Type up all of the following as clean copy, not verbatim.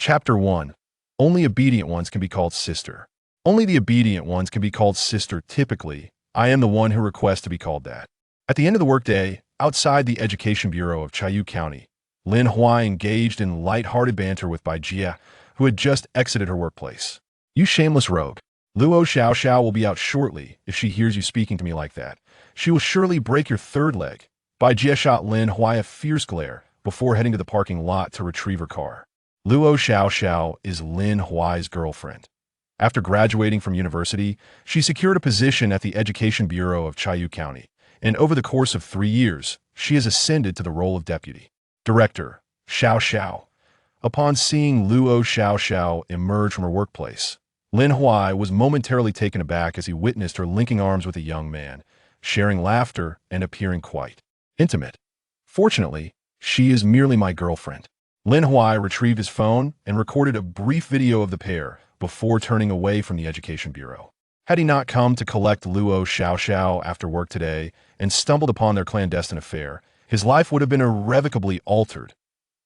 Chapter 1. Only obedient ones can be called sister. Only the obedient ones can be called sister. Typically, I am the one who requests to be called that. At the end of the workday, outside the Education Bureau of Chayu County, Lin Huai engaged in light-hearted banter with Bai Jia, who had just exited her workplace. You shameless rogue. Luo Xiao will be out shortly if she hears you speaking to me like that. She will surely break your third leg. Bai Jia shot Lin Huai a fierce glare before heading to the parking lot to retrieve her car. Luo Xiao is Lin Huai's girlfriend. After graduating from university, she secured a position at the Education Bureau of Chayu County, and over the course of 3 years, she has ascended to the role of deputy director. Xiao. Upon seeing Luo Xiao emerge from her workplace, Lin Huai was momentarily taken aback as he witnessed her linking arms with a young man, sharing laughter and appearing quite intimate. Fortunately, she is merely my girlfriend. Lin Huai retrieved his phone and recorded a brief video of the pair before turning away from the Education Bureau. Had he not come to collect Luo Xiao after work today and stumbled upon their clandestine affair, his life would have been irrevocably altered.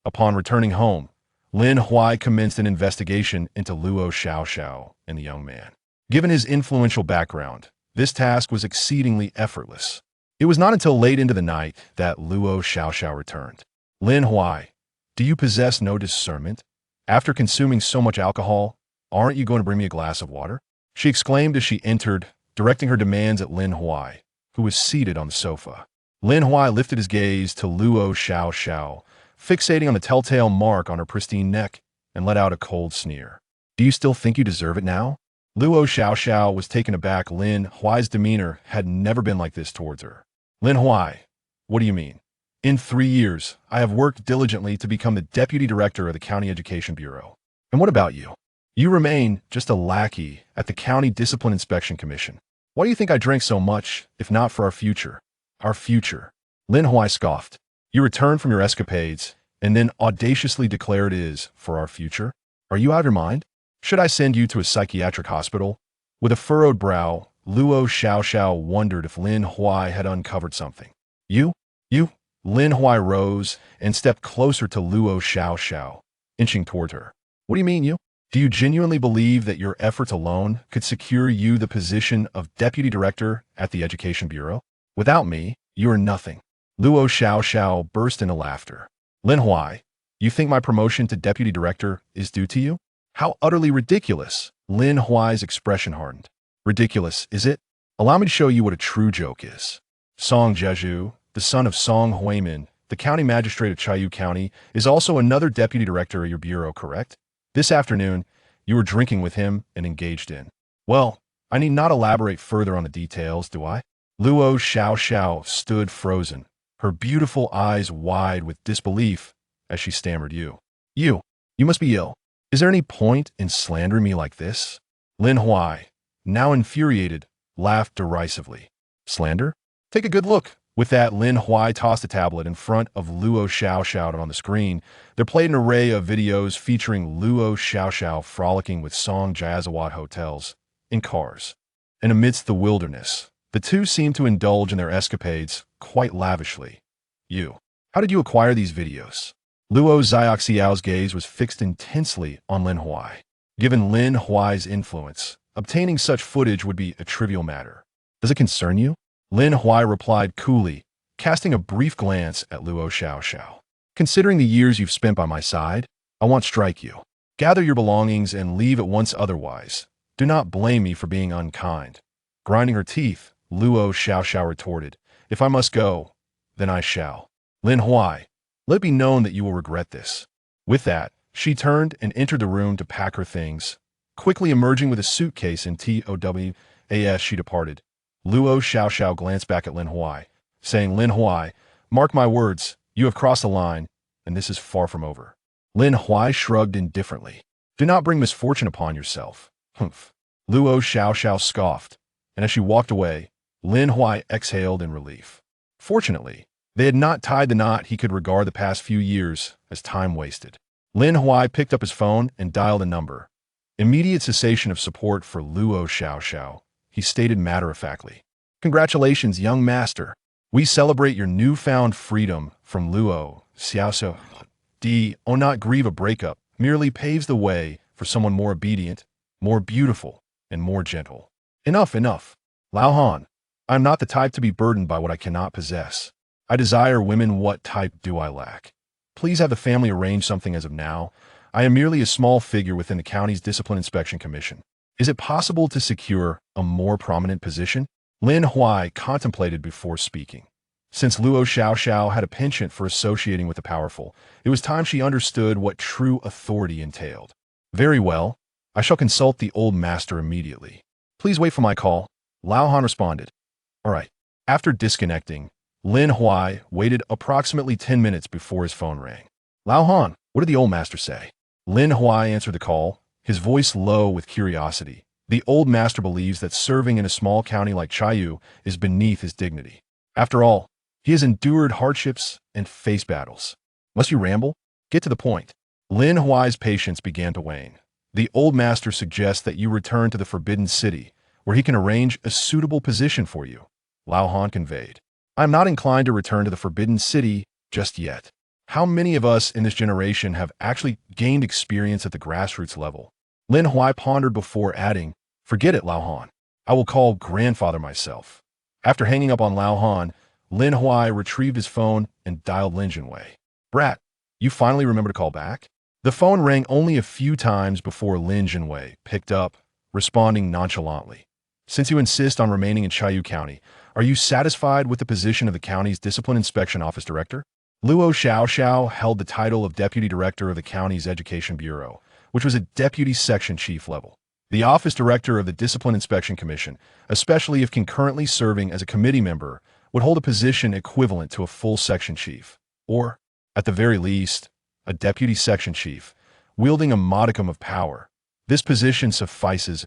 Upon returning home, Lin Huai commenced an investigation into Luo Xiao and the young man. Given his influential background, this task was exceedingly effortless. It was not until late into the night that Luo Xiao returned. Lin Huai, do you possess no discernment? After consuming so much alcohol, aren't you going to bring me a glass of water? She exclaimed as she entered, directing her demands at Lin Huai, who was seated on the sofa. Lin Huai lifted his gaze to Luo Xiao, fixating on the telltale mark on her pristine neck, and let out a cold sneer. Do you still think you deserve it now? Luo Xiao was taken aback. Lin Huai's demeanor had never been like this towards her. Lin Huai, what do you mean? In 3 years, I have worked diligently to become the deputy director of the County Education Bureau. And what about you? You remain just a lackey at the County Discipline Inspection Commission. Why do you think I drank so much, if not for our future? Our future. Lin Huai scoffed. You return from your escapades and then audaciously declare it is for our future? Are you out of your mind? Should I send you to a psychiatric hospital? With a furrowed brow, Luo Xiao wondered if Lin Huai had uncovered something. You? Lin Huai rose and stepped closer to Luo Xiao, inching toward her. What do you mean, you? Do you genuinely believe that your efforts alone could secure you the position of deputy director at the Education Bureau? Without me, you are nothing. Luo Xiao burst into laughter. Lin Huai, you think my promotion to deputy director is due to you? How utterly ridiculous! Lin Huai's expression hardened. Ridiculous, is it? Allow me to show you what a true joke is. Song Jeju, the son of Song Huimin, the county magistrate of Chayu County, is also another deputy director of your bureau, correct? This afternoon, you were drinking with him and engaged in. Well, I need not elaborate further on the details, do I? Luo Xiao stood frozen, her beautiful eyes wide with disbelief as she stammered, You must be ill. Is there any point in slandering me like this? Lin Huai, now infuriated, laughed derisively. Slander? Take a good look. With that, Lin Huai tossed a tablet in front of Luo Xiao, and on the screen, there played an array of videos featuring Luo Xiao frolicking with Song Jazawat hotels, in cars. And amidst the wilderness, the two seemed to indulge in their escapades quite lavishly. How did you acquire these videos? Luo Xiao's gaze was fixed intensely on Lin Huai. Given Lin Huai's influence, obtaining such footage would be a trivial matter. Does it concern you? Lin Huai replied coolly, casting a brief glance at Luo Xiao. Considering the years you've spent by my side, I won't strike you. Gather your belongings and leave at once otherwise. Do not blame me for being unkind. Grinding her teeth, Luo Xiao retorted, If I must go, then I shall. Lin Huai, let it be known that you will regret this. With that, she turned and entered the room to pack her things. Quickly emerging with a suitcase and TOWAS, she departed. Luo Xiao glanced back at Lin Huai, saying, Lin Huai, mark my words, you have crossed the line, and this is far from over. Lin Huai shrugged indifferently. Do not bring misfortune upon yourself. Humph. Luo Xiao scoffed, and as she walked away, Lin Huai exhaled in relief. Fortunately, they had not tied the knot. He could regard the past few years as time wasted. Lin Huai picked up his phone and dialed a number. Immediate cessation of support for Luo Xiao. He stated matter-of-factly. Congratulations, young master. We celebrate your newfound freedom from Luo Xiao. Do not grieve a breakup, merely paves the way for someone more obedient, more beautiful, and more gentle. Enough, enough. Lao Han, I am not the type to be burdened by what I cannot possess. I desire women. What type do I lack? Please have the family arrange something as of now. I am merely a small figure within the county's Discipline Inspection Commission. Is it possible to secure a more prominent position? Lin Huai contemplated before speaking. Since Luo Xiaoxiao had a penchant for associating with the powerful, it was time she understood what true authority entailed. Very well. I shall consult the old master immediately. Please wait for my call. Lao Han responded. All right. After disconnecting, Lin Huai waited approximately 10 minutes before his phone rang. Lao Han, what did the old master say? Lin Huai answered the call, his voice low with curiosity. The old master believes that serving in a small county like Chaoyu is beneath his dignity. After all, he has endured hardships and faced battles. Must you ramble? Get to the point. Lin Huai's patience began to wane. The old master suggests that you return to the Forbidden City, where he can arrange a suitable position for you. Lao Han conveyed. I am not inclined to return to the Forbidden City just yet. How many of us in this generation have actually gained experience at the grassroots level? Lin Huai pondered before adding, forget it, Lao Han. I will call grandfather myself. After hanging up on Lao Han, Lin Huai retrieved his phone and dialed Lin Jinwei. Brat, you finally remember to call back? The phone rang only a few times before Lin Jinwei picked up, responding nonchalantly. Since you insist on remaining in Chaoyu County, are you satisfied with the position of the county's Discipline Inspection Office Director? Luo Xiaoxiao held the title of Deputy Director of the county's Education Bureau, which was a Deputy Section Chief level. The Office Director of the Discipline Inspection Commission, especially if concurrently serving as a committee member, would hold a position equivalent to a full Section Chief, or, at the very least, a Deputy Section Chief, wielding a modicum of power. This position suffices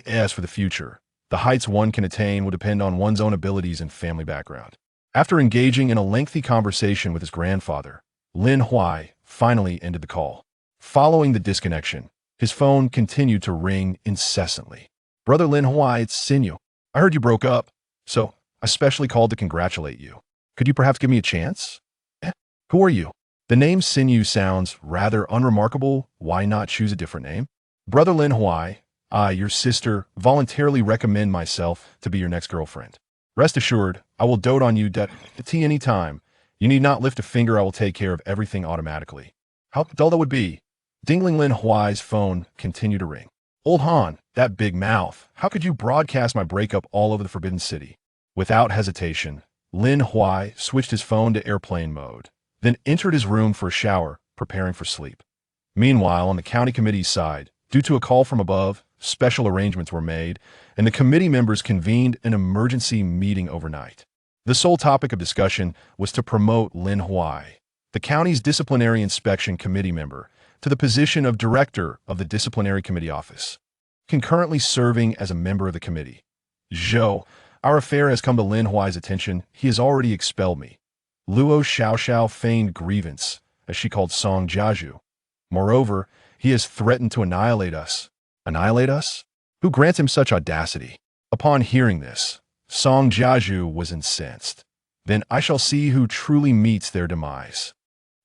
as for the future. The heights one can attain will depend on one's own abilities and family background. After engaging in a lengthy conversation with his grandfather, Lin Huai finally ended the call. Following the disconnection, his phone continued to ring incessantly. Brother Lin Huai, it's Sinyu. I heard you broke up, so I specially called to congratulate you. Could you perhaps give me a chance? Who are you? The name Sinyu sounds rather unremarkable. Why not choose a different name? Brother Lin Huai, I, your sister, voluntarily recommend myself to be your next girlfriend. Rest assured, I will dote on you at any time. You need not lift a finger. I will take care of everything automatically. How dull that would be. Dingling Lin Huai's phone continued to ring. Old Han, that big mouth. How could you broadcast my breakup all over the Forbidden City? Without hesitation, Lin Huai switched his phone to airplane mode, then entered his room for a shower, preparing for sleep. Meanwhile, on the county committee's side, due to a call from above, special arrangements were made, and the committee members convened an emergency meeting overnight. The sole topic of discussion was to promote Lin Huai, the county's disciplinary inspection committee member, to the position of director of the disciplinary committee office, concurrently serving as a member of the committee. Zhou, our affair has come to Lin Huai's attention. He has already expelled me. Luo Xiaoxiao feigned grievance, as she called Song Jiaju. Moreover, he has threatened to annihilate us. Annihilate us? Who grants him such audacity? Upon hearing this, Song Jiaju was incensed. Then I shall see who truly meets their demise.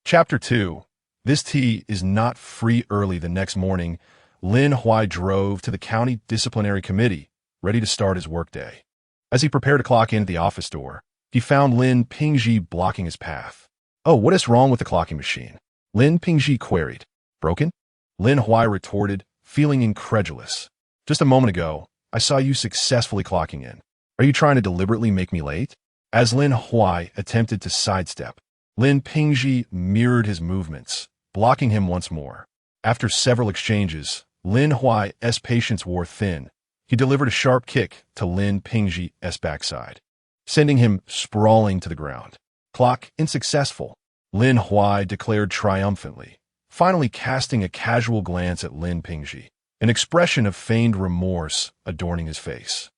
Chapter 2. This tea is not free. Early the next morning, Lin Huai drove to the county disciplinary committee, ready to start his workday. As he prepared to clock in at the office door, he found Lin Pingji blocking his path. Oh, what is wrong with the clocking machine? Lin Pingji queried. Broken? Lin Huai retorted, feeling incredulous. Just a moment ago, I saw you successfully clocking in. Are you trying to deliberately make me late? As Lin Huai attempted to sidestep, Lin Pingji mirrored his movements, blocking him once more. After several exchanges, Lin Huai's patience wore thin. He delivered a sharp kick to Lin Pingji's backside, sending him sprawling to the ground. Clock unsuccessful, Lin Huai declared triumphantly, finally casting a casual glance at Lin Pingji, an expression of feigned remorse adorning his face.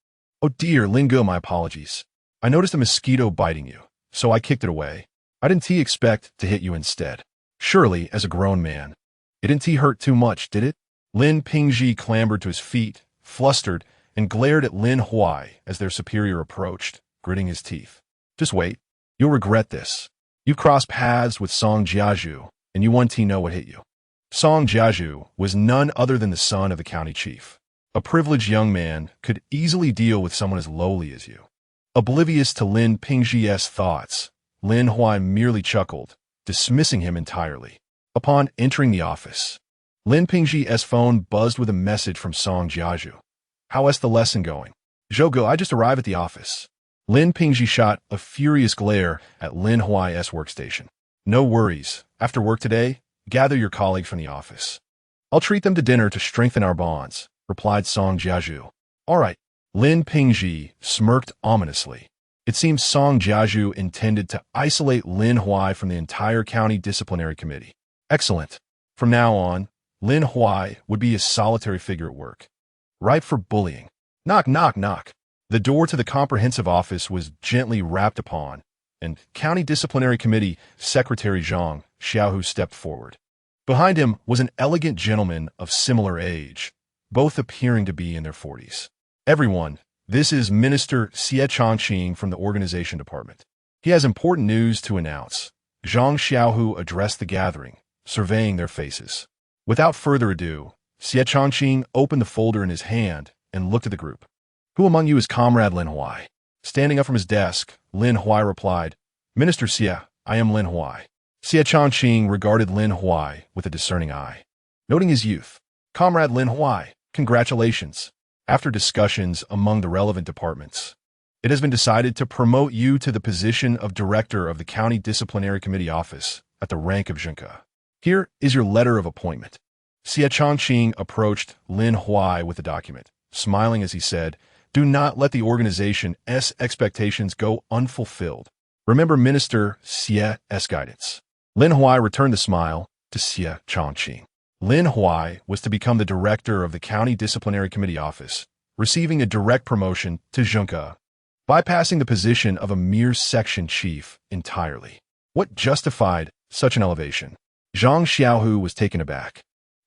Oh dear, Lingo, my apologies. I noticed a mosquito biting you, so I kicked it away. I didn't expect to hit you instead. Surely, as a grown man. It didn't hurt too much, did it? Lin Pingji clambered to his feet, flustered, and glared at Lin Huai as their superior approached, gritting his teeth. Just wait. You'll regret this. You crossed paths with Song Jiaju, and you know what hit you. Song Jiaju was none other than the son of the county chief. A privileged young man could easily deal with someone as lowly as you. Oblivious to Lin Pingzhi's thoughts, Lin Huai merely chuckled, dismissing him entirely. Upon entering the office, Lin Pingzhi's phone buzzed with a message from Song Jiaju. "How's the lesson going?" "Zhouge, I just arrived at the office." Lin Pingzhi shot a furious glare at Lin Huai's workstation. "No worries. After work today, gather your colleagues from the office. I'll treat them to dinner to strengthen our bonds," replied Song Jiaju. "All right." Lin Pingzhi smirked ominously. It seems Song Jiaju intended to isolate Lin Huai from the entire county disciplinary committee. Excellent. From now on, Lin Huai would be a solitary figure at work, ripe for bullying. Knock, knock, knock. The door to the comprehensive office was gently rapped upon, and County Disciplinary Committee Secretary Zhang Xiaohu stepped forward. Behind him was an elegant gentleman of similar age, both appearing to be in their 40s. "Everyone, this is Minister Xie Changqing from the Organization Department. He has important news to announce." Zhang Xiaohu addressed the gathering, surveying their faces. Without further ado, Xie Changqing opened the folder in his hand and looked at the group. "Who among you is Comrade Lin Huai?" Standing up from his desk, Lin Huai replied, "Minister Xie, I am Lin Huai." Xie Changqing regarded Lin Huai with a discerning eye. Noting his youth, "Comrade Lin Huai, congratulations. After discussions among the relevant departments, it has been decided to promote you to the position of Director of the County Disciplinary Committee Office at the rank of Junka. Here is your letter of appointment." Xie Changqing approached Lin Huai with the document, smiling as he said, "Do not let the organization's expectations go unfulfilled. Remember Minister Xie's guidance." Lin Huai returned the smile to Xie Changqing. Lin Huai was to become the director of the County Disciplinary Committee Office, receiving a direct promotion to Junka, bypassing the position of a mere section chief entirely. What justified such an elevation? Zhang Xiaohu was taken aback,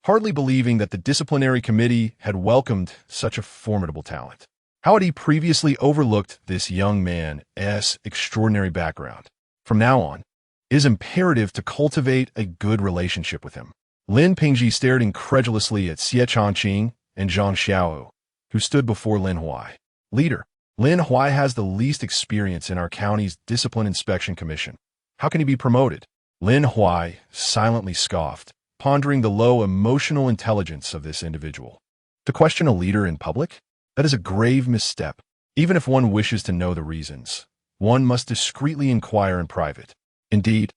hardly believing that the disciplinary committee had welcomed such a formidable talent. How had he previously overlooked this young man's extraordinary background? From now on, it is imperative to cultivate a good relationship with him. Lin Pingzhi stared incredulously at Xie Changqing and Zhang Xiaohu, who stood before Lin Huai. "Leader, Lin Huai has the least experience in our county's discipline inspection commission. How can he be promoted?" Lin Huai silently scoffed, pondering the low emotional intelligence of this individual. To question a leader in public? That is a grave misstep. Even if one wishes to know the reasons, one must discreetly inquire in private. Indeed,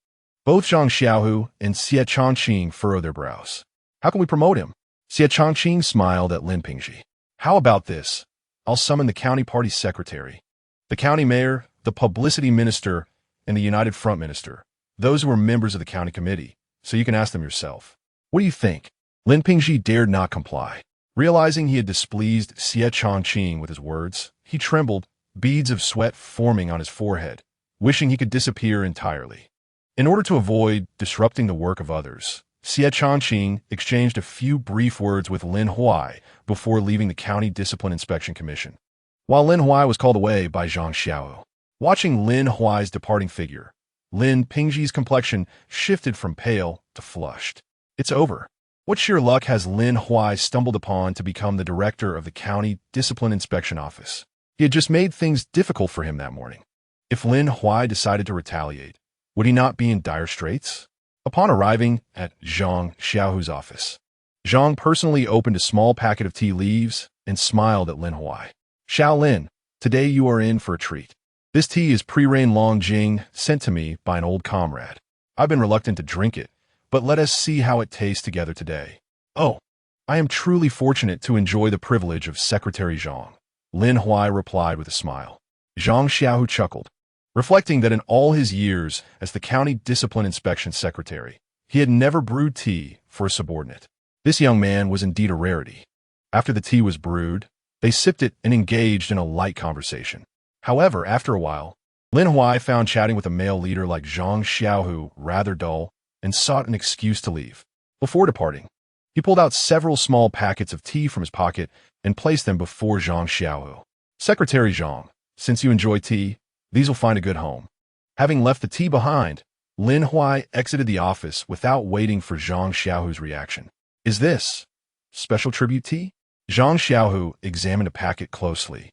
both Zhang Xiaohu and Xie Changqing furrowed their brows. "How can we promote him?" Xie Changqing smiled at Lin Pingzhi. "How about this? I'll summon the county party secretary, the county mayor, the publicity minister, and the United Front minister, those who are members of the county committee, so you can ask them yourself. What do you think?" Lin Pingzhi dared not comply. Realizing he had displeased Xie Changqing with his words, he trembled, beads of sweat forming on his forehead, wishing he could disappear entirely. In order to avoid disrupting the work of others, Xie Changqing exchanged a few brief words with Lin Huai before leaving the County Discipline Inspection Commission, while Lin Huai was called away by Zhang Xiaohu. Watching Lin Huai's departing figure, Lin Pingzhi's complexion shifted from pale to flushed. It's over. What sheer luck has Lin Huai stumbled upon to become the director of the County Discipline Inspection Office? He had just made things difficult for him that morning. If Lin Huai decided to retaliate, would he not be in dire straits? Upon arriving at Zhang Xiaohu's office, Zhang personally opened a small packet of tea leaves and smiled at Lin Huai. "Xiao Lin, today you are in for a treat. This tea is pre-rain long jing sent to me by an old comrade. I've been reluctant to drink it, but let us see how it tastes together today." "Oh, I am truly fortunate to enjoy the privilege of Secretary Zhang," Lin Huai replied with a smile. Zhang Xiaohu chuckled, reflecting that in all his years as the County Discipline Inspection Secretary, he had never brewed tea for a subordinate. This young man was indeed a rarity. After the tea was brewed, they sipped it and engaged in a light conversation. However, after a while, Lin Huai found chatting with a male leader like Zhang Xiaohu rather dull and sought an excuse to leave. Before departing, he pulled out several small packets of tea from his pocket and placed them before Zhang Xiaohu. "Secretary Zhang, since you enjoy tea, these will find a good home." Having left the tea behind, Lin Huai exited the office without waiting for Zhang Xiaohu's reaction. Is this special tribute tea? Zhang Xiaohu examined a packet closely,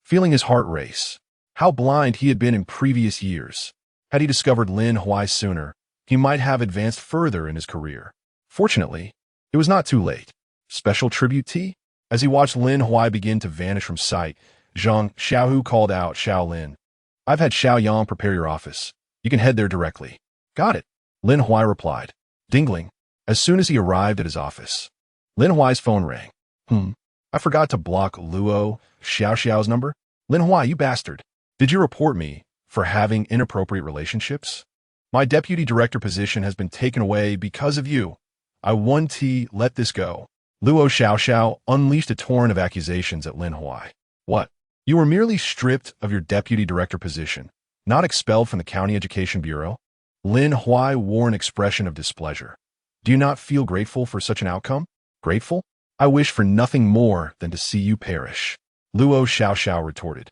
feeling his heart race. How blind he had been in previous years. Had he discovered Lin Huai sooner, he might have advanced further in his career. Fortunately, it was not too late. Special tribute tea? As he watched Lin Huai begin to vanish from sight, Zhang Xiaohu called out, Xiao Lin. I've had Xiao Yang prepare your office. You can head there directly. Got it, Lin Huai replied, dingling, as soon as he arrived at his office. Lin Huai's phone rang. I forgot to block Luo Xiao's number. Lin Huai, you bastard. Did you report me for having inappropriate relationships? My deputy director position has been taken away because of you. I won't let this go. Luo Xiao unleashed a torrent of accusations at Lin Huai. What? You were merely stripped of your deputy director position, not expelled from the County Education Bureau? Lin Huai wore an expression of displeasure. Do you not feel grateful for such an outcome? Grateful? I wish for nothing more than to see you perish. Luo Xiao retorted.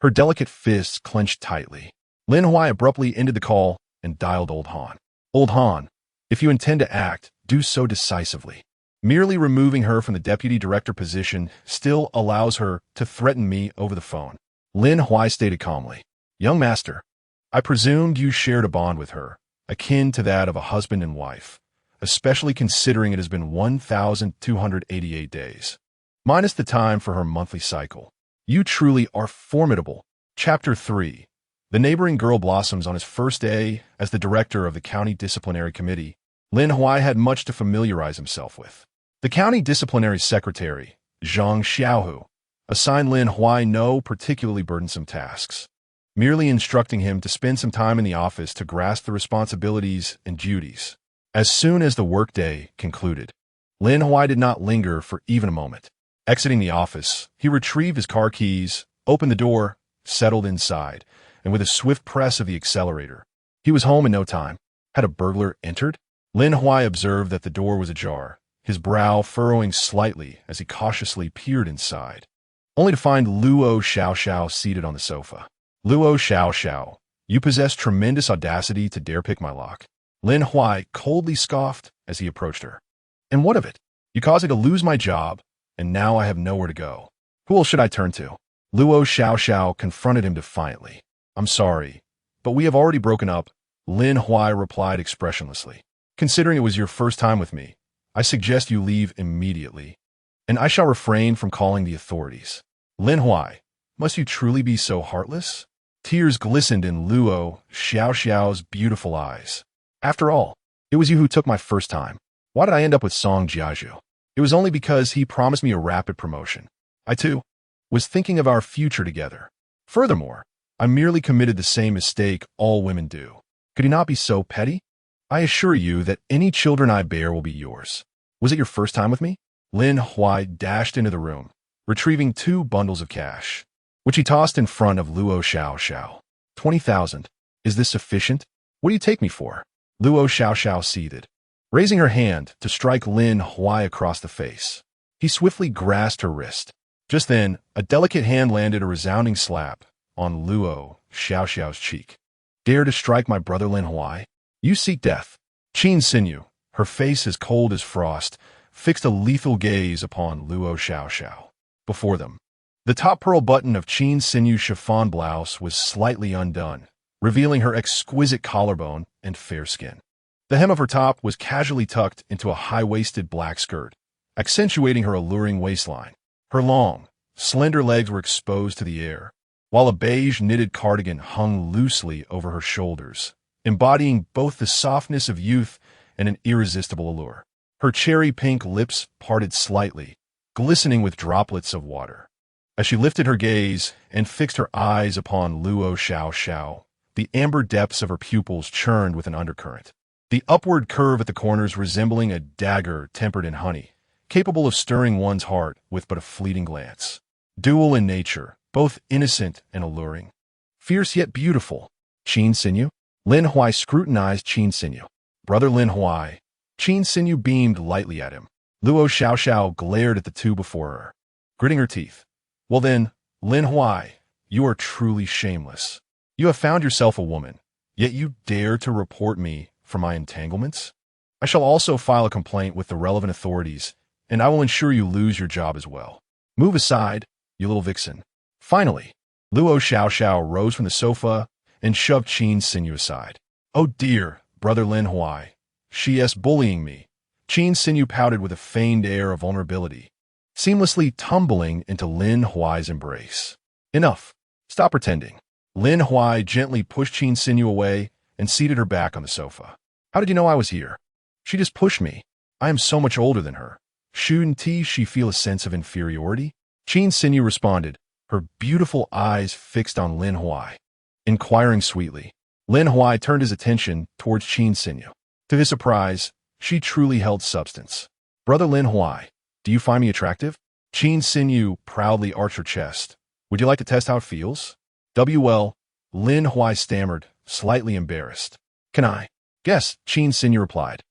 Her delicate fists clenched tightly. Lin Huai abruptly ended the call and dialed Old Han. Old Han, if you intend to act, do so decisively. Merely removing her from the deputy director position still allows her to threaten me over the phone. Lin Huai stated calmly. Young master, I presumed you shared a bond with her, akin to that of a husband and wife, especially considering it has been 1,288 days, minus the time for her monthly cycle. You truly are formidable. Chapter 3. The neighboring girl blossoms on his first day as the director of the County Disciplinary Committee. Lin Huai had much to familiarize himself with. The County Disciplinary Secretary, Zhang Xiaohu, assigned Lin Huai no particularly burdensome tasks, merely instructing him to spend some time in the office to grasp the responsibilities and duties. As soon as the workday concluded, Lin Huai did not linger for even a moment. Exiting the office, he retrieved his car keys, opened the door, settled inside, and with a swift press of the accelerator, he was home in no time. Had a burglar entered? Lin Huai observed that the door was ajar, his brow furrowing slightly as he cautiously peered inside, only to find Luo Xiao seated on the sofa. Luo Xiao, you possess tremendous audacity to dare pick my lock. Lin Huai coldly scoffed as he approached her. And what of it? You caused me to lose my job, and now I have nowhere to go. Who else should I turn to? Luo Xiao confronted him defiantly. I'm sorry, but we have already broken up, Lin Huai replied expressionlessly. Considering it was your first time with me, I suggest you leave immediately, and I shall refrain from calling the authorities. Lin Huai, must you truly be so heartless? Tears glistened in Luo Xiao's beautiful eyes. After all, it was you who took my first time. Why did I end up with Song Jiazhu? It was only because he promised me a rapid promotion. I, too, was thinking of our future together. Furthermore, I merely committed the same mistake all women do. Could he not be so petty? I assure you that any children I bear will be yours. Was it your first time with me? Lin Huai dashed into the room, retrieving 2 bundles of cash, which he tossed in front of Luo Xiao. 20,000. Is this sufficient? What do you take me for? Luo Xiao seethed, raising her hand to strike Lin Huai across the face. He swiftly grasped her wrist. Just then, a delicate hand landed a resounding slap on Luo Xiao's cheek. Dare to strike my brother Lin Huai? You seek death. Qin Xinyu, her face as cold as frost, fixed a lethal gaze upon Luo Xiao. Before them, the top pearl button of Qin Xinyu's chiffon blouse was slightly undone, revealing her exquisite collarbone and fair skin. The hem of her top was casually tucked into a high-waisted black skirt, accentuating her alluring waistline. Her long, slender legs were exposed to the air, while a beige knitted cardigan hung loosely over her shoulders, embodying both the softness of youth and an irresistible allure. Her cherry-pink lips parted slightly, glistening with droplets of water. As she lifted her gaze and fixed her eyes upon Luo Xiao, the amber depths of her pupils churned with an undercurrent, the upward curve at the corners resembling a dagger tempered in honey, capable of stirring one's heart with but a fleeting glance. Dual in nature, both innocent and alluring. Fierce yet beautiful. Qin Xinyu? Lin Huai scrutinized Qin Xinyu. Brother Lin Huai. Qin Xinyu beamed lightly at him. Luo Xiao glared at the two before her, gritting her teeth. Well then, Lin Huai, you are truly shameless. You have found yourself a woman, Yet you dare to report me for my entanglements? I shall also file a complaint with the relevant authorities, and I will ensure you lose your job as well. Move aside, you little vixen. Finally, Luo Xiao rose from the sofa and shoved Qin Sinyu aside. Oh dear, brother Lin Huai. She is bullying me. Qin Sinyu pouted with a feigned air of vulnerability, seamlessly tumbling into Lin Huai's embrace. Enough. Stop pretending. Lin Huai gently pushed Qin Sinyu away and seated her back on the sofa. How did you know I was here? She just pushed me. I am so much older than her. Shouldn't she feel a sense of inferiority? Qin Sinyu responded, her beautiful eyes fixed on Lin Huai. Inquiring sweetly, Lin Huai turned his attention towards Qin Sinyu. To his surprise, she truly held substance. Brother Lin Huai, do you find me attractive? Qin Sinyu proudly arched her chest. Would you like to test how it feels? Well, Lin Huai stammered, slightly embarrassed. Can I? Yes, Qin Sinyu replied.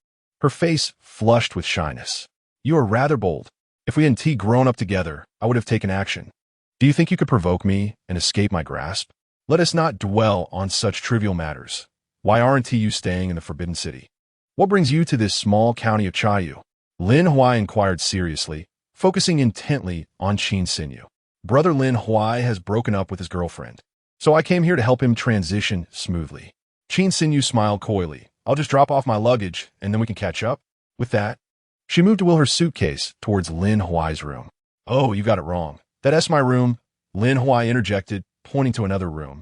Her face flushed with shyness. You are rather bold. If we hadn't grown up together, I would have taken action. Do you think you could provoke me and escape my grasp? Let us not dwell on such trivial matters. Why aren't you staying in the Forbidden City? What brings you to this small county of Chayu? Lin Huai inquired seriously, focusing intently on Qin Sinyu. Brother Lin Huai has broken up with his girlfriend, so I came here to help him transition smoothly. Qin Sinyu smiled coyly. I'll just drop off my luggage, and then we can catch up. With that, she moved to wheel her suitcase towards Lin Huai's room. Oh, you got it wrong. That's my room, Lin Huai interjected, pointing to another room.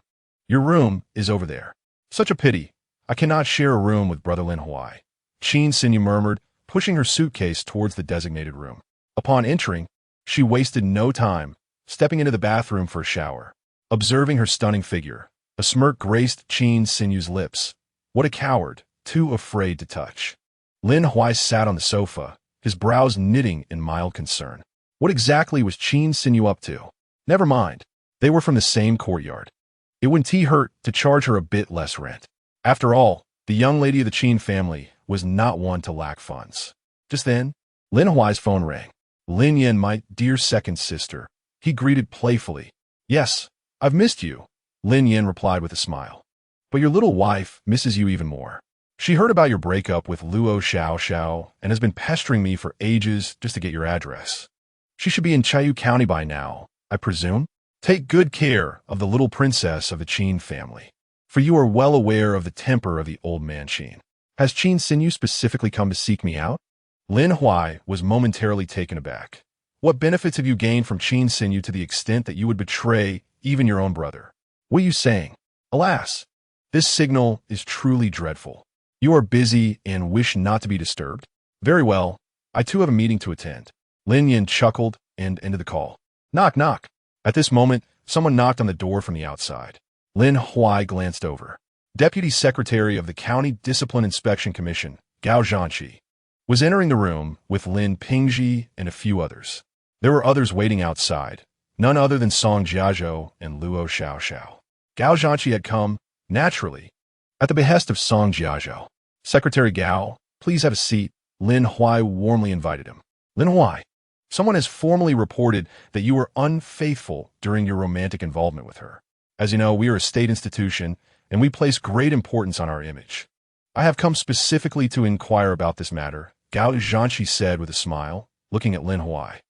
Your room is over there. Such a pity. I cannot share a room with Brother Lin Huai. Qin Sinyu murmured, pushing her suitcase towards the designated room. Upon entering, she wasted no time, stepping into the bathroom for a shower. Observing her stunning figure, a smirk graced Qin Sinyu's lips. What a coward, too afraid to touch. Lin Huai sat on the sofa, his brows knitting in mild concern. What exactly was Qin Sinyu up to? Never mind. They were from the same courtyard. It wouldn't hurt to charge her a bit less rent. After all, the young lady of the Qin family was not one to lack funds. Just then, Lin Huai's phone rang. Lin Yan, my dear second sister, he greeted playfully. Yes, I've missed you, Lin Yan replied with a smile. But your little wife misses you even more. She heard about your breakup with Luo Xiao and has been pestering me for ages just to get your address. She should be in Chayu County by now, I presume. Take good care of the little princess of the Qin family, for you are well aware of the temper of the old man Qin. Has Qin Sinyu specifically come to seek me out? Lin Huai was momentarily taken aback. What benefits have you gained from Qin Sinyu to the extent that you would betray even your own brother? What are you saying? Alas, this signal is truly dreadful. You are busy and wish not to be disturbed? Very well, I too have a meeting to attend. Lin Yan chuckled and ended the call. Knock, knock. At this moment, someone knocked on the door from the outside. Lin Huai glanced over. Deputy Secretary of the County Discipline Inspection Commission, Gao Zhanqi, was entering the room with Lin Pingji and a few others. There were others waiting outside, none other than Song Jiazhou and Luo Xiao. Gao Zhanqi had come, naturally, at the behest of Song Jiazhou. Secretary Gao, please have a seat, Lin Huai warmly invited him. Lin Huai, someone has formally reported that you were unfaithful during your romantic involvement with her. As you know, we are a state institution, and we place great importance on our image. I have come specifically to inquire about this matter, Gao Zhanqi said with a smile, looking at Lin Huai.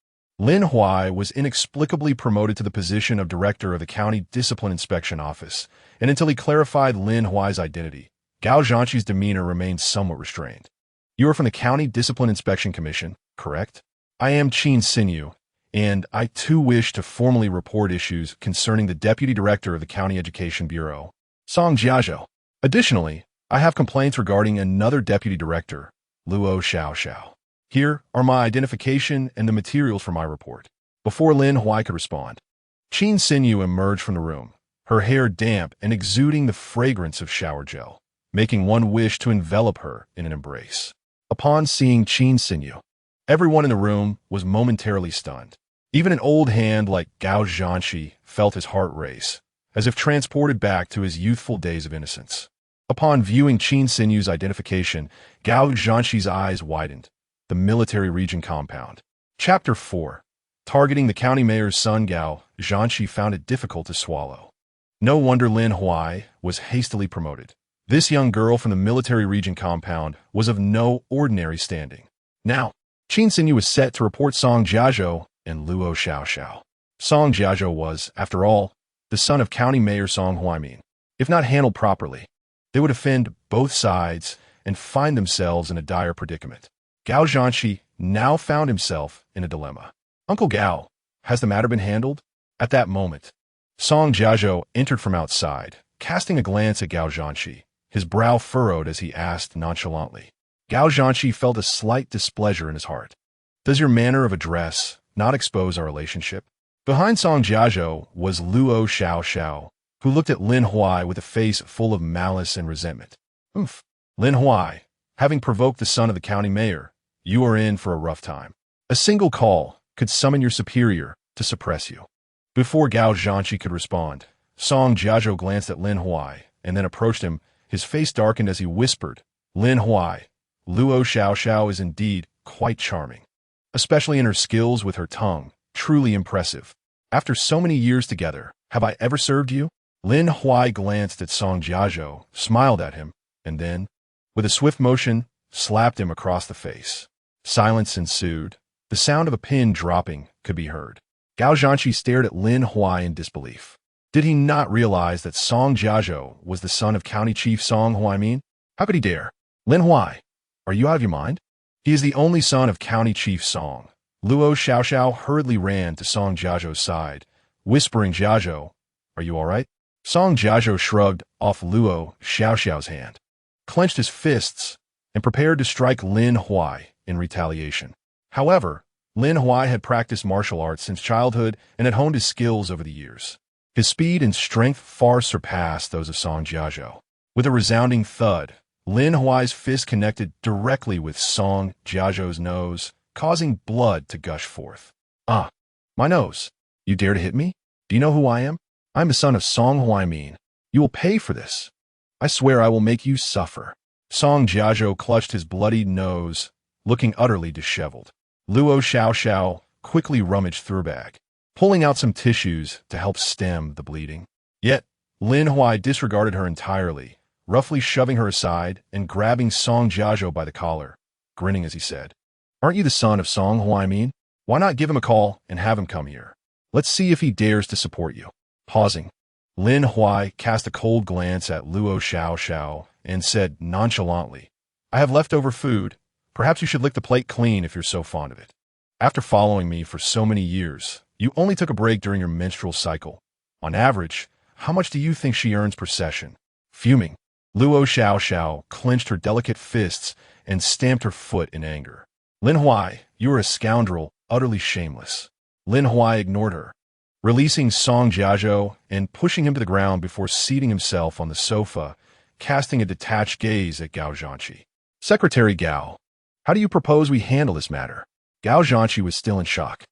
Lin Huai was inexplicably promoted to the position of director of the County Discipline Inspection Office, and until he clarified Lin Huai's identity, Gao Zhanqi's demeanor remained somewhat restrained. You are from the County Discipline Inspection Commission, correct? I am Qin Sinyu, and I too wish to formally report issues concerning the Deputy Director of the County Education Bureau, Song Jiazhou. Additionally, I have complaints regarding another Deputy Director, Luo Xiao. Here are my identification and the materials for my report. Before Lin Huai could respond, Qin Sinyu emerged from the room, her hair damp and exuding the fragrance of shower gel, making one wish to envelop her in an embrace. Upon seeing Qin Sinyu, everyone in the room was momentarily stunned. Even an old hand like Gao Zhanqi felt his heart race, as if transported back to his youthful days of innocence. Upon viewing Qin Sinyu's identification, Gao Zhanqi's eyes widened. The Military Region Compound. Chapter 4. Targeting the county mayor's son, Gao Zhanqi found it difficult to swallow. No wonder Lin Huai was hastily promoted. This young girl from the military region compound was of no ordinary standing. Now, Qin Xinyu was set to report Song Jiazhou and Luo Xiaoxiao. Song Jiazhou was, after all, the son of County Mayor Song Huaimin. If not handled properly, they would offend both sides and find themselves in a dire predicament. Gao Zhanqi now found himself in a dilemma. Uncle Gao, has the matter been handled? At that moment, Song Jiazhou entered from outside, casting a glance at Gao Zhanqi, his brow furrowed as he asked nonchalantly. Gao Zhanqi felt a slight displeasure in his heart. Does your manner of address not expose our relationship? Behind Song Jiazhou was Luo Xiaoxiao, who looked at Lin Huai with a face full of malice and resentment. Oof. Lin Huai, having provoked the son of the county mayor, you are in for a rough time. A single call could summon your superior to suppress you. Before Gao Zhanqi could respond, Song Jiazhou glanced at Lin Huai and then approached him. His face darkened as he whispered, Lin Huai, Luo Xiaoxiao is indeed quite charming, especially in her skills with her tongue, truly impressive. After so many years together, have I ever served you? Lin Huai glanced at Song Jiazhou, smiled at him, and then, with a swift motion, slapped him across the face. Silence ensued. The sound of a pin dropping could be heard. Gao Zhanqi stared at Lin Huai in disbelief. Did he not realize that Song Jiazhou was the son of County Chief Song Huaimin? How could he dare? Lin Huai, are you out of your mind? He is the only son of County Chief Song. Luo Xiaoxiao hurriedly ran to Song Jiazhou's side, whispering, Jiazhou, are you all right? Song Jiazhou shrugged off Luo Xiaoxiao's hand, clenched his fists, and prepared to strike Lin Huai in retaliation. However, Lin Huai had practiced martial arts since childhood and had honed his skills over the years. His speed and strength far surpassed those of Song Jiazhou. With a resounding thud, Lin Huai's fist connected directly with Song Jiazhou's nose, causing blood to gush forth. Ah, my nose. You dare to hit me? Do you know who I am? I'm the son of Song Huaimin. You will pay for this. I swear I will make you suffer. Song Jiazhou clutched his bloodied nose, looking utterly disheveled. Luo Xiaoxiao quickly rummaged through a bag, pulling out some tissues to help stem the bleeding. Yet, Lin Huai disregarded her entirely, roughly shoving her aside and grabbing Song Jiazhou by the collar, grinning as he said, Aren't you the son of Song Huaimin? Why not give him a call and have him come here? Let's see if he dares to support you. Pausing, Lin Huai cast a cold glance at Luo Xiaoxiao and said nonchalantly, I have leftover food. Perhaps you should lick the plate clean if you're so fond of it. After following me for so many years, you only took a break during your menstrual cycle. On average, how much do you think she earns per session? Fuming, Luo Xiaoxiao clenched her delicate fists and stamped her foot in anger. Lin Huai, you are a scoundrel, utterly shameless. Lin Huai ignored her, releasing Song Jiazhou and pushing him to the ground before seating himself on the sofa, casting a detached gaze at Gao Zhanqi. Secretary Gao, how do you propose we handle this matter? Gao Zhanqi was still in shock.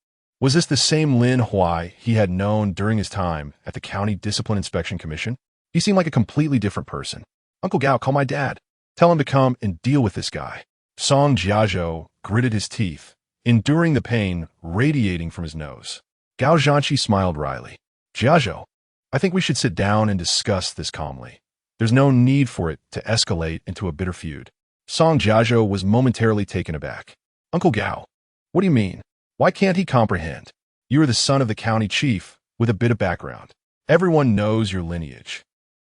Was this the same Lin Huai he had known during his time at the County Discipline Inspection Commission? He seemed like a completely different person. Uncle Gao, call my dad. Tell him to come and deal with this guy. Song Jiazhou gritted his teeth, enduring the pain radiating from his nose. Gao Zhanqi smiled wryly. Jiazhou, I think we should sit down and discuss this calmly. There's no need for it to escalate into a bitter feud. Song Jiazhou was momentarily taken aback. Uncle Gao, what do you mean? Why can't he comprehend? You are the son of the county chief with a bit of background. Everyone knows your lineage.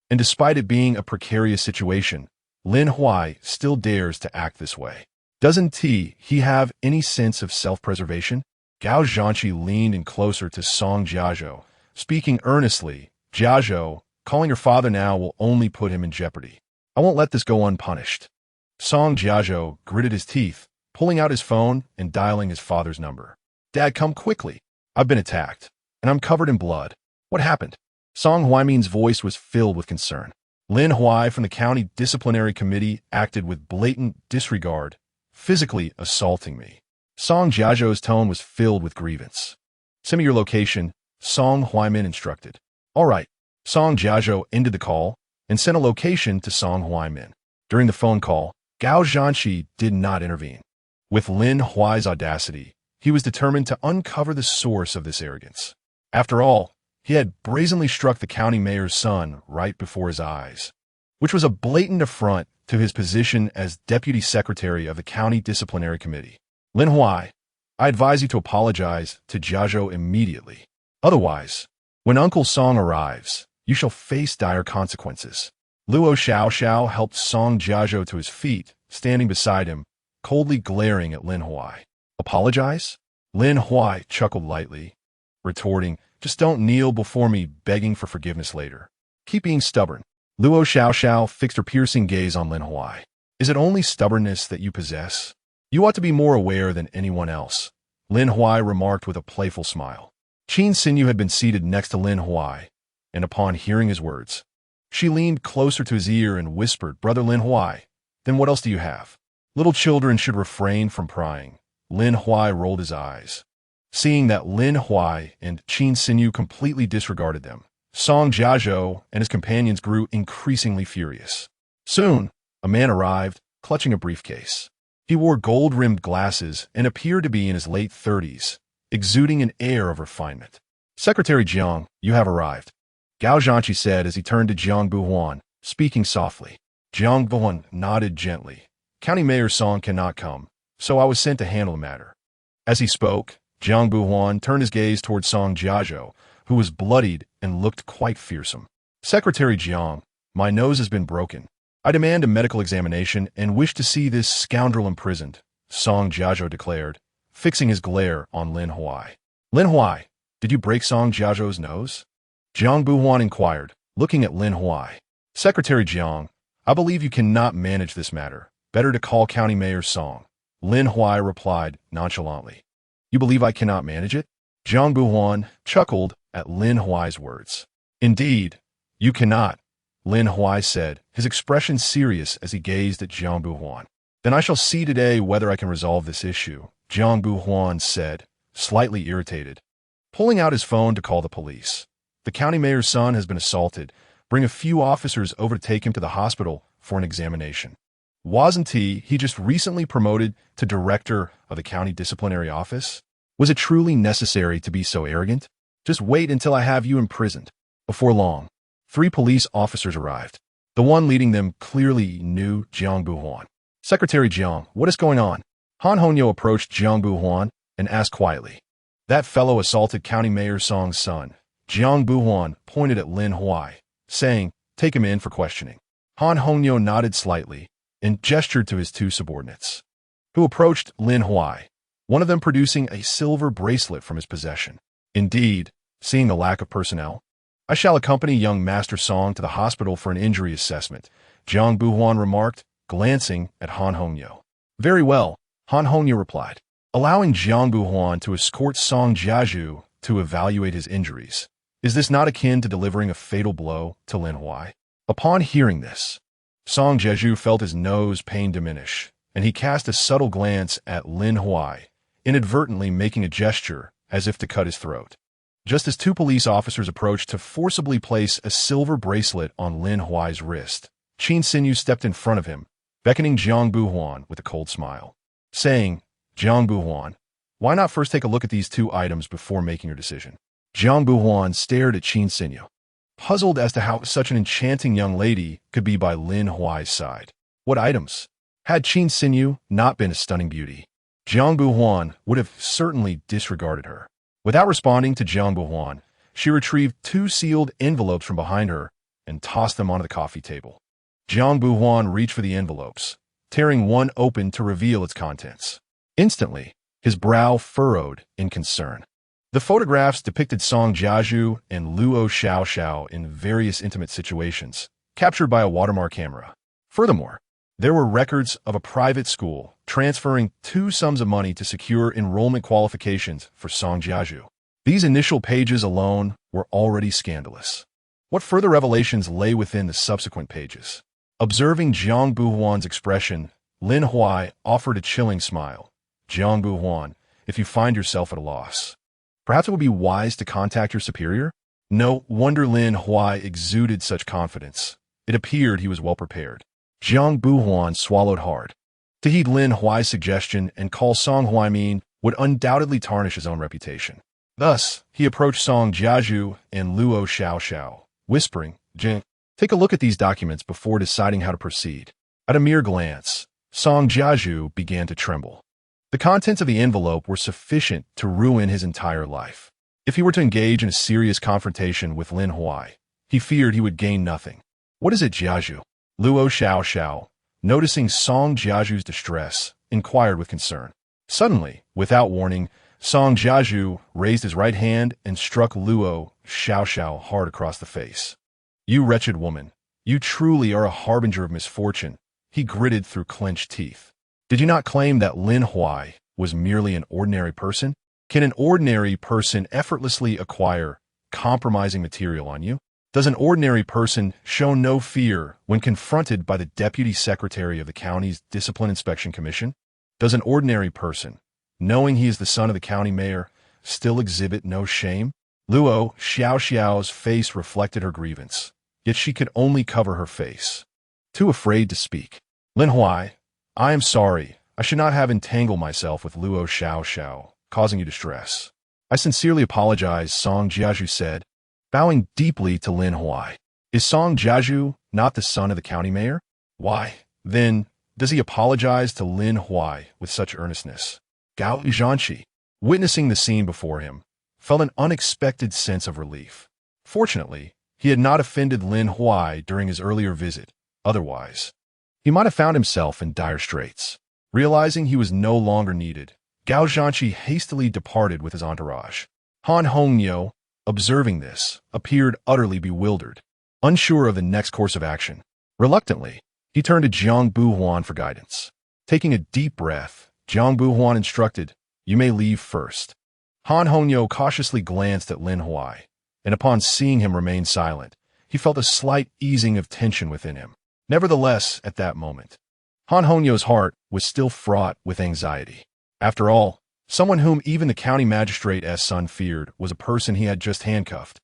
And despite it being a precarious situation, Lin Huai still dares to act this way. Doesn't he have any sense of self-preservation? Gao Zhanqi leaned in closer to Song Jiazhou, speaking earnestly. Jiazhou, calling your father now will only put him in jeopardy. I won't let this go unpunished. Song Jiazhou gritted his teeth, pulling out his phone and dialing his father's number. Dad, come quickly. I've been attacked, and I'm covered in blood. What happened? Song Huaimin's voice was filled with concern. Lin Huai from the County Disciplinary Committee acted with blatant disregard, physically assaulting me. Song Jiazhou's tone was filled with grievance. Send me your location, Song Huaimin instructed. All right. Song Jiazhou ended the call and sent a location to Song Huaimin. During the phone call, Gao Zhanqi did not intervene. With Lin Huai's audacity, he was determined to uncover the source of this arrogance. After all, he had brazenly struck the county mayor's son right before his eyes. which was a blatant affront to his position as Deputy Secretary of the County Disciplinary Committee. Lin Huai, I advise you to apologize to Jiazhou immediately. Otherwise, when Uncle Song arrives, you shall face dire consequences. Luo Xiao helped Song Jiazhou to his feet, standing beside him, coldly glaring at Lin Huai. Apologize? Lin Huai chuckled lightly, retorting, just don't kneel before me begging for forgiveness later. Keep being stubborn. Luo Xiao fixed her piercing gaze on Lin Huai. Is it only stubbornness that you possess? You ought to be more aware than anyone else, Lin Huai remarked with a playful smile. Qin Xinyu had been seated next to Lin Huai, and upon hearing his words, she leaned closer to his ear and whispered, Brother Lin Huai, then what else do you have? Little children should refrain from prying. Lin Huai rolled his eyes. Seeing that Lin Huai and Qin Xinyu completely disregarded them, Song Jiazhou and his companions grew increasingly furious. Soon, a man arrived, clutching a briefcase. He wore gold-rimmed glasses and appeared to be in his late 30s, exuding an air of refinement. Secretary Jiang, you have arrived, Gao Zhanqi said as he turned to Jiang Buhuan, speaking softly. Jiang Buhuan nodded gently. County Mayor Song cannot come, so I was sent to handle the matter. As he spoke, Jiang Buhuan turned his gaze toward Song Jiazhou, who was bloodied and looked quite fearsome. Secretary Jiang, my nose has been broken. I demand a medical examination and wish to see this scoundrel imprisoned, Song Jiazhou declared, fixing his glare on Lin Huai. Lin Huai, did you break Song Jiazhou's nose? Jiang Buhuan inquired, looking at Lin Huai. Secretary Jiang, I believe you cannot manage this matter. Better to call County Mayor Song. Lin Huai replied nonchalantly. You believe I cannot manage it? Jiang Buhuan chuckled at Lin Huai's words. Indeed, you cannot, Lin Huai said, his expression serious as he gazed at Jiang Buhuan. Then I shall see today whether I can resolve this issue, Jiang Buhuan said, slightly irritated, pulling out his phone to call the police. The county mayor's son has been assaulted. Bring a few officers over to take him to the hospital for an examination. Wasn't he just recently promoted to director of the county disciplinary office? Was it truly necessary to be so arrogant? Just wait until I have you imprisoned. Before long, 3 police officers arrived. The one leading them clearly knew Jiang Buhuan. Secretary Jiang, what is going on? Han Hongyo approached Jiang Buhuan and asked quietly. That fellow assaulted County Mayor Song's son. Jiang Buhuan pointed at Lin Huai, saying, take him in for questioning. Han Hongyo nodded slightly and gestured to his 2 subordinates, who approached Lin Huai, one of them producing a silver bracelet from his possession. Indeed, seeing the lack of personnel, I shall accompany young Master Song to the hospital for an injury assessment, Jiang Buhuan remarked, glancing at Han Hongyo. Very well, Han Hongyo replied, allowing Jiang Buhuan to escort Song Jiazhou to evaluate his injuries. Is this not akin to delivering a fatal blow to Lin Huai? Upon hearing this, Song Jiazhou felt his nose pain diminish, and he cast a subtle glance at Lin Huai, inadvertently making a gesture as if to cut his throat. Just as 2 police officers approached to forcibly place a silver bracelet on Lin Huai's wrist, Qin Xinyu stepped in front of him, beckoning Jiang Buhuan with a cold smile, saying, Jiang Buhuan, why not first take a look at these 2 items before making your decision? Jiang Buhuan stared at Qin Xinyu, puzzled as to how such an enchanting young lady could be by Lin Huai's side. What items? Had Qin Xinyu not been a stunning beauty, Jiang Buhuan would have certainly disregarded her. Without responding to Jiang Buhuan, she retrieved 2 sealed envelopes from behind her and tossed them onto the coffee table. Jiang Buhuan reached for the envelopes, tearing one open to reveal its contents. Instantly, his brow furrowed in concern. The photographs depicted Song Jiazhou and Luo Xiao in various intimate situations, captured by a watermark camera. Furthermore, there were records of a private school transferring 2 sums of money to secure enrollment qualifications for Song Jiazhou. These initial pages alone were already scandalous. What further revelations lay within the subsequent pages? Observing Jiang Buhuan's expression, Lin Huai offered a chilling smile. Jiang Buhuan, if you find yourself at a loss, perhaps it would be wise to contact your superior? No wonder Lin Huai exuded such confidence. It appeared he was well prepared. Jiang Buhuan swallowed hard. To heed Lin Huai's suggestion and call Song Huaimin would undoubtedly tarnish his own reputation. Thus, he approached Song Jiazhou and Luo Xiao, whispering, Jing, Take a look at these documents before deciding how to proceed. At a mere glance, Song Jiaju began to tremble. The contents of the envelope were sufficient to ruin his entire life. If he were to engage in a serious confrontation with Lin Huai, he feared he would gain nothing. What is it, Jiaju? Luo Xiao, noticing Song Jiaju's distress, inquired with concern. Suddenly, without warning, Song Jiaju raised his right hand and struck Luo Xiao hard across the face. You wretched woman, you truly are a harbinger of misfortune, he gritted through clenched teeth. Did you not claim that Lin Huai was merely an ordinary person? Can an ordinary person effortlessly acquire compromising material on you? Does an ordinary person show no fear when confronted by the Deputy Secretary of the county's Discipline Inspection Commission? Does an ordinary person, knowing he is the son of the county mayor, still exhibit no shame? Luo Xiao's face reflected her grievance, yet she could only cover her face, too afraid to speak. Lin Huai, I am sorry. I should not have entangled myself with Luo Xiao, causing you distress. I sincerely apologize, Song Jiaju said, bowing deeply to Lin Huai. Is Song Jiaju not the son of the county mayor? Why, then, does he apologize to Lin Huai with such earnestness? Gao Zhanqi, witnessing the scene before him, felt an unexpected sense of relief. Fortunately, he had not offended Lin Huai during his earlier visit. Otherwise, he might have found himself in dire straits. Realizing he was no longer needed, Gao Zhanqi hastily departed with his entourage. Han Hongyo, observing this, appeared utterly bewildered, unsure of the next course of action. Reluctantly, he turned to Jiang Buhuan for guidance. Taking a deep breath, Jiang Buhuan instructed, "You may leave first." Han Hongyo cautiously glanced at Lin Huai, and upon seeing him remain silent, he felt a slight easing of tension within him. Nevertheless, at that moment, Han Hongyo's heart was still fraught with anxiety. After all, someone whom even the county magistrate's son feared was a person he had just handcuffed.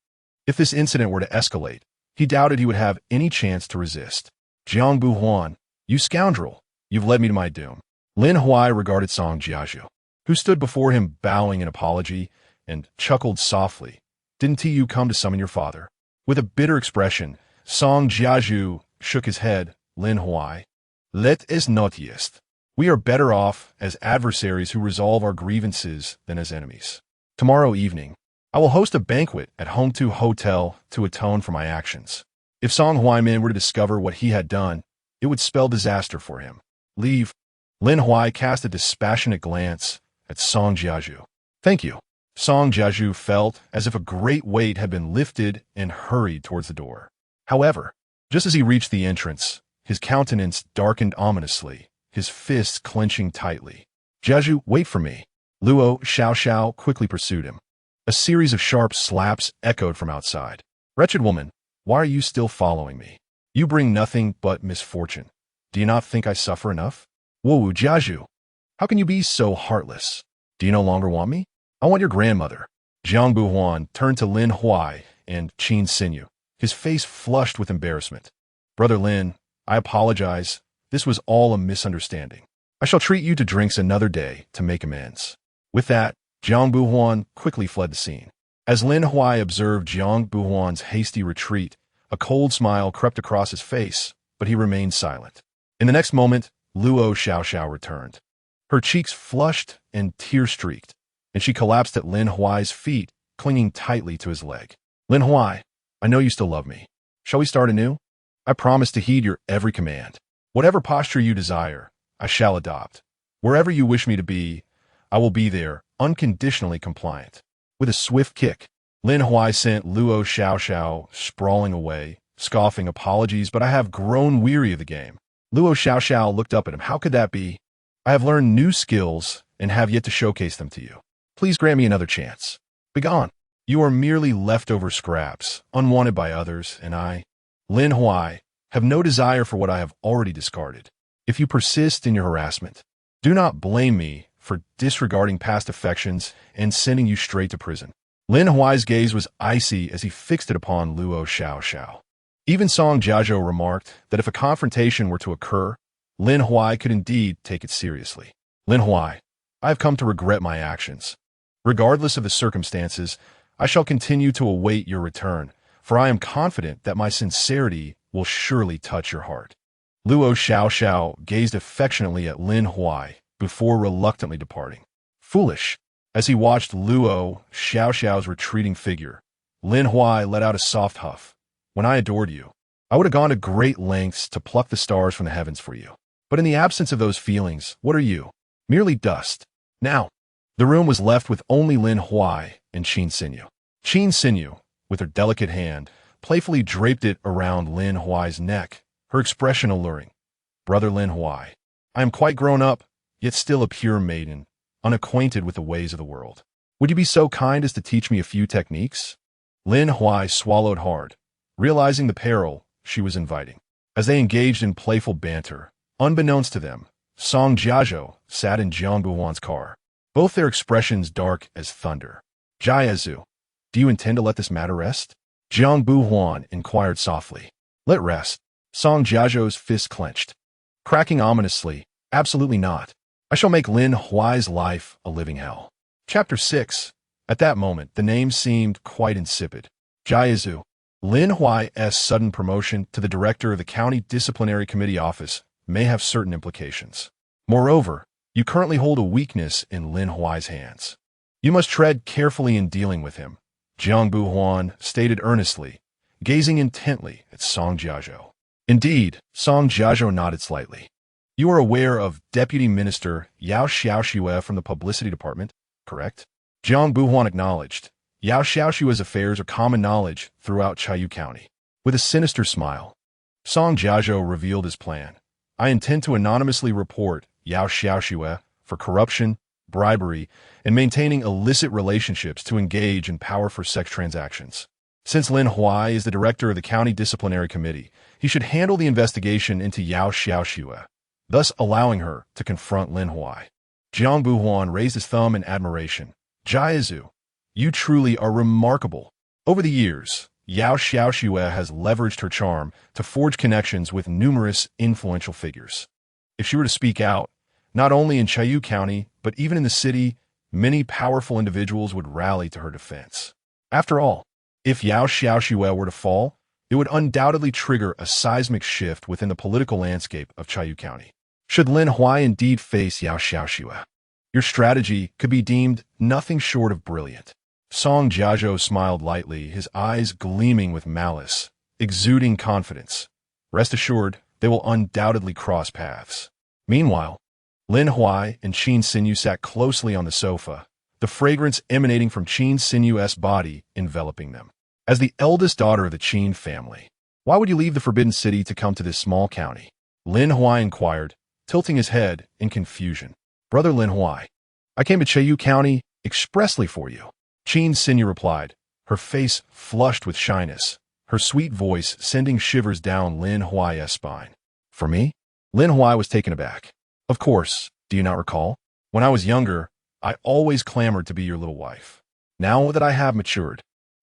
If this incident were to escalate, he doubted he would have any chance to resist. Jiang Buhuan, you scoundrel, you've led me to my doom. Lin Huai regarded Song Jiaju, who stood before him bowing in apology, and chuckled softly. Didn't you come to summon your father? With a bitter expression, Song Jiaju shook his head. Lin Huai, let us not jest. We are better off as adversaries who resolve our grievances than as enemies. Tomorrow evening, I will host a banquet at Hongtu Hotel to atone for my actions. If Song Huaimin were to discover what he had done, it would spell disaster for him. Leave. Lin Huai cast a dispassionate glance at Song Jiaju. Thank you. Song Jiaju felt as if a great weight had been lifted and hurried towards the door. However, just as he reached the entrance, his countenance darkened ominously, his fists clenching tightly. Jiaju, wait for me. Luo Xiao quickly pursued him. A series of sharp slaps echoed from outside. Wretched woman, why are you still following me? You bring nothing but misfortune. Do you not think I suffer enough? Whoa, Jiaju, how can you be so heartless? Do you no longer want me? I want your grandmother. Jiang Buhuan turned to Lin Huai and Qin Xinyu, his face flushed with embarrassment. Brother Lin, I apologize. This was all a misunderstanding. I shall treat you to drinks another day to make amends. With that, Jiang Buhuan quickly fled the scene. As Lin Huai observed Jiang Buhuan's hasty retreat, a cold smile crept across his face, but he remained silent. In the next moment, Luo Xiao returned. Her cheeks flushed and tear-streaked, and she collapsed at Lin Huai's feet, clinging tightly to his leg. Lin Huai, I know you still love me. Shall we start anew? I promise to heed your every command. Whatever posture you desire, I shall adopt. Wherever you wish me to be, I will be there, unconditionally compliant. With a swift kick, Lin Huai sent Luo Xiao sprawling away, scoffing apologies, but I have grown weary of the game. Luo Xiao looked up at him. How could that be? I have learned new skills and have yet to showcase them to you. Please grant me another chance. Begone. You are merely leftover scraps, unwanted by others, and I, Lin Huai, have no desire for what I have already discarded. If you persist in your harassment, do not blame me for disregarding past affections and sending you straight to prison. Lin Huai's gaze was icy as he fixed it upon Luo Xiao. Even Song Jiaju remarked that if a confrontation were to occur, Lin Huai could indeed take it seriously. Lin Huai, I have come to regret my actions. Regardless of the circumstances, I shall continue to await your return, for I am confident that my sincerity will surely touch your heart. Luo Xiaoxiao gazed affectionately at Lin Huai before reluctantly departing. Foolish. As he watched Luo Xiaoxiao's retreating figure, Lin Huai let out a soft huff. When I adored you, I would have gone to great lengths to pluck the stars from the heavens for you. But in the absence of those feelings, what are you? Merely dust. Now, the room was left with only Lin Huai and Qin Xinyu. Qin Xinyu, with her delicate hand, playfully draped it around Lin Huai's neck, her expression alluring. Brother Lin Huai, I am quite grown up, yet still a pure maiden, unacquainted with the ways of the world. Would you be so kind as to teach me a few techniques? Lin Huai swallowed hard, realizing the peril she was inviting. As they engaged in playful banter, unbeknownst to them, Song Jiazhou sat in Jiang Buhuan's car, both their expressions dark as thunder. Jiazu, do you intend to let this matter rest? Jiang Buhuan inquired softly. Let rest. Song Jiazhou's fist clenched. Cracking ominously, absolutely not. I shall make Lin Huai's life a living hell. Chapter 6. At that moment, the name seemed quite insipid. Jiazu. Lin Huai's sudden promotion to the director of the County Disciplinary Committee office may have certain implications. Moreover, you currently hold a weakness in Lin Huai's hands. You must tread carefully in dealing with him, Jiang Buhuan stated earnestly, gazing intently at Song Jiazhou. Indeed, Song Jiazhou nodded slightly. You are aware of Deputy Minister Yao Xiaoxue from the Publicity Department, correct? Jiang Buhuan acknowledged. Yao Xiaoxue's affairs are common knowledge throughout Chayu County. With a sinister smile, Song Jiazhou revealed his plan. I intend to anonymously report Yao Xiaoxue for corruption, bribery, and maintaining illicit relationships to engage in power for sex transactions. Since Lin Huai is the director of the County Disciplinary Committee, he should handle the investigation into Yao Xiaoxue, thus allowing her to confront Lin Huai. Jiang Buhuan raised his thumb in admiration. Jiazu, you truly are remarkable. Over the years, Yao Xiaoxue has leveraged her charm to forge connections with numerous influential figures. If she were to speak out, not only in Chayu County, but even in the city, many powerful individuals would rally to her defense. After all, if Yao Xiaoxue were to fall, it would undoubtedly trigger a seismic shift within the political landscape of Chayu County. Should Lin Huai indeed face Yao Xiaoxue, your strategy could be deemed nothing short of brilliant. Song Jiazhou smiled lightly, his eyes gleaming with malice, exuding confidence. Rest assured, they will undoubtedly cross paths. Meanwhile, Lin Huai and Qin Xinyu sat closely on the sofa, the fragrance emanating from Qin Xinyu's body enveloping them. As the eldest daughter of the Qin family, why would you leave the Forbidden City to come to this small county? Lin Huai inquired, tilting his head in confusion. Brother Lin Huai, I came to Chayu County expressly for you. Qin Xinyu replied, her face flushed with shyness, her sweet voice sending shivers down Lin Huai's spine. For me? Lin Huai was taken aback. Of course, do you not recall? When I was younger, I always clamored to be your little wife. Now that I have matured,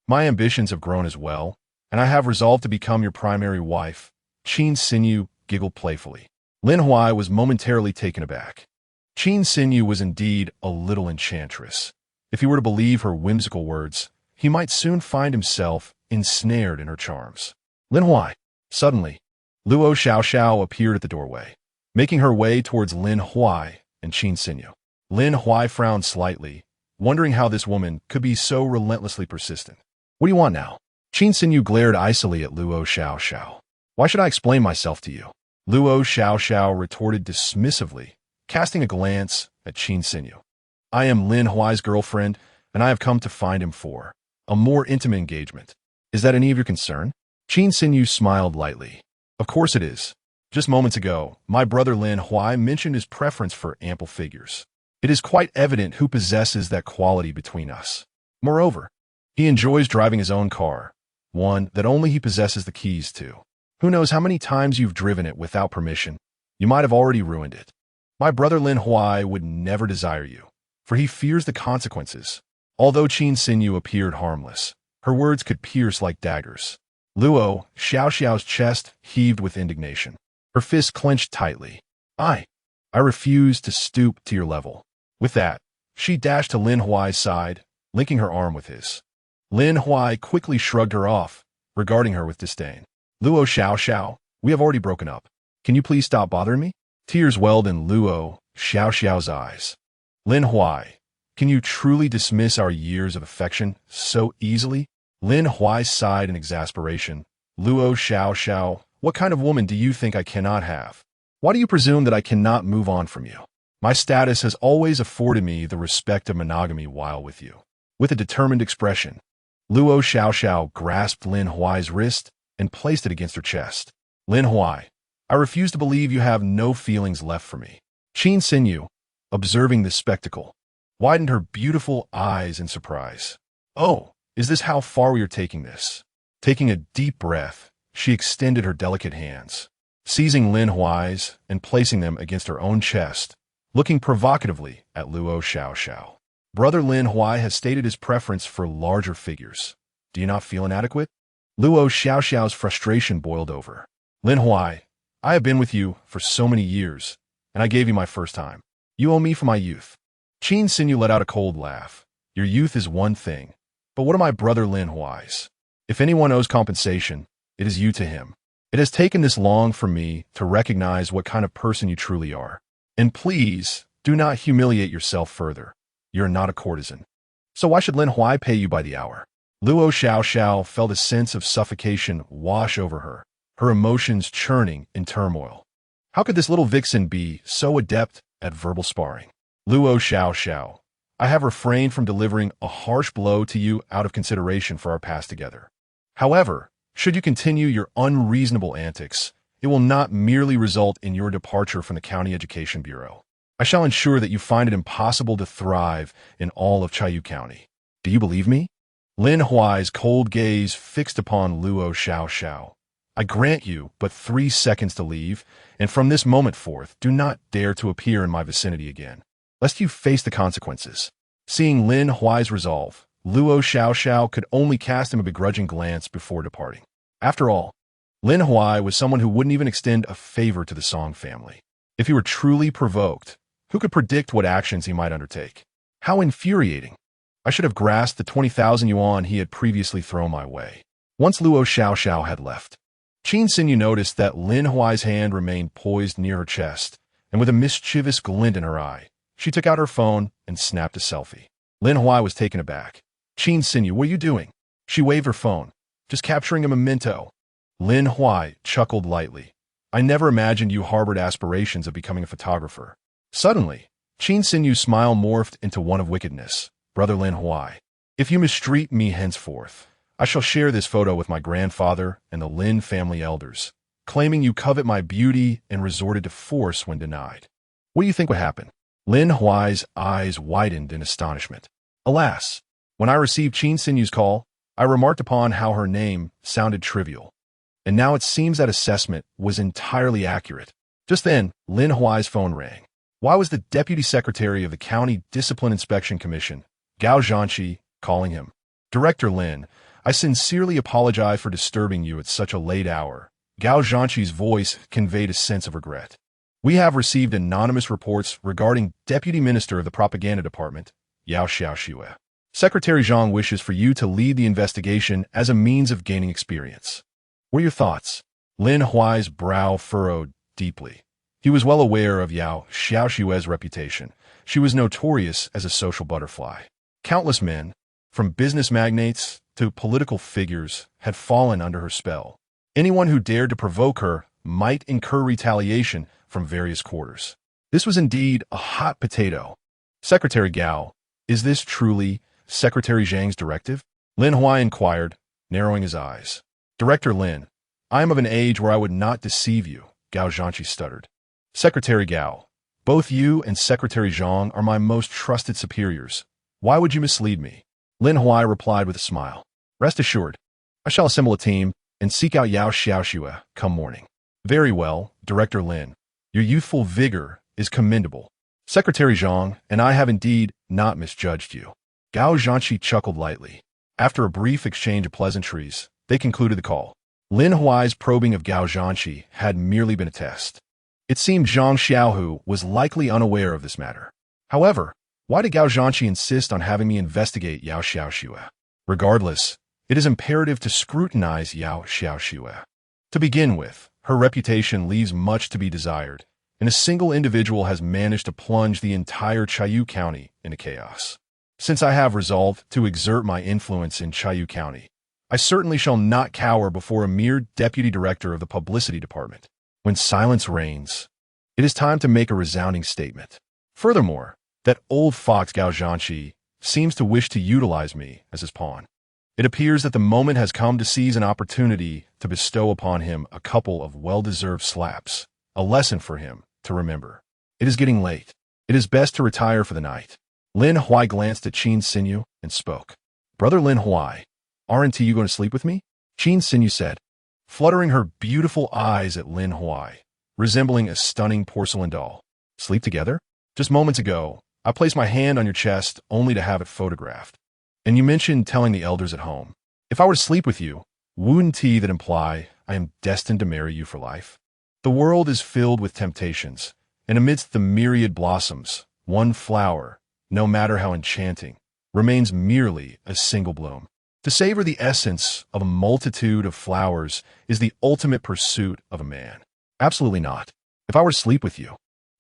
my ambitions have grown as well, and I have resolved to become your primary wife. Qin Xinyu giggled playfully. Lin Huai was momentarily taken aback. Qin Xinyu was indeed a little enchantress. If he were to believe her whimsical words, he might soon find himself ensnared in her charms. Lin Huai. Suddenly, Luo Xiaoxiao appeared at the doorway, making her way towards Lin Huai and Qin Xinyu. Lin Huai frowned slightly, wondering how this woman could be so relentlessly persistent. What do you want now? Qin Xinyu glared icily at Luo Xiaoxiao. Why should I explain myself to you? Luo Xiaoxiao retorted dismissively, casting a glance at Qin Xinyu. I am Lin Huai's girlfriend, and I have come to find him for a more intimate engagement. Is that any of your concern? Qin Xinyu smiled lightly. Of course it is. Just moments ago, my brother Lin Huai mentioned his preference for ample figures. It is quite evident who possesses that quality between us. Moreover, he enjoys driving his own car, one that only he possesses the keys to. Who knows how many times you've driven it without permission? You might have already ruined it. My brother Lin Huai would never desire you, for he fears the consequences. Although Qin Xinyu appeared harmless, her words could pierce like daggers. Luo Xiaoxiao's chest heaved with indignation. Her fist clenched tightly. I refuse to stoop to your level. With that, she dashed to Lin Huai's side, linking her arm with his. Lin Huai quickly shrugged her off, regarding her with disdain. Luo Xiao, we have already broken up. Can you please stop bothering me? Tears welled in Luo Xiao's eyes. Lin Huai, can you truly dismiss our years of affection so easily? Lin Huai sighed in exasperation. Luo Xiao, what kind of woman do you think I cannot have? Why do you presume that I cannot move on from you? My status has always afforded me the respect of monogamy while with you. With a determined expression, Luo Xiao grasped Lin Huai's wrist and placed it against her chest. Lin Huai, I refuse to believe you have no feelings left for me. Qin Xinyu, observing this spectacle, widened her beautiful eyes in surprise. Oh, is this how far we are taking this? Taking a deep breath, she extended her delicate hands, seizing Lin Huai's and placing them against her own chest, looking provocatively at Luo Xiao. Brother Lin Huai has stated his preference for larger figures. Do you not feel inadequate? Luo Xiao's frustration boiled over. Lin Huai, I have been with you for so many years, and I gave you my first time. You owe me for my youth. Qin Xinyu let out a cold laugh. Your youth is one thing, but what of my brother Lin Huai's? If anyone owes compensation, it is you to him. It has taken this long for me to recognize what kind of person you truly are. And please, do not humiliate yourself further. You're not a courtesan. So why should Lin Huai pay you by the hour? Luo Xiao felt a sense of suffocation wash over her, her emotions churning in turmoil. How could this little vixen be so adept at verbal sparring? Luo Xiao, I have refrained from delivering a harsh blow to you out of consideration for our past together. However, should you continue your unreasonable antics, it will not merely result in your departure from the County Education Bureau. I shall ensure that you find it impossible to thrive in all of Chiayu County. Do you believe me? Lin Huai's cold gaze fixed upon Luo Xiao. I grant you but 3 seconds to leave, and from this moment forth, do not dare to appear in my vicinity again, lest you face the consequences. Seeing Lin Huai's resolve, Luo Xiao could only cast him a begrudging glance before departing. After all, Lin Huai was someone who wouldn't even extend a favor to the Song family. If he were truly provoked, who could predict what actions he might undertake? How infuriating! I should have grasped the 20,000 yuan he had previously thrown my way. Once Luo Xiao had left, Qin Xinyu noticed that Lin Huai's hand remained poised near her chest, and with a mischievous glint in her eye, she took out her phone and snapped a selfie. Lin Huai was taken aback. Qin Xinyu, what are you doing? She waved her phone. Just capturing a memento. Lin Huai chuckled lightly. I never imagined you harbored aspirations of becoming a photographer. Suddenly, Qin Xinyu's smile morphed into one of wickedness. Brother Lin Huai, if you mistreat me henceforth, I shall share this photo with my grandfather and the Lin family elders, claiming you covet my beauty and resorted to force when denied. What do you think would happen? Lin Huai's eyes widened in astonishment. Alas, when I received Qin Xinyu's call, I remarked upon how her name sounded trivial. And now it seems that assessment was entirely accurate. Just then, Lin Huai's phone rang. Why was the Deputy Secretary of the County Discipline Inspection Commission, Gao Zhanqi, calling him? Director Lin, I sincerely apologize for disturbing you at such a late hour. Gao Zhanqi's voice conveyed a sense of regret. We have received anonymous reports regarding Deputy Minister of the Propaganda Department, Yao Xiaoxue. Secretary Zhang wishes for you to lead the investigation as a means of gaining experience. What are your thoughts? Lin Huai's brow furrowed deeply. He was well aware of Yao Xiaoxue's reputation. She was notorious as a social butterfly. Countless men, from business magnates to political figures, had fallen under her spell. Anyone who dared to provoke her might incur retaliation from various quarters. This was indeed a hot potato. Secretary Gao, is this truly Secretary Zhang's directive? Lin Huai inquired, narrowing his eyes. Director Lin, I am of an age where I would not deceive you, Gao Zhanqi stuttered. Secretary Gao, both you and Secretary Zhang are my most trusted superiors. Why would you mislead me? Lin Huai replied with a smile. Rest assured, I shall assemble a team and seek out Yao Xiaoxue come morning. Very well, Director Lin. Your youthful vigor is commendable. Secretary Zhang and I have indeed not misjudged you. Gao Zhanqi chuckled lightly. After a brief exchange of pleasantries, they concluded the call. Lin Huai's probing of Gao Zhanqi had merely been a test. It seemed Zhang Xiaohu was likely unaware of this matter. However, why did Gao Zhanqi insist on having me investigate Yao Xiaoxue? Regardless, it is imperative to scrutinize Yao Xiaoxue. To begin with, her reputation leaves much to be desired, and a single individual has managed to plunge the entire Chayu County into chaos. Since I have resolved to exert my influence in Chayu County, I certainly shall not cower before a mere deputy director of the publicity department. When silence reigns, it is time to make a resounding statement. Furthermore, that old fox Gao Zhanqi seems to wish to utilize me as his pawn. It appears that the moment has come to seize an opportunity to bestow upon him a couple of well-deserved slaps, a lesson for him to remember. It is getting late. It is best to retire for the night. Lin Huai glanced at Qin Xinyu and spoke. Brother Lin Huai, aren't you going to sleep with me? Qin Xinyu said, fluttering her beautiful eyes at Lin Huai, resembling a stunning porcelain doll. Sleep together? Just moments ago, I placed my hand on your chest only to have it photographed. And you mentioned telling the elders at home. If I were to sleep with you, wouldn't that imply I am destined to marry you for life? The world is filled with temptations, and amidst the myriad blossoms, one flower, no matter how enchanting, remains merely a single bloom. To savor the essence of a multitude of flowers is the ultimate pursuit of a man. Absolutely not. If I were to sleep with you,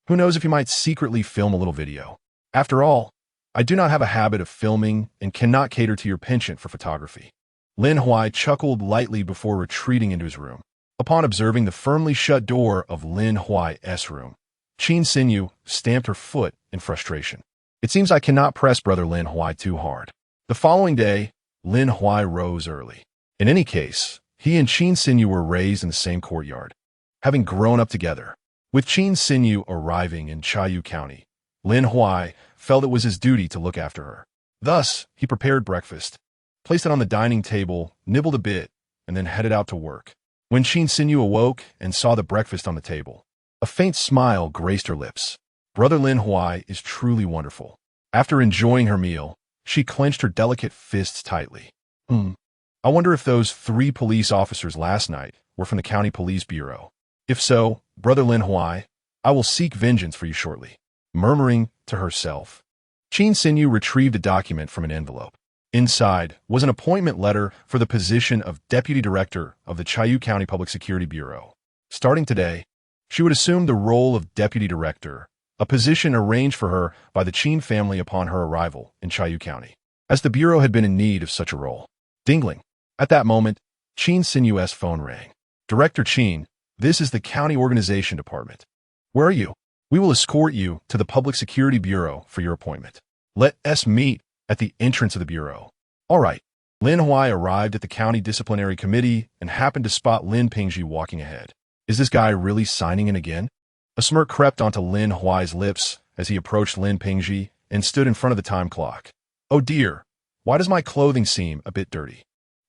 who knows if you might secretly film a little video. After all, I do not have a habit of filming and cannot cater to your penchant for photography. Lin Huai chuckled lightly before retreating into his room. Upon observing the firmly shut door of Lin Huai's room, Qin Xinyu stamped her foot in frustration. It seems I cannot press Brother Lin Huai too hard. The following day, Lin Huai rose early. In any case, he and Qin Xinyu were raised in the same courtyard, having grown up together. With Qin Xinyu arriving in Chayu County, Lin Huai felt it was his duty to look after her. Thus, he prepared breakfast, placed it on the dining table, nibbled a bit, and then headed out to work. When Qin Xinyu awoke and saw the breakfast on the table, a faint smile graced her lips. Brother Lin Huai is truly wonderful. After enjoying her meal, she clenched her delicate fists tightly. I wonder if those 3 police officers last night were from the County Police Bureau. If so, Brother Lin Huai, I will seek vengeance for you shortly. Murmuring to herself, Qin Xinyu retrieved a document from an envelope. Inside was an appointment letter for the position of Deputy Director of the Chayu County Public Security Bureau. Starting today, she would assume the role of Deputy Director, a position arranged for her by the Qin family upon her arrival in Chayu County, as the Bureau had been in need of such a role. Dingling. At that moment, Qin Xinyu's phone rang. Director Qin, this is the County Organization Department. Where are you? We will escort you to the Public Security Bureau for your appointment. Let us meet at the entrance of the Bureau. All right. Lin Huai arrived at the County Disciplinary Committee and happened to spot Lin Pingji walking ahead. Is this guy really signing in again? A smirk crept onto Lin Huai's lips as he approached Lin Pingji and stood in front of the time clock. Oh dear, why does my clothing seem a bit dirty?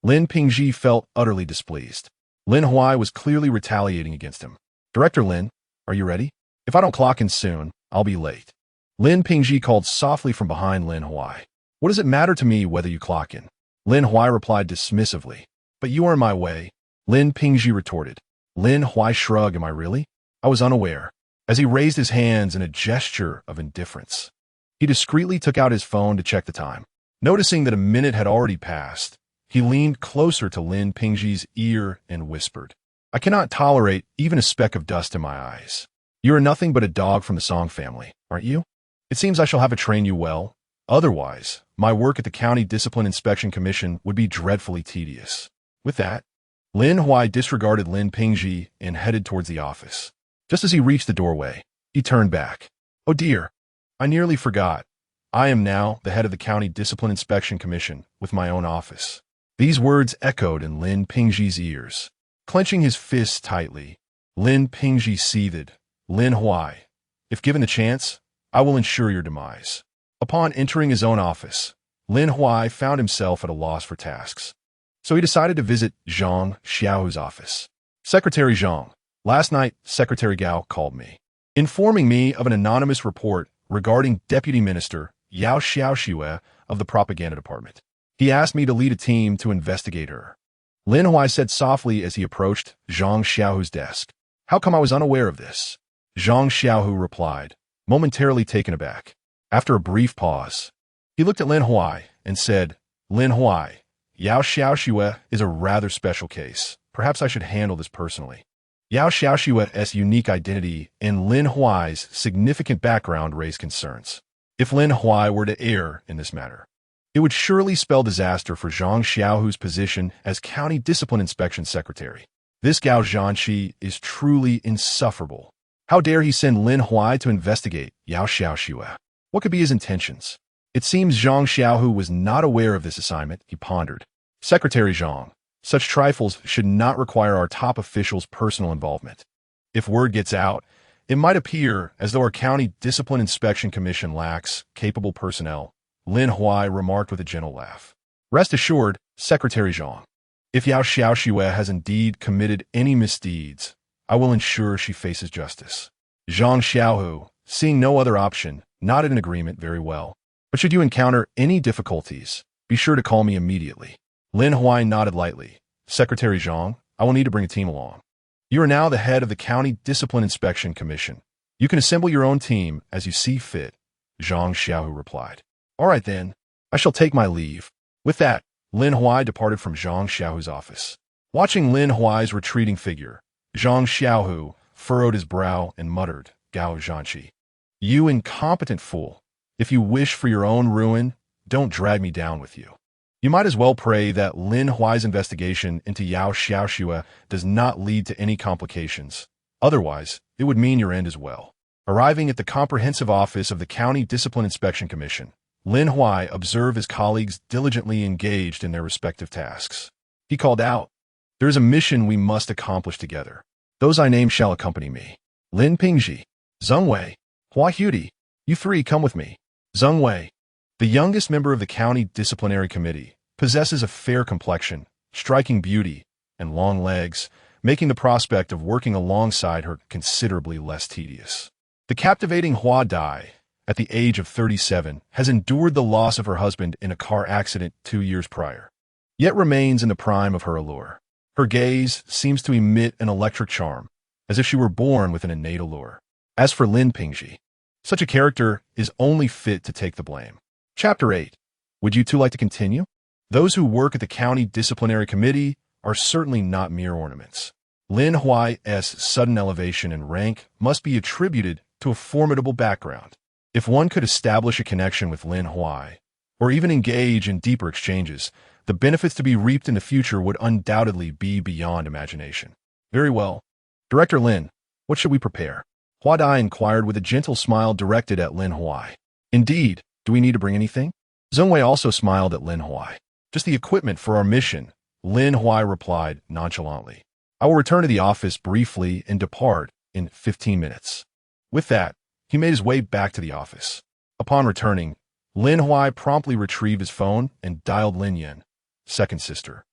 Lin Pingji felt utterly displeased. Lin Huai was clearly retaliating against him. Director Lin, are you ready? If I don't clock in soon, I'll be late. Lin Pingji called softly from behind Lin Huai. What does it matter to me whether you clock in? Lin Huai replied dismissively. But you are in my way. Lin Pingji retorted. Lin Huai shrugged. Am I really? I was unaware. As he raised his hands in a gesture of indifference, he discreetly took out his phone to check the time. Noticing that a minute had already passed, he leaned closer to Lin Pingji's ear and whispered, I cannot tolerate even a speck of dust in my eyes. You are nothing but a dog from the Song family, aren't you? It seems I shall have to train you well. Otherwise, my work at the County Discipline Inspection Commission would be dreadfully tedious. With that, Lin Huai disregarded Lin Pingji and headed towards the office. Just as he reached the doorway, he turned back. Oh dear, I nearly forgot. I am now the head of the County Discipline Inspection Commission with my own office. These words echoed in Lin Pingji's ears. Clenching his fists tightly, Lin Pingji seethed. Lin Huai, if given the chance, I will ensure your demise. Upon entering his own office, Lin Huai found himself at a loss for tasks. So he decided to visit Zhang Xiaohu's office. Secretary Zhang, last night Secretary Gao called me, informing me of an anonymous report regarding Deputy Minister Yao Xiaoxue of the Propaganda Department. He asked me to lead a team to investigate her. Lin Huai said softly as he approached Zhang Xiaohu's desk. How come I was unaware of this? Zhang Xiaohu replied, momentarily taken aback. After a brief pause, he looked at Lin Huai and said, Lin Huai, Yao Xiaoxue is a rather special case, perhaps I should handle this personally. Yao Xiaoxue's unique identity and Lin Huai's significant background raise concerns. If Lin Huai were to err in this matter, it would surely spell disaster for Zhang Xiaohu's position as County Discipline Inspection Secretary. This Gao Zhanqi is truly insufferable. How dare he send Lin Huai to investigate Yao Xiaoxue? What could be his intentions? It seems Zhang Xiaohu was not aware of this assignment, he pondered. Secretary Zhang, such trifles should not require our top officials' personal involvement. If word gets out, it might appear as though our County Discipline Inspection Commission lacks capable personnel, Lin Huai remarked with a gentle laugh. Rest assured, Secretary Zhang, if Yao Xiaoxue has indeed committed any misdeeds, I will ensure she faces justice. Zhang Xiaohu, seeing no other option, nodded in agreement. Very well. But should you encounter any difficulties, be sure to call me immediately. Lin Huai nodded lightly. Secretary Zhang, I will need to bring a team along. You are now the head of the County Discipline Inspection Commission. You can assemble your own team as you see fit, Zhang Xiaohu replied. All right then, I shall take my leave. With that, Lin Huai departed from Zhang Xiaohu's office. Watching Lin Huai's retreating figure, Zhang Xiaohu furrowed his brow and muttered, Gao Zhanqi. You incompetent fool. If you wish for your own ruin, don't drag me down with you. You might as well pray that Lin Huai's investigation into Yao Xiaoxue does not lead to any complications. Otherwise, it would mean your end as well. Arriving at the comprehensive office of the County Discipline Inspection Commission, Lin Huai observed his colleagues diligently engaged in their respective tasks. He called out, There is a mission we must accomplish together. Those I name shall accompany me. Lin Pingji, Zheng Wei, Hua Hudi, you three come with me. Zheng Wei, the youngest member of the County Disciplinary Committee, possesses a fair complexion, striking beauty, and long legs, making the prospect of working alongside her considerably less tedious. The captivating Hua Dai, at the age of 37, has endured the loss of her husband in a car accident 2 years prior, yet remains in the prime of her allure. Her gaze seems to emit an electric charm, as if she were born with an innate allure. As for Lin Pingji, such a character is only fit to take the blame. Chapter 8. Would you two like to continue? Those who work at the County Disciplinary Committee are certainly not mere ornaments. Lin Huai's sudden elevation in rank must be attributed to a formidable background. If one could establish a connection with Lin Huai, or even engage in deeper exchanges, the benefits to be reaped in the future would undoubtedly be beyond imagination. Very well. Director Lin, what should we prepare? Hua Dai inquired with a gentle smile directed at Lin Huai. Indeed, do we need to bring anything? Zheng Wei also smiled at Lin Huai. Just the equipment for our mission, Lin Huai replied nonchalantly. I will return to the office briefly and depart in 15 minutes. With that, he made his way back to the office. Upon returning, Lin Huai promptly retrieved his phone and dialed Lin Yin, second sister.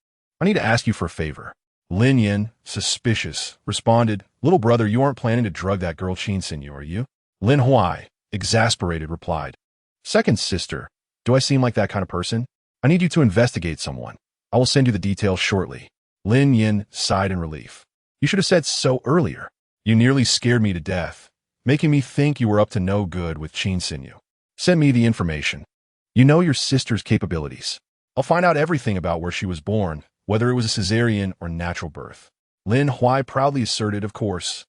I need to ask you for a favor. Lin Yin, suspicious, responded, Little brother, you aren't planning to drug that girl Qin Xinyu, are you? Lin Huai, exasperated, replied, Second sister, do I seem like that kind of person? I need you to investigate someone. I will send you the details shortly. Lin Yin sighed in relief. You should have said so earlier. You nearly scared me to death, making me think you were up to no good with Qin Xinyu. Send me the information. You know your sister's capabilities. I'll find out everything about where she was born, whether it was a cesarean or natural birth. Lin Huai proudly asserted, of course.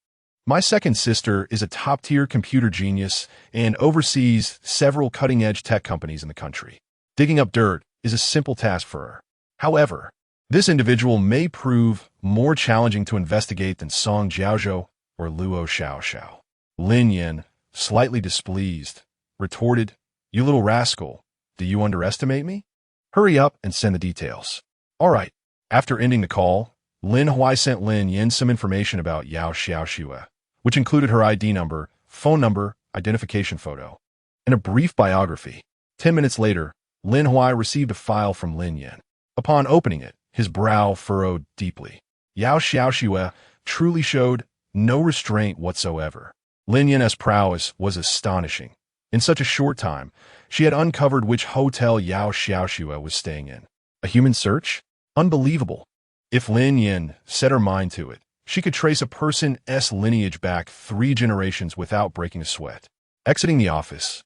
My second sister is a top-tier computer genius and oversees several cutting-edge tech companies in the country. Digging up dirt is a simple task for her. However, this individual may prove more challenging to investigate than Song Jiaozhou or Luo Xiaoxiao. Lin Yin, slightly displeased, retorted, You little rascal, do you underestimate me? Hurry up and send the details. All right. After ending the call, Lin Huai sent Lin Yin some information about Yao Xiaoxue, which included her ID number, phone number, identification photo, and a brief biography. 10 minutes later, Lin Huai received a file from Lin Yin. Upon opening it, his brow furrowed deeply. Yao Xiaoxue truly showed no restraint whatsoever. Lin Yin's prowess was astonishing. In such a short time, she had uncovered which hotel Yao Xiaoxue was staying in. A human search? Unbelievable. If Lin Yin set her mind to it, she could trace a person's lineage back 3 generations without breaking a sweat. Exiting the office,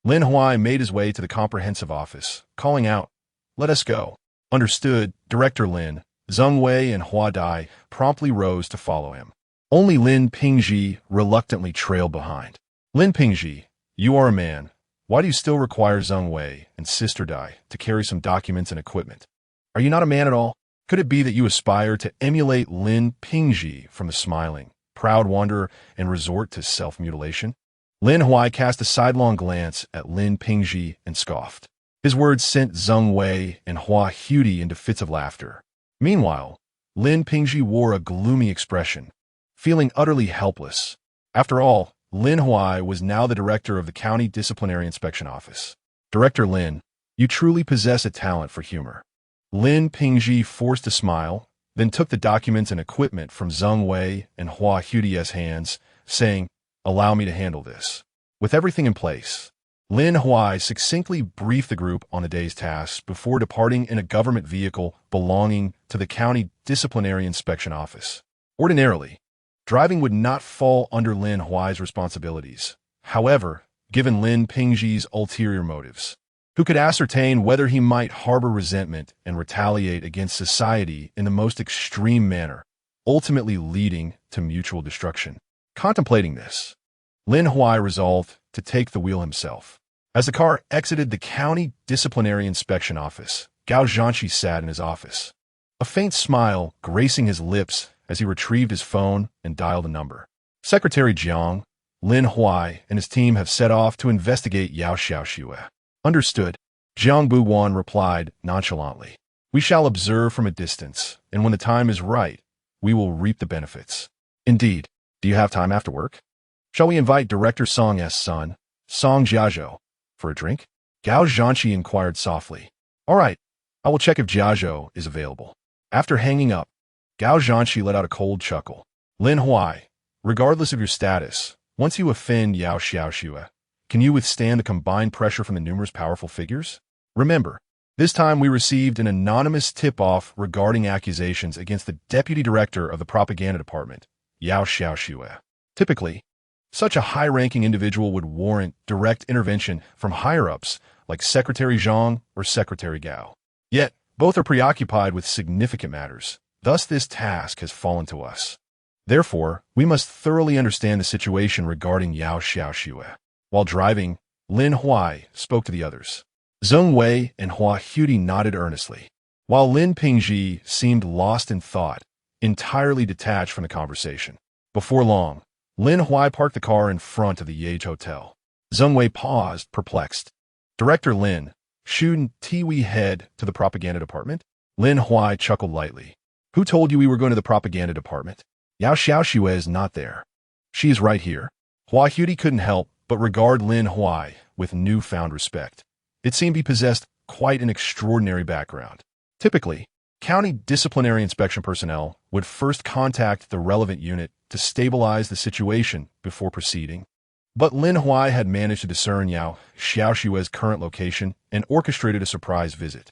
Lin Huai made his way to the comprehensive office, calling out, Let us go. Understood, Director Lin, Zheng Wei and Hua Dai promptly rose to follow him. Only Lin Pingji reluctantly trailed behind. Lin Pingji, you are a man. Why do you still require Zheng Wei and Sister Dai to carry some documents and equipment? Are you not a man at all? Could it be that you aspire to emulate Lin Pingji from the smiling, proud wanderer and resort to self-mutilation? Lin Huai cast a sidelong glance at Lin Pingji and scoffed. His words sent Zheng Wei and Hua Hudi into fits of laughter. Meanwhile, Lin Pingji wore a gloomy expression, feeling utterly helpless. After all, Lin Huai was now the director of the County Disciplinary Inspection Office. Director Lin, you truly possess a talent for humor. Lin Pingji forced a smile, then took the documents and equipment from Zheng Wei and Hua Hudi's hands, saying, "Allow me to handle this." With everything in place, Lin Huai succinctly briefed the group on the day's tasks before departing in a government vehicle belonging to the County Disciplinary Inspection Office. Ordinarily, driving would not fall under Lin Huai's responsibilities. However, given Lin Pingji's ulterior motives, who could ascertain whether he might harbor resentment and retaliate against society in the most extreme manner, ultimately leading to mutual destruction. Contemplating this, Lin Huai resolved to take the wheel himself. As the car exited the County Disciplinary Inspection Office, Gao Zhanqi sat in his office, a faint smile gracing his lips as he retrieved his phone and dialed a number. Secretary Jiang, Lin Huai and his team have set off to investigate Yao Xiaoxue. Understood, Jiang Buwan replied nonchalantly. We shall observe from a distance, and when the time is right, we will reap the benefits. Indeed, do you have time after work? Shall we invite Director Song's son, Song Jiazhou, for a drink? Gao Zhanqi inquired softly. All right, I will check if Jiazhou is available. After hanging up, Gao Zhanqi let out a cold chuckle. Lin Huai, regardless of your status, once you offend Yao Xiaoxue, can you withstand the combined pressure from the numerous powerful figures? Remember, this time we received an anonymous tip-off regarding accusations against the deputy director of the propaganda department, Yao Xiaoxue. Typically, such a high-ranking individual would warrant direct intervention from higher-ups like Secretary Zhang or Secretary Gao. Yet, both are preoccupied with significant matters. Thus, this task has fallen to us. Therefore, we must thoroughly understand the situation regarding Yao Xiaoxue. While driving, Lin Huai spoke to the others. Zheng Wei and Hua Hudi nodded earnestly, while Lin Pingji seemed lost in thought, entirely detached from the conversation. Before long, Lin Huai parked the car in front of the Yage Hotel. Zheng Wei paused, perplexed. Director Lin, shouldn't we head to the propaganda department? Lin Huai chuckled lightly. Who told you we were going to the propaganda department? Yao Xiaoxue is not there. She is right here. Hua Hudi couldn't help but regard Lin Huai with newfound respect. It seemed he possessed quite an extraordinary background. Typically, county disciplinary inspection personnel would first contact the relevant unit to stabilize the situation before proceeding. But Lin Huai had managed to discern Yao Xiaoxue's current location and orchestrated a surprise visit.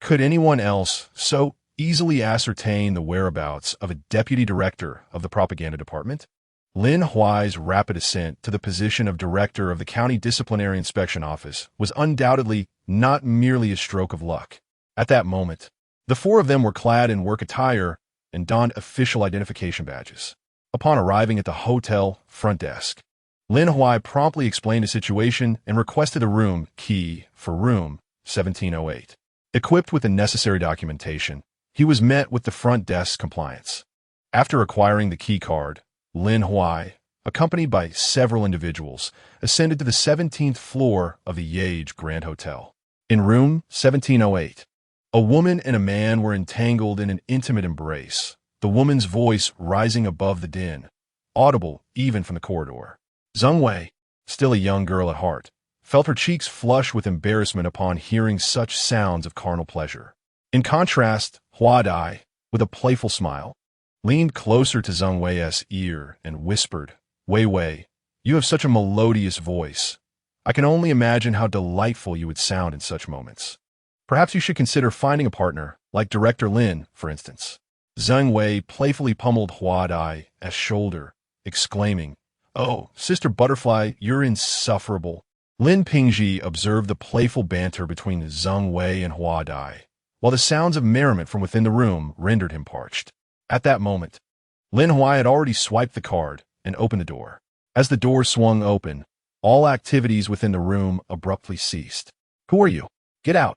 Could anyone else so easily ascertain the whereabouts of a deputy director of the propaganda department? Lin Huai's rapid ascent to the position of director of the County Disciplinary Inspection Office was undoubtedly not merely a stroke of luck. At that moment, the four of them were clad in work attire and donned official identification badges. Upon arriving at the hotel front desk, Lin Huai promptly explained the situation and requested a room key for room 1708. Equipped with the necessary documentation, he was met with the front desk's compliance. After acquiring the key card, Lin Huai, accompanied by several individuals, ascended to the 17th floor of the Yage Grand Hotel. In room 1708, a woman and a man were entangled in an intimate embrace, the woman's voice rising above the din, audible even from the corridor. Zheng Wei, still a young girl at heart, felt her cheeks flush with embarrassment upon hearing such sounds of carnal pleasure. In contrast, Hua Dai, with a playful smile, leaned closer to Zheng Wei's ear and whispered, Wei Wei, you have such a melodious voice. I can only imagine how delightful you would sound in such moments. Perhaps you should consider finding a partner, like Director Lin, for instance. Zheng Wei playfully pummeled Hua Dai's shoulder, exclaiming, Oh, Sister Butterfly, you're insufferable. Lin Pingji observed the playful banter between Zheng Wei and Hua Dai, while the sounds of merriment from within the room rendered him parched. At that moment, Lin Huai had already swiped the card and opened the door. As the door swung open, all activities within the room abruptly ceased. "Who are you? Get out!"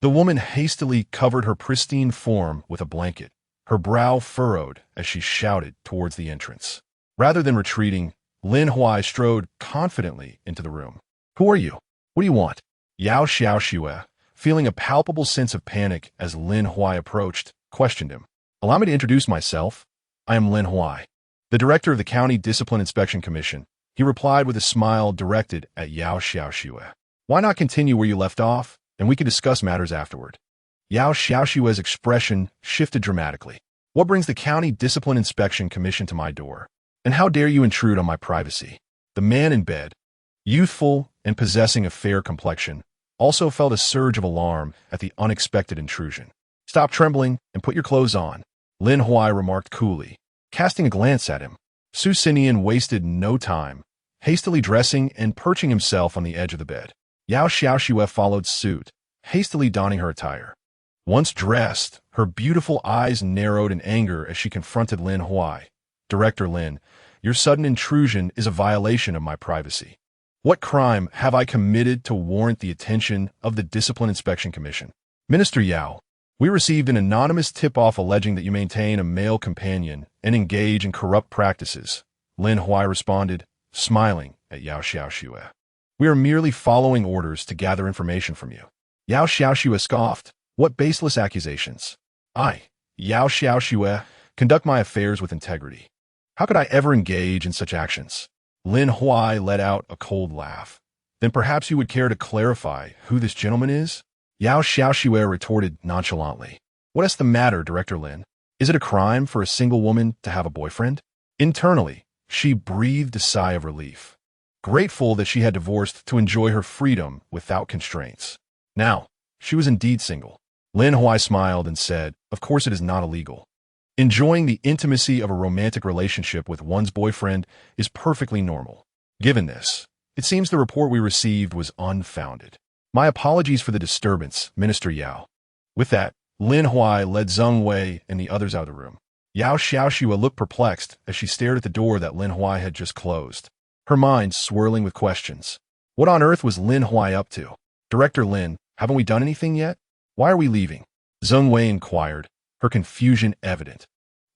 The woman hastily covered her pristine form with a blanket, her brow furrowed as she shouted towards the entrance. Rather than retreating, Lin Huai strode confidently into the room. "Who are you? What do you want?" Yao Xiaoxue, feeling a palpable sense of panic as Lin Huai approached, questioned him. "Allow me to introduce myself. I am Lin Huai, the director of the County Discipline Inspection Commission," he replied with a smile directed at Yao Xiaoxue. "Why not continue where you left off, and we can discuss matters afterward?" Yao Xiaoxue's expression shifted dramatically. "What brings the County Discipline Inspection Commission to my door? And how dare you intrude on my privacy?" The man in bed, youthful and possessing a fair complexion, also felt a surge of alarm at the unexpected intrusion. "Stop trembling and put your clothes on," Lin Huai remarked coolly, casting a glance at him. Su Sinian wasted no time, hastily dressing and perching himself on the edge of the bed. Yao Xiaoxue followed suit, hastily donning her attire. Once dressed, her beautiful eyes narrowed in anger as she confronted Lin Huai. "Director Lin, your sudden intrusion is a violation of my privacy. What crime have I committed to warrant the attention of the Discipline Inspection Commission?" "Minister Yao, we received an anonymous tip-off alleging that you maintain a male companion and engage in corrupt practices," Lin Huai responded, smiling at Yao Xiaoxue. "We are merely following orders to gather information from you." Yao Xiaoxue scoffed. "What baseless accusations? I, Yao Xiaoxue, conduct my affairs with integrity. How could I ever engage in such actions?" Lin Huai let out a cold laugh. "Then perhaps you would care to clarify who this gentleman is?" Yao Xiaoxue retorted nonchalantly. "What is the matter, Director Lin? Is it a crime for a single woman to have a boyfriend?" Internally, she breathed a sigh of relief, grateful that she had divorced to enjoy her freedom without constraints. Now, she was indeed single. Lin Huai smiled and said, "Of course it is not illegal. Enjoying the intimacy of a romantic relationship with one's boyfriend is perfectly normal. Given this, it seems the report we received was unfounded. My apologies for the disturbance, Minister Yao." With that, Lin Huai led Zheng Wei and the others out of the room. Yao Xiaoxue looked perplexed as she stared at the door that Lin Huai had just closed, her mind swirling with questions. What on earth was Lin Huai up to? "Director Lin, haven't we done anything yet? Why are we leaving?" Zheng Wei inquired, her confusion evident.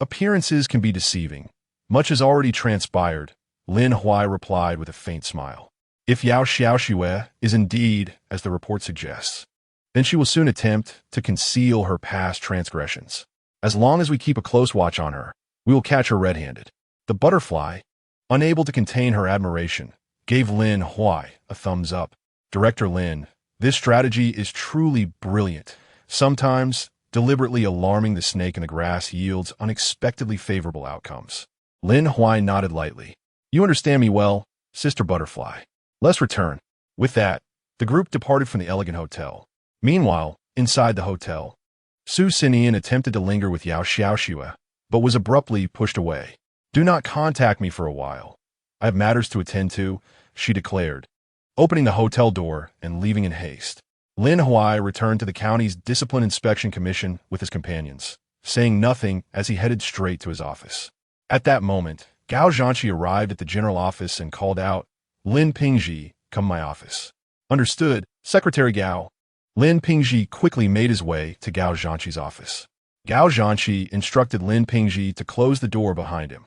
"Appearances can be deceiving. Much has already transpired," Lin Huai replied with a faint smile. "If Yao Xiaoxue is indeed as the report suggests, then she will soon attempt to conceal her past transgressions. As long as we keep a close watch on her, we will catch her red-handed." The butterfly, unable to contain her admiration, gave Lin Huai a thumbs up. "Director Lin, this strategy is truly brilliant. Sometimes, deliberately alarming the snake in the grass yields unexpectedly favorable outcomes." Lin Huai nodded lightly. "You understand me well, Sister Butterfly. Let's return." With that, the group departed from the elegant hotel. Meanwhile, inside the hotel, Su Sinian attempted to linger with Yao Xiaoxue, but was abruptly pushed away. "Do not contact me for a while. I have matters to attend to," she declared, opening the hotel door and leaving in haste. Lin Huai returned to the county's Discipline Inspection Commission with his companions, saying nothing as he headed straight to his office. At that moment, Gao Zhanqi arrived at the general office and called out, "Lin Pingji, come my office." "Understood, Secretary Gao." Lin Pingji quickly made his way to Gao Zhanqi's office. Gao Zhanqi instructed Lin Pingji to close the door behind him.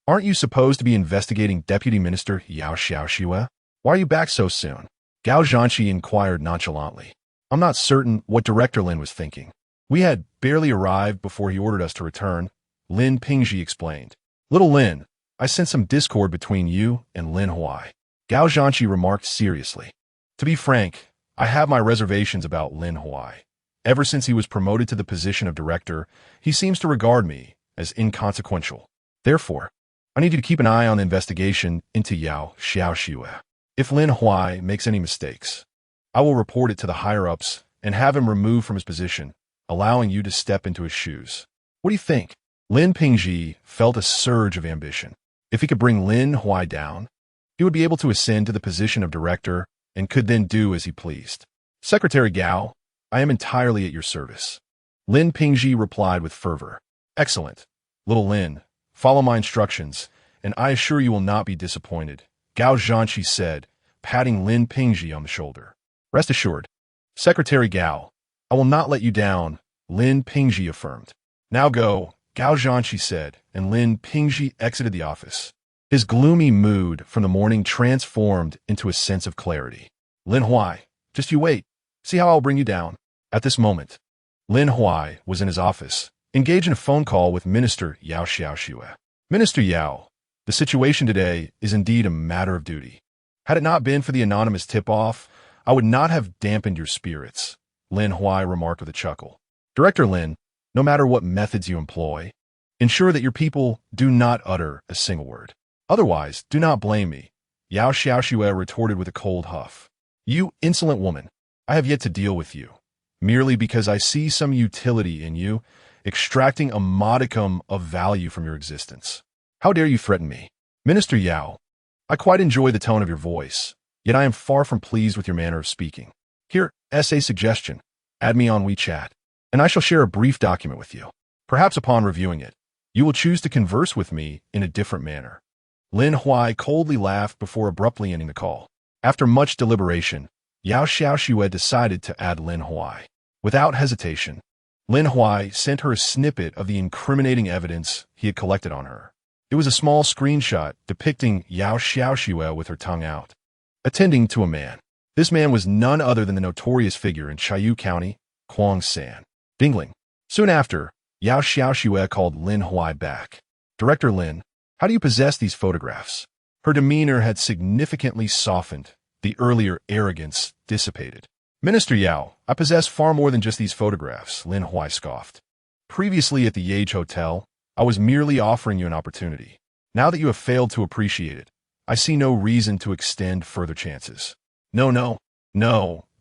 "Aren't you supposed to be investigating Deputy Minister Yao Xiaoxue? Why are you back so soon?" Gao Zhanqi inquired nonchalantly. "I'm not certain what Director Lin was thinking. We had barely arrived before he ordered us to return," Lin Pingji explained. "Little Lin, I sense some discord between you and Lin Huai," Gao Zhanqi remarked seriously. "To be frank, I have my reservations about Lin Huai. Ever since he was promoted to the position of director, he seems to regard me as inconsequential. Therefore, I need you to keep an eye on the investigation into Yao Xiaoxue. If Lin Huai makes any mistakes, I will report it to the higher-ups and have him removed from his position, allowing you to step into his shoes. What do you think?" Lin Pingji felt a surge of ambition. If he could bring Lin Huai down, he would be able to ascend to the position of director and could then do as he pleased. "Secretary Gao, I am entirely at your service." Lin Pingji replied with fervor. Excellent. Little Lin, follow my instructions, and I assure you will not be disappointed, Gao Zhanqi said, patting Lin Pingji on the shoulder. Rest assured. Secretary Gao, I will not let you down, Lin Pingji affirmed. Now go, Gao Zhanqi said, and Lin Pingji exited the office. His gloomy mood from the morning transformed into a sense of clarity. Lin Huai, just you wait. See how I'll bring you down. At this moment, Lin Huai was in his office, engaged in a phone call with Minister Yao Xiaoxue. Minister Yao, the situation today is indeed a matter of duty. Had it not been for the anonymous tip-off, I would not have dampened your spirits, Lin Huai remarked with a chuckle. Director Lin, no matter what methods you employ, ensure that your people do not utter a single word. Otherwise, do not blame me, Yao Xiaoxue retorted with a cold huff. You insolent woman, I have yet to deal with you, merely because I see some utility in you, extracting a modicum of value from your existence. How dare you threaten me? Minister Yao, I quite enjoy the tone of your voice, yet I am far from pleased with your manner of speaking. Here, as a suggestion, add me on WeChat, and I shall share a brief document with you. Perhaps upon reviewing it, you will choose to converse with me in a different manner. Lin Huai coldly laughed before abruptly ending the call. After much deliberation, Yao Xiaoxue decided to add Lin Huai. Without hesitation, Lin Huai sent her a snippet of the incriminating evidence he had collected on her. It was a small screenshot depicting Yao Xiaoxue with her tongue out, attending to a man. This man was none other than the notorious figure in Chaoyu County, Kuang San. Dingling. Soon after, Yao Xiaoxue called Lin Huai back. Director Lin, how do you possess these photographs? Her demeanor had significantly softened. The earlier arrogance dissipated. Minister Yao, I possess far more than just these photographs, Lin Huai scoffed. Previously at the Yage Hotel, I was merely offering you an opportunity. Now that you have failed to appreciate it, I see no reason to extend further chances. No,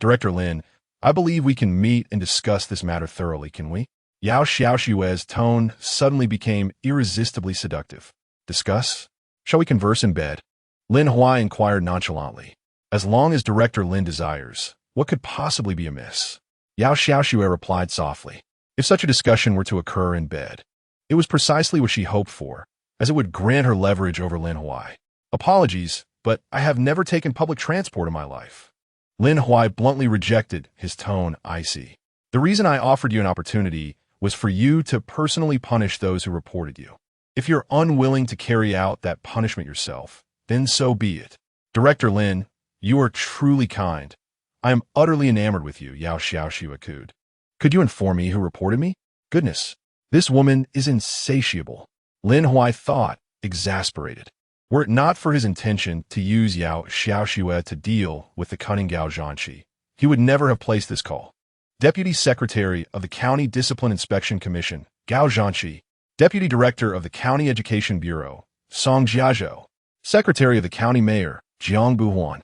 Director Lin, I believe we can meet and discuss this matter thoroughly, can we? Yao Xiaoxue's tone suddenly became irresistibly seductive. Discuss? Shall we converse in bed? Lin Huai inquired nonchalantly. As long as Director Lin desires, what could possibly be amiss? Yao Xiaoxue replied softly. If such a discussion were to occur in bed, it was precisely what she hoped for, as it would grant her leverage over Lin Huai. Apologies, but I have never taken public transport in my life. Lin Huai bluntly rejected, his tone icy. The reason I offered you an opportunity was for you to personally punish those who reported you. If you're unwilling to carry out that punishment yourself, then so be it. Director Lin, you are truly kind. I am utterly enamored with you, Yao Xiaoxue cooed. Could you inform me who reported me? Goodness, this woman is insatiable. Lin Huai thought, exasperated. Were it not for his intention to use Yao Xiaoxue to deal with the cunning Gao Zhanqi, he would never have placed this call. Deputy Secretary of the County Discipline Inspection Commission, Gao Zhanqi, Deputy Director of the County Education Bureau, Song Jiazhou, Secretary of the County Mayor, Jiang Buhuan.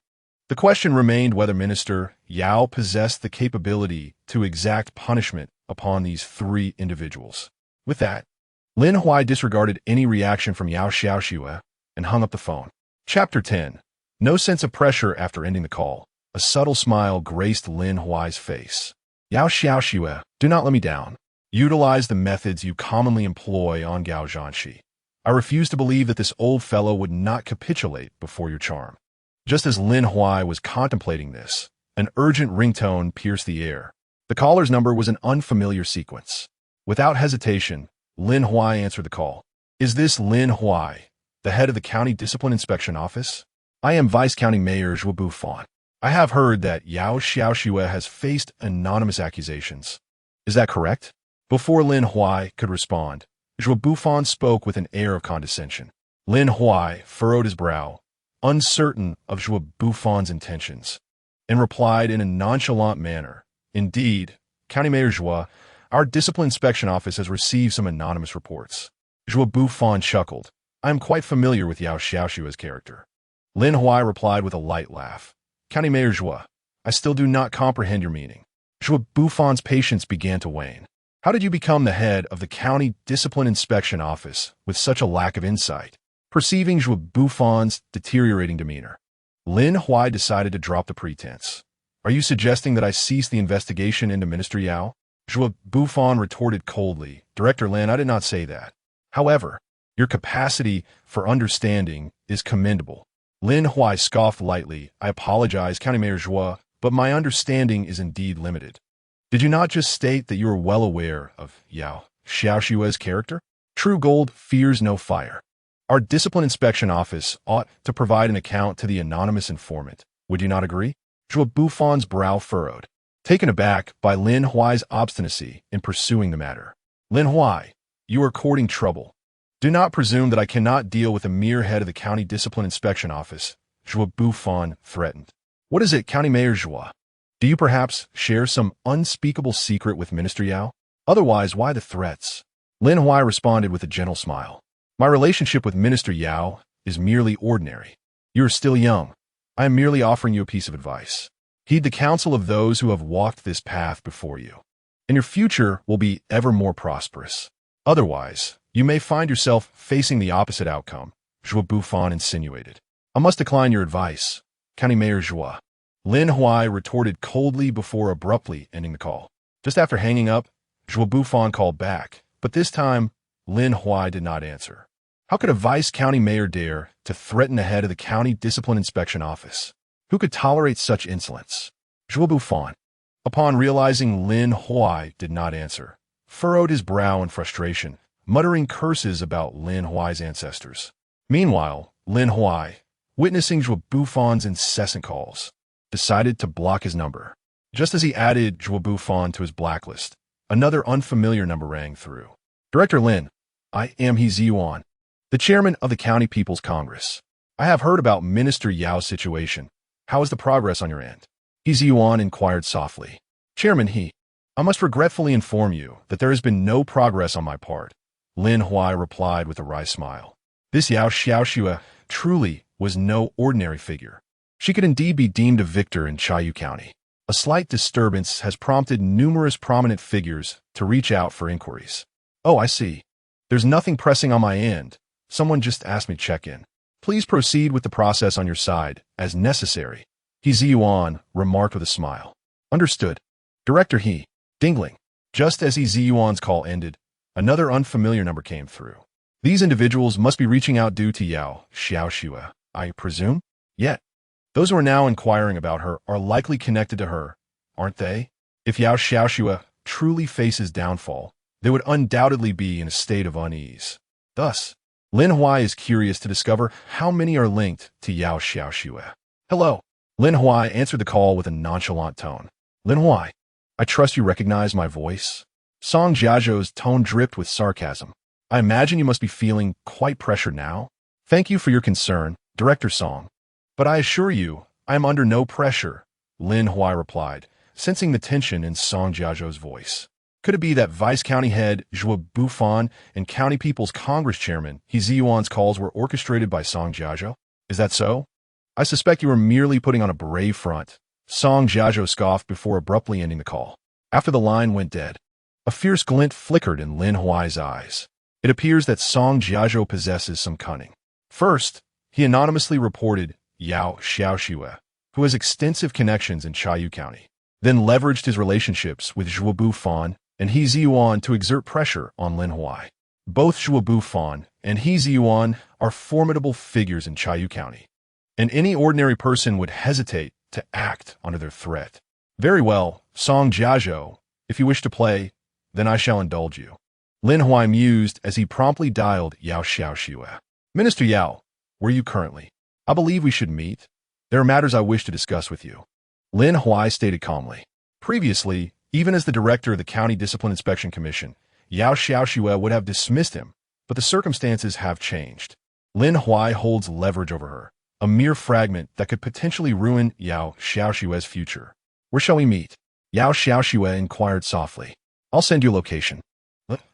The question remained whether Minister Yao possessed the capability to exact punishment upon these three individuals. With that, Lin Huai disregarded any reaction from Yao Xiaoxue and hung up the phone. Chapter 10. No sense of pressure after ending the call. A subtle smile graced Lin Huai's face. Yao Xiaoxue, do not let me down. Utilize the methods you commonly employ on Gao Zhanqi. I refuse to believe that this old fellow would not capitulate before your charm. Just as Lin Huai was contemplating this, an urgent ringtone pierced the air. The caller's number was an unfamiliar sequence. Without hesitation, Lin Huai answered the call. Is this Lin Huai, the head of the County Discipline Inspection Office? I am Vice County Mayor Zhuo Bufan. I have heard that Yao Xiaoxue has faced anonymous accusations. Is that correct? Before Lin Huai could respond, Zhuo Bufan spoke with an air of condescension. Lin Huai furrowed his brow, uncertain of Zhuo Bufan's intentions, and replied in a nonchalant manner. Indeed, County Mayor Zhuo, our Discipline Inspection Office has received some anonymous reports. Zhuo Bufan chuckled. I am quite familiar with Yao Xiaoxue's character. Lin Huai replied with a light laugh. County Mayor Zhuo, I still do not comprehend your meaning. Zhuo Bufan's patience began to wane. How did you become the head of the County Discipline Inspection Office with such a lack of insight? Perceiving Zhuo Bufan's deteriorating demeanor, Lin Huai decided to drop the pretense. Are you suggesting that I cease the investigation into Minister Yao? Zhua Bufan retorted coldly. Director Lin, I did not say that. However, your capacity for understanding is commendable. Lin Huai scoffed lightly. I apologize, County Mayor Zhua, but my understanding is indeed limited. Did you not just state that you are well aware of Yao Xiaoxue's character? True gold fears no fire. Our discipline inspection office ought to provide an account to the anonymous informant. Would you not agree? Zhua Bufan's brow furrowed, taken aback by Lin Huai's obstinacy in pursuing the matter. Lin Huai, you are courting trouble. Do not presume that I cannot deal with a mere head of the county discipline inspection office, Zhua Bufan threatened. What is it, County Mayor Zhua? Do you perhaps share some unspeakable secret with Minister Yao? Otherwise, why the threats? Lin Huai responded with a gentle smile. My relationship with Minister Yao is merely ordinary. You are still young. I am merely offering you a piece of advice. Heed the counsel of those who have walked this path before you, and your future will be ever more prosperous. Otherwise, you may find yourself facing the opposite outcome, Zhua Bufan insinuated. I must decline your advice, County Mayor Zhua. Lin Huai retorted coldly before abruptly ending the call. Just after hanging up, Zhua Bufan called back, but this time, Lin Huai did not answer. How could a vice county mayor dare to threaten the head of the county discipline inspection office? Who could tolerate such insolence? Zhua Bufan, upon realizing Lin Huai did not answer, furrowed his brow in frustration, muttering curses about Lin Huai's ancestors. Meanwhile, Lin Huai, witnessing Zhua Bufan's incessant calls, decided to block his number. Just as he added Zhua Bufan to his blacklist, another unfamiliar number rang through. Director Lin, I am He Ziyuan, the chairman of the County People's Congress. I have heard about Minister Yao's situation. How is the progress on your end? He Ziyuan inquired softly. Chairman He, I must regretfully inform you that there has been no progress on my part. Lin Huai replied with a wry smile. This Yao Xiaoxue truly was no ordinary figure. She could indeed be deemed a victor in Chayu County. A slight disturbance has prompted numerous prominent figures to reach out for inquiries. Oh, I see. There's nothing pressing on my end. Someone just asked me to check in. Please proceed with the process on your side, as necessary. He Ziyuan remarked with a smile. Understood. Director He, Dingling. Just as He Ziyuan's call ended, another unfamiliar number came through. These individuals must be reaching out due to Yao Xiaoxue, I presume? Yet, those who are now inquiring about her are likely connected to her, aren't they? If Yao Xiaoxue truly faces downfall, they would undoubtedly be in a state of unease. Thus, Lin Huai is curious to discover how many are linked to Yao Xiaoxue. Hello. Lin Huai answered the call with a nonchalant tone. Lin Huai, I trust you recognize my voice. Song Jiazhou's tone dripped with sarcasm. I imagine you must be feeling quite pressured now. Thank you for your concern, Director Song. But I assure you, I am under no pressure, Lin Huai replied, sensing the tension in Song Jiazhou's voice. Could it be that Vice County Head Zhua Bufan and County People's Congress Chairman He Ziyuan's calls were orchestrated by Song Jiazhou? Is that so? I suspect you were merely putting on a brave front. Song Jiazhou scoffed before abruptly ending the call. After the line went dead, a fierce glint flickered in Lin Huai's eyes. It appears that Song Jiazhou possesses some cunning. First, he anonymously reported Yao Xiaoxue, who has extensive connections in Chayu County, then leveraged his relationships with Zhua Bufan and He Ziyuan to exert pressure on Lin Huai. Both Zhua Bufan and He Ziyuan are formidable figures in Chayu County, and any ordinary person would hesitate to act under their threat. Very well, Song Jiazhou, if you wish to play, then I shall indulge you. Lin Huai mused as he promptly dialed Yao Xiaoxue. Minister Yao, where are you currently? I believe we should meet. There are matters I wish to discuss with you. Lin Huai stated calmly. Previously, even as the director of the County Discipline Inspection Commission, Yao Xiaoxue would have dismissed him, but the circumstances have changed. Lin Huai holds leverage over her, a mere fragment that could potentially ruin Yao Xiaoxue's future. Where shall we meet? Yao Xiaoxue inquired softly. I'll send you a location.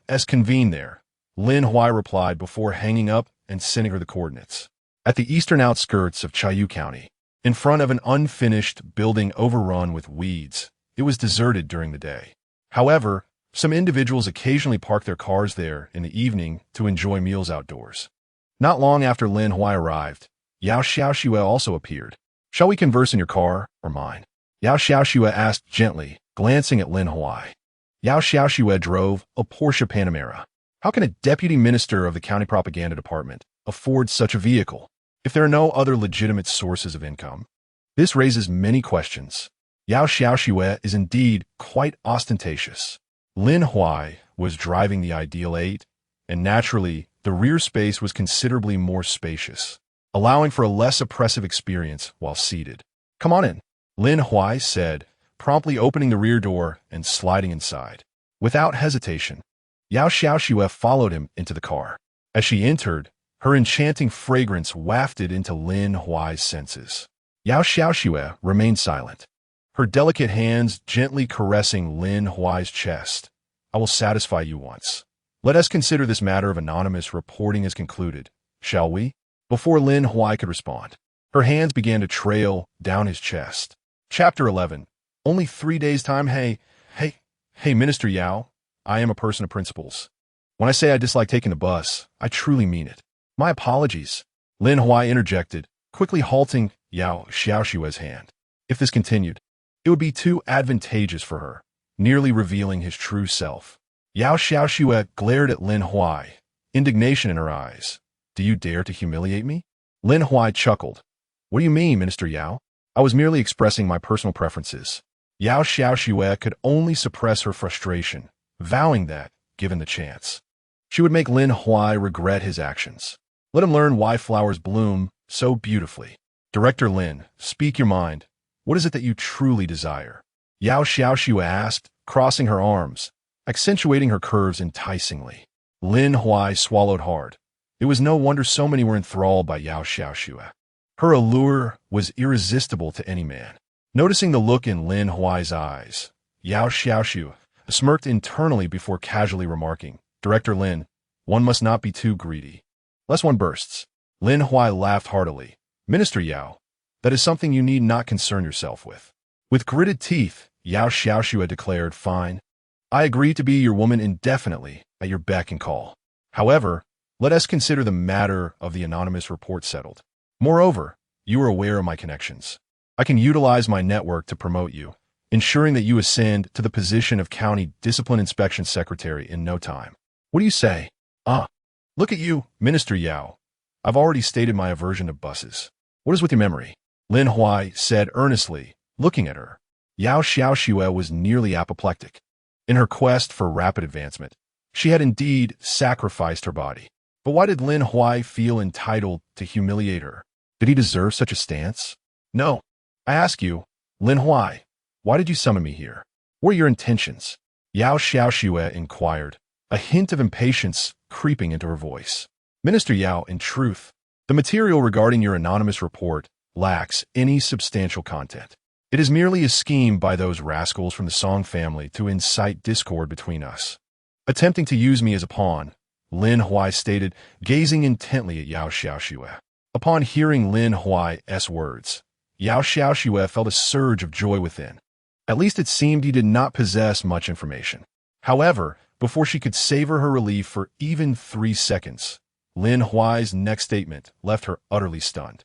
As convened there, Lin Huai replied before hanging up and sending her the coordinates. At the eastern outskirts of Chayu County, in front of an unfinished building overrun with weeds, it was deserted during the day. However, some individuals occasionally parked their cars there in the evening to enjoy meals outdoors. Not long after Lin Huai arrived, Yao Xiaoxue also appeared. Shall we converse in your car or mine? Yao Xiaoxue asked gently, glancing at Lin Huai. Yao Xiaoxue drove a Porsche Panamera. How can a deputy minister of the county propaganda department afford such a vehicle if there are no other legitimate sources of income? This raises many questions. Yao Xiaoxue is indeed quite ostentatious. Lin Huai was driving the Ideal 8, and naturally, the rear space was considerably more spacious, allowing for a less oppressive experience while seated. "Come on in," Lin Huai said, promptly opening the rear door and sliding inside. Without hesitation, Yao Xiaoxue followed him into the car. As she entered, her enchanting fragrance wafted into Lin Huai's senses. Yao Xiaoxue remained silent, her delicate hands gently caressing Lin Huai's chest. "I will satisfy you once. Let us consider this matter of anonymous reporting as concluded, shall we?" Before Lin Huai could respond, her hands began to trail down his chest. Chapter 11. Only 3 days' time. Hey, Minister Yao, I am a person of principles. When I say I dislike taking the bus, I truly mean it. My apologies, Lin Huai interjected, quickly halting Yao Xiaoxue's hand. If this continued, it would be too advantageous for her, nearly revealing his true self. Yao Xiaoxue glared at Lin Huai, indignation in her eyes. "Do you dare to humiliate me?" Lin Huai chuckled. "What do you mean, Minister Yao? I was merely expressing my personal preferences." Yao Xiaoxue could only suppress her frustration, vowing that, given the chance, she would make Lin Huai regret his actions. Let him learn why flowers bloom so beautifully. "Director Lin, speak your mind. What is it that you truly desire?" Yao Xiaoxue asked, crossing her arms, accentuating her curves enticingly. Lin Huai swallowed hard. It was no wonder so many were enthralled by Yao Xiaoxue. Her allure was irresistible to any man. Noticing the look in Lin Huai's eyes, Yao Xiaoxue smirked internally before casually remarking, "Director Lin, one must not be too greedy, lest one bursts." Lin Huai laughed heartily. "Minister Yao, that is something you need not concern yourself with." With gritted teeth, Yao Xiaoxue declared, "Fine. I agree to be your woman indefinitely at your beck and call. However, let us consider the matter of the anonymous report settled. Moreover, you are aware of my connections. I can utilize my network to promote you, ensuring that you ascend to the position of County Discipline Inspection Secretary in no time. What do you say?" Look at you, Minister Yao. I've already stated my aversion to buses. What is with your memory?" Lin Huai said earnestly, looking at her. Yao Xiaoxue was nearly apoplectic. In her quest for rapid advancement, she had indeed sacrificed her body. But why did Lin Huai feel entitled to humiliate her? Did he deserve such a stance? "No. I ask you, Lin Huai, why did you summon me here? What are your intentions?" Yao Xiaoxue inquired, a hint of impatience creeping into her voice. "Minister Yao, in truth, the material regarding your anonymous report lacks any substantial content. It is merely a scheme by those rascals from the Song family to incite discord between us. Attempting to use me as a pawn," Lin Huai stated, gazing intently at Yao Xiaoxue. Upon hearing Lin Huai's words, Yao Xiaoxue felt a surge of joy within. At least it seemed he did not possess much information. However, before she could savor her relief for even 3 seconds, Lin Huai's next statement left her utterly stunned.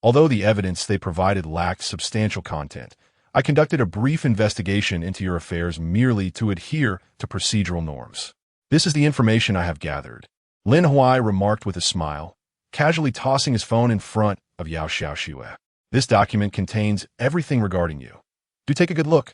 "Although the evidence they provided lacked substantial content, I conducted a brief investigation into your affairs merely to adhere to procedural norms. This is the information I have gathered," Lin Huai remarked with a smile, casually tossing his phone in front of Yao Xiaoxue. "This document contains everything regarding you. Do take a good look."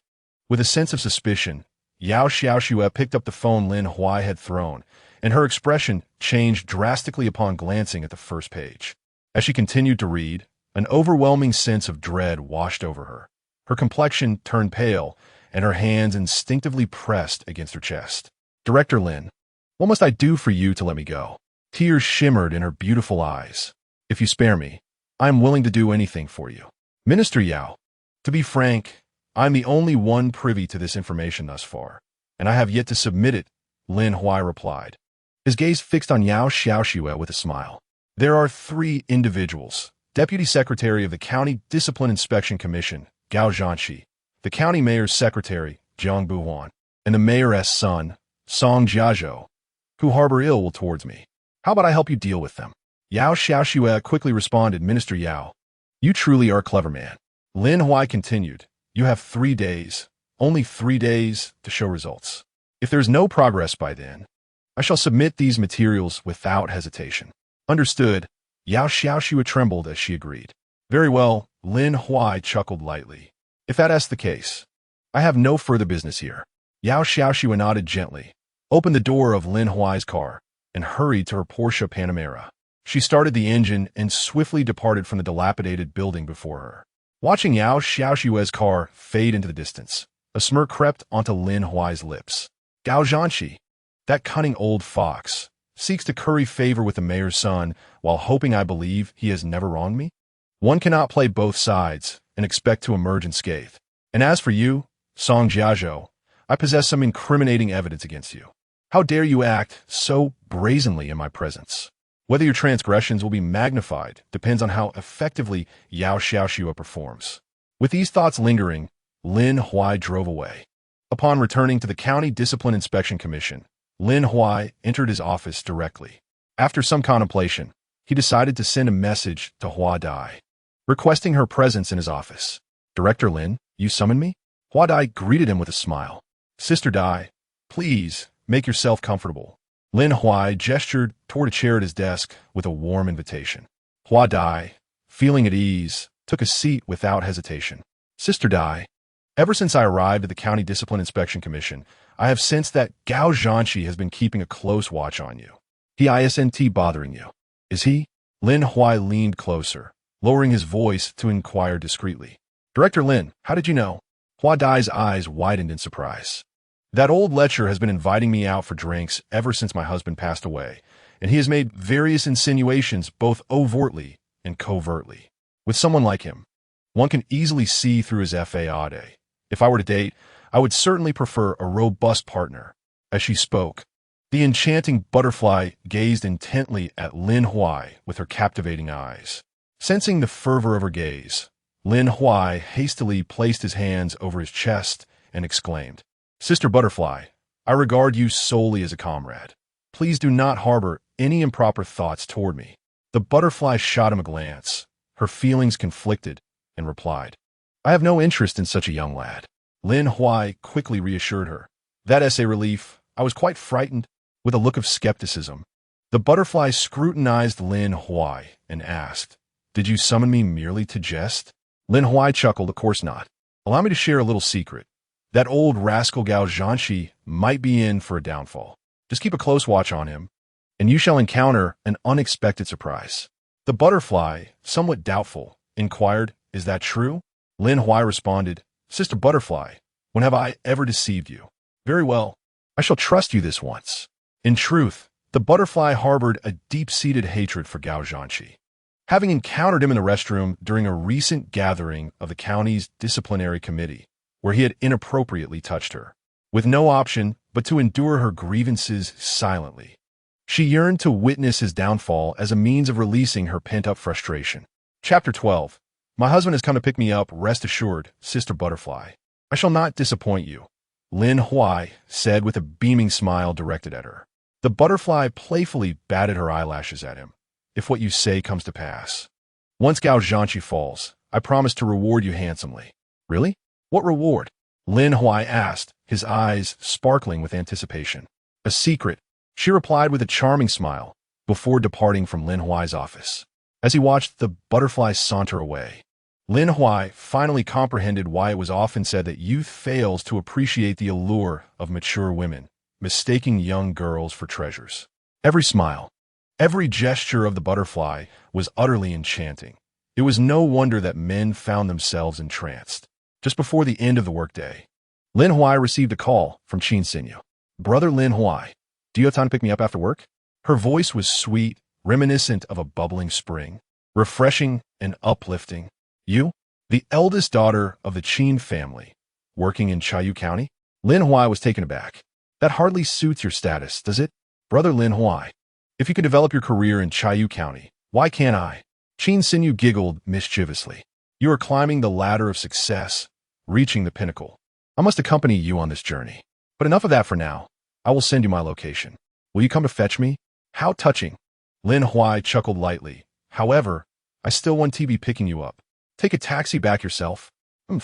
With a sense of suspicion, Yao Xiaoxue picked up the phone Lin Huai had thrown, and her expression changed drastically upon glancing at the first page. As she continued to read, an overwhelming sense of dread washed over her. Her complexion turned pale, and her hands instinctively pressed against her chest. "Director Lin, what must I do for you to let me go?" Tears shimmered in her beautiful eyes. "If you spare me, I am willing to do anything for you." "Minister Yao, to be frank, I'm the only one privy to this information thus far, and I have yet to submit it," Lin Huai replied, his gaze fixed on Yao Xiaoxue with a smile. "There are 3 individuals: Deputy Secretary of the County Discipline Inspection Commission, Gao Zhanxi, the County Mayor's Secretary, Jiang Buhuan, and the Mayor's son, Song Jiazhou, who harbor ill will towards me. How about I help you deal with them?" Yao Xiaoxue quickly responded, "Minister Yao, you truly are a clever man." Lin Huai continued, "You have 3 days, only 3 days, to show results. If there is no progress by then, I shall submit these materials without hesitation. Understood. Yao Xiaoxua trembled as she agreed. Very well, Lin Huai chuckled lightly. If that's the case, I have no further business here. Yao Xiaoxua nodded gently, opened the door of Lin Huai's car, and hurried to her Porsche Panamera. She started the engine and swiftly departed from the dilapidated building before her. Watching Yao Xiaoxua's car fade into the distance, a smirk crept onto Lin Huai's lips. Gao Zhanqi, that cunning old fox, seeks to curry favor with the mayor's son while hoping I believe he has never wronged me? One cannot play both sides and expect to emerge unscathed. And as for you, Song Jiazhou, I possess some incriminating evidence against you. How dare you act so brazenly in my presence? Whether your transgressions will be magnified depends on how effectively Yao Xiaoxua performs. With these thoughts lingering, Lin Huai drove away. Upon returning to the County Discipline Inspection Commission, Lin Huai entered his office directly. After some contemplation, he decided to send a message to Hua Dai, requesting her presence in his office. Director Lin, you summoned me? Hua Dai greeted him with a smile. Sister Dai, please make yourself comfortable. Lin Huai gestured toward a chair at his desk with a warm invitation. Hua Dai, feeling at ease, took a seat without hesitation. Sister Dai, ever since I arrived at the County Discipline Inspection Commission, I have sensed that Gao Zhanqi has been keeping a close watch on you. He isn't bothering you, is he? Lin Huai leaned closer, lowering his voice to inquire discreetly. Director Lin, how did you know? Hua Dai's eyes widened in surprise. That old lecher has been inviting me out for drinks ever since my husband passed away, and he has made various insinuations both overtly and covertly. With someone like him, one can easily see through his fade. If I were to date, I would certainly prefer a robust partner. As she spoke, the enchanting butterfly gazed intently at Lin Huai with her captivating eyes. Sensing the fervor of her gaze, Lin Huai hastily placed his hands over his chest and exclaimed, Sister Butterfly, I regard you solely as a comrade. Please do not harbor any improper thoughts toward me. The butterfly shot him a glance, her feelings conflicted, and replied, I have no interest in such a young lad. Lin Huai quickly reassured her. That essay relief, I was quite frightened. With a look of skepticism, the butterfly scrutinized Lin Huai and asked, Did you summon me merely to jest? Lin Huai chuckled, Of course not. Allow me to share a little secret. That old rascal Gao Zhanqi might be in for a downfall. Just keep a close watch on him, and you shall encounter an unexpected surprise. The butterfly, somewhat doubtful, inquired, Is that true? Lin Huai responded, Sister Butterfly, when have I ever deceived you? Very well, I shall trust you this once. In truth, the butterfly harbored a deep-seated hatred for Gao Zhanqi. Having encountered him in the restroom during a recent gathering of the county's disciplinary committee, where he had inappropriately touched her, with no option but to endure her grievances silently, she yearned to witness his downfall as a means of releasing her pent-up frustration. Chapter 12. My husband has come to pick me up, rest assured, Sister Butterfly. I shall not disappoint you, Lin Huai said with a beaming smile directed at her. The butterfly playfully batted her eyelashes at him. If what you say comes to pass, once Gao Zhanqi falls, I promise to reward you handsomely. Really? What reward? Lin Huai asked, his eyes sparkling with anticipation. A secret, she replied with a charming smile, before departing from Lin Huai's office. As he watched the butterfly saunter away, Lin Huai finally comprehended why it was often said that youth fails to appreciate the allure of mature women, mistaking young girls for treasures. Every smile, every gesture of the butterfly was utterly enchanting. It was no wonder that men found themselves entranced. Just before the end of the workday, Lin Huai received a call from Qin Xinyu. Brother Lin Huai, do you have time to pick me up after work? Her voice was sweet, reminiscent of a bubbling spring, refreshing and uplifting. You, the eldest daughter of the Qin family, working in Chayu County? Lin Huai was taken aback. That hardly suits your status, does it? Brother Lin Huai, if you could develop your career in Chayu County, why can't I? Qin Xinyu giggled mischievously. You are climbing the ladder of success, reaching the pinnacle. I must accompany you on this journey. But enough of that for now. I will send you my location. Will you come to fetch me? How touching. Lin Huai chuckled lightly. However, I still want to be picking you up. Take a taxi back yourself. Qin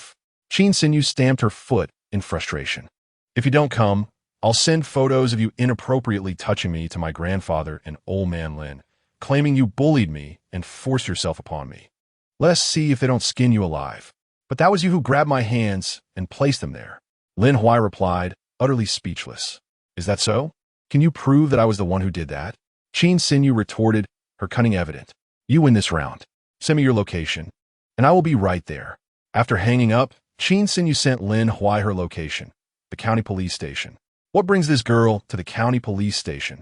Xinyu stamped her foot in frustration. If you don't come, I'll send photos of you inappropriately touching me to my grandfather and old man Lin, claiming you bullied me and forced yourself upon me. Let us see if they don't skin you alive. But that was you who grabbed my hands and placed them there. Lin Huai replied, utterly speechless. Is that so? Can you prove that I was the one who did that? Qin Xinyu retorted, her cunning evident. You win this round. Send me your location, and I will be right there. After hanging up, Qin Xinyu sent Lin Huai her location, the county police station. What brings this girl to the county police station?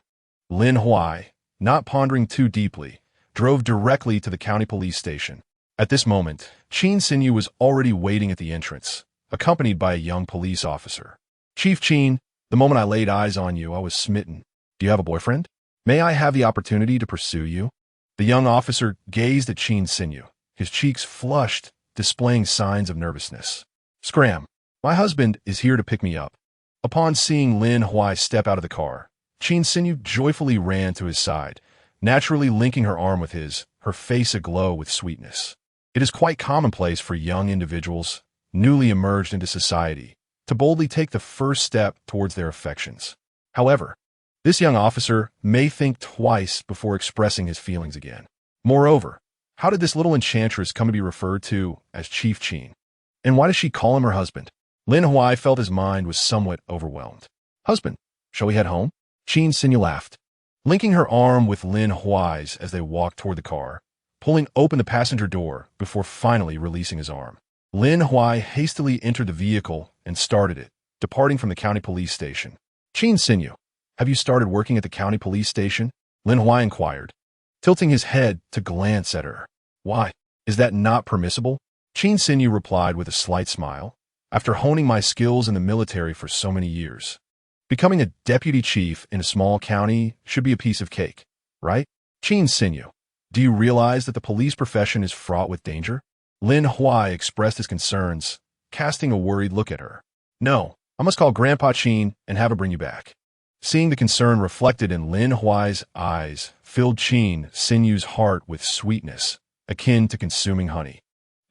Lin Huai, not pondering too deeply, drove directly to the county police station. At this moment, Qin Xinyu was already waiting at the entrance, accompanied by a young police officer. Chief Qin, the moment I laid eyes on you, I was smitten. Do you have a boyfriend? May I have the opportunity to pursue you? The young officer gazed at Qin Xinyu, his cheeks flushed, displaying signs of nervousness. Scram, my husband is here to pick me up. Upon seeing Lin Huai step out of the car, Qin Xinyu joyfully ran to his side, naturally linking her arm with his, her face aglow with sweetness. It is quite commonplace for young individuals, newly emerged into society, to boldly take the first step towards their affections. However, this young officer may think twice before expressing his feelings again. Moreover, how did this little enchantress come to be referred to as Chief Qin? And why does she call him her husband? Lin Huai felt his mind was somewhat overwhelmed. Husband, shall we head home? Qin Xinyu laughed, linking her arm with Lin Huai's as they walked toward the car, pulling open the passenger door before finally releasing his arm. Lin Huai hastily entered the vehicle and started it, departing from the county police station. Qin Xinyu, have you started working at the county police station? Lin Huai inquired, tilting his head to glance at her. Why? Is that not permissible? Qin Xinyu replied with a slight smile. After honing my skills in the military for so many years, becoming a deputy chief in a small county should be a piece of cake, right? Qin Xinyu, do you realize that the police profession is fraught with danger? Lin Huai expressed his concerns, casting a worried look at her. No, I must call Grandpa Qin and have him bring you back. Seeing the concern reflected in Lin Huai's eyes filled Qin Xinyu's heart with sweetness, akin to consuming honey.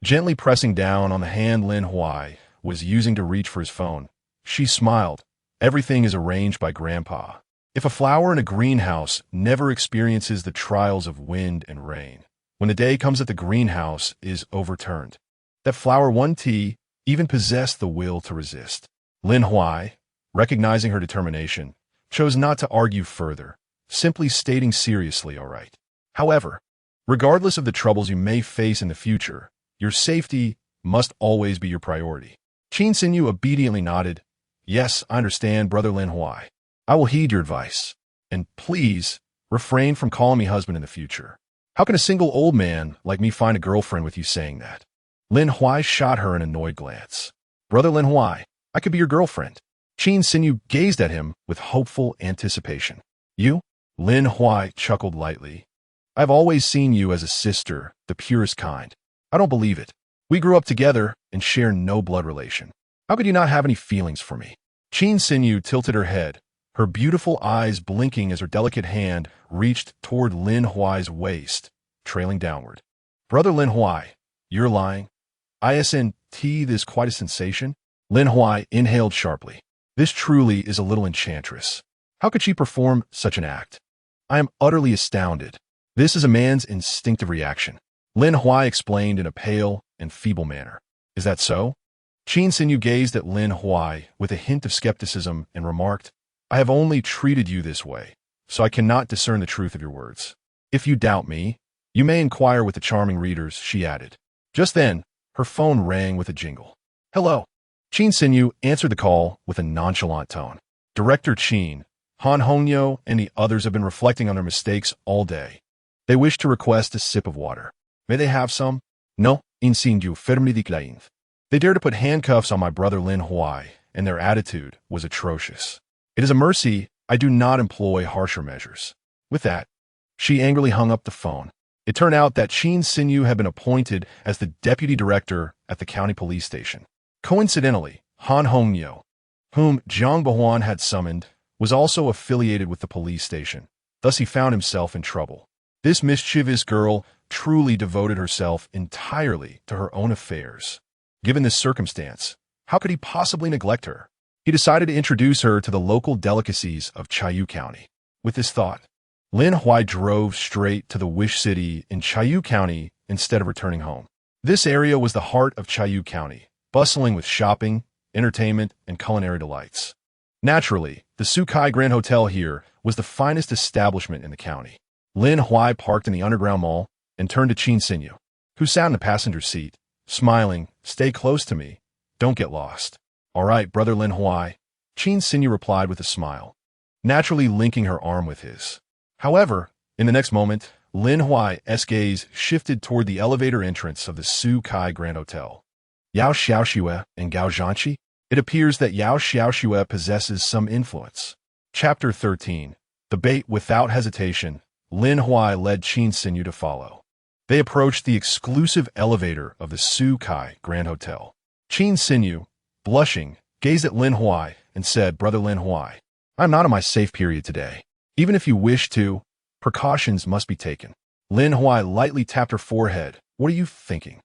Gently pressing down on the hand Lin Huai was using to reach for his phone, she smiled. Everything is arranged by Grandpa. If a flower in a greenhouse never experiences the trials of wind and rain, when the day comes that the greenhouse is overturned, that flower one tea even possessed the will to resist. Lin Huai, recognizing her determination, chose not to argue further, simply stating seriously, all right. However, regardless of the troubles you may face in the future, your safety must always be your priority. Qin Xinyu obediently nodded. Yes, I understand, Brother Lin Huai. I will heed your advice. And please, refrain from calling me husband in the future. How can a single old man like me find a girlfriend with you saying that? Lin Huai shot her an annoyed glance. Brother Lin Huai, I could be your girlfriend. Qin Xinyu gazed at him with hopeful anticipation. You? Lin Huai chuckled lightly. I've always seen you as a sister, the purest kind. I don't believe it. We grew up together and share no blood relation. How could you not have any feelings for me? Qin Xinyu tilted her head, her beautiful eyes blinking as her delicate hand reached toward Lin Huai's waist, trailing downward. Brother Lin Huai, you're lying. ISNT, this is quite a sensation. Lin Huai inhaled sharply. This truly is a little enchantress. How could she perform such an act? I am utterly astounded. This is a man's instinctive reaction. Lin Huai explained in a pale and feeble manner. Is that so? Qin Xinyu gazed at Lin Huai with a hint of skepticism and remarked, I have only treated you this way, so I cannot discern the truth of your words. If you doubt me, you may inquire with the charming readers, she added. Just then, her phone rang with a jingle. Hello. Qin Xinyu answered the call with a nonchalant tone. Director Qin, Han Hongyo, and the others have been reflecting on their mistakes all day. They wish to request a sip of water. May they have some? No, Xinyu firmly declined. They dare to put handcuffs on my brother Lin Huai, and their attitude was atrocious. It is a mercy I do not employ harsher measures. With that, she angrily hung up the phone. It turned out that Qin Xinyu had been appointed as the deputy director at the county police station. Coincidentally, Han Hongyo, whom Zhang Bahuan had summoned, was also affiliated with the police station. Thus he found himself in trouble. This mischievous girl truly devoted herself entirely to her own affairs. Given this circumstance, how could he possibly neglect her? He decided to introduce her to the local delicacies of Chayu County. With this thought, Lin Huai drove straight to the Wish City in Chayu County instead of returning home. This area was the heart of Chayu County, bustling with shopping, entertainment, and culinary delights. Naturally, the Sukai Grand Hotel here was the finest establishment in the county. Lin Huai parked in the underground mall and turned to Qin Xinyu, who sat in the passenger seat, smiling. "Stay close to me. Don't get lost." "All right, brother Lin Huai," Qin Xinyu replied with a smile, naturally linking her arm with his. However, in the next moment, Lin Huai's gaze shifted toward the elevator entrance of the Sukai Grand Hotel. Yao Xiaoxue and Gao Zhanqi? It appears that Yao Xiaoxue possesses some influence. Chapter 13. The bait. Without hesitation, Lin Huai led Qin Xinyu to follow. They approached the exclusive elevator of the Sukai Grand Hotel. Qin Xinyu, blushing, gazed at Lin Huai and said, "Brother Lin Huai, I'm not in my safe period today. Even if you wish to, precautions must be taken." Lin Huai lightly tapped her forehead. "What are you thinking?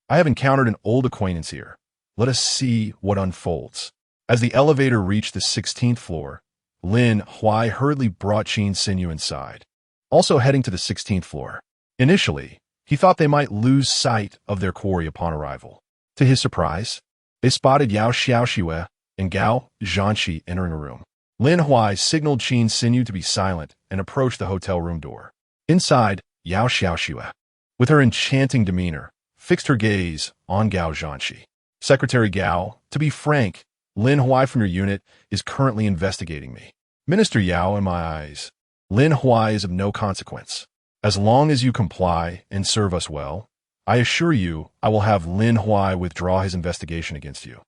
I have encountered an old acquaintance here. Let us see what unfolds." As the elevator reached the 16th floor, Lin Huai hurriedly brought Qin Xinyu inside, also heading to the 16th floor. Initially, he thought they might lose sight of their quarry upon arrival. To his surprise, they spotted Yao Xiaoxue and Gao Zhanqi entering a room. Lin Huai signaled Qin Xinyu to be silent and approached the hotel room door. Inside, Yao Xiaoxue, with her enchanting demeanor, fixed her gaze on Gao Zhanqi. "Secretary Gao, to be frank, Lin Huai from your unit is currently investigating me. Minister Yao in my eyes. Lin Huai is of no consequence. As long as you comply and serve us well, I assure you I will have Lin Huai withdraw his investigation against you."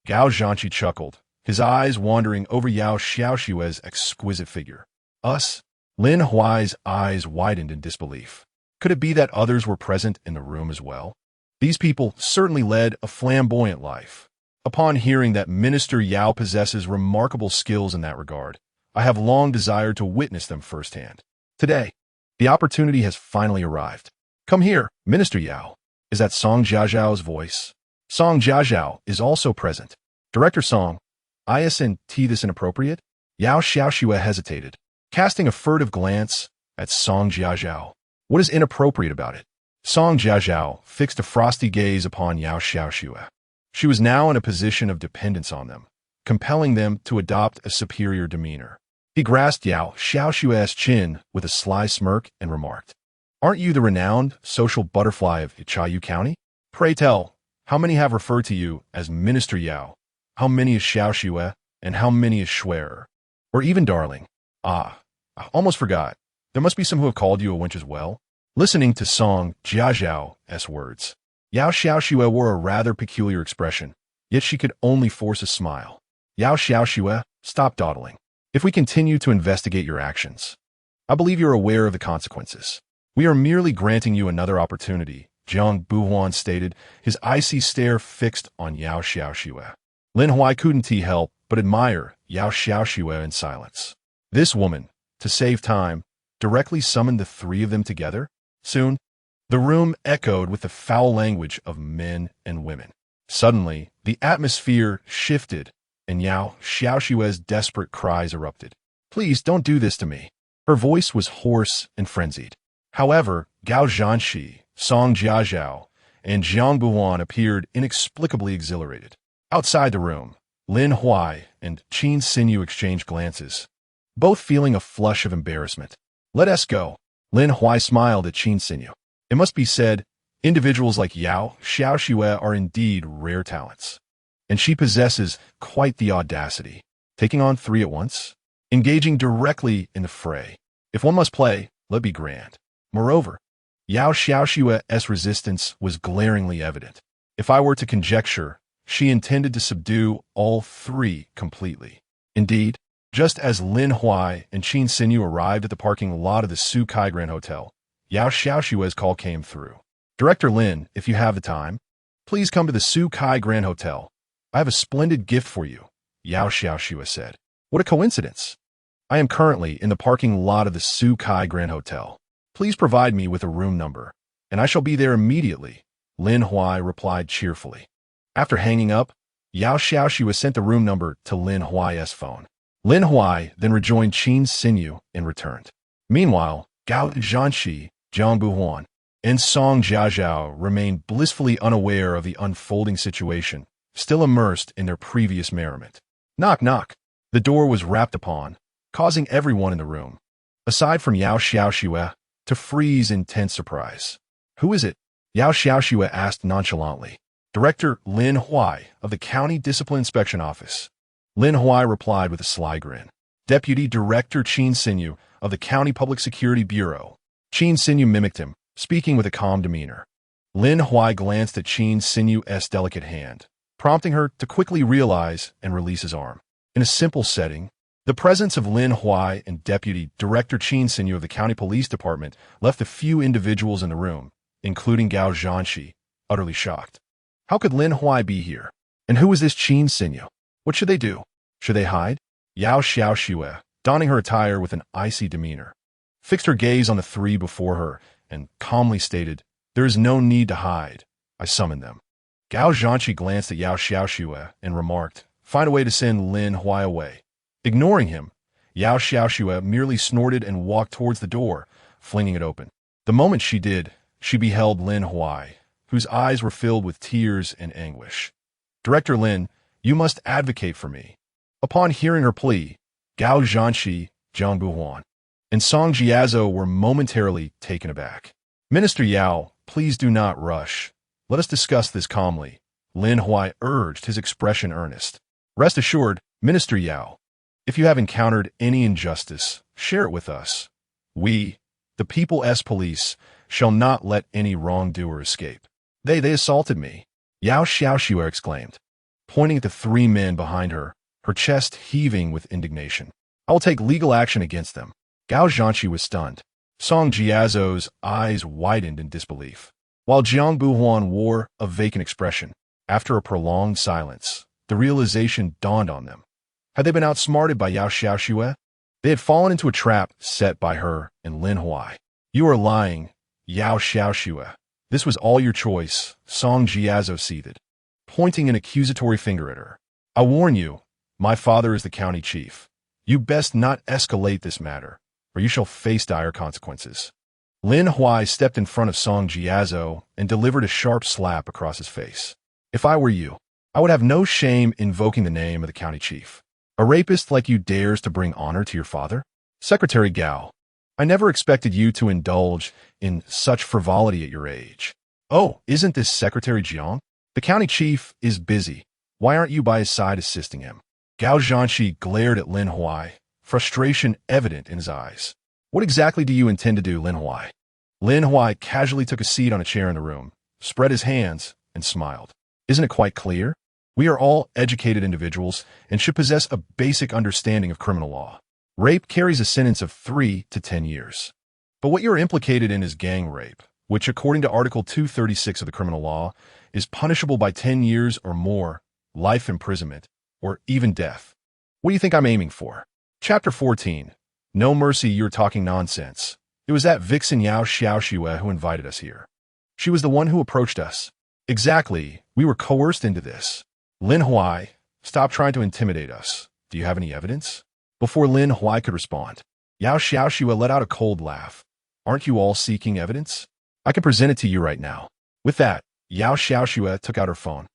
Gao Zhanqi chuckled, his eyes wandering over Yao Xiaoxue's exquisite figure. "Us?" Lin Huai's eyes widened in disbelief. Could it be that others were present in the room as well? These people certainly led a flamboyant life. Upon hearing that Minister Yao possesses remarkable skills in that regard, I have long desired to witness them firsthand. Today, the opportunity has finally arrived. "Come here, Minister Yao." Is that Song Jiajiao's voice? Song Jiajiao is also present. "Director Song, isn't this inappropriate?" Yao Xiaoxue hesitated, casting a furtive glance at Song Jiajiao. "What is inappropriate about it?" Song Jiajiao fixed a frosty gaze upon Yao Xiaoxue. She was now in a position of dependence on them, compelling them to adopt a superior demeanor. He grasped Yao Xiaoxue's chin with a sly smirk and remarked, "Aren't you the renowned social butterfly of Chayu County? Pray tell, how many have referred to you as Minister Yao? How many is Xiaoxue, and how many is Schwerer? Or even darling? Ah, I almost forgot. There must be some who have called you a wench as well." Listening to Song Jiajiao's words, Yao Xiaoxue wore a rather peculiar expression, yet she could only force a smile. "Yao Xiaoxue, stop dawdling. If we continue to investigate your actions, I believe you're aware of the consequences. We are merely granting you another opportunity," Jiang Buhuan stated, his icy stare fixed on Yao Xiaoxue. Lin Huai couldn't help but admire Yao Xiaoxue in silence. This woman, to save time, directly summoned the three of them together. Soon, the room echoed with the foul language of men and women. Suddenly, the atmosphere shifted, and Yao Xiaoxue's desperate cries erupted. "Please don't do this to me." Her voice was hoarse and frenzied. However, Gao Zhanqi, Song Jiajiao, and Jiang Buhuan appeared inexplicably exhilarated. Outside the room, Lin Huai and Qin Xinyu exchanged glances, both feeling a flush of embarrassment. "Let us go." Lin Huai smiled at Qin Xinyu. It must be said, individuals like Yao Xiaoxue are indeed rare talents, and she possesses quite the audacity, taking on three at once, engaging directly in the fray. If one must play, let be grand. Moreover, Yao Xiaoxue's resistance was glaringly evident. If I were to conjecture, she intended to subdue all three completely. Indeed, just as Lin Huai and Qin Xinyu arrived at the parking lot of the Sukai Grand Hotel, Yao Xiaoxue's call came through. "Director Lin, if you have the time, please come to the Sukai Grand Hotel. I have a splendid gift for you," Yao Xiaoxue said. "What a coincidence. I am currently in the parking lot of the Sukai Grand Hotel. Please provide me with a room number, and I shall be there immediately," Lin Huai replied cheerfully. After hanging up, Yao Xiaoxi was sent the room number to Lin Huai's phone. Lin Huai then rejoined Qin Xinyu and returned. Meanwhile, Gao Zhanxi, Jiang Buhuan, and Song Jiazhao remained blissfully unaware of the unfolding situation, still immersed in their previous merriment. Knock, knock. The door was rapped upon, causing everyone in the room, aside from Yao Xiaoxi, to freeze in tense surprise. Who is it? Yao Xiaoxi asked nonchalantly. Director Lin Huai of the County Discipline Inspection Office. Lin Huai replied with a sly grin. Deputy Director Qin Xinyu of the County Public Security Bureau. Qin Xinyu mimicked him, speaking with a calm demeanor. Lin Huai glanced at Qin Xinyu's delicate hand, prompting her to quickly realize and release his arm. In a simple setting, the presence of Lin Huai and Deputy Director Qin Xinyu of the County Police Department left a few individuals in the room, including Gao Zhanxi, utterly shocked. How could Lin Huai be here? And who is this Qin Xinyu? What should they do? Should they hide? Yao Xiaoxi, donning her attire with an icy demeanor, fixed her gaze on the three before her and calmly stated, There is no need to hide. I summoned them. Gao Zhanxi glanced at Yao Xiaoxi and remarked, Find a way to send Lin Huai away. Ignoring him, Yao Xiaoxi merely snorted and walked towards the door, flinging it open. The moment she did, she beheld Lin Huai, whose eyes were filled with tears and anguish. Director Lin, you must advocate for me. Upon hearing her plea, Gao Zhanxi, Jiang Buhuan, and Song Jiazhou were momentarily taken aback. Minister Yao, please do not rush. Let us discuss this calmly. Lin Huai urged, his expression earnest. Rest assured, Minister Yao, if you have encountered any injustice, share it with us. We, the People's Police, shall not let any wrongdoer escape. They assaulted me, Yao Xiaoxi exclaimed, pointing at the three men behind her, her chest heaving with indignation. I will take legal action against them. Gao Zhanxi was stunned. Song Jiazhou's eyes widened in disbelief, while Jiang Buhuan wore a vacant expression. After a prolonged silence, the realization dawned on them. Had they been outsmarted by Yao Xiaoxi? They had fallen into a trap set by her and Lin Huai. You are lying, Yao Xiaoxi. This was all your choice, Song Jiazhou seethed, pointing an accusatory finger at her. I warn you, my father is the county chief. You best not escalate this matter, or you shall face dire consequences. Lin Huai stepped in front of Song Jiazhou and delivered a sharp slap across his face. If I were you, I would have no shame invoking the name of the county chief. A rapist like you dares to bring honor to your father? Secretary Gao, I never expected you to indulge in such frivolity at your age. Oh, isn't this Secretary Jiang? The county chief is busy. Why aren't you by his side assisting him? Gao Zhanxi glared at Lin Huai, frustration evident in his eyes. What exactly do you intend to do, Lin Huai? Lin Huai casually took a seat on a chair in the room, spread his hands, and smiled. Isn't it quite clear? We are all educated individuals and should possess a basic understanding of criminal law. Rape carries a sentence of 3 to 10 years. But what you're implicated in is gang rape, which according to Article 236 of the criminal law is punishable by 10 years or more, life imprisonment, or even death. What do you think I'm aiming for? Chapter 14. No mercy, you're talking nonsense. It was that vixen Yao Xiaoxi who invited us here. She was the one who approached us. Exactly, we were coerced into this. Lin Huai, stop trying to intimidate us. Do you have any evidence? Before Lin Huai could respond, Yao Xiaoxi let out a cold laugh. Aren't you all seeking evidence? I can present it to you right now. With that, Yao Xiaoxi took out her phone.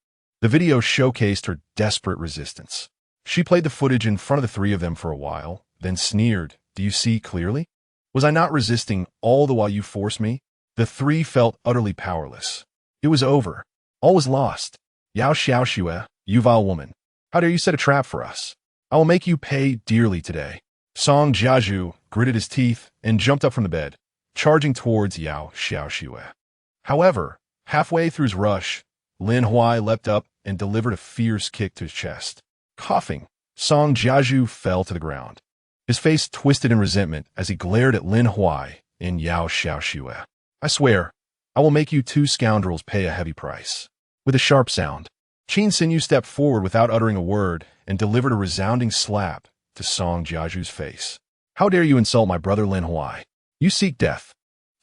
The video showcased her desperate resistance. She played the footage in front of the three of them for a while, then sneered, Do you see clearly? Was I not resisting all the while you forced me? The three felt utterly powerless. It was over. All was lost. Yao Xiaoxi, you vile woman. How dare you set a trap for us? I will make you pay dearly today. Song Jiazhou gritted his teeth and jumped up from the bed, charging towards Yao Xiaoxi. However, halfway through his rush, Lin Huai leapt up and delivered a fierce kick to his chest. Coughing, Song Jiazhou fell to the ground. His face twisted in resentment as he glared at Lin Huai and Yao Xiaoxi. I swear, I will make you two scoundrels pay a heavy price. With a sharp sound, Qin Xinyu stepped forward without uttering a word and delivered a resounding slap to Song Jiazhou's face. How dare you insult my brother Lin Huai? You seek death.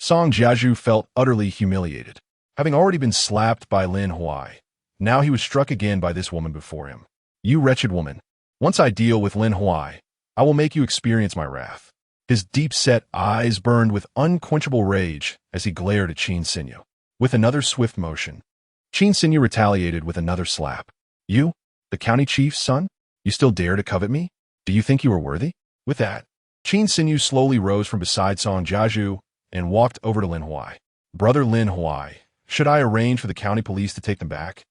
Song Jiazhou felt utterly humiliated. Having already been slapped by Lin Huai, Now he was struck again by this woman before him. You wretched woman. Once I deal with Lin Huai, I will make you experience my wrath. His deep-set eyes burned with unquenchable rage as he glared at Qin Sinyu. With another swift motion, Qin Sinyu retaliated with another slap. You, the county chief's son? You still dare to covet me? Do you think you are worthy? With that, Qin Sinyu slowly rose from beside Song Jiazhu and walked over to Lin Huai. Brother Lin Huai, should I arrange for the county police to take them back?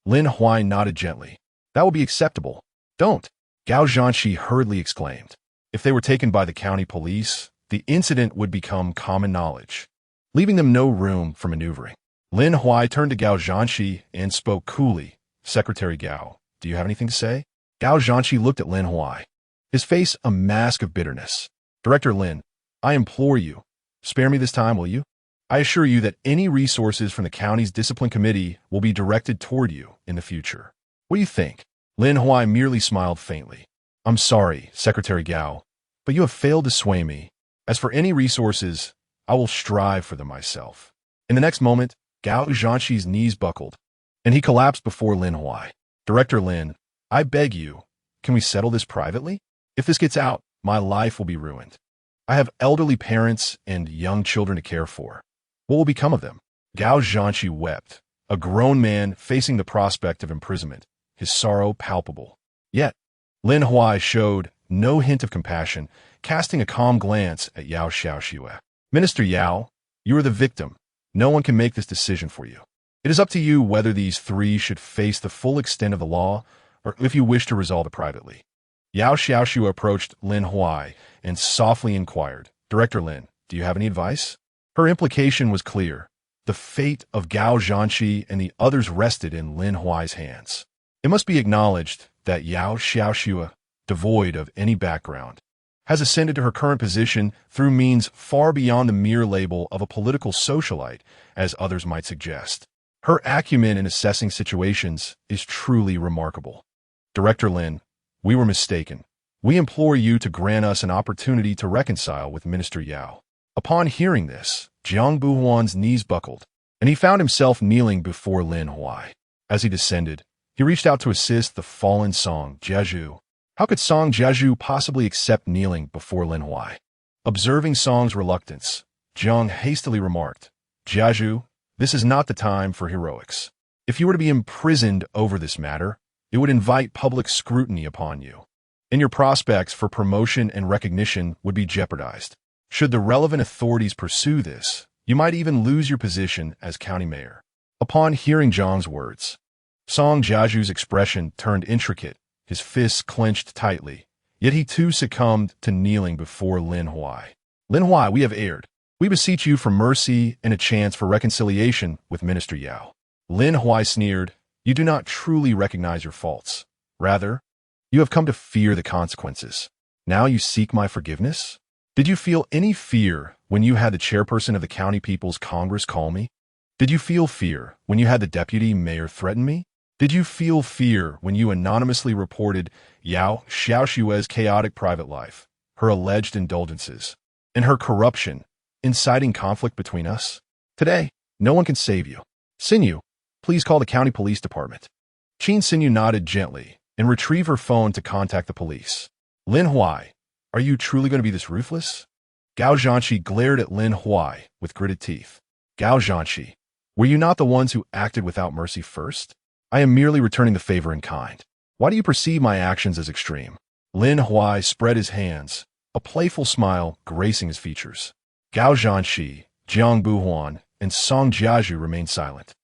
Lin Huai nodded gently. That will be acceptable. Don't, Gao Zhanshi hurriedly exclaimed. If they were taken by the county police, the incident would become common knowledge, leaving them no room for maneuvering. Lin Huai turned to Gao Zhanshi and spoke coolly. Secretary Gao, do you have anything to say? Gao Zhanshi looked at Lin Huai, his face a mask of bitterness. Director Lin, I implore you, spare me this time, will you? I assure you that any resources from the county's discipline committee will be directed toward you in the future. What do you think? Lin Huai merely smiled faintly. I'm sorry, Secretary Gao, but you have failed to sway me. As for any resources, I will strive for them myself. In the next moment, Gao Zhanshi's knees buckled, and he collapsed before Lin Huai. Director Lin, I beg you, can we settle this privately? If this gets out, my life will be ruined. I have elderly parents and young children to care for. What will become of them? Gao Zhanshi wept, a grown man facing the prospect of imprisonment, his sorrow palpable. Yet, Lin Huai showed no hint of compassion, casting a calm glance at Yao Xiaoxue. Minister Yao, you are the victim. No one can make this decision for you. It is up to you whether these three should face the full extent of the law or if you wish to resolve it privately. Yao Xiaoxue approached Lin Huai and softly inquired, Director Lin, do you have any advice? Her implication was clear. The fate of Gao Zhanshi and the others rested in Lin Huai's hands. It must be acknowledged that Yao Xiaoxue, devoid of any background, has ascended to her current position through means far beyond the mere label of a political socialite, as others might suggest. Her acumen in assessing situations is truly remarkable. Director Lin, we were mistaken. We implore you to grant us an opportunity to reconcile with Minister Yao. Upon hearing this, Jiang Buhuan's knees buckled, and he found himself kneeling before Lin Huai. As he descended, he reached out to assist the fallen Song Jiazhu. How could Song Jiazhu possibly accept kneeling before Lin Huai? Observing Song's reluctance, Jiang hastily remarked, Jiazhu, this is not the time for heroics. If you were to be imprisoned over this matter, it would invite public scrutiny upon you, and your prospects for promotion and recognition would be jeopardized. Should the relevant authorities pursue this, you might even lose your position as county mayor. Upon hearing Jiang's words, Song Jiazhu's expression turned intricate, his fists clenched tightly, yet he too succumbed to kneeling before Lin Huai. Lin Huai, we have erred. We beseech you for mercy and a chance for reconciliation with Minister Yao. Lin Huai sneered, you do not truly recognize your faults. Rather, you have come to fear the consequences. Now you seek my forgiveness? Did you feel any fear when you had the chairperson of the County People's Congress call me? Did you feel fear when you had the deputy mayor threaten me? Did you feel fear when you anonymously reported Yao Xiaoxue's chaotic private life, her alleged indulgences, and her corruption, inciting conflict between us? Today, no one can save you. Sinyu, please call the county police department. Qin Sinyu nodded gently and retrieved her phone to contact the police. Lin Huai, are you truly going to be this ruthless? Gao Zhanshi glared at Lin Huai with gritted teeth. Gao Zhanshi, were you not the ones who acted without mercy first? I am merely returning the favor in kind. Why do you perceive my actions as extreme? Lin Huai spread his hands, a playful smile gracing his features. Gao Zhanshi, Jiang Buhuan, and Song Jiazhu remained silent,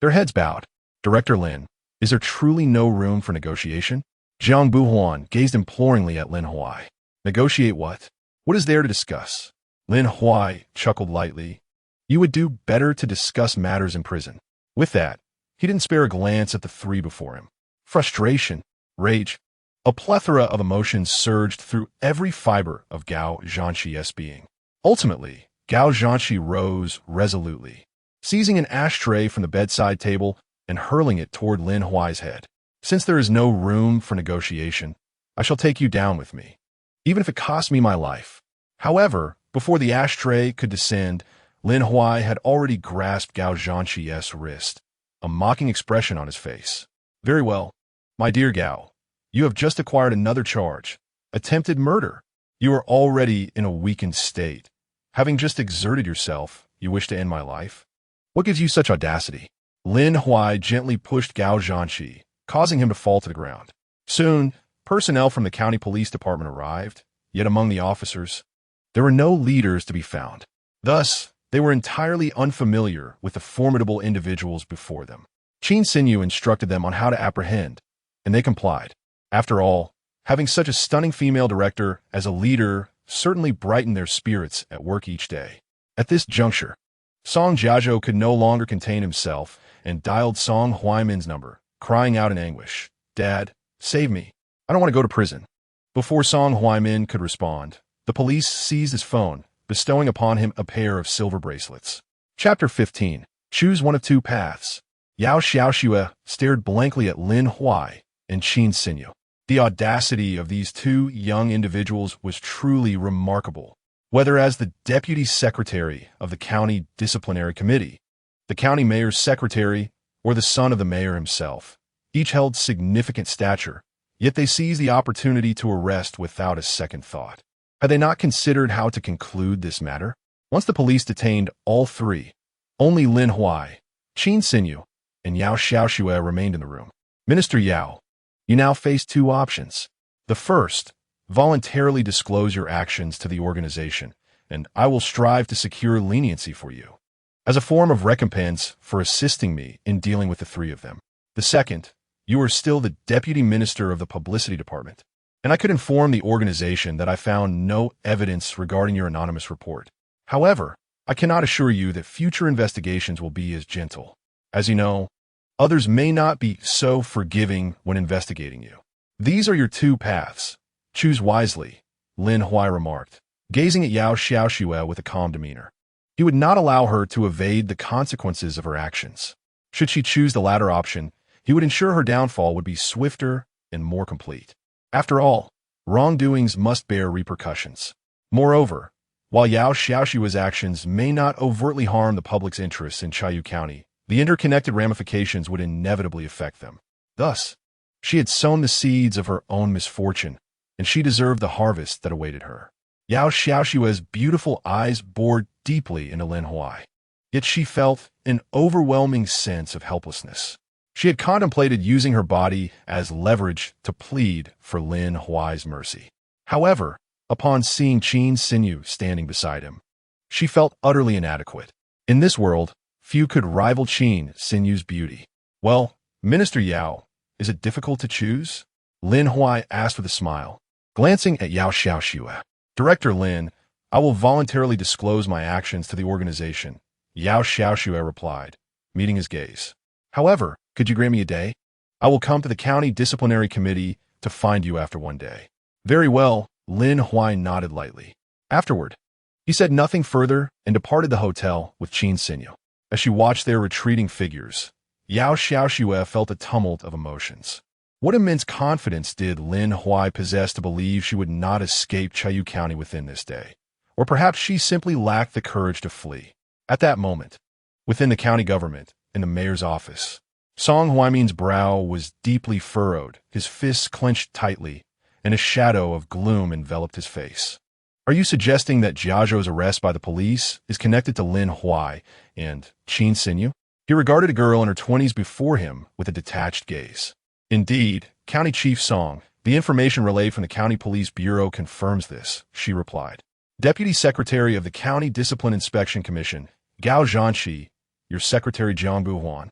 their heads bowed. Director Lin, is there truly no room for negotiation? Jiang Buhuan gazed imploringly at Lin Huai. Negotiate what? What is there to discuss? Lin Huai chuckled lightly. You would do better to discuss matters in prison. With that, he didn't spare a glance at the three before him. Frustration, rage, a plethora of emotions surged through every fiber of Gao Zhanshi's being. Ultimately, Gao Zhanshi rose resolutely, seizing an ashtray from the bedside table and hurling it toward Lin Huai's head. Since there is no room for negotiation, I shall take you down with me, even if it costs me my life. However, before the ashtray could descend, Lin Huai had already grasped Gao Zhanshi's wrist, a mocking expression on his face. Very well, my dear Gao. You have just acquired another charge, attempted murder. You are already in a weakened state. Having just exerted yourself, you wish to end my life? What gives you such audacity? Lin Huai gently pushed Gao Zhanqi, causing him to fall to the ground. Soon, personnel from the county police department arrived, yet among the officers, there were no leaders to be found. Thus, they were entirely unfamiliar with the formidable individuals before them. Qin Xinyu instructed them on how to apprehend, and they complied. After all, having such a stunning female director as a leader certainly brightened their spirits at work each day. At this juncture, Song Jiazhou could no longer contain himself and dialed Song Huaimin's number, crying out in anguish, "Dad, save me. I don't want to go to prison." Before Song Huaimin could respond, the police seized his phone, bestowing upon him a pair of silver bracelets. Chapter 15. Choose one of two paths. Yao Xiaoxue stared blankly at Lin Huai and Qin Xinyu. The audacity of these two young individuals was truly remarkable. Whether as the deputy secretary of the county disciplinary committee, the county mayor's secretary, or the son of the mayor himself, each held significant stature, yet they seized the opportunity to arrest without a second thought. Had they not considered how to conclude this matter? Once the police detained all three, only Lin Huai, Qin Xinyu, and Yao Xiaoxue remained in the room. Minister Yao, you now face two options. The first, voluntarily disclose your actions to the organization, and I will strive to secure leniency for you, as a form of recompense for assisting me in dealing with the three of them. The second, you are still the deputy minister of the publicity department, and I could inform the organization that I found no evidence regarding your anonymous report. However, I cannot assure you that future investigations will be as gentle. As you know, others may not be so forgiving when investigating you. These are your two paths. Choose wisely, Lin Huai remarked, gazing at Yao Xiaoxue with a calm demeanor. He would not allow her to evade the consequences of her actions. Should she choose the latter option, he would ensure her downfall would be swifter and more complete. After all, wrongdoings must bear repercussions. Moreover, while Yao Xiaoxue's actions may not overtly harm the public's interests in Chayu County, the interconnected ramifications would inevitably affect them. Thus, she had sown the seeds of her own misfortune, and she deserved the harvest that awaited her. Yao Xiaoxue's beautiful eyes bored deeply into Lin Huai, yet she felt an overwhelming sense of helplessness. She had contemplated using her body as leverage to plead for Lin Huai's mercy. However, upon seeing Qin Xinyu standing beside him, she felt utterly inadequate. In this world, few could rival Qin Xinyu's beauty. Well, Minister Yao, is it difficult to choose? Lin Huai asked with a smile, glancing at Yao Xiaoxue. Director Lin, I will voluntarily disclose my actions to the organization, Yao Xiaoxue replied, meeting his gaze. However, could you grant me a day? I will come to the county disciplinary committee to find you after one day. Very well, Lin Huai nodded lightly. Afterward, he said nothing further and departed the hotel with Qin Xinyu. As she watched their retreating figures, Yao Xiaoxue felt a tumult of emotions. What immense confidence did Lin Huai possess to believe she would not escape Chayu County within this day? Or perhaps she simply lacked the courage to flee. At that moment, within the county government, in the mayor's office, Song Huaimin's brow was deeply furrowed, his fists clenched tightly, and a shadow of gloom enveloped his face. Are you suggesting that Jiazhou's arrest by the police is connected to Lin Huai and Qin Xinyu? He regarded a girl in her 20s before him with a detached gaze. Indeed, County Chief Song, the information relayed from the County Police Bureau confirms this, she replied. Deputy Secretary of the County Discipline Inspection Commission, Gao Zhanqi, your Secretary Jiangbu Huan,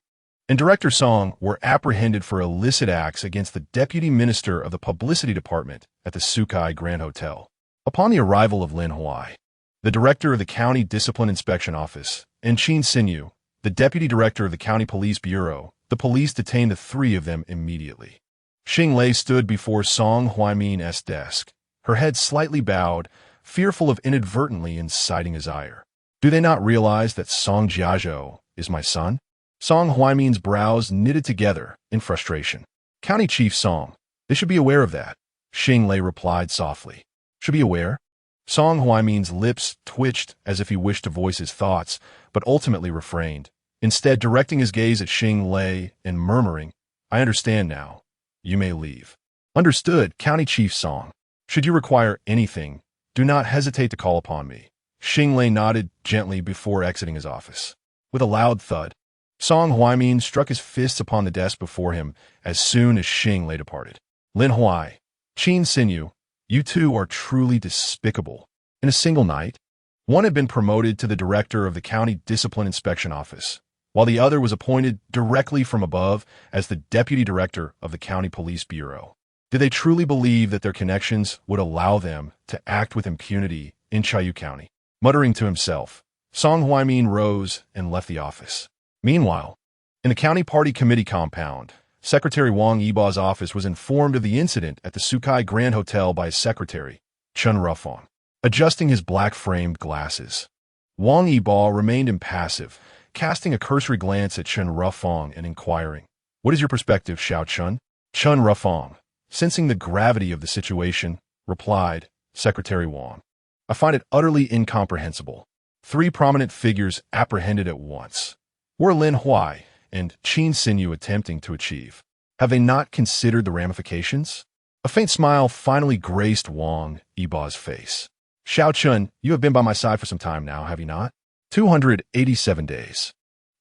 and Director Song were apprehended for illicit acts against the Deputy Minister of the Publicity Department at the Sukai Grand Hotel. Upon the arrival of Lin Huai, the Director of the County Discipline Inspection Office, and Qin Xinyu, the Deputy Director of the County Police Bureau, the police detained the three of them immediately. Xing Lei stood before Song Huaimin's desk, her head slightly bowed, fearful of inadvertently inciting his ire. Do they not realize that Song Jiazhou is my son? Song Huaimin's brows knitted together in frustration. County Chief Song, they should be aware of that, Xing Lei replied softly. Should be aware? Song Huaimin's lips twitched as if he wished to voice his thoughts, but ultimately refrained. instead directing his gaze at Xing Lei and murmuring, "I understand now. You may leave." "Understood, County Chief Song. Should you require anything, do not hesitate to call upon me." Xing Lei nodded gently before exiting his office. With a loud thud, Song Huaimin struck his fists upon the desk before him as soon as Xing Lei departed. "Lin Huai, Qin Xinyu, you two are truly despicable." In a single night, one had been promoted to the director of the County Discipline Inspection Office, while the other was appointed directly from above as the deputy director of the County Police Bureau. Did they truly believe that their connections would allow them to act with impunity in Chayu County? Muttering to himself, Song Huaimin rose and left the office. Meanwhile, in the County Party Committee compound, Secretary Wang Yiba's office was informed of the incident at the Sukai Grand Hotel by his secretary, Chen Rufang. Adjusting his black-framed glasses, Wang Yiba remained impassive, casting a cursory glance at Chen Rufang and inquiring, "What is your perspective, Xiao Chun?" Chen Rufang, sensing the gravity of the situation, replied, "Secretary Wang, I find it utterly incomprehensible. 3 prominent figures apprehended at once. Were Lin Huai and Qin Xinyu attempting to achieve? Have they not considered the ramifications?" A faint smile finally graced Wang Yiba's face. "Xiao Chun, you have been by my side for some time now, have you not?" 287 days.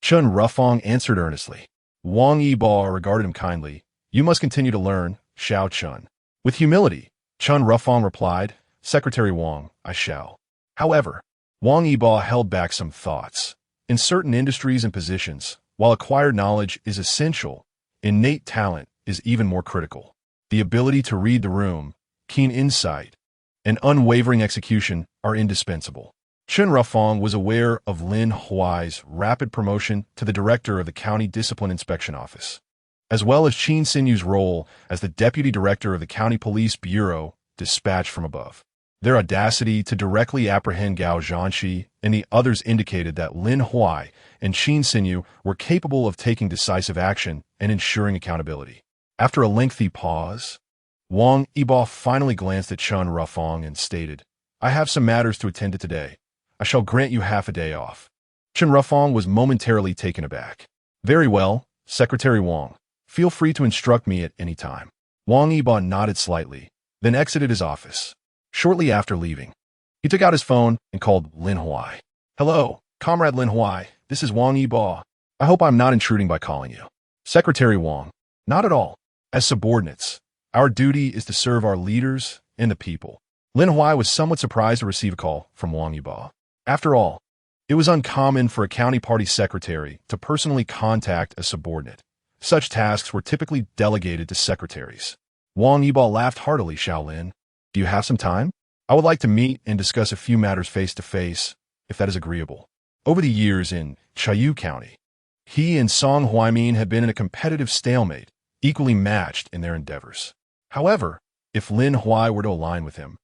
Chen Rufang answered earnestly. Wang Yiba regarded him kindly. "You must continue to learn, Xiao Chun." With humility, Chen Rufang replied, "Secretary Wang, I shall." However, Wang Yiba held back some thoughts. In certain industries and positions, while acquired knowledge is essential, innate talent is even more critical. The ability to read the room, keen insight, and unwavering execution are indispensable. Chen Rufang was aware of Lin Huai's rapid promotion to the director of the County Discipline Inspection Office, as well as Qin Xinyu's role as the deputy director of the County Police Bureau dispatched from above. Their audacity to directly apprehend Gao Zhanxi and the others indicated that Lin Huai and Qin Xinyu were capable of taking decisive action and ensuring accountability. After a lengthy pause, Wang Yiba finally glanced at Chen Rufang and stated, "I have some matters to attend to today. I shall grant you half a day off." Chen Rufang was momentarily taken aback. "Very well, Secretary Wang. Feel free to instruct me at any time." Wang Yiba nodded slightly, then exited his office. Shortly after leaving, he took out his phone and called Lin Huai. "Hello, Comrade Lin Huai. This is Wang Yiba. I hope I'm not intruding by calling you." "Secretary Wang, not at all. As subordinates, our duty is to serve our leaders and the people." Lin Huai was somewhat surprised to receive a call from Wang Yiba. After all, it was uncommon for a county party secretary to personally contact a subordinate. Such tasks were typically delegated to secretaries. Wang Yiba laughed heartily. "Shaolin, do you have some time? I would like to meet and discuss a few matters face-to-face, if that is agreeable." Over the years in Chayu County, he and Song Huaimin had been in a competitive stalemate, equally matched in their endeavors. However, if Lin Huai were to align with him,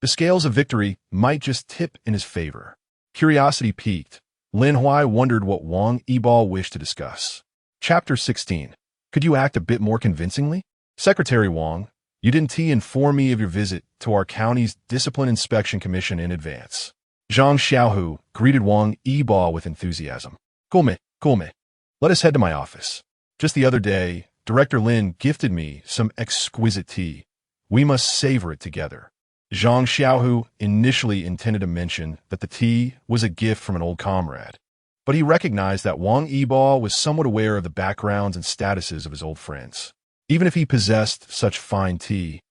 the scales of victory might just tip in his favor. Curiosity piqued, Lin Huai wondered what Wang Yiba wished to discuss. Chapter 16. Could you act a bit more convincingly? "Secretary Wang, you didn't inform me of your visit to our county's Discipline Inspection Commission in advance." Zhang Xiaohu greeted Wang Yiba with enthusiasm. Gulme. Let us head to my office. Just the other day, Director Lin gifted me some exquisite tea. We must savor it together." Zhang Xiaohu initially intended to mention that the tea was a gift from an old comrade, but he recognized that Wang Yiba was somewhat aware of the backgrounds and statuses of his old friends. Even if he possessed such fine tea,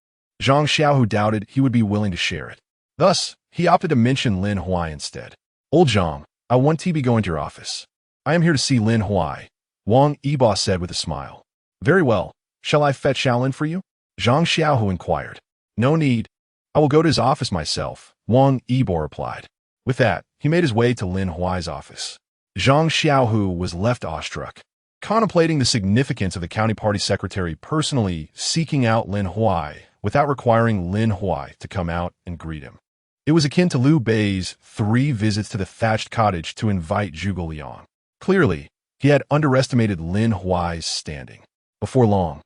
Zhang Xiaohu doubted he would be willing to share it. Thus, he opted to mention Lin Huai instead. "Old Zhang, I want to be going to your office. I am here to see Lin Huai," Wang Yiba said with a smile. "Very well. Shall I fetch Shaolin for you?" Zhang Xiaohu inquired. "No need. I will go to his office myself," Wang Yiba replied. With that, he made his way to Lin Huai's office. Zhang Xiaohu was left awestruck, contemplating the significance of the county party secretary personally seeking out Lin Huai without requiring Lin Huai to come out and greet him. It was akin to Liu Bei's 3 visits to the thatched cottage to invite Zhuge Liang. Clearly, he had underestimated Lin Huai's standing. Before long,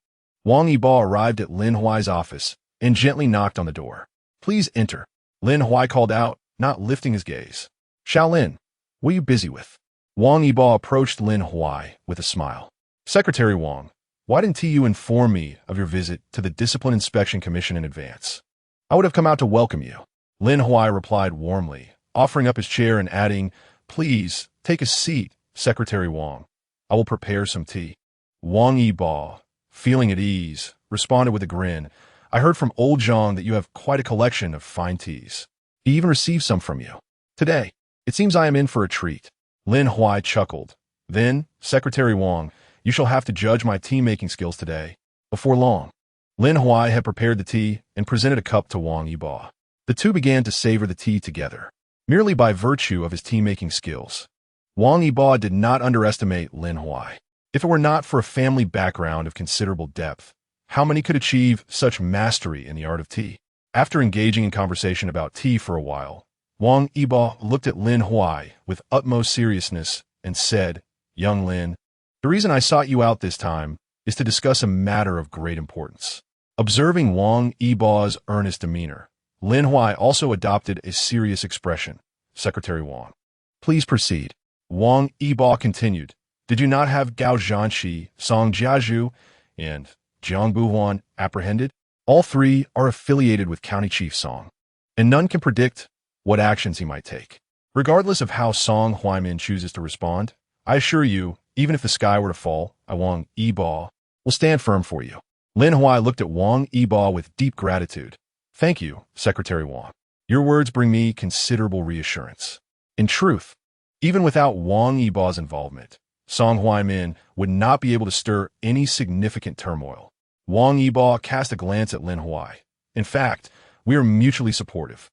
Wang Yiba arrived at Lin Huai's office and gently knocked on the door. "Please enter," Lin Huai called out, not lifting his gaze. "Shaolin, what are you busy with?" Wang Yibo approached Lin Huai with a smile. Secretary Wang, why didn't you inform me of your visit to the Discipline Inspection Commission in advance? I would have come out to welcome you. Lin Huai replied warmly, offering up his chair and adding, Please, take a seat, Secretary Wang. I will prepare some tea. Wang Yibo, feeling at ease, responded with a grin. I heard from old Zhang that you have quite a collection of fine teas. He even received some from you. Today, it seems I am in for a treat. Lin Huai chuckled. Then, Secretary Wang, you shall have to judge my tea-making skills today. Before long, Lin Huai had prepared the tea and presented a cup to Wang Yibo. The two began to savor the tea together, merely by virtue of his tea-making skills. Wang Yibo did not underestimate Lin Huai. If it were not for a family background of considerable depth, how many could achieve such mastery in the art of tea? After engaging in conversation about tea for a while, Wang Yibo looked at Lin Huai with utmost seriousness and said, Young Lin, the reason I sought you out this time is to discuss a matter of great importance. Observing Wang Yibo's earnest demeanor, Lin Huai also adopted a serious expression. Secretary Wang, please proceed. Wang Yibo continued, Did you not have Gao Zhanxi, Song Jiazhu, and Jiang Buhuan apprehended? All three are affiliated with County Chief Song, and none can predict what actions he might take. Regardless of how Song Huaimin chooses to respond, I assure you, even if the sky were to fall, Wang Yibo will stand firm for you. Lin Huai looked at Wang Yibo with deep gratitude. Thank you, Secretary Wang. Your words bring me considerable reassurance. In truth, even without Wang Yibo's involvement, Song Huaimin would not be able to stir any significant turmoil. Wang Yibo cast a glance at Lin Huai. In fact, we are mutually supportive.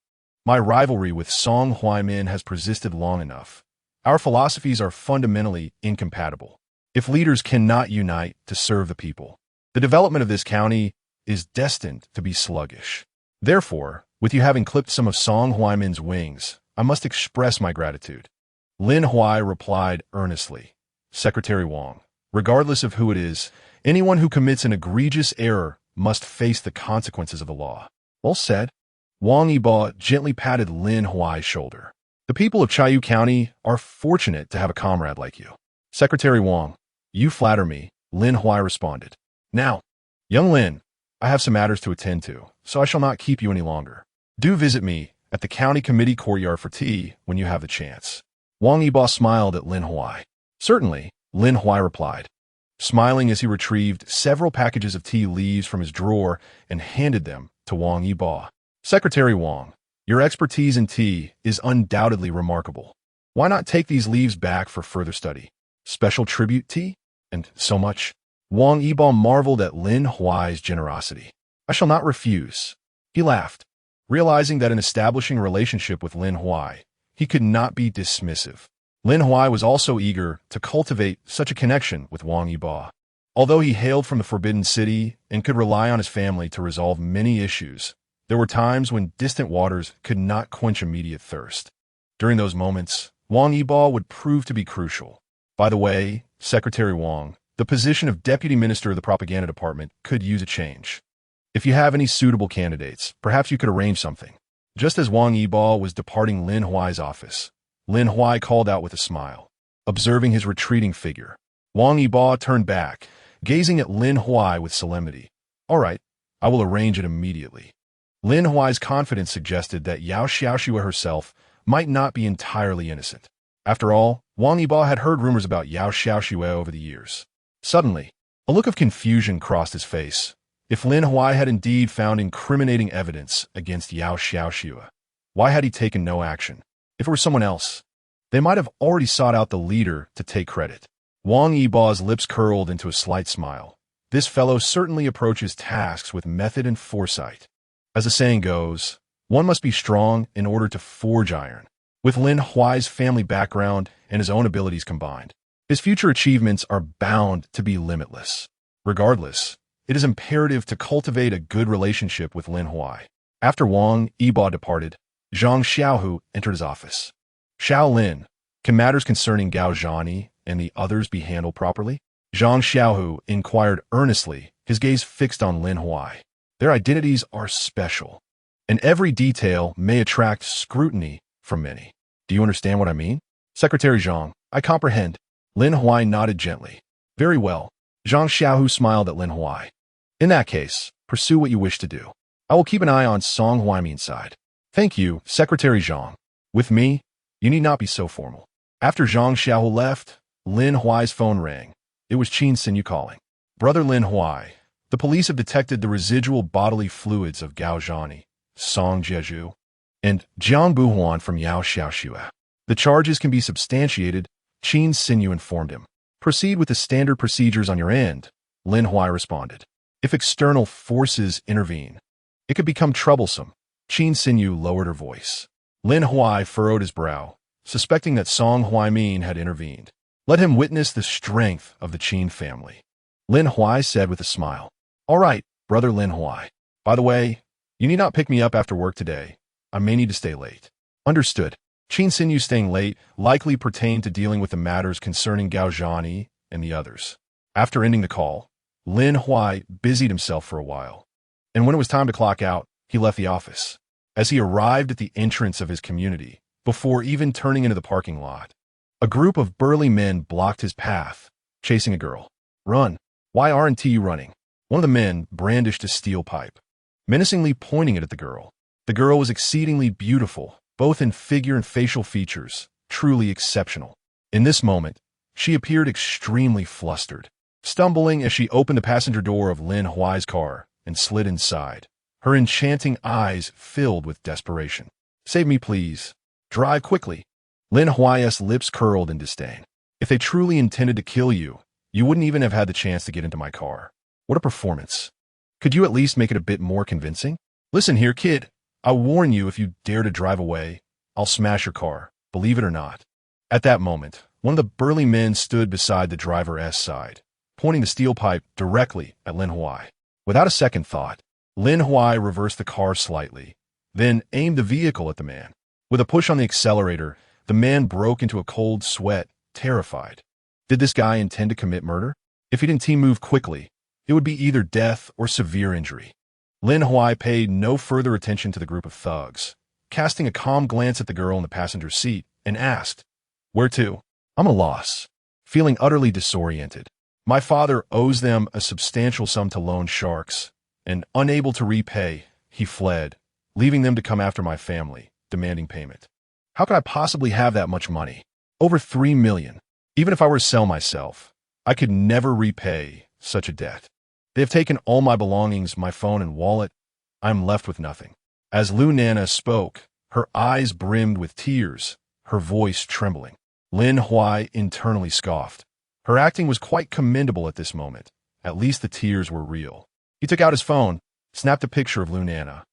My rivalry with Song Huaimin has persisted long enough. Our philosophies are fundamentally incompatible. If leaders cannot unite to serve the people, the development of this county is destined to be sluggish. Therefore, with you having clipped some of Song Huaimin's wings, I must express my gratitude. Lin Huai replied earnestly, Secretary Wang, regardless of who it is, anyone who commits an egregious error must face the consequences of the law. Well said. Wang Yibo gently patted Lin Huai's shoulder. The people of Chiayu County are fortunate to have a comrade like you. Secretary Wang, you flatter me, Lin Huai responded. Now, young Lin, I have some matters to attend to, so I shall not keep you any longer. Do visit me at the county committee courtyard for tea when you have the chance. Wang Yibo smiled at Lin Huai. Certainly, Lin Huai replied, smiling as he retrieved several packages of tea leaves from his drawer and handed them to Wang Yibo. Secretary Wang, your expertise in tea is undoubtedly remarkable. Why not take these leaves back for further study? Special tribute tea? And so much? Wang Yibo marveled at Lin Huai's generosity. I shall not refuse. He laughed, realizing that in establishing a relationship with Lin Huai, he could not be dismissive. Lin Huai was also eager to cultivate such a connection with Wang Yibo. Although he hailed from the Forbidden City and could rely on his family to resolve many issues, there were times when distant waters could not quench immediate thirst. During those moments, Wang Yibo would prove to be crucial. By the way, Secretary Wang, the position of Deputy Minister of the Propaganda Department could use a change. If you have any suitable candidates, perhaps you could arrange something. Just as Wang Yibo was departing Lin Huai's office, Lin Huai called out with a smile. Observing his retreating figure, Wang Yibo turned back, gazing at Lin Huai with solemnity. All right, I will arrange it immediately. Lin Huai's confidence suggested that Yao Xiaoxue herself might not be entirely innocent. After all, Wang Yibo had heard rumors about Yao Xiaoxue over the years. Suddenly, a look of confusion crossed his face. If Lin Huai had indeed found incriminating evidence against Yao Xiaoxue, why had he taken no action? If it were someone else, they might have already sought out the leader to take credit. Wang Yibo's lips curled into a slight smile. This fellow certainly approaches tasks with method and foresight. As the saying goes, one must be strong in order to forge iron. With Lin Huai's family background and his own abilities combined, his future achievements are bound to be limitless. Regardless, it is imperative to cultivate a good relationship with Lin Huai. After Wang Yibo departed, Zhang Xiaohu entered his office. Xiao Lin, can matters concerning Gao Zhani and the others be handled properly? Zhang Xiaohu inquired earnestly, his gaze fixed on Lin Huai. Their identities are special, and every detail may attract scrutiny from many. Do you understand what I mean? Secretary Zhang, I comprehend. Lin Huai nodded gently. Very well. Zhang Xiaohu smiled at Lin Huai. In that case, pursue what you wish to do. I will keep an eye on Song Huaimin's side. Thank you, Secretary Zhang. With me, you need not be so formal. After Zhang Xiaohu left, Lin Huai's phone rang. It was Qin Xinyu calling. Brother Lin Huai, the police have detected the residual bodily fluids of Gao Zhani, Song Jeju, and Jiang Buhuan from Yao Xiaoxue. The charges can be substantiated, Qin Xinyu informed him. Proceed with the standard procedures on your end, Lin Huai responded. If external forces intervene, it could become troublesome. Qin Xinyu lowered her voice. Lin Huai furrowed his brow, suspecting that Song Huaimin had intervened. Let him witness the strength of the Qin family. Lin Huai said with a smile. All right, brother Lin Huai. By the way, you need not pick me up after work today. I may need to stay late. Understood. Qin Xinyu staying late likely pertained to dealing with the matters concerning Gao Zhani and the others. After ending the call, Lin Huai busied himself for a while, and when it was time to clock out, he left the office. As he arrived at the entrance of his community, before even turning into the parking lot, a group of burly men blocked his path, chasing a girl. Run! Why aren't you running? One of the men brandished a steel pipe, menacingly pointing it at the girl. The girl was exceedingly beautiful, both in figure and facial features, truly exceptional. In this moment, she appeared extremely flustered, stumbling as she opened the passenger door of Lin Huai's car and slid inside, her enchanting eyes filled with desperation. Save me, please. Drive quickly. Lin Huai's lips curled in disdain. If they truly intended to kill you, you wouldn't even have had the chance to get into my car. What a performance. Could you at least make it a bit more convincing? Listen here, kid. I warn you, if you dare to drive away, I'll smash your car, believe it or not. At that moment, one of the burly men stood beside the driver's side, pointing the steel pipe directly at Lin Huai. Without a second thought, Lin Huai reversed the car slightly, then aimed the vehicle at the man. With a push on the accelerator, the man broke into a cold sweat, terrified. Did this guy intend to commit murder? If he didn't move quickly, it would be either death or severe injury. Lin Huai paid no further attention to the group of thugs, casting a calm glance at the girl in the passenger seat, and asked, Where to? I'm a loss. Feeling utterly disoriented. My father owes them a substantial sum to loan sharks, and unable to repay, he fled, leaving them to come after my family, demanding payment. How could I possibly have that much money? Over 3 million. Even if I were to sell myself, I could never repay such a debt. They have taken all my belongings, my phone and wallet. I am left with nothing. As Lu Nana spoke, her eyes brimmed with tears, her voice trembling. Lin Huai internally scoffed. Her acting was quite commendable at this moment. At least the tears were real. He took out his phone, snapped a picture of Lu Nana,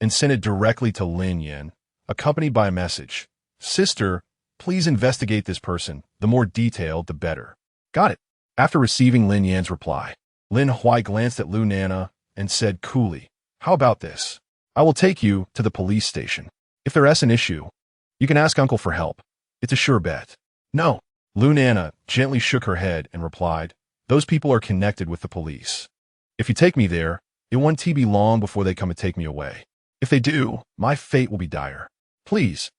and sent it directly to Lin Yan, accompanied by a message. Sister, please investigate this person. The more detailed, the better. Got it. After receiving Lin Yan's reply, Lin Huai glanced at Lu Nana and said coolly, How about this? I will take you to the police station. If there's an issue, you can ask Uncle for help. It's a sure bet. No. Lu Nana gently shook her head and replied, Those people are connected with the police. If you take me there, it won't be long before they come and take me away. If they do, my fate will be dire. Please,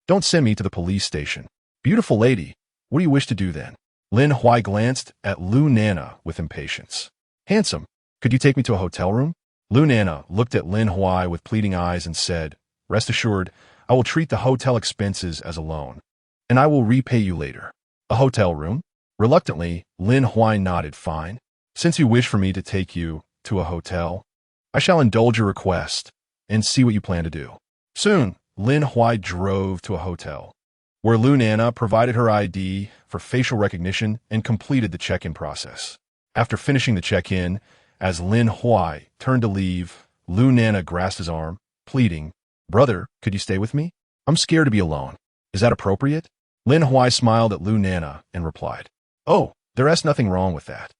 don't send me to the police station. Beautiful lady, what do you wish to do then? Lin Huai glanced at Lu Nana with impatience. Handsome, could you take me to a hotel room? Lu Nana looked at Lin Huai with pleading eyes and said, Rest assured, I will treat the hotel expenses as a loan, and I will repay you later. A hotel room? Reluctantly, Lin Huai nodded. Fine. Since you wish for me to take you to a hotel, I shall indulge your request and see what you plan to do. Soon, Lin Huai drove to a hotel, where Lu Nana provided her ID for facial recognition and completed the check-in process. After finishing the check-in, as Lin Huai turned to leave, Lu Nana grasped his arm, pleading, Brother, could you stay with me? I'm scared to be alone. Is that appropriate? Lin Huai smiled at Lu Nana and replied, Oh, there's nothing wrong with that.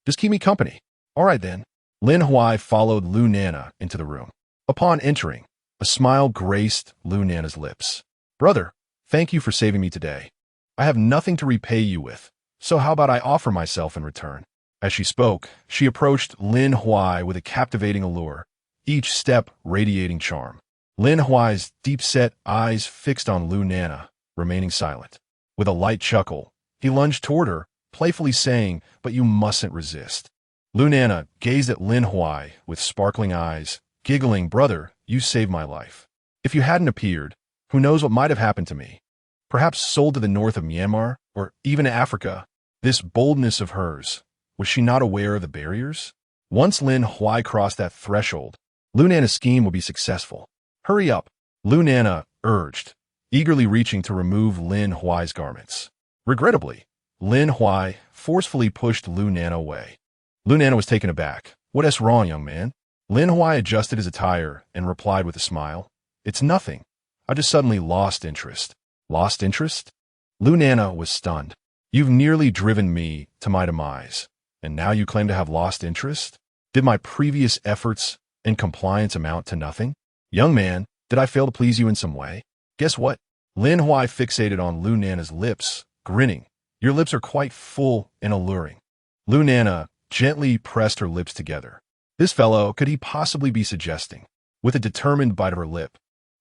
Just keep me company. All right then. Lin Huai followed Lu Nana into the room. Upon entering, a smile graced Lu Nana's lips. Brother, thank you for saving me today. I have nothing to repay you with, so how about I offer myself in return? As she spoke, she approached Lin Huai with a captivating allure, each step radiating charm. Lin Huai's deep-set eyes fixed on Lu Nana, remaining silent. With a light chuckle, he lunged toward her, playfully saying, "But you mustn't resist." Lu Nana gazed at Lin Huai with sparkling eyes, giggling, "Brother, you saved my life. If you hadn't appeared, who knows what might have happened to me? Perhaps sold to the north of Myanmar, or even Africa." This boldness of hers, was she not aware of the barriers? Once Lin Huai crossed that threshold, Lu Nana's scheme would be successful. "Hurry up," Lu Nana urged, eagerly reaching to remove Lin Huai's garments. Regrettably, Lin Huai forcefully pushed Lu Nana away. Lu Nana was taken aback. "What's wrong, young man?" Lin Huai adjusted his attire and replied with a smile, "It's nothing. I just suddenly lost interest." "Lost interest?" Lu Nana was stunned. "You've nearly driven me to my demise, and now you claim to have lost interest? Did my previous efforts and compliance amount to nothing? Young man, did I fail to please you in some way?" "Guess what?" Lin Huai fixated on Lu Nana's lips, grinning. "Your lips are quite full and alluring." Lu Nana gently pressed her lips together. This fellow, could he possibly be suggesting? With a determined bite of her lip,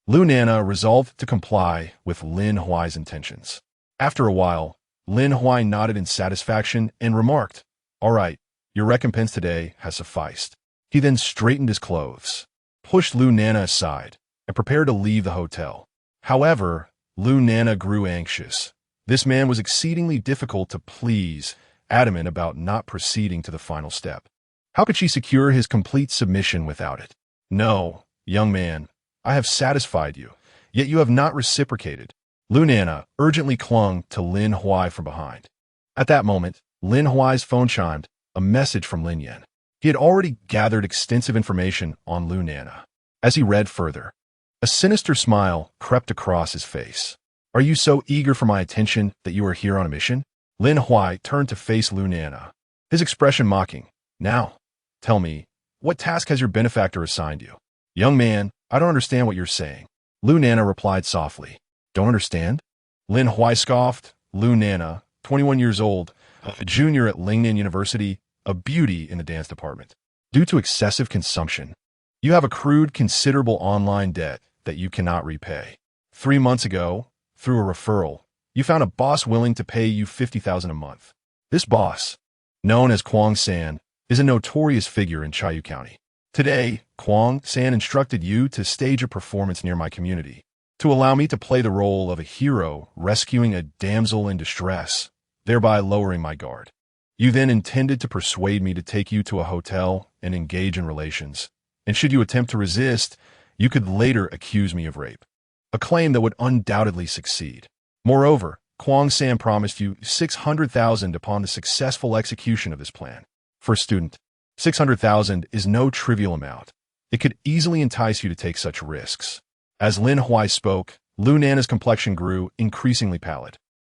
Lu Nana resolved to comply with Lin Huai's intentions. After a while, Lin Huai nodded in satisfaction and remarked, "All right, your recompense today has sufficed." He then straightened his clothes, pushed Lu Nana aside, and prepared to leave the hotel. However, Lu Nana grew anxious. This man was exceedingly difficult to please, adamant about not proceeding to the final step. How could she secure his complete submission without it? "No, young man, I have satisfied you, yet you have not reciprocated." Lu Nana urgently clung to Lin Huai from behind. At that moment, Lin Huai's phone chimed, a message from Lin Yan. He had already gathered extensive information on Lu Nana. As he read further, a sinister smile crept across his face. "Are you so eager for my attention that you are here on a mission?" Lin Huai turned to face Lu Nana, his expression mocking. "Now, tell me, what task has your benefactor assigned you?" "Young man, I don't understand what you're saying." Lu Nana replied softly. "Don't understand?" Lin Huai scoffed. Lu Nana, 21 years old, a junior at Lingnan University, a beauty in the dance department. Due to excessive consumption, you have accrued considerable online debt that you cannot repay. 3 months ago, through a referral, you found a boss willing to pay you 50,000 a month. This boss, known as Kwang San, is a notorious figure in Chayu County. Today, Kwang San instructed you to stage a performance near my community, to allow me to play the role of a hero rescuing a damsel in distress, thereby lowering my guard. You then intended to persuade me to take you to a hotel and engage in relations, and should you attempt to resist, you could later accuse me of rape, a claim that would undoubtedly succeed. Moreover, Kwang San promised you 600,000 upon the successful execution of this plan. For a student, 600,000 is no trivial amount. It could easily entice you to take such risks. As Lin Huai spoke, Lu Nana's complexion grew increasingly pallid.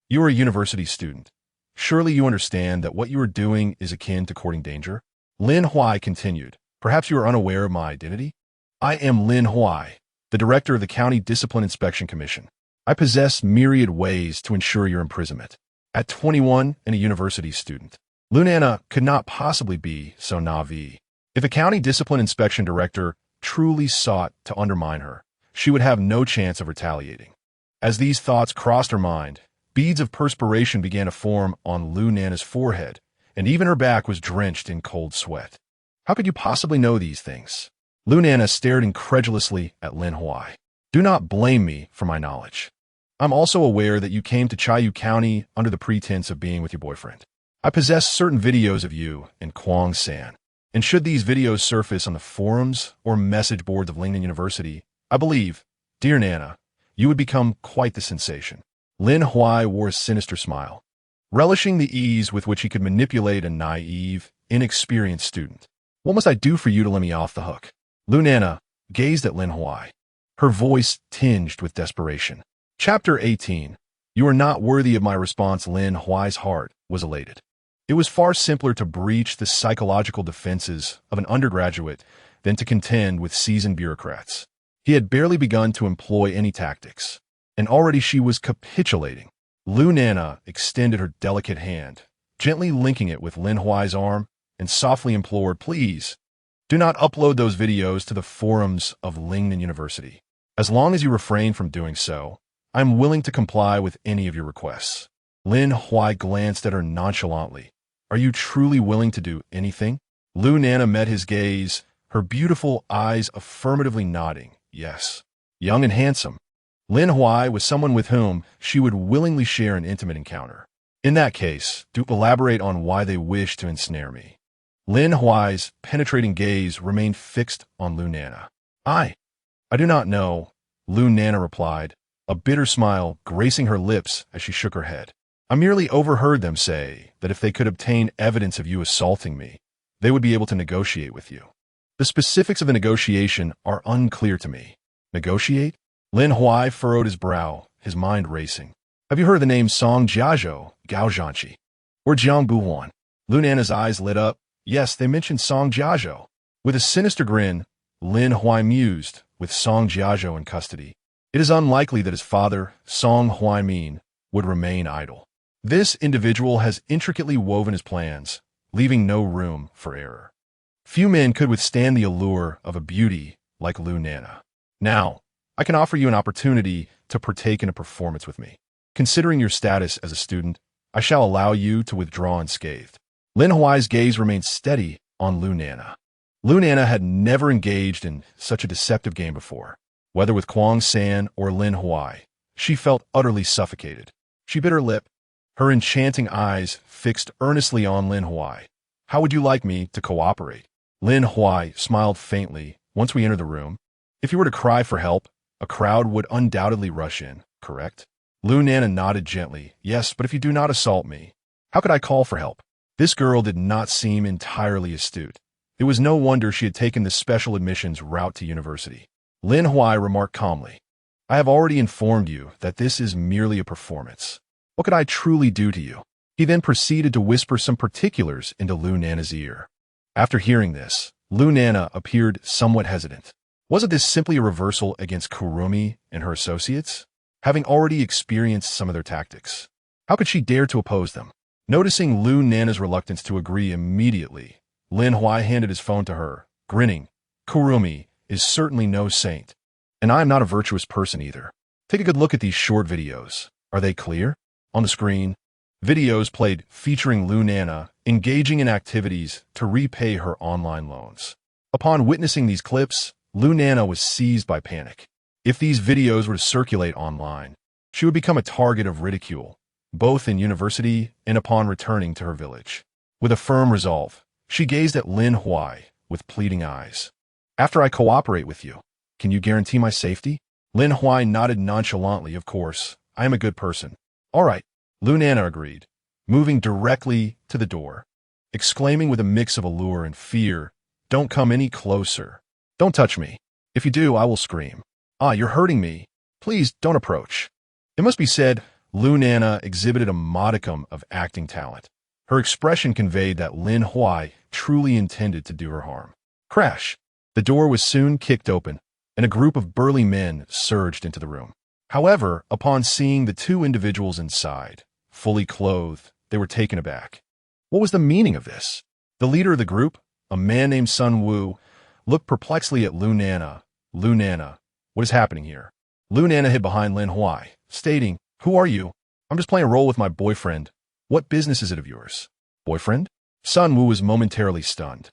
"You are a university student. Surely you understand that what you are doing is akin to courting danger?" Lin Huai continued, "Perhaps you are unaware of my identity? I am Lin Huai, the director of the County Discipline Inspection Commission. I possess myriad ways to ensure your imprisonment. At 21 and a university student, Lu Nana could not possibly be so naive. If a county discipline inspection director truly sought to undermine her, she would have no chance of retaliating." As these thoughts crossed her mind, beads of perspiration began to form on Lu Nana's forehead, and even her back was drenched in cold sweat. "How could you possibly know these things?" Lu Nana stared incredulously at Lin Huai. "Do not blame me for my knowledge. I'm also aware that you came to Chayu County under the pretense of being with your boyfriend. I possess certain videos of you and Kwang San, and should these videos surface on the forums or message boards of Lingnan University, I believe, dear Nana, you would become quite the sensation." Lin Huai wore a sinister smile, relishing the ease with which he could manipulate a naive, inexperienced student. "What must I do for you to let me off the hook?" Lu Nana gazed at Lin Huai, her voice tinged with desperation. Chapter 18. "You are not worthy of my response." Lin Huai's heart was elated. It was far simpler to breach the psychological defenses of an undergraduate than to contend with seasoned bureaucrats. He had barely begun to employ any tactics, and already she was capitulating. Lu Nana extended her delicate hand, gently linking it with Lin Huai's arm, and softly implored, "Please, do not upload those videos to the forums of Lingnan University. As long as you refrain from doing so, I'm willing to comply with any of your requests. Lin Huai glanced at her nonchalantly. Are you truly willing to do anything? Lu Nana met his gaze, her beautiful eyes affirmatively nodding. Yes. Young and handsome. Lin Huai was someone with whom she would willingly share an intimate encounter. In that case, do elaborate on why they wish to ensnare me. Lin Huai's penetrating gaze remained fixed on Lu Nana. I do not know, Lu Nana replied, a bitter smile gracing her lips as she shook her head. I merely overheard them say that if they could obtain evidence of you assaulting me, they would be able to negotiate with you. The specifics of a negotiation are unclear to me. Negotiate? Lin Huai furrowed his brow, his mind racing. Have you heard the names Song Jiazhou, Gao Zhanqi, or Jiang Buhuan? Lu Nana's eyes lit up. Yes, they mentioned Song Jiazhou. With a sinister grin, Lin Huai mused, with Song Jiazhou in custody, it is unlikely that his father, Song Huaimin, would remain idle. This individual has intricately woven his plans, leaving no room for error. Few men could withstand the allure of a beauty like Lu Nana. Now, I can offer you an opportunity to partake in a performance with me. Considering your status as a student, I shall allow you to withdraw unscathed. Lin Huai's gaze remained steady on Lu Nana. Lu Nana had never engaged in such a deceptive game before. Whether with Kwang San or Lin Huai, she felt utterly suffocated. She bit her lip, her enchanting eyes fixed earnestly on Lin Huai. How would you like me to cooperate? Lin Huai smiled faintly once we entered the room. If you were to cry for help, a crowd would undoubtedly rush in, correct? Lu Nana nodded gently. Yes, but if you do not assault me, how could I call for help? This girl did not seem entirely astute. It was no wonder she had taken the special admissions route to university. Lin Huai remarked calmly, I have already informed you that this is merely a performance. What could I truly do to you? He then proceeded to whisper some particulars into Lu Nana's ear. After hearing this, Lu Nana appeared somewhat hesitant. Wasn't this simply a reversal against Kurumi and her associates? Having already experienced some of their tactics, how could she dare to oppose them? Noticing Lu Nana's reluctance to agree immediately, Lin Huai handed his phone to her, grinning. Kurumi is certainly no saint, and I am not a virtuous person either. Take a good look at these short videos. Are they clear? On the screen, videos played featuring Lu Nana engaging in activities to repay her online loans. Upon witnessing these clips, Lu Nana was seized by panic. If these videos were to circulate online, she would become a target of ridicule, both in university and upon returning to her village. With a firm resolve, she gazed at Lin Huai with pleading eyes. After I cooperate with you, can you guarantee my safety? Lin Huai nodded nonchalantly. Of course, I am a good person. All right, Lu Nana agreed, moving directly to the door, exclaiming with a mix of allure and fear, don't come any closer. Don't touch me. If you do, I will scream. Ah, you're hurting me. Please don't approach. It must be said, Lu Nana exhibited a modicum of acting talent. Her expression conveyed that Lin Huai truly intended to do her harm. Crash! The door was soon kicked open, and a group of burly men surged into the room. However, upon seeing the two individuals inside, fully clothed, they were taken aback. What was the meaning of this? The leader of the group, a man named Sun Wu, looked perplexedly at Lu Nana. Lu Nana, what is happening here? Lu Nana hid behind Lin Huai, stating, Who are you? I'm just playing a role with my boyfriend. What business is it of yours? Boyfriend? Sun Wu was momentarily stunned,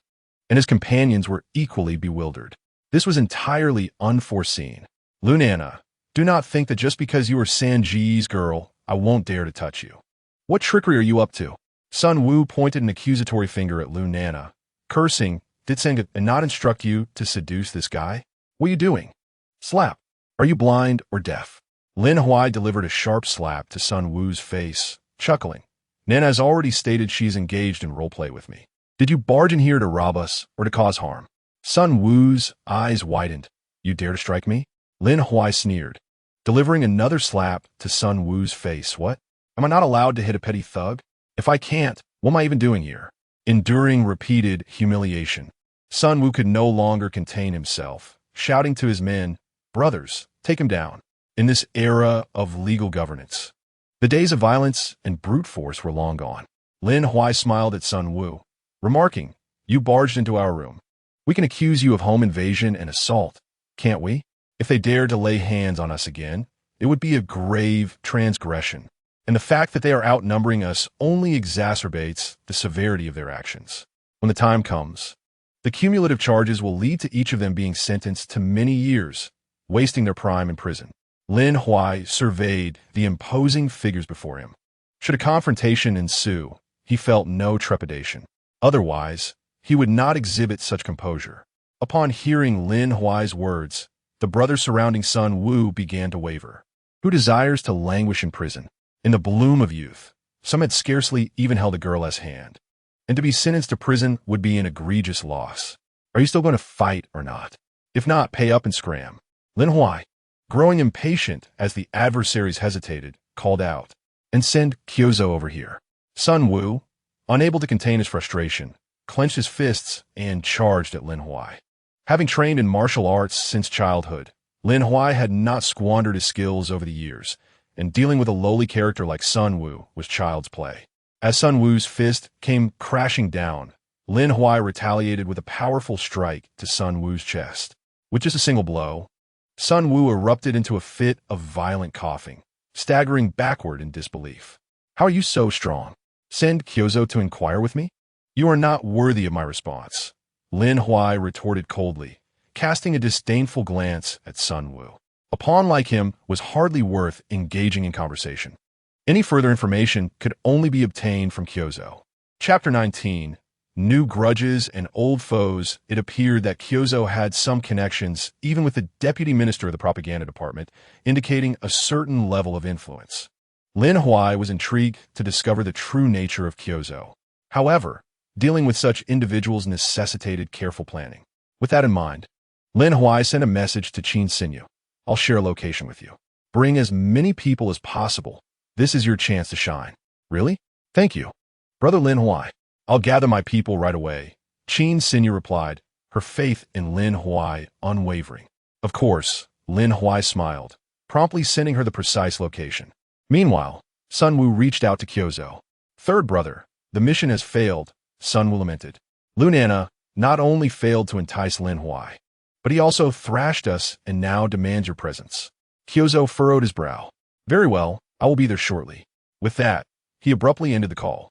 and his companions were equally bewildered. This was entirely unforeseen. Lu Nana, do not think that just because you are Sanji's girl, I won't dare to touch you. What trickery are you up to? Sun Wu pointed an accusatory finger at Lu Nana, cursing, did Senga not instruct you to seduce this guy? What are you doing? Slap. Are you blind or deaf? Lin Huai delivered a sharp slap to Sun Wu's face, chuckling. Nana has already stated she's engaged in roleplay with me. Did you barge in here to rob us or to cause harm? Sun Wu's eyes widened. You dare to strike me? Lin Huai sneered, delivering another slap to Sun Wu's face. What? Am I not allowed to hit a petty thug? If I can't, what am I even doing here? Enduring repeated humiliation, Sun Wu could no longer contain himself, shouting to his men, Brothers, take him down. In this era of legal governance, the days of violence and brute force were long gone. Lin Huai smiled at Sun Wu, remarking, You barged into our room. We can accuse you of home invasion and assault, can't we? If they dare to lay hands on us again, It would be a grave transgression, and the fact that they are outnumbering us only exacerbates the severity of their actions. When the time comes, the cumulative charges will lead to each of them being sentenced to many years, wasting their prime in prison. Lin Huai surveyed the imposing figures before him. Should a confrontation ensue, he felt no trepidation. Otherwise, he would not exhibit such composure. Upon hearing Lin Huai's words, the brothers surrounding Sun Wu began to waver. Who desires to languish in prison? In the bloom of youth, some had scarcely even held a girl's hand. And to be sentenced to prison would be an egregious loss. Are you still going to fight or not? If not, pay up and scram. Lin Huai, growing impatient as the adversaries hesitated, called out, and send Kyozo over here. Sun Wu, unable to contain his frustration, clenched his fists and charged at Lin Huai. Having trained in martial arts since childhood, Lin Huai had not squandered his skills over the years, and dealing with a lowly character like Sun Wu was child's play. As Sun Wu's fist came crashing down, Lin Huai retaliated with a powerful strike to Sun Wu's chest. With just a single blow, Sun Wu erupted into a fit of violent coughing, staggering backward in disbelief. How are you so strong? Send Kyozo to inquire with me? You are not worthy of my response, Lin Huai retorted coldly, casting a disdainful glance at Sun Wu. A pawn like him was hardly worth engaging in conversation. Any further information could only be obtained from Kyozo. Chapter 19. New grudges and old foes. It appeared that Kyozo had some connections, even with the deputy minister of the propaganda department, indicating a certain level of influence. Lin Huai was intrigued to discover the true nature of Kyozo. However, dealing with such individuals necessitated careful planning. With that in mind, Lin Huai sent a message to Qin Sinyu. I'll share a location with you. Bring as many people as possible. This is your chance to shine. Really? Thank you. Brother Lin Huai. I'll gather my people right away. Qin Sinyu replied, her faith in Lin Huai unwavering. Of course, Lin Huai smiled, promptly sending her the precise location. Meanwhile, Sun Wu reached out to Kyozo. Third brother, the mission has failed, Sun Wu lamented. Lunana not only failed to entice Lin Huai, but he also thrashed us and now demands your presence. Kyozo furrowed his brow. Very well, I will be there shortly. With that, he abruptly ended the call.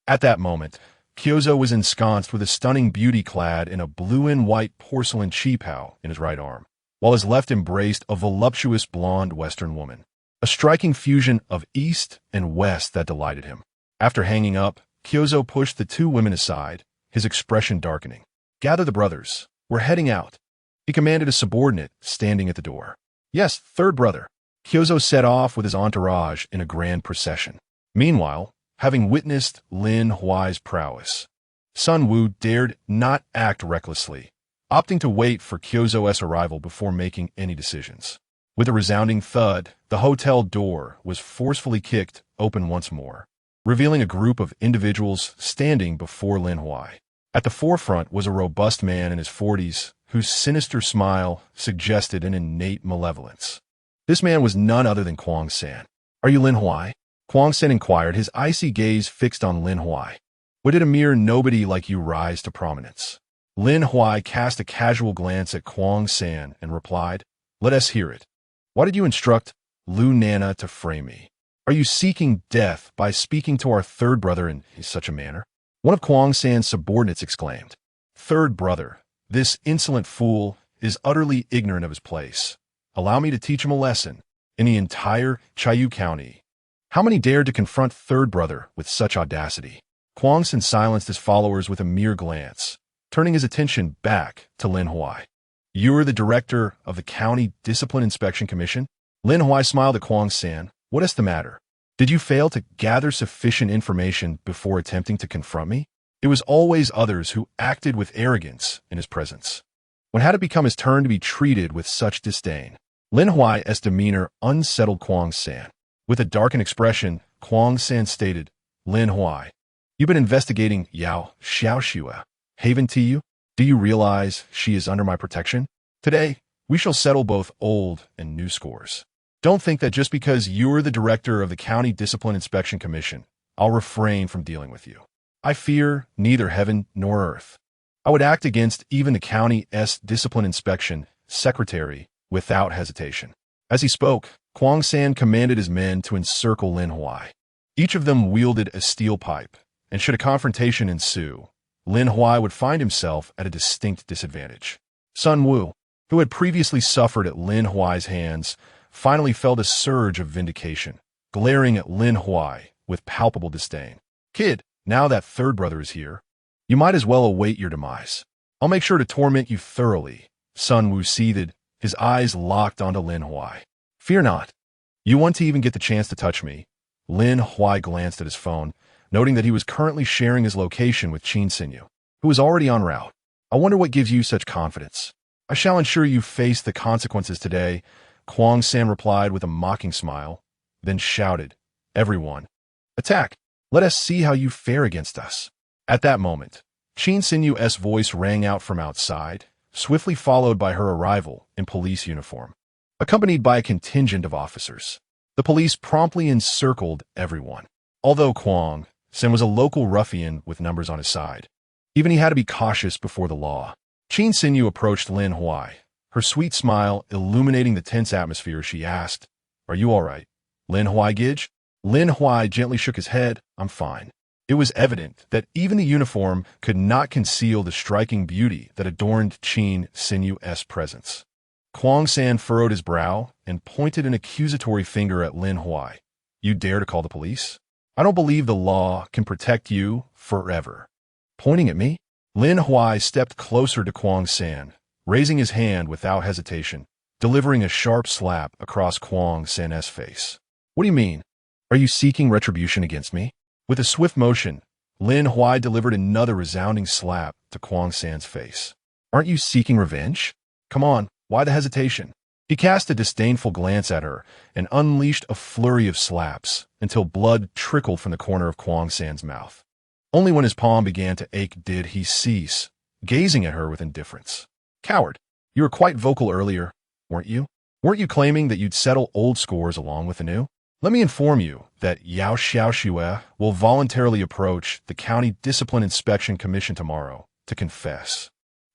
At that moment, Kyozo was ensconced with a stunning beauty clad in a blue and white porcelain qipao in his right arm, while his left embraced a voluptuous blonde Western woman. A striking fusion of East and West that delighted him. After hanging up, Kyozo pushed the two women aside, his expression darkening. Gather the brothers. We're heading out. He commanded a subordinate standing at the door. Yes, third brother. Kyozo set off with his entourage in a grand procession. Meanwhile, having witnessed Lin Huai's prowess, Sun Wu dared not act recklessly, opting to wait for Kyozo's arrival before making any decisions. With a resounding thud, the hotel door was forcefully kicked open once more, revealing a group of individuals standing before Lin Huai. At the forefront was a robust man in his 40s, whose sinister smile suggested an innate malevolence. This man was none other than Kwang San. Are you Lin Huai? Kwang San inquired, his icy gaze fixed on Lin Huai. What did a mere nobody like you rise to prominence? Lin Huai cast a casual glance at Kwang San and replied, let us hear it. Why did you instruct Lunana to frame me? Are you seeking death by speaking to our third brother in such a manner? One of Kwang San's subordinates exclaimed, Third brother, this insolent fool is utterly ignorant of his place. Allow me to teach him a lesson. In the entire Chayu County, how many dared to confront third brother with such audacity? Kwang San silenced his followers with a mere glance, turning his attention back to Lin Huai. You are the director of the County Discipline Inspection Commission? Lin Huai smiled at Kwang San. What is the matter? Did you fail to gather sufficient information before attempting to confront me? It was always others who acted with arrogance in his presence. When had it become his turn to be treated with such disdain? Lin Huai's demeanor unsettled Kwang San. With a darkened expression, Kwang San stated, Lin Huai, you've been investigating Yao Xiaoxua, Haven to you? Do you realize she is under my protection? Today, we shall settle both old and new scores. Don't think that just because you're the director of the County Discipline Inspection Commission, I'll refrain from dealing with you. I fear neither heaven nor earth. I would act against even the county's discipline inspection secretary without hesitation. As he spoke, Kwang San commanded his men to encircle Lin Huai. Each of them wielded a steel pipe, and should a confrontation ensue, Lin Huai would find himself at a distinct disadvantage. Sun Wu, who had previously suffered at Lin Huai's hands, finally felt a surge of vindication, glaring at Lin Huai with palpable disdain. "Kid, now that third brother is here, you might as well await your demise. I'll make sure to torment you thoroughly," Sun Wu seethed, his eyes locked onto Lin Huai. "Fear not. You want to even get the chance to touch me." Lin Huai glanced at his phone, noting that he was currently sharing his location with Qin Xinyu, who was already en route. "I wonder what gives you such confidence." "I shall ensure you face the consequences today," Kwang San replied with a mocking smile, then shouted, "Everyone, attack! Let us see how you fare against us." At that moment, Qin Xinyu's voice rang out from outside, swiftly followed by her arrival in police uniform, accompanied by a contingent of officers. The police promptly encircled everyone. Although Kwang San was a local ruffian with numbers on his side, even he had to be cautious before the law. Qin Xinyu approached Lin Huai, her sweet smile illuminating the tense atmosphere. She asked, "Are you all right, Lin Huai Gij?" Lin Huai gently shook his head. "I'm fine." It was evident that even the uniform could not conceal the striking beauty that adorned Qin Xinyu's presence. Kwang San furrowed his brow and pointed an accusatory finger at Lin Huai. "You dare to call the police? I don't believe the law can protect you forever." Pointing at me, Lin Huai stepped closer to Kwang San, raising his hand without hesitation, delivering a sharp slap across Kwang San's face. "What do you mean? Are you seeking retribution against me?" With a swift motion, Lin Huai delivered another resounding slap to Kwang San's face. "Aren't you seeking revenge? Come on, why the hesitation?" He cast a disdainful glance at her and unleashed a flurry of slaps until blood trickled from the corner of Kwang San's mouth. Only when his palm began to ache did he cease, gazing at her with indifference. "Coward, you were quite vocal earlier, weren't you? Weren't you claiming that you'd settle old scores along with the new? Let me inform you that Yao Xiaoxue will voluntarily approach the County Discipline Inspection Commission tomorrow to confess,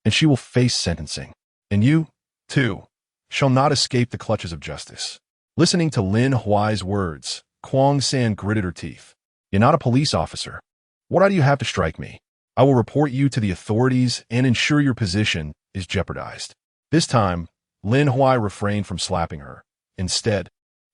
and she will face sentencing. And you, too, shall not escape the clutches of justice." Listening to Lin Huai's words, Kwang San gritted her teeth. "You're not a police officer. What right do you have to strike me? I will report you to the authorities and ensure your position is jeopardized." This time, Lin Huai refrained from slapping her. Instead,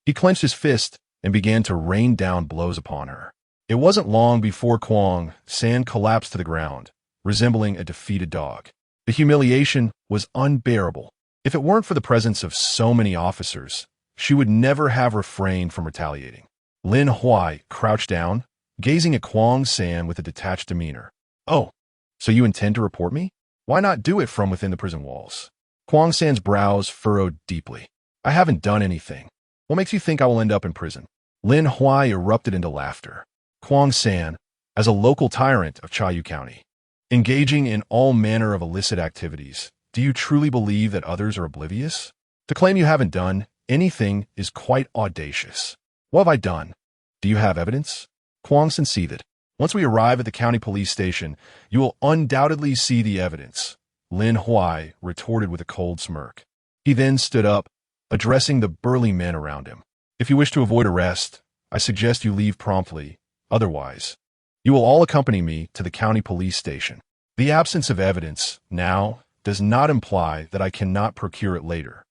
he clenched his fist and began to rain down blows upon her. It wasn't long before Kwang San collapsed to the ground, resembling a defeated dog. The humiliation was unbearable. If it weren't for the presence of so many officers, she would never have refrained from retaliating. Lin Huai crouched down, gazing at Kwang San with a detached demeanor. "Oh, so you intend to report me? Why not do it from within the prison walls?" Kwang San's brows furrowed deeply. "I haven't done anything. What makes you think I will end up in prison?" Lin Huai erupted into laughter. "Kwang San, as a local tyrant of Chaoyu County, engaging in all manner of illicit activities, do you truly believe that others are oblivious? To claim you haven't done anything is quite audacious. What have I done? Do you have evidence?" Kwang San seethed. "Once we arrive at the county police station, you will undoubtedly see the evidence," Lin Huai retorted with a cold smirk. He then stood up, addressing the burly men around him. "If you wish to avoid arrest, I suggest you leave promptly. Otherwise, you will all accompany me to the county police station. The absence of evidence now does not imply that I cannot procure it later.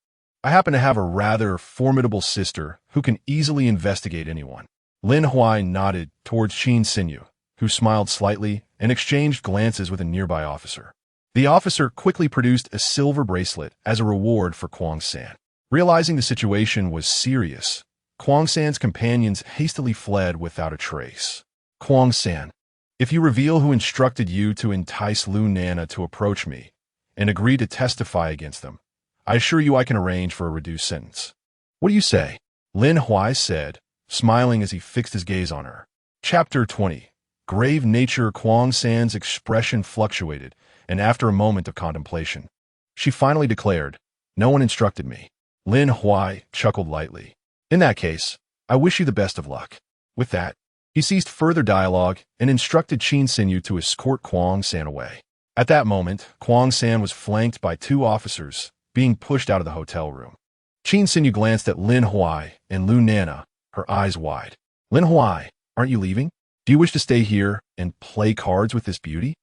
I happen to have a rather formidable sister who can easily investigate anyone." Lin Huai nodded towards Qin Xinyu, who smiled slightly and exchanged glances with a nearby officer. The officer quickly produced a silver bracelet as a reward for Kwang San. Realizing the situation was serious, Kwang San's companions hastily fled without a trace. "Kwang San, if you reveal who instructed you to entice Lu Nana to approach me and agree to testify against them, I assure you I can arrange for a reduced sentence." "What do you say?" Lin Huai said, smiling as he fixed his gaze on her. Chapter 20. Grave nature. Kwang San's expression fluctuated, and after a moment of contemplation, she finally declared, "No one instructed me." Lin Huai chuckled lightly. "In that case, I wish you the best of luck." With that, he ceased further dialogue and instructed Qin Xinyu to escort Kwang San away. At that moment, Kwang San was flanked by two officers, being pushed out of the hotel room. Qin Sinyu glanced at Lin Huai and Lu Nana, her eyes wide. Lin Huai, aren't you leaving? Do you wish to stay here and play cards with this beauty?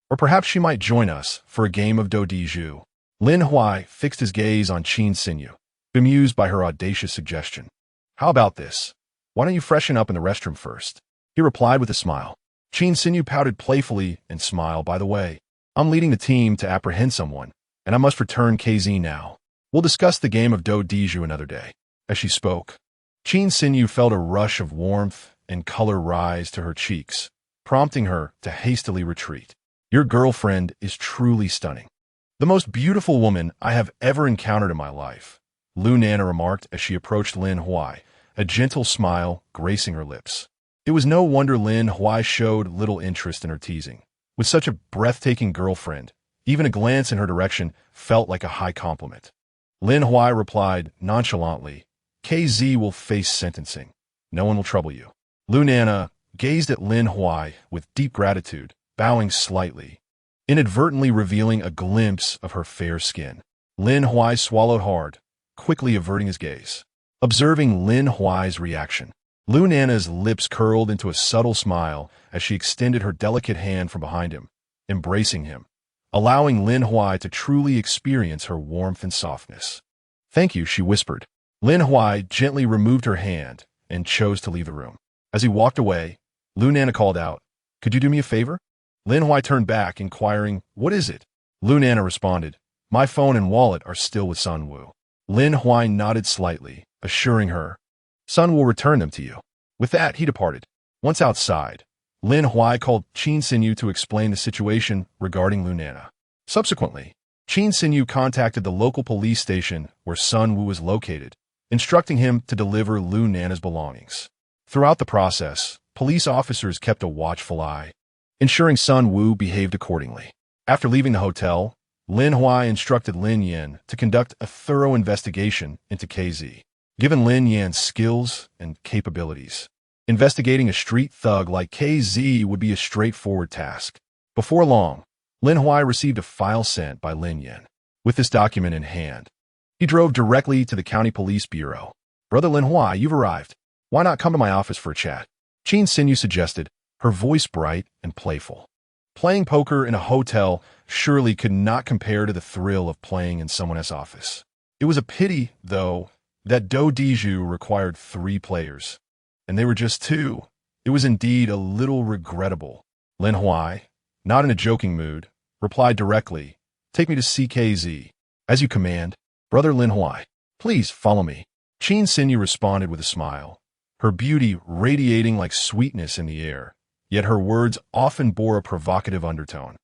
Or perhaps she might join us for a game of do di ju. Lin Huai fixed his gaze on Qin Sinyu, bemused by her audacious suggestion. How about this? Why don't you freshen up in the restroom first? He replied with a smile. Qin Sinyu pouted playfully and smiled. By the way, I'm leading the team to apprehend someone, and I must return KZ now. We'll discuss the game of do di ju another day. As she spoke, Qin Sinyu felt a rush of warmth and color rise to her cheeks, prompting her to hastily retreat. Your girlfriend is truly stunning. The most beautiful woman I have ever encountered in my life, Lu Nana remarked as she approached Lin Huai, a gentle smile gracing her lips. It was no wonder Lin Huai showed little interest in her teasing. With such a breathtaking girlfriend, even a glance in her direction felt like a high compliment. Lin Huai replied nonchalantly, KZ will face sentencing. No one will trouble you. Lu Nana gazed at Lin Huai with deep gratitude, bowing slightly, inadvertently revealing a glimpse of her fair skin. Lin Huai swallowed hard, quickly averting his gaze. Observing Lin Huai's reaction, Lu Nana's lips curled into a subtle smile as she extended her delicate hand from behind him, embracing him, allowing Lin Huai to truly experience her warmth and softness. Thank you, she whispered. Lin Huai gently removed her hand and chose to leave the room. As he walked away, Lu Nana called out, Could you do me a favor? Lin Huai turned back, inquiring, What is it? Lu Nana responded, My phone and wallet are still with Sun Wu. Lin Huai nodded slightly, assuring her, Sun will return them to you. With that, he departed. Once outside, Lin Huai called Qin Sinyu to explain the situation regarding Lu Nana. Subsequently, Qin Sinyu contacted the local police station where Sun Wu was located, instructing him to deliver Lu Nana's belongings. Throughout the process, police officers kept a watchful eye, ensuring Sun Wu behaved accordingly. After leaving the hotel, Lin Huai instructed Lin Yan to conduct a thorough investigation into KZ. Given Lin Yan's skills and capabilities, investigating a street thug like KZ would be a straightforward task. Before long, Lin Huai received a file sent by Lin Yan. With this document in hand, he drove directly to the county police bureau. Brother Lin Huai, you've arrived. Why not come to my office for a chat? Qin Sinyu suggested, her voice bright and playful. Playing poker in a hotel surely could not compare to the thrill of playing in someone else's office. It was a pity, though, that do di ju required 3 players, and they were just 2. It was indeed a little regrettable. Lin Huai, not in a joking mood, replied directly, Take me to CKZ. As you command, Brother Lin Huai. Please follow me. Qin Sinyu responded with a smile, her beauty radiating like sweetness in the air, yet her words often bore a provocative undertone,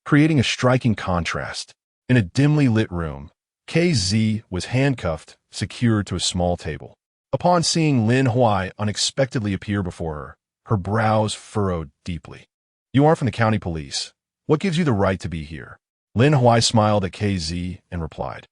creating a striking contrast. In a dimly lit room, KZ was handcuffed, secured to a small table. Upon seeing Lin Huai unexpectedly appear before her, her brows furrowed deeply. You aren't from the county police. What gives you the right to be here? Lin Huai smiled at KZ and replied,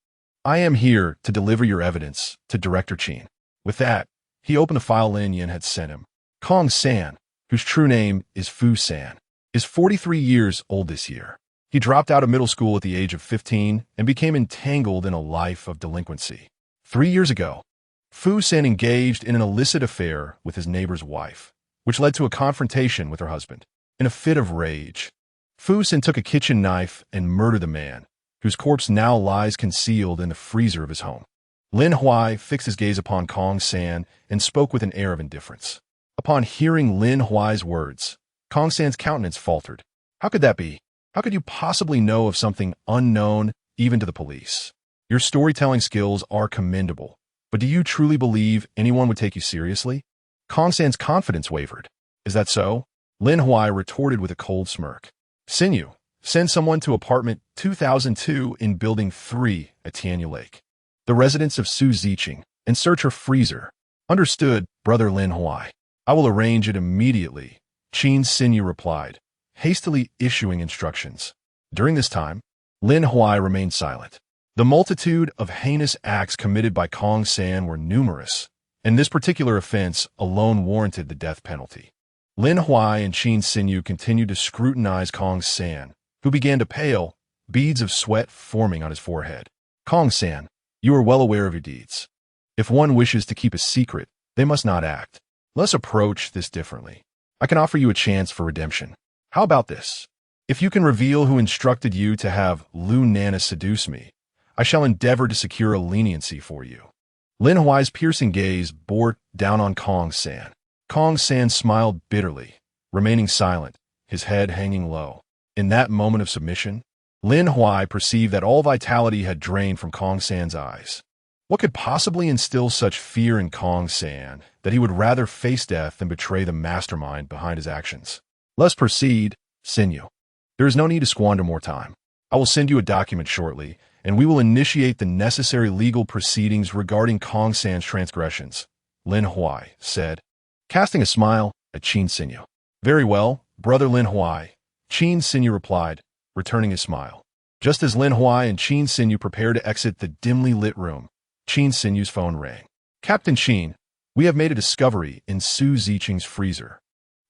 I am here to deliver your evidence to Director Qin. With that, he opened the file Lin Yan had sent him. Kong San, whose true name is Fu San, is 43 years old this year. He dropped out of middle school at the age of 15 and became entangled in a life of delinquency. 3 years ago, Fu San engaged in an illicit affair with his neighbor's wife, which led to a confrontation with her husband. In a fit of rage, Fu San took a kitchen knife and murdered the man, whose corpse now lies concealed in the freezer of his home. Lin Huai fixed his gaze upon Kong San and spoke with an air of indifference. Upon hearing Lin Huai's words, Kong San's countenance faltered. How could that be? How could you possibly know of something unknown even to the police? Your storytelling skills are commendable, but do you truly believe anyone would take you seriously? Kong San's confidence wavered. Is that so? Lin Huai retorted with a cold smirk. Sinyu, send someone to apartment 2002 in building 3 at Tianya Lake, the residence of Su Ziqing, and search her freezer. Understood, Brother Lin Huai. I will arrange it immediately, Qin Sinyu replied, hastily issuing instructions. During this time, Lin Huai remained silent. The multitude of heinous acts committed by Kong San were numerous, and this particular offense alone warranted the death penalty. Lin Huai and Qin Sinyu continued to scrutinize Kong San, who began to pale, beads of sweat forming on his forehead. Kong San, you are well aware of your deeds. If one wishes to keep a secret, they must not act. Let's approach this differently. I can offer you a chance for redemption. How about this? If you can reveal who instructed you to have Lu Nana seduce me, I shall endeavor to secure a leniency for you. Lin Huai's piercing gaze bore down on Kong San. Kong San smiled bitterly, remaining silent, his head hanging low. In that moment of submission, Lin Huai perceived that all vitality had drained from Kong San's eyes. What could possibly instill such fear in Kong San that he would rather face death than betray the mastermind behind his actions? Let's proceed, Sinyu. There is no need to squander more time. I will send you a document shortly, and we will initiate the necessary legal proceedings regarding Kong San's transgressions, Lin Huai said, casting a smile at Qin Sinyu. Very well, brother Lin Huai, Qin Sinyu replied, returning his smile. Just as Lin Huai and Qin Sinyu prepared to exit the dimly lit room, Qin Sinyu's phone rang. Captain Qin, we have made a discovery in Su Ziqing's freezer.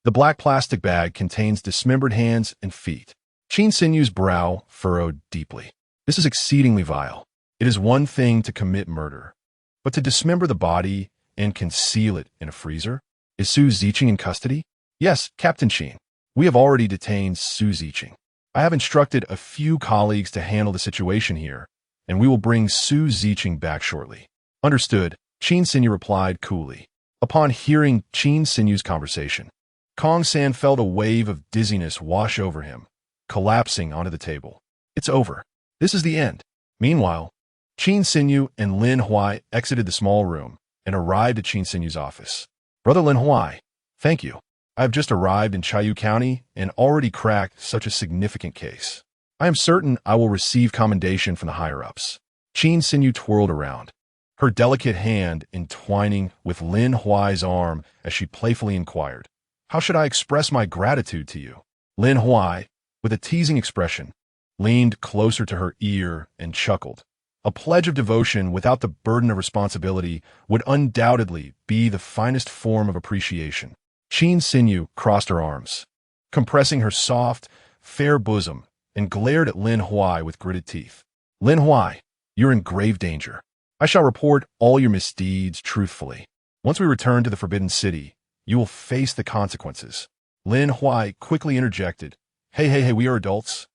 The black plastic bag contains dismembered hands and feet. Qin Sinyu's brow furrowed deeply. This is exceedingly vile. It is one thing to commit murder, but to dismember the body and conceal it in a freezer? Is Su Ziqing in custody? Yes, Captain Qin. We have already detained Su Ziqing. I have instructed a few colleagues to handle the situation here, and we will bring Su Ziqing back shortly. Understood, Qin Sinyu replied coolly. Upon hearing Qin Sinyu's conversation, Kong San felt a wave of dizziness wash over him, collapsing onto the table. It's over. This is the end. Meanwhile, Qin Sinyu and Lin Huai exited the small room and arrived at Qin Sinyu's office. Brother Lin Huai, thank you. I have just arrived in Chayu County and already cracked such a significant case. I am certain I will receive commendation from the higher-ups. Qin Sinyu twirled around, her delicate hand entwining with Lin Huai's arm as she playfully inquired, how should I express my gratitude to you? Lin Huai, with a teasing expression, leaned closer to her ear and chuckled. A pledge of devotion without the burden of responsibility would undoubtedly be the finest form of appreciation. Qin Sinyu crossed her arms, compressing her soft, fair bosom, and glared at Lin Huai with gritted teeth. Lin Huai, you're in grave danger. I shall report all your misdeeds truthfully. Once we return to the Forbidden City, you will face the consequences. Lin Huai quickly interjected, Hey, we are adults.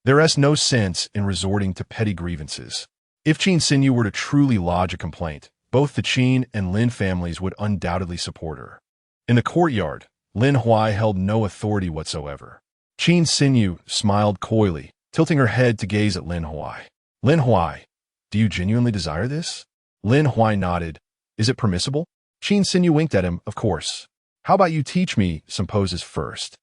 There is no sense in resorting to petty grievances. If Qin Sinyu were to truly lodge a complaint, both the Qin and Lin families would undoubtedly support her. In the courtyard, Lin Huai held no authority whatsoever. Qin Sinyu smiled coyly, tilting her head to gaze at Lin Huai. Lin Huai, do you genuinely desire this? Lin Huai nodded. Is it permissible? Qin Sinyu winked at him, of course. How about you teach me some poses first,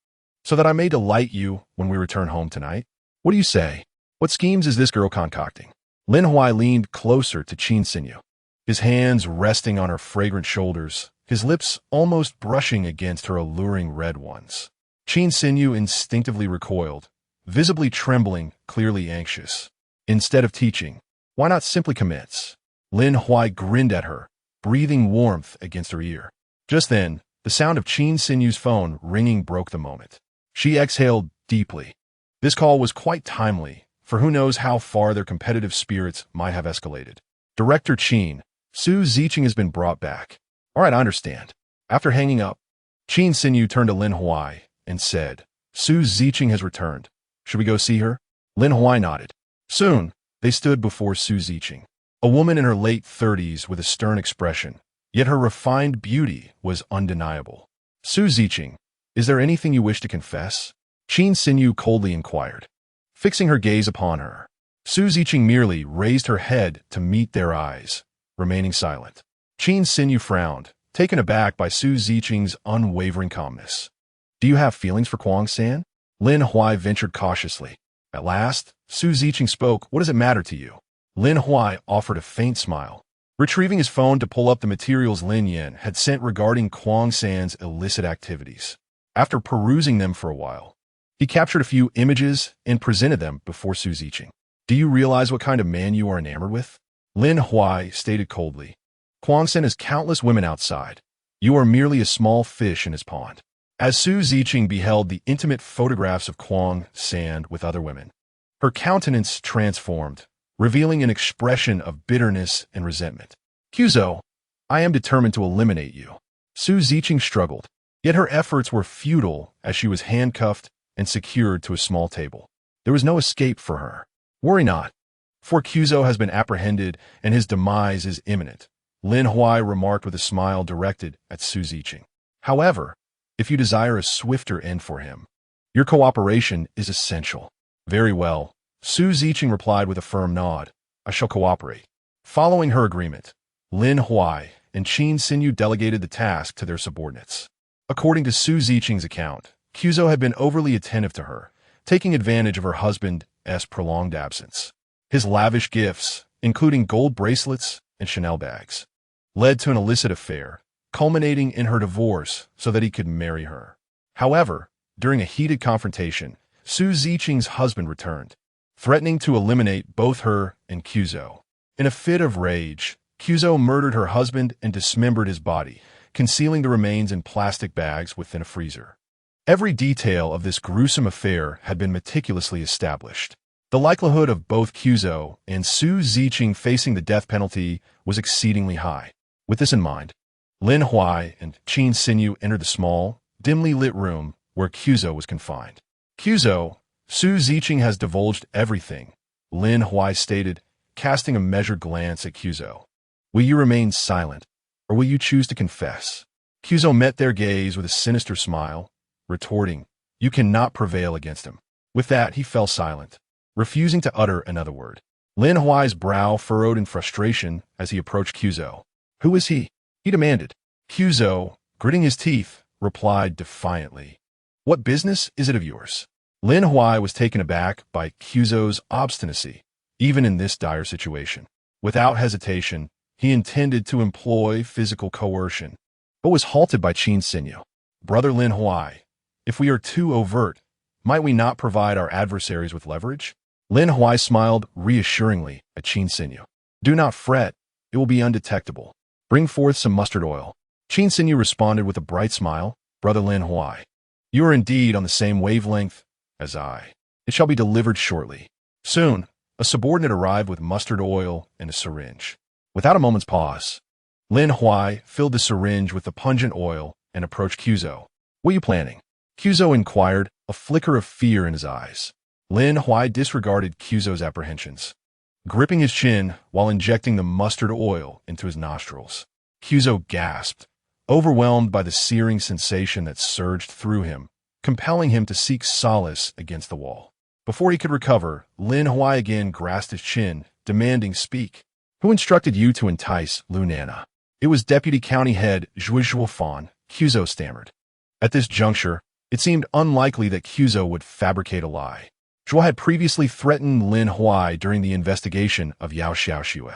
so that I may delight you when we return home tonight? What do you say? What schemes is this girl concocting? Lin Huai leaned closer to Qin Sinyu, his hands resting on her fragrant shoulders, his lips almost brushing against her alluring red ones. Qin Sinyu instinctively recoiled, visibly trembling, clearly anxious. Instead of teaching, why not simply commence? Lin Huai grinned at her, breathing warmth against her ear. Just then, the sound of Qin Sinyu's phone ringing broke the moment. She exhaled deeply. This call was quite timely, for who knows how far their competitive spirits might have escalated. Director Qin, Su Ziqing has been brought back. All right, I understand. After hanging up, Qin Sinyu turned to Lin Huai and said, Su Ziqing has returned. Should we go see her? Lin Huai nodded. Soon, they stood before Su Ziqing, a woman in her late 30s with a stern expression, yet her refined beauty was undeniable. Su Ziqing, is there anything you wish to confess? Qin Sinyu coldly inquired, fixing her gaze upon her. Su Ziqing merely raised her head to meet their eyes, remaining silent. Qin Sinyu frowned, taken aback by Su Ziqing's unwavering calmness. Do you have feelings for Kwang San? Lin Huai ventured cautiously. At last, Su Ziqing spoke. What does it matter to you? Lin Huai offered a faint smile, retrieving his phone to pull up the materials Lin Yin had sent regarding Kwang San's illicit activities. After perusing them for a while, he captured a few images and presented them before Su Ziqing. Do you realize what kind of man you are enamored with? Lin Huai stated coldly. Kwang San has countless women outside. You are merely a small fish in his pond. As Su Ziqing beheld the intimate photographs of Kwang San with other women, her countenance transformed, revealing an expression of bitterness and resentment. Kuzo, I am determined to eliminate you. Su Ziqing struggled, yet her efforts were futile as she was handcuffed and secured to a small table. There was no escape for her. Worry not, for Cuso has been apprehended and his demise is imminent, Lin Huai remarked with a smile directed at Su Ziqing. However, if you desire a swifter end for him, your cooperation is essential. Very well, Su Ziqing replied with a firm nod. I shall cooperate. Following her agreement, Lin Huai and Qin Xinyu delegated the task to their subordinates. According to Su Ziqing's account, Cuso had been overly attentive to her, taking advantage of her husband's prolonged absence. His lavish gifts, including gold bracelets and Chanel bags, led to an illicit affair, culminating in her divorce so that he could marry her. However, during a heated confrontation, Su Ziqing's husband returned, threatening to eliminate both her and Cuso. In a fit of rage, Cuso murdered her husband and dismembered his body, concealing the remains in plastic bags within a freezer. Every detail of this gruesome affair had been meticulously established. The likelihood of both Cuso and Su Ziqing facing the death penalty was exceedingly high. With this in mind, Lin Huai and Qin Xinyu entered the small, dimly lit room where Cuso was confined. Cuso, Su Ziqing has divulged everything, Lin Huai stated, casting a measured glance at Cuso. Will you remain silent, or will you choose to confess? Cuso met their gaze with a sinister smile, retorting, you cannot prevail against him. With that, he fell silent, refusing to utter another word. Lin Huai's brow furrowed in frustration as he approached Cuso. Who is he? He demanded. Cuso, gritting his teeth, replied defiantly. What business is it of yours? Lin Huai was taken aback by Cuso's obstinacy, even in this dire situation. Without hesitation, he intended to employ physical coercion, but was halted by Qin Xinyu. Brother Lin Huai, if we are too overt, might we not provide our adversaries with leverage? Lin Huai smiled reassuringly at Qin Xinyu. Do not fret, it will be undetectable. Bring forth some mustard oil. Qin Xinyu responded with a bright smile. Brother Lin Huai, you are indeed on the same wavelength as I. It shall be delivered shortly. Soon, a subordinate arrived with mustard oil and a syringe. Without a moment's pause, Lin Huai filled the syringe with the pungent oil and approached Cuso. What are you planning? Cuso inquired, a flicker of fear in his eyes. Lin Huai disregarded Cuso's apprehensions, gripping his chin while injecting the mustard oil into his nostrils. Cuso gasped, overwhelmed by the searing sensation that surged through him, compelling him to seek solace against the wall. Before he could recover, Lin Huai again grasped his chin, demanding, speak. Who instructed you to entice Lunana? It was Deputy County Head Zhuo Fan, Cuso stammered. At this juncture, it seemed unlikely that Cuso would fabricate a lie. Zhuo had previously threatened Lin Huai during the investigation of Yao Xiaoxue.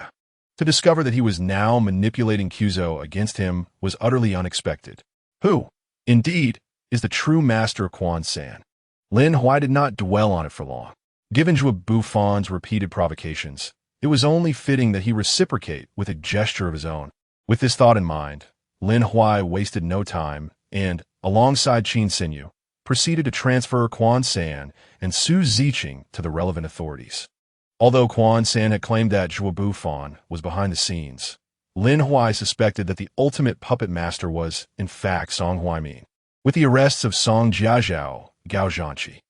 To discover that he was now manipulating Cuso against him was utterly unexpected. Who, indeed, is the true master of Quan San? Lin Huai did not dwell on it for long. Given Zhuo Fan's repeated provocations, it was only fitting that he reciprocate with a gesture of his own. With this thought in mind, Lin Huai wasted no time and, alongside Qin Xinyu, proceeded to transfer Quan San and Su Ziqing to the relevant authorities. Although Quan San had claimed that Zhuo Fan was behind the scenes, Lin Huai suspected that the ultimate puppet master was, in fact, Song Huaimin. With the arrests of Song Jiaozhao, Gao Zhanqi,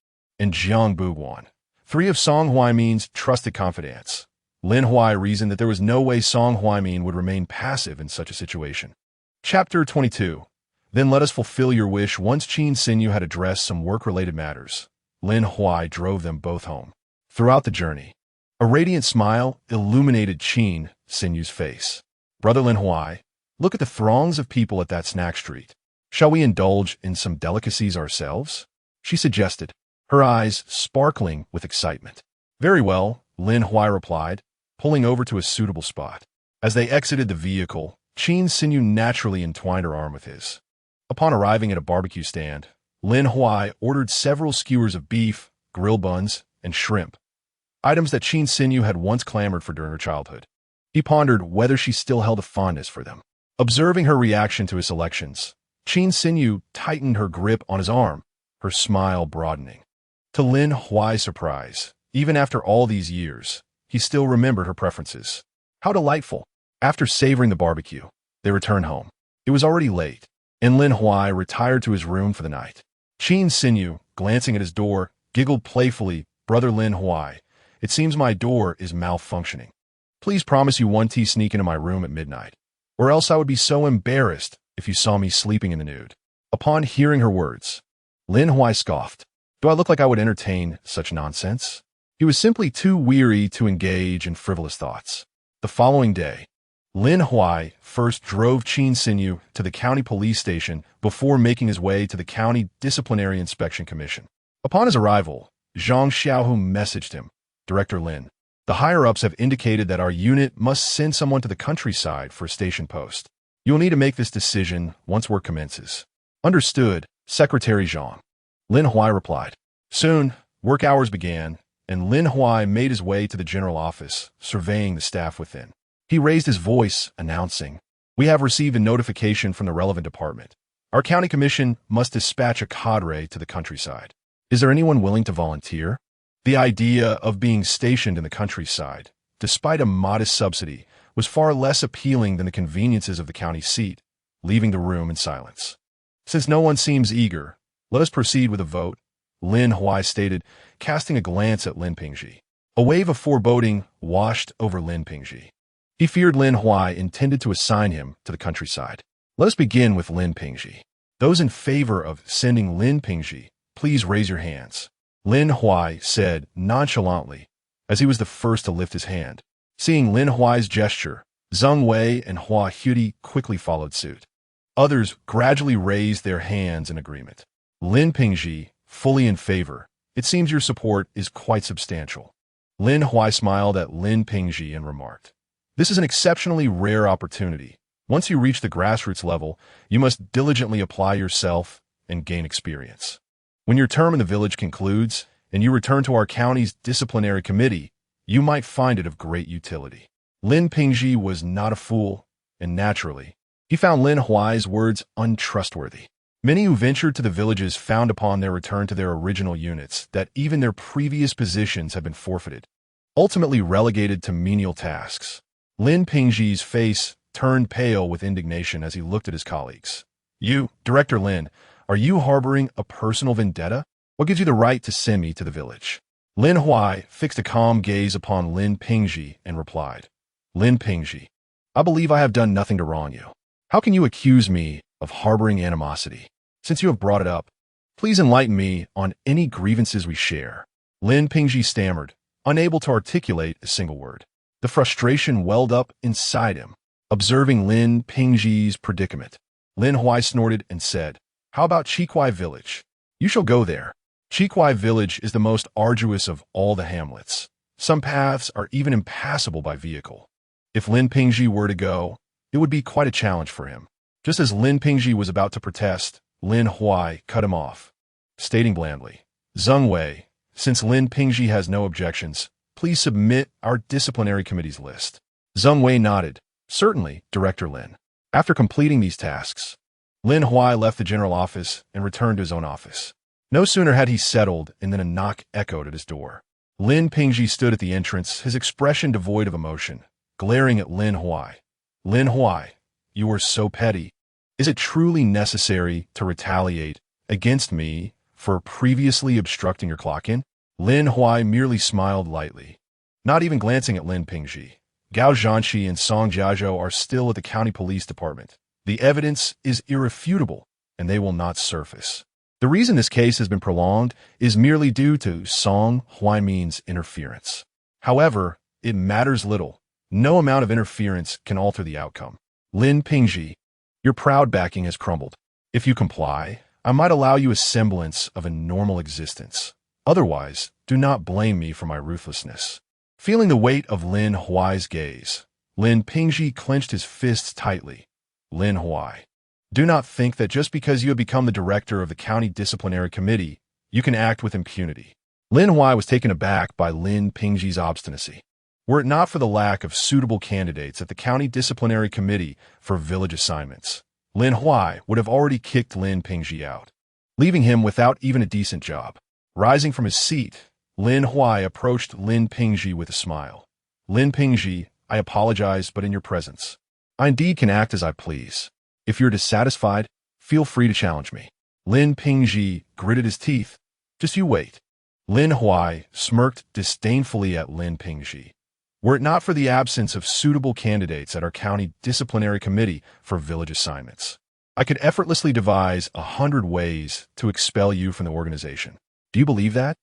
and Jiang Buguan, three of Song Huaimin's trusted confidants, Lin Huai reasoned that there was no way Song Huaimin would remain passive in such a situation. Chapter 22. Then let us fulfill your wish. Once Qin Xinyu had addressed some work-related matters, Lin Huai drove them both home. Throughout the journey, a radiant smile illuminated Qin Xinyu's face. Brother Lin Huai, look at the throngs of people at that snack street. Shall we indulge in some delicacies ourselves? She suggested, her eyes sparkling with excitement. Very well, Lin Huai replied, pulling over to a suitable spot. As they exited the vehicle, Qin Xinyu naturally entwined her arm with his. Upon arriving at a barbecue stand, Lin Huai ordered several skewers of beef, grill buns, and shrimp, items that Qin Xinyu had once clamored for during her childhood. He pondered whether she still held a fondness for them. Observing her reaction to his selections, Qin Xinyu tightened her grip on his arm, her smile broadening. To Lin Huai's surprise, even after all these years, he still remembered her preferences. How delightful! After savoring the barbecue, They returned home. It was already late, and Lin Huai retired to his room for the night. Qin Xinyu, glancing at his door, giggled playfully, "Brother Lin Huai, it seems my door is malfunctioning. Please promise you won't sneak into my room at midnight, or else I would be so embarrassed if you saw me sleeping in the nude." Upon hearing her words, Lin Huai scoffed. Do I look like I would entertain such nonsense? He was simply too weary to engage in frivolous thoughts. The following day, Lin Huai first drove Qin Xinyu to the county police station before making his way to the County Disciplinary Inspection Commission. Upon his arrival, Zhang Xiaohu messaged him, "Director Lin, the higher-ups have indicated that our unit must send someone to the countryside for a station post. You will need to make this decision once work commences." "Understood, Secretary Zhang." Lin Huai replied. Soon, work hours began, and Lin Huai made his way to the general office, surveying the staff within. He raised his voice, announcing, "We have received a notification from the relevant department. Our county commission must dispatch a cadre to the countryside. Is there anyone willing to volunteer?" The idea of being stationed in the countryside, despite a modest subsidy, was far less appealing than the conveniences of the county seat, leaving the room in silence. "Since no one seems eager, let us proceed with a vote," Lin Huai stated, casting a glance at Lin Pingji. A wave of foreboding washed over Lin Pingji. He feared Lin Huai intended to assign him to the countryside. Let us begin with Lin Pingji. Those in favor of sending Lin Pingji, please raise your hands. Lin Huai said nonchalantly, as he was the first to lift his hand. Seeing Lin Huai's gesture, Zheng Wei and Hua Hudi quickly followed suit. Others gradually raised their hands in agreement. Lin Pingji, fully in favor. It seems your support is quite substantial. Lin Huai smiled at Lin Pingji and remarked, "This is an exceptionally rare opportunity. Once you reach the grassroots level, you must diligently apply yourself and gain experience. When your term in the village concludes and you return to our county's disciplinary committee, you might find it of great utility." Lin Pingji was not a fool, and naturally, he found Lin Huai's words untrustworthy. Many who ventured to the villages found upon their return to their original units that even their previous positions had been forfeited, ultimately relegated to menial tasks. Lin Pingji's face turned pale with indignation as he looked at his colleagues. "You, Director Lin, are you harboring a personal vendetta? What gives you the right to send me to the village?" Lin Huai fixed a calm gaze upon Lin Pingji and replied, "Lin Pingji, I believe I have done nothing to wrong you. How can you accuse me of harboring animosity? Since you have brought it up, please enlighten me on any grievances we share." Lin Pingji stammered, unable to articulate a single word. The frustration welled up inside him. Observing Lin Pingji's predicament, Lin Huai snorted and said, "How about Chikwai Village? You shall go there. Chikwai Village is the most arduous of all the hamlets. Some paths are even impassable by vehicle. If Lin Pingji were to go, it would be quite a challenge for him." Just as Lin Pingji was about to protest, Lin Huai cut him off, stating blandly, "Zheng Wei, since Lin Pingji has no objections, please submit our disciplinary committee's list." Zheng Wei nodded, "Certainly, Director Lin." After completing these tasks, Lin Huai left the general office and returned to his own office. No sooner had he settled than a knock echoed at his door. Lin Pingji stood at the entrance, his expression devoid of emotion, glaring at Lin Huai. "Lin Huai, you are so petty. Is it truly necessary to retaliate against me for previously obstructing your clock-in?" Lin Huai merely smiled lightly, not even glancing at Lin Pingji. Gao Zhanxi and Song Jiazhou are still at the county police department. The evidence is irrefutable, and they will not surface. The reason this case has been prolonged is merely due to Song Huaimin's interference. However, it matters little. No amount of interference can alter the outcome. Lin Pingji, your proud backing has crumbled. If you comply, I might allow you a semblance of a normal existence. Otherwise, do not blame me for my ruthlessness. Feeling the weight of Lin Huai's gaze, Lin Pingji clenched his fists tightly. Lin Huai, do not think that just because you have become the director of the county disciplinary committee, you can act with impunity. Lin Huai was taken aback by Lin Pingji's obstinacy. Were it not for the lack of suitable candidates at the county disciplinary committee for village assignments, Lin Huai would have already kicked Lin Pingji out, leaving him without even a decent job. Rising from his seat, Lin Huai approached Lin Pingji with a smile. "Lin Pingji, I apologize, but in your presence, I indeed can act as I please. If you're dissatisfied, feel free to challenge me. Lin Pingji gritted his teeth. Just you wait. Lin Huai smirked disdainfully at Lin Pingji. Were it not for the absence of suitable candidates at our county disciplinary committee for village assignments, I could effortlessly devise 100 ways to expel you from the organization. Do you believe that?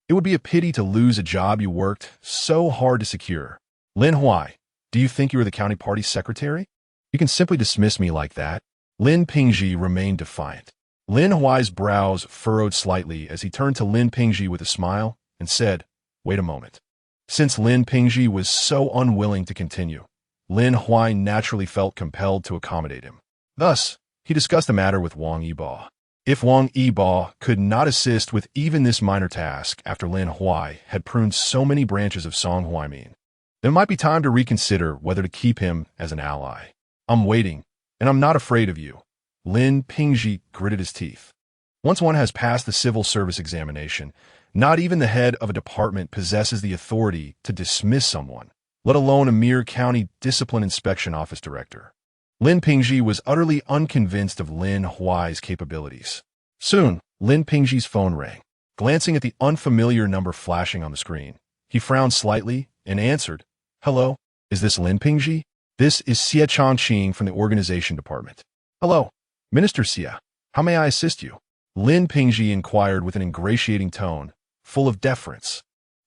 It would be a pity to lose a job you worked so hard to secure. Lin Huai, do you think you are the county party secretary? You can simply dismiss me like that. Lin Pingji remained defiant. Lin Huai's brows furrowed slightly as he turned to Lin Pingji with a smile and said, "Wait a moment." Since Lin Pingji was so unwilling to continue, Lin Huai naturally felt compelled to accommodate him. Thus, he discussed the matter with Wang Yibo. If Wang Yibo could not assist with even this minor task after Lin Huai had pruned so many branches of Song Huaimin, then it might be time to reconsider whether to keep him as an ally. I'm waiting, and I'm not afraid of you. Lin Pingji gritted his teeth. Once one has passed the civil service examination, not even the head of a department possesses the authority to dismiss someone, let alone a mere county discipline inspection office director. Lin Pingji was utterly unconvinced of Lin Huai's capabilities. Soon, Lin Pingji's phone rang. Glancing at the unfamiliar number flashing on the screen, he frowned slightly and answered, "Hello, is this Lin Pingji? This is Xie Chongqing from the organization department." "Hello, Minister Xie. How may I assist you?" Lin Pingji inquired with an ingratiating tone, full of deference.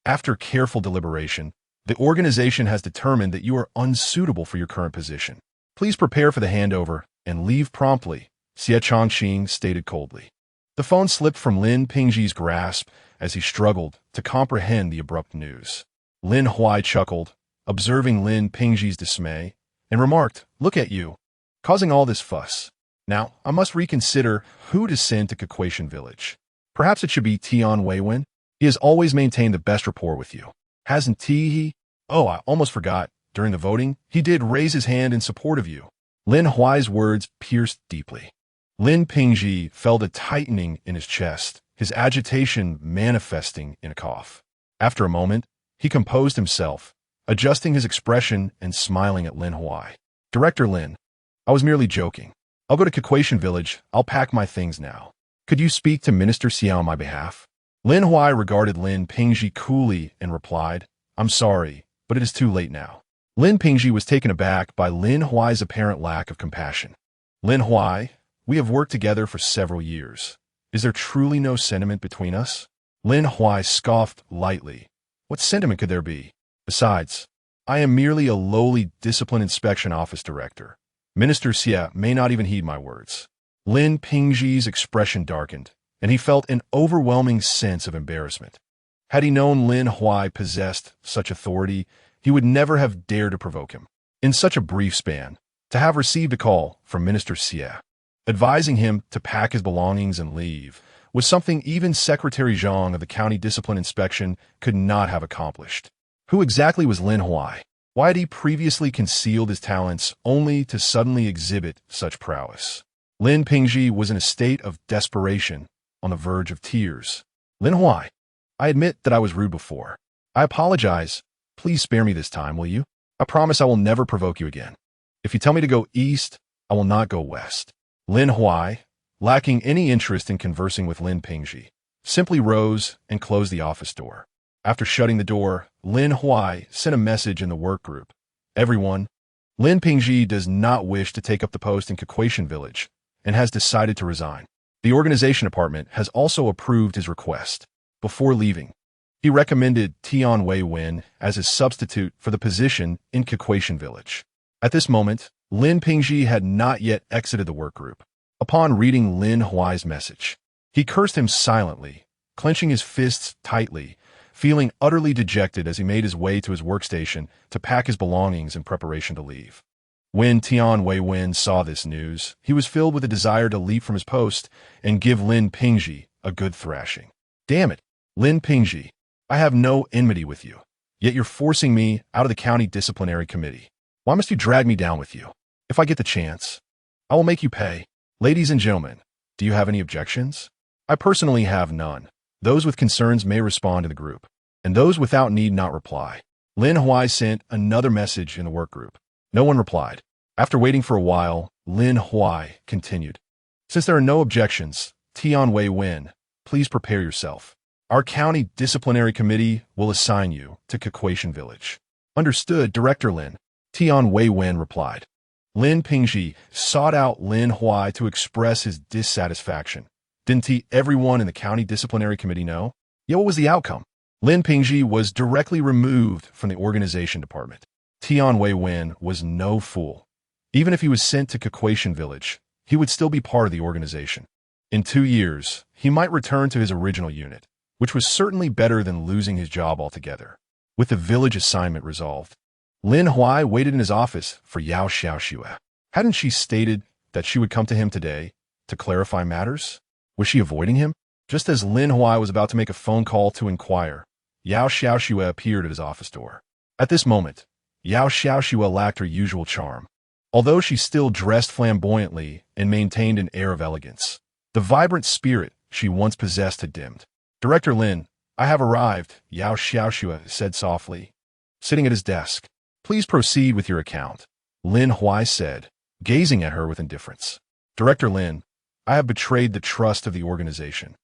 "After careful deliberation, the organization has determined that you are unsuitable for your current position. Please prepare for the handover and leave promptly," Xie Chongqing stated coldly. The phone slipped from Lin Pingji's grasp as he struggled to comprehend the abrupt news. Lin Huai chuckled, observing Lin Pingji's dismay, and remarked, "Look at you, causing all this fuss. Now, I must reconsider who to send to Kequation Village. Perhaps it should be Tian Weiwen. He has always maintained the best rapport with you. Hasn't he? Oh, I almost forgot. During the voting, he did raise his hand in support of you." Lin Huai's words pierced deeply. Lin Pingji felt a tightening in his chest, his agitation manifesting in a cough. After a moment, he composed himself, adjusting his expression and smiling at Lin Huai. "Director Lin, I was merely joking. I'll go to Kequation Village. I'll pack my things now. Could you speak to Minister Xie on my behalf?" Lin Huai regarded Lin Pingji coolly and replied, "I'm sorry, but it is too late now." Lin Pingji was taken aback by Lin Huai's apparent lack of compassion. "Lin Huai, we have worked together for several years. Is there truly no sentiment between us?" Lin Huai scoffed lightly. "What sentiment could there be? Besides, I am merely a lowly discipline inspection office director. Minister Xie may not even heed my words." Lin Pingji's expression darkened, and he felt an overwhelming sense of embarrassment. Had he known Lin Huai possessed such authority, he would never have dared to provoke him. In such a brief span, to have received a call from Minister Xie, advising him to pack his belongings and leave, was something even Secretary Zhang of the County Discipline Inspection could not have accomplished. Who exactly was Lin Huai? Why had he previously concealed his talents only to suddenly exhibit such prowess? Lin Pingji was in a state of desperation, on the verge of tears. "Lin Huai, I admit that I was rude before. I apologize. Please spare me this time, will you? I promise I will never provoke you again. If you tell me to go east, I will not go west." Lin Huai, lacking any interest in conversing with Lin Pingji, simply rose and closed the office door. After shutting the door, Lin Huai sent a message in the work group. "Everyone, Lin Pingji does not wish to take up the post in Kequation Village and has decided to resign. The organization department has also approved his request. Before leaving, he recommended Tian Weiwen as his substitute for the position in Kequation Village." At this moment, Lin Pingji had not yet exited the work group. Upon reading Lin Huai's message, he cursed him silently, clenching his fists tightly, feeling utterly dejected as he made his way to his workstation to pack his belongings in preparation to leave. When Tian Weiwen saw this news, he was filled with a desire to leap from his post and give Lin Pingji a good thrashing. "Damn it, Lin Pingji, I have no enmity with you, yet you're forcing me out of the county disciplinary committee. Why must you drag me down with you? If I get the chance, I will make you pay. Ladies and gentlemen, do you have any objections? I personally have none. Those with concerns may respond to the group, and those without need not reply." Lin Huai sent another message in the work group. No one replied. After waiting for a while, Lin Huai continued. Since there are no objections, Tian Wei Wen, please prepare yourself. Our county disciplinary committee will assign you to Kequation Village. Understood, Director Lin, Tian Wei Wen replied. Lin Pingji sought out Lin Huai to express his dissatisfaction. Didn't everyone in the county disciplinary committee know? Yet what was the outcome? Lin Pingji was directly removed from the organization department. Tian Wei Wen was no fool. Even if he was sent to Kequation Village, he would still be part of the organization. In 2 years, he might return to his original unit, which was certainly better than losing his job altogether. With the village assignment resolved, Lin Huai waited in his office for Yao Xiaoxue. Hadn't she stated that she would come to him today to clarify matters? Was she avoiding him? Just as Lin Huai was about to make a phone call to inquire, Yao Xiaoxue appeared at his office door. At this moment, Yao Xiaoxue lacked her usual charm. Although she still dressed flamboyantly and maintained an air of elegance, the vibrant spirit she once possessed had dimmed. Director Lin, I have arrived, Yao Xiaoxue said softly, sitting at his desk. Please proceed with your account, Lin Huai said, gazing at her with indifference. Director Lin, I have betrayed the trust of the organization,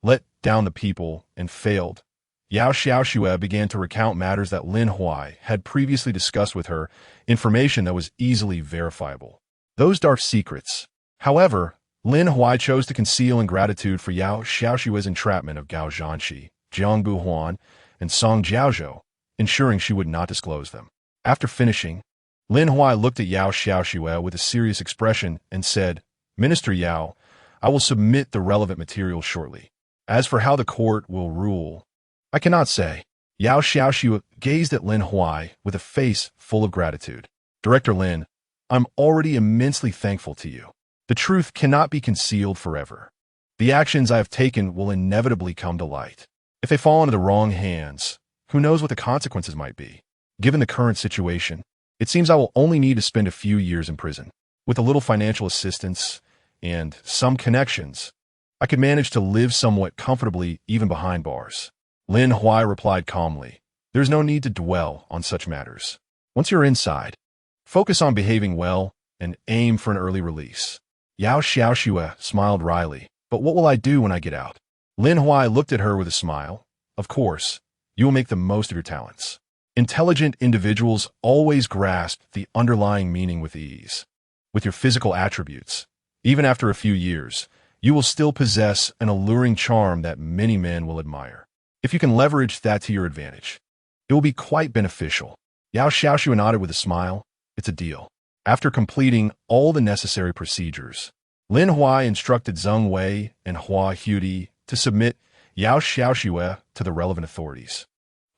let down the people, and failed. Yao Xiaoxue began to recount matters that Lin Huai had previously discussed with her, information that was easily verifiable. Those dark secrets. However, Lin Huai chose to conceal in gratitude for Yao Xiaoxue's entrapment of Gao Zhanxi, Jiang Buhuan, and Song Jiaozhou, ensuring she would not disclose them. After finishing, Lin Huai looked at Yao Xiaoxue with a serious expression and said, Minister Yao, I will submit the relevant materials shortly. As for how the court will rule, I cannot say. Yao Xiaoxue gazed at Lin Huai with a face full of gratitude. Director Lin, I'm already immensely thankful to you. The truth cannot be concealed forever. The actions I have taken will inevitably come to light. If they fall into the wrong hands, who knows what the consequences might be? Given the current situation, it seems I will only need to spend a few years in prison. With a little financial assistance and some connections, I could manage to live somewhat comfortably even behind bars. Lin Huai replied calmly, There's no need to dwell on such matters. Once you're inside, focus on behaving well and aim for an early release. Yao Xiaoxue smiled wryly. But what will I do when I get out? Lin Huai looked at her with a smile. Of course, you will make the most of your talents. Intelligent individuals always grasp the underlying meaning with ease. With your physical attributes, even after a few years, you will still possess an alluring charm that many men will admire. If you can leverage that to your advantage, it will be quite beneficial. Yao Xiaoxue nodded with a smile. It's a deal. After completing all the necessary procedures, Lin Huai instructed Zheng Wei and Hua Huidi to submit Yao Xiaoxue to the relevant authorities.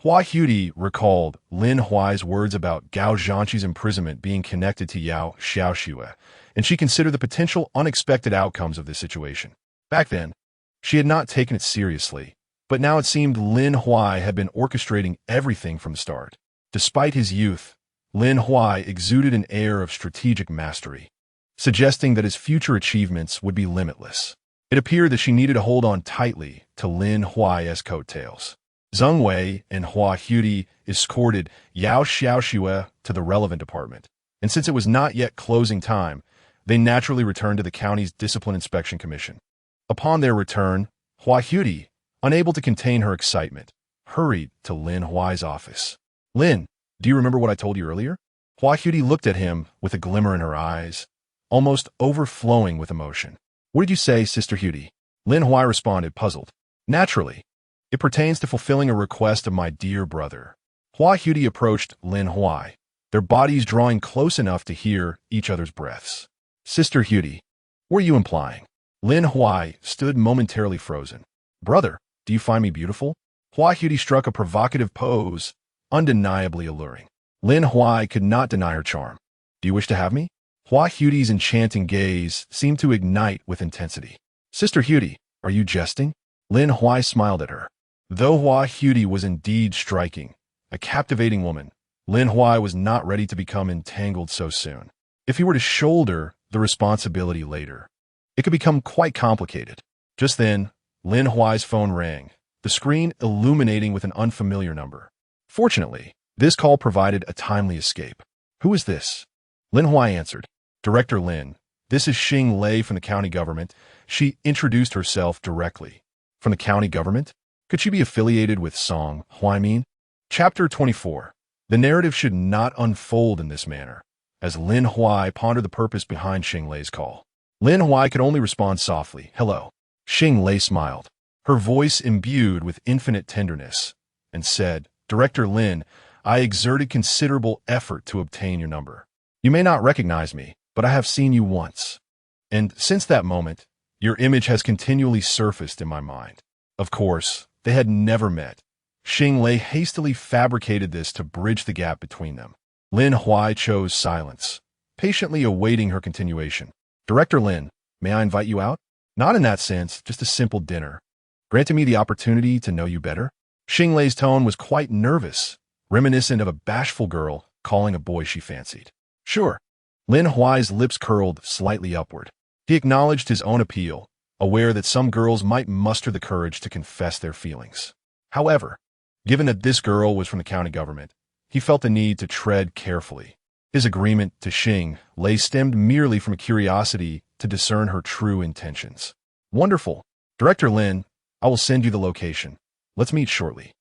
Hua Huidi recalled Lin Huai's words about Gao Zhanxi's imprisonment being connected to Yao Xiaoxue, and she considered the potential unexpected outcomes of this situation. Back then, she had not taken it seriously, but now it seemed Lin Huai had been orchestrating everything from the start. Despite his youth, Lin Huai exuded an air of strategic mastery, suggesting that his future achievements would be limitless. It appeared that she needed to hold on tightly to Lin Huai's coattails. Zheng Wei and Hua Huidi escorted Yao Xiaoxue to the relevant department, and since it was not yet closing time, they naturally returned to the county's Discipline Inspection Commission. Upon their return, Hua Huidi, unable to contain her excitement, hurried to Lin Huai's office. Lin, do you remember what I told you earlier? Hua Huidi looked at him with a glimmer in her eyes, almost overflowing with emotion. What did you say, Sister Huidi? Lin Huai responded, puzzled. Naturally. It pertains to fulfilling a request of my dear brother. Hua Huidi approached Lin Huai, their bodies drawing close enough to hear each other's breaths. Sister Huidi, what are you implying? Lin Huai stood momentarily frozen. Brother, do you find me beautiful? Hua Huidi struck a provocative pose, undeniably alluring. Lin Huai could not deny her charm. Do you wish to have me? Hua Huidi's enchanting gaze seemed to ignite with intensity. Sister Huidi, are you jesting? Lin Huai smiled at her. Though Hua Huidi was indeed striking, a captivating woman, Lin Huai was not ready to become entangled so soon. If he were to shoulder the responsibility later, it could become quite complicated. Just then, Lin Huai's phone rang, the screen illuminating with an unfamiliar number. Fortunately, this call provided a timely escape. Who is this? Lin Huai answered. Director Lin, this is Xing Lei from the county government. She introduced herself directly. From the county government? Could she be affiliated with Song Huaimin? Chapter 24. The narrative should not unfold in this manner. As Lin Huai pondered the purpose behind Xing Lei's call, Lin Huai could only respond softly, hello. Xing Lei smiled, her voice imbued with infinite tenderness, and said, Director Lin, I exerted considerable effort to obtain your number. You may not recognize me, but I have seen you once. And since that moment, your image has continually surfaced in my mind. Of course, they had never met. Xing Lei hastily fabricated this to bridge the gap between them. Lin Huai chose silence, patiently awaiting her continuation. Director Lin, may I invite you out? Not in that sense, just a simple dinner. Granting me the opportunity to know you better? Xing Lei's tone was quite nervous, reminiscent of a bashful girl calling a boy she fancied. Sure. Lin Huai's lips curled slightly upward. He acknowledged his own appeal, aware that some girls might muster the courage to confess their feelings. However, given that this girl was from the county government, he felt the need to tread carefully. His agreement to Xing Lei stemmed merely from a curiosity to discern her true intentions. Wonderful. Director Lin, I will send you the location. Let's meet shortly.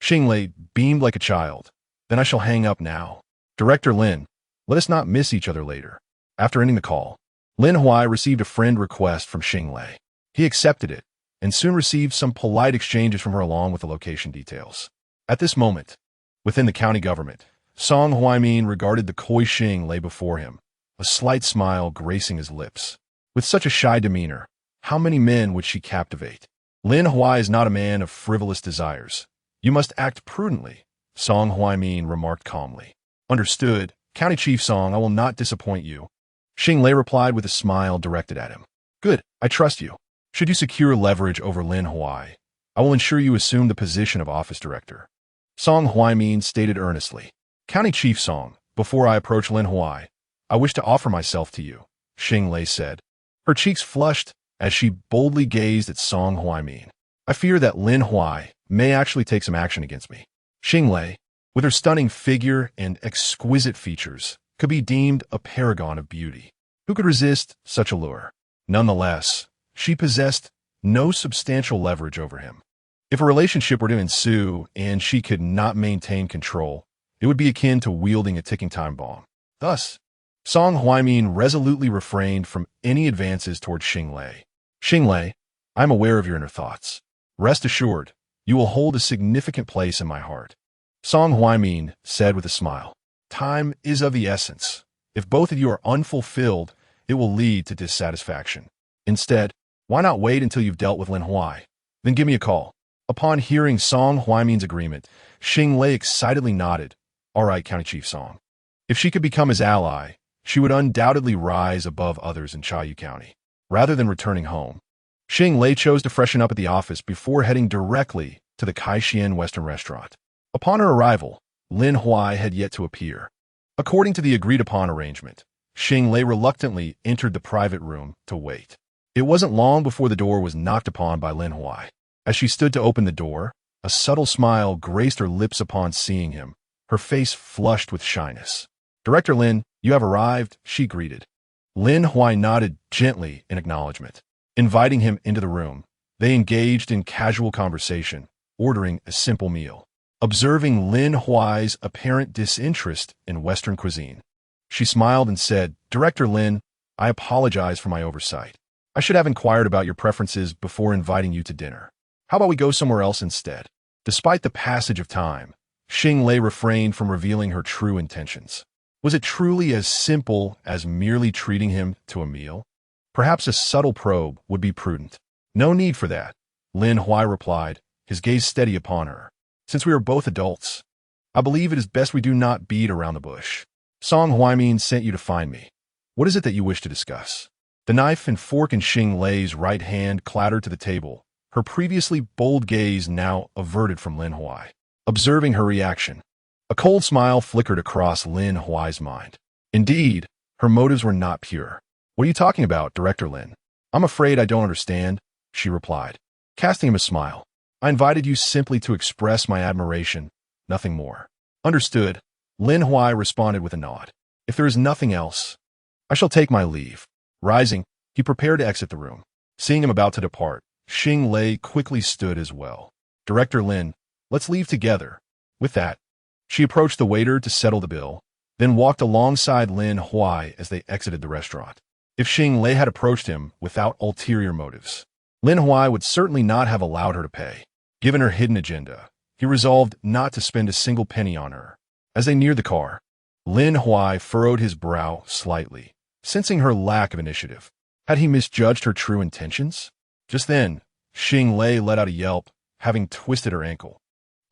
Xing Lei beamed like a child. Then I shall hang up now. Director Lin, let us not miss each other later. After ending the call, Lin Huai received a friend request from Xing Lei. He accepted it, and soon received some polite exchanges from her along with the location details. At this moment, within the county government, Song Huaimin regarded the coy Xing Lei before him, a slight smile gracing his lips. With such a shy demeanor, how many men would she captivate? Lin Huai is not a man of frivolous desires. You must act prudently, Song Huaimin remarked calmly. Understood. County Chief Song, I will not disappoint you. Xing Lei replied with a smile directed at him. Good, I trust you. Should you secure leverage over Lin Huai, I will ensure you assume the position of office director. Song Huaimin stated earnestly. County Chief Song, before I approach Lin Huai, I wish to offer myself to you, Xing Lei said. Her cheeks flushed as she boldly gazed at Song Huaimin. I fear that Lin Huai may actually take some action against me. Xing Lei, with her stunning figure and exquisite features, could be deemed a paragon of beauty. Who could resist such a lure? Nonetheless, she possessed no substantial leverage over him. If a relationship were to ensue and she could not maintain control, it would be akin to wielding a ticking time bomb. Thus, Song Huaimin resolutely refrained from any advances toward Xing Lei. Xing Lei, I am aware of your inner thoughts. Rest assured, you will hold a significant place in my heart. Song Huaimin said with a smile. Time is of the essence. If both of you are unfulfilled, it will lead to dissatisfaction. Instead, why not wait until you've dealt with Lin Huai? Then give me a call. Upon hearing Song Huaimin's agreement, Xing Lei excitedly nodded. All right, County Chief Song. If she could become his ally, she would undoubtedly rise above others in Chaoyu County. Rather than returning home, Xing Lei chose to freshen up at the office before heading directly to the Kaixin Western Restaurant. Upon her arrival, Lin Huai had yet to appear. According to the agreed-upon arrangement, Xing Lei reluctantly entered the private room to wait. It wasn't long before the door was knocked upon by Lin Huai. As she stood to open the door, a subtle smile graced her lips upon seeing him, her face flushed with shyness. Director Lin, you have arrived, she greeted. Lin Huai nodded gently in acknowledgement. Inviting him into the room, they engaged in casual conversation, ordering a simple meal. Observing Lin Huai's apparent disinterest in Western cuisine, she smiled and said, Director Lin, I apologize for my oversight. I should have inquired about your preferences before inviting you to dinner. How about we go somewhere else instead? Despite the passage of time, Xing Lei refrained from revealing her true intentions. Was it truly as simple as merely treating him to a meal? Perhaps a subtle probe would be prudent. No need for that, Lin Huai replied, his gaze steady upon her. Since we are both adults, I believe it is best we do not beat around the bush. Song Huaimin sent you to find me. What is it that you wish to discuss? The knife and fork in Xing Lei's right hand clattered to the table, her previously bold gaze now averted from Lin Huai. Observing her reaction, a cold smile flickered across Lin Huai's mind. Indeed, her motives were not pure. What are you talking about, Director Lin? I'm afraid I don't understand, she replied, casting him a smile. I invited you simply to express my admiration, nothing more. Understood, Lin Huai responded with a nod. If there is nothing else, I shall take my leave. Rising, he prepared to exit the room. Seeing him about to depart, Xing Lei quickly stood as well. Director Lin, let's leave together. With that, she approached the waiter to settle the bill, then walked alongside Lin Huai as they exited the restaurant. If Xing Lei had approached him without ulterior motives, Lin Huai would certainly not have allowed her to pay. Given her hidden agenda, he resolved not to spend a single penny on her. As they neared the car, Lin Huai furrowed his brow slightly, sensing her lack of initiative. Had he misjudged her true intentions? Just then, Xing Lei let out a yelp, having twisted her ankle,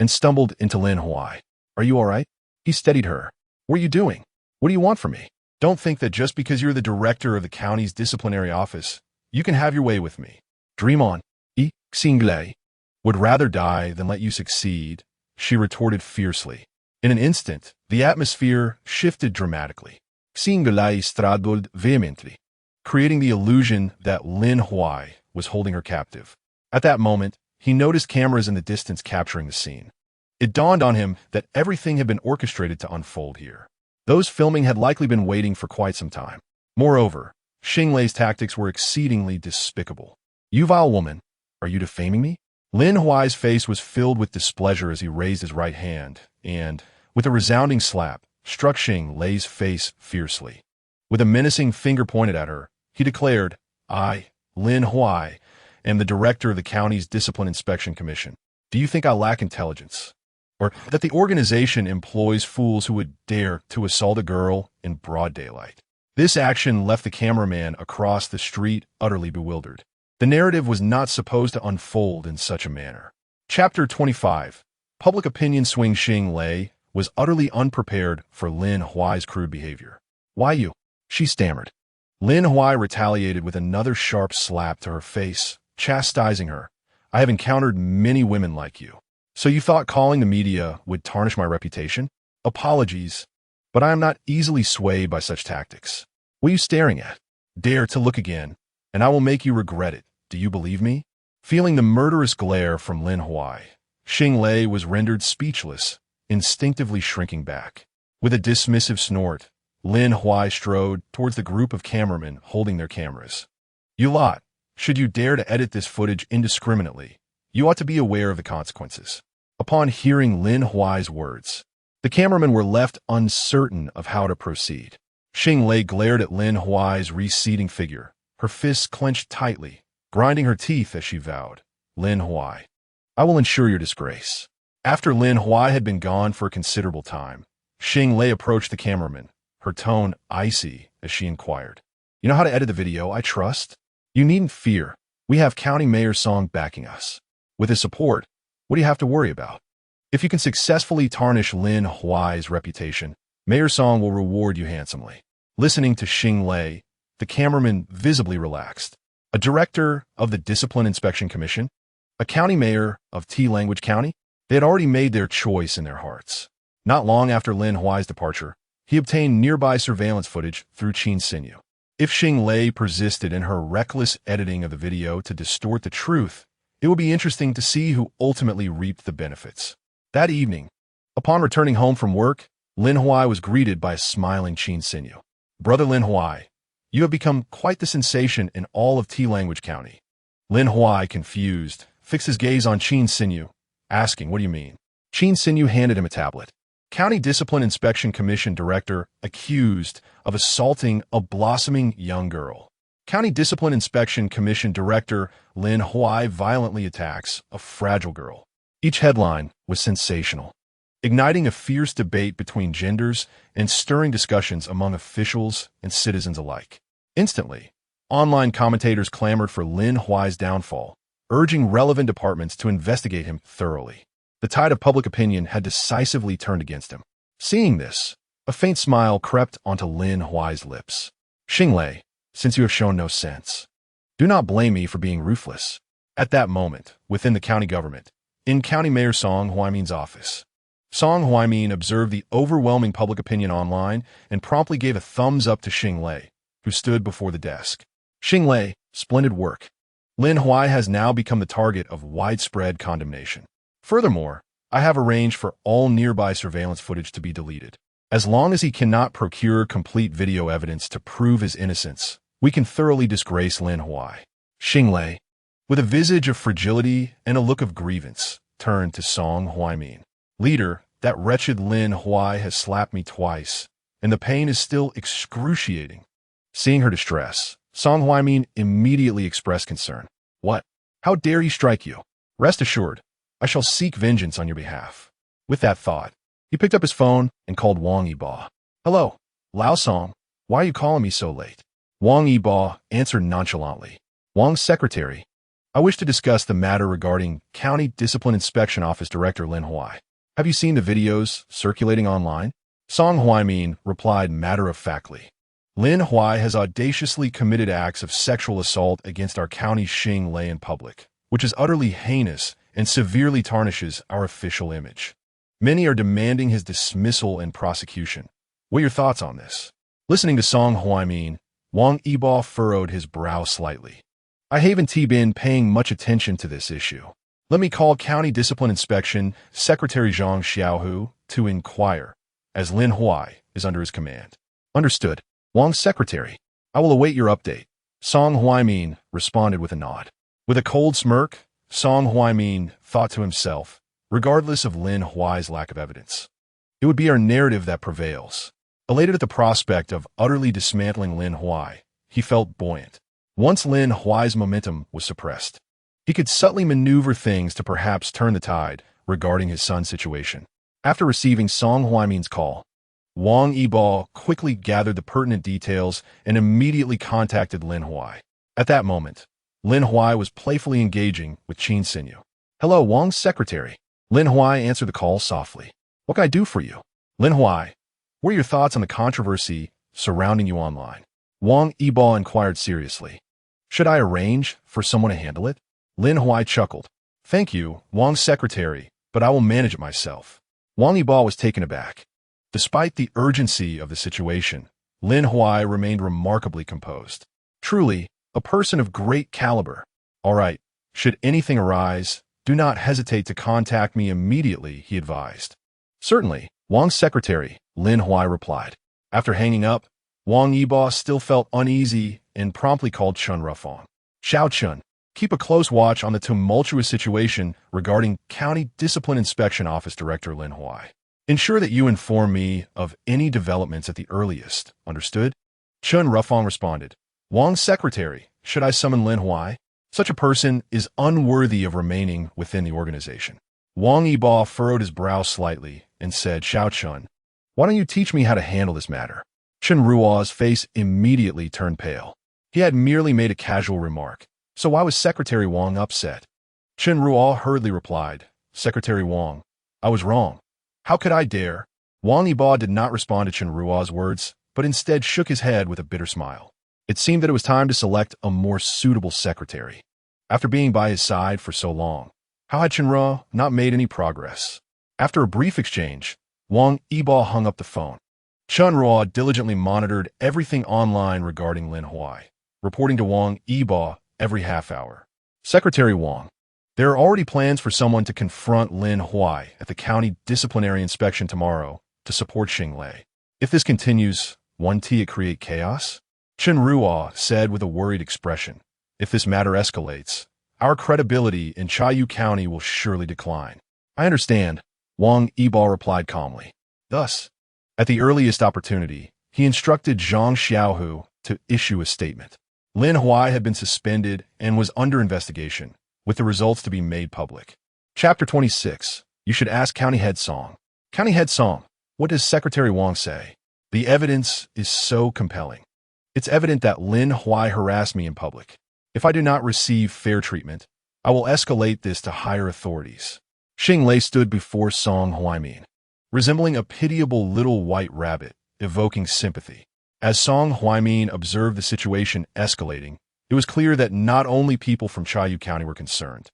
and stumbled into Lin Huai. Are you all right? He steadied her. What are you doing? What do you want from me? Don't think that just because you're the director of the county's disciplinary office, you can have your way with me. Dream on. Xing Lei would rather die than let you succeed, she retorted fiercely. In an instant, the atmosphere shifted dramatically. Xing Lei struggled vehemently, creating the illusion that Lin Huai was holding her captive. At that moment, he noticed cameras in the distance capturing the scene. It dawned on him that everything had been orchestrated to unfold here. Those filming had likely been waiting for quite some time. Moreover, Xing Lei's tactics were exceedingly despicable. You vile woman, are you defaming me? Lin Huai's face was filled with displeasure as he raised his right hand and, with a resounding slap, struck Xing Lei's face fiercely. With a menacing finger pointed at her, he declared, I, Lin Huai, am the director of the county's Discipline Inspection Commission. Do you think I lack intelligence? Or that the organization employs fools who would dare to assault a girl in broad daylight? This action left the cameraman across the street utterly bewildered. The narrative was not supposed to unfold in such a manner. Chapter 25. Public opinion swing. Xing Lei was utterly unprepared for Lin Huai's crude behavior. Why you? She stammered. Lin Huai retaliated with another sharp slap to her face, chastising her. I have encountered many women like you. So you thought calling the media would tarnish my reputation? Apologies, but I am not easily swayed by such tactics. What are you staring at? Dare to look again, and I will make you regret it. Do you believe me? Feeling the murderous glare from Lin Huai, Xing Lei was rendered speechless, instinctively shrinking back. With a dismissive snort, Lin Huai strode towards the group of cameramen holding their cameras. You lot, should you dare to edit this footage indiscriminately, you ought to be aware of the consequences. Upon hearing Lin Huai's words, the cameramen were left uncertain of how to proceed. Xing Lei glared at Lin Huai's receding figure, her fists clenched tightly, grinding her teeth as she vowed, Lin Huai, I will ensure your disgrace. After Lin Huai had been gone for a considerable time, Xing Lei approached the cameraman, her tone icy as she inquired, You know how to edit the video, I trust? You needn't fear. We have County Mayor Song backing us. With his support, what do you have to worry about? If you can successfully tarnish Lin Huai's reputation, Mayor Song will reward you handsomely. Listening to Xing Lei, the cameraman visibly relaxed. A director of the Discipline Inspection Commission? A county mayor of T-Language County? They had already made their choice in their hearts. Not long after Lin Huai's departure, he obtained nearby surveillance footage through Qin Sinew. If Xing Lei persisted in her reckless editing of the video to distort the truth, it would be interesting to see who ultimately reaped the benefits. That evening, upon returning home from work, Lin Huai was greeted by a smiling Qin Sinew. Brother Lin Huai, you have become quite the sensation in all of T-Language County. Lin Huai, confused, fixed his gaze on Qin Sinew, asking, What do you mean? Qin Sinew handed him a tablet. County Discipline Inspection Commission Director accused of assaulting a blossoming young girl. County Discipline Inspection Commission Director Lin Huai violently attacks a fragile girl. Each headline was sensational, igniting a fierce debate between genders and stirring discussions among officials and citizens alike. Instantly, online commentators clamored for Lin Huai's downfall, urging relevant departments to investigate him thoroughly. The tide of public opinion had decisively turned against him. Seeing this, a faint smile crept onto Lin Huai's lips. Xing Lei, since you have shown no sense, do not blame me for being ruthless. At that moment, within the county government, in County Mayor Song Huaimin's office, Song Huaimin observed the overwhelming public opinion online and promptly gave a thumbs up to Xing Lei, who stood before the desk. Xing Lei, splendid work. Lin Huai has now become the target of widespread condemnation. Furthermore, I have arranged for all nearby surveillance footage to be deleted. As long as he cannot procure complete video evidence to prove his innocence, we can thoroughly disgrace Lin Huai. Xinglei, with a visage of fragility and a look of grievance, turned to Song Huaimin. Leader, that wretched Lin Huai has slapped me twice, and the pain is still excruciating. Seeing her distress, Song Huaimin immediately expressed concern. What? How dare he strike you? Rest assured, I shall seek vengeance on your behalf. With that thought, he picked up his phone and called Wang Yibo. Hello, Lao Song, why are you calling me so late? Wang Yibo answered nonchalantly. Wang's secretary, I wish to discuss the matter regarding County Discipline Inspection Office Director Lin Huai. Have you seen the videos circulating online? Song Huaimin replied matter-of-factly. Lin Huai has audaciously committed acts of sexual assault against our county Xinglei in public, which is utterly heinous and severely tarnishes our official image. Many are demanding his dismissal and prosecution. What are your thoughts on this? Listening to Song Huaimin, Wang Yibo furrowed his brow slightly. I haven't been paying much attention to this issue. Let me call County Discipline Inspection Secretary Zhang Xiaohu to inquire, as Lin Huai is under his command. Understood. Wang's secretary, I will await your update. Song Huaimin responded with a nod. With a cold smirk, Song Huaimin thought to himself, regardless of Lin Huai's lack of evidence, it would be our narrative that prevails. Elated at the prospect of utterly dismantling Lin Huai, he felt buoyant. Once Lin Huai's momentum was suppressed, he could subtly maneuver things to perhaps turn the tide regarding his son's situation. After receiving Song Huaimin's call, Wang Yibo quickly gathered the pertinent details and immediately contacted Lin Huai. At that moment, Lin Huai was playfully engaging with Qin Xinyu. Hello, Wang's secretary. Lin Huai answered the call softly. What can I do for you? Lin Huai, what are your thoughts on the controversy surrounding you online? Wang Yibo inquired seriously. Should I arrange for someone to handle it? Lin Huai chuckled. Thank you, Wang's secretary, but I will manage it myself. Wang Yibo was taken aback. Despite the urgency of the situation, Lin Huai remained remarkably composed. Truly, a person of great caliber. All right, should anything arise, do not hesitate to contact me immediately, he advised. Certainly, Wang's secretary, Lin Huai replied. After hanging up, Wang Yibo still felt uneasy and promptly called Chun Rufang. Xiao Chun, keep a close watch on the tumultuous situation regarding County Discipline Inspection Office Director Lin Huai. Ensure that you inform me of any developments at the earliest, understood? Chun Rufang responded. Wang's secretary, should I summon Lin Huai? Such a person is unworthy of remaining within the organization. Wang Yibo furrowed his brow slightly and said, Xiao Chun, why don't you teach me how to handle this matter? Chun Ruo's face immediately turned pale. He had merely made a casual remark, so why was Secretary Wang upset? Chun Ruo hurriedly replied, Secretary Wang, I was wrong. How could I dare? Wang Yibo did not respond to Chun Ruo's words, but instead shook his head with a bitter smile. It seemed that it was time to select a more suitable secretary. After being by his side for so long, how had Chun Ruo not made any progress? After a brief exchange, Wang Yibo hung up the phone. Chun Ruo diligently monitored everything online regarding Lin Huai, reporting to Wang Yibo every half hour. Secretary Wang, there are already plans for someone to confront Lin Huai at the county disciplinary inspection tomorrow to support Xinglei. If this continues, won't it create chaos? Chun Ruo said with a worried expression. If this matter escalates, our credibility in Chaoyu County will surely decline. I understand, Wang Yibo replied calmly. Thus, at the earliest opportunity, he instructed Zhang Xiaohu to issue a statement. Lin Huai had been suspended and was under investigation, with the results to be made public. Chapter 26. You should ask County Head Song. County Head Song, what does Secretary Wang say? The evidence is so compelling. It's evident that Lin Huai harassed me in public. If I do not receive fair treatment, I will escalate this to higher authorities. Xinglei stood before Song Huaimin, resembling a pitiable little white rabbit, evoking sympathy. As Song Huaimin observed the situation escalating, it was clear that not only people from Chaoyu County were concerned,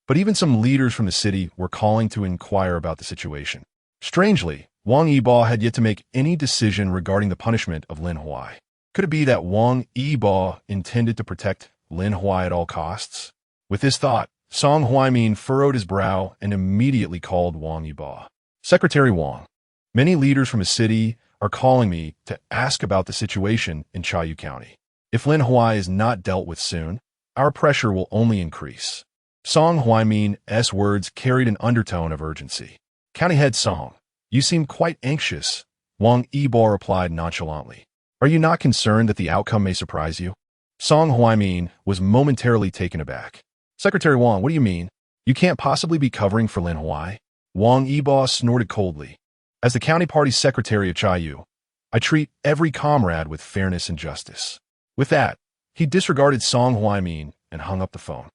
but even some leaders from the city were calling to inquire about the situation. Strangely, Wang Yibo had yet to make any decision regarding the punishment of Lin Huai. Could it be that Wang Yibo intended to protect Lin Huai at all costs? With this thought, Song Huaimin furrowed his brow and immediately called Wang Yibo. Secretary Wang, many leaders from the city are calling me to ask about the situation in Chaoyu County. If Lin Huai is not dealt with soon, our pressure will only increase. Song Huaimin's words carried an undertone of urgency. County Head Song, you seem quite anxious, Wang Yibo replied nonchalantly. Are you not concerned that the outcome may surprise you? Song Huaimin was momentarily taken aback. Secretary Wang, what do you mean? You can't possibly be covering for Lin Huai? Wang Yibo snorted coldly. As the county party secretary of Chaoyu, I treat every comrade with fairness and justice. With that, he disregarded Song Huaimin and hung up the phone.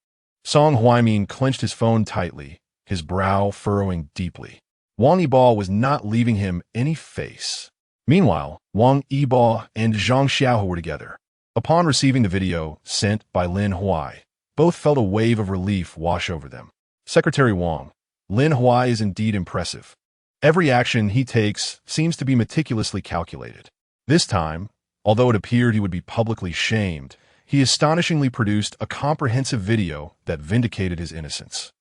Song Huaimin clenched his phone tightly, his brow furrowing deeply. Wang Yibo was not leaving him any face. Meanwhile, Wang Yibo and Zhang Xiaohu were together. Upon receiving the video sent by Lin Huai, both felt a wave of relief wash over them. Secretary Wang, Lin Huai is indeed impressive. Every action he takes seems to be meticulously calculated. This time, although it appeared he would be publicly shamed, he astonishingly produced a comprehensive video that vindicated his innocence.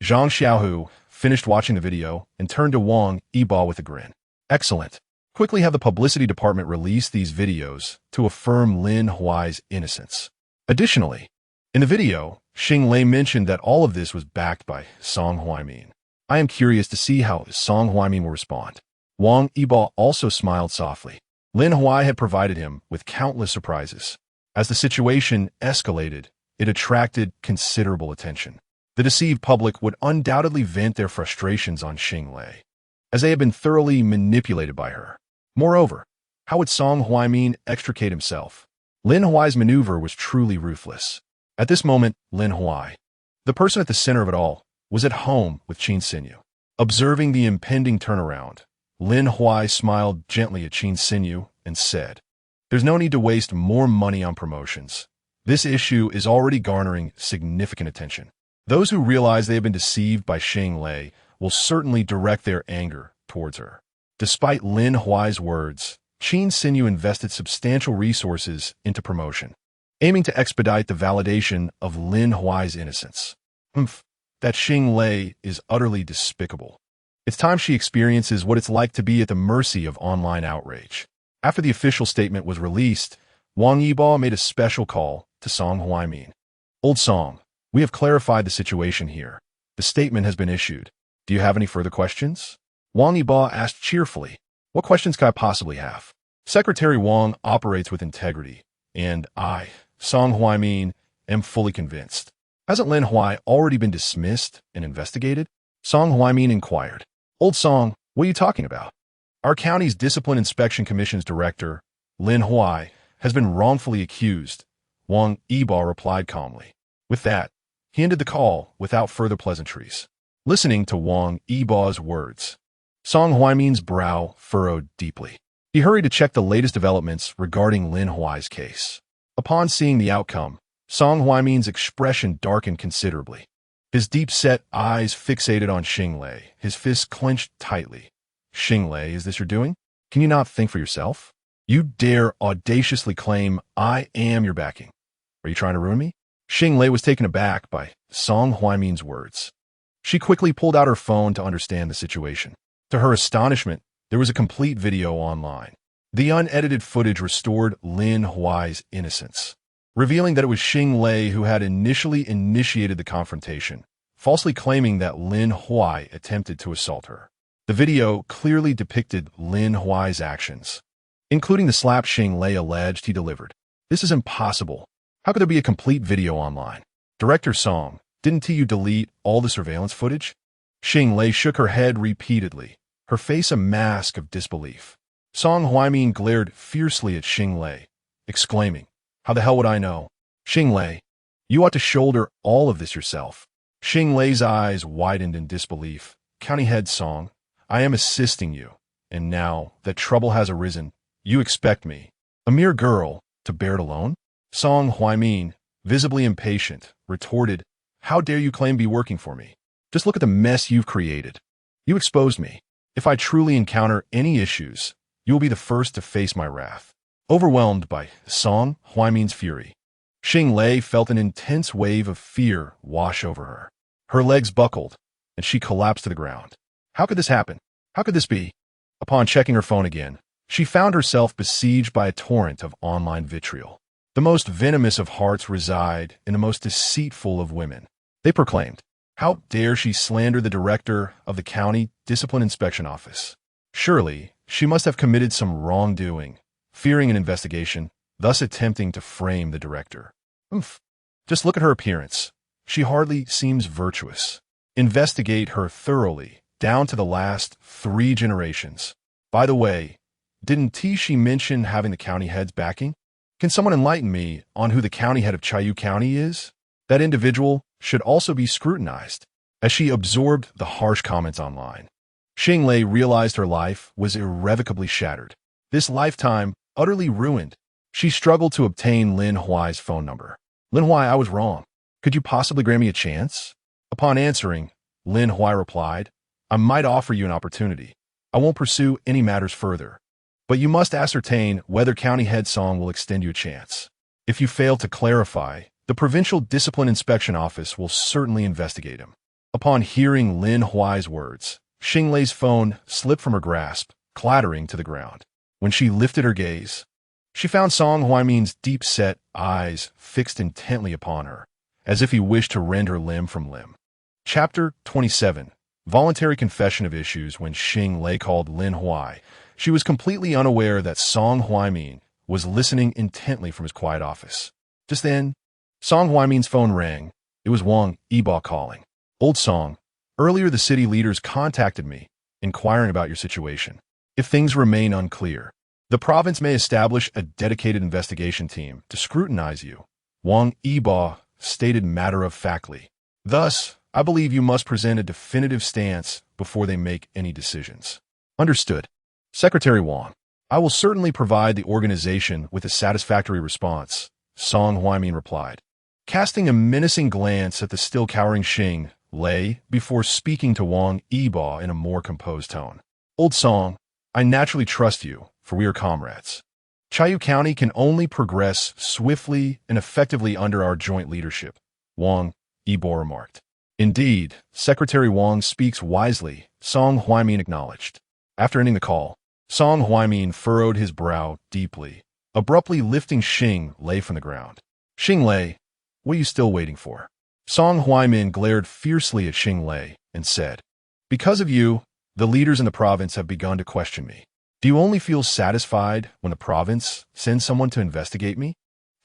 Zhang Xiaohu finished watching the video and turned to Wang Yibo with a grin. Excellent. Quickly have the publicity department release these videos to affirm Lin Huai's innocence. Additionally, in the video, Xing Lei mentioned that all of this was backed by Song Huaimin. I am curious to see how Song Huaimin will respond. Wang Yibo also smiled softly. Lin Huai had provided him with countless surprises. As the situation escalated, it attracted considerable attention. The deceived public would undoubtedly vent their frustrations on Xing Lei, as they had been thoroughly manipulated by her. Moreover, how would Song Huaimin extricate himself? Lin Huai's maneuver was truly ruthless. At this moment, Lin Huai, the person at the center of it all, was at home with Qin Xinyu. Observing the impending turnaround, Lin Huai smiled gently at Qin Xinyu and said, "There's no need to waste more money on promotions. This issue is already garnering significant attention. Those who realize they have been deceived by Xing Lei will certainly direct their anger towards her." Despite Lin Huai's words, Qin Xinyu invested substantial resources into promotion, aiming to expedite the validation of Lin Huai's innocence. That Xing Lei is utterly despicable. It's time she experiences what it's like to be at the mercy of online outrage. After the official statement was released, Wang Yibo made a special call to Song Huaimin. Old Song, we have clarified the situation here. The statement has been issued. Do you have any further questions? Wang Yibo asked cheerfully. What questions could I possibly have? Secretary Wang operates with integrity, and I, Song Huaimin, am fully convinced. Hasn't Lin Huai already been dismissed and investigated? Song Huaimin inquired. Old Song, what are you talking about? Our county's Discipline Inspection Commission's director, Lin Huai, has been wrongfully accused, Wang Yibo replied calmly. With that, he ended the call without further pleasantries. Listening to Wang Yibo's words, Song Huaimin's brow furrowed deeply. He hurried to check the latest developments regarding Lin Huai's case. Upon seeing the outcome, Song Huaimin's expression darkened considerably. His deep-set eyes fixated on Xing Lei, his fists clenched tightly. Xing Lei, is this your doing? Can you not think for yourself? You dare audaciously claim I am your backing. Are you trying to ruin me? Xing Lei was taken aback by Song Huaimin's words. She quickly pulled out her phone to understand the situation. To her astonishment, there was a complete video online. The unedited footage restored Lin Huai's innocence, revealing that it was Xing Lei who had initially initiated the confrontation, falsely claiming that Lin Huai attempted to assault her. The video clearly depicted Lin Huai's actions, including the slap Xing Lei alleged he delivered. This is impossible. How could there be a complete video online? Director Song, didn't you delete all the surveillance footage? Xing Lei shook her head repeatedly, her face a mask of disbelief. Song Huaimin glared fiercely at Xing Lei, exclaiming, "How the hell would I know? Xing Lei, you ought to shoulder all of this yourself." Xing Lei's eyes widened in disbelief. County Head Song, I am assisting you, and now that trouble has arisen, you expect me, a mere girl, to bear it alone? Song Huaimin, visibly impatient, retorted, "How dare you claim to be working for me? Just look at the mess you've created. You exposed me. If I truly encounter any issues, you will be the first to face my wrath." Overwhelmed by Song Huaimin's fury, Xing Lei felt an intense wave of fear wash over her. Her legs buckled, and she collapsed to the ground. How could this happen? How could this be? Upon checking her phone again, She found herself besieged by a torrent of online vitriol. The most venomous of hearts reside in the most deceitful of women. They proclaimed, "How dare she slander the director of the county discipline inspection office? Surely, she must have committed some wrongdoing, fearing an investigation, thus attempting to frame the director. Oof. Just look at her appearance. She hardly seems virtuous. Investigate her thoroughly, down to the last 3 generations. By the way, didn't she mention having the county head's backing? Can someone enlighten me on who the county head of Chayu County is? That individual should also be scrutinized." As she absorbed the harsh comments online, Xinglei realized her life was irrevocably shattered. This lifetime utterly ruined. She struggled to obtain Lin Huai's phone number. "Lin Huai, I was wrong. Could you possibly grant me a chance?" Upon answering, Lin Huai replied, "I might offer you an opportunity. I won't pursue any matters further. But you must ascertain whether County Head Song will extend you a chance. If you fail to clarify, the Provincial Discipline Inspection Office will certainly investigate him." Upon hearing Lin Huai's words, Xinglei's phone slipped from her grasp, clattering to the ground. When she lifted her gaze, she found Song Huaimin's deep-set eyes fixed intently upon her, as if he wished to rend her limb from limb. Chapter 27. Voluntary Confession of Issues. When Xinglei called Lin Huai, she was completely unaware that Song Huaimin was listening intently from his quiet office. Just then, Song Huaimin's phone rang. It was Wang Yibo calling. "Old Song, earlier the city leaders contacted me, inquiring about your situation. If things remain unclear, the province may establish a dedicated investigation team to scrutinize you," Wang Yibo stated matter-of-factly. "Thus, I believe you must present a definitive stance before they make any decisions." "Understood. Secretary Wang, I will certainly provide the organization with a satisfactory response," Song Huaimin replied, casting a menacing glance at the still cowering Xinglei before speaking to Wang Yibo in a more composed tone. "Old Song, I naturally trust you, for we are comrades. Chayu County can only progress swiftly and effectively under our joint leadership," Wang Yibo remarked. "Indeed, Secretary Wang speaks wisely," Song Huaimin acknowledged. After ending the call, Song Huaimin furrowed his brow deeply, abruptly lifting Xinglei from the ground. "Xinglei, what are you still waiting for?" Song Huaimin glared fiercely at Xinglei and said, "Because of you, the leaders in the province have begun to question me. Do you only feel satisfied when the province sends someone to investigate me?"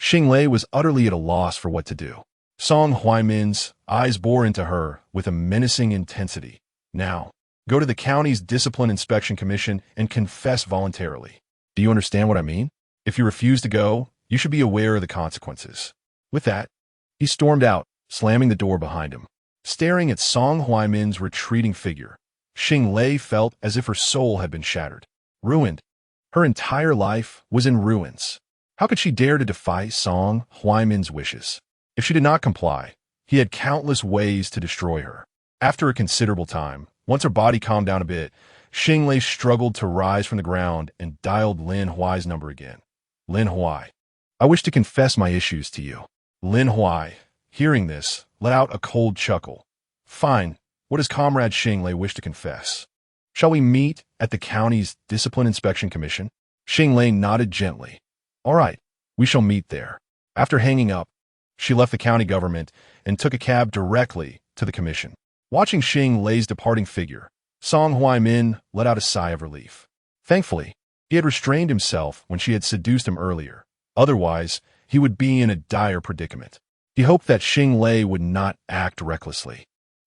Xinglei was utterly at a loss for what to do. Song Huaimin's eyes bore into her with a menacing intensity. "Now, go to the county's Discipline Inspection Commission and confess voluntarily. Do you understand what I mean? If you refuse to go, you should be aware of the consequences." With that, he stormed out, slamming the door behind him. Staring at Song Huaimin's retreating figure, Xinglei felt as if her soul had been shattered. Ruined. Her entire life was in ruins. How could she dare to defy Song Huaimin's wishes? If she did not comply, he had countless ways to destroy her. After a considerable time, once her body calmed down a bit, Xinglei struggled to rise from the ground and dialed Lin Huai's number again. "Lin Huai, I wish to confess my issues to you." Lin Huai, hearing this, let out a cold chuckle. "Fine. What does Comrade Xinglei wish to confess? Shall we meet at the county's Discipline Inspection Commission?" Xinglei nodded gently. "All right, we shall meet there." After hanging up, she left the county government and took a cab directly to the commission. Watching Xinglei's departing figure, Song Huaimin let out a sigh of relief. Thankfully, he had restrained himself when she had seduced him earlier. Otherwise, he would be in a dire predicament. He hoped that Xinglei would not act recklessly,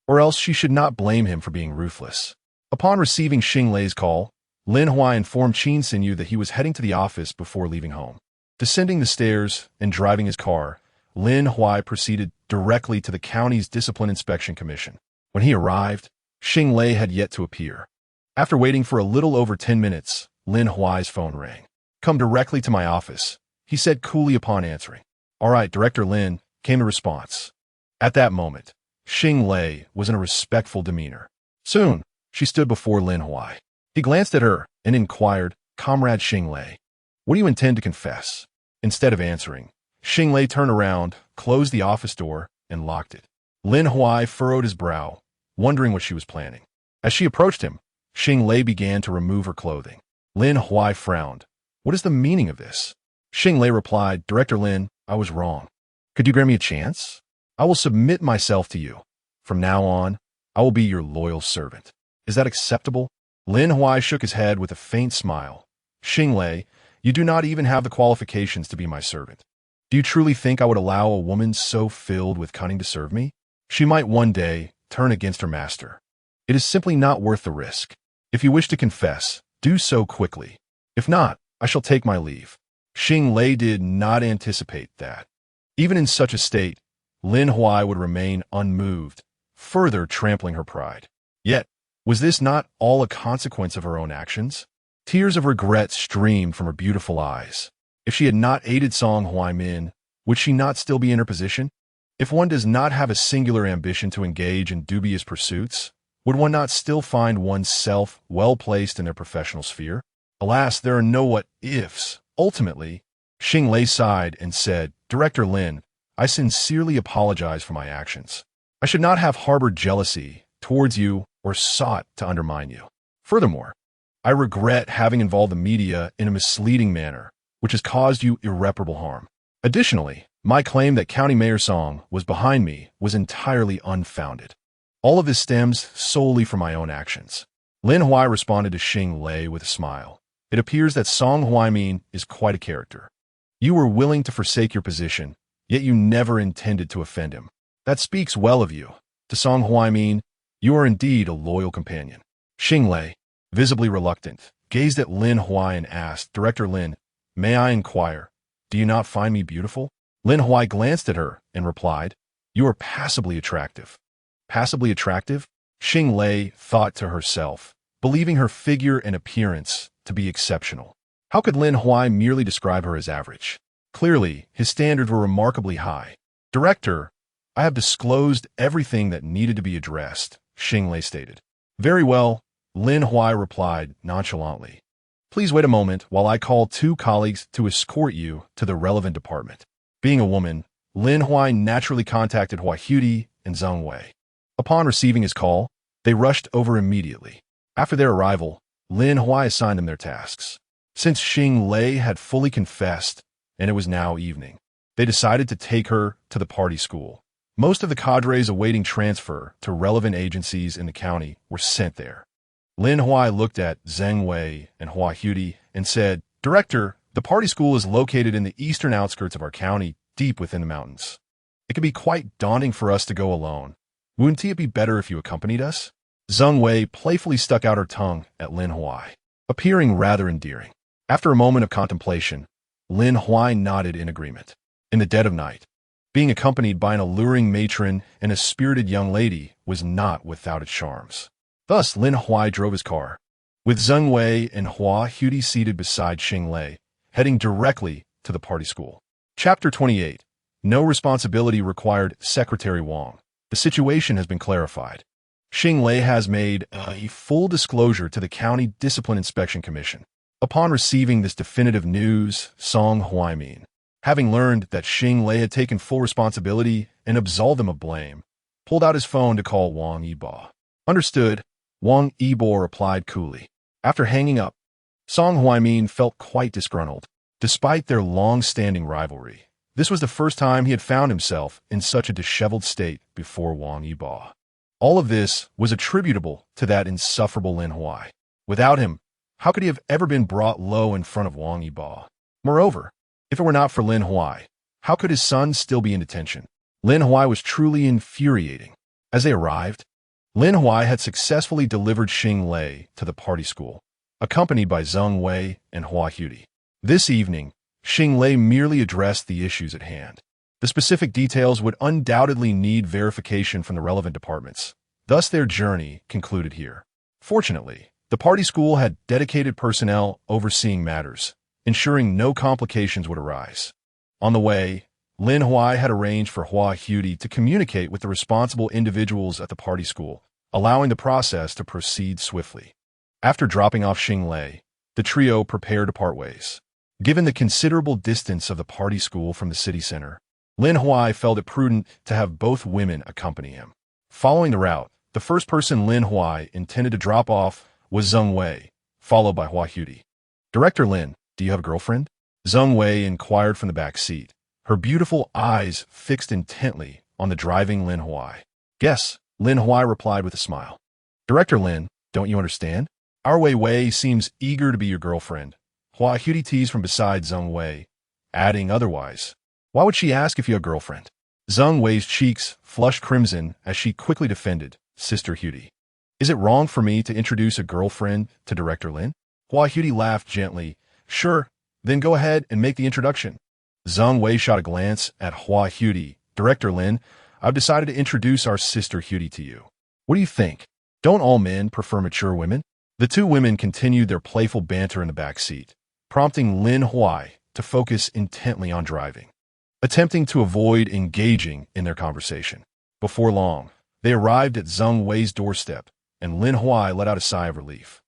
or else she should not blame him for being ruthless. Upon receiving Xinglei's call, Lin Huai informed Qin Xinyu that he was heading to the office before leaving home. Descending the stairs and driving his car, Lin Huai proceeded directly to the county's Discipline Inspection Commission. When he arrived, Xinglei had yet to appear. After waiting for a little over 10 minutes, Lin Huai's phone rang. "Come directly to my office," he said coolly upon answering. "All right, Director Lin," came the response. At that moment, Xinglei was in a respectful demeanor. Soon, she stood before Lin Huai. He glanced at her and inquired, "Comrade Xinglei, what do you intend to confess?" Instead of answering, Xinglei turned around, closed the office door, and locked it. Lin Huai furrowed his brow, wondering what she was planning. As she approached him, Xinglei began to remove her clothing. Lin Huai frowned. What is the meaning of this? Xing Lei replied, Director Lin, I was wrong. Could you grant me a chance? I will submit myself to you. From now on, I will be your loyal servant. Is that acceptable? Lin Huai shook his head with a faint smile. Xing Lei, you do not even have the qualifications to be my servant. Do you truly think I would allow a woman so filled with cunning to serve me? She might one day turn against her master. It is simply not worth the risk. If you wish to confess, do so quickly. If not, I shall take my leave. Xing Lei did not anticipate that. Even in such a state, Lin Huai would remain unmoved, further trampling her pride. Yet, was this not all a consequence of her own actions? Tears of regret streamed from her beautiful eyes. If she had not aided Song Huaimin, would she not still be in her position? If one does not have a singular ambition to engage in dubious pursuits, would one not still find oneself well-placed in their professional sphere? Alas, there are no what-ifs. Ultimately, Xing Lei sighed and said, Director Lin, I sincerely apologize for my actions. I should not have harbored jealousy towards you or sought to undermine you. Furthermore, I regret having involved the media in a misleading manner, which has caused you irreparable harm. Additionally, my claim that County Mayor Song was behind me was entirely unfounded. All of this stems solely from my own actions. Lin Huai responded to Xing Lei with a smile. It appears that Song Huaimin is quite a character. You were willing to forsake your position, yet you never intended to offend him. That speaks well of you. To Song Huaimin, you are indeed a loyal companion. Xing Lei, visibly reluctant, gazed at Lin Huai and asked, Director Lin, may I inquire, do you not find me beautiful? Lin Huai glanced at her and replied, You are passably attractive. Passably attractive? Xing Lei thought to herself, believing her figure and appearance to be exceptional. How could Lin Huai merely describe her as average? Clearly, his standards were remarkably high. Director, I have disclosed everything that needed to be addressed, Xing Lei stated. Very well, Lin Huai replied nonchalantly. Please wait a moment while I call 2 colleagues to escort you to the relevant department. Being a woman, Lin Huai naturally contacted Hua Hudi and Zheng Wei. Upon receiving his call, they rushed over immediately. After their arrival, Lin Huai assigned them their tasks. Since Xing Lei had fully confessed, and it was now evening, they decided to take her to the party school. Most of the cadres awaiting transfer to relevant agencies in the county were sent there. Lin Huai looked at Zheng Wei and Hua Hudi and said, Director, the party school is located in the eastern outskirts of our county, deep within the mountains. It can be quite daunting for us to go alone. Wouldn't it be better if you accompanied us? Zheng Wei playfully stuck out her tongue at Lin Huai, appearing rather endearing. After a moment of contemplation, Lin Huai nodded in agreement. In the dead of night, being accompanied by an alluring matron and a spirited young lady was not without its charms. Thus, Lin Huai drove his car, with Zheng Wei and Hua Hudi seated beside Xing Lei, heading directly to the party school. Chapter 28. No responsibility required. Secretary Wang. The situation has been clarified. Xing Lei has made a full disclosure to the County Discipline Inspection Commission. Upon receiving this definitive news, Song Huaimin, having learned that Xing Lei had taken full responsibility and absolved them of blame, pulled out his phone to call Wang Yibo. Understood, Wang Yibo replied coolly. After hanging up, Song Huaimin felt quite disgruntled. Despite their long-standing rivalry, this was the first time he had found himself in such a disheveled state before Wang Yibo. All of this was attributable to that insufferable Lin Huai. Without him, how could he have ever been brought low in front of Wang Yibo? Moreover, if it were not for Lin Huai, how could his son still be in detention? Lin Huai was truly infuriating. As they arrived, Lin Huai had successfully delivered Xing Lei to the party school, accompanied by Zheng Wei and Hua Hudi. This evening, Xing Lei merely addressed the issues at hand. The specific details would undoubtedly need verification from the relevant departments. Thus, their journey concluded here. Fortunately, the party school had dedicated personnel overseeing matters, ensuring no complications would arise. On the way, Lin Huai had arranged for Hua Hudi to communicate with the responsible individuals at the party school, allowing the process to proceed swiftly. After dropping off Xing Lei, the trio prepared to part ways. Given the considerable distance of the party school from the city center, Lin Huai felt it prudent to have both women accompany him. Following the route, the first person Lin Huai intended to drop off was Zheng Wei, followed by Hua Hudi. Director Lin, do you have a girlfriend? Zheng Wei inquired from the back seat, her beautiful eyes fixed intently on the driving Lin Huai. Yes, Lin Huai replied with a smile. Director Lin, don't you understand? Our Wei Wei seems eager to be your girlfriend. Hua Huti teased from beside Zheng Wei, adding otherwise. Why would she ask if you have a girlfriend? Zheng Wei's cheeks flushed crimson as she quickly defended Sister Huti. Is it wrong for me to introduce a girlfriend to Director Lin? Hua Huti laughed gently. Sure, then go ahead and make the introduction. Zheng Wei shot a glance at Hua Huti. Director Lin, I've decided to introduce our Sister Huti to you. What do you think? Don't all men prefer mature women? The two women continued their playful banter in the back seat, prompting Lin Huai to focus intently on driving, attempting to avoid engaging in their conversation. Before long, they arrived at Zheng Wei's doorstep, and Lin Huai let out a sigh of relief.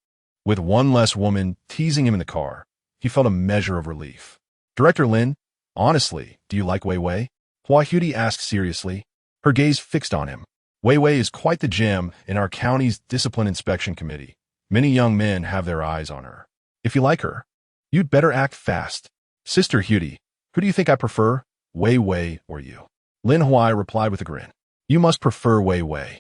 With one less woman teasing him in the car, he felt a measure of relief. Director Lin, honestly, do you like Wei Wei? Hua Huti asked seriously, her gaze fixed on him. Wei Wei is quite the gem in our county's discipline inspection committee. Many young men have their eyes on her. If you like her, you'd better act fast. Sister Huti, who do you think I prefer, Wei Wei or you? Lin Huai replied with a grin. You must prefer Wei Wei.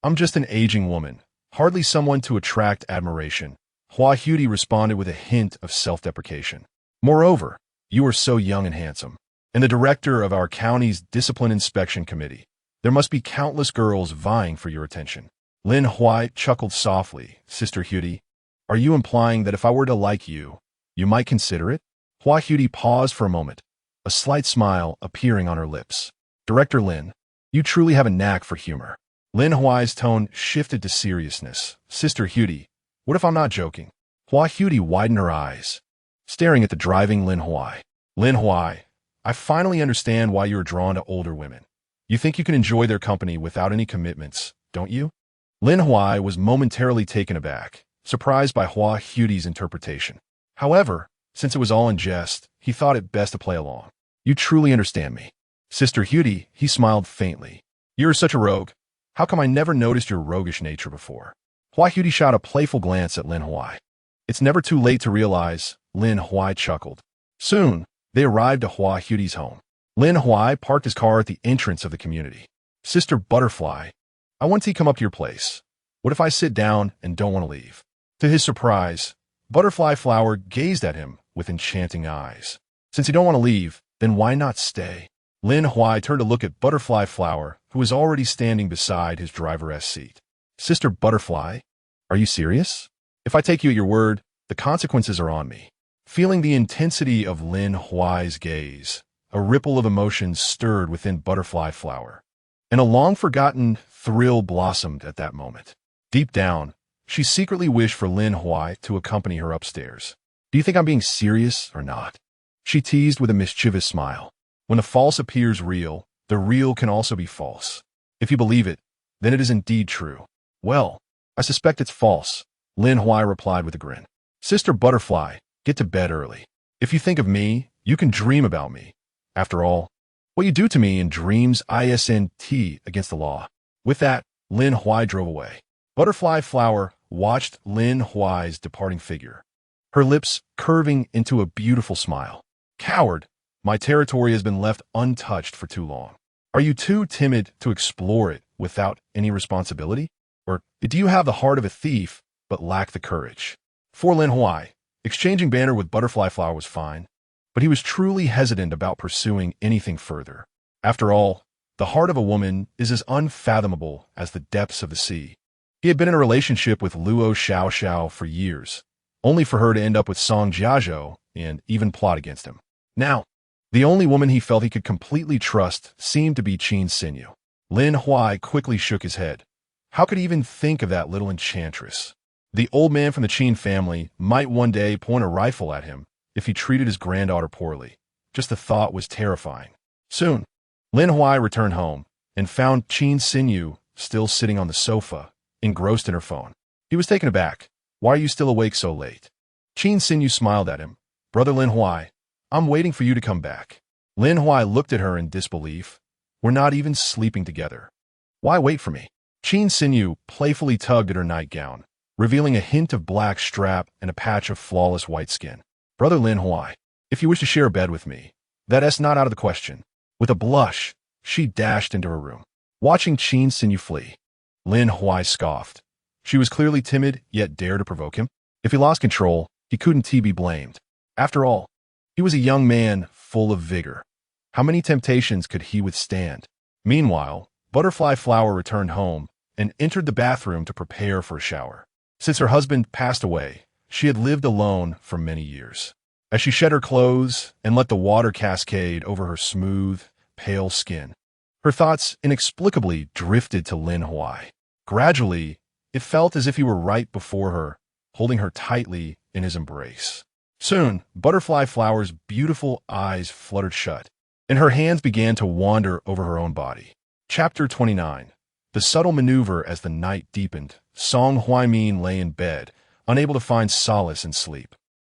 I'm just an aging woman, hardly someone to attract admiration. Hua Huti responded with a hint of self-deprecation. Moreover, you are so young and handsome. And the director of our county's discipline inspection committee. There must be countless girls vying for your attention. Lin Huai chuckled softly. Sister Huti, are you implying that if I were to like you, you might consider it? Hua Huti paused for a moment, a slight smile appearing on her lips. Director Lin, you truly have a knack for humor. Lin Huai's tone shifted to seriousness. Sister Huti, what if I'm not joking? Hua Huti widened her eyes, staring at the driving Lin Huai. Lin Huai, I finally understand why you are drawn to older women. You think you can enjoy their company without any commitments, don't you? Lin Huai was momentarily taken aback, surprised by Hua Huti's interpretation. However, since it was all in jest, he thought it best to play along. You truly understand me. Sister Huti, he smiled faintly. You're such a rogue. How come I never noticed your roguish nature before? Hua Huti shot a playful glance at Lin Huai. It's never too late to realize, Lin Huai chuckled. Soon, they arrived at Hua Huti's home. Lin Huai parked his car at the entrance of the community. Sister Butterfly, I want to come up to your place. What if I sit down and don't want to leave? To his surprise, Butterfly Flower gazed at him with enchanting eyes. Since you don't want to leave, then why not stay? Lin Huai turned to look at Butterfly Flower, who was already standing beside his driver's seat. Sister Butterfly, are you serious? If I take you at your word, the consequences are on me. Feeling the intensity of Lin Huai's gaze, a ripple of emotion stirred within Butterfly Flower, and a long-forgotten thrill blossomed at that moment. Deep down, she secretly wished for Lin Huai to accompany her upstairs. Do you think I'm being serious or not? She teased with a mischievous smile. When the false appears real, the real can also be false. If you believe it, then it is indeed true. Well, I suspect it's false, Lin Huai replied with a grin. Sister Butterfly, get to bed early. If you think of me, you can dream about me. After all, what you do to me in dreams isn't against the law. With that, Lin Huai drove away. Butterfly Flower watched Lin Huai's departing figure, her lips curving into a beautiful smile. Coward, my territory has been left untouched for too long. Are you too timid to explore it without any responsibility? Or do you have the heart of a thief but lack the courage? For Lin Huai, exchanging banter with Butterfly Flower was fine, but he was truly hesitant about pursuing anything further. After all, the heart of a woman is as unfathomable as the depths of the sea. He had been in a relationship with Luo Xiao for years, only for her to end up with Song Jiazhou and even plot against him. Now, the only woman he felt he could completely trust seemed to be Qin Xinyu. Lin Huai quickly shook his head. How could he even think of that little enchantress? The old man from the Qin family might one day point a rifle at him if he treated his granddaughter poorly. Just the thought was terrifying. Soon, Lin Huai returned home and found Qin Xinyu still sitting on the sofa, engrossed in her phone. He was taken aback. Why are you still awake so late? Qin Xinyu smiled at him. Brother Lin Huai, I'm waiting for you to come back. Lin Huai looked at her in disbelief. We're not even sleeping together. Why wait for me? Qin Xinyu playfully tugged at her nightgown, revealing a hint of black strap and a patch of flawless white skin. Brother Lin Huai, if you wish to share a bed with me, that's not out of the question. With a blush, she dashed into her room. Watching Qin Xinyu flee, Lin Huai scoffed. She was clearly timid, yet dared to provoke him. If he lost control, he couldn't be blamed. After all, he was a young man full of vigor. How many temptations could he withstand? Meanwhile, Butterfly Flower returned home and entered the bathroom to prepare for a shower. Since her husband passed away, she had lived alone for many years. As she shed her clothes and let the water cascade over her smooth, pale skin, her thoughts inexplicably drifted to Lin Huai. Gradually, it felt as if he were right before her, holding her tightly in his embrace. Soon, Butterfly Flower's beautiful eyes fluttered shut, and her hands began to wander over her own body. Chapter 29. The subtle maneuver. As the night deepened, Song Huaimin lay in bed, unable to find solace in sleep.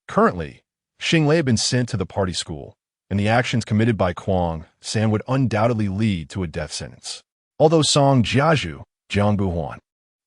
Currently, Xinglei had been sent to the party school, and the actions committed by Kuang San would undoubtedly lead to a death sentence. Although Song Jiazhu, Jiang Buhuan,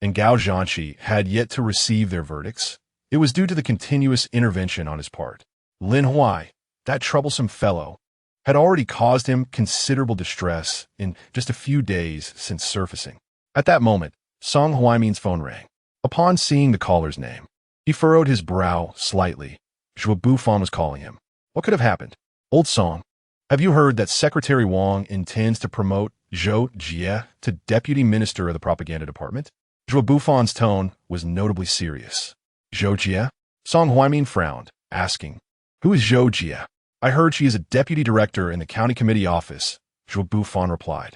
and Gao Zhanqi had yet to receive their verdicts, it was due to the continuous intervention on his part. Lin Huai, that troublesome fellow, had already caused him considerable distress in just a few days since surfacing. At that moment, Song Huaimin's phone rang. Upon seeing the caller's name, he furrowed his brow slightly. Zhuo Bufan was calling him. What could have happened? Old Song, have you heard that Secretary Wang intends to promote Zhou Jie to Deputy Minister of the Propaganda Department? Zhuo Bufan's tone was notably serious. Zhou Jie? Song Huaimin frowned, asking, Who is Zhou Jie? I heard she is a deputy director in the county committee office, Zhuo Bufan replied.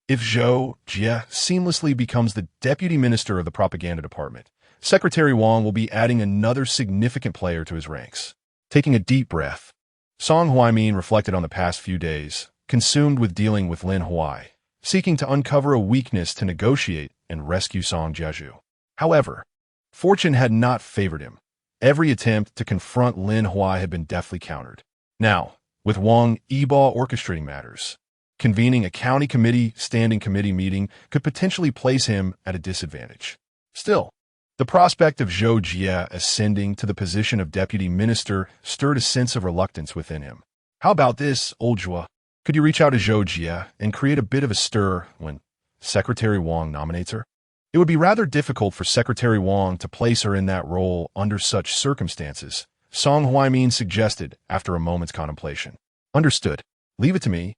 If Zhou Jie seamlessly becomes the deputy minister of the propaganda department, Secretary Wang will be adding another significant player to his ranks. Taking a deep breath, Song Huaimin reflected on the past few days, consumed with dealing with Lin Huai, seeking to uncover a weakness to negotiate and rescue Song Jiazhu. However, fortune had not favored him. Every attempt to confront Lin Huai had been deftly countered. Now, with Wang Yibo orchestrating matters, convening a county committee standing committee meeting could potentially place him at a disadvantage. Still, the prospect of Zhou Jie ascending to the position of deputy minister stirred a sense of reluctance within him. How about this, old Zhuo? Could you reach out to Zhou Jie and create a bit of a stir when Secretary Wang nominates her? It would be rather difficult for Secretary Wang to place her in that role under such circumstances, Song Huaimin suggested after a moment's contemplation. Understood. Leave it to me,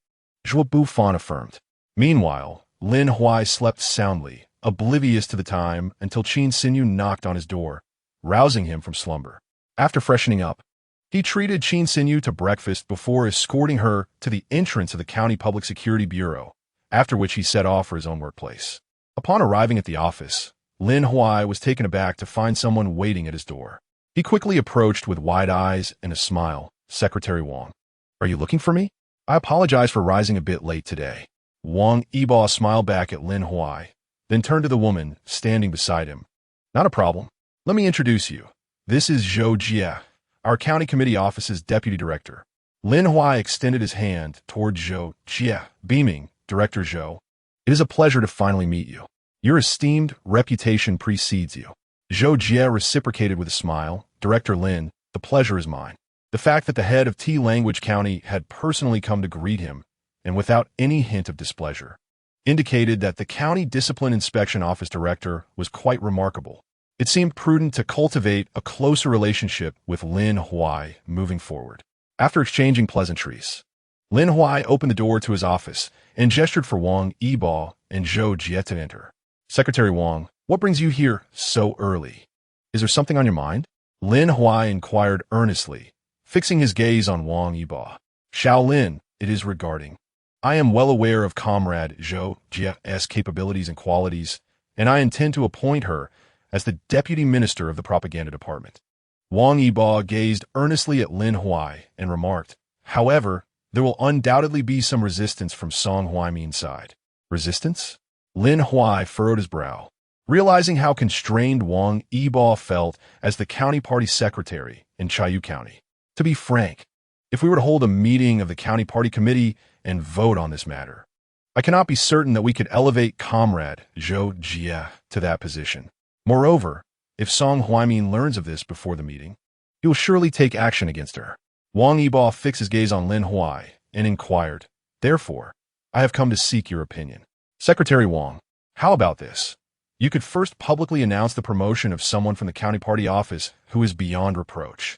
Zhuo Bufan affirmed. Meanwhile, Lin Huai slept soundly, oblivious to the time until Qin Xinyu knocked on his door, rousing him from slumber. After freshening up, he treated Qin Xinyu to breakfast before escorting her to the entrance of the County Public Security Bureau, after which he set off for his own workplace. Upon arriving at the office, Lin Huai was taken aback to find someone waiting at his door. He quickly approached with wide eyes and a smile. Secretary Wang, are you looking for me? I apologize for rising a bit late today. Wang Yibo smiled back at Lin Huai, then turned to the woman standing beside him. Not a problem. Let me introduce you. This is Zhou Jie, our county committee office's deputy director. Lin Huai extended his hand toward Zhou Jie, beaming. Director Zhou, it is a pleasure to finally meet you. Your esteemed reputation precedes you. Zhou Jie reciprocated with a smile. Director Lin, the pleasure is mine. The fact that the head of T-Language County had personally come to greet him, and without any hint of displeasure, indicated that the County Discipline Inspection Office Director was quite remarkable. It seemed prudent to cultivate a closer relationship with Lin Huai moving forward. After exchanging pleasantries, Lin Huai opened the door to his office and gestured for Wang Yibo and Zhou Jie to enter. Secretary Wang, what brings you here so early? Is there something on your mind? Lin Huai inquired earnestly, fixing his gaze on Wang Yibo. Shaolin, it is regarding. I am well aware of Comrade Zhou Jie's capabilities and qualities, and I intend to appoint her as the Deputy Minister of the Propaganda Department. Wang Yibo gazed earnestly at Lin Huai and remarked, however, there will undoubtedly be some resistance from Song Huaimin's side. Resistance? Lin Huai furrowed his brow, realizing how constrained Wang Yibo felt as the county party secretary in Chayu County. To be frank, if we were to hold a meeting of the county party committee and vote on this matter, I cannot be certain that we could elevate Comrade Zhou Jie to that position. Moreover, If Song Huaimin learns of this before the meeting, he will surely take action against her. Wang Yibo fixed his gaze on Lin Huai and inquired, "Therefore, I have come to seek your opinion. Secretary Wang, how about this? You could first publicly announce the promotion of someone from the county party office who is beyond reproach.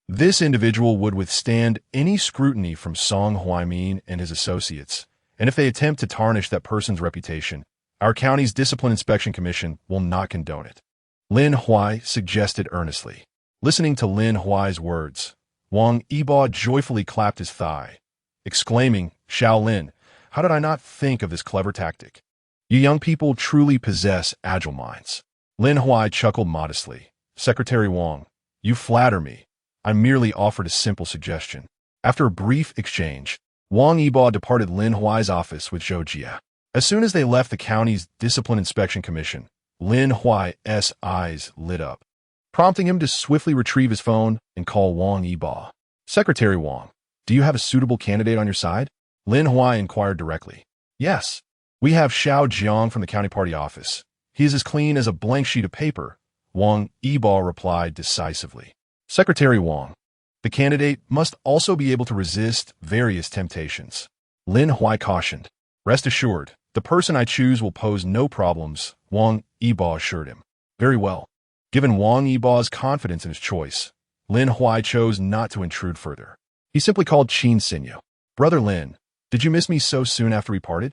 This individual would withstand any scrutiny from Song Huaimin and his associates, and if they attempt to tarnish that person's reputation, our county's Discipline Inspection Commission will not condone it," Lin Huai suggested earnestly. Listening to Lin Huai's words, Wang Yibo joyfully clapped his thigh, exclaiming, "Xiao Lin, how did I not think of this clever tactic? You young people truly possess agile minds." Lin Huai chuckled modestly. "Secretary Wang, you flatter me. I merely offered a simple suggestion." After a brief exchange, Wang Yibo departed Lin Huai's office with Zhou Jie. As soon as they left the county's Discipline Inspection Commission, Lin Huai's eyes lit up, prompting him to swiftly retrieve his phone and call Wang Yibo. "Secretary Wang, do you have a suitable candidate on your side?" Lin Huai inquired directly. "Yes. We have Xiao Jiang from the county party office. He is as clean as a blank sheet of paper," Wang Yibo replied decisively. "Secretary Wang, the candidate must also be able to resist various temptations," Lin Huai cautioned. "Rest assured, the person I choose will pose no problems," Wang Yibo assured him. Very well. Given Wang Yibo's confidence in his choice, Lin Huai chose not to intrude further. He simply called Qin Sinyu. "Brother Lin, did you miss me so soon after we parted?"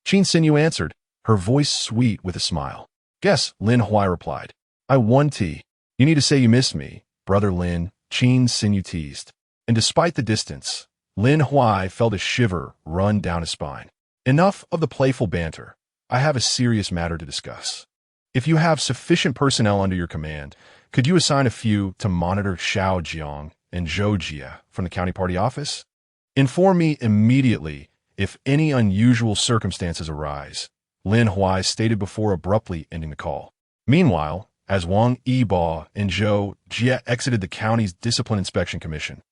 Qin Sinyu answered, her voice sweet with a smile. "Yes," Lin Huai replied. "I won tea. You need to say you missed me, Brother Lin," Qin Sinyu teased. And despite the distance, Lin Huai felt a shiver run down his spine. "Enough of the playful banter. I have a serious matter to discuss. If you have sufficient personnel under your command, could you assign a few to monitor Xiao Jiang and Zhou Jie from the county party office? Inform me immediately if any unusual circumstances arise," Lin Huai stated before abruptly ending the call. Meanwhile, as Wang Yibo and Zhou Jie exited the county's Discipline Inspection Commission,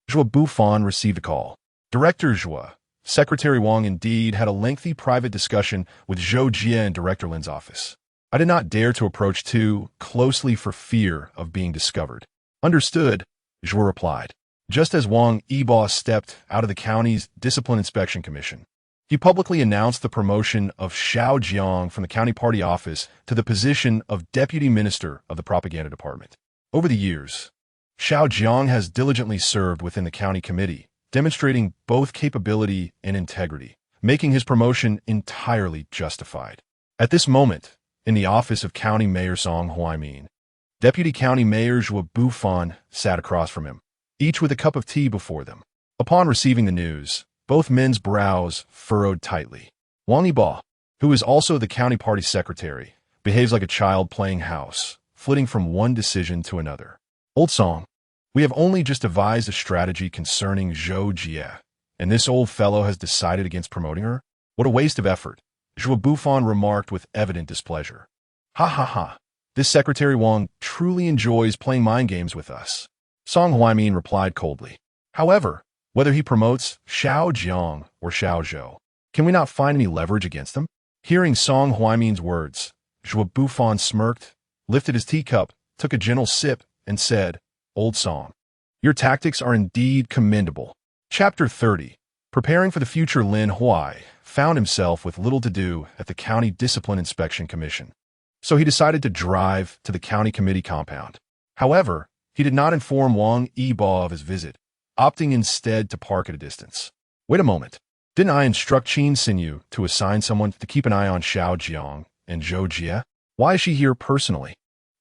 Zhou Bufan received a call. "Director Zhou, Secretary Wang indeed had a lengthy private discussion with Zhou Jie in Director Lin's office. I did not dare to approach too closely for fear of being discovered." "Understood," Zhou replied. Just as Wang Yibo stepped out of the county's Discipline Inspection Commission, he publicly announced the promotion of Xiao Jiang from the county party office to the position of Deputy Minister of the Propaganda Department. Over the years, Xiao Jiang has diligently served within the county committee, demonstrating both capability and integrity, making his promotion entirely justified. At this moment, in the office of County Mayor Song Huaimin, Deputy County Mayor Zhou Bufan sat across from him, each with a cup of tea before them. Upon receiving the news, both men's brows furrowed tightly. Wang Yibo, who is also the county party secretary, behaves like a child playing house, flitting from one decision to another. "Old Song, we have only just devised a strategy concerning Zhou Jie, and this old fellow has decided against promoting her? What a waste of effort," Zhou Bufan remarked with evident displeasure. "Ha ha ha. This Secretary Wang truly enjoys playing mind games with us," Song Huaimin replied coldly. "However, whether he promotes Xiao Jiang or Xiao Zhou, can we not find any leverage against them?" Hearing Song Huaimin's words, Zhou Bufan smirked, lifted his teacup, took a gentle sip, and said, "Old Song, your tactics are indeed commendable." Chapter 30. Preparing for the future, Lin Huai found himself with little to do at the County Discipline Inspection Commission, so he decided to drive to the county committee compound. However, he did not inform Wang Yibo of his visit, opting instead to park at a distance. "Wait a moment. Didn't I instruct Qin Sinyu to assign someone to keep an eye on Xiao Jiang and Zhou Jie? Why is she here personally?"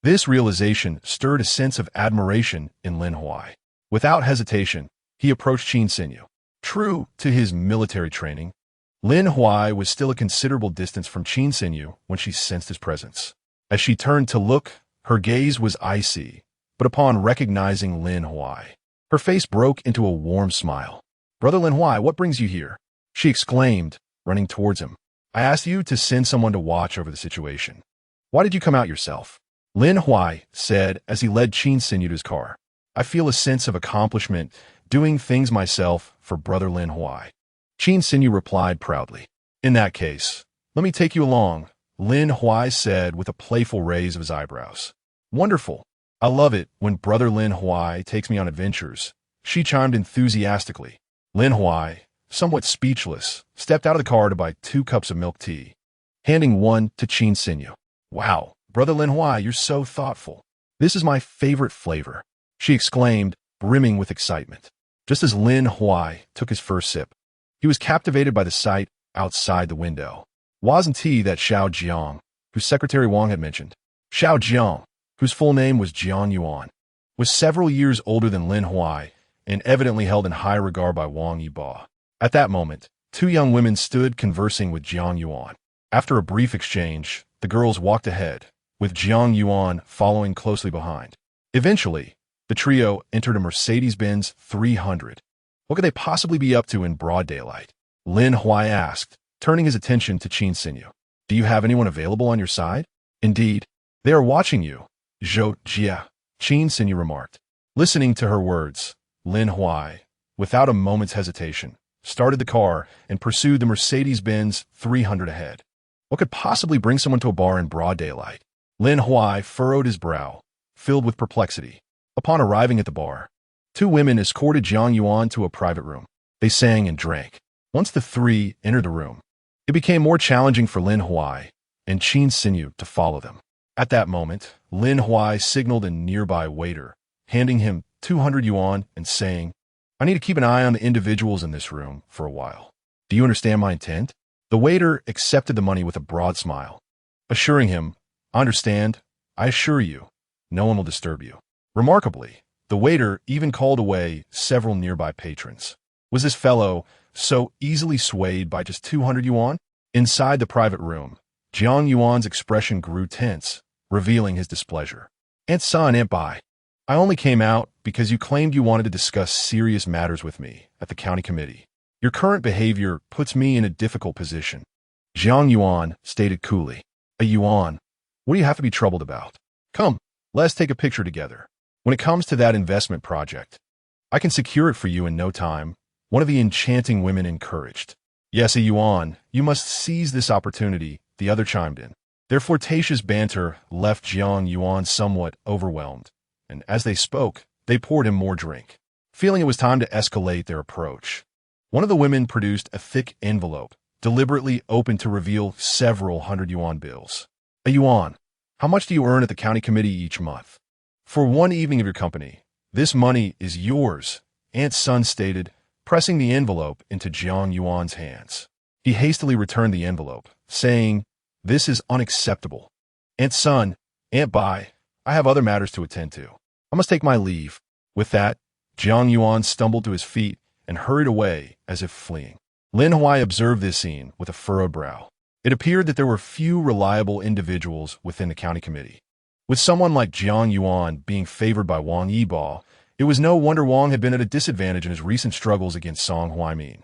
This realization stirred a sense of admiration in Lin Huai. Without hesitation, he approached Qin Sinyu. True to his military training, Lin Huai was still a considerable distance from Qin Sinyu when she sensed his presence. As she turned to look, her gaze was icy, but upon recognizing Lin Huai, her face broke into a warm smile. "Brother Lin Huai, what brings you here?" she exclaimed, running towards him. "I asked you to send someone to watch over the situation. Why did you come out yourself?" Lin Huai said as he led Qin Sinyu to his car. "I feel a sense of accomplishment doing things myself for Brother Lin Huai," Qin Sinyu replied proudly. "In that case, let me take you along," Lin Huai said with a playful raise of his eyebrows. Wonderful. I love it when brother Lin Huai takes me on adventures. She chimed enthusiastically. Lin Huai, somewhat speechless, stepped out of the car to buy 2 cups of milk tea, handing one to Qin Sinyu. Wow, brother Lin Huai, you're so thoughtful. This is my favorite flavor, she exclaimed, brimming with excitement. Just as Lin Huai took his first sip, he was captivated by the sight outside the window. Wasn't he that Xiao Jiang, who Secretary Wang had mentioned? Xiao Jiang, whose full name was Jiang Yuan, was several years older than Lin Huai and evidently held in high regard by Wang Yibo. At that moment, 2 young women stood conversing with Jiang Yuan. After a brief exchange, the girls walked ahead, with Jiang Yuan following closely behind. Eventually, the trio entered a Mercedes-Benz 300. What could they possibly be up to in broad daylight? Lin Huai asked, turning his attention to Qin Sinyu. Do you have anyone available on your side? Indeed, they are watching you, Zhou Jia, Qin Sinyu remarked. Listening to her words, Lin Huai, without a moment's hesitation, started the car and pursued the Mercedes-Benz 300 ahead. What could possibly bring someone to a bar in broad daylight? Lin Huai furrowed his brow, filled with perplexity. Upon arriving at the bar, 2 women escorted Jiang Yuan to a private room. They sang and drank. Once the 3 entered the room, it became more challenging for Lin Huai and Qin Sinyu to follow them. At that moment, Lin Huai signaled a nearby waiter, handing him 200 yuan and saying, I need to keep an eye on the individuals in this room for a while. Do you understand my intent? The waiter accepted the money with a broad smile, assuring him, I understand. I assure you, no one will disturb you. Remarkably, the waiter even called away several nearby patrons. Was this fellow so easily swayed by just 200 yuan? Inside the private room, Jiang Yuan's expression grew tense, revealing his displeasure. Aunt Son, Aunt Bai, I only came out because you claimed you wanted to discuss serious matters with me at the county committee. Your current behavior puts me in a difficult position. Jiang Yuan stated coolly. A yuan? What do you have to be troubled about? Come, let's take a picture together. When it comes to that investment project, I can secure it for you in no time, one of the enchanting women encouraged. Yes, a yuan, you must seize this opportunity, the other chimed in. Their flirtatious banter left Jiang Yuan somewhat overwhelmed, and as they spoke, they poured him more drink. Feeling it was time to escalate their approach, one of the women produced a thick envelope, deliberately opened to reveal several 100 yuan bills. A yuan, how much do you earn at the county committee each month? For one evening of your company, this money is yours, Aunt Son stated, pressing the envelope into Jiang Yuan's hands. He hastily returned the envelope, saying, This is unacceptable. Aunt Son, Aunt Bai, I have other matters to attend to. I must take my leave. With that, Jiang Yuan stumbled to his feet and hurried away as if fleeing. Lin Huai observed this scene with a furrowed brow. It appeared that there were few reliable individuals within the county committee. With someone like Jiang Yuan being favored by Wang Yibo, it was no wonder Wang had been at a disadvantage in his recent struggles against Song Huaimin.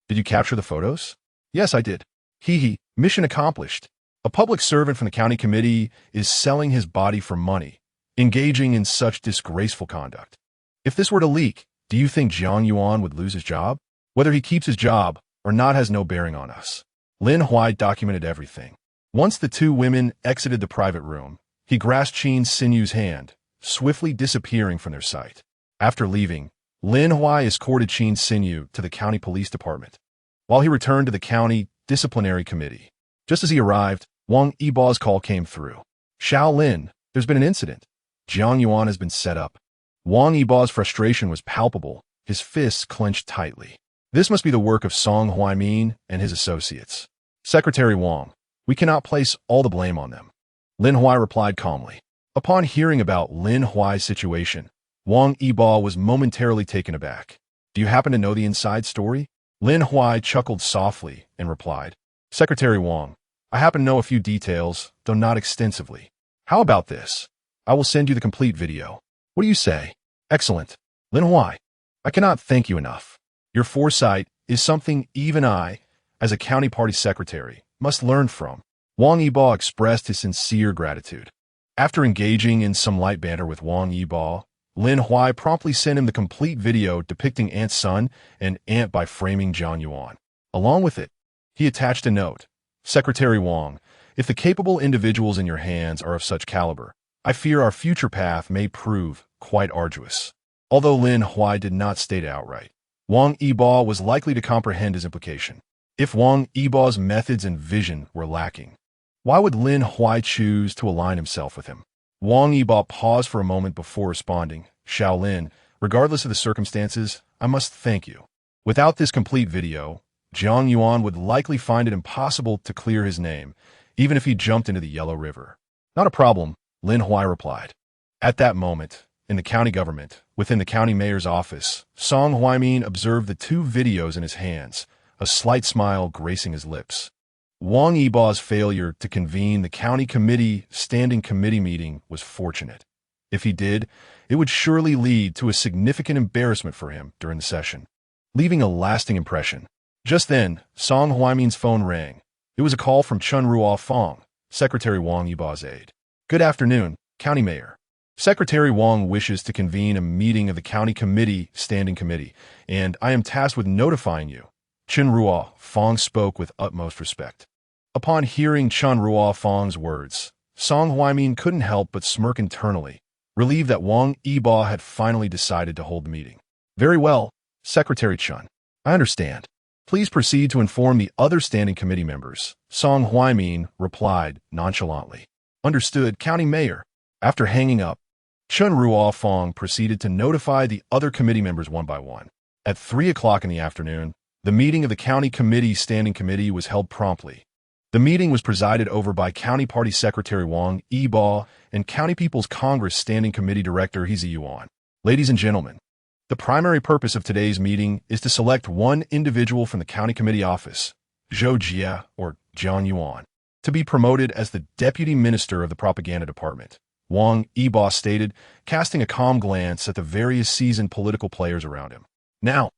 Did you capture the photos? Yes, I did. Hee, mission accomplished. A public servant from the county committee is selling his body for money, engaging in such disgraceful conduct. If this were to leak, do you think Jiang Yuan would lose his job? Whether he keeps his job or not has no bearing on us. Lin Huai documented everything. Once the 2 women exited the private room, he grasped Qin Sinyu's hand, swiftly disappearing from their sight. After leaving, Lin Huai escorted Qin Sinyu to the county police department, while he returned to the county disciplinary committee. Just as he arrived, Wang Yibo's call came through. Xiao Lin, there's been an incident. Jiang Yuan has been set up. Wang Yibo's frustration was palpable, his fists clenched tightly. This must be the work of Song Huaimin and his associates. Secretary Wang, we cannot place all the blame on them. Lin Huai replied calmly. Upon hearing about Lin Huai's situation, Wang Yibo was momentarily taken aback. Do you happen to know the inside story? Lin Huai chuckled softly and replied, Secretary Wang, I happen to know a few details, though not extensively. How about this? I will send you the complete video. What do you say? Excellent. Lin Huai, I cannot thank you enough. Your foresight is something even I, as a county party secretary, must learn from. Wang Yibo expressed his sincere gratitude. After engaging in some light banter with Wang Yibo, Lin Huai promptly sent him the complete video depicting Aunt Son and Aunt by framing Jiang Yuan. Along with it, he attached a note. Secretary Wang, if the capable individuals in your hands are of such caliber, I fear our future path may prove quite arduous. Although Lin Huai did not state it outright, Wang Yibo was likely to comprehend his implication. If Wang Yibo's methods and vision were lacking, why would Lin Huai choose to align himself with him? Wang Yibo paused for a moment before responding. Shaolin, regardless of the circumstances, I must thank you. Without this complete video, Jiang Yuan would likely find it impossible to clear his name, even if he jumped into the Yellow River. Not a problem, Lin Huai replied. At that moment, in the county government, within the county mayor's office, Song Huaimin observed the two videos in his hands, a slight smile gracing his lips. Wang Yibo's failure to convene the county committee standing committee meeting was fortunate. If he did, it would surely lead to a significant embarrassment for him during the session, leaving a lasting impression. Just then, Song Huaimin's phone rang. It was a call from Chun Ruo Fong, Secretary Wang Yibo's aide. Good afternoon, County Mayor. Secretary Wang wishes to convene a meeting of the county committee standing committee, and I am tasked with notifying you. Chun Ruo Fong spoke with utmost respect. Upon hearing Chun Ruo Fong's words, Song Huaimin couldn't help but smirk internally, relieved that Wang Yibo had finally decided to hold the meeting. Very well, Secretary Chun. I understand. Please proceed to inform the other standing committee members, Song Huaimin replied nonchalantly. Understood, County Mayor. After hanging up, Chun Ruo Fong proceeded to notify the other committee members one by one. At 3 o'clock in the afternoon, the meeting of the County Committee Standing Committee was held promptly. The meeting was presided over by County Party Secretary Wang Yibo and County People's Congress Standing Committee Director He Yuan. Ladies and gentlemen, the primary purpose of today's meeting is to select one individual from the County Committee office, Zhou Jie or Jiang Yuan, to be promoted as the Deputy Minister of the Propaganda Department, Wang Yibo stated, casting a calm glance at the various seasoned political players around him. Now,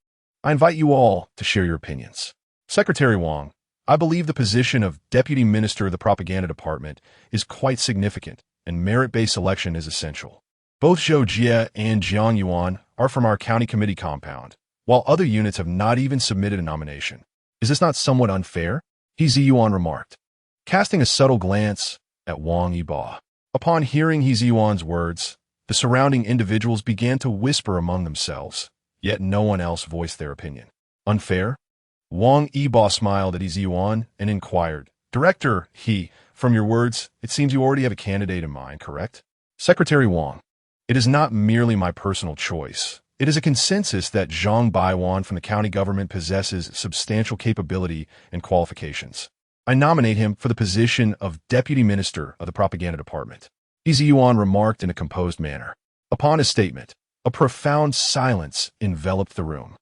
I invite you all to share your opinions. Secretary Wang, I believe the position of Deputy Minister of the Propaganda Department is quite significant, and merit-based selection is essential. Both Zhou Jie and Jiang Yuan are from our county committee compound, while other units have not even submitted a nomination. Is this not somewhat unfair? He Yuan remarked, casting a subtle glance at Wang Yibo. Upon hearing He Yuan's words, the surrounding individuals began to whisper among themselves, yet no one else voiced their opinion. Unfair? Wang Yibo smiled at He Yuan and inquired, Director, from your words, it seems you already have a candidate in mind, correct? Secretary Wang, it is not merely my personal choice. It is a consensus that Zhang Baiwan from the county government possesses substantial capability and qualifications. I nominate him for the position of Deputy Minister of the Propaganda Department. He Yuan remarked in a composed manner. Upon his statement, a profound silence enveloped the room.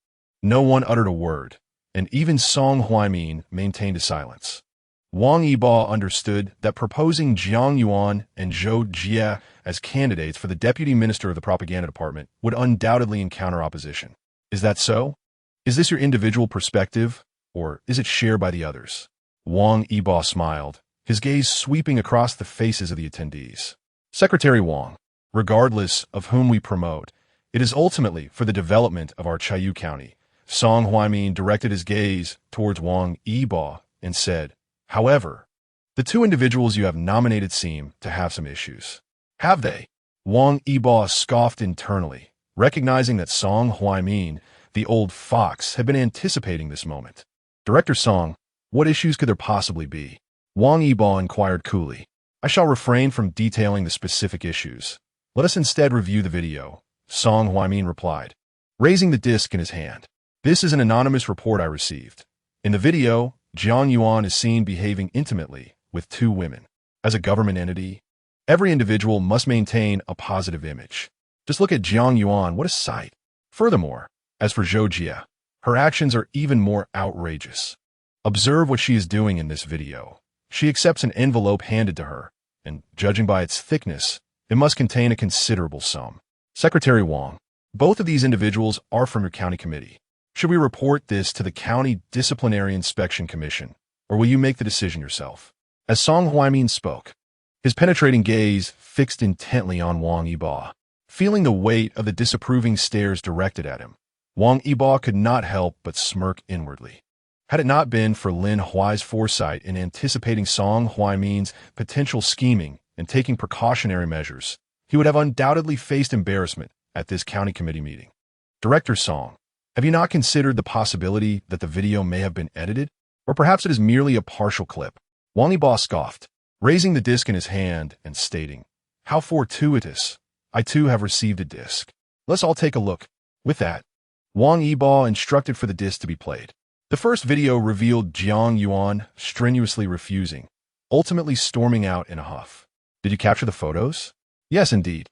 No one uttered a word, and even Song Huaimin maintained a silence. Wang Yibo understood that proposing Jiang Yuan and Zhou Jie as candidates for the Deputy Minister of the Propaganda Department would undoubtedly encounter opposition. Is that so? Is this your individual perspective, or is it shared by the others? Wang Yibo smiled, his gaze sweeping across the faces of the attendees. Secretary Wang, regardless of whom we promote, it is ultimately for the development of our Chayu County. Song Huaimin directed his gaze towards Wang Yibo and said, However, the two individuals you have nominated seem to have some issues. Have they? Wang Yibo scoffed internally, recognizing that Song Huaimin, the old fox, had been anticipating this moment. Director Song, what issues could there possibly be? Wang Yibo inquired coolly. I shall refrain from detailing the specific issues. Let us instead review the video, Song Huaimin replied, raising the disc in his hand. This is an anonymous report I received. In the video, Jiang Yuan is seen behaving intimately with two women. As a government entity, every individual must maintain a positive image. Just look at Jiang Yuan, what a sight. Furthermore, as for Zhou Jie, her actions are even more outrageous. Observe what she is doing in this video. She accepts an envelope handed to her, and judging by its thickness, it must contain a considerable sum. Secretary Wang, both of these individuals are from your county committee. Should we report this to the County Disciplinary Inspection Commission, or will you make the decision yourself? As Song Huaimin spoke, his penetrating gaze fixed intently on Wang Yibo. Feeling the weight of the disapproving stares directed at him, Wang Yibo could not help but smirk inwardly. Had it not been for Lin Huai's foresight in anticipating Song Huaimin's potential scheming and taking precautionary measures, he would have undoubtedly faced embarrassment at this county committee meeting. Director Song, have you not considered the possibility that the video may have been edited? Or perhaps it is merely a partial clip? Wang Yibo scoffed, raising the disc in his hand and stating, "How fortuitous. I too have received a disc. Let's all take a look." With that, Wang Yibo instructed for the disc to be played. The first video revealed Jiang Yuan strenuously refusing, ultimately storming out in a huff. Did you capture the photos? Yes, indeed.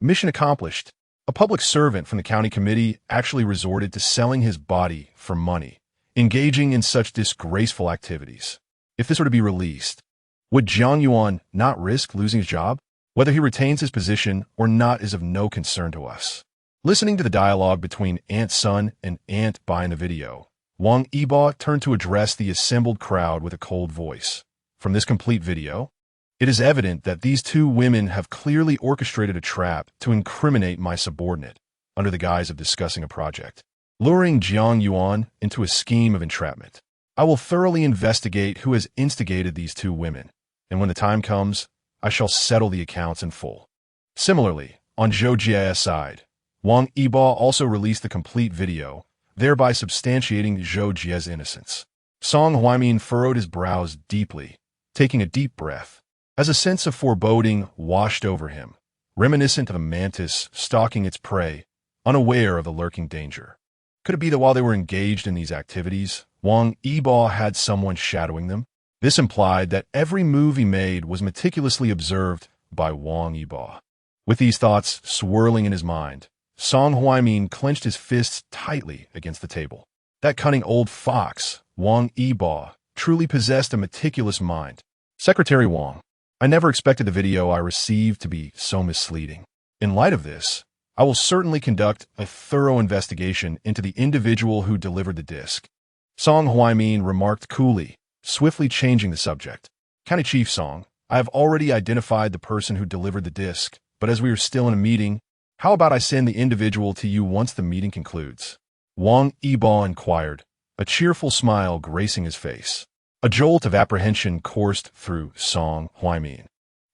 Mission accomplished. A public servant from the county committee actually resorted to selling his body for money, engaging in such disgraceful activities. If this were to be released, would Jiang Yuan not risk losing his job? Whether he retains his position or not is of no concern to us. Listening to the dialogue between Aunt Sun and Aunt Bai in the video, Wang Yibo turned to address the assembled crowd with a cold voice. From this complete video, it is evident that these two women have clearly orchestrated a trap to incriminate my subordinate under the guise of discussing a project, luring Jiang Yuan into a scheme of entrapment. I will thoroughly investigate who has instigated these two women, and when the time comes, I shall settle the accounts in full. Similarly, on Zhou Jia's side, Wang Yibo also released the complete video, thereby substantiating Zhou Jia's innocence. Song Huaimin furrowed his brows deeply, taking a deep breath, as a sense of foreboding washed over him, reminiscent of a mantis stalking its prey, unaware of the lurking danger. Could it be that while they were engaged in these activities, Wang Yibo had someone shadowing them? This implied that every move he made was meticulously observed by Wang Yibo. With these thoughts swirling in his mind, Song Huaimin clenched his fists tightly against the table. That cunning old fox, Wang Yibo, truly possessed a meticulous mind. Secretary Wang, I never expected the video I received to be so misleading. In light of this, I will certainly conduct a thorough investigation into the individual who delivered the disc. Song Huaimin remarked coolly, swiftly changing the subject. County Chief Song, I have already identified the person who delivered the disc, but as we are still in a meeting, how about I send the individual to you once the meeting concludes? Wang Yibo inquired, a cheerful smile gracing his face. A jolt of apprehension coursed through Song Huaimin.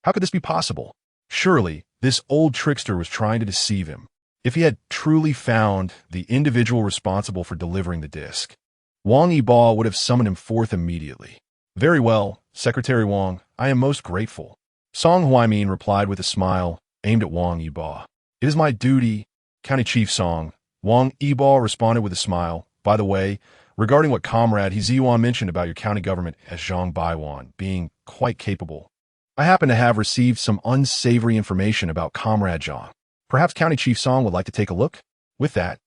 How could this be possible? Surely, this old trickster was trying to deceive him. If he had truly found the individual responsible for delivering the disc, Wang Yibo would have summoned him forth immediately. Very well, Secretary Wang, I am most grateful. Song Huaimin replied with a smile, aimed at Wang Yibo. It is my duty, County Chief Song. Wang Yibo responded with a smile. By the way, regarding what Comrade Ziyuan mentioned about your county government as Zhang Baiwan being quite capable, I happen to have received some unsavory information about Comrade Zhang. Perhaps County Chief Song would like to take a look? With that,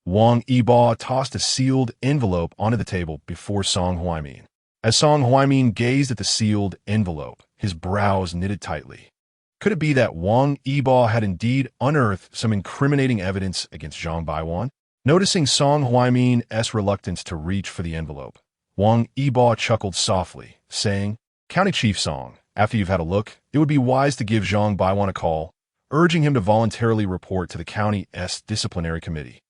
Wang Yibo tossed a sealed envelope onto the table before Song Huaimin. As Song Huaimin gazed at the sealed envelope, his brows knitted tightly. Could it be that Wang Yibo had indeed unearthed some incriminating evidence against Zhang Baiwan? Noticing Song Huaimin's reluctance to reach for the envelope, Wang Yibo chuckled softly, saying, County Chief Song, after you've had a look, it would be wise to give Zhang Baiwan a call, urging him to voluntarily report to the county's disciplinary committee.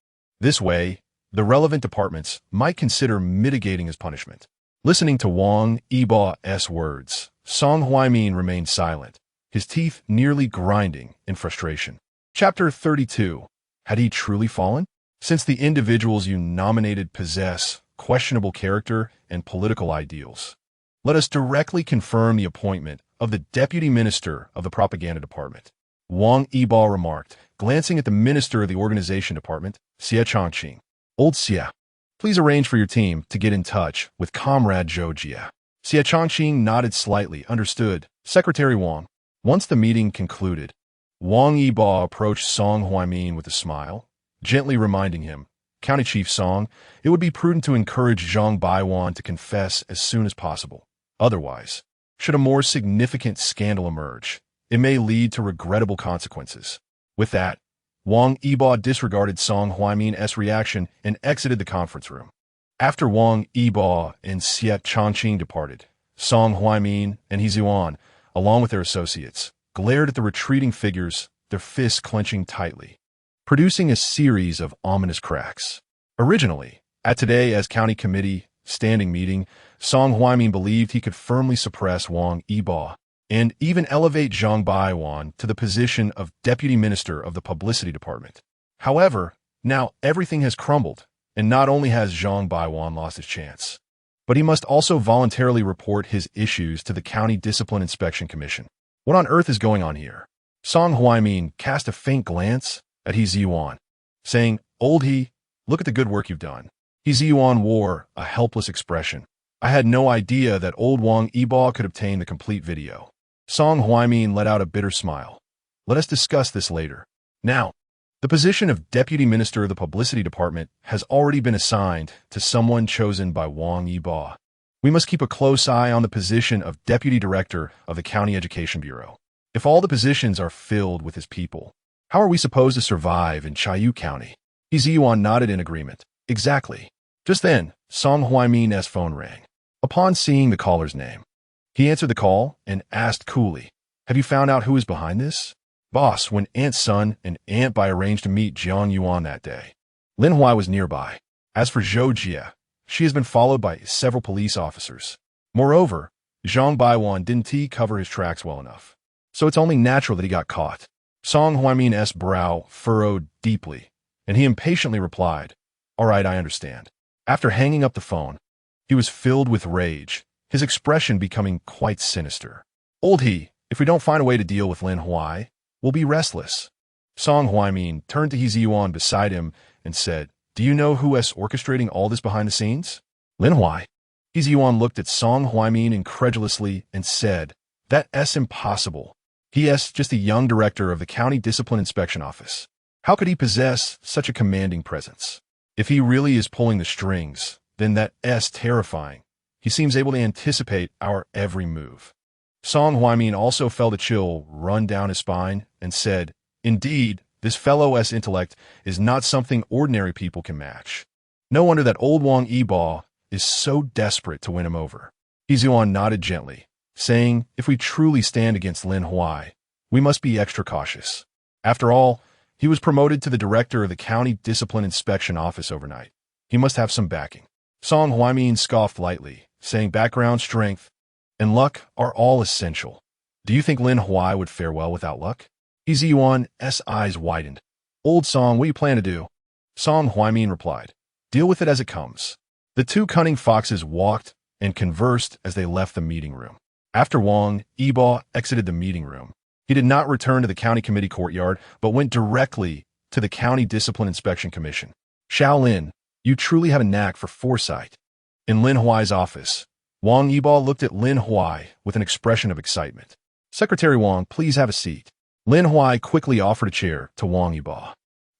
This way, the relevant departments might consider mitigating his punishment. Listening to Wang Yibo's words, Song Huaimin remained silent, his teeth nearly grinding in frustration. Chapter 32. Had he truly fallen? Since the individuals you nominated possess questionable character and political ideals, let us directly confirm the appointment of the Deputy Minister of the Propaganda Department. Wang Yibo remarked, glancing at the Minister of the Organization Department, Xie Changqing. Old Xie, please arrange for your team to get in touch with Comrade Zhou Jia. Xie Changqing nodded slightly, understood. Secretary Wang. Once the meeting concluded, Wang Yibo approached Song Huaimin with a smile, gently reminding him, County Chief Song, it would be prudent to encourage Zhang Baiwan to confess as soon as possible. Otherwise, should a more significant scandal emerge, it may lead to regrettable consequences. With that, Wang Yibo disregarded Song Huaimin's reaction and exited the conference room. After Wang Yibo and Xie Changqing departed, Song Huaimin and He Ziyuan, along with their associates, glared at the retreating figures, their fists clenching tightly, producing a series of ominous cracks. Originally, at today's county committee standing meeting, Song Huaimin believed he could firmly suppress Wang Yibo and even elevate Zhang Baiwan to the position of Deputy Minister of the Publicity Department. However, now everything has crumbled, and not only has Zhang Baiwan lost his chance, but he must also voluntarily report his issues to the County Discipline Inspection Commission. What on earth is going on here? Song Huaimin cast a faint glance at He Ziyuan, saying, "Old He, look at the good work you've done." He Ziyuan wore a helpless expression. I had no idea that old Wang Yibo could obtain the complete video. Song Huaimin let out a bitter smile. Let us discuss this later. Now, the position of Deputy Minister of the Publicity Department has already been assigned to someone chosen by Wang Yibo. We must keep a close eye on the position of Deputy Director of the County Education Bureau. If all the positions are filled with his people, how are we supposed to survive in Chayu County? He Ziyuan nodded in agreement. Exactly. Just then, Song Huaimin's phone rang. Upon seeing the caller's name, he answered the call and asked coolly, "Have you found out who is behind this?" "Boss, when Aunt's son and Aunt Bai arranged to meet Jiang Yuan that day, Lin Huai was nearby. As for Zhou Jie, she has been followed by several police officers. Moreover, Zhang Baiwan didn't cover his tracks well enough, so it's only natural that he got caught." Song Huaimin's brow furrowed deeply, and he impatiently replied, "All right, I understand." After hanging up the phone, he was filled with rage, his expression becoming quite sinister. "Old He, if we don't find a way to deal with Lin Huai, we'll be restless." Song Huaimin turned to He Ziyuan beside him and said, "Do you know who is orchestrating all this behind the scenes?" "Lin Huai." He Ziyuan looked at Song Huaimin incredulously and said, "That's impossible. He is just a young director of the County Discipline Inspection Office. How could he possess such a commanding presence? If he really is pulling the strings, then that's terrifying. He seems able to anticipate our every move." Song Huaimin also felt a chill run down his spine and said, "Indeed, this fellow's intellect is not something ordinary people can match. No wonder that old Wang Yibo is so desperate to win him over." He Ziyuan nodded gently, saying, "If we truly stand against Lin Huai, we must be extra cautious. After all, he was promoted to the director of the County Discipline Inspection Office overnight. He must have some backing." Song Huaimin scoffed lightly, saying background strength and luck are all essential. "Do you think Lin Huai would fare well without luck?" He Ziyuan's eyes widened. "Old Song, what do you plan to do?" Song Huaimin replied, "Deal with it as it comes." The two cunning foxes walked and conversed as they left the meeting room. After Wang Yibo exited the meeting room, he did not return to the county committee courtyard, but went directly to the County Discipline Inspection Commission. "Shaolin, you truly have a knack for foresight." In Lin Huai's office, Wang Yibo looked at Lin Huai with an expression of excitement. "Secretary Wang, please have a seat." Lin Huai quickly offered a chair to Wang Yibo.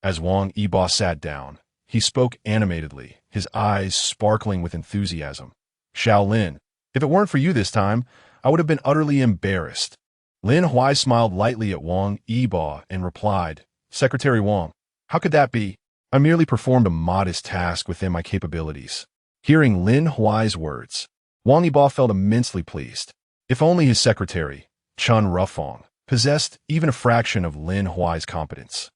As Wang Yibo sat down, he spoke animatedly, his eyes sparkling with enthusiasm. "Shaolin, if it weren't for you this time, I would have been utterly embarrassed." Lin Huai smiled lightly at Wang Yibo and replied, "Secretary Wang, how could that be? I merely performed a modest task within my capabilities." Hearing Lin Huai's words, Wang Yibo felt immensely pleased. If only his secretary, Chun Rufong, possessed even a fraction of Lin Huai's competence,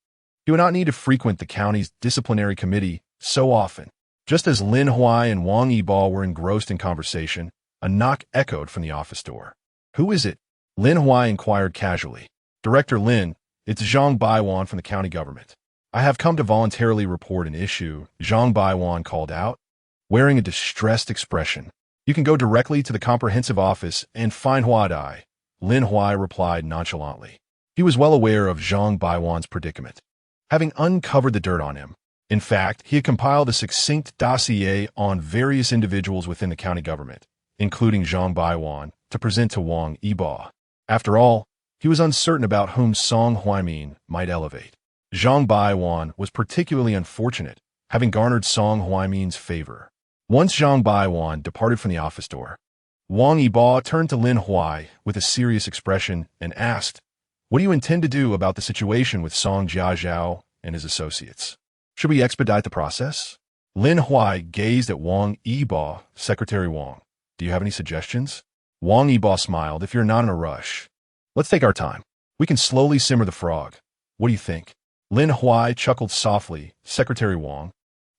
he would not need to frequent the county's disciplinary committee so often. Just as Lin Huai and Wang Yibo were engrossed in conversation, a knock echoed from the office door. "Who is it?" Lin Huai inquired casually. "Director Lin, it's Zhang Baiwan from the county government. I have come to voluntarily report an issue," Zhang Baiwan called out, wearing a distressed expression. "You can go directly to the comprehensive office and find Huadai," Lin Huai replied nonchalantly. He was well aware of Zhang Baiwan's predicament, having uncovered the dirt on him. In fact, he had compiled a succinct dossier on various individuals within the county government, including Zhang Baiwan, to present to Wang Yibo. After all, he was uncertain about whom Song Huaimin might elevate. Zhang Baiwan was particularly unfortunate, having garnered Song Huaimin's favor. Once Zhang Baiwan departed from the office door, Wang Yibo turned to Lin Huai with a serious expression and asked, "What do you intend to do about the situation with Song Jiazhao and his associates? Should we expedite the process?" Lin Huai gazed at Wang Yibo. "Secretary Wang, do you have any suggestions?" Wang Yibo smiled. "If you're not in a rush, let's take our time. We can slowly simmer the frog. What do you think?" Lin Huai chuckled softly. "Secretary Wang,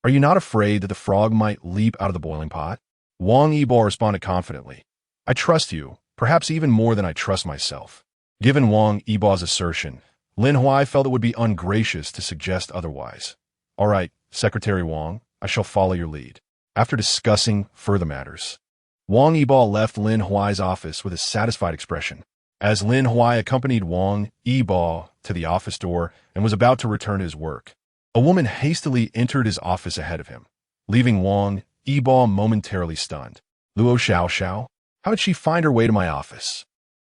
are you not afraid that the frog might leap out of the boiling pot?" Wang Yibo responded confidently, "I trust you, perhaps even more than I trust myself. Given Wang Yibao's assertion, Lin Huai felt it would be ungracious to suggest otherwise. All right, Secretary Wang, I shall follow your lead. After discussing further matters, Wang Yibao left Lin Huai's office with a satisfied expression. As Lin Huai accompanied Wang Yibao to the office door and was about to return to his work, a woman hastily entered his office ahead of him, leaving Wang Yibao momentarily stunned. Luo Xiao? How did she find her way to my office?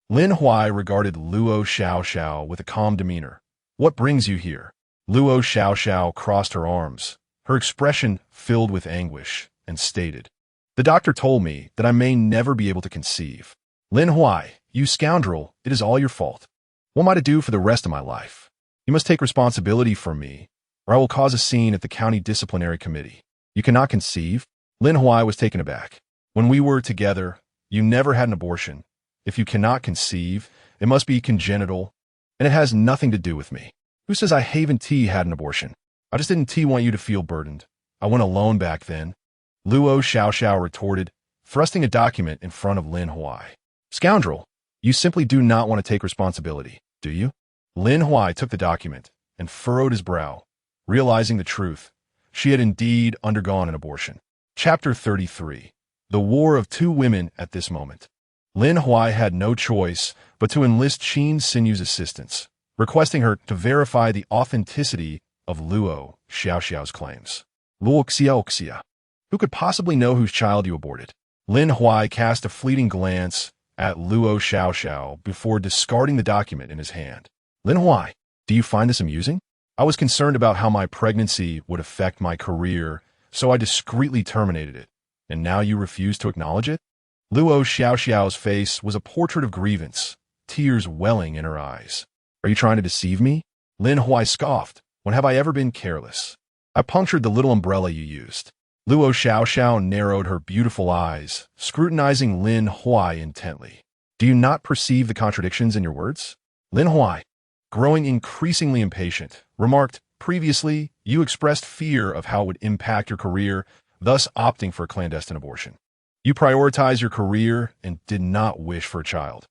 Lin Huai regarded Luo Xiao with a calm demeanor. What brings you here? Luo Xiao crossed her arms, her expression filled with anguish, and stated, The doctor told me that I may never be able to conceive. Lin Huai, you scoundrel, it is all your fault. What am I to do for the rest of my life? You must take responsibility for me, or I will cause a scene at the county disciplinary committee. You cannot conceive? Lin Huai was taken aback. When we were together, you never had an abortion. If you cannot conceive, it must be congenital, and it has nothing to do with me. Who says I haven't had an abortion? I just didn't want you to feel burdened. I went alone back then. Luo Xiao retorted, thrusting a document in front of Lin Huai. Scoundrel, you simply do not want to take responsibility, do you? Lin Huai took the document and furrowed his brow, realizing the truth. She had indeed undergone an abortion. Chapter 33. The War of Two Women at this moment. Lin Huai had no choice but to enlist Qin Sinyu's assistance, requesting her to verify the authenticity of Luo Xiao's claims. Luoxia. Who could possibly know whose child you aborted? Lin Huai cast a fleeting glance at Luo Xiao before discarding the document in his hand. Lin Huai, do you find this amusing? I was concerned about how my pregnancy would affect my career, so I discreetly terminated it. And now you refuse to acknowledge it? Luo Xiao's face was a portrait of grievance, tears welling in her eyes. Are you trying to deceive me? Lin Huai scoffed. When have I ever been careless? I punctured the little umbrella you used. Luo Xiao narrowed her beautiful eyes, scrutinizing Lin Huai intently. Do you not perceive the contradictions in your words? Lin Huai, growing increasingly impatient, remarked, previously, you expressed fear of how it would impact your career, thus opting for a clandestine abortion. You prioritized your career and did not wish for a child.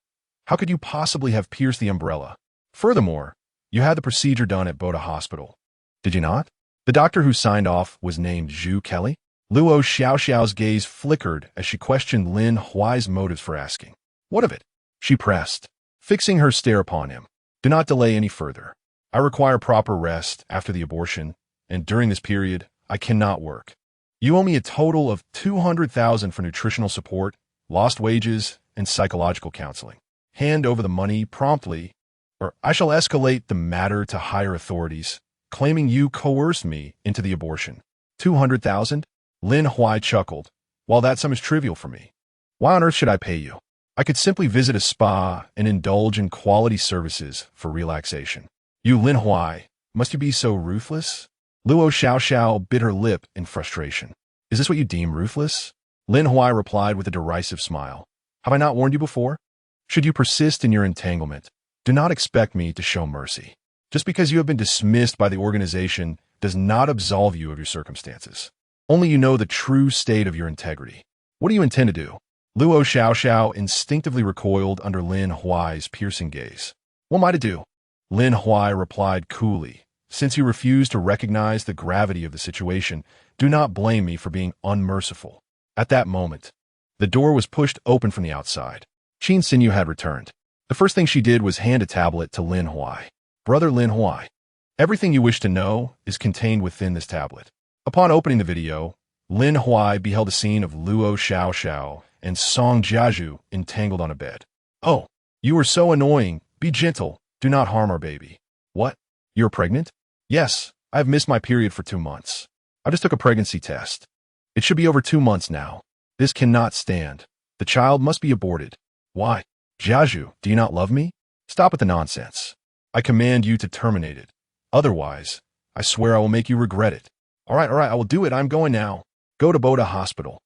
How could you possibly have pierced the umbrella? Furthermore, you had the procedure done at Boda Hospital. Did you not? The doctor who signed off was named Zhu Kelly. Luo Xiao's gaze flickered as she questioned Lin Huai's motives for asking. What of it? She pressed, fixing her stare upon him. Do not delay any further. I require proper rest after the abortion, and during this period, I cannot work. You owe me a total of 200,000 for nutritional support, lost wages, and psychological counseling. Hand over the money promptly, or I shall escalate the matter to higher authorities, claiming you coerced me into the abortion. 200,000? Lin Huai chuckled. While that sum is trivial for me, why on earth should I pay you? I could simply visit a spa and indulge in quality services for relaxation. You, Lin Huai, must you be so ruthless? Luo Xiao bit her lip in frustration. Is this what you deem ruthless? Lin Huai replied with a derisive smile. Have I not warned you before? Should you persist in your entanglement, do not expect me to show mercy. Just because you have been dismissed by the organization does not absolve you of your circumstances. Only you know the true state of your integrity. What do you intend to do? Luo Xiao instinctively recoiled under Lin Huai's piercing gaze. What am I to do? Lin Huai replied coolly. Since you refuse to recognize the gravity of the situation, do not blame me for being unmerciful. At that moment, the door was pushed open from the outside. Qin Sinyu had returned. The first thing she did was hand a tablet to Lin Huai. Brother Lin Huai, everything you wish to know is contained within this tablet. Upon opening the video, Lin Huai beheld a scene of Luo Xiao and Song Jiazhu entangled on a bed. Oh, you are so annoying. Be gentle. Do not harm our baby. What? You're pregnant? Yes, I have missed my period for 2 months. I just took a pregnancy test. It should be over 2 months now. This cannot stand. The child must be aborted. Why? Jiazhu, do you not love me? Stop with the nonsense. I command you to terminate it. Otherwise, I swear I will make you regret it. All right, I will do it. I'm going now. Go to Boda Hospital.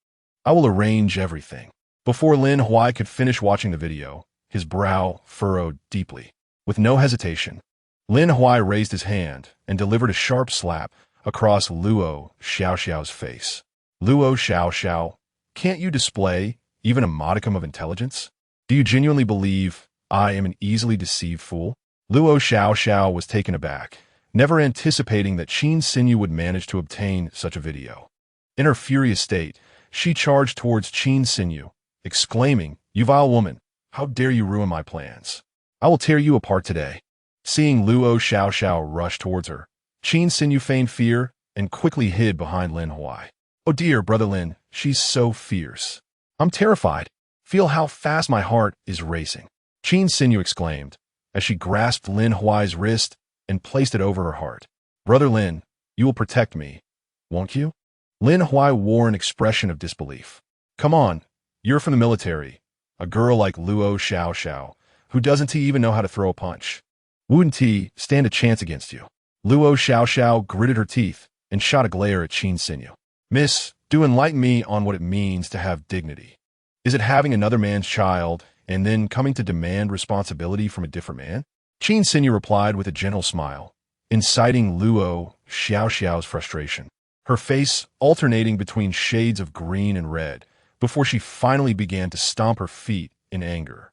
I will arrange everything. Before Lin Huai could finish watching the video, his brow furrowed deeply. With no hesitation, Lin Huai raised his hand and delivered a sharp slap across Luo Xiao's face. Luo Xiao, can't you display even a modicum of intelligence? Do you genuinely believe I am an easily deceived fool? Luo Xiao was taken aback, never anticipating that Qin Xinyu would manage to obtain such a video. In her furious state, she charged towards Qin Xinyu, exclaiming, "You vile woman, how dare you ruin my plans? I will tear you apart today." Seeing Luo Xiao rush towards her, Qin Xinyu feigned fear and quickly hid behind Lin Huai. "Oh dear, Brother Lin, she's so fierce. I'm terrified. Feel how fast my heart is racing." Qin Xinyu exclaimed, as she grasped Lin Huai's wrist and placed it over her heart. "Brother Lin, you will protect me, won't you?" Lin Huai wore an expression of disbelief. "Come on, you're from the military. A girl like Luo Xiao, who doesn't even know how to throw a punch. Wouldn't he stand a chance against you?" Luo Xiao gritted her teeth and shot a glare at Qin Xinyu. "Miss, do enlighten me on what it means to have dignity. Is it having another man's child and then coming to demand responsibility from a different man?" Qin Xinyu replied with a gentle smile, inciting Luo Xiao's frustration, her face alternating between shades of green and red before she finally began to stomp her feet in anger.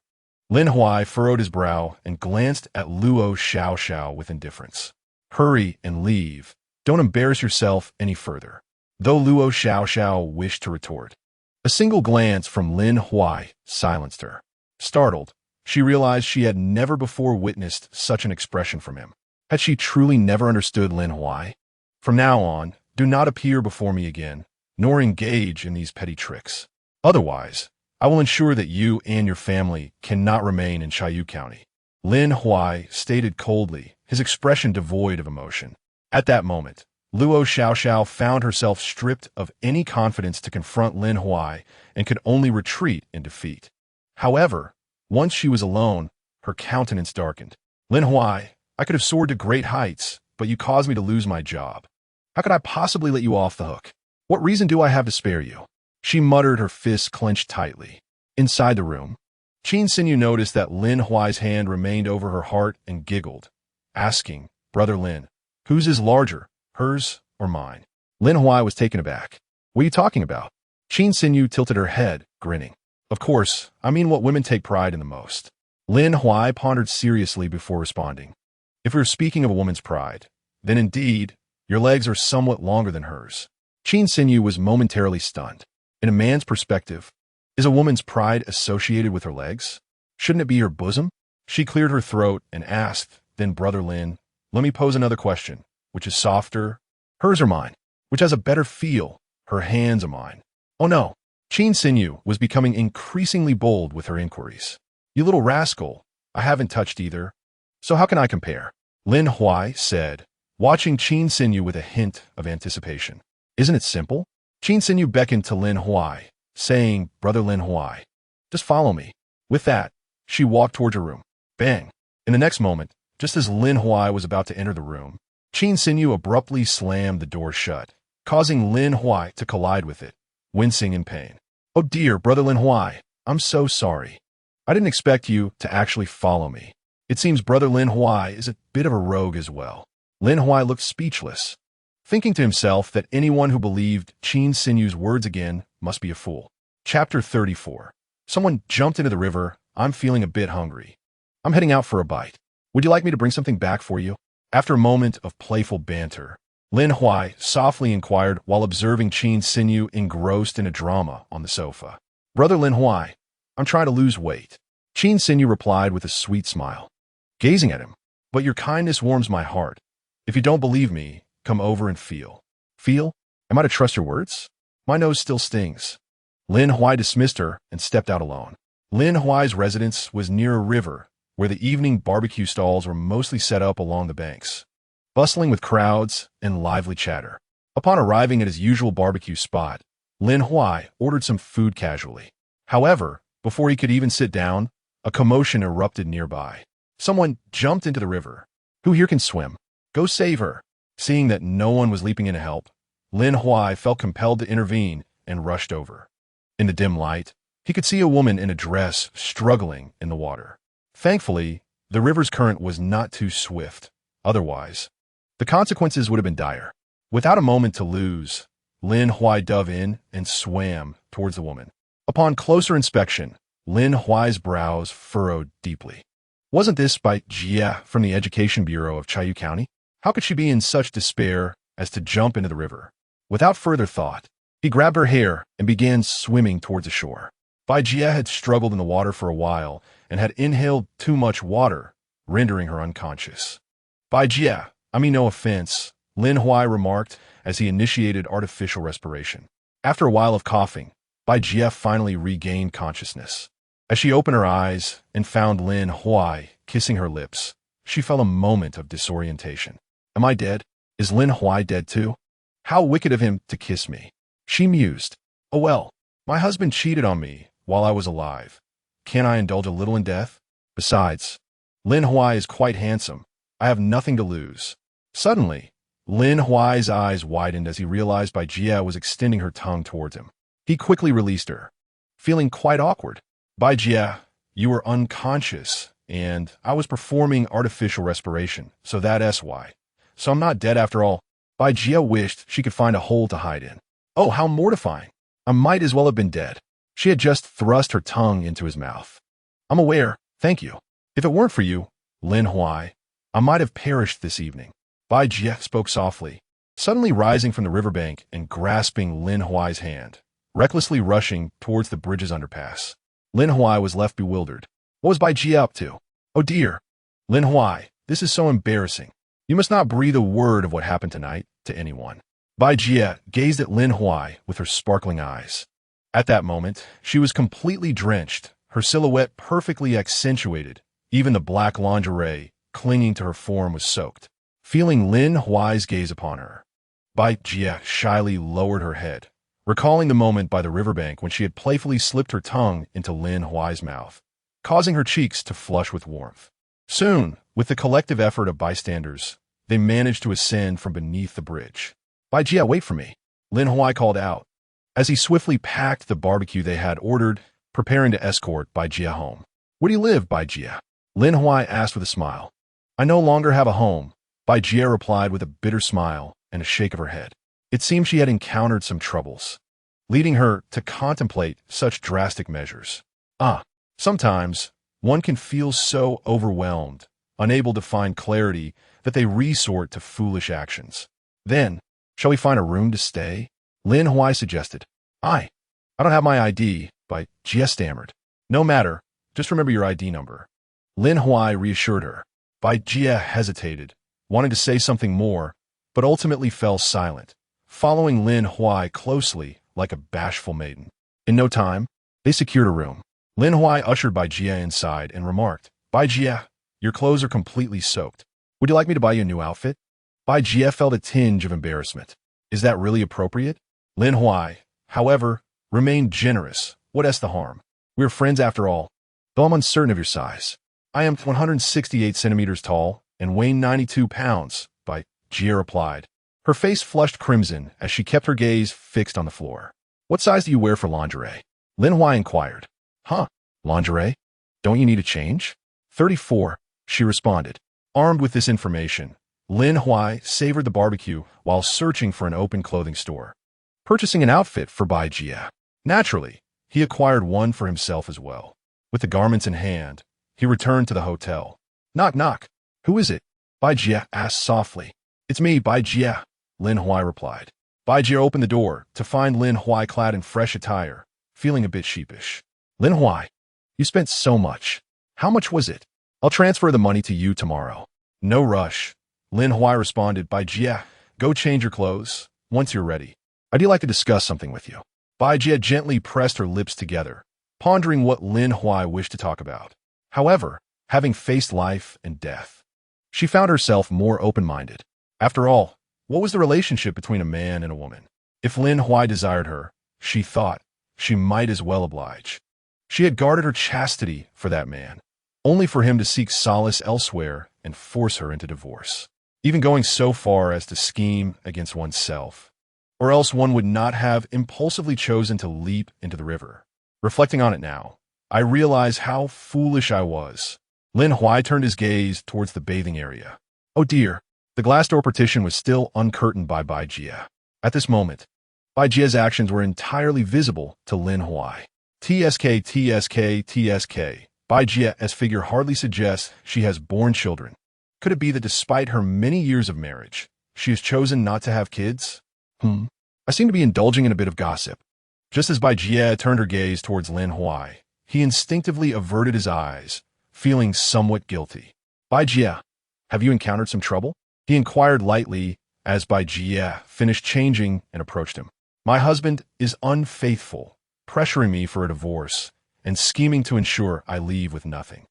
Lin Huai furrowed his brow and glanced at Luo Xiao with indifference. "Hurry and leave. Don't embarrass yourself any further." Though Luo Xiao wished to retort, a single glance from Lin Huai silenced her. Startled, she realized she had never before witnessed such an expression from him. Had she truly never understood Lin Huai? "From now on, do not appear before me again, nor engage in these petty tricks. Otherwise, I will ensure that you and your family cannot remain in Chayu County," Lin Huai stated coldly, his expression devoid of emotion. At that moment, Luo Xiao found herself stripped of any confidence to confront Lin Huai and could only retreat in defeat. However, once she was alone, her countenance darkened. "Lin Huai, I could have soared to great heights, but you caused me to lose my job. How could I possibly let you off the hook? What reason do I have to spare you?" She muttered, her fists clenched tightly. Inside the room, Qin Xinyu noticed that Lin Huai's hand remained over her heart and giggled, asking, "Brother Lin, whose is larger, hers or mine?" Lin Huai was taken aback. "What are you talking about?" Qin Xinyu tilted her head, grinning. "Of course, I mean what women take pride in the most." Lin Huai pondered seriously before responding. "If we are speaking of a woman's pride, then indeed, your legs are somewhat longer than hers." Qin Xinyu was momentarily stunned. In a man's perspective, is a woman's pride associated with her legs? Shouldn't it be her bosom? She cleared her throat and asked, "Then, Brother Lin, let me pose another question. Which is softer, hers or mine? Which has a better feel, her hands or mine?" "Oh no." Qin Xinyu was becoming increasingly bold with her inquiries. "You little rascal, I haven't touched either. So how can I compare?" Lin Huai said, watching Qin Xinyu with a hint of anticipation. "Isn't it simple?" Qin Xinyu beckoned to Lin Huai, saying, "Brother Lin Huai, just follow me." With that, she walked toward her room. Bang! In the next moment, just as Lin Huai was about to enter the room, Qin Xinyu abruptly slammed the door shut, causing Lin Huai to collide with it, wincing in pain. "Oh dear, Brother Lin Huai, I'm so sorry. I didn't expect you to actually follow me. It seems Brother Lin Huai is a bit of a rogue as well." Lin Huai looked speechless, thinking to himself that anyone who believed Qin Xinyu's words again must be a fool. Chapter 34. Someone jumped into the river. "I'm feeling a bit hungry. I'm heading out for a bite. Would you like me to bring something back for you?" After a moment of playful banter, Lin Huai softly inquired while observing Qin Xinyu engrossed in a drama on the sofa. "Brother Lin Huai, I'm trying to lose weight." Qin Xinyu replied with a sweet smile, gazing at him. "But your kindness warms my heart. If you don't believe me, come over and feel." "Feel? Am I to trust your words? My nose still stings." Lin Huai dismissed her and stepped out alone. Lin Huai's residence was near a river, where the evening barbecue stalls were mostly set up along the banks, bustling with crowds and lively chatter. Upon arriving at his usual barbecue spot, Lin Huai ordered some food casually. However, before he could even sit down, a commotion erupted nearby. Someone jumped into the river. "Who here can swim? Go save her." Seeing that no one was leaping in to help, Lin Huai felt compelled to intervene and rushed over. In the dim light, he could see a woman in a dress struggling in the water. Thankfully, the river's current was not too swift. Otherwise, the consequences would have been dire. Without a moment to lose, Lin Huai dove in and swam towards the woman. Upon closer inspection, Lin Huai's brows furrowed deeply. Wasn't this Bai Jie from the Education Bureau of Chiayu County? How could she be in such despair as to jump into the river? Without further thought, he grabbed her hair and began swimming towards the shore. Bai Jie had struggled in the water for a while and had inhaled too much water, rendering her unconscious. Bai Jie, I mean no offense, Lin Huai remarked as he initiated artificial respiration. After a while of coughing, Bai Jie finally regained consciousness. As she opened her eyes and found Lin Huai kissing her lips, she felt a moment of disorientation. Am I dead? Is Lin Huai dead too? How wicked of him to kiss me. She mused. Oh well, my husband cheated on me while I was alive. Can't I indulge a little in death? Besides, Lin Huai is quite handsome. I have nothing to lose. Suddenly, Lin Huai's eyes widened as he realized Bai Jie was extending her tongue towards him. He quickly released her, feeling quite awkward. Bai Jie, you were unconscious, and I was performing artificial respiration, so that's why. So I'm not dead after all. Bai Jie wished she could find a hole to hide in. Oh, how mortifying. I might as well have been dead. She had just thrust her tongue into his mouth. I'm aware, thank you. If it weren't for you, Lin Huai, I might have perished this evening. Bai Jie spoke softly, suddenly rising from the riverbank and grasping Lin Huai's hand, recklessly rushing towards the bridge's underpass. Lin Huai was left bewildered. What was Bai Jie up to? Oh dear. Lin Huai, this is so embarrassing. You must not breathe a word of what happened tonight to anyone. Bai Jie gazed at Lin Huai with her sparkling eyes. At that moment, she was completely drenched, her silhouette perfectly accentuated. Even the black lingerie clinging to her form was soaked. Feeling Lin Huai's gaze upon her, Bai Jie shyly lowered her head, recalling the moment by the riverbank when she had playfully slipped her tongue into Lin Huai's mouth, causing her cheeks to flush with warmth. Soon, with the collective effort of bystanders, they managed to ascend from beneath the bridge. Bai Jie, wait for me, Lin Huai called out, as he swiftly packed the barbecue they had ordered, preparing to escort Bai Jie home. Where do you live, Bai Jie? Lin Huai asked with a smile. I no longer have a home, Bai Jie replied with a bitter smile and a shake of her head. It seemed she had encountered some troubles, leading her to contemplate such drastic measures. Sometimes one can feel so overwhelmed, unable to find clarity, that they resort to foolish actions. Then, shall we find a room to stay? Lin Huai suggested. I don't have my ID, Bai Jie stammered. No matter, just remember your ID number. Lin Huai reassured her. Bai Jie hesitated, wanting to say something more, but ultimately fell silent, following Lin Huai closely like a bashful maiden. In no time, they secured a room. Lin Huai ushered Bai Jie inside and remarked, Bai Jie, your clothes are completely soaked. Would you like me to buy you a new outfit? Bai Jie felt a tinge of embarrassment. Is that really appropriate? Lin Huai, however, remained generous. What's the harm? We're friends after all. Though I'm uncertain of your size. I am 168 centimeters tall and weigh 92 pounds, Bai Jie replied. Her face flushed crimson as she kept her gaze fixed on the floor. What size do you wear for lingerie? Lin Huai inquired. Lingerie? Don't you need a change? 34, she responded. Armed with this information, Lin Huai savored the barbecue while searching for an open clothing store, purchasing an outfit for Bai Jie. Naturally, he acquired one for himself as well. With the garments in hand, he returned to the hotel. Knock, knock. Who is it? Bai Jie asked softly. It's me, Bai Jie, Lin Huai replied. Bai Jie opened the door to find Lin Huai clad in fresh attire, feeling a bit sheepish. Lin Huai, you spent so much. How much was it? I'll transfer the money to you tomorrow. No rush. Lin Huai responded. Bai Jie, go change your clothes. Once you're ready, I'd like to discuss something with you. Bai Jie gently pressed her lips together, pondering what Lin Huai wished to talk about. However, having faced life and death, she found herself more open-minded. After all, what was the relationship between a man and a woman? If Lin Huai desired her, she thought, she might as well oblige. She had guarded her chastity for that man, only for him to seek solace elsewhere and force her into divorce, even going so far as to scheme against oneself, or else one would not have impulsively chosen to leap into the river. Reflecting on it now, I realize how foolish I was. Lin Huai turned his gaze towards the bathing area. Oh dear, the glass door partition was still uncurtained by Bai Jie. At this moment, Bai Jie's actions were entirely visible to Lin Huai. TSK, TSK, TSK. Bai Jia's figure hardly suggests she has born children. Could it be that despite her many years of marriage, she has chosen not to have kids? I seem to be indulging in a bit of gossip. Just as Bai Jie turned her gaze towards Lin Huai, he instinctively averted his eyes, feeling somewhat guilty. Bai Jie, have you encountered some trouble? He inquired lightly as Bai Jie finished changing and approached him. My husband is unfaithful, pressuring me for a divorce and scheming to ensure I leave with nothing.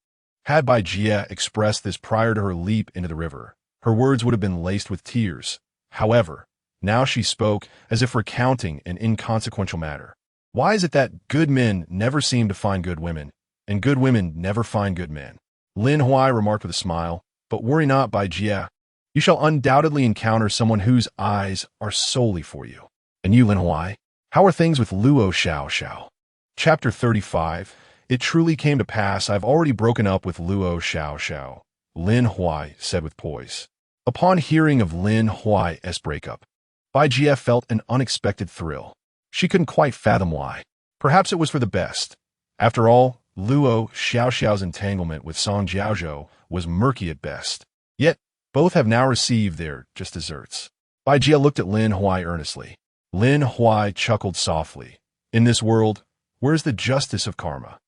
Had Bai Jie expressed this prior to her leap into the river, her words would have been laced with tears. However, now she spoke as if recounting an inconsequential matter. Why is it that good men never seem to find good women, and good women never find good men? Lin Huai remarked with a smile, but worry not, Bai Jie. You shall undoubtedly encounter someone whose eyes are solely for you. And you, Lin Huai, how are things with Luo Xiao? Chapter 35. It truly came to pass I've already broken up with Luo Xiao, Lin Huai said with poise. Upon hearing of Lin Huai's breakup, Bai Jie felt an unexpected thrill. She couldn't quite fathom why. Perhaps it was for the best. After all, Luo Xiao's entanglement with Song Jiaozhou was murky at best. Yet, both have now received their just desserts. Bai Jie looked at Lin Huai earnestly. Lin Huai chuckled softly. In this world, where's the justice of karma?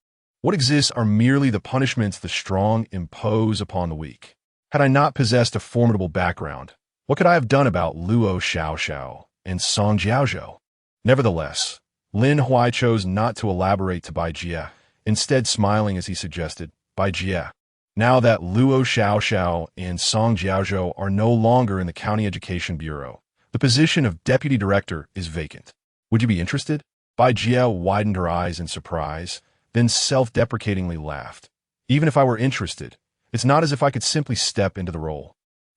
What exists are merely the punishments the strong impose upon the weak. Had I not possessed a formidable background, what could I have done about Luo Xiao and Song Jiaozhou? Nevertheless, Lin Huai chose not to elaborate to Bai Jie, instead smiling as he suggested, Bai Jie, now that Luo Xiao and Song Jiaozhou are no longer in the County Education Bureau, the position of deputy director is vacant. Would you be interested? Bai Jie widened her eyes in surprise, then self-deprecatingly laughed. Even if I were interested, it's not as if I could simply step into the role.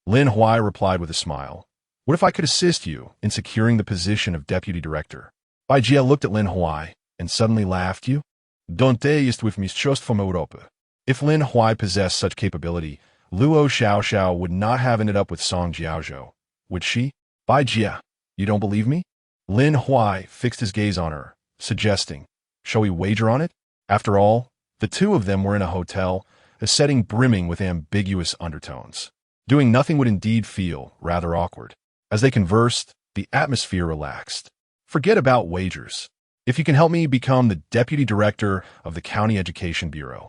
Lin Huai replied with a smile. What if I could assist you in securing the position of deputy director? Bai Jie looked at Lin Huai and suddenly laughed. You? Donte jest with mistrzostwem Europy. If Lin Huai possessed such capability, Luo Xiao would not have ended up with Song Jiaozhou, would she? Bai Jie, you don't believe me? Lin Huai fixed his gaze on her, suggesting, shall we wager on it? After all, the two of them were in a hotel, a setting brimming with ambiguous undertones. Doing nothing would indeed feel rather awkward. As they conversed, the atmosphere relaxed. Forget about wagers. If you can help me become the deputy director of the County Education Bureau,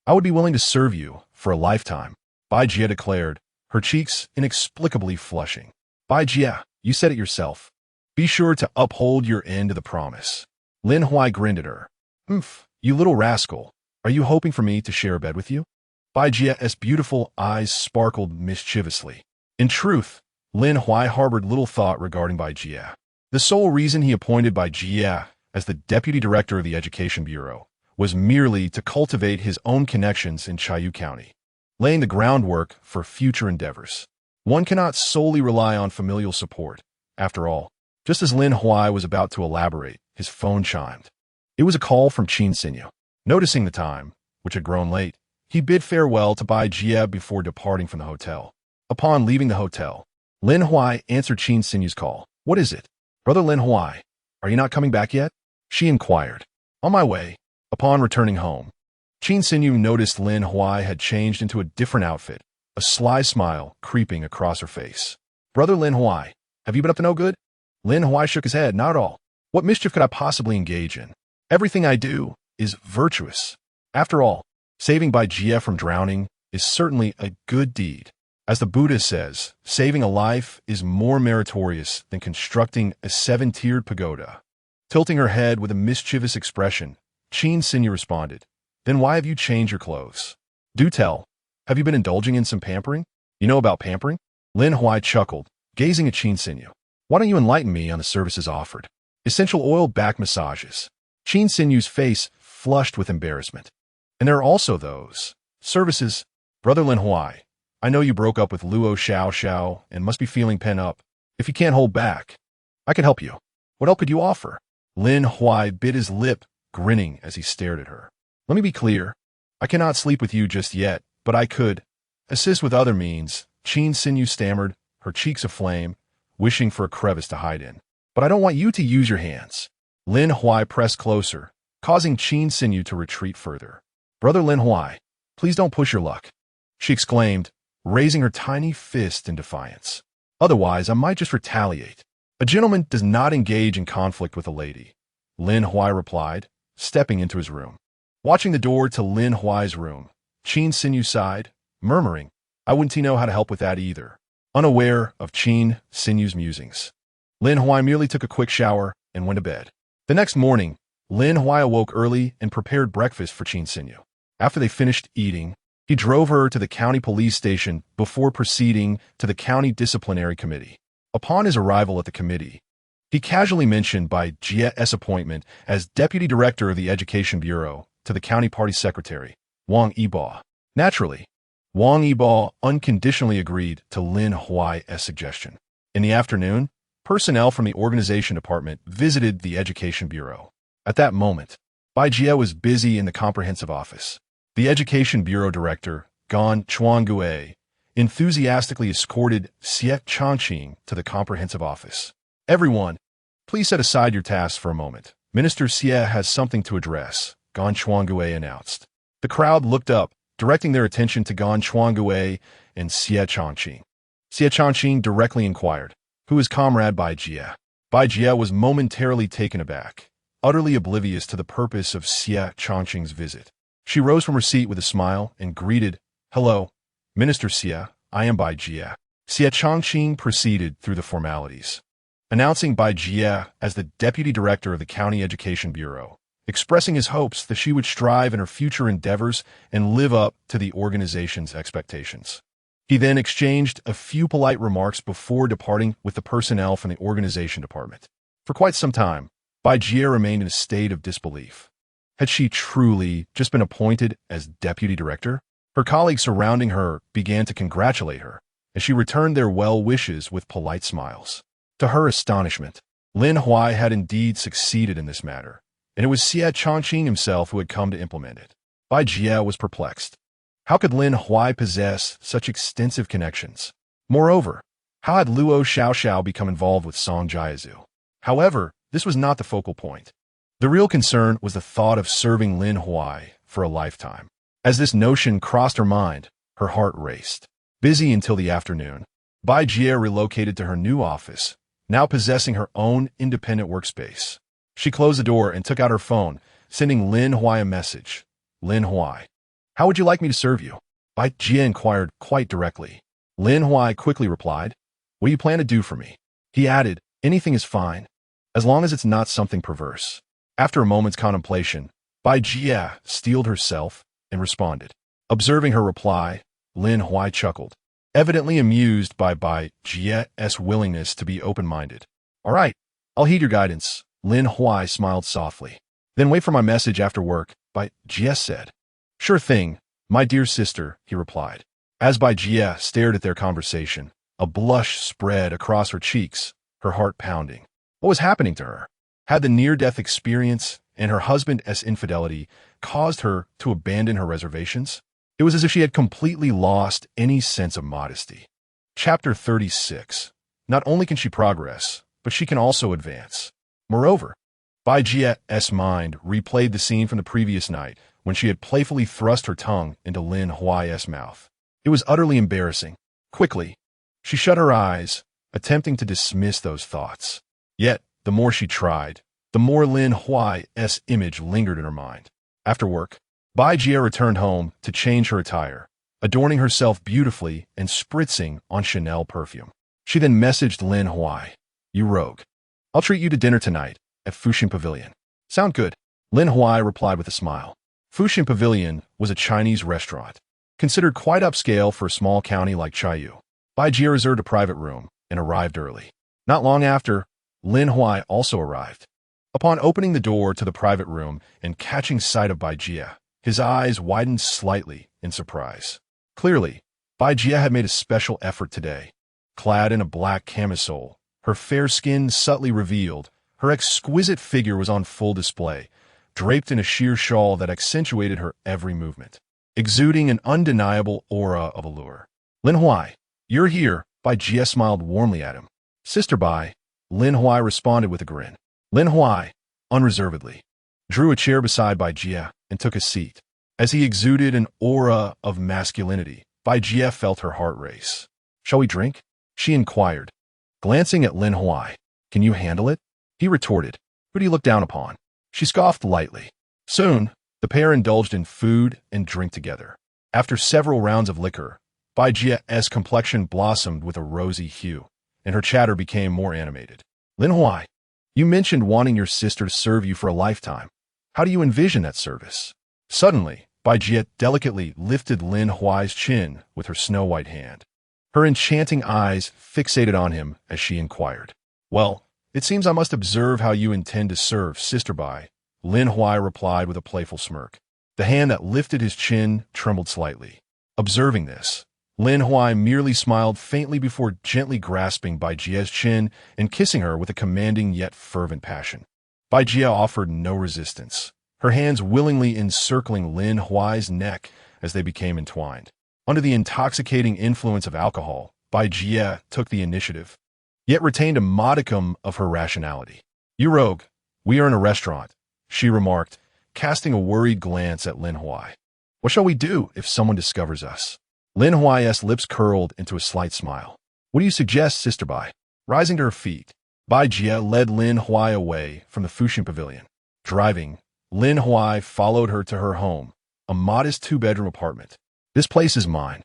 I would be willing to serve you for a lifetime, Bai Jie declared, her cheeks inexplicably flushing. Bai Jie, you said it yourself. Be sure to uphold your end of the promise. Lin Huai grinned at her. You little rascal. Are you hoping for me to share a bed with you? Bai Jie's beautiful eyes sparkled mischievously. In truth, Lin Huai harbored little thought regarding Bai Jie. The sole reason he appointed Bai Jie as the deputy director of the Education Bureau was merely to cultivate his own connections in Chaoyu County, laying the groundwork for future endeavors. One cannot solely rely on familial support. After all, just as Lin Huai was about to elaborate, his phone chimed. It was a call from Qin Xinyu. Noticing the time, which had grown late, he bid farewell to Bai Jie before departing from the hotel. Upon leaving the hotel, Lin Huai answered Qin Xinyu's call. What is it? Brother Lin Huai, are you not coming back yet? She inquired. On my way. Upon returning home, Qin Xinyu noticed Lin Huai had changed into a different outfit, a sly smile creeping across her face. Brother Lin Huai, have you been up to no good? Lin Huai shook his head. Not at all. What mischief could I possibly engage in? Everything I do is virtuous. After all, saving Bai Jie from drowning is certainly a good deed. As the Buddha says, saving a life is more meritorious than constructing a 7-tiered pagoda. Tilting her head with a mischievous expression, Qin Xinyu responded, Then why have you changed your clothes? Do tell. Have you been indulging in some pampering? You know about pampering? Lin Huai chuckled, gazing at Qin Xinyu. Why don't you enlighten me on the services offered? Essential oil back massages. Qin Xinyu's face flushed with embarrassment. And there are also those services. Brother Lin Huai, I know you broke up with Luo Xiao and must be feeling pent up. If you can't hold back, I can help you. What help could you offer? Lin Huai bit his lip, grinning as he stared at her. Let me be clear. I cannot sleep with you just yet, but I could assist with other means. Qin Xinyu stammered, her cheeks aflame, wishing for a crevice to hide in. But I don't want you to use your hands. Lin Huai pressed closer, causing Qin Xinyu to retreat further. "Brother Lin Huai, please don't push your luck," she exclaimed, raising her tiny fist in defiance. "Otherwise, I might just retaliate." "A gentleman does not engage in conflict with a lady," Lin Huai replied, stepping into his room. Watching the door to Lin Huai's room, Qin Xinyu sighed, murmuring, "I wouldn't know how to help with that either." Unaware of Qin Xinyu's musings, Lin Huai merely took a quick shower and went to bed. The next morning, Lin Huai awoke early and prepared breakfast for Qin Xinyu. After they finished eating, he drove her to the county police station before proceeding to the county disciplinary committee. Upon his arrival at the committee, he casually mentioned Bai Jie's appointment as deputy director of the Education Bureau to the county party secretary, Wang Yibo. Naturally, Wang Yibo unconditionally agreed to Lin Huai's suggestion. In the afternoon, personnel from the organization department visited the Education Bureau. At that moment, Bai Jie was busy in the comprehensive office. The Education Bureau director, Gan Chuangue, enthusiastically escorted Xie Changqing to the comprehensive office. "Everyone, please set aside your tasks for a moment. Minister Xie has something to address," Gan Chuangue announced. The crowd looked up, directing their attention to Gan Chuangue and Xie Changqing. Xie Changqing directly inquired, "Who is Comrade Bai Jie?" Bai Jie was momentarily taken aback, utterly oblivious to the purpose of Xie Changqing's visit. She rose from her seat with a smile and greeted, "Hello, Minister Xie, I am Bai Jie." Xie Changqing proceeded through the formalities, announcing Bai Jie as the deputy director of the County Education Bureau, expressing his hopes that she would strive in her future endeavors and live up to the organization's expectations. He then exchanged a few polite remarks before departing with the personnel from the organization department. For quite some time, Bai Jie remained in a state of disbelief. Had she truly just been appointed as deputy director? Her colleagues surrounding her began to congratulate her, and she returned their well wishes with polite smiles. To her astonishment, Lin Huai had indeed succeeded in this matter, and it was Xie Changqing himself who had come to implement it. Bai Jie was perplexed. How could Lin Huai possess such extensive connections? Moreover, how had Luo Xiaoxiao become involved with Song Jiazu? However, this was not the focal point. The real concern was the thought of serving Lin Huai for a lifetime. As this notion crossed her mind, her heart raced. Busy until the afternoon, Bai Jie relocated to her new office, now possessing her own independent workspace. She closed the door and took out her phone, sending Lin Huai a message. "Lin Huai, how would you like me to serve you?" Bai Jie inquired quite directly. Lin Huai quickly replied, "What do you plan to do for me?" He added, "Anything is fine, as long as it's not something perverse." After a moment's contemplation, Bai Jie steeled herself and responded. Observing her reply, Lin Huai chuckled, evidently amused by Bai Jie's willingness to be open-minded. "All right, I'll heed your guidance," Lin Huai smiled softly. "Then wait for my message after work," Bai Jie said. "Sure thing, my dear sister," he replied. As Bai Jie stared at their conversation, a blush spread across her cheeks, her heart pounding. What was happening to her? Had the near-death experience and her husband's infidelity caused her to abandon her reservations? It was as if she had completely lost any sense of modesty. Chapter 36. Not only can she progress, but she can also advance. Moreover, Bai Jie's mind replayed the scene from the previous night when she had playfully thrust her tongue into Lin Huai's mouth. It was utterly embarrassing. Quickly, she shut her eyes, attempting to dismiss those thoughts. Yet, the more she tried, the more Lin Huai's image lingered in her mind. After work, Bai Jie returned home to change her attire, adorning herself beautifully and spritzing on Chanel perfume. She then messaged Lin Huai, "You rogue. I'll treat you to dinner tonight at Fuxin Pavilion." "Sound good," Lin Huai replied with a smile. Fuxin Pavilion was a Chinese restaurant, considered quite upscale for a small county like Chaoyu. Bai Jie reserved a private room and arrived early. Not long after, Lin Huai also arrived. Upon opening the door to the private room and catching sight of Bai Jie, his eyes widened slightly in surprise. Clearly, Bai Jie had made a special effort today. Clad in a black camisole, her fair skin subtly revealed, her exquisite figure was on full display, draped in a sheer shawl that accentuated her every movement, exuding an undeniable aura of allure. "Lin Huai, you're here," Bai Jie smiled warmly at him. "Sister Bai," Lin Huai responded with a grin. "Lin Huai, unreservedly." drew a chair beside Bai Jie, and took a seat. As he exuded an aura of masculinity, Bai Jie felt her heart race. "Shall we drink?" she inquired, glancing at Lin Huai. "Can you handle it?" He retorted. "Who do you look down upon?" She scoffed lightly. Soon, the pair indulged in food and drink together. After several rounds of liquor, Bai Jie's complexion blossomed with a rosy hue, and her chatter became more animated. "Lin Huai, you mentioned wanting your sister to serve you for a lifetime. How do you envision that service?" Suddenly, Bai Jie delicately lifted Lin Huai's chin with her snow-white hand. Her enchanting eyes fixated on him as she inquired. "Well, it seems I must observe how you intend to serve, Sister Bai," Lin Huai replied with a playful smirk. The hand that lifted his chin trembled slightly. Observing this, Lin Huai merely smiled faintly before gently grasping Bai Jie's chin and kissing her with a commanding yet fervent passion. Bai Jie offered no resistance, her hands willingly encircling Lin Huai's neck as they became entwined. Under the intoxicating influence of alcohol, Bai Jie took the initiative, yet retained a modicum of her rationality. "You rogue, we are in a restaurant," she remarked, casting a worried glance at Lin Huai. "What shall we do if someone discovers us?" Lin Huai's lips curled into a slight smile. "What do you suggest, Sister Bai?" Rising to her feet, Bai Jie led Lin Huai away from the Fuxing Pavilion. Driving, Lin Huai followed her to her home, a modest two-bedroom apartment. "This place is mine.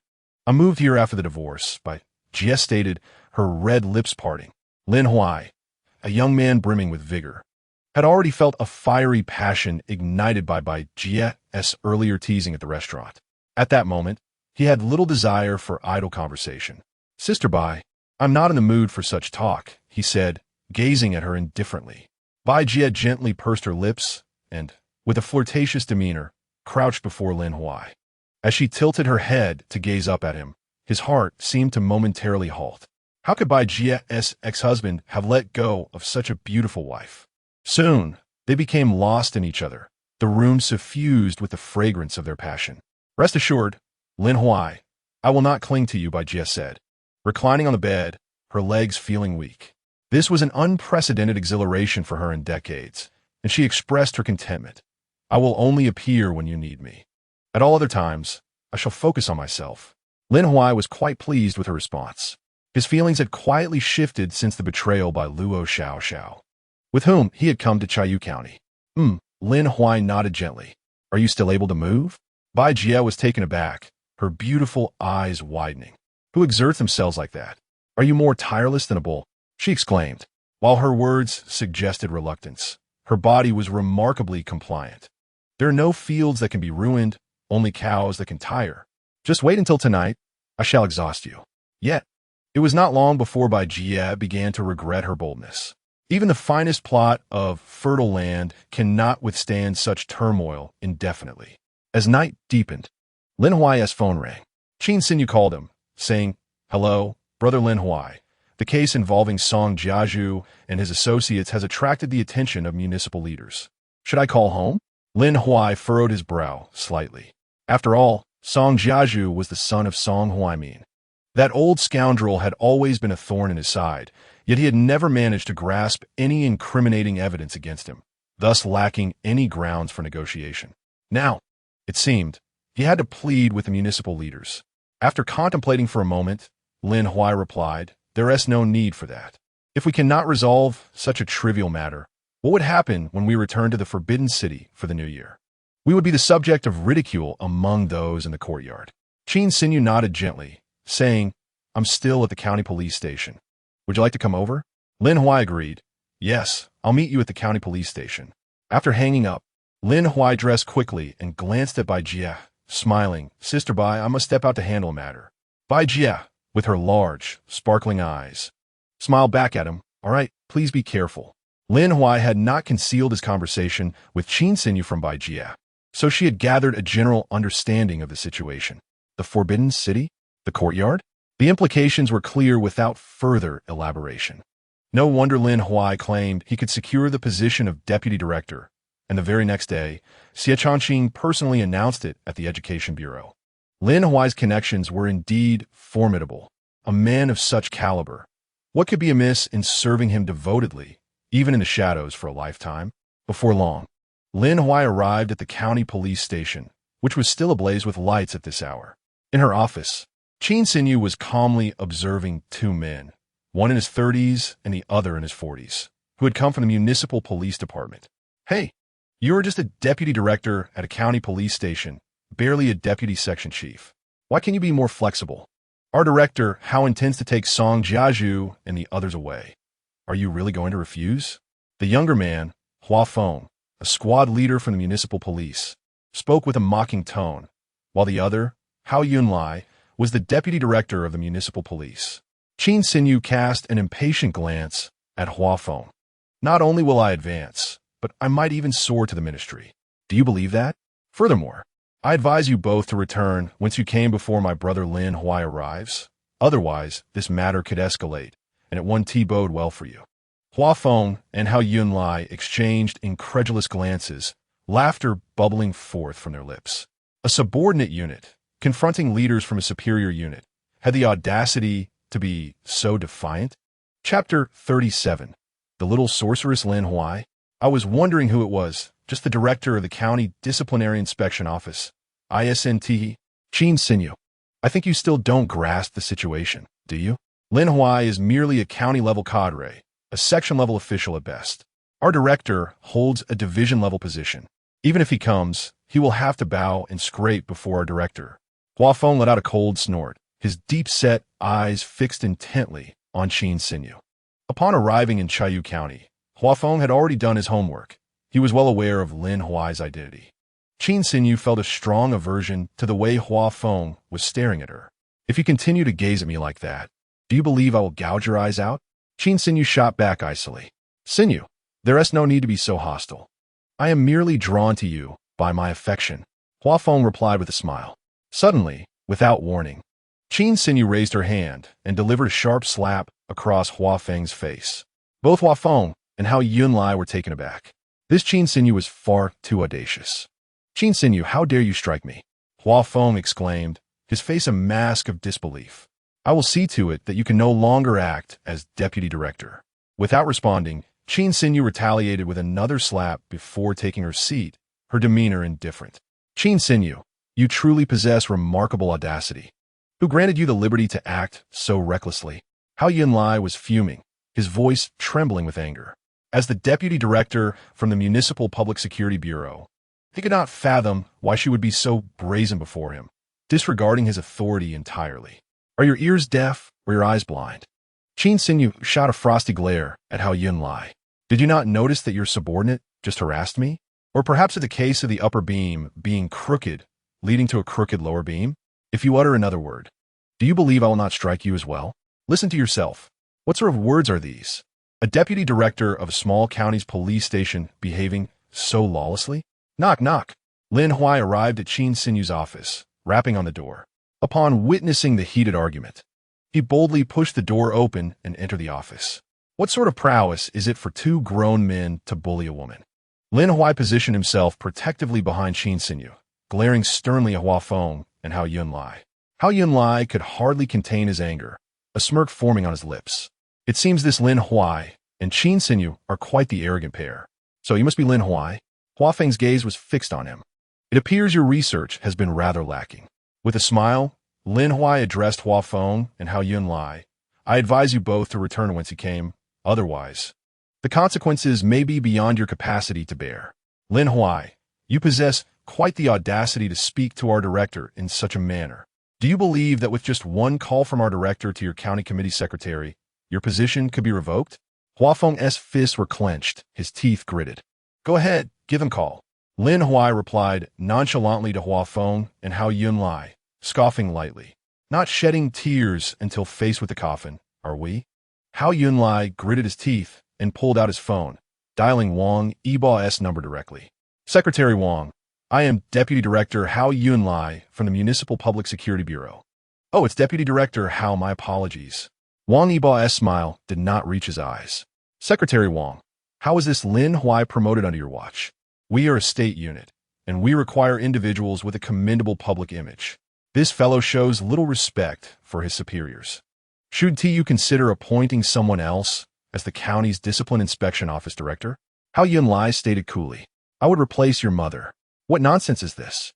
I moved here after the divorce," Bai Jie stated, her red lips parting. Lin Huai, a young man brimming with vigor, had already felt a fiery passion ignited by Bai Jie's earlier teasing at the restaurant. At that moment, he had little desire for idle conversation. "Sister Bai, I'm not in the mood for such talk," he said, gazing at her indifferently. Bai Jie gently pursed her lips and, with a flirtatious demeanor, crouched before Lin Huai. As she tilted her head to gaze up at him, his heart seemed to momentarily halt. How could Bai Jie's ex-husband have let go of such a beautiful wife? Soon, they became lost in each other, the room suffused with the fragrance of their passion. "Rest assured, Lin Huai, I will not cling to you," Bai Jie said, reclining on the bed, her legs feeling weak. This was an unprecedented exhilaration for her in decades, and she expressed her contentment. "I will only appear when you need me. At all other times, I shall focus on myself." Lin Huai was quite pleased with her response. His feelings had quietly shifted since the betrayal by Luo Xiao, with whom he had come to Chiayu County. Lin Huai nodded gently. "Are you still able to move?" Bai Jie was taken aback, her beautiful eyes widening. "Who exerts themselves like that? Are you more tireless than a bull?" she exclaimed. While her words suggested reluctance, her body was remarkably compliant. "There are no fields that can be ruined, only cows that can tire. Just wait until tonight. I shall exhaust you." Yet, it was not long before Bai Jie began to regret her boldness. Even the finest plot of fertile land cannot withstand such turmoil indefinitely. As night deepened, Lin Huai's phone rang. Qin Xinyu called him, saying, "Hello, Brother Lin Huai. The case involving Song Jiazhu and his associates has attracted the attention of municipal leaders. Should I call home?" Lin Huai furrowed his brow slightly. After all, Song Jiazhu was the son of Song Huaimin. That old scoundrel had always been a thorn in his side, yet he had never managed to grasp any incriminating evidence against him, thus lacking any grounds for negotiation. Now, it seemed, he had to plead with the municipal leaders. After contemplating for a moment, Lin Huai replied, "There is no need for that. If we cannot resolve such a trivial matter, what would happen when we return to the Forbidden City for the new year? We would be the subject of ridicule among those in the courtyard." Qin Xinyu nodded gently, saying, "I'm still at the county police station. Would you like to come over?" Lin Huai agreed. "Yes, I'll meet you at the county police station." After hanging up, Lin Huai dressed quickly and glanced at Bai Jie, smiling. "Sister Bai, I must step out to handle a matter." Bai Jie, with her large, sparkling eyes, smiled back at him. "All right, please be careful." Lin Huai had not concealed his conversation with Qin Xinyu from Bai Jie, so she had gathered a general understanding of the situation. The Forbidden City? The courtyard? The implications were clear without further elaboration. No wonder Lin Huai claimed he could secure the position of deputy director, and the very next day, Xie Changqing personally announced it at the Education Bureau. Lin Huai's connections were indeed formidable. A man of such caliber. What could be amiss in serving him devotedly, even in the shadows for a lifetime? Before long, Lin Huai arrived at the county police station, which was still ablaze with lights at this hour. In her office, Qin Xinyu was calmly observing two men, one in his 30s and the other in his 40s, who had come from the municipal police department. Hey, you are just a deputy director at a county police station, barely a deputy section chief. Why can't you be more flexible? Our director, Hao, intends to take Song Jiazhu and the others away. Are you really going to refuse? The younger man, Hua Feng, a squad leader from the municipal police, spoke with a mocking tone, while the other, Hao Yunlai, was the deputy director of the municipal police. Qin Xinyu cast an impatient glance at Hua Feng. Not only will I advance, but I might even soar to the ministry. Do you believe that? Furthermore, I advise you both to return whence you came before my brother Lin Huai arrives. Otherwise, this matter could escalate, and it won't bode well for you. Hua Feng and Hao Yunlai exchanged incredulous glances, laughter bubbling forth from their lips. A subordinate unit, confronting leaders from a superior unit, had the audacity to be so defiant? Chapter 37. The Little Sorceress Lin Huai. I was wondering who it was, just the director of the County Disciplinary Inspection Office, ISNT, Qin Xinyu. I think you still don't grasp the situation, do you? Lin Huai is merely a county-level cadre, a section-level official at best. Our director holds a division-level position. Even if he comes, he will have to bow and scrape before our director. Hua Feng let out a cold snort, his deep-set eyes fixed intently on Qin Xinyu. Upon arriving in Chayu County, Hua Feng had already done his homework. He was well aware of Lin Huai's identity. Qin Xinyu felt a strong aversion to the way Hua Feng was staring at her. If you continue to gaze at me like that, do you believe I will gouge your eyes out? Qin Xinyu shot back icily. Xinyu, there is no need to be so hostile. I am merely drawn to you by my affection, Hua Feng replied with a smile. Suddenly, without warning, Qin Xinyu raised her hand and delivered a sharp slap across Hua Feng's face. Both Hua Feng and Hao Yunlai were taken aback. This Qin Xinyu was far too audacious. Qin Xinyu, how dare you strike me? Hua Feng exclaimed, his face a mask of disbelief. I will see to it that you can no longer act as deputy director. Without responding, Qin Xinyu retaliated with another slap before taking her seat, her demeanor indifferent. Qin Xinyu, you truly possess remarkable audacity. Who granted you the liberty to act so recklessly? Hao Yunlai was fuming, his voice trembling with anger. As the deputy director from the Municipal Public Security Bureau, he could not fathom why she would be so brazen before him, disregarding his authority entirely. Are your ears deaf or your eyes blind? Qin Xinyu shot a frosty glare at Hao Yunlai. Did you not notice that your subordinate just harassed me? Or perhaps in the case of the upper beam being crooked, leading to a crooked lower beam? If you utter another word, do you believe I will not strike you as well? Listen to yourself. What sort of words are these? A deputy director of a small county's police station behaving so lawlessly? Knock, knock. Lin Huai arrived at Qin Xinyu's office, rapping on the door. Upon witnessing the heated argument, he boldly pushed the door open and entered the office. What sort of prowess is it for two grown men to bully a woman? Lin Huai positioned himself protectively behind Qin Xinyu, glaring sternly at Hua Feng and Hao Yunlai. Hao Yunlai could hardly contain his anger, a smirk forming on his lips. It seems this Lin Huai and Qin Xinyu are quite the arrogant pair. So you must be Lin Huai. Hua Feng's gaze was fixed on him. It appears your research has been rather lacking. With a smile, Lin Huai addressed Hua Feng and Hao Yunlai. I advise you both to return whence you came. Otherwise, the consequences may be beyond your capacity to bear. Lin Huai, you possess quite the audacity to speak to our director in such a manner. Do you believe that with just one call from our director to your county committee secretary, your position could be revoked? Hua Feng's fists were clenched, his teeth gritted. Go ahead, give him call. Lin Huai replied nonchalantly to Hua Feng and Hao Yunlai, scoffing lightly. Not shedding tears until faced with the coffin, are we? Hao Yunlai gritted his teeth and pulled out his phone, dialing Wang Yibao's number directly. Secretary Wang, I am Deputy Director Hao Yunlai from the Municipal Public Security Bureau. Oh, it's Deputy Director Hao, my apologies. Wang Yibao's smile did not reach his eyes. Secretary Wang, how is this Lin Huai promoted under your watch? We are a state unit, and we require individuals with a commendable public image. This fellow shows little respect for his superiors. Should you consider appointing someone else as the county's Discipline Inspection Office Director? Hao Yunlai stated coolly. I would replace your mother. What nonsense is this?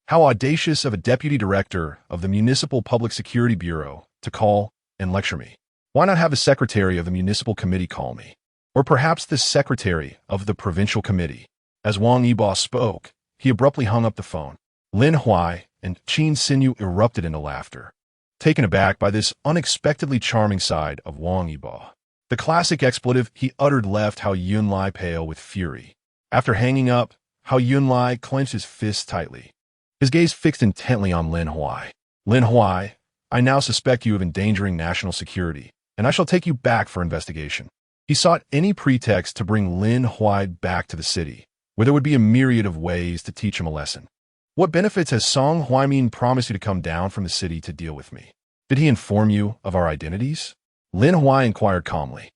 How audacious of a deputy director of the Municipal Public Security Bureau to call and lecture me. Why not have a secretary of the municipal committee call me? Or perhaps the secretary of the provincial committee. As Wang Yibo spoke, he abruptly hung up the phone. Lin Huai and Qin Xinyu erupted into laughter, taken aback by this unexpectedly charming side of Wang Yibo. The classic expletive he uttered left Hao Yunlai pale with fury. After hanging up, Hao Yunlai clenched his fists tightly, his gaze fixed intently on Lin Huai. Lin Huai, I now suspect you of endangering national security, and I shall take you back for investigation. He sought any pretext to bring Lin Huai back to the city, where there would be a myriad of ways to teach him a lesson. What benefits has Song Huaimin promised you to come down from the city to deal with me? Did he inform you of our identities? Lin Huai inquired calmly.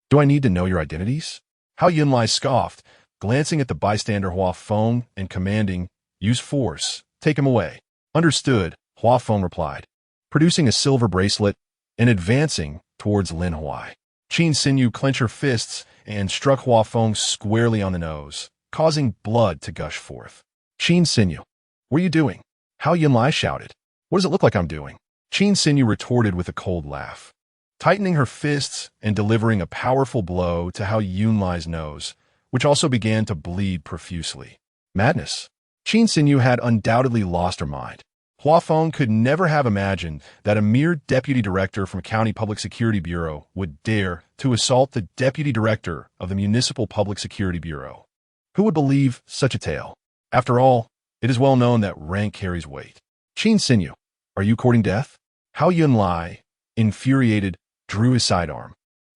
Do I need to know your identities? Hao Yunlai scoffed, glancing at the bystander Hua Feng and commanding, use force, take him away. Understood, Hua Feng replied, producing a silver bracelet and advancing towards Lin Huai. Qin Xinyu clenched her fists and struck Hua Feng squarely on the nose, causing blood to gush forth. Qin Xinyu, what are you doing? Hao Yunlai shouted. What does it look like I'm doing? Qin Xinyu retorted with a cold laugh, tightening her fists and delivering a powerful blow to Hao Yunlai's nose, which also began to bleed profusely. Madness. Qin Xinyu had undoubtedly lost her mind. Hua Feng could never have imagined that a mere deputy director from a county public security bureau would dare to assault the deputy director of the Municipal Public Security Bureau. Who would believe such a tale? After all, it is well known that rank carries weight. Qin Xinyu, are you courting death? Hao Yunlai, infuriated, drew his sidearm,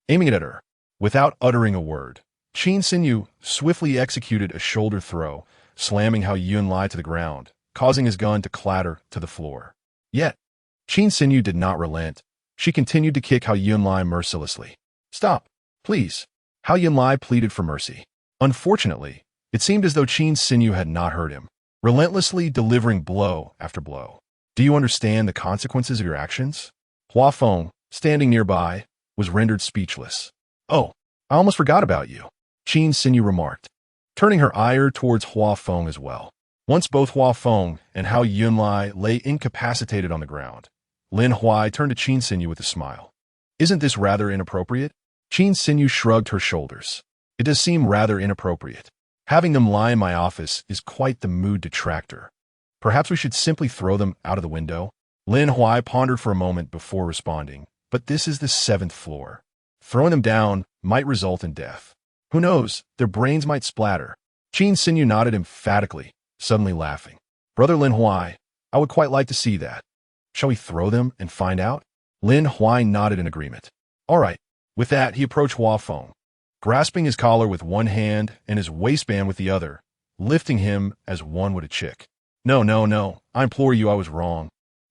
aiming it at her. Without uttering a word, Qin Xinyu swiftly executed a shoulder throw, slamming Hao Yunlai to the ground, causing his gun to clatter to the floor. Yet, Qin Xinyu did not relent. She continued to kick Hao Yunlai mercilessly. Stop, please. Hao Yunlai pleaded for mercy. Unfortunately, it seemed as though Qin Xinyu had not heard him, relentlessly delivering blow after blow. Do you understand the consequences of your actions? Hua Feng, standing nearby, was rendered speechless. Oh, I almost forgot about you, Qin Xinyu remarked, turning her ire towards Hua Feng as well. Once both Hua Feng and Hao Yunlai lay incapacitated on the ground, Lin Huai turned to Qin Xinyu with a smile. Isn't this rather inappropriate? Qin Xinyu shrugged her shoulders. It does seem rather inappropriate. Having them lie in my office is quite the mood detractor. Perhaps we should simply throw them out of the window? Lin Huai pondered for a moment before responding, but this is the 7th floor. Throwing them down might result in death. Who knows, their brains might splatter. Qin Xinyu nodded emphatically, suddenly laughing. Brother Lin Huai, I would quite like to see that. Shall we throw them and find out? Lin Huai nodded in agreement. All right. With that, he approached Hua Feng, grasping his collar with one hand and his waistband with the other, lifting him as one would a chick. No, I implore you, I was wrong.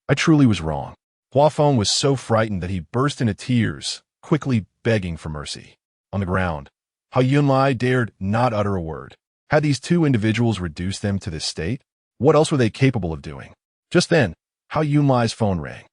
I truly was wrong. Hua Feng was so frightened that he burst into tears, quickly begging for mercy. On the ground, Hao Yunlai dared not utter a word. Had these two individuals reduced them to this state? What else were they capable of doing? Just then, Hao Yunlai's phone rang.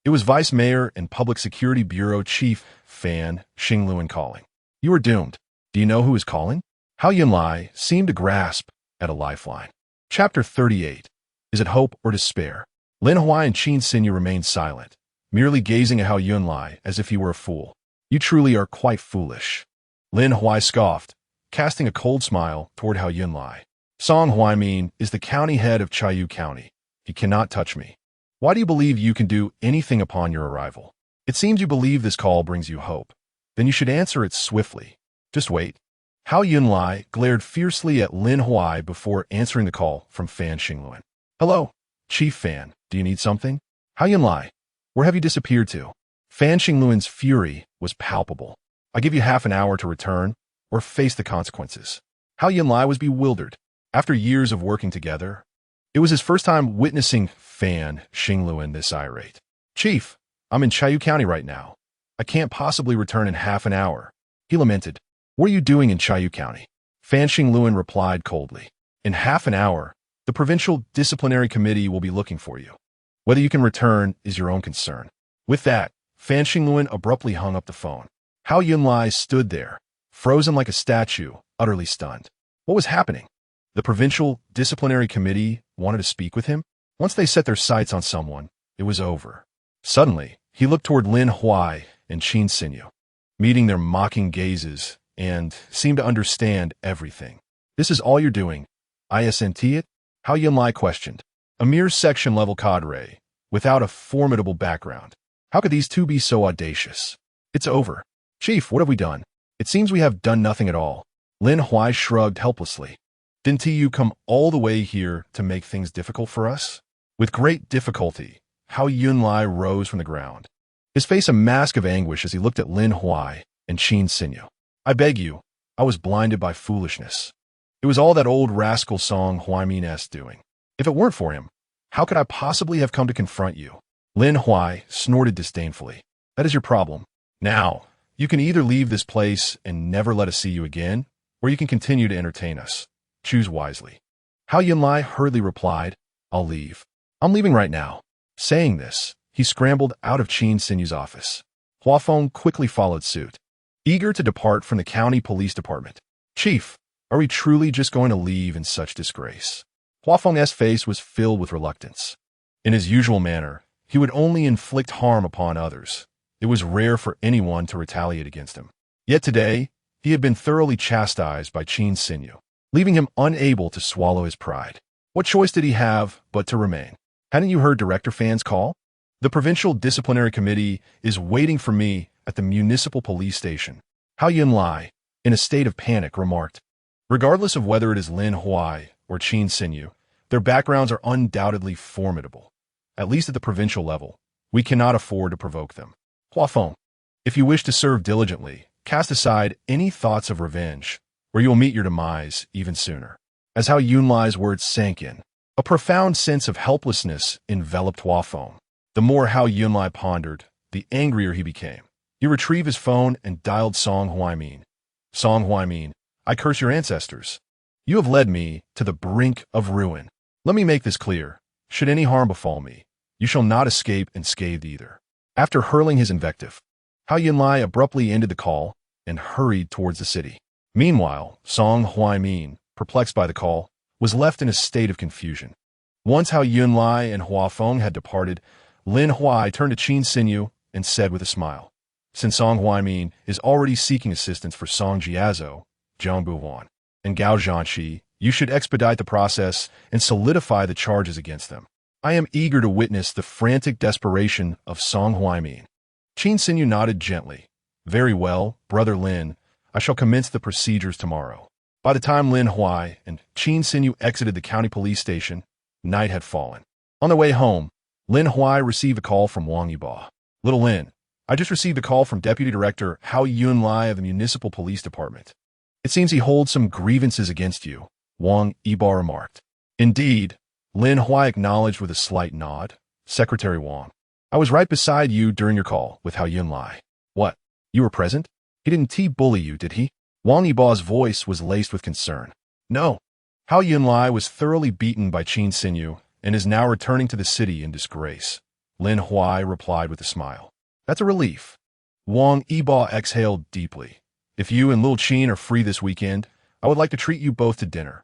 It was Vice Mayor and Public Security Bureau Chief Fan Xingluan calling. You are doomed. Do you know who is calling? Hao Yunlai seemed to grasp at a lifeline. Chapter 38. Is it hope or despair? Lin Huai and Qin Xinyu remained silent, merely gazing at Hao Yunlai as if he were a fool. You truly are quite foolish. Lin Huai scoffed, casting a cold smile toward Hao Yunlai. Song Huaimin is the county head of Chayu County. He cannot touch me. Why do you believe you can do anything upon your arrival? It seems you believe this call brings you hope. Then you should answer it swiftly. Just wait. Hao Yunlai glared fiercely at Lin Huai before answering the call from Fan Xingluan. Hello, Chief Fan. Do you need something? Hao Yunlai, where have you disappeared to? Fan Xingluan's fury was palpable. I give you half an hour to return or face the consequences. Hao Yunlai was bewildered. After years of working together, it was his first time witnessing Fan Xingluan this irate. Chief, I'm in Chayu County right now. I can't possibly return in half an hour. He lamented. What are you doing in Chayu County? Fan Xingluan replied coldly. In half an hour, the Provincial Disciplinary Committee will be looking for you. Whether you can return is your own concern. With that, Fan Xingluan abruptly hung up the phone. Hao Yunlai stood there, frozen like a statue, utterly stunned. What was happening? The provincial disciplinary committee wanted to speak with him? Once they set their sights on someone, it was over. Suddenly, he looked toward Lin Huai and Qin Sinyu, meeting their mocking gazes, and seemed to understand everything. This is all you're doing? Isn't it? Hao Yunlai questioned. A mere section-level cadre, without a formidable background. How could these two be so audacious? It's over. Chief, what have we done? It seems we have done nothing at all. Lin Huai shrugged helplessly. Didn't you come all the way here to make things difficult for us? With great difficulty, Hao Yunlai rose from the ground, his face a mask of anguish as he looked at Lin Huai and Qin Sinyu. I beg you, I was blinded by foolishness. It was all that old rascal Song Huaimin's doing. If it weren't for him, how could I possibly have come to confront you? Lin Huai snorted disdainfully. That is your problem. Now, you can either leave this place and never let us see you again, or you can continue to entertain us. Choose wisely. Hao Yunlai hurriedly replied, I'll leave. I'm leaving right now. Saying this, he scrambled out of Qin Sinyu's office. Huafeng quickly followed suit, eager to depart from the county police department. Chief, are we truly just going to leave in such disgrace? Huafeng's face was filled with reluctance. In his usual manner, he would only inflict harm upon others. It was rare for anyone to retaliate against him. Yet today, he had been thoroughly chastised by Qin Sinyu, leaving him unable to swallow his pride. What choice did he have but to remain? Hadn't you heard Director Fan's call? The Provincial Disciplinary Committee is waiting for me at the municipal police station. Hao Yunlai, in a state of panic, remarked. Regardless of whether it is Lin Huai or Qin Sinyu, their backgrounds are undoubtedly formidable. At least at the provincial level, we cannot afford to provoke them. Huafeng, if you wish to serve diligently, cast aside any thoughts of revenge, or you will meet your demise even sooner. As Hao Yunlai's words sank in, a profound sense of helplessness enveloped Huafeng. The more Hao Yunlai pondered, the angrier he became. He retrieved his phone and dialed Song Huaimin. Song Huaimin, I curse your ancestors. You have led me to the brink of ruin. Let me make this clear. Should any harm befall me, you shall not escape unscathed either. After hurling his invective, Hao Yunlai abruptly ended the call and hurried towards the city. Meanwhile, Song Huaimin, perplexed by the call, was left in a state of confusion. Once Hao Yunlai and Huafeng had departed, Lin Huai turned to Qin Sinyu and said with a smile, since Song Huaimin is already seeking assistance for Song Jiazo, Zhang Buhuan, and Gao Zhanxi, you should expedite the process and solidify the charges against them. I am eager to witness the frantic desperation of Song Huaimin. Qin Sinyu nodded gently. Very well, Brother Lin, I shall commence the procedures tomorrow. By the time Lin Huai and Qin Sinyu exited the county police station, night had fallen. On their way home, Lin Huai received a call from Wang Yiba. Little Lin, I just received a call from Deputy Director Hao Yunlai of the Municipal Police Department. It seems he holds some grievances against you, Wang Yiba remarked. Indeed, Lin Huai acknowledged with a slight nod. Secretary Wang, I was right beside you during your call with Hao Yunlai. What? You were present? He didn't bully you, did he? Wang Yiba's voice was laced with concern. No. Hao Yunlai was thoroughly beaten by Qin Sinyu and is now returning to the city in disgrace. Lin Huai replied with a smile. That's a relief. Wang Yiba exhaled deeply. If you and Lil Qin are free this weekend, I would like to treat you both to dinner.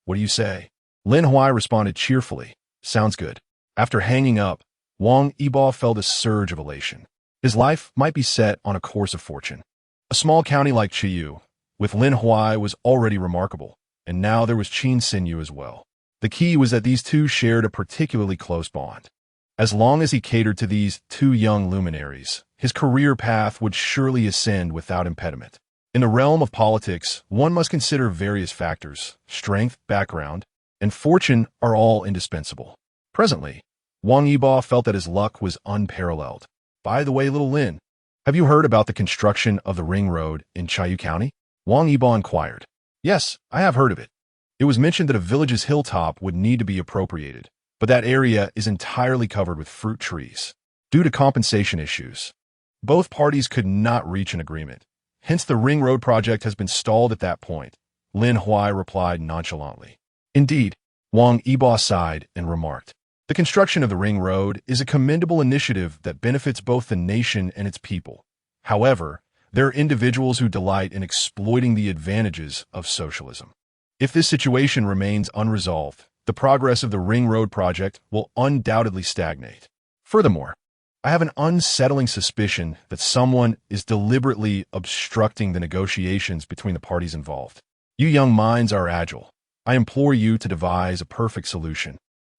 What do you say? Lin Huai responded cheerfully. Sounds good. After hanging up, Wang Yiba felt a surge of elation. His life might be set on a course of fortune. A small county like Chiyu, with Lin Huai, was already remarkable, and now there was Qin Sinyu as well. The key was that these two shared a particularly close bond. As long as he catered to these two young luminaries, his career path would surely ascend without impediment. In the realm of politics, one must consider various factors. Strength, background, and fortune are all indispensable. Presently, Wang Yiba felt that his luck was unparalleled. By the way, little Lin, have you heard about the construction of the ring road in Chiyu County? Wang Yiba inquired. Yes, I have heard of it. It was mentioned that a village's hilltop would need to be appropriated, but that area is entirely covered with fruit trees. Due to compensation issues, both parties could not reach an agreement. Hence, the ring road project has been stalled at that point. Lin Huai replied nonchalantly. Indeed, Wang Yiba sighed and remarked. The construction of the ring road is a commendable initiative that benefits both the nation and its people. However, there are individuals who delight in exploiting the advantages of socialism. If this situation remains unresolved, the progress of the Ring Road project will undoubtedly stagnate. Furthermore, I have an unsettling suspicion that someone is deliberately obstructing the negotiations between the parties involved. You young minds are agile. I implore you to devise a perfect solution.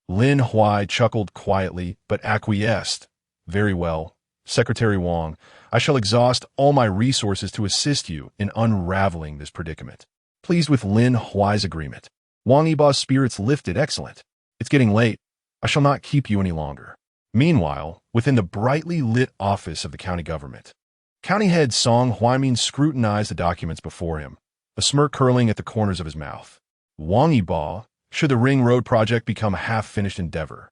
Lin Huai chuckled quietly but acquiesced. Very well, Secretary Wang, I shall exhaust all my resources to assist you in unraveling this predicament. Pleased with Lin Huai's agreement, Wang Yiba's spirits lifted. Excellent. It's getting late. I shall not keep you any longer. Meanwhile, within the brightly lit office of the county government, County Head Song Huaimin scrutinized the documents before him, a smirk curling at the corners of his mouth. Wang Yiba, should the Ring Road project become a half-finished endeavor,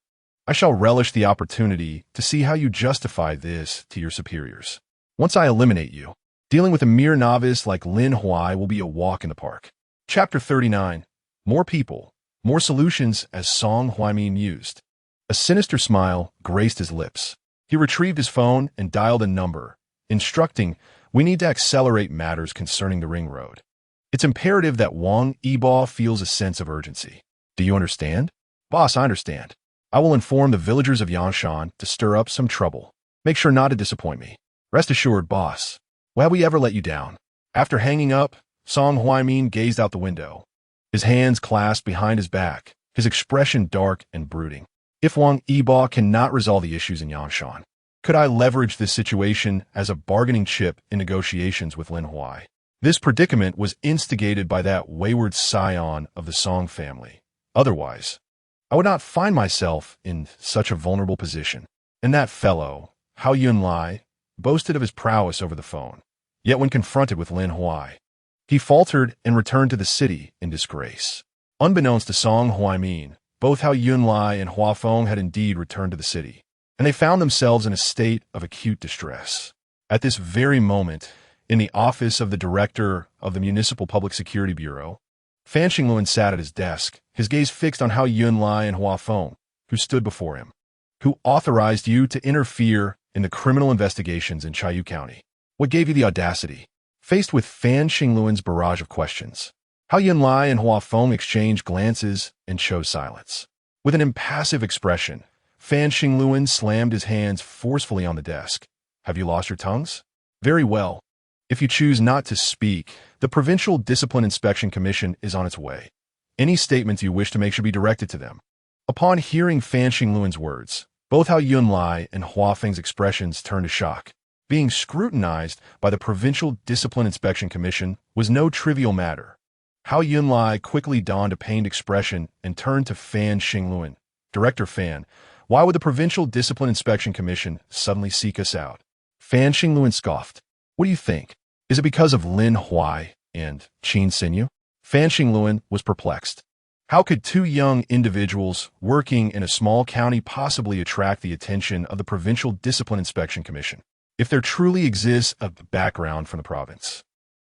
I shall relish the opportunity to see how you justify this to your superiors. Once I eliminate you, dealing with a mere novice like Lin Huai will be a walk in the park. Chapter 39. More people, more solutions, as Song Huaimin mused. A sinister smile graced his lips. He retrieved his phone and dialed a number, instructing, "We need to accelerate matters concerning the Ring Road. It's imperative that Wang Yiba feels a sense of urgency. Do you understand?" "Boss, I understand. I will inform the villagers of Yanshan to stir up some trouble. Make sure not to disappoint me. Rest assured, boss. Will we ever let you down?" After hanging up, Song Huaimin gazed out the window, his hands clasped behind his back, his expression dark and brooding. If Wang Yiba cannot resolve the issues in Yanshan, could I leverage this situation as a bargaining chip in negotiations with Lin Huai? This predicament was instigated by that wayward scion of the Song family. Otherwise, I would not find myself in such a vulnerable position. And that fellow, Hao Yunlai, boasted of his prowess over the phone. Yet when confronted with Lin Huai, he faltered and returned to the city in disgrace. Unbeknownst to Song Huaimin, both Hao Yunlai and Hua Feng had indeed returned to the city, and they found themselves in a state of acute distress. At this very moment, in the office of the director of the Municipal Public Security Bureau, Fan Xingluan sat at his desk, his gaze fixed on Hao Yunlai and Hua Feng, who stood before him. "Who authorized you to interfere in the criminal investigations in Chayu County? What gave you the audacity?" Faced with Fan Xingluan's barrage of questions, Hao Yunlai and Hua Feng exchanged glances and chose silence. With an impassive expression, Fan Xingluan slammed his hands forcefully on the desk. "Have you lost your tongues? Very well. If you choose not to speak, the Provincial Discipline Inspection Commission is on its way. Any statements you wish to make should be directed to them." Upon hearing Fan Xingluan's words, both Hao Yunlai and Hua Feng's expressions turned to shock. Being scrutinized by the Provincial Discipline Inspection Commission was no trivial matter. Hao Yunlai quickly donned a pained expression and turned to Fan Xingluan. "Director Fan, why would the Provincial Discipline Inspection Commission suddenly seek us out?" Fan Xingluan scoffed. "What do you think? Is it because of Lin Huai and Qin Xinyu?" Fan Xingluan was perplexed. How could two young individuals working in a small county possibly attract the attention of the Provincial Discipline Inspection Commission? If there truly exists a background from the province,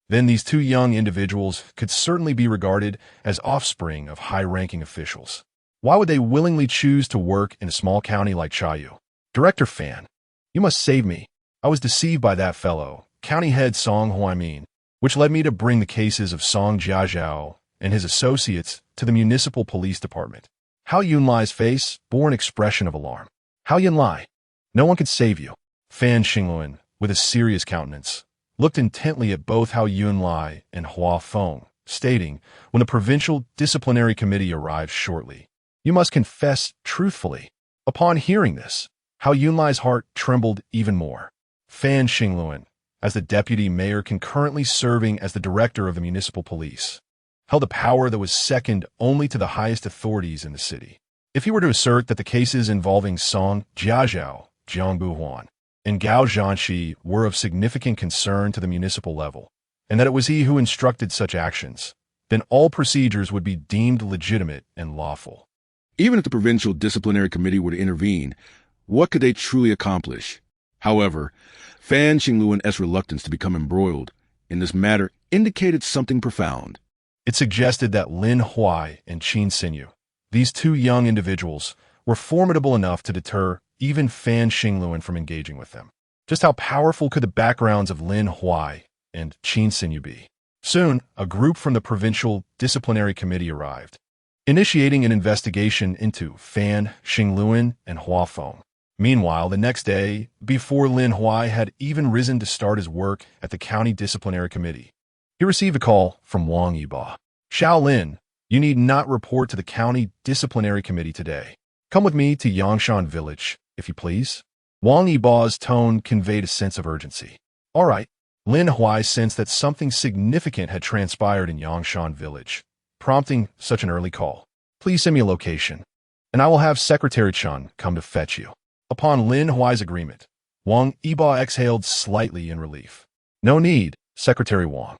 then these two young individuals could certainly be regarded as offspring of high-ranking officials. Why would they willingly choose to work in a small county like Chayu? "Director Fan, you must save me. I was deceived by that fellow, County Head Song Huaimin, which led me to bring the cases of Song Jiajiao and his associates to the Municipal Police Department." Hao Yunlai's face bore an expression of alarm. "Hao Yunlai, no one can save you." Fan Xingluan, with a serious countenance, looked intently at both Hao Yunlai and Hua Feng, stating, "When the Provincial Disciplinary Committee arrives shortly, you must confess truthfully." Upon hearing this, Hao Yunlai's heart trembled even more. Fan Xingluan, as the deputy mayor concurrently serving as the director of the municipal police, held a power that was second only to the highest authorities in the city. If he were to assert that the cases involving Song Jiajiao, Jiang Buhuan, and Gao Zhanxi were of significant concern to the municipal level, and that it was he who instructed such actions, then all procedures would be deemed legitimate and lawful. Even if the Provincial Disciplinary Committee were to intervene, what could they truly accomplish? However, Fan Xingluan's reluctance to become embroiled in this matter indicated something profound. It suggested that Lin Huai and Qin Xinyu, these two young individuals, were formidable enough to deter even Fan Xingluan from engaging with them. Just how powerful could the backgrounds of Lin Huai and Qin Xinyu be? Soon, a group from the Provincial Disciplinary Committee arrived, initiating an investigation into Fan, Xingluan, and Huafeng. Meanwhile, the next day, before Lin Huai had even risen to start his work at the County Disciplinary Committee, he received a call from Wang Yiba. "Xiao Lin, you need not report to the County Disciplinary Committee today. Come with me to Yangshan Village, if you please." Wang Yiba's tone conveyed a sense of urgency. All right. Lin Huai sensed that something significant had transpired in Yangshan Village, prompting such an early call. "Please send me a location, and I will have Secretary Chun come to fetch you." Upon Lin Huai's agreement, Wang Yiba exhaled slightly in relief. "No need, Secretary Wang.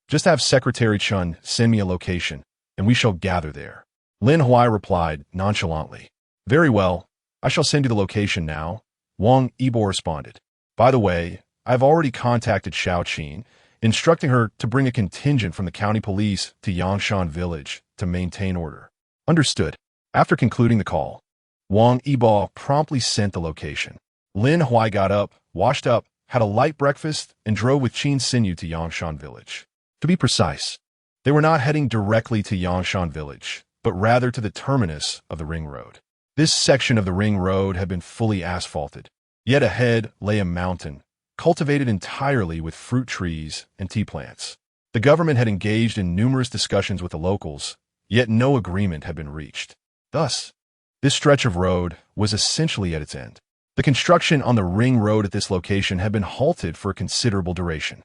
Just have Secretary Chun send me a location, and we shall gather there." Lin Huai replied nonchalantly. "Very well, I shall send you the location now," Wang Yiba responded. "By the way, I've already contacted Xiao Qin, instructing her to bring a contingent from the county police to Yangshan Village to maintain order." Understood. After concluding the call, Wang Yiba promptly sent the location. Lin Huai got up, washed up, had a light breakfast, and drove with Qin Xinyu to Yangshan Village. To be precise, they were not heading directly to Yangshan Village, but rather to the terminus of the ring road. This section of the ring road had been fully asphalted. Yet ahead lay a mountain, cultivated entirely with fruit trees and tea plants. The government had engaged in numerous discussions with the locals, yet no agreement had been reached. Thus, this stretch of road was essentially at its end. The construction on the ring road at this location had been halted for a considerable duration.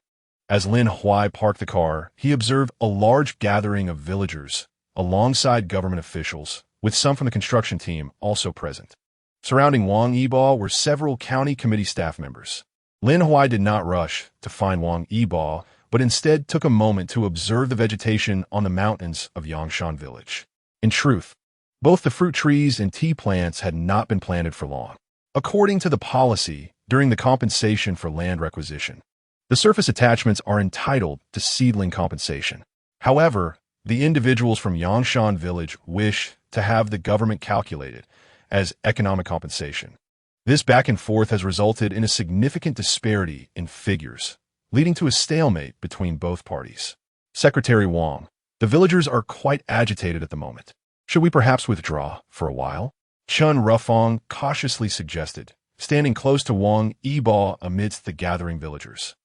As Lin Huai parked the car, he observed a large gathering of villagers alongside government officials, with some from the construction team also present. Surrounding Wang Yiba were several county committee staff members. Lin Huai did not rush to find Wang Yiba, but instead took a moment to observe the vegetation on the mountains of Yangshan Village. In truth, both the fruit trees and tea plants had not been planted for long. According to the policy, during the compensation for land requisition, the surface attachments are entitled to seedling compensation. However, the individuals from Yangshan Village wish to have the government calculated as economic compensation. This back and forth has resulted in a significant disparity in figures, leading to a stalemate between both parties. Secretary Wang, the villagers are quite agitated at the moment. Should we perhaps withdraw for a while? Chun Rufang cautiously suggested, standing close to Wang Yiba amidst the gathering villagers.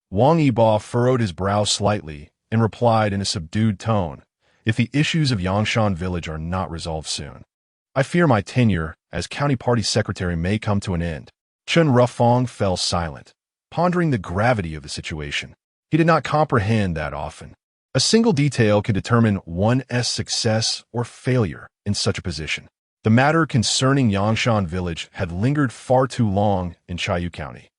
Wang Yiba furrowed his brow slightly and replied in a subdued tone, "If the issues of Yangshan Village are not resolved soon, I fear my tenure as county party secretary may come to an end." Chun Rufang fell silent, pondering the gravity of the situation. He did not comprehend that often a single detail could determine one's success or failure in such a position. The matter concerning Yangshan Village had lingered far too long in Chayu County,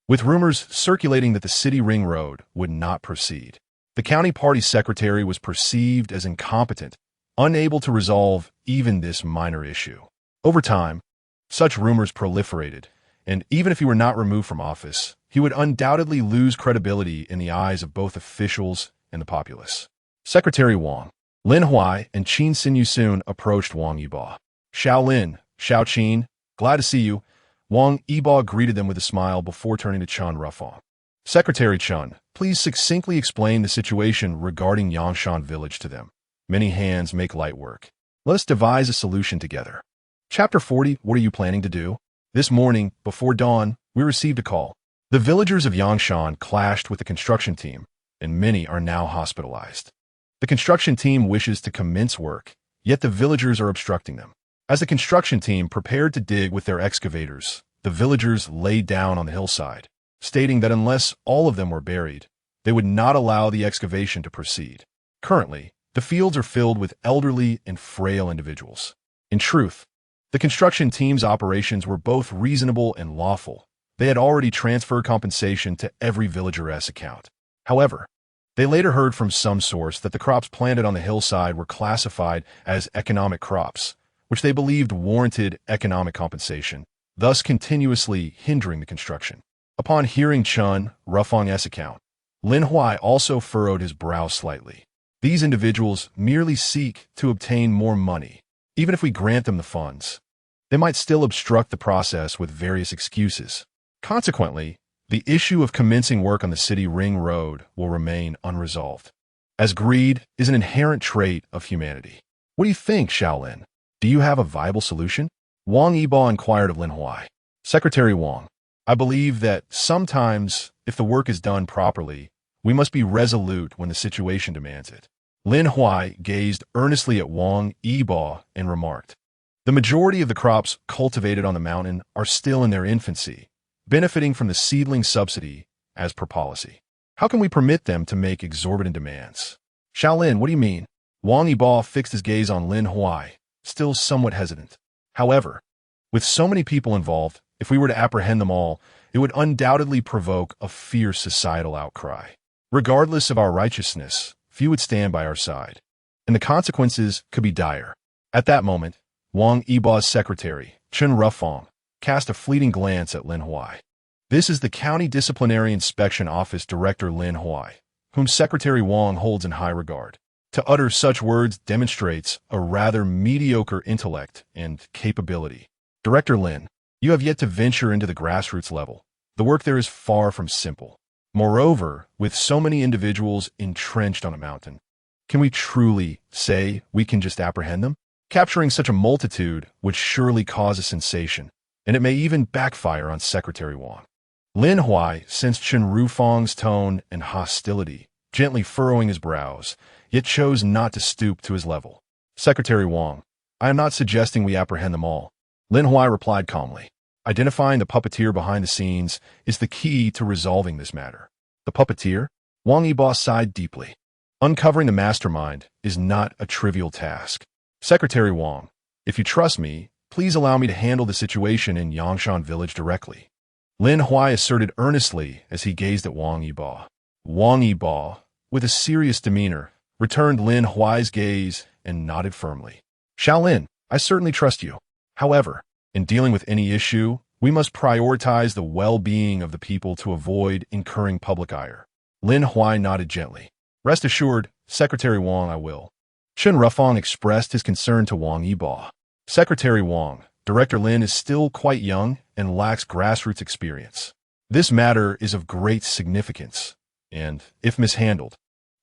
with rumors circulating that the city ring road would not proceed. The county party secretary was perceived as incompetent, unable to resolve even this minor issue. Over time, such rumors proliferated, and even if he were not removed from office, he would undoubtedly lose credibility in the eyes of both officials and the populace. Secretary Wang, Lin Huai, and Qin Xinyu soon approached Wang Yiba. "Xiao Lin, Xiao Qin, glad to see you." Wang Yiba greeted them with a smile before turning to Chun Rufang. "Secretary Chun, please succinctly explain the situation regarding Yangshan Village to them. Many hands make light work. Let us devise a solution together." Chapter 40. What are you planning to do? This morning, before dawn, we received a call. The villagers of Yangshan clashed with the construction team, and many are now hospitalized. The construction team wishes to commence work, yet the villagers are obstructing them. As the construction team prepared to dig with their excavators, the villagers laid down on the hillside, stating that unless all of them were buried, they would not allow the excavation to proceed. Currently, the fields are filled with elderly and frail individuals. In truth, the construction team's operations were both reasonable and lawful. They had already transferred compensation to every villager's account. However, they later heard from some source that the crops planted on the hillside were classified as economic crops, which they believed warranted economic compensation, thus continuously hindering the construction. Upon hearing Chun Rufang's account, Lin Huai also furrowed his brow slightly. These individuals merely seek to obtain more money. Even if we grant them the funds, they might still obstruct the process with various excuses. Consequently, the issue of commencing work on the city ring road will remain unresolved. as greed is an inherent trait of humanity. What do you think, Shaolin? Do you have a viable solution? Wang Yibo inquired of Lin Huai. Secretary Wang, I believe that sometimes, if the work is done properly, we must be resolute when the situation demands it. Lin Huai gazed earnestly at Wang Yibo and remarked, the majority of the crops cultivated on the mountain are still in their infancy, benefiting from the seedling subsidy as per policy. How can we permit them to make exorbitant demands? Shaolin, what do you mean? Wang Yibo fixed his gaze on Lin Huai, still somewhat hesitant. However, with so many people involved, if we were to apprehend them all, it would undoubtedly provoke a fierce societal outcry. Regardless of our righteousness, few would stand by our side, and the consequences could be dire. At that moment, Wang Yibo's secretary, Chen Rufang, cast a fleeting glance at Lin Huai. This is the County Disciplinary Inspection Office Director Lin Huai, whom Secretary Wang holds in high regard. To utter such words demonstrates a rather mediocre intellect and capability. Director Lin, you have yet to venture into the grassroots level. The work there is far from simple. Moreover, with so many individuals entrenched on a mountain, can we truly say we can just apprehend them? Capturing such a multitude would surely cause a sensation, and it may even backfire on Secretary Wang. Lin Huai sensed Chen Rufang's tone and hostility, gently furrowing his brows, yet chose not to stoop to his level. Secretary Wang, I am not suggesting we apprehend them all. Lin Huai replied calmly. Identifying the puppeteer behind the scenes is the key to resolving this matter. The puppeteer? Wang Yibo sighed deeply. Uncovering the mastermind is not a trivial task. Secretary Wang, if you trust me, please allow me to handle the situation in Yangshan village directly. Lin Huai asserted earnestly as he gazed at Wang Yibo. Wang Yibo, with a serious demeanor, returned Lin Huai's gaze and nodded firmly. Shaolin, I certainly trust you. However, in dealing with any issue, we must prioritize the well-being of the people to avoid incurring public ire. Lin Huai nodded gently. Rest assured, Secretary Wang, I will. Chen Rufang expressed his concern to Wang Yibo. Secretary Wang, Director Lin is still quite young and lacks grassroots experience. This matter is of great significance, and, if mishandled,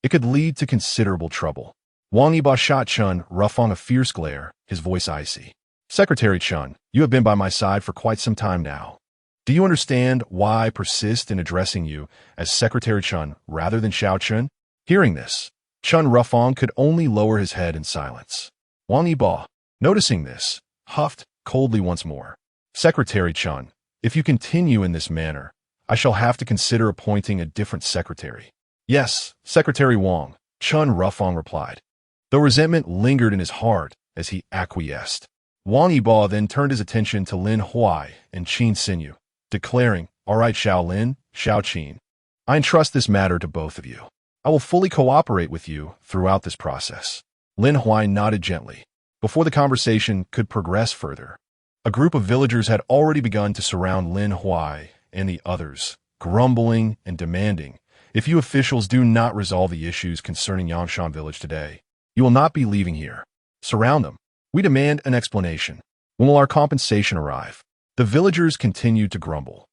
it could lead to considerable trouble. Wang Yibo shot Chen Rufang a fierce glare, his voice icy. Secretary Chen, you have been by my side for quite some time now. Do you understand why I persist in addressing you as Secretary Chen rather than Xiao Chen? Hearing this, Chen Rufang could only lower his head in silence. Wang Yibo, noticing this, huffed coldly once more. Secretary Chen, if you continue in this manner, I shall have to consider appointing a different secretary. Yes, Secretary Wang, Chen Rufang replied. Though resentment lingered in his heart as he acquiesced. Wang Yibo then turned his attention to Lin Huai and Qin Xinyu, declaring, All right, Shaolin, Xiao Qin, I entrust this matter to both of you. I will fully cooperate with you throughout this process. Lin Huai nodded gently. Before the conversation could progress further, a group of villagers had already begun to surround Lin Huai and the others, grumbling and demanding, if you officials do not resolve the issues concerning Yangshan village today, you will not be leaving here. Surround them. We demand an explanation. When will our compensation arrive? The villagers continued to grumble,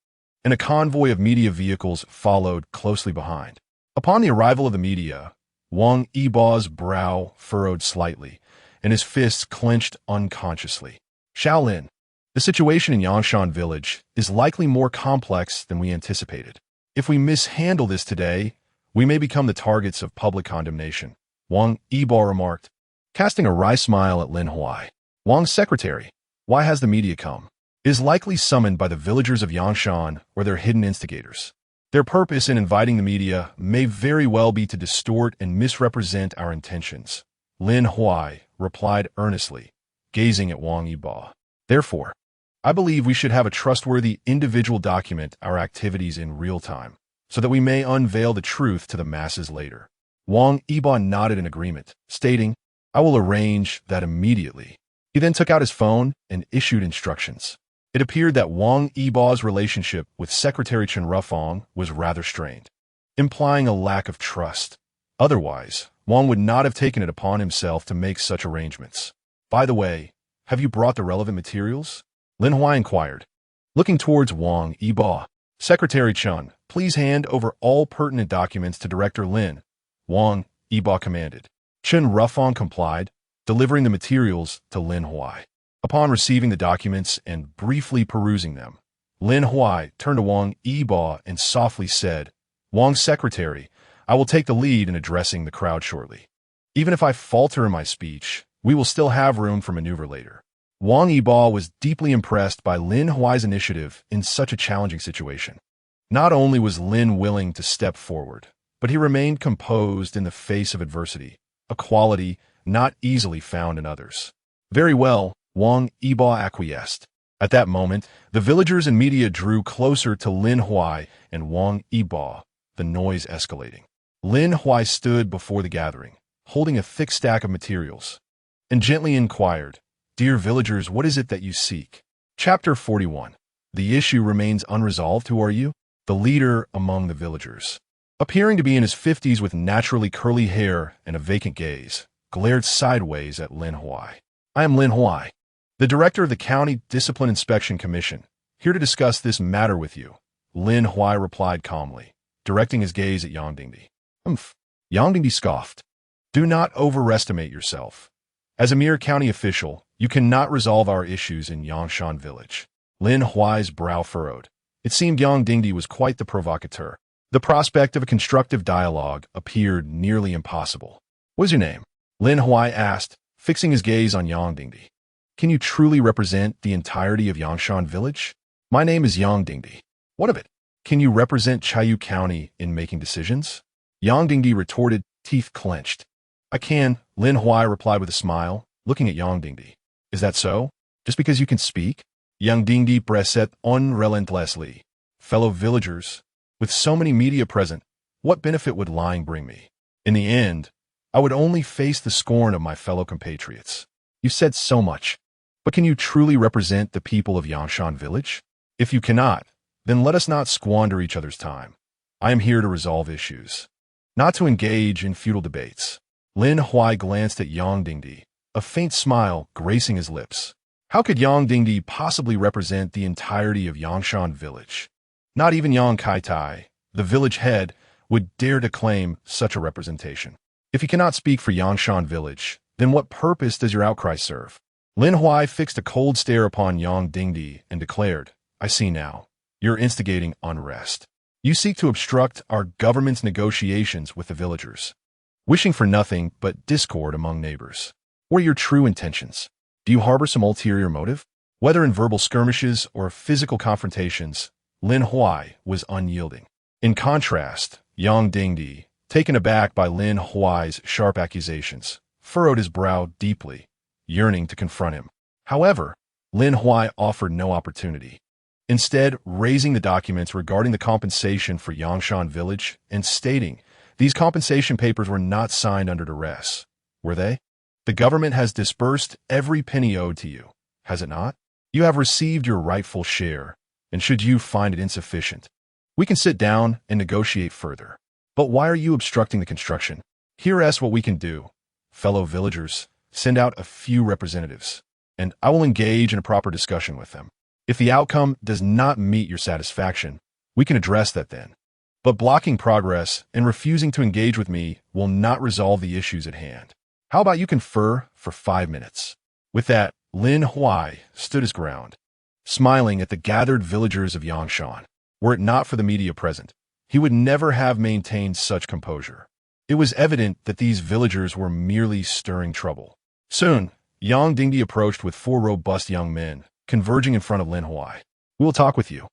and a convoy of media vehicles followed closely behind. Upon the arrival of the media, Wang Yibo's brow furrowed slightly, and his fists clenched unconsciously. Shaolin, the situation in Yangshan village is likely more complex than we anticipated. If we mishandle this today, we may become the targets of public condemnation, Wang Yibo remarked, casting a wry smile at Lin Huai. Wang's secretary, why has the media come? It is likely summoned by the villagers of Yangshan or their hidden instigators. Their purpose in inviting the media may very well be to distort and misrepresent our intentions. Lin Huai replied earnestly, gazing at Wang Yibo. Therefore, I believe we should have a trustworthy individual document our activities in real time, so that we may unveil the truth to the masses later. Wang Yibo nodded in agreement, stating, I will arrange that immediately. He then took out his phone and issued instructions. It appeared that Wang Yibo's relationship with Secretary Chen Rufang was rather strained, implying a lack of trust. Otherwise, Wang would not have taken it upon himself to make such arrangements. By the way, have you brought the relevant materials? Lin Huai inquired. Looking towards Wang Yibo, Secretary Chen, please hand over all pertinent documents to Director Lin. Wang Yi commanded. Chen Rufang complied, delivering the materials to Lin Huai. Upon receiving the documents and briefly perusing them, Lin Huai turned to Wang Yi and softly said, "Wang's secretary, I will take the lead in addressing the crowd shortly. Even if I falter in my speech, we will still have room for maneuver later." Wang Yi was deeply impressed by Lin Huai's initiative in such a challenging situation. Not only was Lin willing to step forward, but he remained composed in the face of adversity, a quality not easily found in others. Very well, Wang Yi acquiesced. At that moment, the villagers and media drew closer to Lin Huai and Wang Yi, the noise escalating. Lin Huai stood before the gathering, holding a thick stack of materials, and gently inquired, "Dear villagers, what is it that you seek?" Chapter 41. The issue remains unresolved. Who are you? The leader among the villagers, appearing to be in his 50s with naturally curly hair and a vacant gaze, glared sideways at Lin Huai. "I am Lin Huai, the director of the County Discipline Inspection Commission, here to discuss this matter with you," Lin Huai replied calmly, directing his gaze at Yang Dingdi. Yang Dingdi scoffed. "Do not overestimate yourself. As a mere county official, you cannot resolve our issues in Yangshan village." Lin Huai's brow furrowed. It seemed Yang Dingdi was quite the provocateur. The prospect of a constructive dialogue appeared nearly impossible. "What is your name?" Lin Huai asked, fixing his gaze on Yang Dingdi. "Can you truly represent the entirety of Yangshan village?" "My name is Yang Dingdi." "What of it? Can you represent Chayu County in making decisions?" Yang Dingdi retorted, teeth clenched. "I can," Lin Huai replied with a smile, looking at Yang Dingdi. "Is that so? Just because you can speak?" Yang Dingdi pressed on relentlessly. "Fellow villagers, with so many media present, what benefit would lying bring me? In the end, I would only face the scorn of my fellow compatriots. You said so much, but can you truly represent the people of Yangshan village? If you cannot, then let us not squander each other's time. I am here to resolve issues, not to engage in futile debates." Lin Huai glanced at Yang Dingdi, a faint smile gracing his lips. How could Yang Dingdi possibly represent the entirety of Yangshan village? Not even Yang Kaitai, the village head, would dare to claim such a representation. If he cannot speak for Yangshan village, then what purpose does your outcry serve? Lin Huai fixed a cold stare upon Yang Dingdi and declared, "I see now. You're instigating unrest. You seek to obstruct our government's negotiations with the villagers, wishing for nothing but discord among neighbors. What are your true intentions? Do you harbor some ulterior motive?" Whether in verbal skirmishes or physical confrontations, Lin Huai was unyielding. In contrast, Yang Dingdi, taken aback by Lin Huai's sharp accusations, furrowed his brow deeply, yearning to confront him. However, Lin Huai offered no opportunity. Instead, raising the documents regarding the compensation for Yangshan village and stating these compensation papers were not signed under duress, were they? The government has disbursed every penny owed to you, has it not? You have received your rightful share, and should you find it insufficient, we can sit down and negotiate further. But why are you obstructing the construction? Hear us what we can do. Fellow villagers, send out a few representatives, and I will engage in a proper discussion with them. If the outcome does not meet your satisfaction, we can address that then. But blocking progress and refusing to engage with me will not resolve the issues at hand. How about you confer for 5 minutes? With that, Lin Huai stood his ground, smiling at the gathered villagers of Yangshan. Were it not for the media present, he would never have maintained such composure. It was evident that these villagers were merely stirring trouble. Soon, Yang Dingdi approached with 4 robust young men, converging in front of Lin Huai. "We will talk with you,"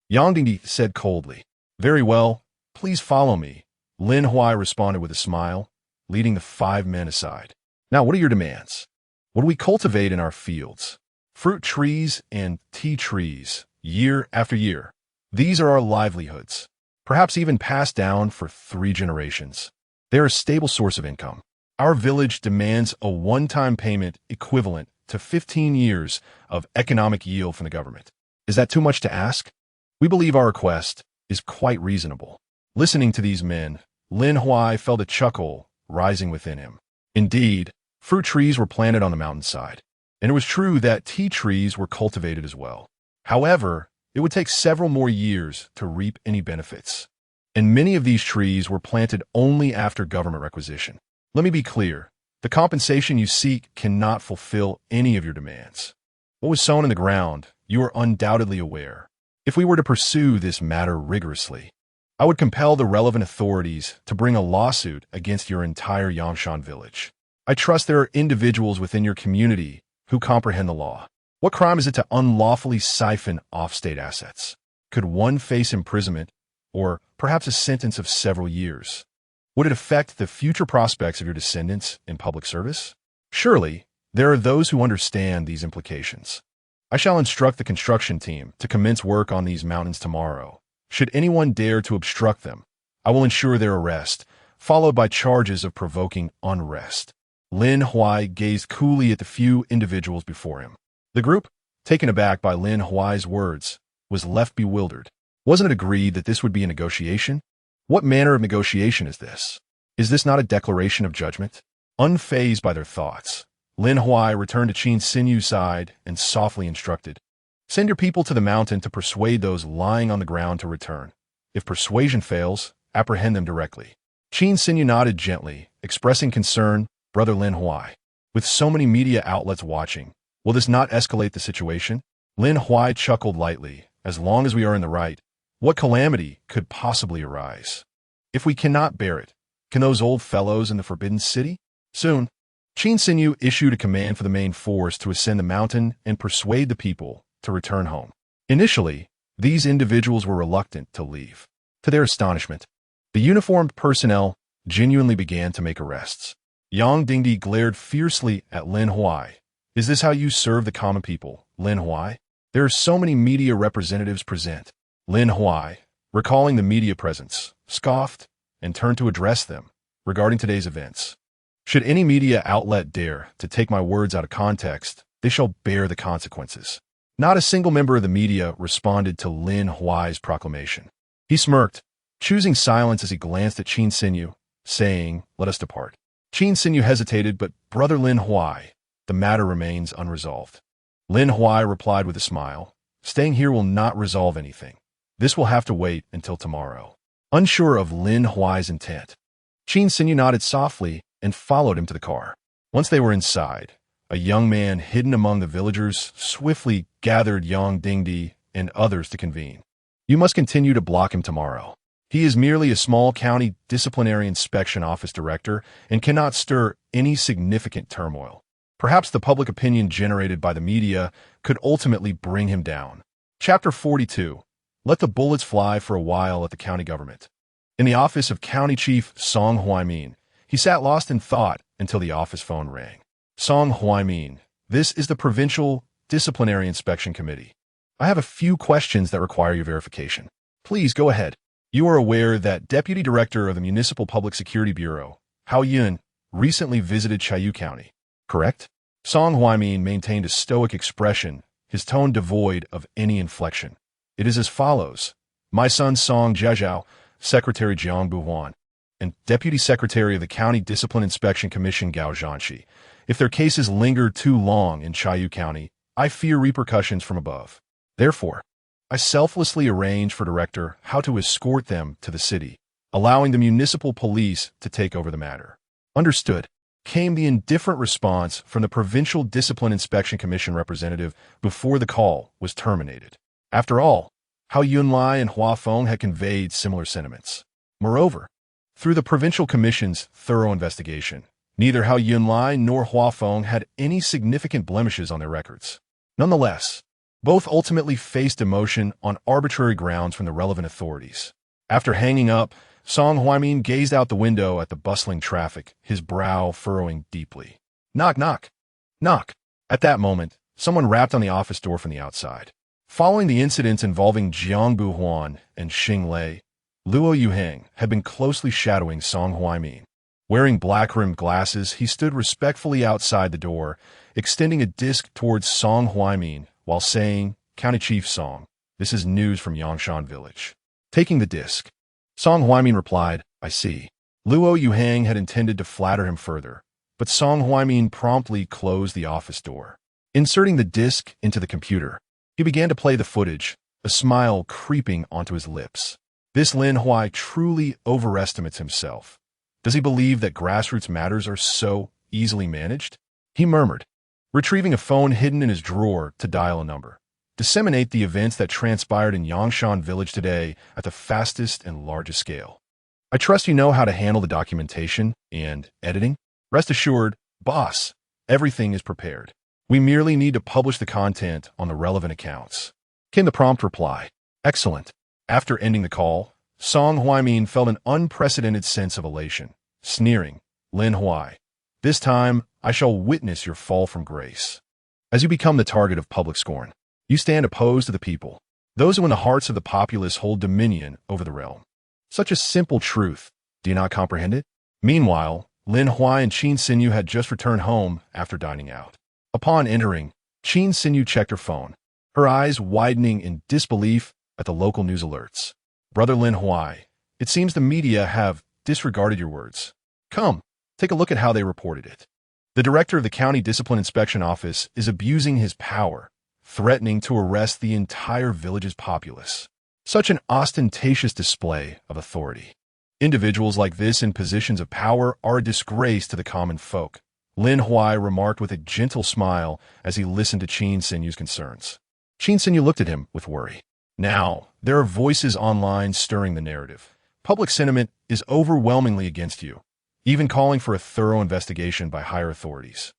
Yang Dingdi said coldly. "Very well, please follow me," Lin Huai responded with a smile, leading the 5 men aside. "Now, what are your demands? What do we cultivate in our fields? Fruit trees and tea trees, year after year. These are our livelihoods, perhaps even passed down for 3 generations. They are a stable source of income. Our village demands a one-time payment equivalent to 15 years of economic yield from the government. Is that too much to ask? We believe our request is quite reasonable." Listening to these men, Lin Huai felt a chuckle rising within him. Indeed, fruit trees were planted on the mountainside, and it was true that tea trees were cultivated as well. However, it would take several more years to reap any benefits, and many of these trees were planted only after government requisition. Let me be clear. The compensation you seek cannot fulfill any of your demands. What was sown in the ground, you are undoubtedly aware. If we were to pursue this matter rigorously, I would compel the relevant authorities to bring a lawsuit against your entire Yangshan village. I trust there are individuals within your community who comprehend the law. What crime is it to unlawfully siphon off state assets? Could one face imprisonment or perhaps a sentence of several years? Would it affect the future prospects of your descendants in public service? Surely, there are those who understand these implications. I shall instruct the construction team to commence work on these mountains tomorrow. Should anyone dare to obstruct them, I will ensure their arrest, followed by charges of provoking unrest. Lin Huai gazed coolly at the few individuals before him. The group, taken aback by Lin Huai's words, was left bewildered. Wasn't it agreed that this would be a negotiation? What manner of negotiation is this? Is this not a declaration of judgment? Unfazed by their thoughts, Lin Huai returned to Qin Sinyu's side and softly instructed, "Send your people to the mountain to persuade those lying on the ground to return. If persuasion fails, apprehend them directly." Qin Sinyu nodded gently, expressing concern. "Brother Lin Huai, with so many media outlets watching, will this not escalate the situation?" Lin Huai chuckled lightly. "As long as we are in the right, what calamity could possibly arise? If we cannot bear it, can those old fellows in the Forbidden City?" Soon, Qin Sinyu issued a command for the main force to ascend the mountain and persuade the people to return home. Initially, these individuals were reluctant to leave. To their astonishment, the uniformed personnel genuinely began to make arrests. Yang Dingdi glared fiercely at Lin Huai. "Is this how you serve the common people, Lin Huai? There are so many media representatives present." Lin Huai, recalling the media presence, scoffed and turned to address them regarding today's events. "Should any media outlet dare to take my words out of context, they shall bear the consequences." Not a single member of the media responded to Lin Huai's proclamation. He smirked, choosing silence as he glanced at Qin Sinyu, saying, "Let us depart." Qin Sinyu hesitated, but "Brother Lin Huai, the matter remains unresolved." Lin Huai replied with a smile, "Staying here will not resolve anything. This will have to wait until tomorrow." Unsure of Lin Huai's intent, Qin Sinyu nodded softly and followed him to the car. Once they were inside, a young man hidden among the villagers swiftly gathered Yang Dingdi and others to convene. "You must continue to block him tomorrow. He is merely a small county disciplinary inspection office director and cannot stir any significant turmoil. Perhaps the public opinion generated by the media could ultimately bring him down." Chapter 42. Let the bullets fly for a while at the county government. In the office of County Chief Song Huaimin, he sat lost in thought until the office phone rang. "Song Huaimin, this is the Provincial Disciplinary Inspection Committee. I have a few questions that require your verification. Please go ahead." You are aware that Deputy Director of the Municipal Public Security Bureau, Hao Yun, recently visited Chayu County, correct? Song Huaimin maintained a stoic expression, his tone devoid of any inflection. "It is as follows. My son Song Jiazhao, Secretary Jiang Buhuan, and Deputy Secretary of the County Discipline Inspection Commission Gao Zhanxi. If their cases linger too long in Chayu County, I fear repercussions from above. Therefore, I selflessly arrange for Director how to escort them to the city, allowing the municipal police to take over the matter." "Understood," came the indifferent response from the Provincial Discipline Inspection Commission representative before the call was terminated. After all, Hao Yunlai and Hua Feng had conveyed similar sentiments. Moreover, through the Provincial Commission's thorough investigation, neither Hao Yunlai nor Hua Feng had any significant blemishes on their records. Nonetheless, both ultimately faced demotion on arbitrary grounds from the relevant authorities. After hanging up, Song Huaimin gazed out the window at the bustling traffic, his brow furrowing deeply. Knock, knock, knock. At that moment, someone rapped on the office door from the outside. Following the incidents involving Jiang Buhuan and Xing Lei, Luo Yuheng had been closely shadowing Song Huaimin. Wearing black-rimmed glasses, he stood respectfully outside the door, extending a disc towards Song Huaimin while saying, "County Chief Song, this is news from Yangshan Village." Taking the disc, Song Huaimin replied, "I see." Luo Yuheng had intended to flatter him further, but Song Huaimin promptly closed the office door. Inserting the disc into the computer, he began to play the footage, a smile creeping onto his lips. This Lin Huai truly overestimates himself. Does he believe that grassroots matters are so easily managed? He murmured, retrieving a phone hidden in his drawer to dial a number. Disseminate the events that transpired in Yangshan village today at the fastest and largest scale. I trust you know how to handle the documentation and editing. Rest assured, boss, everything is prepared. We merely need to publish the content on the relevant accounts. Came the prompt reply. Excellent. After ending the call, Song Huaimin felt an unprecedented sense of elation, sneering, Lin Huai, this time I shall witness your fall from grace. As you become the target of public scorn, you stand opposed to the people, those who in the hearts of the populace hold dominion over the realm. Such a simple truth, do you not comprehend it? Meanwhile, Lin Huai and Qin Xinyu had just returned home after dining out. Upon entering, Qin Xinyu checked her phone, her eyes widening in disbelief at the local news alerts. Brother Lin Huai, it seems the media have disregarded your words. Come, take a look at how they reported it. The director of the County Discipline Inspection Office is abusing his power, threatening to arrest the entire village's populace. Such an ostentatious display of authority. Individuals like this in positions of power are a disgrace to the common folk, Lin Huai remarked with a gentle smile as he listened to Qin Xinyu's concerns. Qin Xinyu looked at him with worry. Now, there are voices online stirring the narrative. Public sentiment is overwhelmingly against you, even calling for a thorough investigation by higher authorities.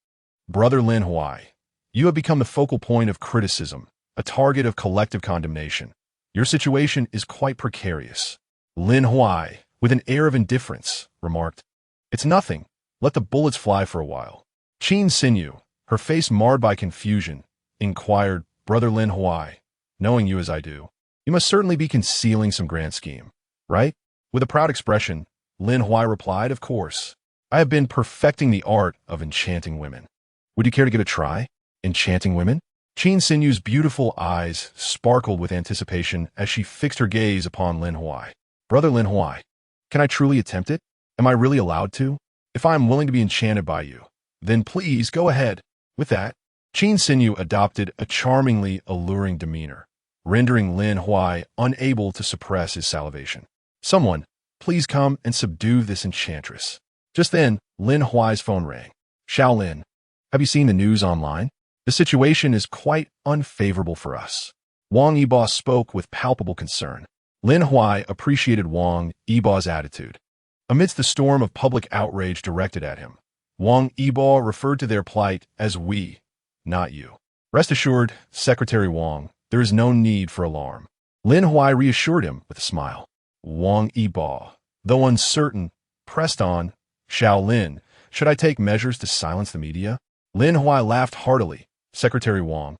Brother Lin Huai, you have become the focal point of criticism, a target of collective condemnation. Your situation is quite precarious. Lin Huai, with an air of indifference, remarked, It's nothing. Let the bullets fly for a while. Qin Xinyu, her face marred by confusion, inquired, Brother Lin Huai, knowing you as I do, you must certainly be concealing some grand scheme, right? With a proud expression, Lin Huai replied, Of course. I have been perfecting the art of enchanting women. Would you care to give it a try? Enchanting women? Qin Xinyu's beautiful eyes sparkled with anticipation as she fixed her gaze upon Lin Huai. Brother Lin Huai, can I truly attempt it? Am I really allowed to? If I am willing to be enchanted by you, then please go ahead. With that, Qin Xinyu adopted a charmingly alluring demeanor, rendering Lin Huai unable to suppress his salivation. Someone, please come and subdue this enchantress. Just then, Lin Huai's phone rang. Shaolin, have you seen the news online? The situation is quite unfavorable for us. Wang Yibo spoke with palpable concern. Lin Huai appreciated Wang Yibo's attitude. Amidst the storm of public outrage directed at him, Wang Yibo referred to their plight as we, not you. Rest assured, Secretary Wang, there is no need for alarm. Lin Huai reassured him with a smile. Wang Yibo, though uncertain, pressed on, Shaolin, should I take measures to silence the media? Lin Huai laughed heartily. Secretary Wang,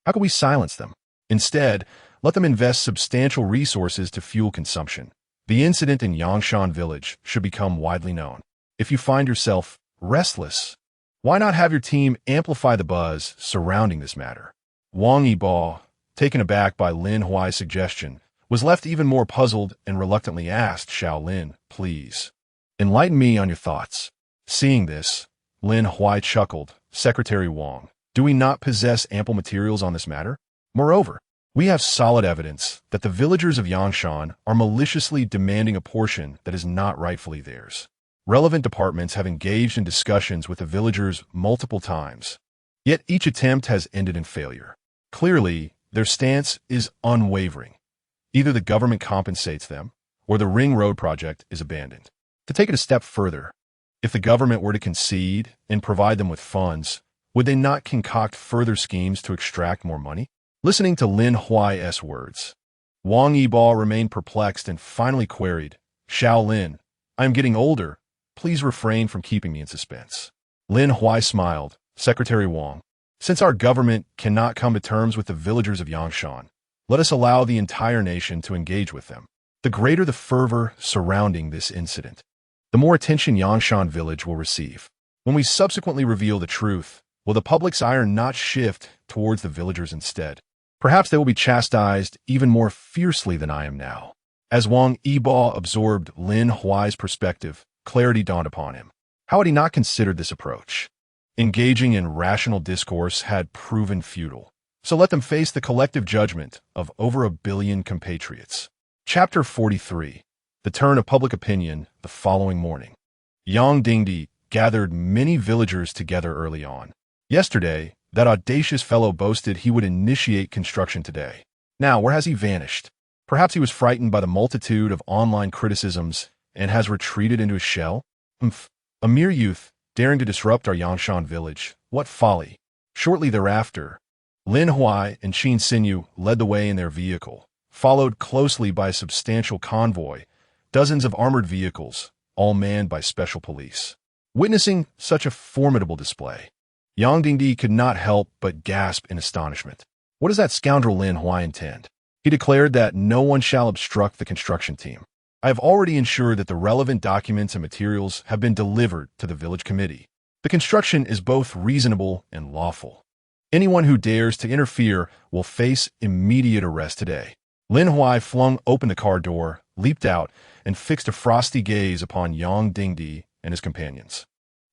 how can we silence them? Instead, let them invest substantial resources to fuel consumption. The incident in Yangshan village should become widely known. If you find yourself restless, why not have your team amplify the buzz surrounding this matter? Wang Yibo, taken aback by Lin Huai's suggestion, was left even more puzzled and reluctantly asked Shaolin, please, enlighten me on your thoughts. Seeing this, Lin Huai chuckled, Secretary Wang, do we not possess ample materials on this matter? Moreover, we have solid evidence that the villagers of Yangshan are maliciously demanding a portion that is not rightfully theirs. Relevant departments have engaged in discussions with the villagers multiple times, yet each attempt has ended in failure. Clearly, their stance is unwavering. Either the government compensates them, or the Ring Road project is abandoned. To take it a step further, if the government were to concede and provide them with funds, would they not concoct further schemes to extract more money? Listening to Lin Huai's words, Wang Yibo remained perplexed and finally queried, Shaolin, I am getting older. Please refrain from keeping me in suspense. Lin Huai smiled, Secretary Wang, since our government cannot come to terms with the villagers of Yangshan, let us allow the entire nation to engage with them. The greater the fervor surrounding this incident, the more attention Yangshan village will receive. When we subsequently reveal the truth, will the public's ire not shift towards the villagers instead? Perhaps they will be chastised even more fiercely than I am now. As Wang Yibo absorbed Lin Huai's perspective, clarity dawned upon him. How had he not considered this approach? Engaging in rational discourse had proven futile. So let them face the collective judgment of over 1 billion compatriots. Chapter 43. The turn of public opinion the following morning. Yang Dingdi gathered many villagers together early on. Yesterday, that audacious fellow boasted he would initiate construction today. Now, where has he vanished? Perhaps he was frightened by the multitude of online criticisms and has retreated into his shell? A mere youth, daring to disrupt our Yangshan village. What folly! Shortly thereafter, Lin Huai and Qin Xinyu led the way in their vehicle, followed closely by a substantial convoy, dozens of armored vehicles, all manned by special police. Witnessing such a formidable display, Yang Dingdi could not help but gasp in astonishment. What does that scoundrel Lin Huai intend? He declared that no one shall obstruct the construction team. I have already ensured that the relevant documents and materials have been delivered to the village committee. The construction is both reasonable and lawful. Anyone who dares to interfere will face immediate arrest today. Lin Huai flung open the car door, leaped out, and fixed a frosty gaze upon Yang Dingdi and his companions.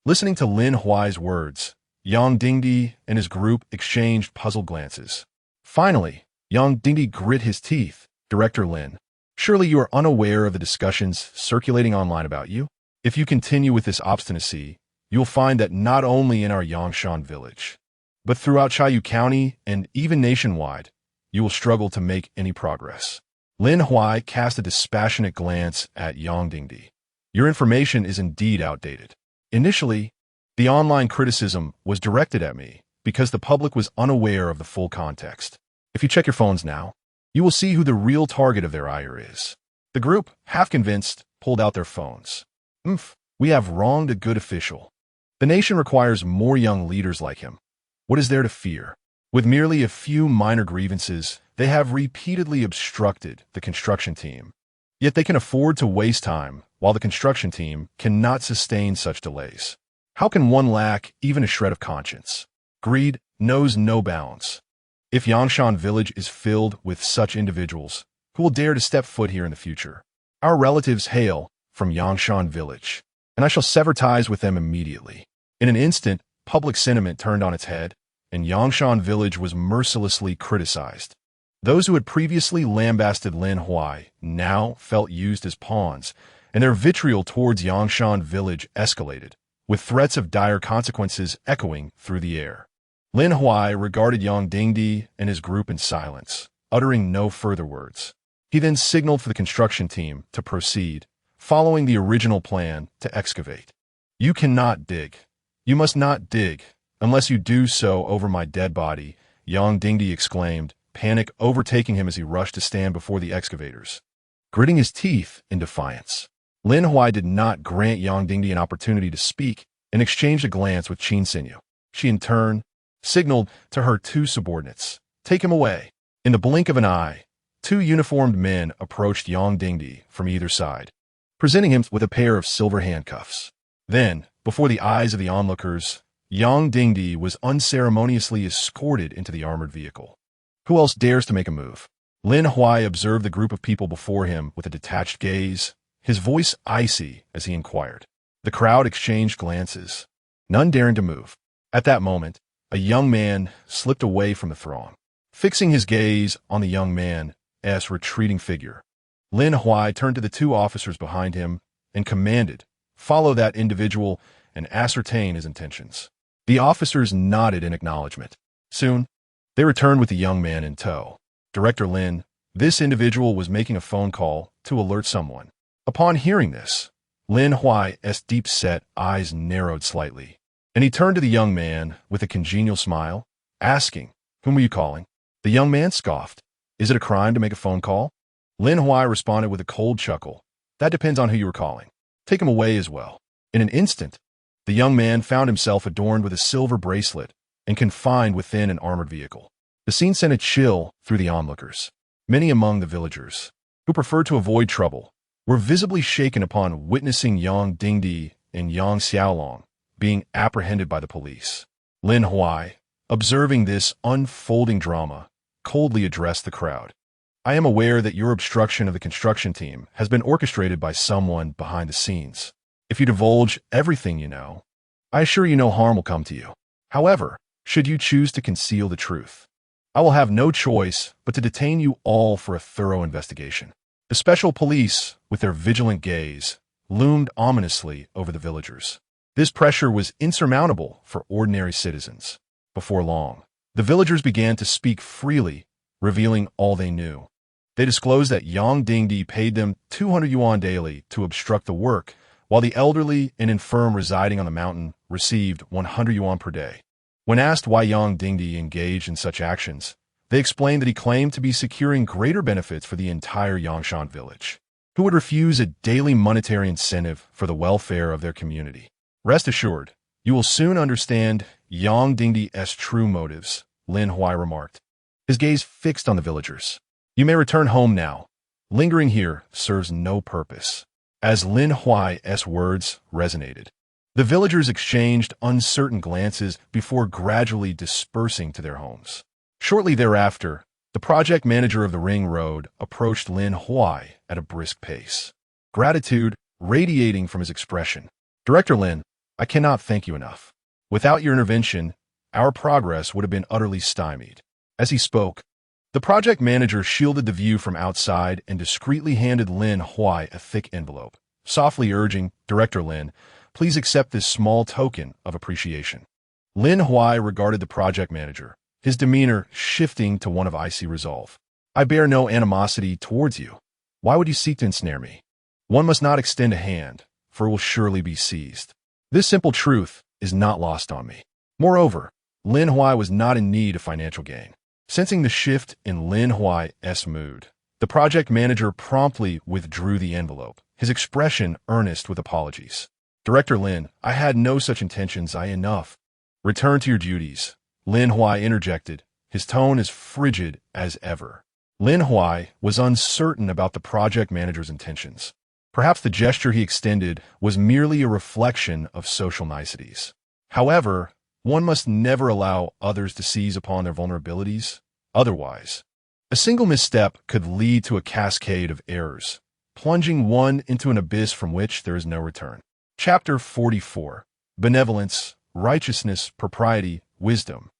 Listening to Lin Huai's words, Yang Dingdi and his group exchanged puzzled glances. Finally, Yang Dingdi grit his teeth. Director Lin, surely you are unaware of the discussions circulating online about you? If you continue with this obstinacy, you will find that not only in our Yangshan village, but throughout Chayu County and even nationwide, you will struggle to make any progress. Lin Huai cast a dispassionate glance at Yang Dingdi. Your information is indeed outdated. Initially, the online criticism was directed at me because the public was unaware of the full context. If you check your phones now, you will see who the real target of their ire is. The group, half convinced, pulled out their phones. We have wronged a good official. The nation requires more young leaders like him. What is there to fear? With merely a few minor grievances, they have repeatedly obstructed the construction team. Yet they can afford to waste time, while the construction team cannot sustain such delays. How can one lack even a shred of conscience? Greed knows no bounds. If Yangshan village is filled with such individuals, who will dare to step foot here in the future? Our relatives hail from Yangshan village, and I shall sever ties with them immediately. In an instant, public sentiment turned on its head, and Yangshan village was mercilessly criticized. Those who had previously lambasted Lin Huai now felt used as pawns, and their vitriol towards Yangshan village escalated, with threats of dire consequences echoing through the air. Lin Huai regarded Yang Dingdi and his group in silence, uttering no further words. He then signaled for the construction team to proceed, following the original plan to excavate. You cannot dig. You must not dig, unless you do so over my dead body, Yang Dingdi exclaimed, panic overtaking him as he rushed to stand before the excavators. Gritting his teeth in defiance, Lin Huai did not grant Yang Dingdi an opportunity to speak and exchanged a glance with Qin Xinyu. She, in turn, signaled to her two subordinates, take him away. In the blink of an eye, two uniformed men approached Yang Dingdi from either side, presenting him with a pair of silver handcuffs. Then, before the eyes of the onlookers, Yang Dingdi was unceremoniously escorted into the armored vehicle. Who else dares to make a move? Lin Huai observed the group of people before him with a detached gaze, his voice icy as he inquired. The crowd exchanged glances, none daring to move. At that moment, a young man slipped away from the throng. Fixing his gaze on the young man's retreating figure, Lin Huai turned to the two officers behind him and commanded, follow that individual and ascertain his intentions. The officers nodded in acknowledgement. Soon, they returned with the young man in tow. Director Lin, this individual was making a phone call to alert someone. Upon hearing this, Lin Huai's deep-set eyes narrowed slightly, and he turned to the young man with a congenial smile, asking, whom are you calling? The young man scoffed. Is it a crime to make a phone call? Lin Huai responded with a cold chuckle. That depends on who you are calling. Take him away as well. In an instant, the young man found himself adorned with a silver bracelet and confined within an armored vehicle. The scene sent a chill through the onlookers. Many among the villagers, who preferred to avoid trouble, were visibly shaken upon witnessing Yang Dingdi and Yang Xiaolong being apprehended by the police. Lin Huai, observing this unfolding drama, coldly addressed the crowd. I am aware that your obstruction of the construction team has been orchestrated by someone behind the scenes. If you divulge everything you know, I assure you no harm will come to you. However, should you choose to conceal the truth, I will have no choice but to detain you all for a thorough investigation. The special police, with their vigilant gaze, loomed ominously over the villagers. This pressure was insurmountable for ordinary citizens. Before long, the villagers began to speak freely, revealing all they knew. They disclosed that Yang Dingdi paid them 200 yuan daily to obstruct the work, while the elderly and infirm residing on the mountain received 100 yuan per day. When asked why Yang Dingdi engaged in such actions, they explained that he claimed to be securing greater benefits for the entire Yangshan village. Who would refuse a daily monetary incentive for the welfare of their community? Rest assured, you will soon understand Yang Dingdi's true motives, Lin Huai remarked, his gaze fixed on the villagers. You may return home now. Lingering here serves no purpose. As Lin Huai's words resonated, the villagers exchanged uncertain glances before gradually dispersing to their homes. Shortly thereafter, the project manager of the ring road approached Lin Huai at a brisk pace, gratitude radiating from his expression. Director Lin, I cannot thank you enough. Without your intervention, our progress would have been utterly stymied. As he spoke, the project manager shielded the view from outside and discreetly handed Lin Huai a thick envelope, softly urging, Director Lin, please accept this small token of appreciation. Lin Huai regarded the project manager, his demeanor shifting to one of icy resolve. I bear no animosity towards you. Why would you seek to ensnare me? One must not extend a hand, for it will surely be seized. This simple truth is not lost on me. Moreover, Lin Huai was not in need of financial gain. Sensing the shift in Lin Huai's mood, the project manager promptly withdrew the envelope, his expression earnest with apologies. Director Lin, I had no such intentions. Enough. Return to your duties. Lin Huai interjected, his tone as frigid as ever. Lin Huai was uncertain about the project manager's intentions. Perhaps the gesture he extended was merely a reflection of social niceties. However, one must never allow others to seize upon their vulnerabilities. Otherwise, a single misstep could lead to a cascade of errors, plunging one into an abyss from which there is no return. Chapter 44. Benevolence, Righteousness, Propriety, Wisdom.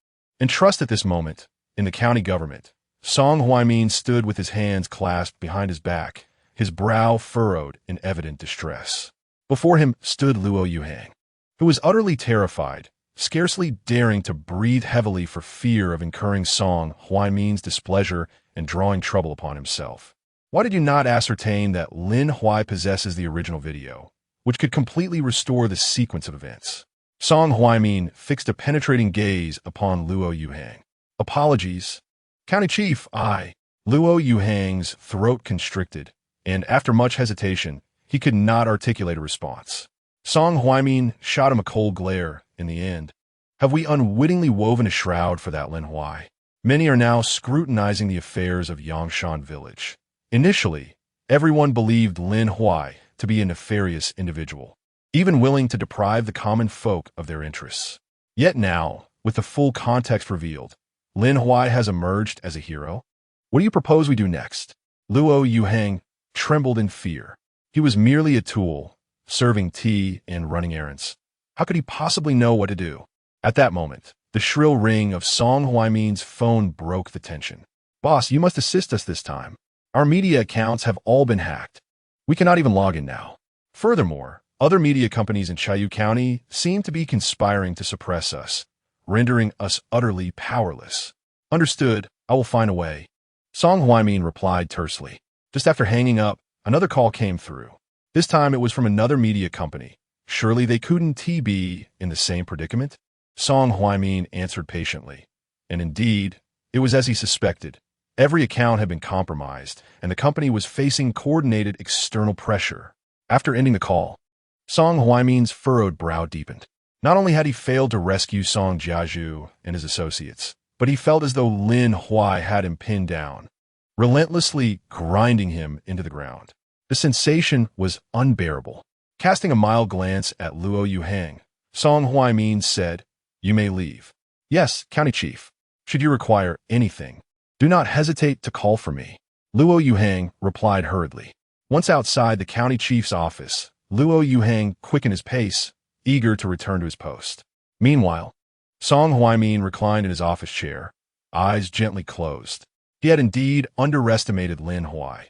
Entrust at this moment, in the county government, Song Huaimin stood with his hands clasped behind his back, his brow furrowed in evident distress. Before him stood Luo Yuhang, who was utterly terrified, scarcely daring to breathe heavily for fear of incurring Song Huaimin's displeasure and drawing trouble upon himself. Why did you not ascertain that Lin Huai possesses the original video, which could completely restore the sequence of events? Song Huaimin fixed a penetrating gaze upon Luo Yuhang. Apologies. County Chief, I. Luo Yuhang's throat constricted, and after much hesitation, he could not articulate a response. Song Huaimin shot him a cold glare. In the end, have we unwittingly woven a shroud for that Lin Huai? Many are now scrutinizing the affairs of Yangshan village. Initially, everyone believed Lin Huai to be a nefarious individual, even willing to deprive the common folk of their interests. Yet now, with the full context revealed, Lin Huai has emerged as a hero. What do you propose we do next? Luo Yuhang trembled in fear. He was merely a tool, serving tea and running errands. How could he possibly know what to do? At that moment, the shrill ring of Song Huaimin's phone broke the tension. Boss, you must assist us this time. Our media accounts have all been hacked. We cannot even log in now. Furthermore, other media companies in Chayu County seem to be conspiring to suppress us, rendering us utterly powerless. Understood, I will find a way. Song Huaimin replied tersely. Just after hanging up, another call came through. This time it was from another media company. Surely they couldn't be in the same predicament? Song Huaimin answered patiently. And indeed, it was as he suspected. Every account had been compromised, and the company was facing coordinated external pressure. After ending the call, Song Huaimin's furrowed brow deepened. Not only had he failed to rescue Song Jiazhu and his associates, but he felt as though Lin Huai had him pinned down, relentlessly grinding him into the ground. The sensation was unbearable. Casting a mild glance at Luo Yuhang, Song Huaimin said, You may leave. Yes, County Chief. Should you require anything, do not hesitate to call for me. Luo Yuhang replied hurriedly. Once outside the County Chief's office, Luo Yuhang quickened his pace, eager to return to his post. Meanwhile, Song Huaimin reclined in his office chair, eyes gently closed. He had indeed underestimated Lin Huai.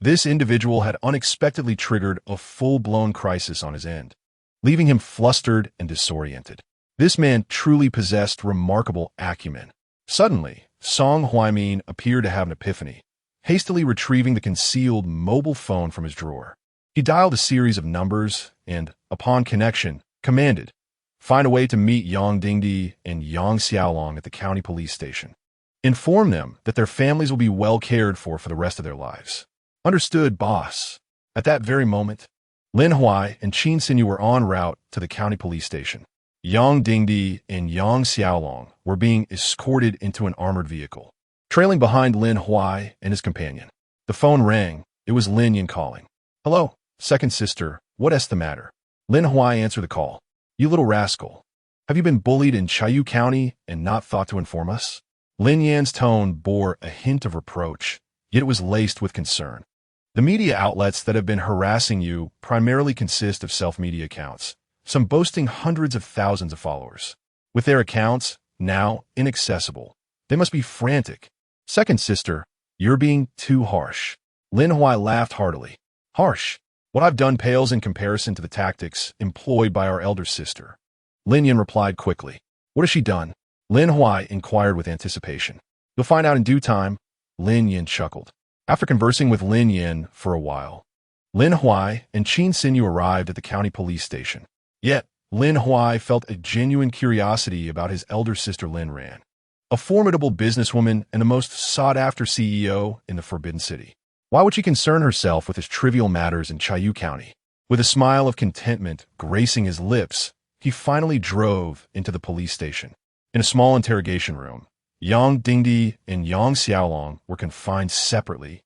This individual had unexpectedly triggered a full-blown crisis on his end, leaving him flustered and disoriented. This man truly possessed remarkable acumen. Suddenly, Song Huaimin appeared to have an epiphany, hastily retrieving the concealed mobile phone from his drawer. He dialed a series of numbers and, upon connection, commanded, "Find a way to meet Yang Dingdi and Yang Xiaolong at the county police station. Inform them that their families will be well cared for the rest of their lives." "Understood, boss." At that very moment, Lin Huai and Qin Xinyu were en route to the county police station. Yang Dingdi and Yang Xiaolong were being escorted into an armored vehicle, trailing behind Lin Huai and his companion. The phone rang. It was Lin Yin calling. "Hello, second sister. What's the matter?" Lin Huai answered the call. "You little rascal. Have you been bullied in Chayu County and not thought to inform us?" Lin Yan's tone bore a hint of reproach, yet it was laced with concern. "The media outlets that have been harassing you primarily consist of self-media accounts, some boasting hundreds of thousands of followers. With their accounts now inaccessible, they must be frantic. Second sister, you're being too harsh." Lin Huai laughed heartily. "Harsh? What I've done pales in comparison to the tactics employed by our elder sister." Lin Yin replied quickly. "What has she done?" Lin Huai inquired with anticipation. "You'll find out in due time," Lin Yin chuckled. After conversing with Lin Yin for a while, Lin Huai and Qin Xinyu arrived at the county police station. Yet, Lin Huai felt a genuine curiosity about his elder sister Lin Ran, a formidable businesswoman and the most sought-after CEO in the Forbidden City. Why would she concern herself with his trivial matters in Chayu County? With a smile of contentment gracing his lips, he finally drove into the police station. In a small interrogation room, Yang Dingdi and Yang Xiaolong were confined separately,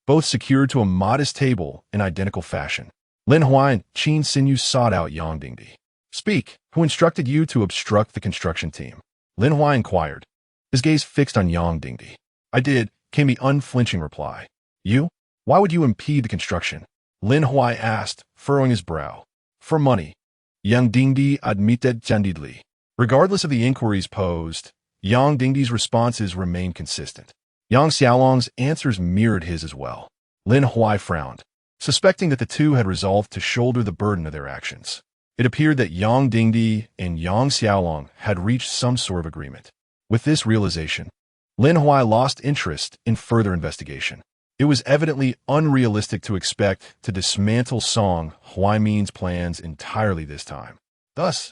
both secured to a modest table in identical fashion. Lin Huai and Qin Xinyu sought out Yang Dingdi. "Speak, who instructed you to obstruct the construction team?" Lin Huai inquired, his gaze fixed on Yang Dingdi. "I did," came the unflinching reply. "You? Why would you impede the construction?" Lin Huai asked, furrowing his brow. "For money," Yang Dingdi admitted candidly. Regardless of the inquiries posed, Yang Dingdi's responses remained consistent. Yang Xiaolong's answers mirrored his as well. Lin Huai frowned, suspecting that the two had resolved to shoulder the burden of their actions. It appeared that Yang Dingdi and Yang Xiaolong had reached some sort of agreement. With this realization, Lin Huai lost interest in further investigation. It was evidently unrealistic to expect to dismantle Song Huaimin's plans entirely this time. Thus,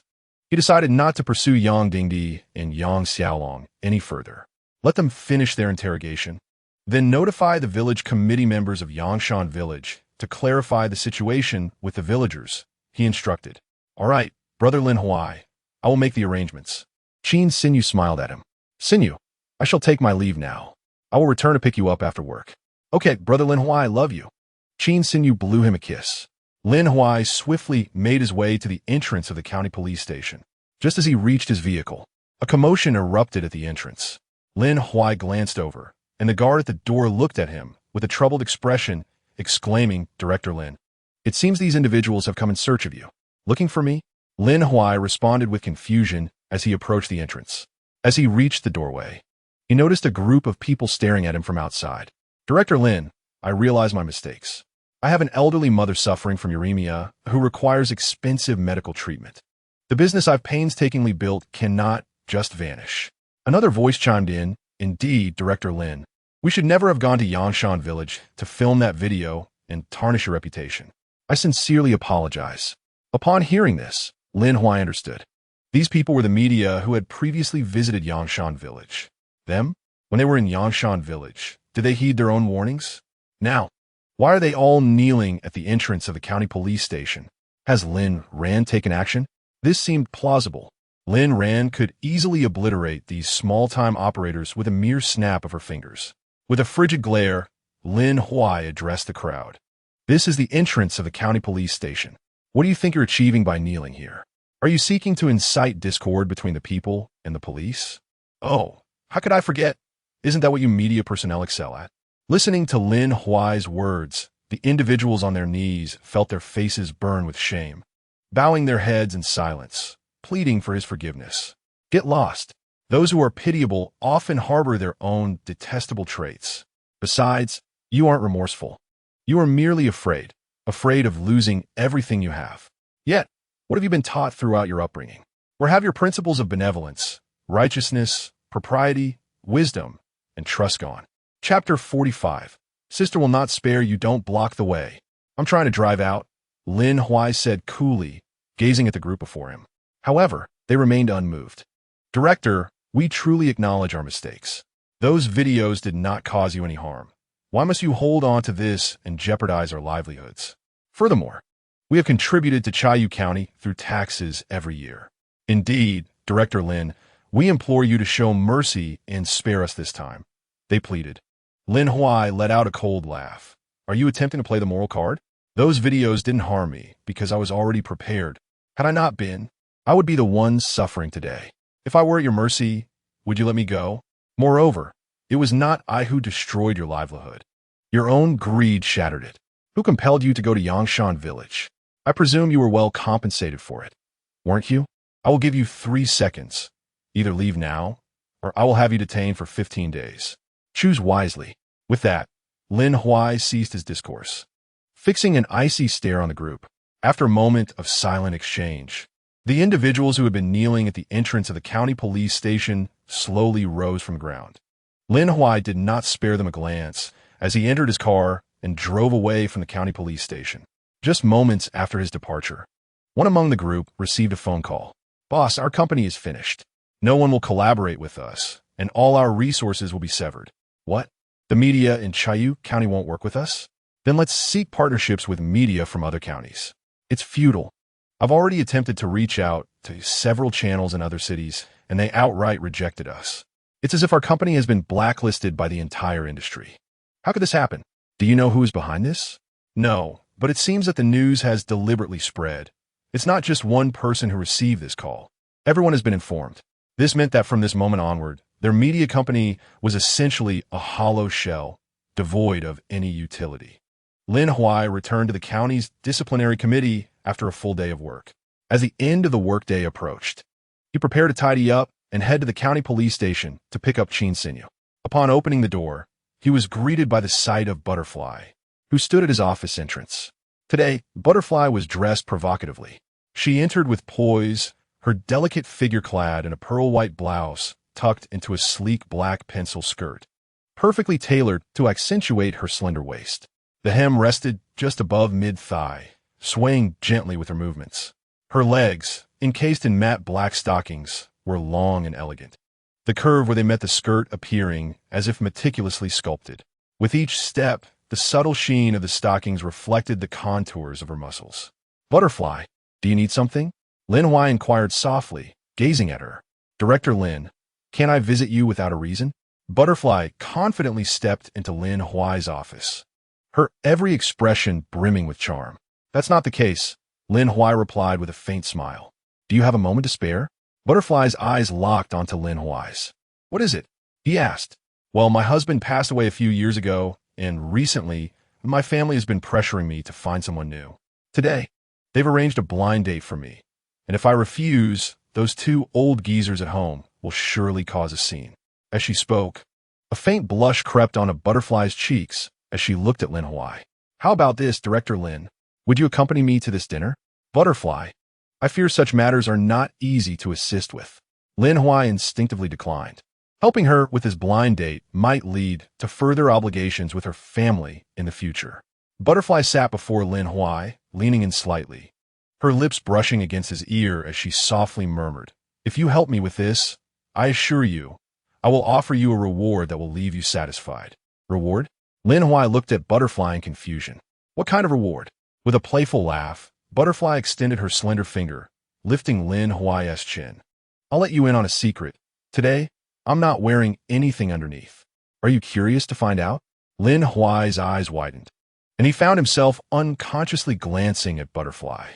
he decided not to pursue Yang Dingdi and Yang Xiaolong any further. Let them finish their interrogation, then notify the village committee members of Yangshan Village to clarify the situation with the villagers, he instructed. "All right, brother Lin Huai, I will make the arrangements." Qin Xinyu smiled at him. "Xinyu, I shall take my leave now. I will return to pick you up after work." "Okay, brother Lin Huai, I love you." Qin Xinyu blew him a kiss. Lin Huai swiftly made his way to the entrance of the county police station. Just as he reached his vehicle, a commotion erupted at the entrance. Lin Huai glanced over, and the guard at the door looked at him with a troubled expression, exclaiming, "Director Lin, it seems these individuals have come in search of you." "Looking for me?" Lin Huai responded with confusion as he approached the entrance. As he reached the doorway, he noticed a group of people staring at him from outside. "Director Lin, I realize my mistakes. I have an elderly mother suffering from uremia who requires expensive medical treatment. The business I've painstakingly built cannot just vanish." Another voice chimed in, "Indeed, Director Lin, we should never have gone to Yangshan Village to film that video and tarnish your reputation. I sincerely apologize." Upon hearing this, Lin Huai understood. These people were the media who had previously visited Yangshan Village. Them? When they were in Yangshan Village, did they heed their own warnings? Now, why are they all kneeling at the entrance of the county police station? Has Lin Ran taken action? This seemed plausible. Lin Ran could easily obliterate these small-time operators with a mere snap of her fingers. With a frigid glare, Lin Huai addressed the crowd. "This is the entrance of the county police station. What do you think you're achieving by kneeling here? Are you seeking to incite discord between the people and the police?" "Oh, how could I forget? Isn't that what you media personnel excel at?" Listening to Lin Huai's words, the individuals on their knees felt their faces burn with shame, bowing their heads in silence, pleading for his forgiveness. Get lost. Those who are pitiable often harbor their own detestable traits. Besides, you aren't remorseful. You are merely afraid, afraid of losing everything you have. Yet, what have you been taught throughout your upbringing? Where have your principles of benevolence, righteousness, propriety, wisdom, and trust gone? Chapter 45. Sister will not spare you, don't block the way. I'm trying to drive out, Lin Huai said coolly, gazing at the group before him. However, they remained unmoved. Director, we truly acknowledge our mistakes. Those videos did not cause you any harm. Why must you hold on to this and jeopardize our livelihoods? Furthermore, we have contributed to Chayu County through taxes every year. Indeed, Director Lin, we implore you to show mercy and spare us this time, they pleaded. Lin Huai let out a cold laugh. Are you attempting to play the moral card? Those videos didn't harm me because I was already prepared. Had I not been, I would be the one suffering today. If I were at your mercy, would you let me go? Moreover, it was not I who destroyed your livelihood. Your own greed shattered it. Who compelled you to go to Yangshan village? I presume you were well compensated for it, weren't you? I will give you 3 seconds. Either leave now, or I will have you detained for 15 days. Choose wisely. With that, Lin Huai ceased his discourse, fixing an icy stare on the group. After a moment of silent exchange, the individuals who had been kneeling at the entrance of the county police station slowly rose from the ground. Lin Huai did not spare them a glance as he entered his car and drove away from the county police station. Just moments after his departure, one among the group received a phone call. Boss, our company is finished. No one will collaborate with us, and all our resources will be severed. What? The media in Chayu County won't work with us? Then let's seek partnerships with media from other counties. It's futile. I've already attempted to reach out to several channels in other cities, and they outright rejected us. It's as if our company has been blacklisted by the entire industry. How could this happen? Do you know who is behind this? No, but it seems that the news has deliberately spread. It's not just one person who received this call. Everyone has been informed. This meant that from this moment onward, their media company was essentially a hollow shell, devoid of any utility. Lin Huai returned to the county's disciplinary committee after a full day of work. As the end of the workday approached, he prepared to tidy up and head to the county police station to pick up Qin Sinyu. Upon opening the door, he was greeted by the sight of Butterfly, who stood at his office entrance. Today, Butterfly was dressed provocatively. She entered with poise, her delicate figure clad in a pearl-white blouse tucked into a sleek black pencil skirt, perfectly tailored to accentuate her slender waist. The hem rested just above mid-thigh, swaying gently with her movements. Her legs, encased in matte black stockings, were long and elegant, the curve where they met the skirt appearing as if meticulously sculpted. With each step, the subtle sheen of the stockings reflected the contours of her muscles. Butterfly, do you need something? Lin Huai inquired softly, gazing at her. Director Lin, can I visit you without a reason? Butterfly confidently stepped into Lin Huai's office, her every expression brimming with charm. That's not the case, Lin Huai replied with a faint smile. Do you have a moment to spare? Butterfly's eyes locked onto Lin Huai's. What is it? He asked. Well, my husband passed away a few years ago, and recently, my family has been pressuring me to find someone new. Today, they've arranged a blind date for me, and if I refuse, those 2 old geezers at home will surely cause a scene. As she spoke, a faint blush crept onto Butterfly's cheeks as she looked at Lin Huai. How about this, Director Lin? Would you accompany me to this dinner? Butterfly, I fear such matters are not easy to assist with. Lin Huai instinctively declined. Helping her with his blind date might lead to further obligations with her family in the future. Butterfly sat before Lin Huai, leaning in slightly, her lips brushing against his ear as she softly murmured, If you help me with this, I assure you, I will offer you a reward that will leave you satisfied. Reward? Lin Huai looked at Butterfly in confusion. What kind of reward? With a playful laugh, Butterfly extended her slender finger, lifting Lin Huai's chin. I'll let you in on a secret. Today, I'm not wearing anything underneath. Are you curious to find out? Lin Huai's eyes widened, and he found himself unconsciously glancing at Butterfly.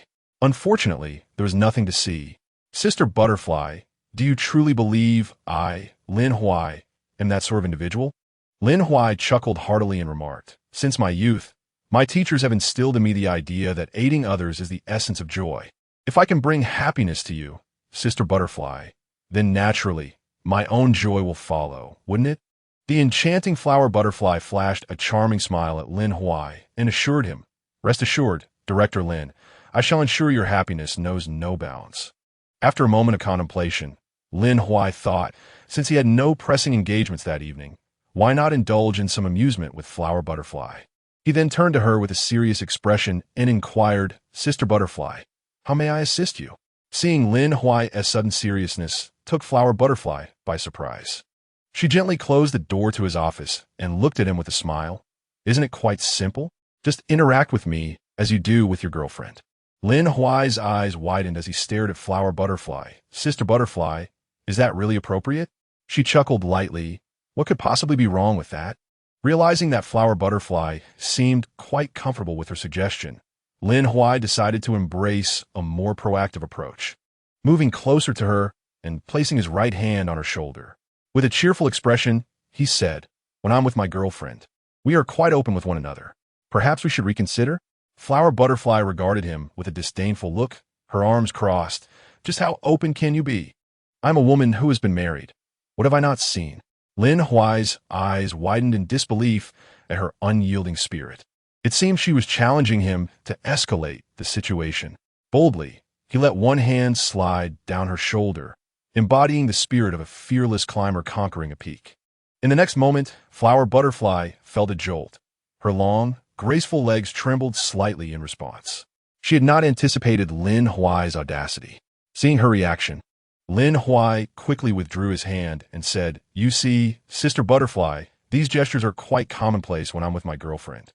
Unfortunately, there was nothing to see. Sister Butterfly, do you truly believe I, Lin Huai, am that sort of individual? Lin Huai chuckled heartily and remarked, Since my youth, my teachers have instilled in me the idea that aiding others is the essence of joy. If I can bring happiness to you, Sister Butterfly, then naturally, my own joy will follow, wouldn't it? The enchanting flower butterfly flashed a charming smile at Lin Huai and assured him, "Rest assured, Director Lin, I shall ensure your happiness knows no bounds." After a moment of contemplation, Lin Huai thought, since he had no pressing engagements that evening, why not indulge in some amusement with Flower Butterfly? He then turned to her with a serious expression and inquired, "Sister Butterfly, how may I assist you?" Seeing Lin Huai's sudden seriousness took Flower Butterfly by surprise. She gently closed the door to his office and looked at him with a smile. "Isn't it quite simple? Just interact with me as you do with your girlfriend." Lin Huai's eyes widened as he stared at Flower Butterfly. "Sister Butterfly, is that really appropriate?" She chuckled lightly. What could possibly be wrong with that? Realizing that Flower Butterfly seemed quite comfortable with her suggestion, Lin Huai decided to embrace a more proactive approach. Moving closer to her and placing his right hand on her shoulder. With a cheerful expression, he said, "When I'm with my girlfriend, we are quite open with one another. Perhaps we should reconsider?" Flower Butterfly regarded him with a disdainful look, her arms crossed. "Just how open can you be? I'm a woman who has been married. What have I not seen?" Lin Huai's eyes widened in disbelief at her unyielding spirit. It seemed she was challenging him to escalate the situation. Boldly, he let one hand slide down her shoulder, embodying the spirit of a fearless climber conquering a peak. In the next moment, Flower Butterfly felt a jolt. Her long, graceful legs trembled slightly in response. She had not anticipated Lin Huai's audacity. Seeing her reaction, Lin Huai quickly withdrew his hand and said, "You see, Sister Butterfly, these gestures are quite commonplace when I'm with my girlfriend.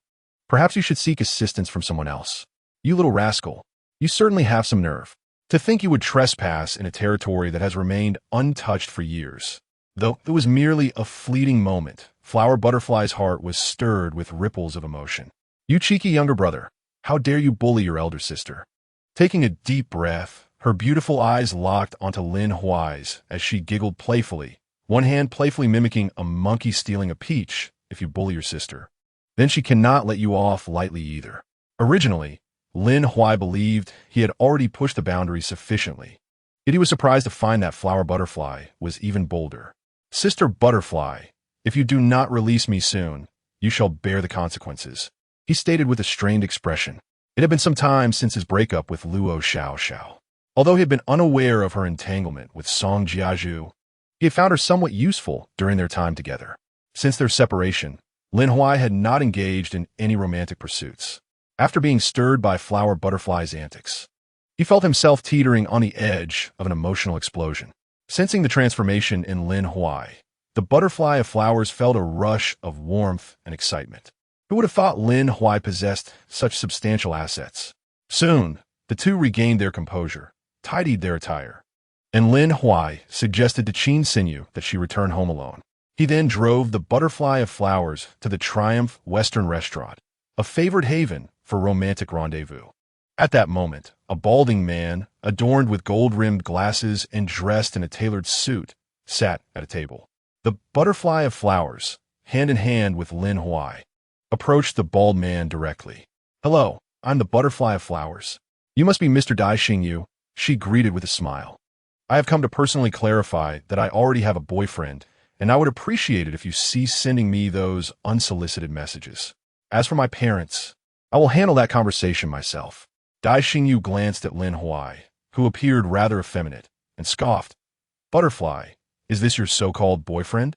Perhaps you should seek assistance from someone else. You little rascal, you certainly have some nerve. To think you would trespass in a territory that has remained untouched for years." Though it was merely a fleeting moment, Flower Butterfly's heart was stirred with ripples of emotion. "You cheeky younger brother, how dare you bully your elder sister?" Taking a deep breath, her beautiful eyes locked onto Lin Huai's as she giggled playfully, one hand playfully mimicking a monkey stealing a peach. "If you bully your sister, then she cannot let you off lightly either." Originally, Lin Huai believed he had already pushed the boundary sufficiently, yet he was surprised to find that Flower Butterfly was even bolder. "Sister Butterfly, if you do not release me soon, you shall bear the consequences," he stated with a strained expression. It had been some time since his breakup with Luo Xiaoxiao. Although he had been unaware of her entanglement with Song Jiazhu, he had found her somewhat useful during their time together. Since their separation, Lin Huai had not engaged in any romantic pursuits. After being stirred by Flower Butterfly's antics, he felt himself teetering on the edge of an emotional explosion. Sensing the transformation in Lin Huai, the butterfly of flowers felt a rush of warmth and excitement. Who would have thought Lin Huai possessed such substantial assets? Soon, the two regained their composure, tidied their attire, and Lin Huai suggested to Qin Xinyu that she return home alone. He then drove the butterfly of flowers to the Triumph Western Restaurant, a favored haven for romantic rendezvous. At that moment, a balding man, adorned with gold-rimmed glasses and dressed in a tailored suit, sat at a table. The butterfly of flowers, hand in hand with Lin Huai, approached the bald man directly. "Hello, I'm the butterfly of flowers. You must be Mr. Dai Xingyu," she greeted with a smile. "I have come to personally clarify that I already have a boyfriend, and I would appreciate it if you cease sending me those unsolicited messages. As for my parents, I will handle that conversation myself." Dai Xingyu glanced at Lin Huai, who appeared rather effeminate, and scoffed. "Butterfly, is this your so-called boyfriend?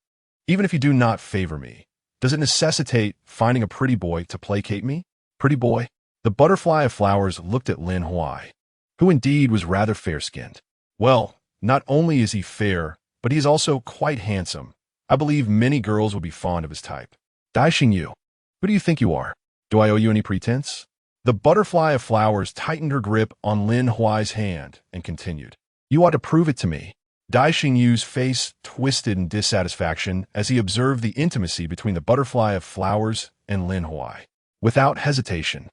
Even if you do not favor me, does it necessitate finding a pretty boy to placate me?" "Pretty boy?" The butterfly of flowers looked at Lin Huai, who indeed was rather fair-skinned. "Well, not only is he fair, but he is also quite handsome. I believe many girls would be fond of his type." "Dai Xingyu, who do you think you are? Do I owe you any pretense?" The butterfly of flowers tightened her grip on Lin Huai's hand and continued. "You ought to prove it to me." Dai Xingyu's face twisted in dissatisfaction as he observed the intimacy between the butterfly of flowers and Lin Huai. Without hesitation,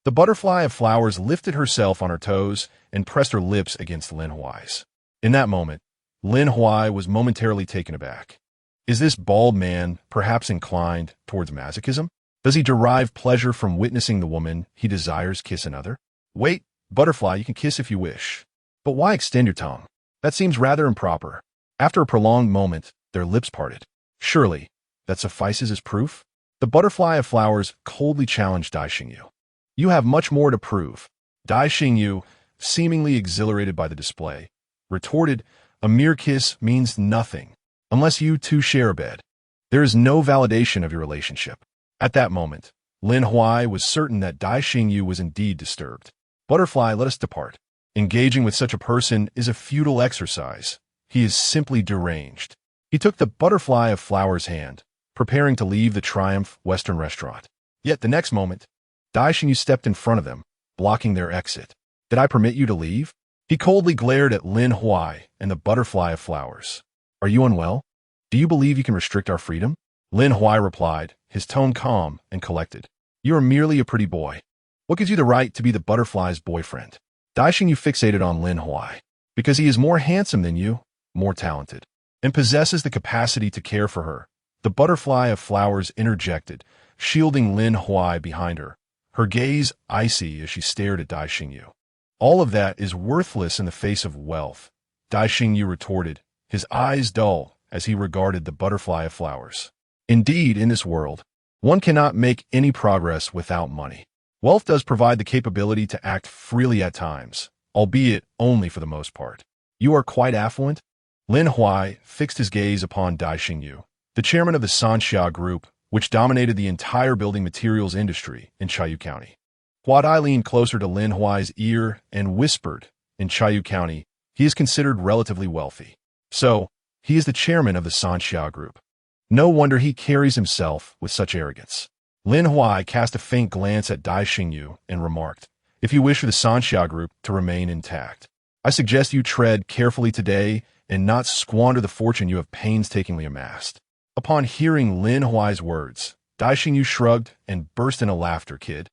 the butterfly of flowers lifted herself on her toes and pressed her lips against Lin Huai's. In that moment, Lin Huai was momentarily taken aback. Is this bald man perhaps inclined towards masochism? Does he derive pleasure from witnessing the woman he desires kiss another? "Wait, butterfly, you can kiss if you wish. But why extend your tongue? That seems rather improper." After a prolonged moment, their lips parted. "Surely, that suffices as proof? The butterfly of flowers coldly challenged Dai Xingyu. You have much more to prove. Dai Xingyu, seemingly exhilarated by the display, retorted, a mere kiss means nothing, unless you two share a bed. There is no validation of your relationship. At that moment, Lin Huai was certain that Dai Xingyu was indeed disturbed. Butterfly, let us depart. Engaging with such a person is a futile exercise. He is simply deranged. He took the butterfly of flowers' hand, preparing to leave the Triumph Western restaurant. Yet the next moment, Dai Xingyu stepped in front of them, blocking their exit. Did I permit you to leave? He coldly glared at Lin Huai and the butterfly of flowers. Are you unwell? Do you believe you can restrict our freedom? Lin Huai replied, his tone calm and collected. You are merely a pretty boy. What gives you the right to be the butterfly's boyfriend? Dai Xingyu fixated on Lin Huai. Because he is more handsome than you, more talented, and possesses the capacity to care for her. The butterfly of flowers interjected, shielding Lin Huai behind her, her gaze icy as she stared at Dai Xingyu. All of that is worthless in the face of wealth, Dai Xingyu retorted, his eyes dull as he regarded the butterfly of flowers. Indeed, in this world, one cannot make any progress without money. Wealth does provide the capability to act freely at times, albeit only for the most part. You are quite affluent? Lin Huai fixed his gaze upon Dai Xingyu, the chairman of the Sanxia Group, which dominated the entire building materials industry in Chayu County. Hua Dai leaned closer to Lin Huai's ear and whispered, in Chayu County, he is considered relatively wealthy. So, he is the chairman of the Sanxia Group. No wonder he carries himself with such arrogance. Lin Huai cast a faint glance at Dai Xingyu and remarked, if you wish for the Sanxia Group to remain intact, I suggest you tread carefully today and not squander the fortune you have painstakingly amassed. Upon hearing Lin Huai's words, Dai Xingyu shrugged and burst into laughter. Kid,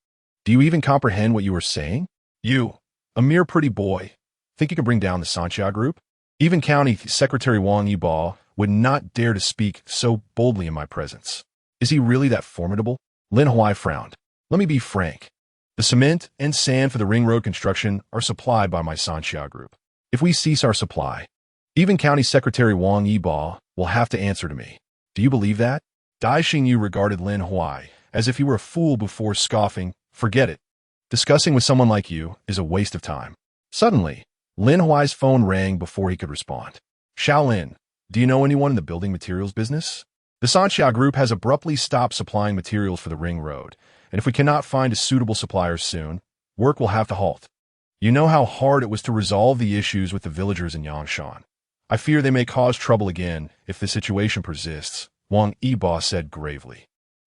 do you even comprehend what you are saying? You, a mere pretty boy, think you can bring down the Sanxia Group? Even County Secretary Wang Yibo would not dare to speak so boldly in my presence. Is he really that formidable? Lin Huai frowned. Let me be frank. The cement and sand for the ring road construction are supplied by my Sanxia Group. If we cease our supply, even County Secretary Wang Yibo will have to answer to me. Do you believe that? Dai Xingyu regarded Lin Huai as if he were a fool before scoffing, forget it. Discussing with someone like you is a waste of time. Suddenly, Lin Huai's phone rang before he could respond. Shaolin, do you know anyone in the building materials business? The Sanxia Group has abruptly stopped supplying materials for the ring road, and if we cannot find a suitable supplier soon, work will have to halt. You know how hard it was to resolve the issues with the villagers in Yangshan. I fear they may cause trouble again if the situation persists, Wang Yibo said gravely.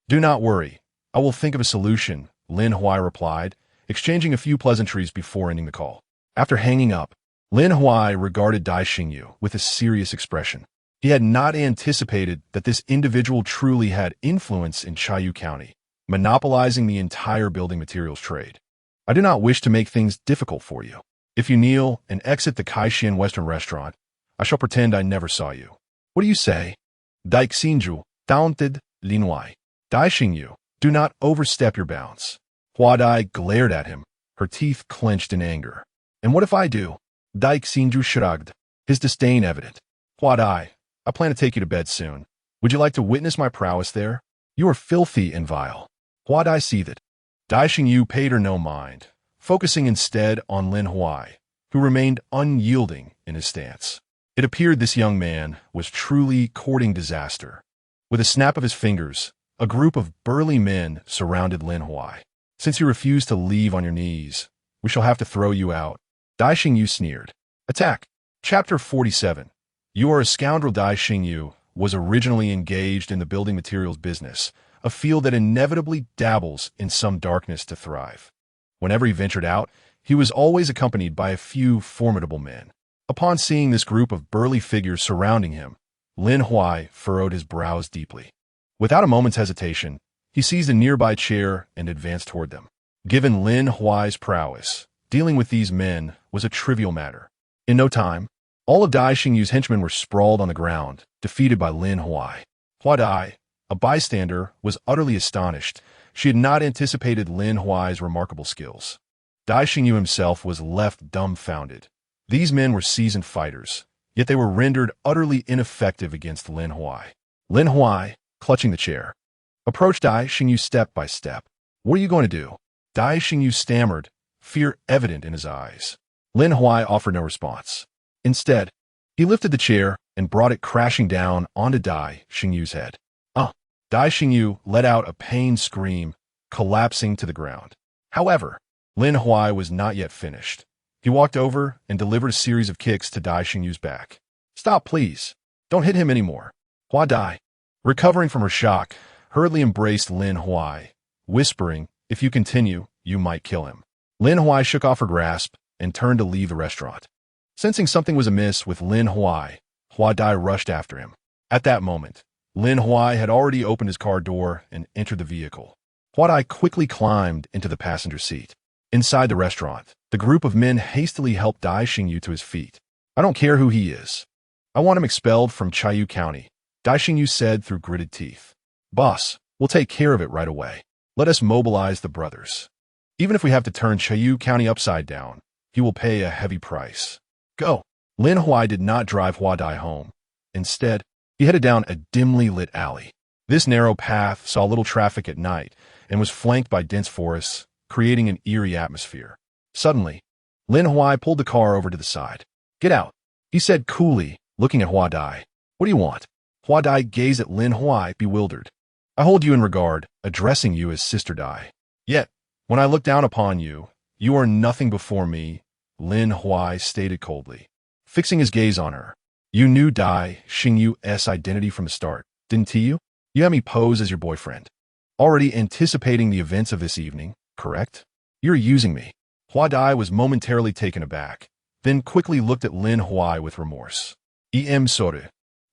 Do not worry. I will think of a solution, Lin Huai replied, exchanging a few pleasantries before ending the call. After hanging up, Lin Huai regarded Dai Xingyu with a serious expression. He had not anticipated that this individual truly had influence in Chayu County, monopolizing the entire building materials trade. I do not wish to make things difficult for you. If you kneel and exit the Kaishan Western restaurant, I shall pretend I never saw you. What do you say? Dai Xingyu, taunted Lin Huai. Dai Xingyu, do not overstep your bounds. Hua Dai glared at him, her teeth clenched in anger. And what if I do? Dai Xingyu shrugged, his disdain evident. Hua Dai, I plan to take you to bed soon. Would you like to witness my prowess there? You are filthy and vile. Hua Dai seethed. Dai Xingyu paid her no mind, focusing instead on Lin Huai, who remained unyielding in his stance. It appeared this young man was truly courting disaster. With a snap of his fingers, a group of burly men surrounded Lin Huai. Since you refuse to leave on your knees, we shall have to throw you out. Dai Xingyu sneered. Attack. Chapter 47. You are a scoundrel. Dai Xingyu was originally engaged in the building materials business, a field that inevitably dabbles in some darkness to thrive. Whenever he ventured out, he was always accompanied by a few formidable men. Upon seeing this group of burly figures surrounding him, Lin Huai furrowed his brows deeply. Without a moment's hesitation, he seized a nearby chair and advanced toward them. Given Lin Huai's prowess, dealing with these men was a trivial matter. In no time, all of Dai Xingyu's henchmen were sprawled on the ground, defeated by Lin Huai. Hua Dai, a bystander, was utterly astonished. She had not anticipated Lin Huai's remarkable skills. Dai Xingyu himself was left dumbfounded. These men were seasoned fighters, yet they were rendered utterly ineffective against Lin Huai. Lin Huai, clutching the chair. Approach Dai Xingyu step by step. What are you going to do? Dai Xingyu stammered, fear evident in his eyes. Lin Huai offered no response. Instead, he lifted the chair and brought it crashing down onto Dai Xingyu's head. Dai Xingyu let out a pained scream, collapsing to the ground. However, Lin Huai was not yet finished. He walked over and delivered a series of kicks to Dai Xingyu's back. Stop, please. Don't hit him anymore. Hua Dai, recovering from her shock, hurriedly embraced Lin Huai, whispering, if you continue, you might kill him. Lin Huai shook off her grasp and turned to leave the restaurant. Sensing something was amiss with Lin Huai, Hua Dai rushed after him. At that moment, Lin Huai had already opened his car door and entered the vehicle. Hua Dai quickly climbed into the passenger seat. Inside the restaurant, the group of men hastily helped Dai Xingyu to his feet. I don't care who he is. I want him expelled from Chiayu County, Dai Xingyu said through gritted teeth. Boss, we'll take care of it right away. Let us mobilize the brothers. Even if we have to turn Chiayu County upside down, he will pay a heavy price. Go. Lin Huai did not drive Hua Dai home. Instead, he headed down a dimly lit alley. This narrow path saw little traffic at night and was flanked by dense forests, creating an eerie atmosphere. Suddenly, Lin Huai pulled the car over to the side. Get out, he said coolly, looking at Hua Dai. What do you want? Hua Dai gazed at Lin Huai, bewildered. I hold you in regard, addressing you as Sister Dai. Yet, when I look down upon you, you are nothing before me, Lin Huai stated coldly, fixing his gaze on her. You knew Dai Xingyu's identity from the start, didn't you? You had me pose as your boyfriend. Already anticipating the events of this evening, correct? You're using me. Hua Dai was momentarily taken aback, then quickly looked at Lin Huai with remorse. Sorry.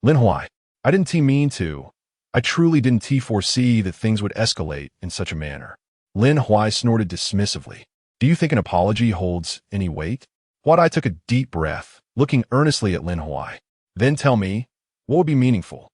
Lin Huai, I didn't mean to. I truly didn't foresee that things would escalate in such a manner. Lin Huai snorted dismissively. Do you think an apology holds any weight? Hua Dai took a deep breath, looking earnestly at Lin Huai. Then tell me, what would be meaningful?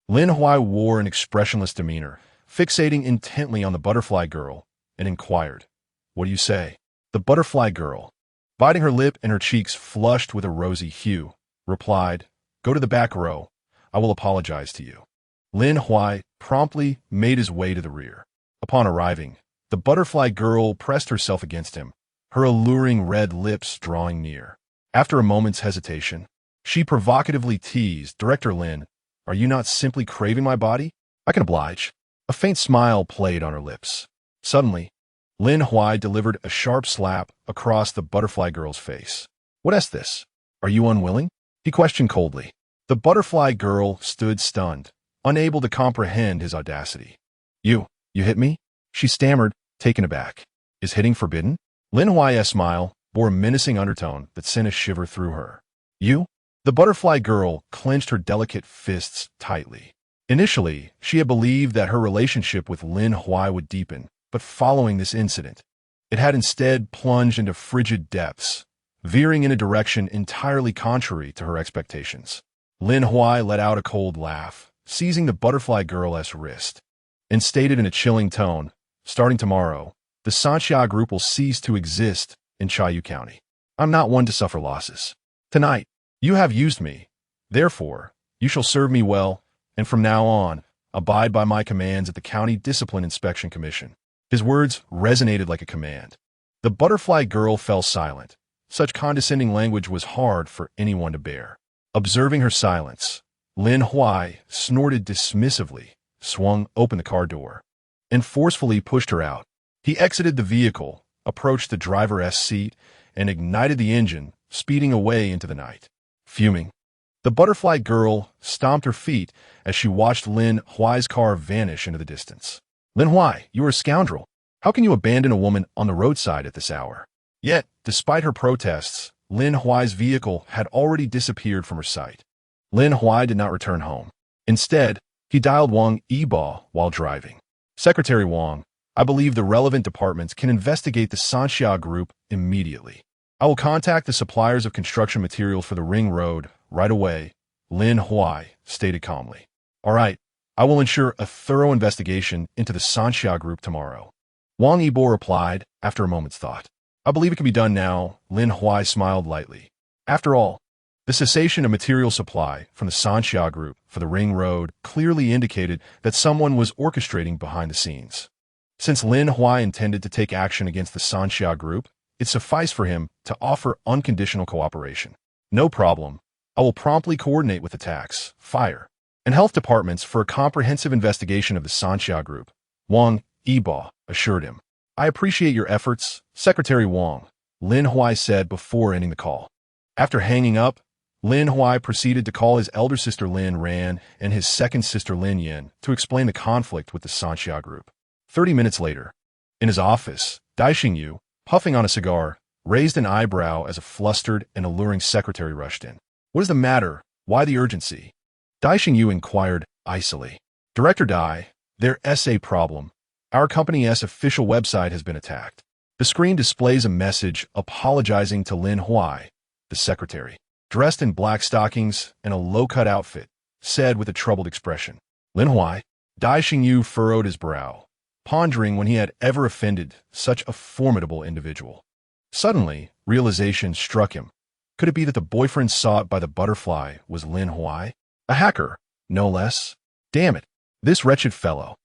Lin Huai wore an expressionless demeanor, fixating intently on the butterfly girl, and inquired, What do you say? The butterfly girl, biting her lip and her cheeks flushed with a rosy hue, replied, Go to the back row. I will apologize to you. Lin Huai promptly made his way to the rear. Upon arriving, the butterfly girl pressed herself against him, her alluring red lips drawing near. After a moment's hesitation, she provocatively teased, Director Lin, are you not simply craving my body? I can oblige. A faint smile played on her lips. Suddenly, Lin Huai delivered a sharp slap across the butterfly girl's face. What is this? Are you unwilling? He questioned coldly. The butterfly girl stood stunned, unable to comprehend his audacity. You hit me? She stammered, taken aback. Is hitting forbidden? Lin Huai's smile bore a menacing undertone that sent a shiver through her. You? The butterfly girl clenched her delicate fists tightly. Initially, she had believed that her relationship with Lin Huai would deepen, but following this incident, it had instead plunged into frigid depths, veering in a direction entirely contrary to her expectations. Lin Huai let out a cold laugh, seizing the butterfly girl's wrist, and stated in a chilling tone, starting tomorrow, the Sanxia group will cease to exist in Chiayu County. I'm not one to suffer losses. Tonight, you have used me. Therefore, you shall serve me well, and from now on, abide by my commands at the County Discipline Inspection Commission. His words resonated like a command. The butterfly girl fell silent. Such condescending language was hard for anyone to bear. Observing her silence, Lin Huai snorted dismissively, swung open the car door, and forcefully pushed her out. He exited the vehicle, approached the driver's seat, and ignited the engine, speeding away into the night. Fuming, the butterfly girl stomped her feet as she watched Lin Huai's car vanish into the distance. Lin Huai, you are a scoundrel. How can you abandon a woman on the roadside at this hour? Yet, despite her protests, Lin Huai's vehicle had already disappeared from her sight. Lin Huai did not return home. Instead, he dialed Wang Yibo while driving. Secretary Wang, I believe the relevant departments can investigate the Sanxia group immediately. I will contact the suppliers of construction materials for the ring road right away, Lin Huai stated calmly. All right, I will ensure a thorough investigation into the Sanxia group tomorrow. Wang Yibo replied after a moment's thought. I believe it can be done now, Lin Huai smiled lightly. After all, The cessation of material supply from the Sanxia Group for the Ring Road clearly indicated that someone was orchestrating behind the scenes. Since Lin Huai intended to take action against the Sanxia Group, it sufficed for him to offer unconditional cooperation. No problem. I will promptly coordinate with the tax, fire, and health departments for a comprehensive investigation of the Sanxia Group, Wang Yibo assured him. I appreciate your efforts, Secretary Wang, Lin Huai said before ending the call. After hanging up, Lin Huai proceeded to call his elder sister Lin Ran and his second sister Lin Yin to explain the conflict with the Sanxia Group. 30 minutes later, in his office, Dai Xingyu, puffing on a cigar, raised an eyebrow as a flustered and alluring secretary rushed in. What is the matter? Why the urgency? Dai Xingyu inquired icily. Director Dai, their essay problem. Our company's official website has been attacked. The screen displays a message apologizing to Lin Huai, the secretary, dressed in black stockings and a low-cut outfit, said with a troubled expression. Lin Huai, Dai Xingyu furrowed his brow, pondering when he had ever offended such a formidable individual. Suddenly, realization struck him. Could it be that the boyfriend sought by the butterfly was Lin Huai? A hacker, no less. Damn it, this wretched fellow.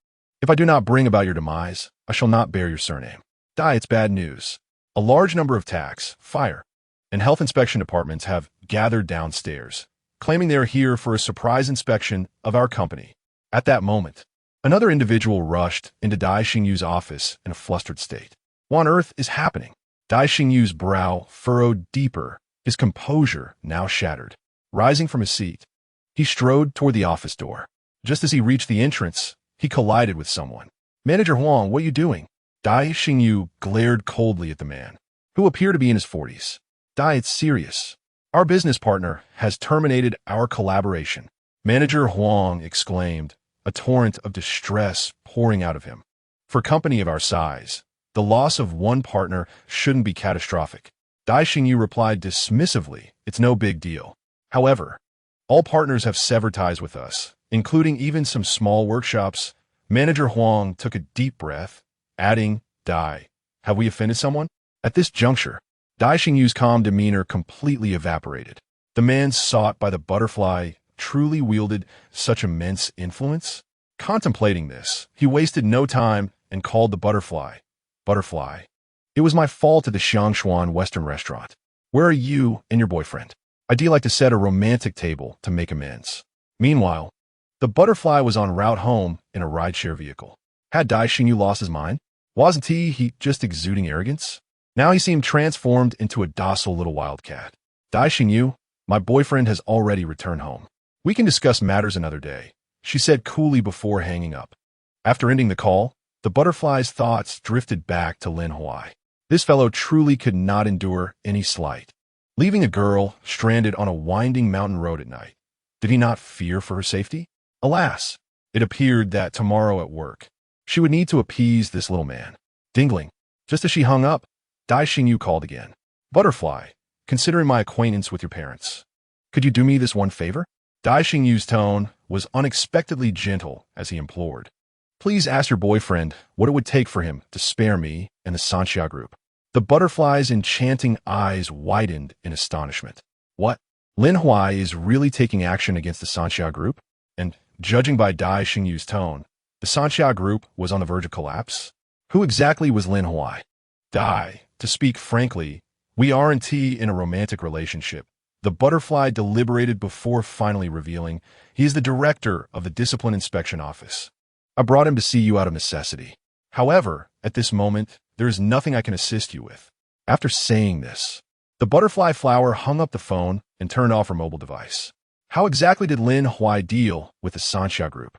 If I do not bring about your demise, I shall not bear your surname. Dai, it's bad news. A large number of tax, fire, and health inspection departments have gathered downstairs, claiming they are here for a surprise inspection of our company. At that moment, another individual rushed into Dai Xingyu's office in a flustered state. What on earth is happening? Dai Xingyu's brow furrowed deeper, his composure now shattered. Rising from his seat, he strode toward the office door. Just as he reached the entrance, he collided with someone. Manager Huang, what are you doing? Dai Xingyu glared coldly at the man, who appeared to be in his 40s. Dai, it's serious. Our business partner has terminated our collaboration. Manager Huang exclaimed, a torrent of distress pouring out of him. For a company of our size, the loss of one partner shouldn't be catastrophic. Dai Xingyu replied dismissively, it's no big deal. However, all partners have severed ties with us, including even some small workshops. Manager Huang took a deep breath, adding, Dai, have we offended someone? At this juncture, Dai Xingyu's calm demeanor completely evaporated. The man sought by the butterfly truly wielded such immense influence? Contemplating this, he wasted no time and called the butterfly. Butterfly, it was my fault at the Xiangshuan Western restaurant. Where are you and your boyfriend? I'd like to set a romantic table to make amends. Meanwhile, the butterfly was en route home in a rideshare vehicle. Had Dai Xingyu lost his mind? Wasn't he just exuding arrogance? Now he seemed transformed into a docile little wildcat. Dai Xingyu, my boyfriend has already returned home. We can discuss matters another day, she said coolly before hanging up. After ending the call, the butterfly's thoughts drifted back to Lin Huai. This fellow truly could not endure any slight. Leaving a girl stranded on a winding mountain road at night, did he not fear for her safety? Alas, it appeared that tomorrow at work, she would need to appease this little man. Dingling, just as she hung up, Dai Xingyu called again. Butterfly, considering my acquaintance with your parents, could you do me this one favor? Dai Xingyu's tone was unexpectedly gentle as he implored. Please ask your boyfriend what it would take for him to spare me and the Sanxia Group. The butterfly's enchanting eyes widened in astonishment. What? Lin Huai is really taking action against the Sanxia Group? And, judging by Dai Xingyu's tone, the Sanxia Group was on the verge of collapse? Who exactly was Lin Huai? Dai, to speak frankly, we aren't in a romantic relationship. The butterfly deliberated before finally revealing, he is the director of the Discipline Inspection Office. I brought him to see you out of necessity. However, at this moment, there is nothing I can assist you with. After saying this, the butterfly flower hung up the phone and turned off her mobile device. How exactly did Lin Huai deal with the Sanxia Group?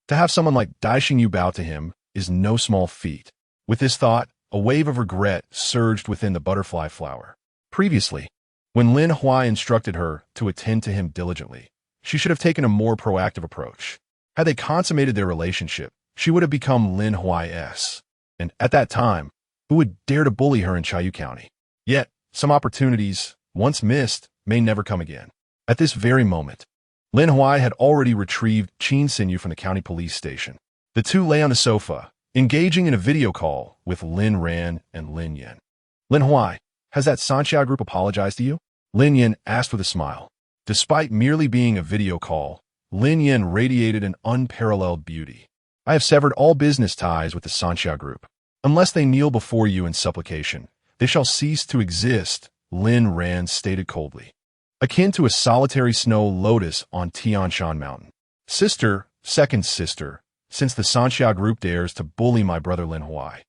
To have someone like Dai Xingyu bow to him is no small feat. With this thought, a wave of regret surged within the butterfly flower. Previously, when Lin Huai instructed her to attend to him diligently, she should have taken a more proactive approach. Had they consummated their relationship, she would have become Lin Huai's. And at that time, who would dare to bully her in Chayu County? Yet, some opportunities, once missed, may never come again. At this very moment, Lin Huai had already retrieved Qin Xinyu from the county police station. The two lay on a sofa, engaging in a video call with Lin Ran and Lin Yin. Lin Huai, has that Sanxia Group apologized to you? Lin Yin asked with a smile. Despite merely being a video call, Lin Yan radiated an unparalleled beauty. I have severed all business ties with the Sanxia group. Unless they kneel before you in supplication, they shall cease to exist, Lin Ran stated coldly. Akin to a solitary snow lotus on Tianshan Mountain. Sister, second sister, since the Sanxia group dares to bully my brother Lin Huai,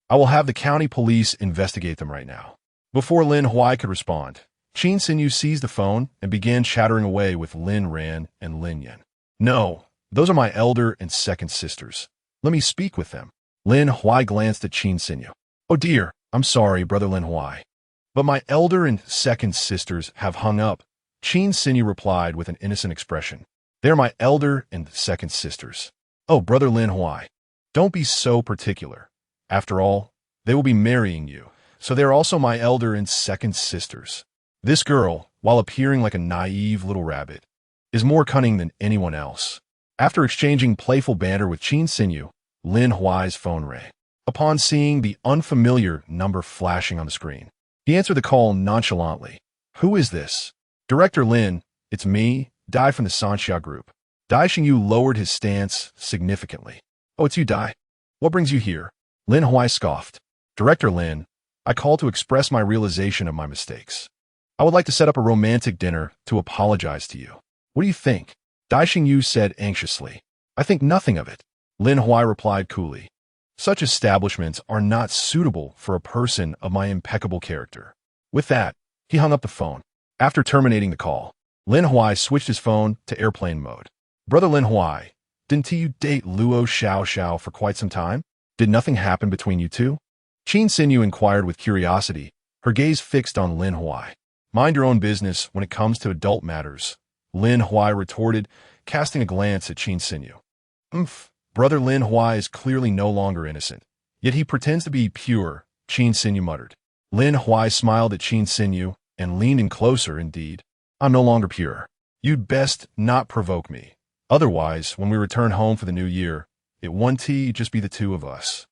I will have the county police investigate them right now. Before Lin Huai could respond, Qin Xinyu seized the phone and began chattering away with Lin Ran and Lin Yan. No, those are my elder and second sisters. Let me speak with them. Lin Huai glanced at Qin Xinyu. Oh dear, I'm sorry, brother Lin Huai. But my elder and second sisters have hung up, Qin Xinyu replied with an innocent expression. They are my elder and second sisters. Oh, brother Lin Huai, don't be so particular. After all, they will be marrying you, so they are also my elder and second sisters. This girl, while appearing like a naive little rabbit, is more cunning than anyone else. After exchanging playful banter with Qin Xinyu, Lin Huai's phone rang. Upon seeing the unfamiliar number flashing on the screen, he answered the call nonchalantly. Who is this? Director Lin, it's me, Dai from the Sanxia group. Dai Xingyu lowered his stance significantly. Oh, it's you, Dai. What brings you here? Lin Huai scoffed. Director Lin, I call to express my realization of my mistakes. I would like to set up a romantic dinner to apologize to you. What do you think? Dai Xingyu said anxiously. I think nothing of it. Lin Huai replied coolly. Such establishments are not suitable for a person of my impeccable character. With that, he hung up the phone. After terminating the call, Lin Huai switched his phone to airplane mode. Brother Lin Huai, didn't you date Luo Xiao for quite some time? Did nothing happen between you two? Qin Xinyu inquired with curiosity, her gaze fixed on Lin Huai. Mind your own business when it comes to adult matters, Lin Huai retorted, casting a glance at Qin Xinyu. Brother Lin Huai is clearly no longer innocent, yet he pretends to be pure, Qin Xinyu muttered. Lin Huai smiled at Qin Xinyu and leaned in closer indeed. I'm no longer pure. You'd best not provoke me. Otherwise, when we return home for the new year, it won't just be the two of us.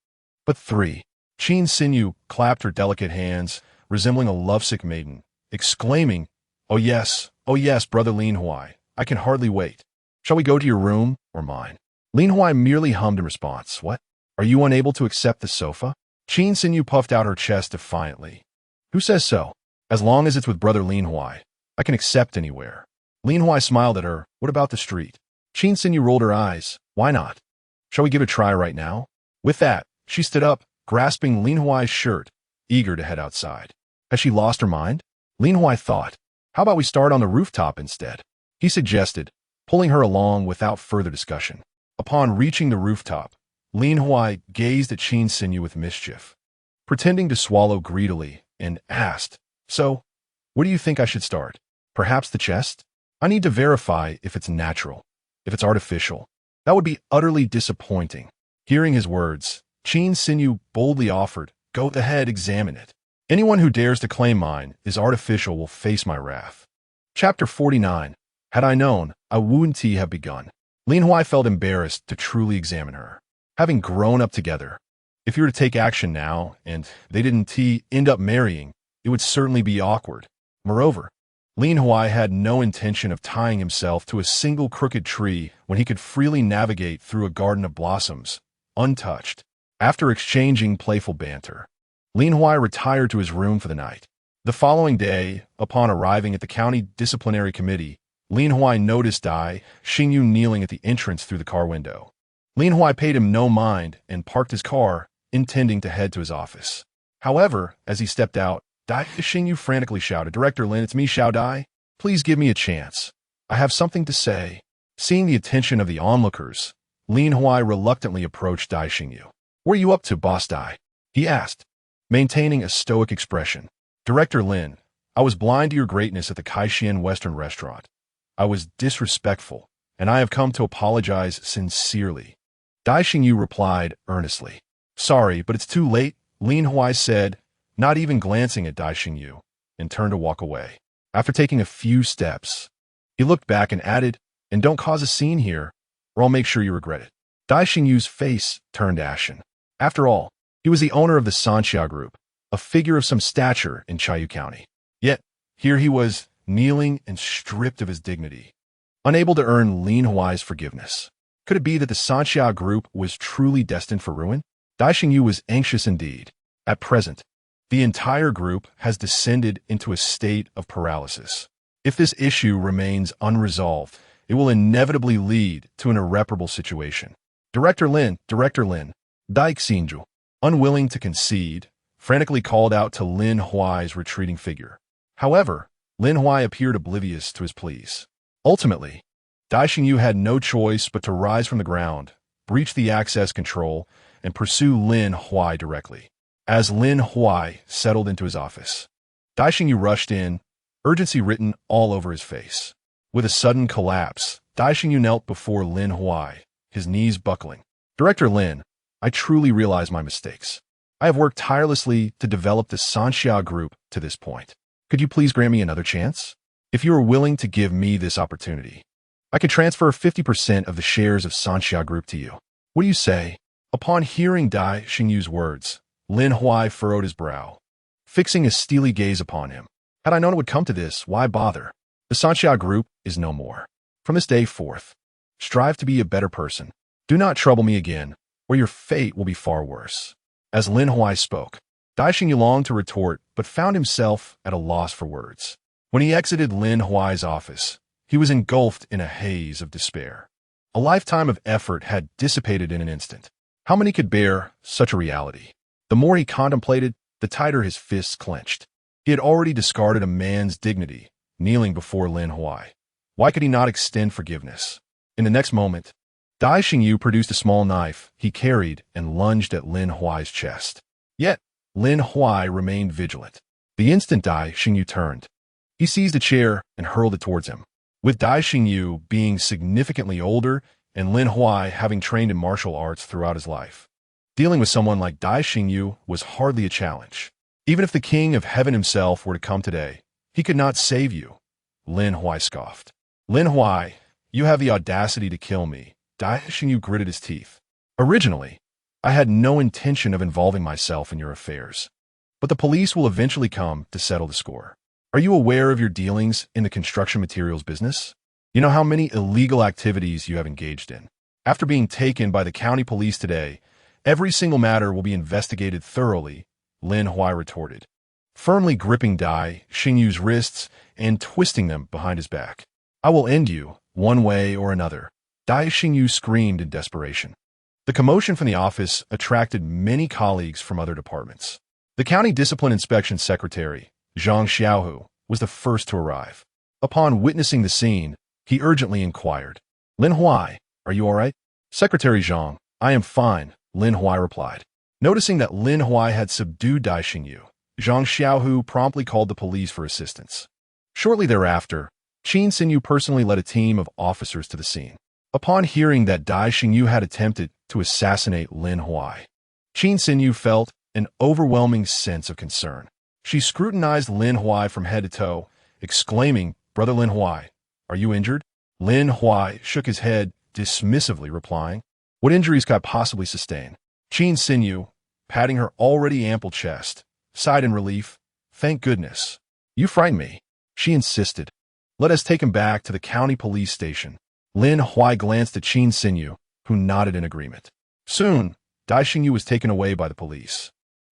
But 3. Qin Xinyu clapped her delicate hands, resembling a lovesick maiden, exclaiming, oh yes, brother Lin Huai, I can hardly wait. Shall we go to your room or mine? Lin Huai merely hummed in response. What? Are you unable to accept the sofa? Qin Xinyu puffed out her chest defiantly. Who says so? As long as it's with brother Lin Huai, I can accept anywhere. Lin Huai smiled at her. What about the street? Qin Xinyu rolled her eyes. Why not? Shall we give it a try right now? With that, she stood up, grasping Lin Huai's shirt, eager to head outside. Has she lost her mind? Lin Huai thought. How about we start on the rooftop instead? He suggested, pulling her along without further discussion. Upon reaching the rooftop, Lin Huai gazed at Qin Xinyu with mischief, pretending to swallow greedily, and asked, So, where do you think I should start? Perhaps the chest? I need to verify if it's natural. If it's artificial, that would be utterly disappointing. Hearing his words, Qin Xinyu boldly offered, Go ahead, examine it. Anyone who dares to claim mine is artificial will face my wrath. Chapter 49. Had I known, I wouldn't have begun. Lin Huai felt embarrassed to truly examine her. Having grown up together, if you were to take action now and they didn't end up marrying, it would certainly be awkward. Moreover, Lin Huai had no intention of tying himself to a single crooked tree when he could freely navigate through a garden of blossoms, untouched. After exchanging playful banter, Lin Huai retired to his room for the night. The following day, upon arriving at the county disciplinary committee, Lin Huai noticed Dai Xingyu kneeling at the entrance through the car window. Lin Huai paid him no mind and parked his car, intending to head to his office. However, as he stepped out, Dai Xingyu frantically shouted, Director Lin, it's me, Xiao Dai. Please give me a chance. I have something to say. Seeing the attention of the onlookers, Lin Huai reluctantly approached Dai Xingyu. What are you up to, boss Dai? He asked, maintaining a stoic expression. Director Lin, I was blind to your greatness at the Kaishian Western restaurant. I was disrespectful, and I have come to apologize sincerely. Dai Xingyu replied earnestly. Sorry, but it's too late, Lin Huai said, not even glancing at Dai Xingyu, and turned to walk away. After taking a few steps, he looked back and added, And don't cause a scene here, or I'll make sure you regret it. Dai Xingyu's face turned ashen. After all, he was the owner of the Sanxia group, a figure of some stature in Chayu County. Yet, here he was, kneeling and stripped of his dignity, unable to earn Lin Huai's forgiveness. Could it be that the Sanxia group was truly destined for ruin? Dai Xingyu was anxious indeed. At present, the entire group has descended into a state of paralysis. If this issue remains unresolved, it will inevitably lead to an irreparable situation. Director Lin, Dai Xingyu, unwilling to concede, frantically called out to Lin Huai's retreating figure. However, Lin Huai appeared oblivious to his pleas. Ultimately, Dai Xingyu had no choice but to rise from the ground, breach the access control, and pursue Lin Huai directly. As Lin Huai settled into his office, Dai Xingyu rushed in, urgency written all over his face. With a sudden collapse, Dai Xingyu knelt before Lin Huai, his knees buckling. Director Lin, I truly realize my mistakes. I have worked tirelessly to develop the Sanxia group to this point. Could you please grant me another chance? If you are willing to give me this opportunity, I can transfer 50% of the shares of Sanxia group to you. What do you say? Upon hearing Dai Xingyu's words, Lin Huai furrowed his brow, fixing a steely gaze upon him. Had I known it would come to this, why bother? The Sanxia group is no more. From this day forth, strive to be a better person. Do not trouble me again, or your fate will be far worse. As Lin Huai spoke, Dai Xingyu longed to retort, but found himself at a loss for words. When he exited Lin Huai's office, he was engulfed in a haze of despair. A lifetime of effort had dissipated in an instant. How many could bear such a reality? The more he contemplated, the tighter his fists clenched. He had already discarded a man's dignity, kneeling before Lin Huai. Why could he not extend forgiveness? In the next moment, Dai Xingyu produced a small knife he carried and lunged at Lin Huai's chest. Yet, Lin Huai remained vigilant. The instant Dai Xingyu turned, he seized a chair and hurled it towards him. With Dai Xingyu being significantly older and Lin Huai having trained in martial arts throughout his life, dealing with someone like Dai Xingyu was hardly a challenge. Even if the king of heaven himself were to come today, he could not save you, Lin Huai scoffed. Lin Huai, you have the audacity to kill me. Dai Xingyu gritted his teeth. Originally, I had no intention of involving myself in your affairs, but the police will eventually come to settle the score. Are you aware of your dealings in the construction materials business? You know how many illegal activities you have engaged in. After being taken by the county police today, every single matter will be investigated thoroughly, Lin Huai retorted, firmly gripping Dai Xingyu's wrists and twisting them behind his back. I will end you, one way or another. Dai Xingyu screamed in desperation. The commotion from the office attracted many colleagues from other departments. The county discipline inspection secretary, Zhang Xiaohu, was the first to arrive. Upon witnessing the scene, he urgently inquired, Lin Huai, are you all right? Secretary Zhang, I am fine, Lin Huai replied. Noticing that Lin Huai had subdued Dai Xingyu, Zhang Xiaohu promptly called the police for assistance. Shortly thereafter, Qin Xinyu personally led a team of officers to the scene. Upon hearing that Dai Xingyu had attempted to assassinate Lin Huai, Qin Xinyu felt an overwhelming sense of concern. She scrutinized Lin Huai from head to toe, exclaiming, Brother Lin Huai, are you injured? Lin Huai shook his head, dismissively replying, What injuries could I possibly sustain? Qin Xinyu, patting her already ample chest, sighed in relief. Thank goodness. You frighten me. She insisted. Let us take him back to the county police station. Lin Huai glanced at Qin Xinyu, who nodded in agreement. Soon, Dai Xingyu was taken away by the police,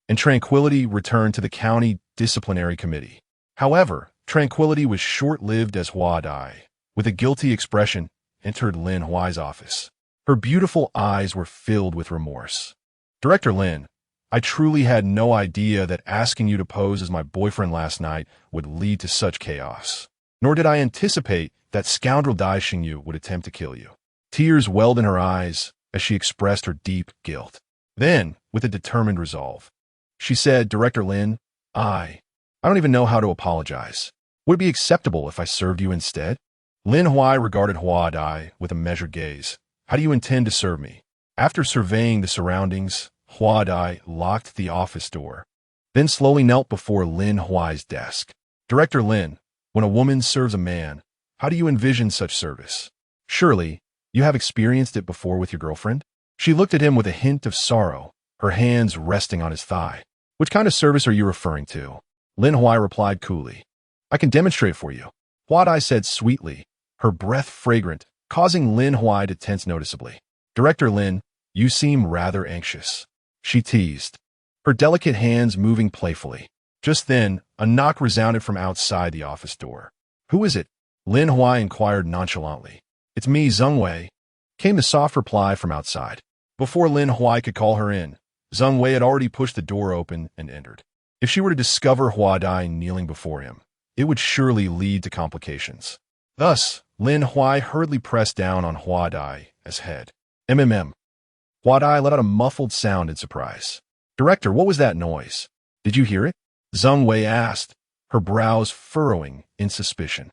and tranquility returned to the county disciplinary committee. However, tranquility was short-lived as Hua Dai, with a guilty expression, entered Lin Huai's office. Her beautiful eyes were filled with remorse. Director Lin, I truly had no idea that asking you to pose as my boyfriend last night would lead to such chaos. Nor did I anticipate that scoundrel Dai Xingyu would attempt to kill you. Tears welled in her eyes as she expressed her deep guilt. Then, with a determined resolve, she said, Director Lin, I don't even know how to apologize. Would it be acceptable if I served you instead? Lin Huai regarded Hua Dai with a measured gaze. How do you intend to serve me? After surveying the surroundings, Hua Dai locked the office door, then slowly knelt before Lin Huai's desk. Director Lin, when a woman serves a man, how do you envision such service? Surely, you have experienced it before with your girlfriend? She looked at him with a hint of sorrow, her hands resting on his thigh. Which kind of service are you referring to? Lin Huai replied coolly. I can demonstrate for you. Hua Dai said sweetly, her breath fragrant, causing Lin Huai to tense noticeably. Director Lin, you seem rather anxious. She teased, her delicate hands moving playfully. Just then, a knock resounded from outside the office door. Who is it? Lin Huai inquired nonchalantly. It's me, Zheng Wei, came the soft reply from outside. Before Lin Huai could call her in, Zheng Wei had already pushed the door open and entered. If she were to discover Hua Dai kneeling before him, it would surely lead to complications. Thus, Lin Huai hurriedly pressed down on Hua Dai as head. Hua Dai let out a muffled sound in surprise. Director, what was that noise? Did you hear it? Zheng Wei asked, her brows furrowing in suspicion.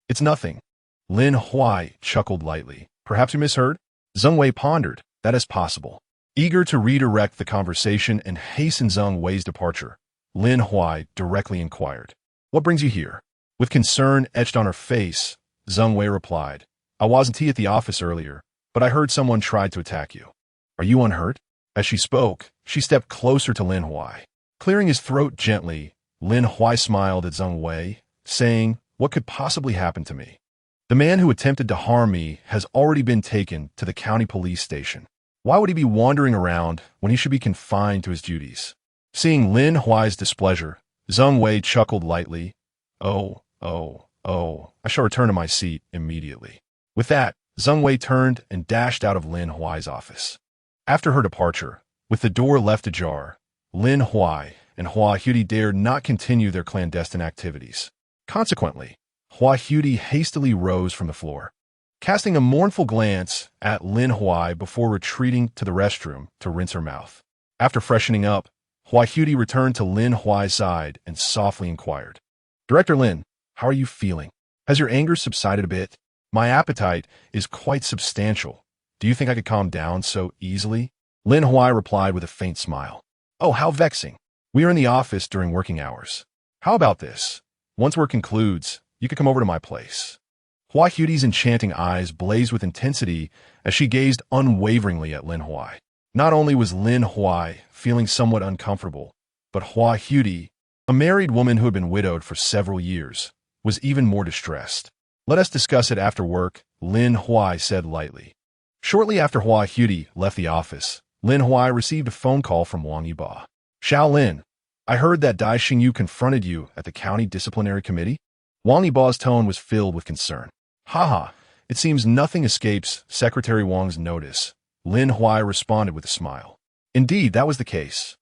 It's nothing. Lin Huai chuckled lightly. Perhaps you misheard? Zheng Wei pondered. That is possible. Eager to redirect the conversation and hasten Zheng Wei's departure, Lin Huai directly inquired, what brings you here? With concern etched on her face, Zheng Wei replied, I wasn't at the office earlier, but I heard someone tried to attack you. Are you unhurt? As she spoke, she stepped closer to Lin Huai. Clearing his throat gently, Lin Huai smiled at Zheng Wei, saying, what could possibly happen to me? The man who attempted to harm me has already been taken to the county police station. Why would he be wandering around when he should be confined to his duties? Seeing Lin Huai's displeasure, Zheng Wei chuckled lightly. I shall return to my seat immediately. With that, Zheng Wei turned and dashed out of Lin Huai's office. After her departure, with the door left ajar, Lin Huai and Hua Huidi dared not continue their clandestine activities. Consequently, Hua Huidi hastily rose from the floor, casting a mournful glance at Lin Huai before retreating to the restroom to rinse her mouth. After freshening up, Hua Huidi returned to Lin Huai's side and softly inquired, Director Lin, how are you feeling? Has your anger subsided a bit? My appetite is quite substantial. Do you think I could calm down so easily? Lin Huai replied with a faint smile. Oh, how vexing. We are in the office during working hours. How about this? Once work concludes, you could come over to my place. Hua Huidi's enchanting eyes blazed with intensity as she gazed unwaveringly at Lin Huai. Not only was Lin Huai feeling somewhat uncomfortable, but Hua Huidi, a married woman who had been widowed for several years, was even more distressed. Let us discuss it after work, Lin Huai said lightly. Shortly after Hua Huidi left the office, Lin Huai received a phone call from Wang Yiba. Xiao Lin, I heard that Dai Xingyu confronted you at the county disciplinary committee. Wang Yiba's tone was filled with concern. Haha, it seems nothing escapes Secretary Wang's notice. Lin Huai responded with a smile. Indeed, that was the case.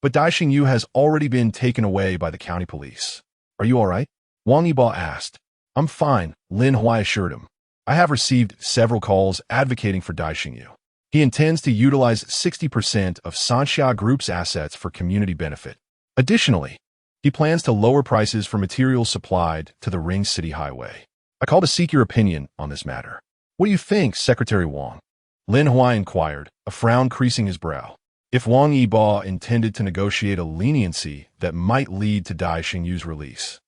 But Dai Xingyu has already been taken away by the county police. Are you all right? Wang Yiba asked. I'm fine, Lin Huai assured him. I have received several calls advocating for Dai Xingyu. He intends to utilize 60% of Sanxia Group's assets for community benefit. Additionally, he plans to lower prices for materials supplied to the Ring City Highway. I call to seek your opinion on this matter. What do you think, Secretary Wang? Lin Huai inquired, a frown creasing his brow. If Wang Yiba intended to negotiate a leniency that might lead to Dai Xingyu's release,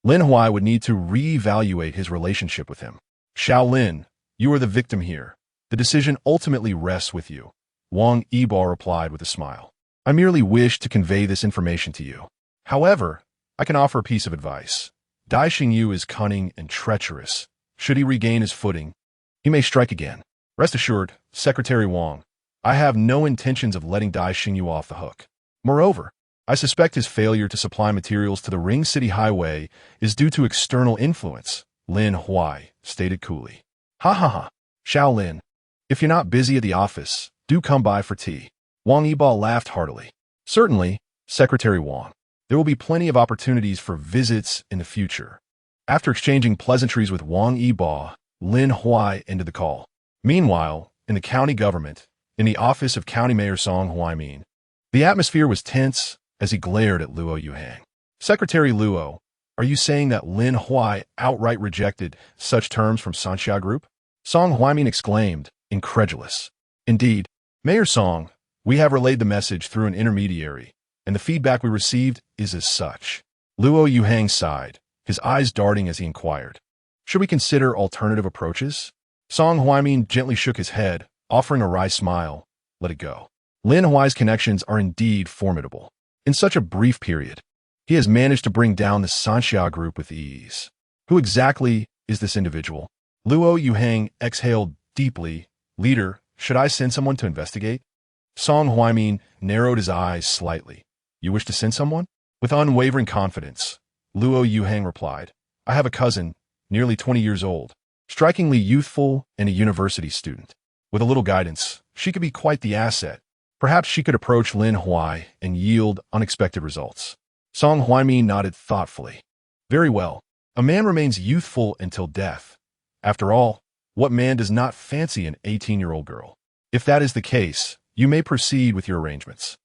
Lin Huai would need to reevaluate his relationship with him. Xiao Lin, you are the victim here. The decision ultimately rests with you, Wang Yiba replied with a smile. I merely wish to convey this information to you. However, I can offer a piece of advice. Dai Xingyu is cunning and treacherous. Should he regain his footing, he may strike again. Rest assured, Secretary Wang, I have no intentions of letting Dai Xingyu off the hook. Moreover, I suspect his failure to supply materials to the Ring City Highway is due to external influence, Lin Huai stated coolly. Ha. Xiao Lin, if you're not busy at the office, do come by for tea. Wang Yiba laughed heartily. Certainly, Secretary Wang. There will be plenty of opportunities for visits in the future. After exchanging pleasantries with Wang Yiba, Lin Huai ended the call. Meanwhile, in the county government, in the office of County Mayor Song Huaimin, the atmosphere was tense as he glared at Luo Yuhang. Secretary Luo, are you saying that Lin Huai outright rejected such terms from Sanxia Group? Song Huaimin exclaimed, incredulous. Indeed, Mayor Song, we have relayed the message through an intermediary, and the feedback we received is as such. Luo Yuhang sighed, his eyes darting as he inquired. Should we consider alternative approaches? Song Huaimin gently shook his head, offering a wry smile. Let it go. Lin Huai's connections are indeed formidable. In such a brief period, he has managed to bring down the Sanxia Group with ease. Who exactly is this individual? Luo Yuhang exhaled deeply. Leader, should I send someone to investigate? Song Huaimin narrowed his eyes slightly. You wish to send someone? With unwavering confidence, Luo Yuhang replied, I have a cousin, nearly 20 years old, strikingly youthful and a university student. With a little guidance, she could be quite the asset. Perhaps she could approach Lin Huai and yield unexpected results. Song Huaimin nodded thoughtfully. Very well. A man remains youthful until death. After all, what man does not fancy an 18-year-old girl? If that is the case, you may proceed with your arrangements.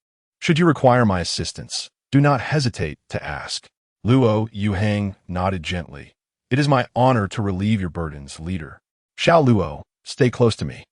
Should you require my assistance, do not hesitate to ask. Luo Yuhang nodded gently. It is my honor to relieve your burdens, leader. Xiao Luo, stay close to me.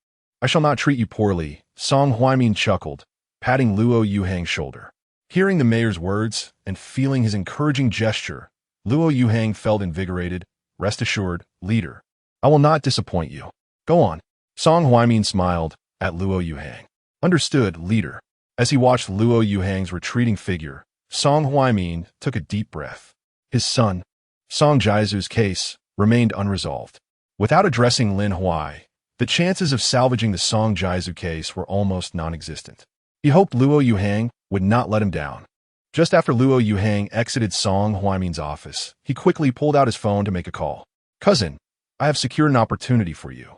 I shall not treat you poorly, Song Huaimin chuckled, patting Luo Yuhang's shoulder. Hearing the mayor's words and feeling his encouraging gesture, Luo Yuhang felt invigorated. Rest assured, leader, I will not disappoint you. Go on. Song Huaimin smiled at Luo Yuhang. Understood, leader. As he watched Luo Yuhang's retreating figure, Song Huaimin took a deep breath. His son, Song Jiazu's case, remained unresolved. Without addressing Lin Huai, the chances of salvaging the Song Jiazu case were almost non-existent. He hoped Luo Yuhang would not let him down. Just after Luo Yuhang exited Song Huaimin's office, he quickly pulled out his phone to make a call. Cousin, I have secured an opportunity for you.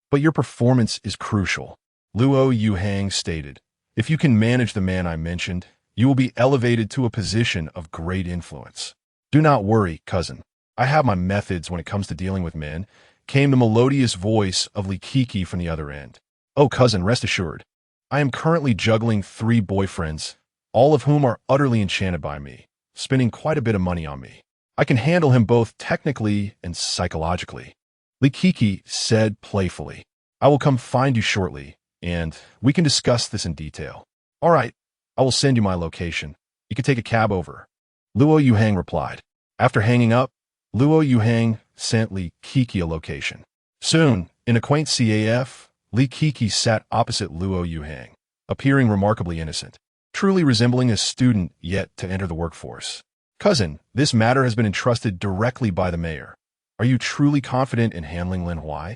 But your performance is crucial. Luo Yuhang stated, if you can manage the man I mentioned, you will be elevated to a position of great influence. Do not worry, cousin. I have my methods when it comes to dealing with men, came the melodious voice of Li Kiki from the other end. Oh, cousin, rest assured. I am currently juggling 3 boyfriends, all of whom are utterly enchanted by me, spending quite a bit of money on me. I can handle him both technically and psychologically. Li Kiki said playfully, I will come find you shortly, and we can discuss this in detail. All right, I will send you my location. You can take a cab over. Luo Yuhang replied. After hanging up, Luo Yuhang sent Li Kiki a location. Soon, in a quaint CAF, Li Kiki sat opposite Luo Yuhang, appearing remarkably innocent, truly resembling a student yet to enter the workforce. Cousin, this matter has been entrusted directly by the mayor. Are you truly confident in handling Lin Huai?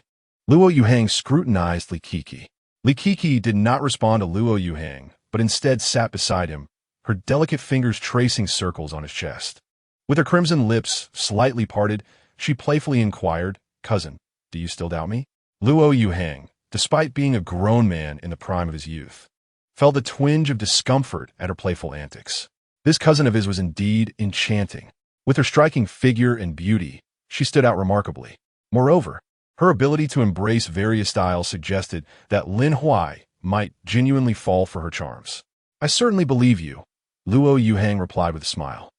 Luo Yuhang scrutinized Li Kiki. Li Kiki did not respond to Luo Yuhang, but instead sat beside him, her delicate fingers tracing circles on his chest. With her crimson lips slightly parted, she playfully inquired, Cousin, do you still doubt me? Luo Yuhang, despite being a grown man in the prime of his youth, felt a twinge of discomfort at her playful antics. This cousin of his was indeed enchanting. With her striking figure and beauty, she stood out remarkably. Moreover, her ability to embrace various styles suggested that Lin Huai might genuinely fall for her charms. I certainly believe you, Luo Yuhang replied with a smile.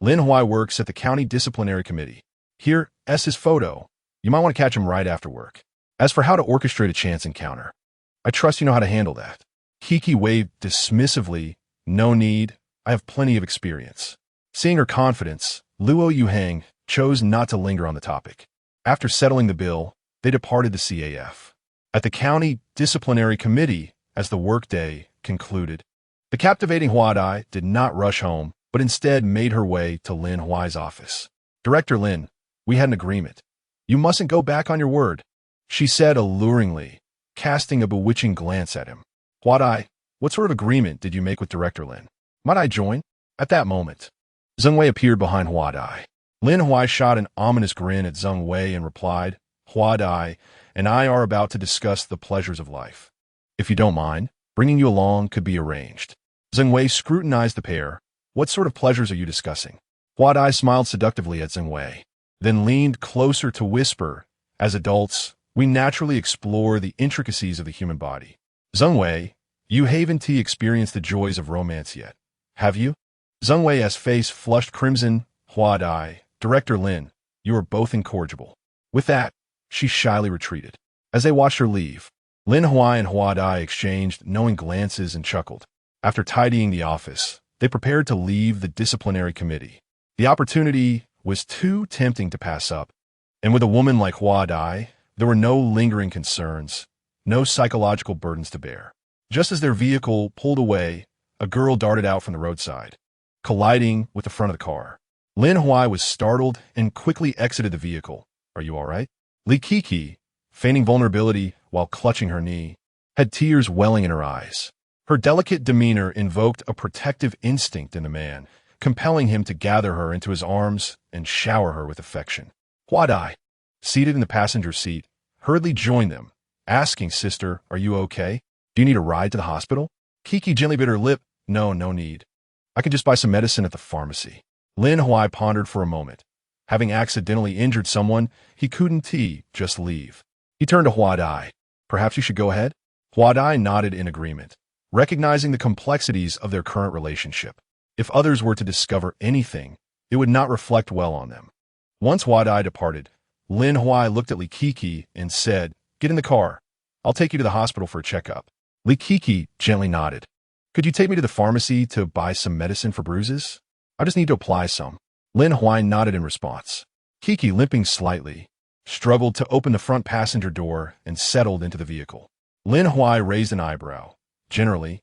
Lin Huai works at the County Disciplinary Committee. Here, his photo. You might want to catch him right after work. As for how to orchestrate a chance encounter, I trust you know how to handle that. Kiki waved dismissively. No need. I have plenty of experience. Seeing her confidence, Luo Yuhang chose not to linger on the topic. After settling the bill, they departed the CAF. At the County Disciplinary Committee, as the workday concluded, the captivating Huadai did not rush home, but instead made her way to Lin Huai's office. Director Lin, we had an agreement. You mustn't go back on your word, she said alluringly, casting a bewitching glance at him. Huadai, what sort of agreement did you make with Director Lin? Might I join? At that moment, Zheng Wei appeared behind Huadai. Lin Huai shot an ominous grin at Zheng Wei and replied, Huadai and I are about to discuss the pleasures of life. If you don't mind, bringing you along could be arranged. Zheng Wei scrutinized the pair. What sort of pleasures are you discussing? Huadai smiled seductively at Zheng Wei, then leaned closer to whisper, as adults, we naturally explore the intricacies of the human body. Zheng Wei, you haven't experienced the joys of romance yet, have you? Zheng Wei's face flushed crimson. Huadai, Director Lin, you are both incorrigible. With that, she shyly retreated. As they watched her leave, Lin Huai and Huadai exchanged knowing glances and chuckled. After tidying the office, they prepared to leave the disciplinary committee. The opportunity was too tempting to pass up, and with a woman like Huadai, there were no lingering concerns, no psychological burdens to bear. Just as their vehicle pulled away, a girl darted out from the roadside, colliding with the front of the car. Lin Huai was startled and quickly exited the vehicle. Are you all right? Li Kiki, feigning vulnerability while clutching her knee, had tears welling in her eyes. Her delicate demeanor invoked a protective instinct in the man, compelling him to gather her into his arms and shower her with affection. Huadai, seated in the passenger seat, hurriedly joined them, asking, "Sister, are you okay? Do you need a ride to the hospital?" Kiki gently bit her lip. No need. I can just buy some medicine at the pharmacy." Lin Huai pondered for a moment. Having accidentally injured someone, he couldn't just leave. He turned to Huadai. "Perhaps you should go ahead?" Huadai nodded in agreement, recognizing the complexities of their current relationship. If others were to discover anything, it would not reflect well on them. Once Huadai departed, Lin Huai looked at Li Kiki and said, "Get in the car. I'll take you to the hospital for a checkup." Li Kiki gently nodded. "Could you take me to the pharmacy to buy some medicine for bruises? I just need to apply some." Lin Huai nodded in response. Kiki, limping slightly, struggled to open the front passenger door and settled into the vehicle. Lin Huai raised an eyebrow. Generally,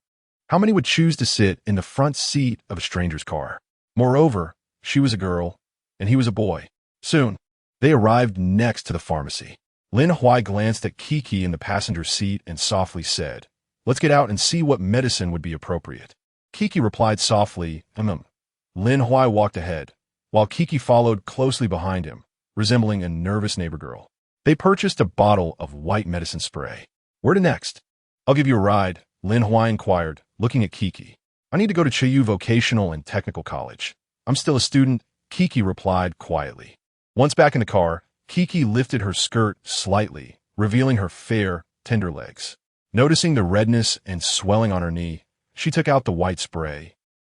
how many would choose to sit in the front seat of a stranger's car? Moreover, she was a girl, and he was a boy. Soon, they arrived next to the pharmacy. Lin Huai glanced at Kiki in the passenger seat and softly said, "Let's get out and see what medicine would be appropriate." Kiki replied softly, Lin Huai walked ahead, while Kiki followed closely behind him, resembling a nervous neighbor girl. They purchased a bottle of white medicine spray. "Where to next?" "I'll give you a ride," Lin Huai inquired, looking at Kiki. "I need to go to Chiyu Vocational and Technical College. I'm still a student," Kiki replied quietly. Once back in the car, Kiki lifted her skirt slightly, revealing her fair, tender legs. Noticing the redness and swelling on her knee, she took out the white spray,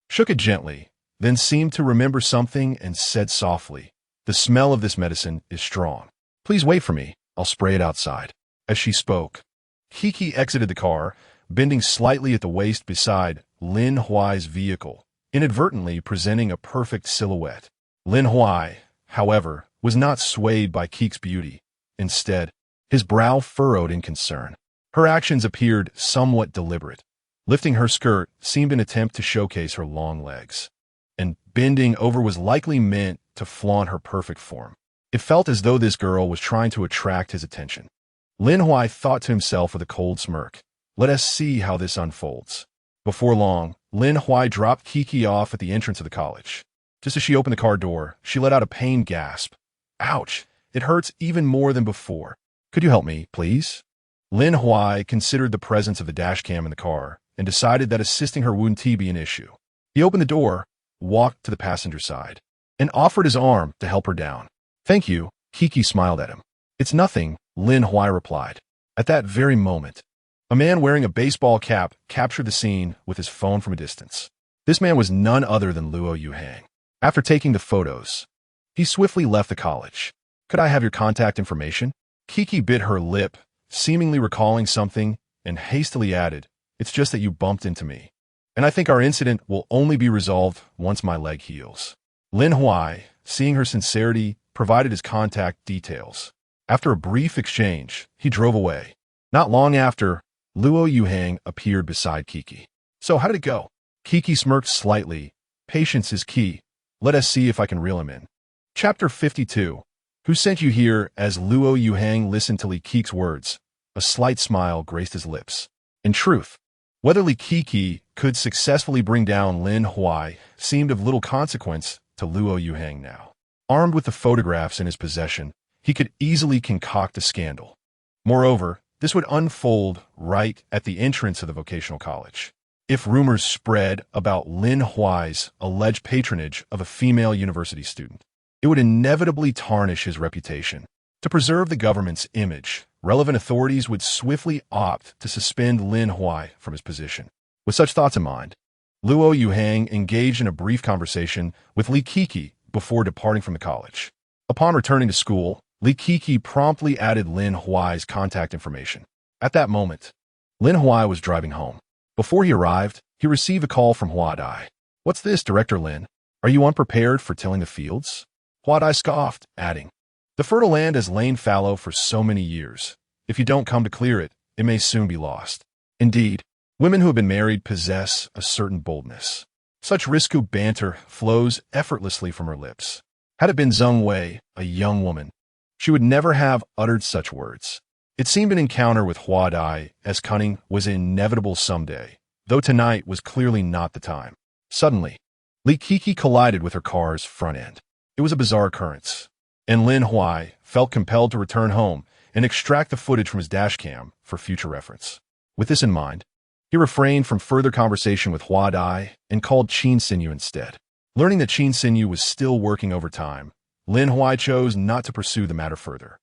shook it gently, then seemed to remember something and said softly, "The smell of this medicine is strong. Please wait for me. I'll spray it outside." As she spoke, Kiki exited the car, bending slightly at the waist beside Lin Huai's vehicle, inadvertently presenting a perfect silhouette. Lin Huai, however, was not swayed by Kiki's beauty. Instead, his brow furrowed in concern. Her actions appeared somewhat deliberate. Lifting her skirt seemed an attempt to showcase her long legs, and bending over was likely meant to flaunt her perfect form. It felt as though this girl was trying to attract his attention. Lin Huai thought to himself with a cold smirk, "Let us see how this unfolds." Before long, Lin Huai dropped Kiki off at the entrance of the college. Just as she opened the car door, she let out a pained gasp. "Ouch, it hurts even more than before. Could you help me, please?" Lin Huai considered the presence of the dashcam in the car and decided that assisting her wouldn't be an issue. He opened the door, walked to the passenger side, and offered his arm to help her down. "Thank you," Kiki smiled at him. "It's nothing," Lin Huai replied. At that very moment, a man wearing a baseball cap captured the scene with his phone from a distance. This man was none other than Luo Yuhang. After taking the photos, he swiftly left the college. "Could I have your contact information?" Kiki bit her lip, seemingly recalling something, and hastily added, "It's just that you bumped into me, and I think our incident will only be resolved once my leg heals." Lin Huai, seeing her sincerity, provided his contact details. After a brief exchange, he drove away. Not long after, Luo Yuhang appeared beside Kiki. "So how did it go?" Kiki smirked slightly. "Patience is key. Let us see if I can reel him in." Chapter 52. Who sent you here? As Luo Yuhang listened to Li Kiki's words, a slight smile graced his lips. In truth, whether Li Kiki could successfully bring down Lin Huai seemed of little consequence to Luo Yuhang now. Armed with the photographs in his possession, he could easily concoct a scandal. Moreover, this would unfold right at the entrance of the vocational college. If rumors spread about Lin Huai's alleged patronage of a female university student, it would inevitably tarnish his reputation. To preserve the government's image, relevant authorities would swiftly opt to suspend Lin Huai from his position. With such thoughts in mind, Luo Yuhang engaged in a brief conversation with Li Kiki before departing from the college. Upon returning to school, Li Kiki promptly added Lin Huai's contact information. At that moment, Lin Huai was driving home. Before he arrived, he received a call from Huadai. "What's this, Director Lin? Are you unprepared for tilling the fields?" Huadai scoffed, adding, "The fertile land has lain fallow for so many years. If you don't come to clear it, it may soon be lost." Indeed, women who have been married possess a certain boldness. Such risque banter flows effortlessly from her lips. Had it been Zheng Wei, a young woman, she would never have uttered such words. It seemed an encounter with Hua Dai as cunning was inevitable someday, though tonight was clearly not the time. Suddenly, Li Kiki collided with her car's front end. It was a bizarre occurrence, and Lin Huai felt compelled to return home and extract the footage from his dashcam for future reference. With this in mind, he refrained from further conversation with Hua Dai and called Qin Xinyu instead. Learning that Qin Xinyu was still working overtime, Lin Huai chose not to pursue the matter further.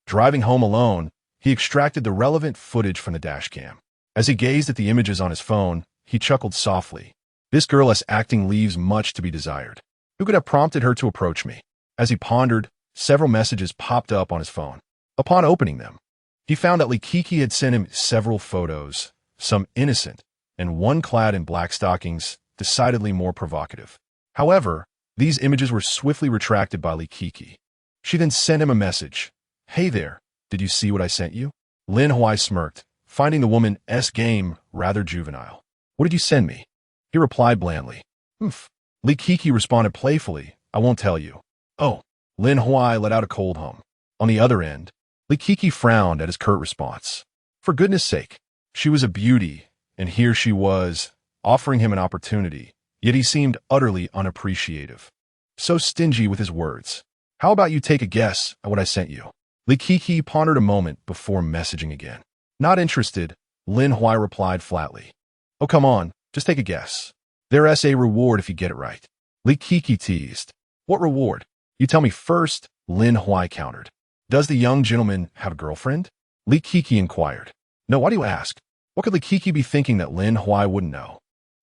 Driving home alone, he extracted the relevant footage from the dashcam. As he gazed at the images on his phone, he chuckled softly. This girl's acting leaves much to be desired. Who could have prompted her to approach me? As he pondered, several messages popped up on his phone. Upon opening them, he found that Li Kiki had sent him several photos, some innocent, and one clad in black stockings, decidedly more provocative. However, these images were swiftly retracted by Li Kiki. She then sent him a message. Hey there, did you see what I sent you? Lin Huai smirked, finding the woman's game rather juvenile. What did you send me? He replied blandly. Humph. Li Kiki responded playfully, I won't tell you. Oh. Lin Huai let out a cold hum. On the other end, Li Kiki frowned at his curt response. For goodness sake, she was a beauty, and here she was, offering him an opportunity, yet he seemed utterly unappreciative. So stingy with his words. How about you take a guess at what I sent you? Li Kiki pondered a moment before messaging again. Not interested, Lin Huai replied flatly. Oh, come on, just take a guess. There's a reward if you get it right. Li Kiki teased. What reward? You tell me first, Lin Huai countered. Does the young gentleman have a girlfriend? Li Kiki inquired. No, why do you ask? What could Li Kiki be thinking that Lin Huai wouldn't know?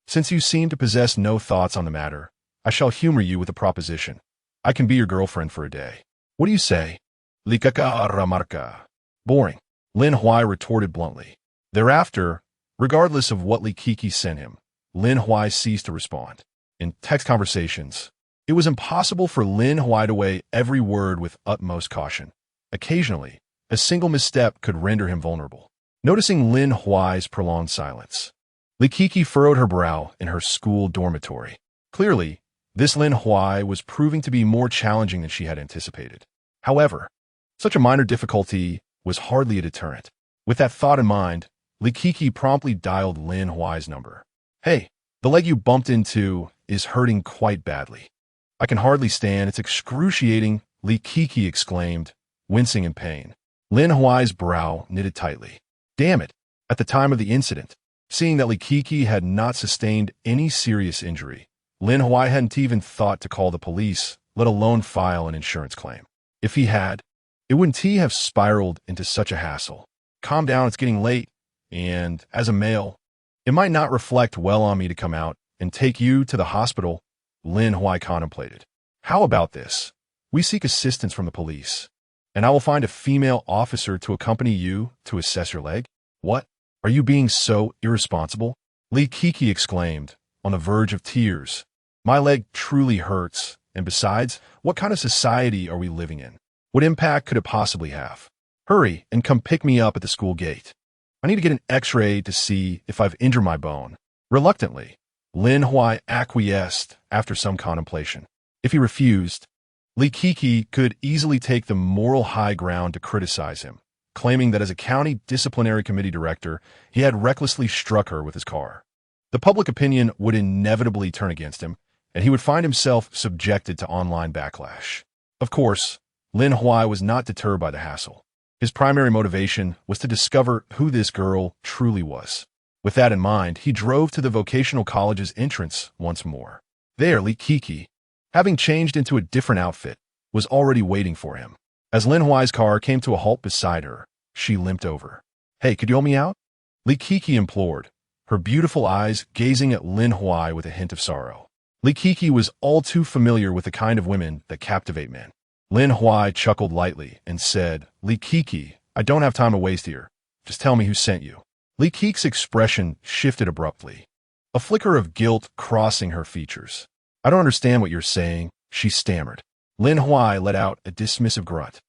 Since you seem to possess no thoughts on the matter, I shall humor you with a proposition. I can be your girlfriend for a day. What do you say? Li Kaka Ramarka. Boring, Lin Huai retorted bluntly. Thereafter, regardless of what Li Kiki sent him, Lin Huai ceased to respond. In text conversations, it was impossible for Lin Huai to weigh every word with utmost caution. Occasionally, a single misstep could render him vulnerable. Noticing Lin Huai's prolonged silence, Li Kiki furrowed her brow in her school dormitory. Clearly, this Lin Huai was proving to be more challenging than she had anticipated. However, such a minor difficulty was hardly a deterrent. With that thought in mind, Li Kiki promptly dialed Lin Huai's number. Hey, the leg you bumped into is hurting quite badly. I can hardly stand. It's excruciating, Li Kiki exclaimed, wincing in pain. Lin Huai's brow knitted tightly. Damn it, at the time of the incident, seeing that Li Kiki had not sustained any serious injury, Lin Huai hadn't even thought to call the police, let alone file an insurance claim. If he had, it wouldn't he have spiraled into such a hassle. Calm down, it's getting late, and as a male, it might not reflect well on me to come out and take you to the hospital, Lin Huai contemplated. How about this? We seek assistance from the police, and I will find a female officer to accompany you to assess your leg. What? Are you being so irresponsible? Li Kiki exclaimed, on the verge of tears. My leg truly hurts, and besides, what kind of society are we living in? What impact could it possibly have? Hurry and come pick me up at the school gate. I need to get an x-ray to see if I've injured my bone. Reluctantly, Lin Huai acquiesced after some contemplation. If he refused, Li Kiki could easily take the moral high ground to criticize him, claiming that as a county disciplinary committee director, he had recklessly struck her with his car. The public opinion would inevitably turn against him, and he would find himself subjected to online backlash. Of course, Lin Huai was not deterred by the hassle. His primary motivation was to discover who this girl truly was. With that in mind, he drove to the vocational college's entrance once more. There, Li Kiki, having changed into a different outfit, was already waiting for him. As Lin Huai's car came to a halt beside her, she limped over. Hey, could you help me out? Li Kiki implored, her beautiful eyes gazing at Lin Huai with a hint of sorrow. Li Kiki was all too familiar with the kind of women that captivate men. Lin Huai chuckled lightly and said, Li Kiki, I don't have time to waste here. Just tell me who sent you. Li Kiki's expression shifted abruptly, a flicker of guilt crossing her features. I don't understand what you're saying, she stammered. Lin Huai let out a dismissive grunt.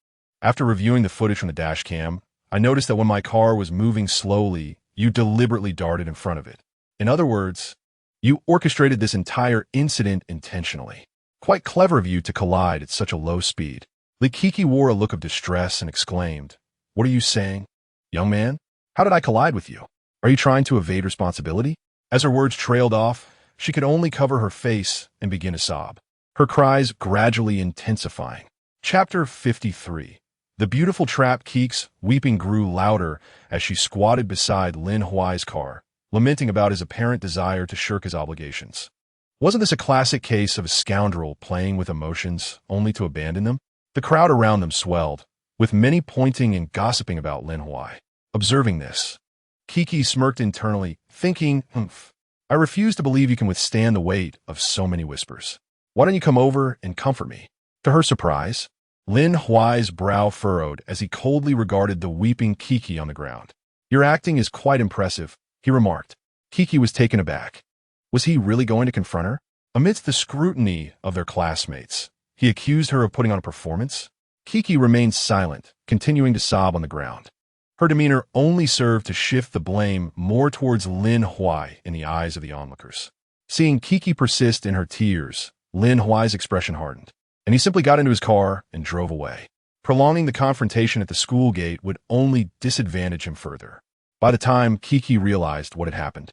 After reviewing the footage from the dash cam, I noticed that when my car was moving slowly, you deliberately darted in front of it. In other words, You orchestrated this entire incident intentionally. Quite clever of you to collide at such a low speed. Li Kiki wore a look of distress and exclaimed, "What are you saying? Young man, how did I collide with you? Are you trying to evade responsibility?" As her words trailed off, she could only cover her face and begin to sob, her cries gradually intensifying. Chapter 53. The beautiful trap Keek's weeping grew louder as she squatted beside Lin Huai's car, lamenting about his apparent desire to shirk his obligations. Wasn't this a classic case of a scoundrel playing with emotions only to abandon them? The crowd around them swelled, with many pointing and gossiping about Lin Huai. Observing this, Kiki smirked internally, thinking, I refuse to believe you can withstand the weight of so many whispers. Why don't you come over and comfort me? To her surprise, Lin Huai's brow furrowed as he coldly regarded the weeping Kiki on the ground. Your acting is quite impressive, he remarked. Kiki was taken aback. Was he really going to confront her? Amidst the scrutiny of their classmates, he accused her of putting on a performance. Kiki remained silent, continuing to sob on the ground. Her demeanor only served to shift the blame more towards Lin Huai in the eyes of the onlookers. Seeing Kiki persist in her tears, Lin Huai's expression hardened, and he simply got into his car and drove away. Prolonging the confrontation at the school gate would only disadvantage him further. By the time Kiki realized what had happened,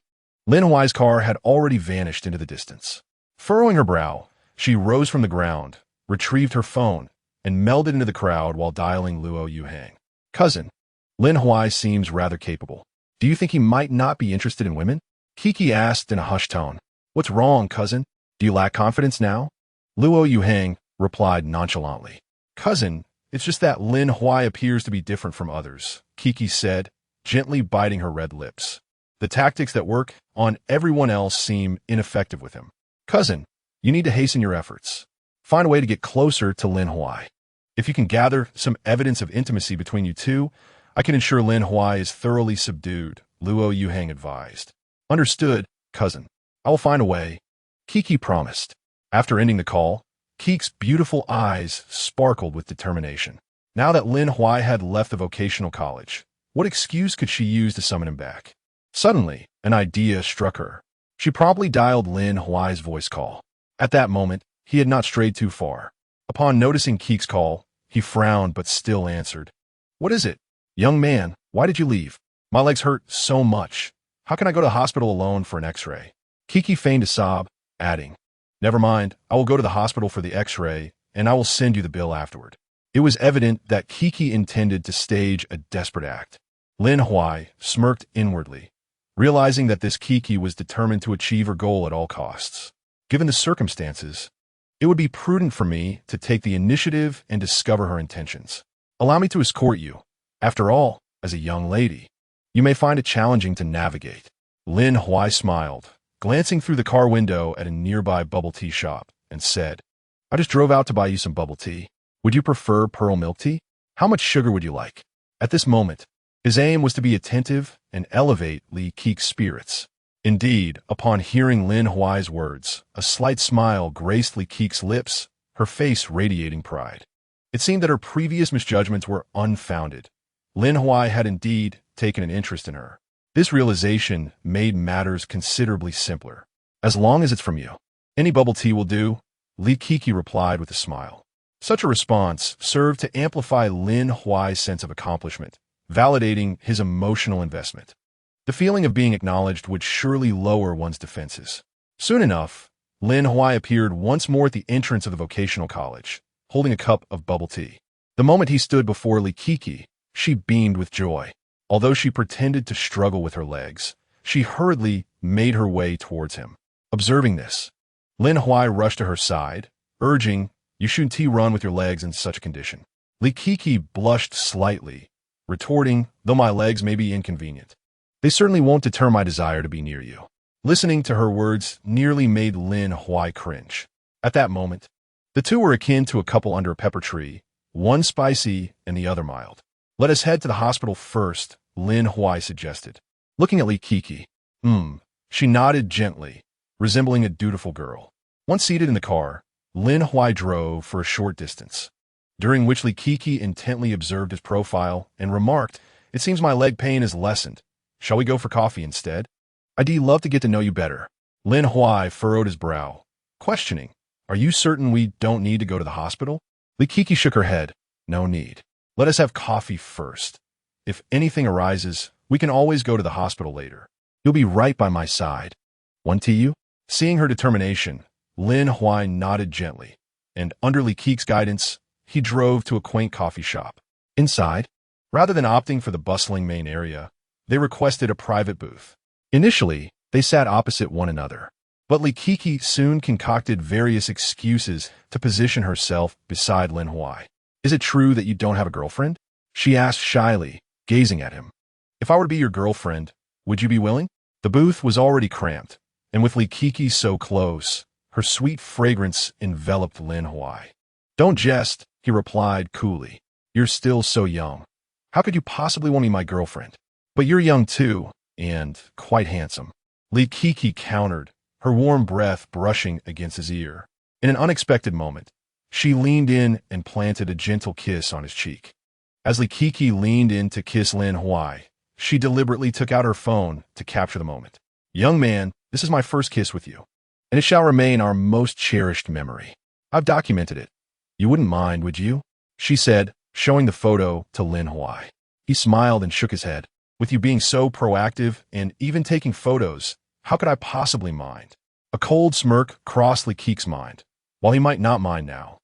Lin Huai's car had already vanished into the distance. Furrowing her brow, she rose from the ground, retrieved her phone, and melded into the crowd while dialing Luo Yuhang. Cousin, Lin Huai seems rather capable. Do you think he might not be interested in women? Kiki asked in a hushed tone. What's wrong, cousin? Do you lack confidence now? Luo Yuhang replied nonchalantly. Cousin, it's just that Lin Huai appears to be different from others, Kiki said, gently biting her red lips. The tactics that work on everyone else seem ineffective with him. Cousin, you need to hasten your efforts. Find a way to get closer to Lin Huai. If you can gather some evidence of intimacy between you two, I can ensure Lin Huai is thoroughly subdued, Luo Yuhang advised. Understood, cousin. I will find a way, Kiki promised. After ending the call, Keek's beautiful eyes sparkled with determination. Now that Lin Huai had left the vocational college, what excuse could she use to summon him back? Suddenly, an idea struck her. She promptly dialed Lin Huai's voice call. At that moment, he had not strayed too far. Upon noticing Keek's call, he frowned but still answered. What is it? Young man, why did you leave? My legs hurt so much. How can I go to the hospital alone for an x-ray? Kiki feigned a sob, adding, Never mind, I will go to the hospital for the x-ray, and I will send you the bill afterward. It was evident that Kiki intended to stage a desperate act. Lin Huai smirked inwardly, realizing that this Kiki was determined to achieve her goal at all costs. Given the circumstances, it would be prudent for me to take the initiative and discover her intentions. Allow me to escort you. After all, as a young lady, you may find it challenging to navigate. Lin Huai smiled, glancing through the car window at a nearby bubble tea shop, and said, I just drove out to buy you some bubble tea. Would you prefer pearl milk tea? How much sugar would you like? At this moment, his aim was to be attentive and elevate Li Keek's spirits. Indeed, upon hearing Lin Huai's words, a slight smile graced Li Keek's lips, her face radiating pride. It seemed that her previous misjudgments were unfounded. Lin Huai had indeed taken an interest in her. This realization made matters considerably simpler. As long as it's from you. Any bubble tea will do, Li Kiki replied with a smile. Such a response served to amplify Lin Huai's sense of accomplishment, validating his emotional investment. The feeling of being acknowledged would surely lower one's defenses. Soon enough, Lin Huai appeared once more at the entrance of the vocational college, holding a cup of bubble tea. The moment he stood before Li Kiki, she beamed with joy. Although she pretended to struggle with her legs, she hurriedly made her way towards him. Observing this, Lin Huai rushed to her side, urging, You shouldn't run with your legs in such a condition. Li Kiki blushed slightly, retorting, Though my legs may be inconvenient, they certainly won't deter my desire to be near you. Listening to her words nearly made Lin Huai cringe. At that moment, the two were akin to a couple under a pepper tree, one spicy and the other mild. Let us head to the hospital first, Lin Huai suggested. Looking at Li Kiki, she nodded gently, resembling a dutiful girl. Once seated in the car, Lin Huai drove for a short distance, during which Li Kiki intently observed his profile and remarked, It seems my leg pain is lessened. Shall we go for coffee instead? I'd love to get to know you better. Lin Huai furrowed his brow, questioning, "Are you certain we don't need to go to the hospital?" Li Kiki shook her head. "No need. Let us have coffee first. If anything arises, we can always go to the hospital later. You'll be right by my side. One tea you?" Seeing her determination, Lin Huai nodded gently, and under Li Kiki's guidance, he drove to a quaint coffee shop. Inside, rather than opting for the bustling main area, they requested a private booth. Initially, they sat opposite one another, but Li Kiki soon concocted various excuses to position herself beside Lin Huai. "Is it true that you don't have a girlfriend?" she asked shyly, gazing at him. "If I were to be your girlfriend, would you be willing?" The booth was already cramped, and with Li Kiki so close, her sweet fragrance enveloped Lin Huai. "Don't jest," he replied coolly. "You're still so young. How could you possibly want to be my girlfriend? But you're young too, and quite handsome." Li Kiki countered, her warm breath brushing against his ear. In an unexpected moment, she leaned in and planted a gentle kiss on his cheek. As Li Kiki leaned in to kiss Lin Huai, she deliberately took out her phone to capture the moment. "Young man, this is my first kiss with you, and it shall remain our most cherished memory. I've documented it. You wouldn't mind, would you?" she said, showing the photo to Lin Huai. He smiled and shook his head. "With you being so proactive and even taking photos, how could I possibly mind?" A cold smirk crossed Li Kiki's mind. While he might not mind now,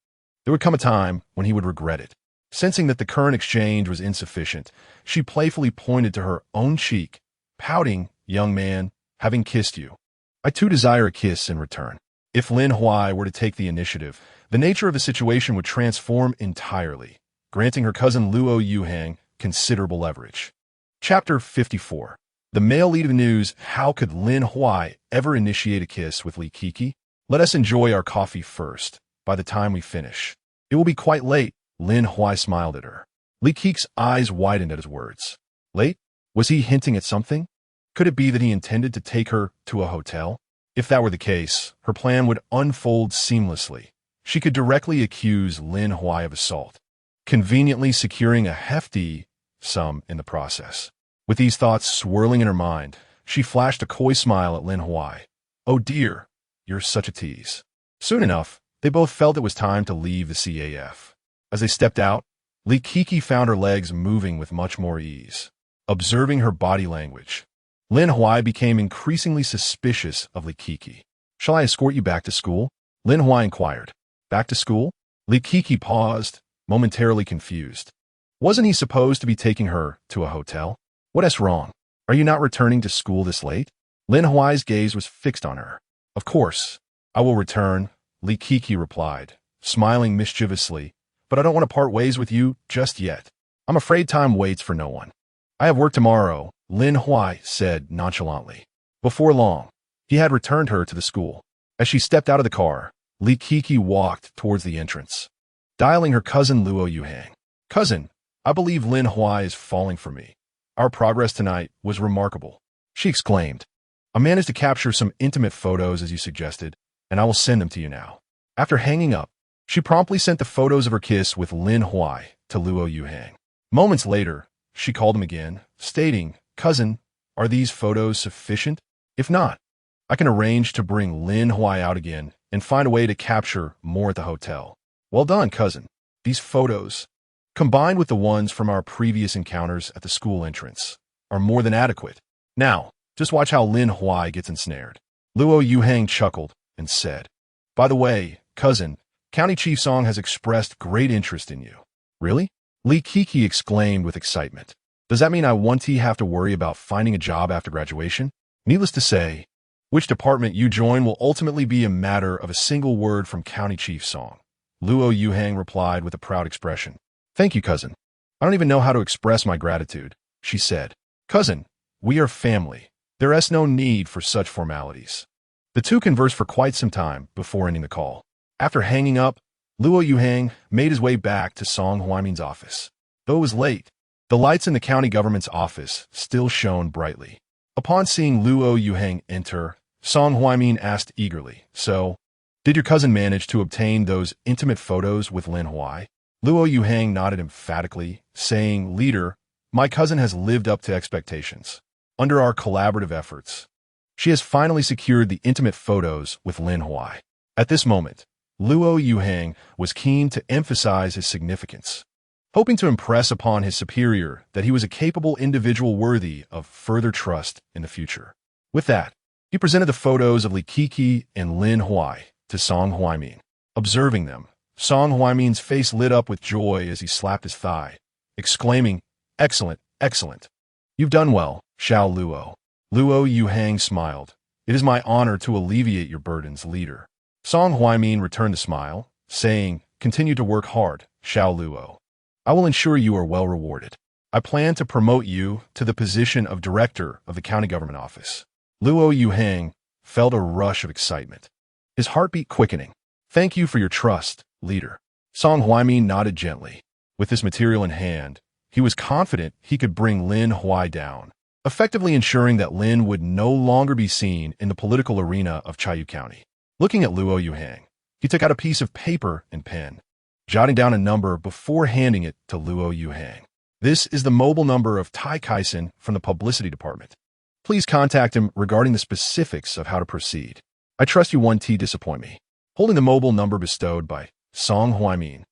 there would come a time when he would regret it. Sensing that the current exchange was insufficient, she playfully pointed to her own cheek, pouting, "Young man, having kissed you, I too desire a kiss in return." If Lin Huai were to take the initiative, the nature of the situation would transform entirely, granting her cousin Luo Yuhang considerable leverage. Chapter 54. The male lead of the news. How could Lin Huai ever initiate a kiss with Li Kiki? Let us enjoy our coffee first. By the time we finish, it will be quite late. Lin Huai smiled at her. Li Kiki's eyes widened at his words. Late? Was he hinting at something? Could it be that he intended to take her to a hotel? If that were the case, her plan would unfold seamlessly. She could directly accuse Lin Huai of assault, conveniently securing a hefty sum in the process. With these thoughts swirling in her mind, she flashed a coy smile at Lin Huai. "Oh dear, you're such a tease." Soon enough, they both felt it was time to leave the CAF. As they stepped out, Li Kiki found her legs moving with much more ease. Observing her body language, Lin Huai became increasingly suspicious of Li Kiki. "Shall I escort you back to school?" Lin Huai inquired. "Back to school?" Li Kiki paused, momentarily confused. Wasn't he supposed to be taking her to a hotel? What's wrong? Are you not returning to school this late? Lin Huai's gaze was fixed on her. "Of course, I will return," Li Kiki replied, smiling mischievously, "but I don't want to part ways with you just yet. I'm afraid time waits for no one." "I have work tomorrow," Lin Huai said nonchalantly. Before long, he had returned her to the school. As she stepped out of the car, Li Kiki walked towards the entrance, dialing her cousin Luo Yuhang. "Cousin, I believe Lin Huai is falling for me. Our progress tonight was remarkable," she exclaimed. "I managed to capture some intimate photos as you suggested, and I will send them to you now." After hanging up, she promptly sent the photos of her kiss with Lin Huai to Luo Yuhang. Moments later, she called him again, stating, "Cousin, are these photos sufficient? If not, I can arrange to bring Lin Huai out again and find a way to capture more at the hotel." "Well done, cousin. These photos, combined with the ones from our previous encounters at the school entrance, are more than adequate. Now, just watch how Lin Huai gets ensnared." Luo Yuhang chuckled and said, "By the way, cousin, County Chief Song has expressed great interest in you." "Really?" Li Kiki exclaimed with excitement. "Does that mean I won't have to worry about finding a job after graduation?" "Needless to say, which department you join will ultimately be a matter of a single word from County Chief Song," Luo Yuhang replied with a proud expression. "Thank you, cousin. I don't even know how to express my gratitude," she said. "Cousin, we are family. There is no need for such formalities." The two conversed for quite some time before ending the call. After hanging up, Luo Yuhang made his way back to Song Huaimin's office. Though it was late, the lights in the county government's office still shone brightly. Upon seeing Luo Yuhang enter, Song Huaimin asked eagerly, "So, did your cousin manage to obtain those intimate photos with Lin Huai?" Luo Yuhang nodded emphatically, saying, "Leader, my cousin has lived up to expectations. Under our collaborative efforts, She has finally secured the intimate photos with Lin Huai. At this moment, Luo Yuhang was keen to emphasize his significance, hoping to impress upon his superior that he was a capable individual worthy of further trust in the future. With that, he presented the photos of Li Kiki and Lin Huai to Song Huaimin. Observing them, Song Huaimin's face lit up with joy as he slapped his thigh, exclaiming, "Excellent, excellent. You've done well, Xiao Luo." Luo Yuhang smiled. "It is my honor to alleviate your burdens, leader." Song Huaimin returned the smile, saying, "Continue to work hard, Xiao Luo. I will ensure you are well rewarded. I plan to promote you to the position of director of the county government office." Luo Yuhang felt a rush of excitement, his heartbeat quickening. "Thank you for your trust, leader." Song Huaimin nodded gently. With this material in hand, he was confident he could bring Lin Huai down, effectively ensuring that Lin would no longer be seen in the political arena of Chayu County. Looking at Luo Yuhang, he took out a piece of paper and pen, jotting down a number before handing it to Luo Yuhang. "This is the mobile number of Tai Kaisen from the publicity department. Please contact him regarding the specifics of how to proceed. I trust you won't disappoint me." Holding the mobile number bestowed by Song Huaimin,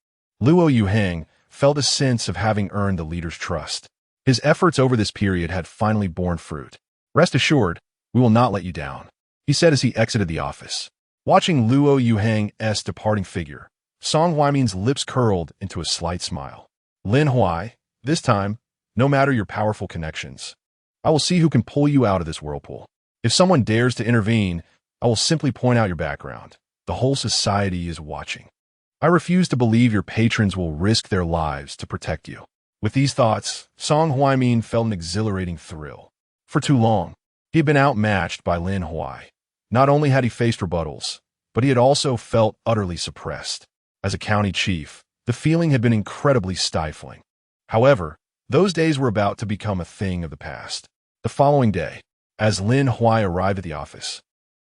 Luo Yuhang felt a sense of having earned the leader's trust. His efforts over this period had finally borne fruit. "Rest assured, we will not let you down," he said as he exited the office. Watching Luo Yuhang's departing figure, Song Huaimin's lips curled into a slight smile. "Lin Huai, this time, no matter your powerful connections, I will see who can pull you out of this whirlpool. If someone dares to intervene, I will simply point out your background. The whole society is watching. I refuse to believe your patrons will risk their lives to protect you." With these thoughts, Song Huaimin felt an exhilarating thrill. For too long, he had been outmatched by Lin Huai. Not only had he faced rebuttals, but he had also felt utterly suppressed. As a county chief, the feeling had been incredibly stifling. However, those days were about to become a thing of the past. The following day, as Lin Huai arrived at the office,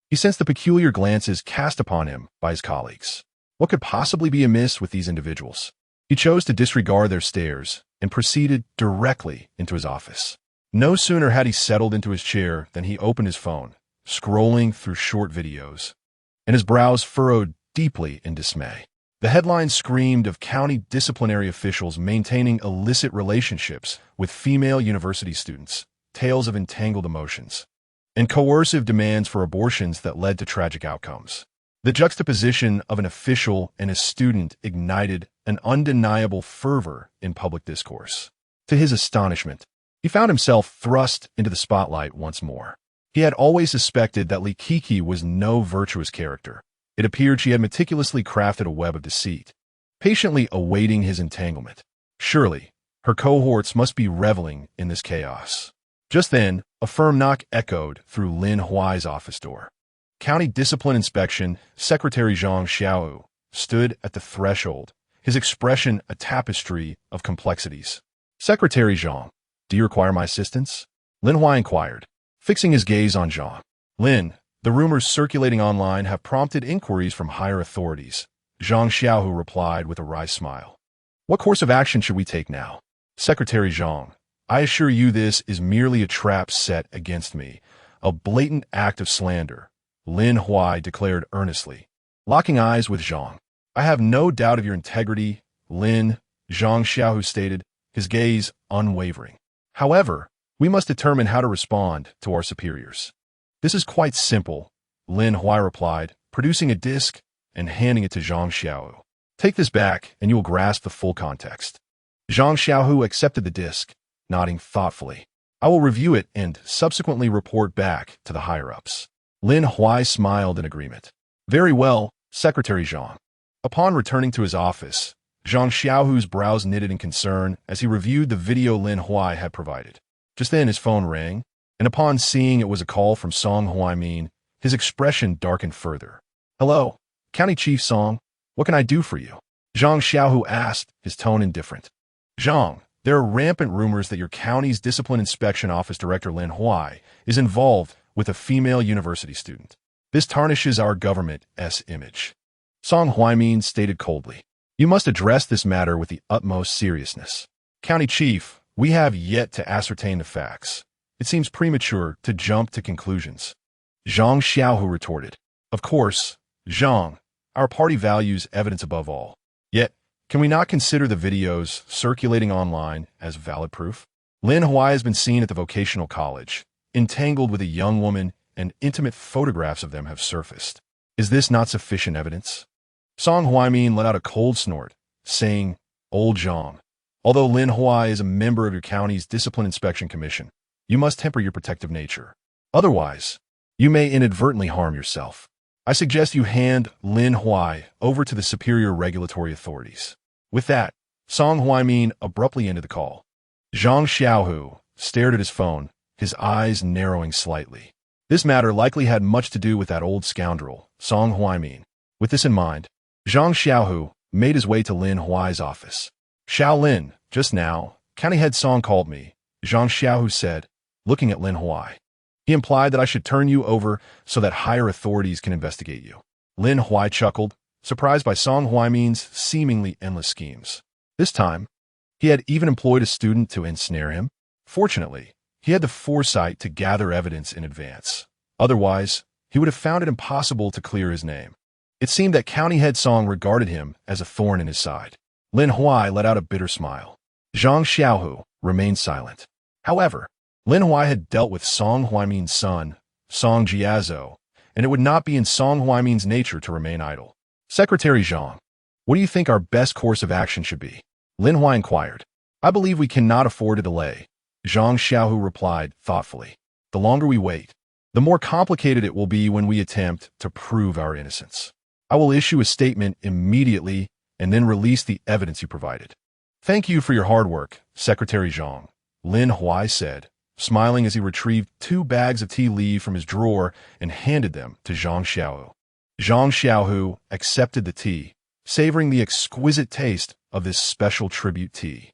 he sensed the peculiar glances cast upon him by his colleagues. What could possibly be amiss with these individuals? He chose to disregard their stares and proceeded directly into his office. No sooner had he settled into his chair than he opened his phone, scrolling through short videos, and his brows furrowed deeply in dismay. The headlines screamed of county disciplinary officials maintaining illicit relationships with female university students, tales of entangled emotions, and coercive demands for abortions that led to tragic outcomes. The juxtaposition of an official and a student ignited an undeniable fervor in public discourse. To his astonishment, he found himself thrust into the spotlight once more. He had always suspected that Li Kiki was no virtuous character. It appeared she had meticulously crafted a web of deceit, patiently awaiting his entanglement. Surely, her cohorts must be reveling in this chaos. Just then, a firm knock echoed through Lin Huai's office door. County Discipline Inspection Secretary Zhang Xiao stood at the threshold, his expression a tapestry of complexities. "Secretary Zhang, do you require my assistance?" Lin Huai inquired, fixing his gaze on Zhang. "Lin, the rumors circulating online have prompted inquiries from higher authorities," Zhang Xiaohu replied with a wry smile. "What course of action should we take now?" "Secretary Zhang, I assure you this is merely a trap set against me, a blatant act of slander," Lin Huai declared earnestly, locking eyes with Zhang. "I have no doubt of your integrity, Lin," Zhang Xiaohu stated, his gaze unwavering. "However, we must determine how to respond to our superiors." "This is quite simple," Lin Huai replied, producing a disc and handing it to Zhang Xiaohu. "Take this back and you will grasp the full context." Zhang Xiaohu accepted the disc, nodding thoughtfully. "I will review it and subsequently report back to the higher-ups." Lin Huai smiled in agreement. "Very well, Secretary Zhang." Upon returning to his office, Zhang Xiaohu's brows knitted in concern as he reviewed the video Lin Huai had provided. Just then his phone rang, and upon seeing it was a call from Song Huaimin, his expression darkened further. "Hello, County Chief Song, what can I do for you?" Zhang Xiaohu asked, his tone indifferent. "Zhang, there are rampant rumors that your county's Discipline Inspection Office Director Lin Huai is involved with a female university student. This tarnishes our government's image," Song Huaimin stated coldly. "You must address this matter with the utmost seriousness." "County Chief, we have yet to ascertain the facts. It seems premature to jump to conclusions." Zhang Xiaohu retorted. Of course, Zhang, our party values evidence above all. Yet, can we not consider the videos circulating online as valid proof? Lin Huai has been seen at the vocational college, entangled with a young woman, and intimate photographs of them have surfaced. Is this not sufficient evidence? Song Huaimin let out a cold snort, saying, Old Zhang, although Lin Huai is a member of your county's Discipline Inspection Commission, you must temper your protective nature. Otherwise, you may inadvertently harm yourself. I suggest you hand Lin Huai over to the superior regulatory authorities. With that, Song Huaimin abruptly ended the call. Zhang Xiaohu stared at his phone, his eyes narrowing slightly. This matter likely had much to do with that old scoundrel, Song Huaimin. With this in mind, Zhang Xiaohu made his way to Lin Huai's office. Shaolin, just now, County Head Song called me, Zhang Xiaohu said, looking at Lin Huai. He implied that I should turn you over so that higher authorities can investigate you. Lin Huai chuckled, surprised by Song Huaimin's seemingly endless schemes. This time, he had even employed a student to ensnare him. Fortunately, he had the foresight to gather evidence in advance. Otherwise, he would have found it impossible to clear his name. It seemed that County Head Song regarded him as a thorn in his side. Lin Huai let out a bitter smile. Zhang Xiaohu remained silent. However, Lin Huai had dealt with Song Huaimin's son, Song Jiazhou, and it would not be in Song Huaimin's nature to remain idle. Secretary Zhang, what do you think our best course of action should be? Lin Huai inquired. I believe we cannot afford a delay, Zhang Xiaohu replied thoughtfully. The longer we wait, the more complicated it will be when we attempt to prove our innocence. I will issue a statement immediately and then release the evidence you provided. Thank you for your hard work, Secretary Zhang, Lin Huai said, smiling as he retrieved 2 bags of tea leaf from his drawer and handed them to Zhang Xiaohu. Zhang Xiaohu accepted the tea, savoring the exquisite taste of this special tribute tea.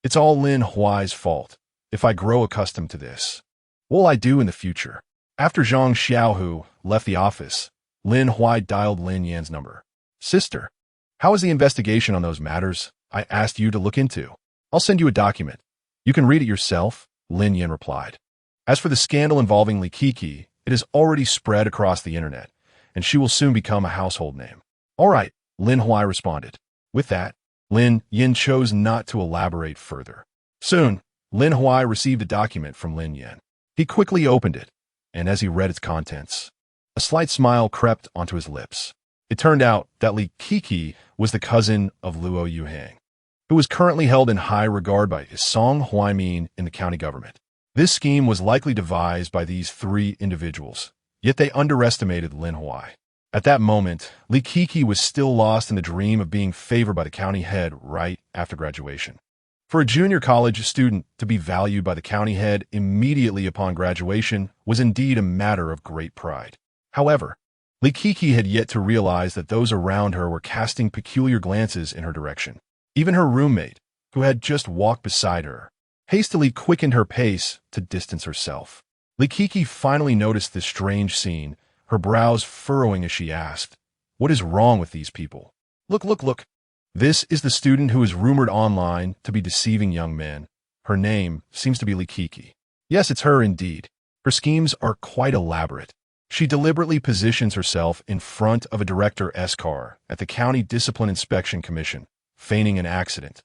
It's all Lin Huai's fault, if I grow accustomed to this. What will I do in the future? After Zhang Xiaohu left the office, Lin Huai dialed Lin Yan's number. Sister, how is the investigation on those matters I asked you to look into? I'll send you a document. You can read it yourself, Lin Yan replied. As for the scandal involving Li Kiki, it has already spread across the internet, and she will soon become a household name. All right, Lin Huai responded. With that, Lin Yan chose not to elaborate further. Soon, Lin Huai received a document from Lin Yan. He quickly opened it, and as he read its contents, a slight smile crept onto his lips. It turned out that Li Kiki was the cousin of Luo Yuhang, who was currently held in high regard by Song Huaimin in the county government. This scheme was likely devised by these 3 individuals, yet they underestimated Lin Huai. At that moment, Li Kiki was still lost in the dream of being favored by the county head right after graduation. For a junior college student to be valued by the county head immediately upon graduation was indeed a matter of great pride. However, Li Kiki had yet to realize that those around her were casting peculiar glances in her direction. Even her roommate, who had just walked beside her, hastily quickened her pace to distance herself. Li Kiki finally noticed this strange scene, her brows furrowing as she asked, What is wrong with these people? Look. This is the student who is rumored online to be deceiving young men. Her name seems to be Li Kiki. Yes, it's her indeed. Her schemes are quite elaborate. She deliberately positions herself in front of a director's car at the County Discipline Inspection Commission, feigning an accident,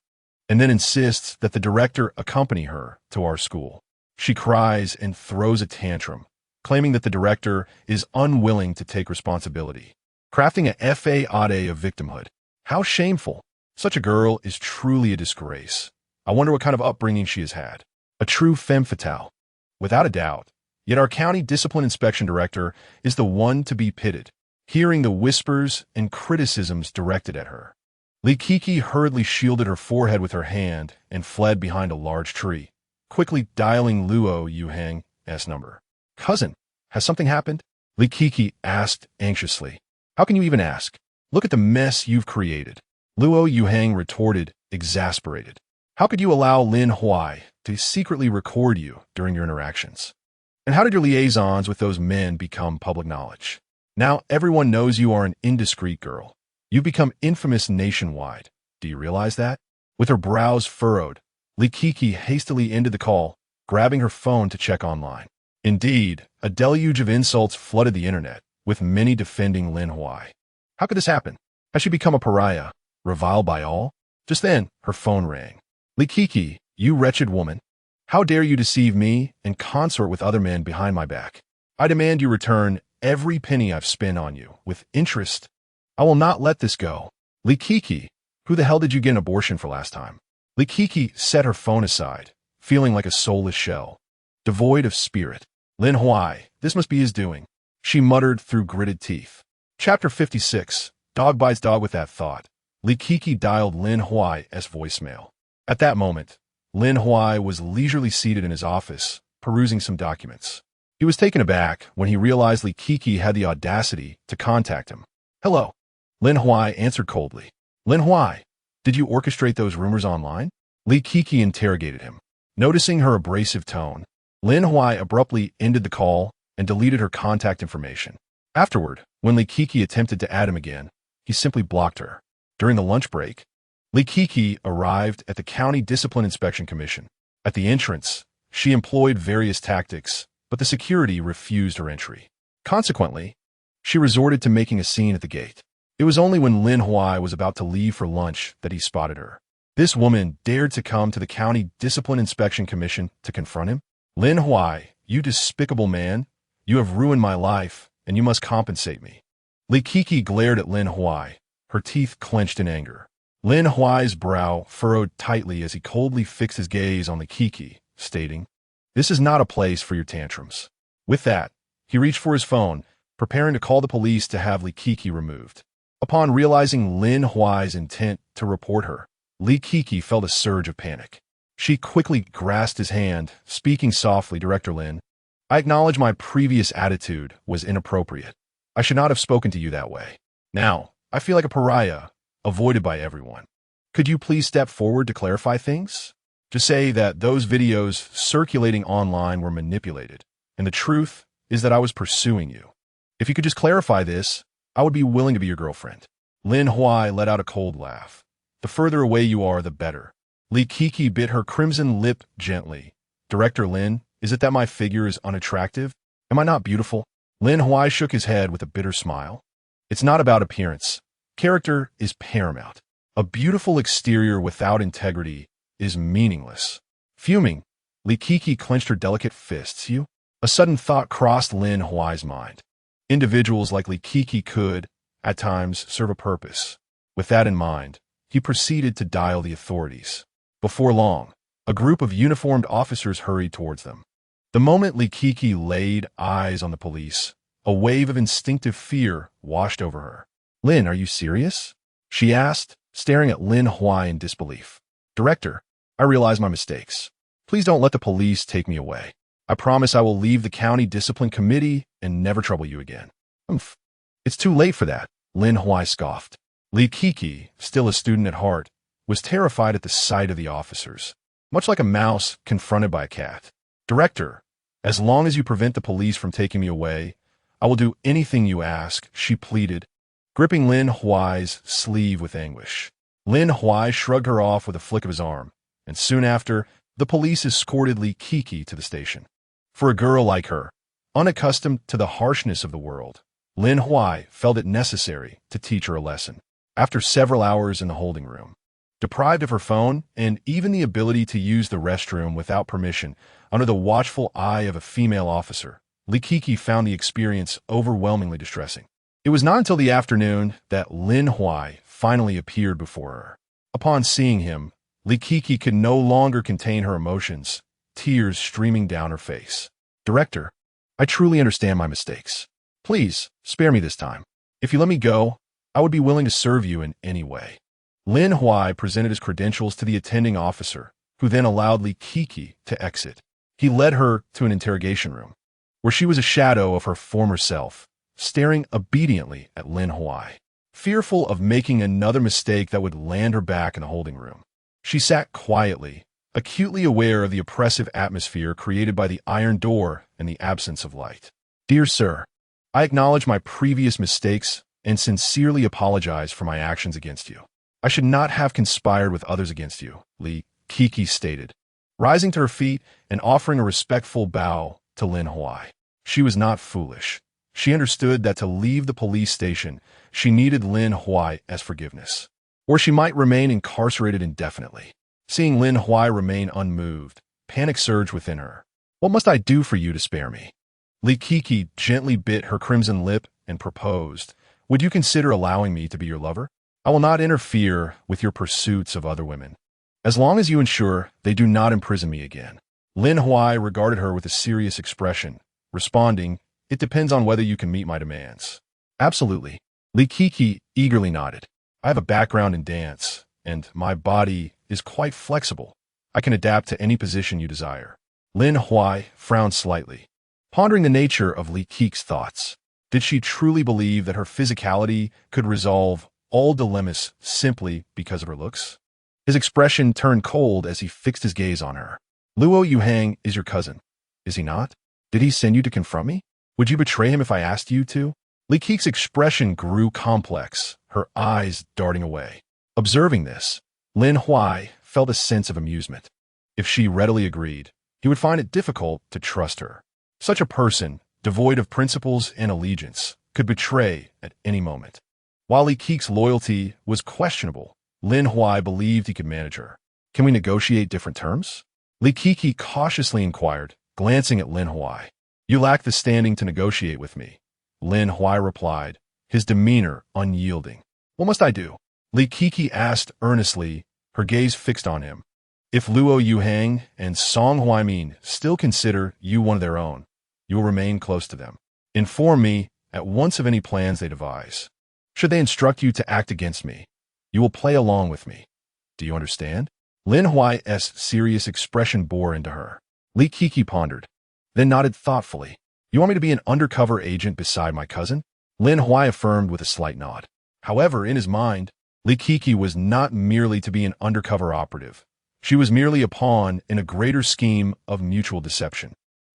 and then insists that the director accompany her to our school. She cries and throws a tantrum, claiming that the director is unwilling to take responsibility, crafting a fade of victimhood. How shameful. Such a girl is truly a disgrace. I wonder what kind of upbringing she has had. A true femme fatale. Without a doubt. Yet our county discipline inspection director is the one to be pitied, hearing the whispers and criticisms directed at her. Li Kiki hurriedly shielded her forehead with her hand and fled behind a large tree, quickly dialing Luo Yuhang's number. Cousin, has something happened? Li Kiki asked anxiously. How can you even ask? Look at the mess you've created. Luo Yuhang retorted, exasperated. How could you allow Lin Huai to secretly record you during your interactions? And how did your liaisons with those men become public knowledge? Now everyone knows you are an indiscreet girl. You've become infamous nationwide. Do you realize that? With her brows furrowed, Li Kiki hastily ended the call, grabbing her phone to check online. Indeed, a deluge of insults flooded the internet, with many defending Lin Huai. How could this happen? Has she become a pariah, reviled by all? Just then, her phone rang. Li Kiki, you wretched woman. How dare you deceive me and consort with other men behind my back? I demand you return every penny I've spent on you, with interest. I will not let this go. Li Kiki, who the hell did you get an abortion for last time? Li Kiki set her phone aside, feeling like a soulless shell, devoid of spirit. Lin Huai, this must be his doing, she muttered through gritted teeth. Chapter 56, Dog Bites Dog. With that thought, Li Kiki dialed Lin Huai's voicemail. At that moment, Lin Huai was leisurely seated in his office, perusing some documents. He was taken aback when he realized Li Kiki had the audacity to contact him. Hello. Lin Huai answered coldly. Lin Huai, did you orchestrate those rumors online? Li Kiki interrogated him. Noticing her abrasive tone, Lin Huai abruptly ended the call and deleted her contact information. Afterward, when Li Kiki attempted to add him again, he simply blocked her. During the lunch break, Li Kiki arrived at the County Discipline Inspection Commission. At the entrance, she employed various tactics, but the security refused her entry. Consequently, she resorted to making a scene at the gate. It was only when Lin Huai was about to leave for lunch that he spotted her. This woman dared to come to the County Discipline Inspection Commission to confront him? Lin Huai, you despicable man, you have ruined my life, and you must compensate me. Li Kiki glared at Lin Huai, her teeth clenched in anger. Lin Huai's brow furrowed tightly as he coldly fixed his gaze on Li Kiki, stating, "This is not a place for your tantrums." With that, he reached for his phone, preparing to call the police to have Li Kiki removed. Upon realizing Lin Huai's intent to report her, Li Kiki felt a surge of panic. She quickly grasped his hand, speaking softly. Director Lin, I acknowledge my previous attitude was inappropriate. I should not have spoken to you that way. Now, I feel like a pariah, avoided by everyone. Could you please step forward to clarify things? To say that those videos circulating online were manipulated, and the truth is that I was pursuing you. If you could just clarify this, I would be willing to be your girlfriend. Lin Huai let out a cold laugh. The further away you are, the better. Li Kiki bit her crimson lip gently. Director Lin, is it that my figure is unattractive? Am I not beautiful? Lin Huai shook his head with a bitter smile. It's not about appearance. Character is paramount. A beautiful exterior without integrity is meaningless. Fuming, Li Kiki clenched her delicate fists. A sudden thought crossed Lin Huai's mind. Individuals like Li Kiki could, at times, serve a purpose. With that in mind, he proceeded to dial the authorities. Before long, a group of uniformed officers hurried towards them. The moment Li Kiki laid eyes on the police, a wave of instinctive fear washed over her. Lin, are you serious? She asked, staring at Lin Huai in disbelief. Director, I realize my mistakes. Please don't let the police take me away. I promise I will leave the county discipline committee and never trouble you again. It's too late for that, Lin Huai scoffed. Li Kiki, still a student at heart, was terrified at the sight of the officers, much like a mouse confronted by a cat. Director, as long as you prevent the police from taking me away, I will do anything you ask, she pleaded, gripping Lin Huai's sleeve with anguish. Lin Huai shrugged her off with a flick of his arm, and soon after, the police escorted Li Kiki to the station. For a girl like her, unaccustomed to the harshness of the world, Lin Huai felt it necessary to teach her a lesson. After several hours in the holding room, deprived of her phone and even the ability to use the restroom without permission under the watchful eye of a female officer, Li Kiki found the experience overwhelmingly distressing. It was not until the afternoon that Lin Huai finally appeared before her. Upon seeing him, Li Kiki could no longer contain her emotions, tears streaming down her face. Director, I truly understand my mistakes. Please, spare me this time. If you let me go, I would be willing to serve you in any way. Lin Huai presented his credentials to the attending officer, who then allowed Li Kiki to exit. He led her to an interrogation room, where she was a shadow of her former self, staring obediently at Lin Huai. Fearful of making another mistake that would land her back in the holding room, she sat quietly, acutely aware of the oppressive atmosphere created by the iron door and the absence of light. Dear sir, I acknowledge my previous mistakes and sincerely apologize for my actions against you. I should not have conspired with others against you, Li Kiki stated. Rising to her feet and offering a respectful bow, to Lin Huai. She was not foolish. She understood that to leave the police station, she needed Lin Huai as forgiveness, or she might remain incarcerated indefinitely. Seeing Lin Huai remain unmoved, panic surged within her. What must I do for you to spare me? Li Kiki gently bit her crimson lip and proposed, would you consider allowing me to be your lover? I will not interfere with your pursuits of other women, as long as you ensure they do not imprison me again. Lin Huai regarded her with a serious expression, responding, it depends on whether you can meet my demands. Absolutely. Li Kiki eagerly nodded. I have a background in dance, and my body is quite flexible. I can adapt to any position you desire. Lin Huai frowned slightly, pondering the nature of Li Kiki's thoughts. Did she truly believe that her physicality could resolve all dilemmas simply because of her looks? His expression turned cold as he fixed his gaze on her. Luo Yuhang is your cousin, is he not? Did he send you to confront me? Would you betray him if I asked you to? Li Kiki's expression grew complex, her eyes darting away. Observing this, Lin Huai felt a sense of amusement. If she readily agreed, he would find it difficult to trust her. Such a person, devoid of principles and allegiance, could betray at any moment. While Li Kiki's loyalty was questionable, Lin Huai believed he could manage her. Can we negotiate different terms? Li Kiki cautiously inquired, glancing at Lin Huai. You lack the standing to negotiate with me, Lin Huai replied, his demeanor unyielding. What must I do? Li Kiki asked earnestly, her gaze fixed on him. If Luo Yuhang and Song Huaimin still consider you one of their own, you will remain close to them. Inform me at once of any plans they devise. Should they instruct you to act against me, you will play along with me. Do you understand? Lin Huai's serious expression bore into her. Li Kiki pondered, then nodded thoughtfully. You want me to be an undercover agent beside my cousin? Lin Huai affirmed with a slight nod. However, in his mind, Li Kiki was not merely to be an undercover operative. She was merely a pawn in a greater scheme of mutual deception.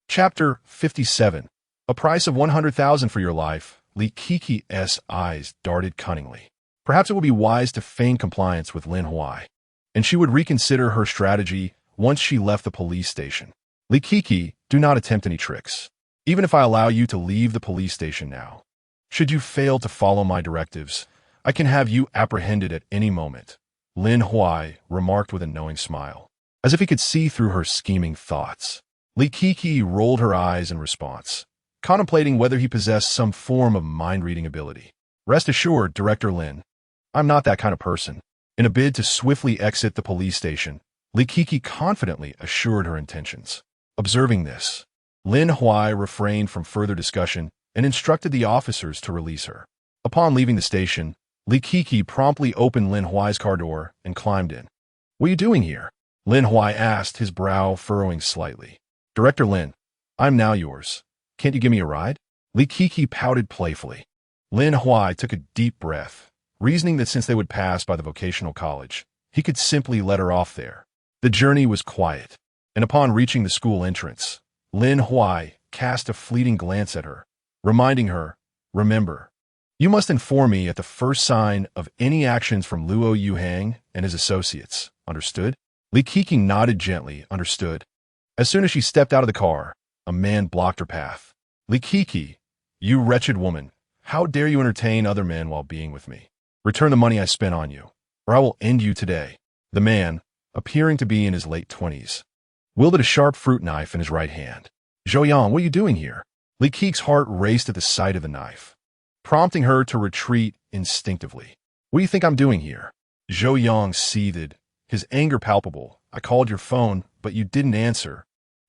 Chapter 57. A price of 100,000 for your life. Li Kiki's eyes darted cunningly. Perhaps it would be wise to feign compliance with Lin Huai, and she would reconsider her strategy once she left the police station. Li Kiki, do not attempt any tricks, even if I allow you to leave the police station now. Should you fail to follow my directives, I can have you apprehended at any moment, Lin Huai remarked with a knowing smile, as if he could see through her scheming thoughts. Li Kiki rolled her eyes in response, contemplating whether he possessed some form of mind-reading ability. Rest assured, Director Lin, I'm not that kind of person. In a bid to swiftly exit the police station, Li Kiki confidently assured her intentions. Observing this, Lin Huai refrained from further discussion and instructed the officers to release her. Upon leaving the station, Li Kiki promptly opened Lin Huai's car door and climbed in. What are you doing here? Lin Huai asked, his brow furrowing slightly. Director Lin, I'm now yours. Can't you give me a ride? Li Kiki pouted playfully. Lin Huai took a deep breath, reasoning that since they would pass by the vocational college, he could simply let her off there. The journey was quiet, and upon reaching the school entrance, Lin Huai cast a fleeting glance at her, reminding her, remember, you must inform me at the first sign of any actions from Luo Yuhang and his associates. Understood? Li Kiki nodded gently, understood. As soon as she stepped out of the car, a man blocked her path. Li Kiki, you wretched woman, how dare you entertain other men while being with me? Return the money I spent on you, or I will end you today. The man, appearing to be in his late 20s, wielded a sharp fruit knife in his right hand. Zhou what are you doing here? Li Kiki's heart raced at the sight of the knife, prompting her to retreat instinctively. What do you think I'm doing here? Zhou seethed, his anger palpable. I called your phone, but you didn't answer,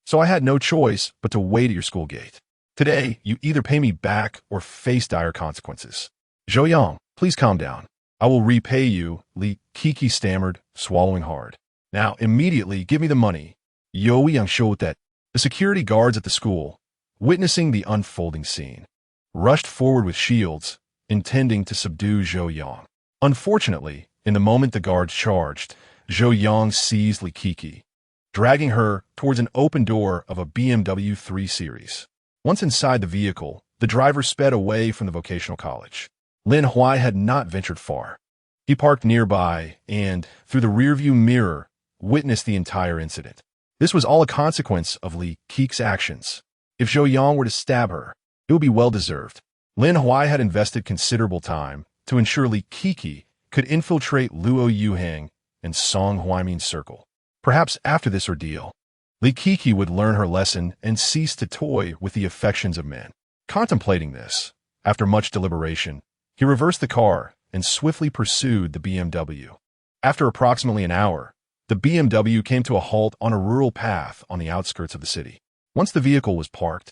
so I had no choice but to wait at your school gate. Today, you either pay me back or face dire consequences. Zhou, please calm down. I will repay you, Li Kiki stammered, swallowing hard. Now, immediately give me the money. Yang showed that. The security guards at the school, witnessing the unfolding scene, rushed forward with shields, intending to subdue Zhou. Unfortunately, in the moment the guards charged, Zhou seized Li Kiki, dragging her towards an open door of a BMW 3 Series. Once inside the vehicle, the driver sped away from the vocational college. Lin Huai had not ventured far. He parked nearby and, through the rearview mirror, witnessed the entire incident. This was all a consequence of Li Kiki's actions. If Zhou Yang were to stab her, it would be well-deserved. Lin Huai had invested considerable time to ensure Li Kiki could infiltrate Luo Yuheng and Song Huaimin's circle. Perhaps after this ordeal, Li Kiki would learn her lesson and cease to toy with the affections of men. Contemplating this, after much deliberation, he reversed the car and swiftly pursued the BMW. After approximately an hour, the BMW came to a halt on a rural path on the outskirts of the city. Once the vehicle was parked,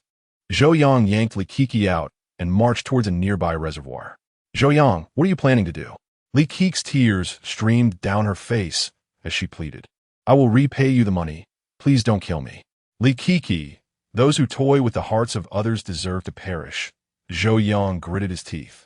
Zhou Yang yanked Li Kiki out and marched towards a nearby reservoir. Zhou Yang, what are you planning to do? Li Kiki's tears streamed down her face as she pleaded. I will repay you the money. Please don't kill me. Li Kiki, those who toy with the hearts of others deserve to perish. Zhou Yang gritted his teeth,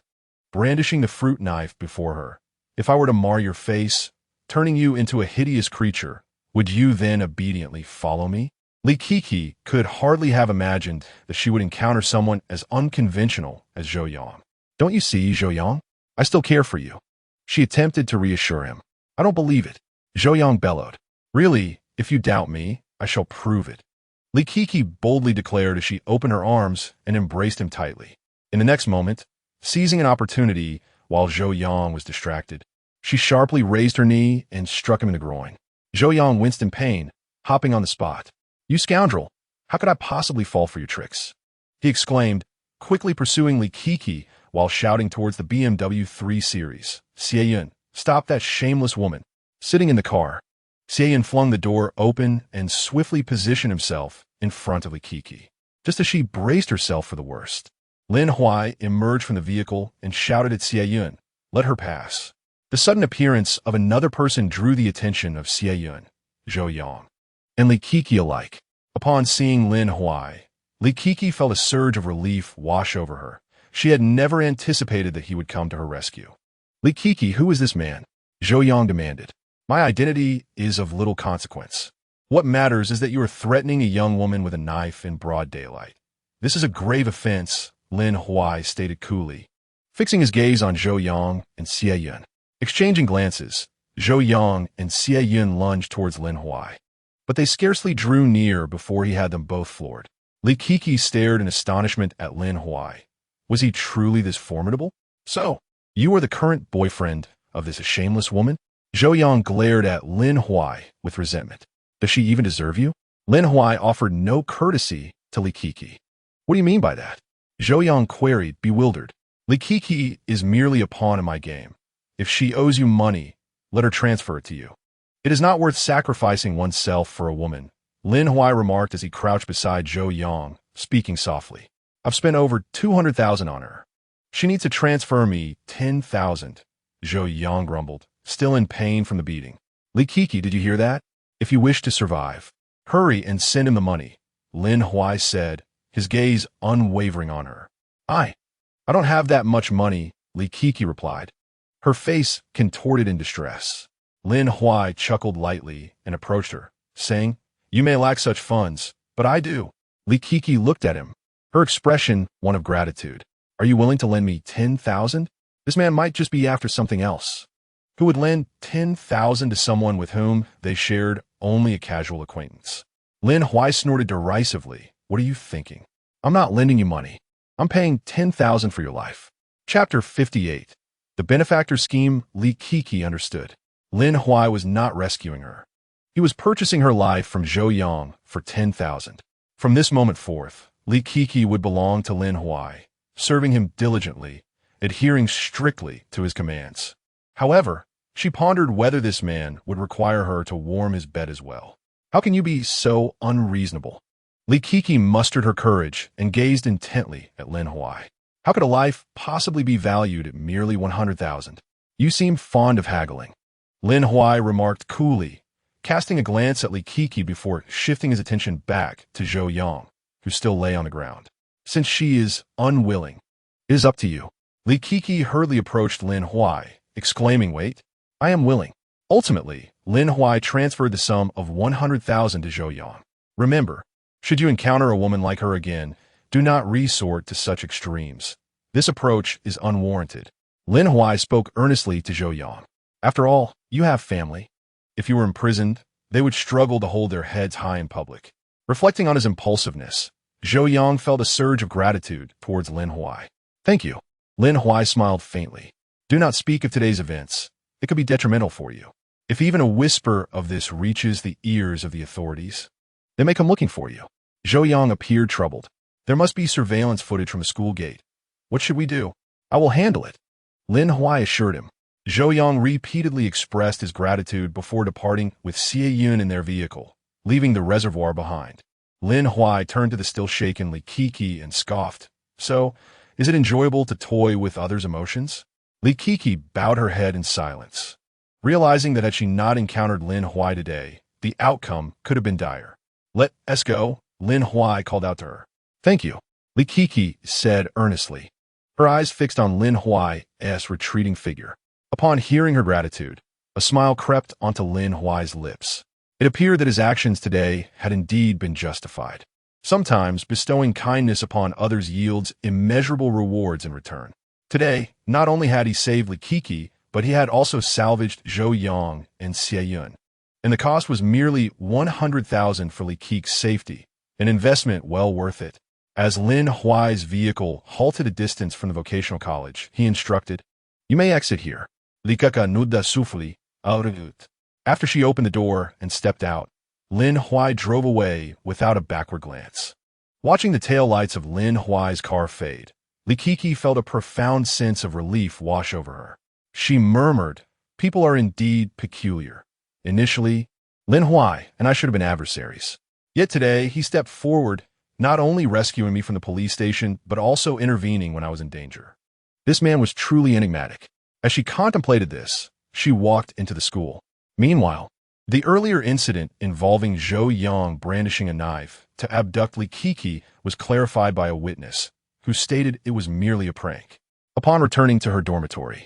brandishing the fruit knife before her. If I were to mar your face, turning you into a hideous creature, would you then obediently follow me? Li Kiki could hardly have imagined that she would encounter someone as unconventional as Zhou Yang. Don't you see, Zhou Yang? I still care for you. She attempted to reassure him. I don't believe it. Zhou Yang bellowed. Really, if you doubt me, I shall prove it. Li Kiki boldly declared as she opened her arms and embraced him tightly. In the next moment, seizing an opportunity while Zhou Yang was distracted, she sharply raised her knee and struck him in the groin. Zhou Yang winced in pain, hopping on the spot. You scoundrel! How could I possibly fall for your tricks? He exclaimed, quickly pursuing Li Kiki while shouting towards the BMW 3 Series. Xieyun, stop that shameless woman. Sitting in the car, Xieyun flung the door open and swiftly positioned himself in front of Li Kiki. Just as she braced herself for the worst, Lin Huai emerged from the vehicle and shouted at Xieyun, let her pass. The sudden appearance of another person drew the attention of Xieyun, Zhou Yang, and Li Kiki alike. Upon seeing Lin Huai, Li Kiki felt a surge of relief wash over her. She had never anticipated that he would come to her rescue. Li Kiki, who is this man? Zhou Yang demanded. My identity is of little consequence. What matters is that you are threatening a young woman with a knife in broad daylight. This is a grave offense, Lin Huai stated coolly, fixing his gaze on Zhou Yang and Xieyun. Exchanging glances, Zhou Yang and Xieyun lunged towards Lin Huai, but they scarcely drew near before he had them both floored. Li Kiki stared in astonishment at Lin Huai. Was he truly this formidable? So, you are the current boyfriend of this shameless woman? Zhou Yang glared at Lin Huai with resentment. Does she even deserve you? Lin Huai offered no courtesy to Li Kiki. What do you mean by that? Zhou Yang queried, bewildered. Li Kiki is merely a pawn in my game. If she owes you money, let her transfer it to you. It is not worth sacrificing oneself for a woman, Lin Huai remarked as he crouched beside Zhou Yang, speaking softly. I've spent over 200,000 on her. She needs to transfer me 10,000, Zhou Yang grumbled, still in pain from the beating. Li Kiki, did you hear that? If you wish to survive, hurry and send him the money, Lin Huai said, his gaze unwavering on her. I don't have that much money, Li Kiki replied, her face contorted in distress. Lin Huai chuckled lightly and approached her, saying, You may lack such funds, but I do. Li Kiki looked at him, her expression one of gratitude. Are you willing to lend me 10,000? This man might just be after something else. Who would lend 10,000 to someone with whom they shared only a casual acquaintance? Lin Huai snorted derisively. What are you thinking? I'm not lending you money. I'm paying 10,000 for your life. Chapter 58. The benefactor scheme. Li Kiki understood. Lin Huai was not rescuing her. He was purchasing her life from Zhou Yang for 10,000. From this moment forth, Li Kiki would belong to Lin Huai, serving him diligently, adhering strictly to his commands. However, she pondered whether this man would require her to warm his bed as well. How can you be so unreasonable? Li Kiki mustered her courage and gazed intently at Lin Huai. How could a life possibly be valued at merely 100,000? You seem fond of haggling, Lin Huai remarked coolly, casting a glance at Li Kiki before shifting his attention back to Zhou Yang, who still lay on the ground. Since she is unwilling, it is up to you. Li Kiki hurriedly approached Lin Huai, exclaiming, Wait, I am willing. Ultimately, Lin Huai transferred the sum of 100,000 to Zhou Yang. Remember, should you encounter a woman like her again, do not resort to such extremes. This approach is unwarranted. Lin Huai spoke earnestly to Zhou Yang. After all, you have family. If you were imprisoned, they would struggle to hold their heads high in public. Reflecting on his impulsiveness, Zhou Yang felt a surge of gratitude towards Lin Huai. Thank you. Lin Huai smiled faintly. Do not speak of today's events. It could be detrimental for you. If even a whisper of this reaches the ears of the authorities, they may come looking for you. Zhou Yang appeared troubled. There must be surveillance footage from a school gate. What should we do? I will handle it. Lin Huai assured him. Zhou Yang repeatedly expressed his gratitude before departing with Xie Yun in their vehicle, leaving the reservoir behind. Lin Huai turned to the still shaken Li Kiki and scoffed. So, is it enjoyable to toy with others' emotions? Li Kiki bowed her head in silence, realizing that had she not encountered Lin Huai today, the outcome could have been dire. Let us go, Lin Huai called out to her. Thank you, Li Kiki said earnestly, her eyes fixed on Lin Huai's retreating figure. Upon hearing her gratitude, a smile crept onto Lin Huai's lips. It appeared that his actions today had indeed been justified. Sometimes bestowing kindness upon others yields immeasurable rewards in return. Today, not only had he saved Li Kiki, but he had also salvaged Zhou Yang and Xie Yun. And the cost was merely 100,000 for Li Kiki's safety, an investment well worth it. As Lin Huai's vehicle halted a distance from the vocational college, he instructed, "You may exit here. Likaka nuda sufli, out." After she opened the door and stepped out, Lin Huai drove away without a backward glance. Watching the taillights of Lin Huai's car fade, Li Kiki felt a profound sense of relief wash over her. She murmured, "People are indeed peculiar. Initially, Lin Huai and I should have been adversaries. Yet today, he stepped forward, not only rescuing me from the police station, but also intervening when I was in danger. This man was truly enigmatic." As she contemplated this, she walked into the school. Meanwhile, the earlier incident involving Zhou Yang brandishing a knife to abduct Li Kiki was clarified by a witness, who stated it was merely a prank. Upon returning to her dormitory,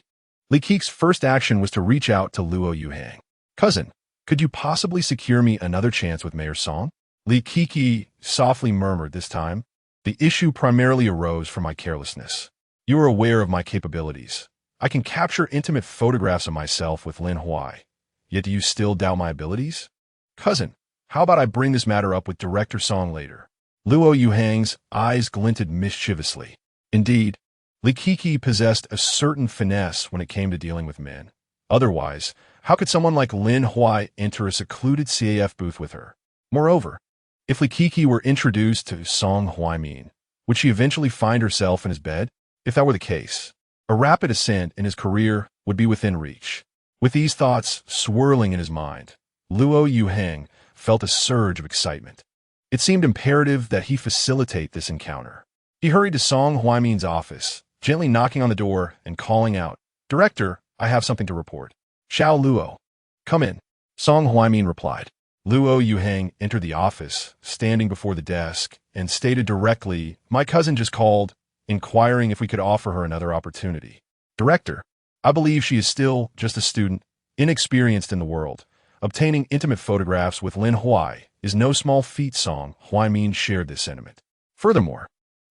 Li Kiki's first action was to reach out to Luo Yuhang. "Cousin, could you possibly secure me another chance with Mayor Song?" Li Kiki softly murmured this time. "The issue primarily arose from my carelessness. You are aware of my capabilities. I can capture intimate photographs of myself with Lin Huai. Yet do you still doubt my abilities? Cousin, how about I bring this matter up with Director Song later?" Luo Yuhang's eyes glinted mischievously. Indeed, Li Kiki possessed a certain finesse when it came to dealing with men. Otherwise, how could someone like Lin Huai enter a secluded CAF booth with her? Moreover, if Li Kiki were introduced to Song Huaimin, would she eventually find herself in his bed? If that were the case, a rapid ascent in his career would be within reach. With these thoughts swirling in his mind, Luo Yuhang felt a surge of excitement. It seemed imperative that he facilitate this encounter. He hurried to Song Huaimin's office, gently knocking on the door and calling out, "Director, I have something to report." "Xiao Luo, come in," Song Huaimin replied. Luo Yuhang entered the office, standing before the desk, and stated directly, "My cousin just called, inquiring if we could offer her another opportunity. Director, I believe she is still just a student, inexperienced in the world. Obtaining intimate photographs with Lin Huai is no small feat." Song Huaimin shared this sentiment. Furthermore,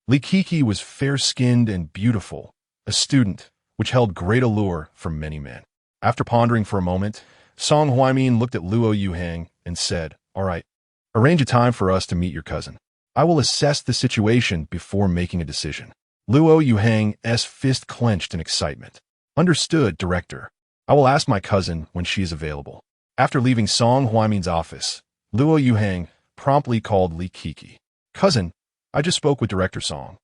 Li Kiki was fair-skinned and beautiful, a student which held great allure for many men. After pondering for a moment, Song Huaimin looked at Luo Yuhang and said, "All right, arrange a time for us to meet your cousin. I will assess the situation before making a decision." Luo Yuhang's fist clenched in excitement. "Understood, Director. I will ask my cousin when she is available." After leaving Song Huaimin's office, Luo Yuhang promptly called Li Kiki. "Cousin, I just spoke with Director Song,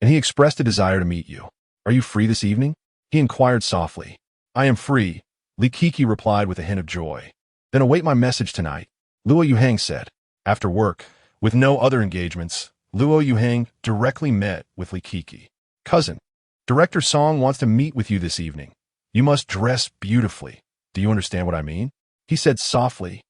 and he expressed a desire to meet you. Are you free this evening?" he inquired softly. "I am free," Li Kiki replied with a hint of joy. "Then await my message tonight," Luo Yuhang said. After work, with no other engagements, Luo Yuhang directly met with Li Kiki. "Cousin, Director Song wants to meet with you this evening. You must dress beautifully. Do you understand what I mean?" he said softly,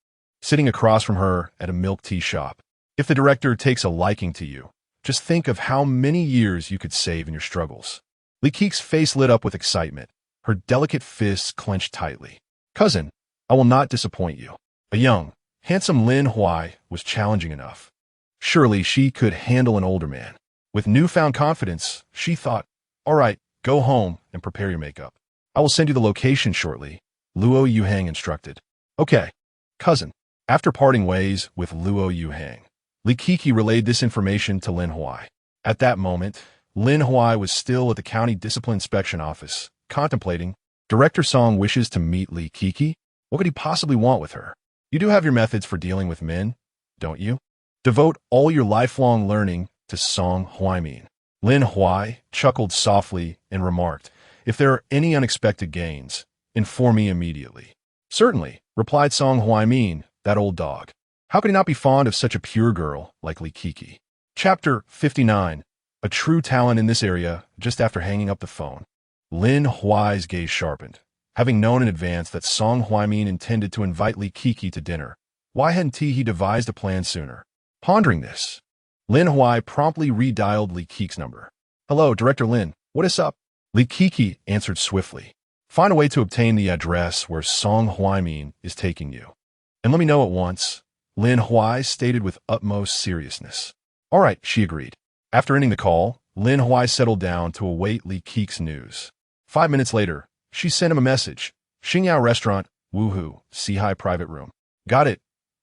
sitting across from her at a milk tea shop. "If the director takes a liking to you, just think of how many years you could save in your struggles." Li Kiki's face lit up with excitement. Her delicate fists clenched tightly. "Cousin, I will not disappoint you." A young, handsome Lin Huai was challenging enough. Surely she could handle an older man. With newfound confidence, she thought, "All right, go home and prepare your makeup. I will send you the location shortly," Luo Yuhang instructed. "Okay, cousin." After parting ways with Luo Yuhang, Li Kiki relayed this information to Lin Huai. At that moment, Lin Huai was still at the county discipline inspection office, contemplating. Director Song wishes to meet Li Kiki? What could he possibly want with her? You do have your methods for dealing with men, don't you? Devote all your lifelong learning to Song Huaimin. Lin Huai chuckled softly and remarked, if there are any unexpected gains, inform me immediately. Certainly, replied Song Huaimin, that old dog. How could he not be fond of such a pure girl like Li Kiki? Chapter 59. A true talent in this area just after hanging up the phone. Lin Huai's gaze sharpened. Having known in advance that Song Huaimin intended to invite Li Kiki to dinner, why hadn't he devised a plan sooner? Pondering this, Lin Huai promptly redialed Li Kiki's number. Hello, Director Lin. What is up? Li Kiki answered swiftly. Find a way to obtain the address where Song Huaimin is taking you. And let me know at once, Lin Huai stated with utmost seriousness. All right, she agreed. After ending the call, Lin Huai settled down to await Li Kiki's news. 5 minutes later, she sent him a message. Xingyao Restaurant, woohoo, High private room. Got it,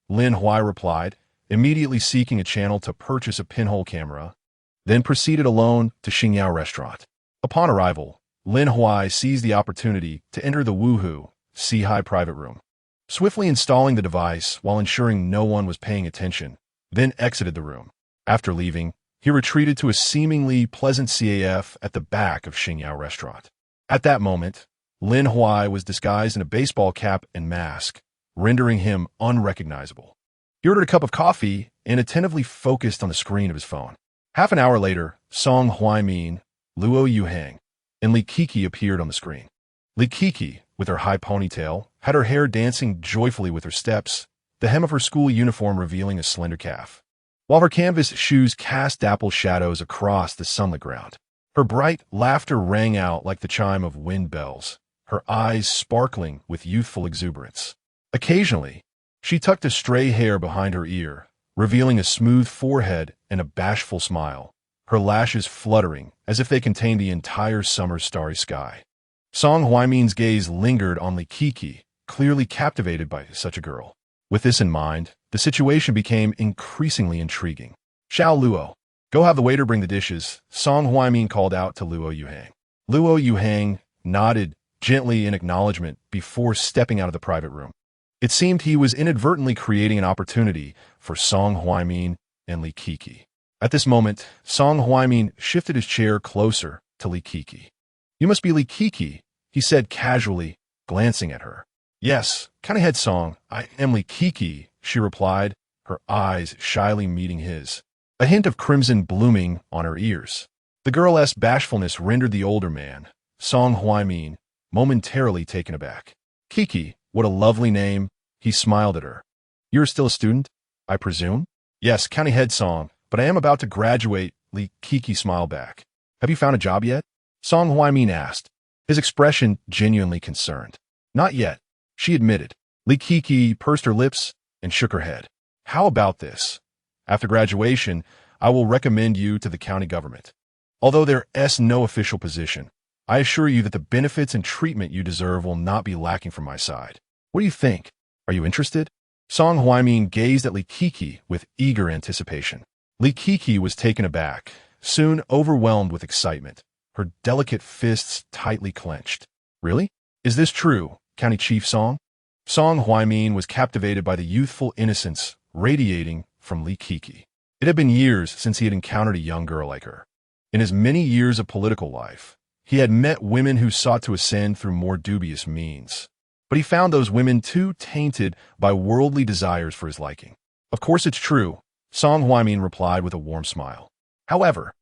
Lin Huai replied, immediately seeking a channel to purchase a pinhole camera, then proceeded alone to Xingyao Restaurant. Upon arrival, Lin Huai seized the opportunity to enter the woohoo, High private room. Swiftly installing the device while ensuring no one was paying attention, then exited the room. After leaving, he retreated to a seemingly pleasant CAF at the back of Xingyao Restaurant. At that moment, Lin Huai was disguised in a baseball cap and mask, rendering him unrecognizable. He ordered a cup of coffee and attentively focused on the screen of his phone. Half an hour later, Song Huaimin, Luo Yuhang, and Li Kiki appeared on the screen. Li Kiki, with her high ponytail, had her hair dancing joyfully with her steps, the hem of her school uniform revealing a slender calf, while her canvas shoes cast dapple shadows across the sunlit ground. Her bright laughter rang out like the chime of wind bells, her eyes sparkling with youthful exuberance. Occasionally, she tucked a stray hair behind her ear, revealing a smooth forehead and a bashful smile, her lashes fluttering as if they contained the entire summer's starry sky. Song Huaimin's gaze lingered on Li Kiki, clearly captivated by such a girl. With this in mind, the situation became increasingly intriguing. Xiao Luo, go have the waiter bring the dishes, Song Huaimin called out to Luo Yuhang. Luo Yuhang nodded gently in acknowledgement before stepping out of the private room. It seemed he was inadvertently creating an opportunity for Song Huaimin and Li Kiki. At this moment, Song Huaimin shifted his chair closer to Li Kiki. You must be Li Kiki, he said casually, glancing at her. Yes, kind of head Song, I am Li Kiki, she replied, her eyes shyly meeting his, a hint of crimson blooming on her ears. The girl's bashfulness rendered the older man, Song Huaimin, momentarily taken aback. Kiki, what a lovely name, he smiled at her. You're still a student, I presume? Yes, county head Song, but I am about to graduate, Li Kiki smiled back. Have you found a job yet? Song Huaimin asked, his expression genuinely concerned. Not yet, she admitted. Li Kiki pursed her lips and shook her head. How about this? After graduation, I will recommend you to the county government. Although there is no official position, I assure you that the benefits and treatment you deserve will not be lacking from my side. What do you think? Are you interested? Song Huaimin gazed at Li Kiki with eager anticipation. Li Kiki was taken aback, soon overwhelmed with excitement, her delicate fists tightly clenched. Really? Is this true, County Chief Song? Song Huaimin was captivated by the youthful innocence radiating from Li Kiki. It had been years since he had encountered a young girl like her. In his many years of political life, he had met women who sought to ascend through more dubious means. But he found those women too tainted by worldly desires for his liking. Of course it's true, Song Huaimin replied with a warm smile. However,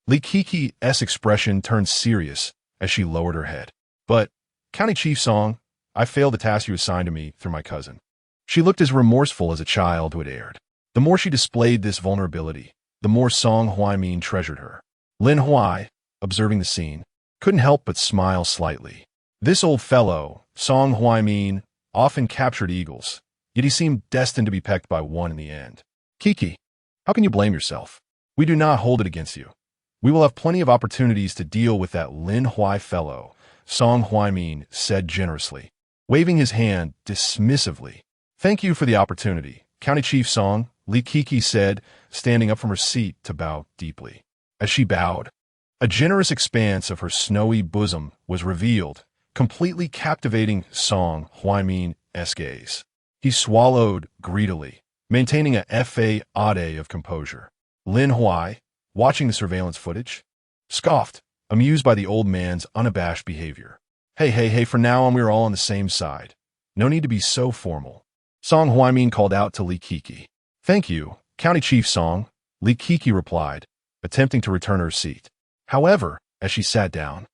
Li Kiki's expression turned serious as she lowered her head. But, County Chief Song, I failed the task you assigned to me through my cousin. She looked as remorseful as a child who had erred. The more she displayed this vulnerability, the more Song Huaimin treasured her. Lin Huai, observing the scene, couldn't help but smile slightly. This old fellow, Song Huaimin, often captured eagles, yet he seemed destined to be pecked by one in the end. Kiki, how can you blame yourself? We do not hold it against you. We will have plenty of opportunities to deal with that Lin Huai fellow, Song Huaimin said generously, waving his hand dismissively. Thank you for the opportunity, County Chief Song, Li Kiki said, standing up from her seat to bow deeply. As she bowed, a generous expanse of her snowy bosom was revealed, completely captivating Song Huaimin's gaze. He swallowed greedily, maintaining a fade of composure. Lin Huai, watching the surveillance footage, scoffed, amused by the old man's unabashed behavior. Hey, for now on we're all on the same side. No need to be so formal. Song Huaimin called out to Li Kiki. Thank you, County Chief Song, Li Kiki replied, attempting to return her seat. However, as she sat down,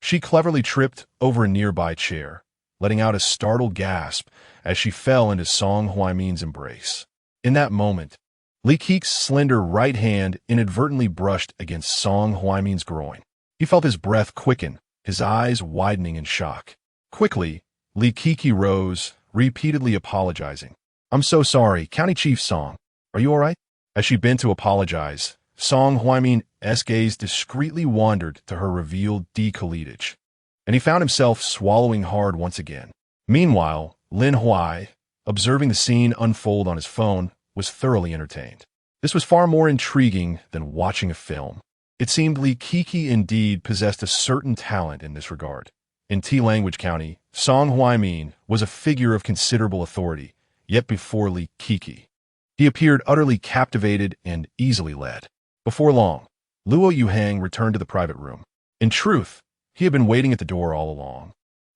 she cleverly tripped over a nearby chair, letting out a startled gasp as she fell into Song Huaimin's embrace. In that moment, Li Kiki's slender right hand inadvertently brushed against Song Huaimin's groin. He felt his breath quicken, his eyes widening in shock. Quickly, Li Kiki rose, repeatedly apologizing. I'm so sorry, County Chief Song. Are you all right? As she bent to apologize, Song Huaimin's gaze discreetly wandered to her revealed decolletage, and he found himself swallowing hard once again. Meanwhile, Lin Huai, observing the scene unfold on his phone, was thoroughly entertained. This was far more intriguing than watching a film. It seemed Li Kiki indeed possessed a certain talent in this regard. In T-Language County, Song Huaimin was a figure of considerable authority, yet before Li Kiki, he appeared utterly captivated and easily led. Before long, Luo Yuhang returned to the private room. In truth, he had been waiting at the door all along,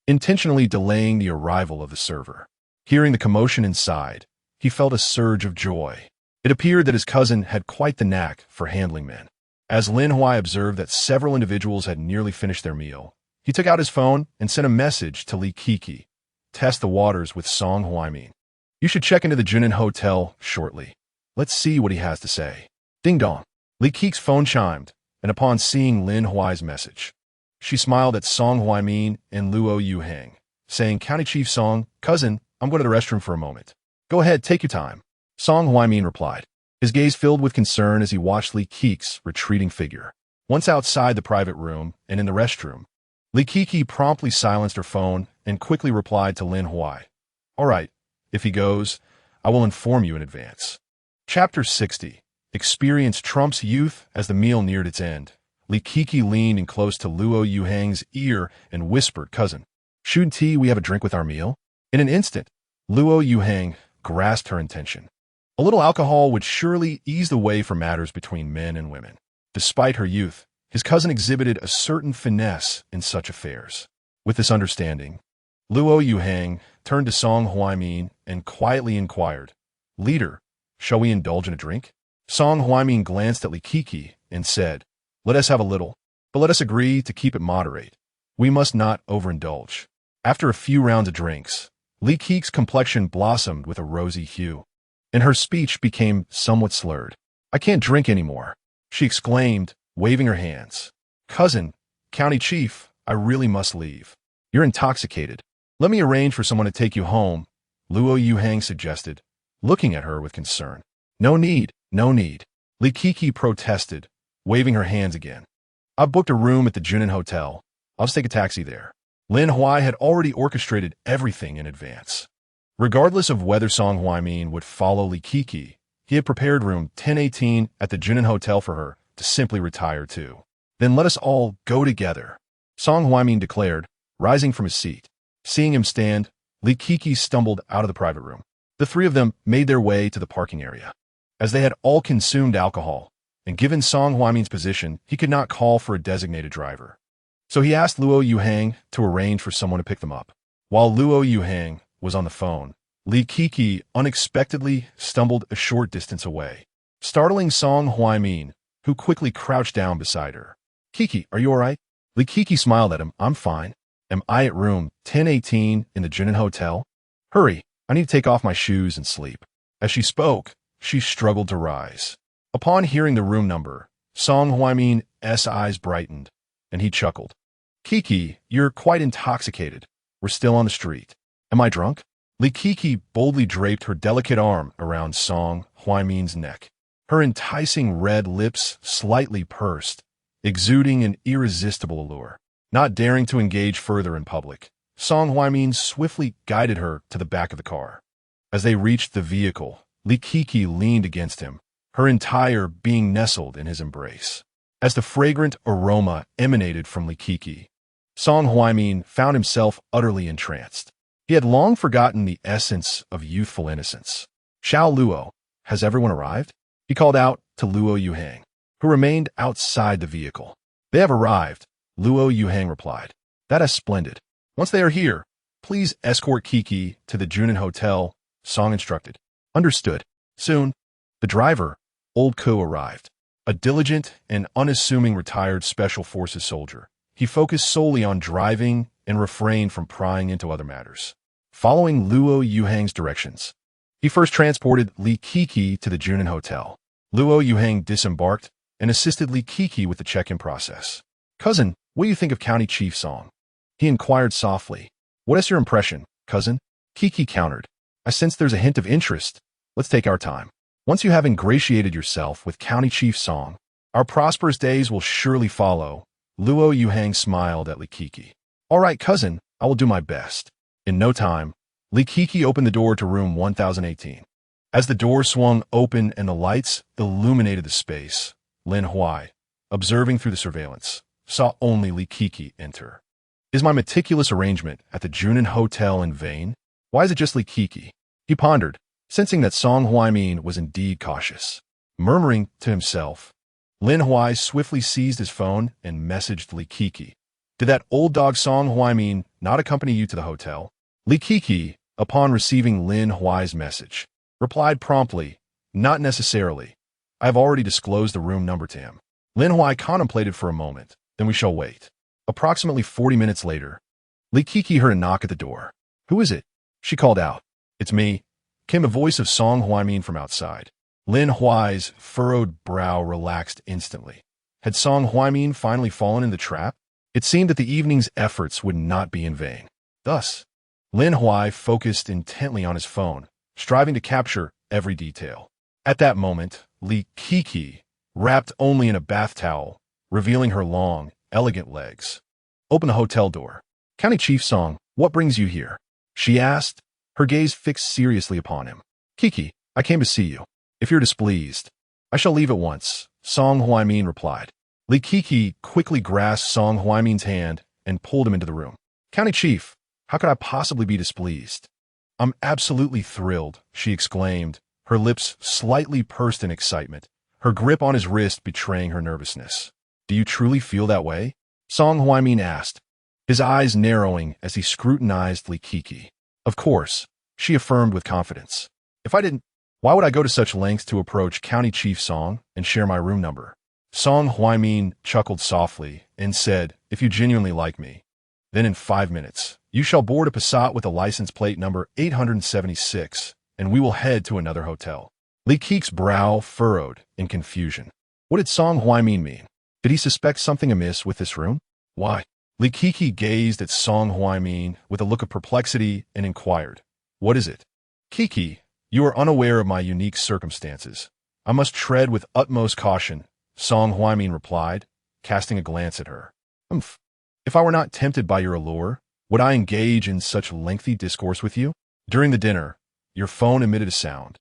intentionally delaying the arrival of the server. Hearing the commotion inside, he felt a surge of joy. It appeared that his cousin had quite the knack for handling men. As Lin Huai observed that several individuals had nearly finished their meal, he took out his phone and sent a message to Li Kiki. Test the waters with Song Huaimin. You should check into the Junin Hotel shortly. Let's see what he has to say. Ding dong. Li Kiki's phone chimed, and upon seeing Lin Huai's message, she smiled at Song Huaimin and Luo Yuhang, saying, County Chief Song, cousin, I'm going to the restroom for a moment. Go ahead, take your time. Song Huaimin replied, his gaze filled with concern as he watched Li Kiki's retreating figure. Once outside the private room and in the restroom, Li Kiki promptly silenced her phone and quickly replied to Lin Huai. All right, if he goes, I will inform you in advance. Chapter 60. Experience trumps youth. As the meal neared its end, Li Kiki leaned in close to Luo Yuhang's ear and whispered, Cousin, shouldn't we have a drink with our meal? In an instant, Luo Yuhang grasped her intention. A little alcohol would surely ease the way for matters between men and women. Despite her youth, his cousin exhibited a certain finesse in such affairs. With this understanding, Luo Yuhang turned to Song Huaimin and quietly inquired, Leader, shall we indulge in a drink? Song Huaimin glanced at Li Kiki and said, Let us have a little, but let us agree to keep it moderate. We must not overindulge. After a few rounds of drinks, Li Kiki's complexion blossomed with a rosy hue, and her speech became somewhat slurred. I can't drink anymore, she exclaimed, waving her hands. Cousin, County Chief, I really must leave. You're intoxicated. Let me arrange for someone to take you home, Luo Yuhang suggested, looking at her with concern. No need. Li Kiki protested, waving her hands again. I've booked a room at the Junin Hotel. I'll just take a taxi there. Lin Huai had already orchestrated everything in advance. Regardless of whether Song Huaimin would follow Li Kiki, he had prepared room 1018 at the Junin Hotel for her to simply retire to. Then let us all go together, Song Huaimin declared, rising from his seat. Seeing him stand, Li Kiki stumbled out of the private room. The three of them made their way to the parking area. As they had all consumed alcohol, and given Song Huaimin's position, he could not call for a designated driver. So he asked Luo Yuhang to arrange for someone to pick them up. While Luo Yuhang was on the phone, Li Kiki unexpectedly stumbled a short distance away, startling Song Huaimin, who quickly crouched down beside her. Kiki, are you all right? Li Kiki smiled at him. I'm fine. Am I at room 1018 in the Junin Hotel? Hurry, I need to take off my shoes and sleep. As she spoke, she struggled to rise. Upon hearing the room number, Song Huaimin's eyes brightened, and he chuckled. Kiki, you're quite intoxicated. We're still on the street. Am I drunk? Li Kiki boldly draped her delicate arm around Song Huaimin's neck. Her enticing red lips slightly pursed, exuding an irresistible allure. Not daring to engage further in public, Song Huaimin swiftly guided her to the back of the car. As they reached the vehicle, Li Kiki leaned against him, her entire being nestled in his embrace. As the fragrant aroma emanated from Likiki, Song Huaimin found himself utterly entranced. He had long forgotten the essence of youthful innocence. "Xiao Luo, has everyone arrived?" He called out to Luo Yuhang, who remained outside the vehicle. "They have arrived," Luo Yuhang replied. "That is splendid. Once they are here, please escort Kiki to the Junin Hotel," Song instructed. "Understood." Soon, the driver, Old Ko, arrived. A diligent and unassuming retired Special Forces soldier, he focused solely on driving and refrained from prying into other matters. Following Luo Yuhang's directions, he first transported Li Kiki to the Junin Hotel. Luo Yuhang disembarked and assisted Li Kiki with the check-in process. "Cousin, what do you think of County Chief Song?" he inquired softly. "What is your impression, cousin?" Kiki countered. "I sense there's a hint of interest. Let's take our time. Once you have ingratiated yourself with County Chief Song, our prosperous days will surely follow." Luo Yuhang smiled at Li Kiki. "All right, cousin, I will do my best." In no time, Li Kiki opened the door to room 1018. As the door swung open and the lights illuminated the space, Lin Huai, observing through the surveillance, saw only Li Kiki enter. Is my meticulous arrangement at the Junin Hotel in vain? Why is it just Li Kiki? He pondered, sensing that Song Huaimin was indeed cautious. Murmuring to himself, Lin Huai swiftly seized his phone and messaged Li Kiki. "Did that old dog Song Huaimin not accompany you to the hotel?" Li Kiki, upon receiving Lin Huai's message, replied promptly, "Not necessarily. I have already disclosed the room number to him." Lin Huai contemplated for a moment. "Then we shall wait." Approximately 40 minutes later, Li Kiki heard a knock at the door. "Who is it?" she called out. "It's me," came the voice of Song Huaimin from outside. Lin Huai's furrowed brow relaxed instantly. Had Song Huaimin finally fallen in the trap? It seemed that the evening's efforts would not be in vain. Thus, Lin Huai focused intently on his phone, striving to capture every detail. At that moment, Li Kiki, wrapped only in a bath towel, revealing her long, elegant legs, opened the hotel door. "County Chief Song, what brings you here?" she asked, her gaze fixed seriously upon him. "Kiki, I came to see you. If you're displeased, I shall leave at once," Song Huaimin replied. Li Kiki quickly grasped Song Huaimin's hand and pulled him into the room. "County Chief, how could I possibly be displeased?" "I'm absolutely thrilled," she exclaimed, her lips slightly pursed in excitement, her grip on his wrist betraying her nervousness. "Do you truly feel that way?" Song Huaimin asked, his eyes narrowing as he scrutinized Li Kiki. "Of course," she affirmed with confidence. "If I didn't, why would I go to such lengths to approach County Chief Song and share my room number?" Song Huaimin chuckled softly and said, "If you genuinely like me, then in 5 minutes, you shall board a Passat with a license plate number 876, and we will head to another hotel." Li Kiki's brow furrowed in confusion. What did Song Huaimin mean? Did he suspect something amiss with this room? "Why?" Li Kiki gazed at Song Huaimin with a look of perplexity and inquired, "What is it?" "Kiki, you are unaware of my unique circumstances. I must tread with utmost caution," Song Huaimin replied, casting a glance at her. "Humph. If I were not tempted by your allure, would I engage in such lengthy discourse with you?" During the dinner, your phone emitted a sound,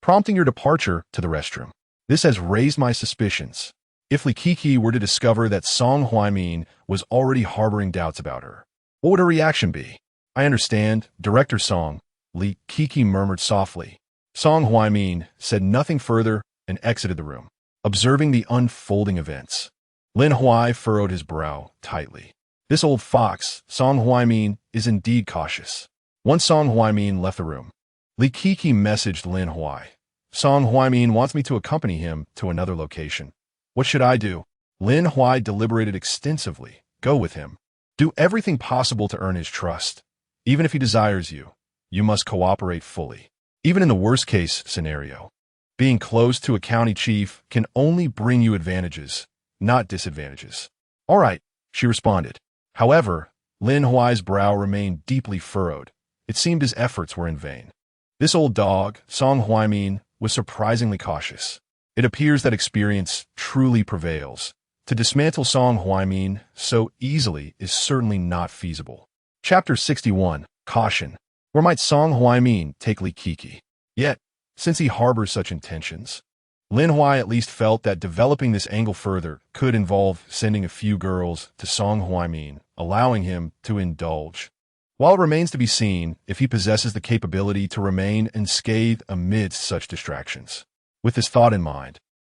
prompting your departure to the restroom. This has raised my suspicions. If Li Kiki were to discover that Song Huaimin was already harboring doubts about her, what would her reaction be? "I understand, Director Song," Li Kiki murmured softly. Song Huaimin said nothing further and exited the room. Observing the unfolding events, Lin Huai furrowed his brow tightly. This old fox, Song Huaimin, is indeed cautious. Once Song Huaimin left the room, Li Kiki messaged Lin Huai. "Song Huaimin wants me to accompany him to another location. What should I do?" Lin Huai deliberated extensively. "Go with him. Do everything possible to earn his trust. Even if he desires you, you must cooperate fully. Even in the worst-case scenario, being close to a county chief can only bring you advantages, not disadvantages." "All right," she responded. However, Lin Huai's brow remained deeply furrowed. It seemed his efforts were in vain. This old dog, Song Huaimin, was surprisingly cautious. It appears that experience truly prevails. To dismantle Song Huaimin so easily is certainly not feasible. Chapter 61, Caution. Where might Song Huaimin take Li Kiki? Yet, since he harbors such intentions, Lin Huai at least felt that developing this angle further could involve sending a few girls to Song Huaimin, allowing him to indulge. While it remains to be seen if he possesses the capability to remain unscathed amidst such distractions. With this thought in mind,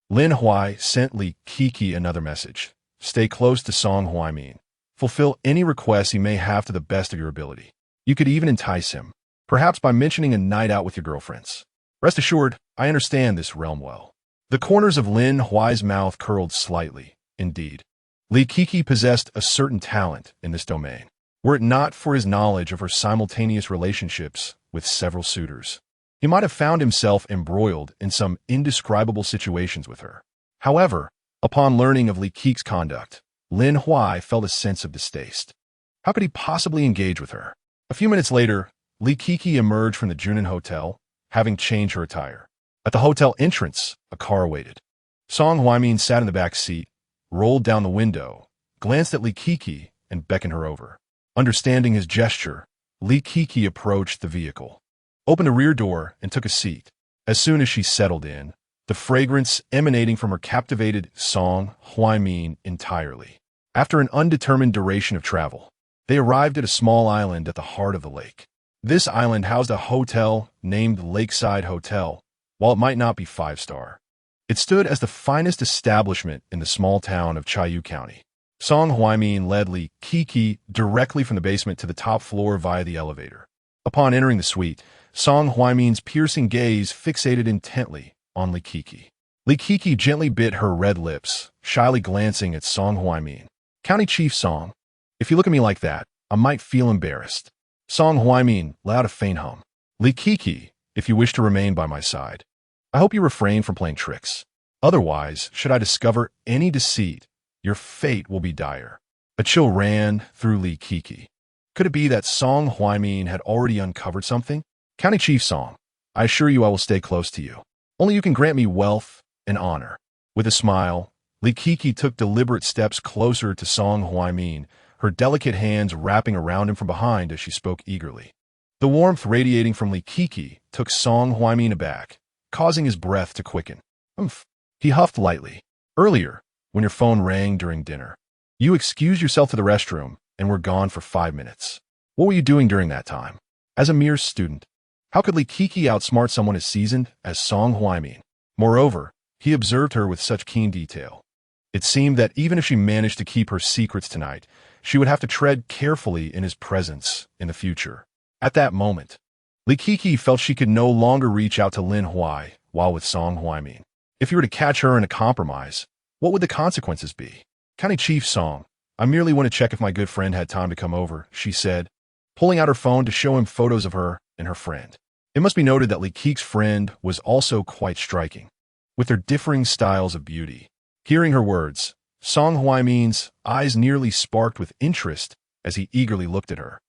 Lin Huai sent Li Kiki another message. Stay close to Song Huaimin. Fulfill any requests he may have to the best of your ability. You could even entice him, perhaps by mentioning a night out with your girlfriends. Rest assured, I understand this realm well. The corners of Lin Huai's mouth curled slightly. Indeed, Li Kiki possessed a certain talent in this domain, were it not for his knowledge of her simultaneous relationships with several suitors. He might have found himself embroiled in some indescribable situations with her. However, upon learning of Li Kiki's conduct, Lin Huai felt a sense of distaste. How could he possibly engage with her? A few minutes later, Li Kiki emerged from the Junin Hotel, having changed her attire. At the hotel entrance, a car waited. Song Huaimin sat in the back seat, rolled down the window, glanced at Li Kiki, and beckoned her over. Understanding his gesture, Li Kiki approached the vehicle, opened a rear door, and took a seat. As soon as she settled in, the fragrance emanating from her captivated Song Huaimin entirely. After an undetermined duration of travel, they arrived at a small island at the heart of the lake. This island housed a hotel named Lakeside Hotel, while it might not be 5-star. It stood as the finest establishment in the small town of Chaoyu County. Song Huaimin led Li Kiki directly from the basement to the top floor via the elevator. Upon entering the suite, Song Huaimin's piercing gaze fixated intently on Li Kiki. Li Kiki gently bit her red lips, shyly glancing at Song Huaimin. County Chief Song, if you look at me like that, I might feel embarrassed. Song Huaimin let out a faint hum. Li Kiki, if you wish to remain by my side, I hope you refrain from playing tricks. Otherwise, should I discover any deceit, your fate will be dire. A chill ran through Li Kiki. Could it be that Song Huaimin had already uncovered something? County Chief Song, I assure you I will stay close to you. Only you can grant me wealth and honor. With a smile, Li Kiki took deliberate steps closer to Song Huaimin, her delicate hands wrapping around him from behind as she spoke eagerly. The warmth radiating from Li Kiki took Song Huaimin aback, causing his breath to quicken. Umph. He huffed lightly. Earlier, when your phone rang during dinner, you excused yourself to the restroom and were gone for 5 minutes. What were you doing during that time? As a mere student, how could Li Kiki outsmart someone as seasoned as Song Huaimin? Moreover, he observed her with such keen detail. It seemed that even if she managed to keep her secrets tonight, she would have to tread carefully in his presence in the future. At that moment, Li Kiki felt she could no longer reach out to Lin Huai while with Song Huaimin. If you were to catch her in a compromise, what would the consequences be? County Chief Song, I merely want to check if my good friend had time to come over, she said, pulling out her phone to show him photos of her and her friend. It must be noted that Li Kiki's friend was also quite striking, with their differing styles of beauty. Hearing her words, Song Huaimin's eyes nearly sparked with interest as he eagerly looked at her.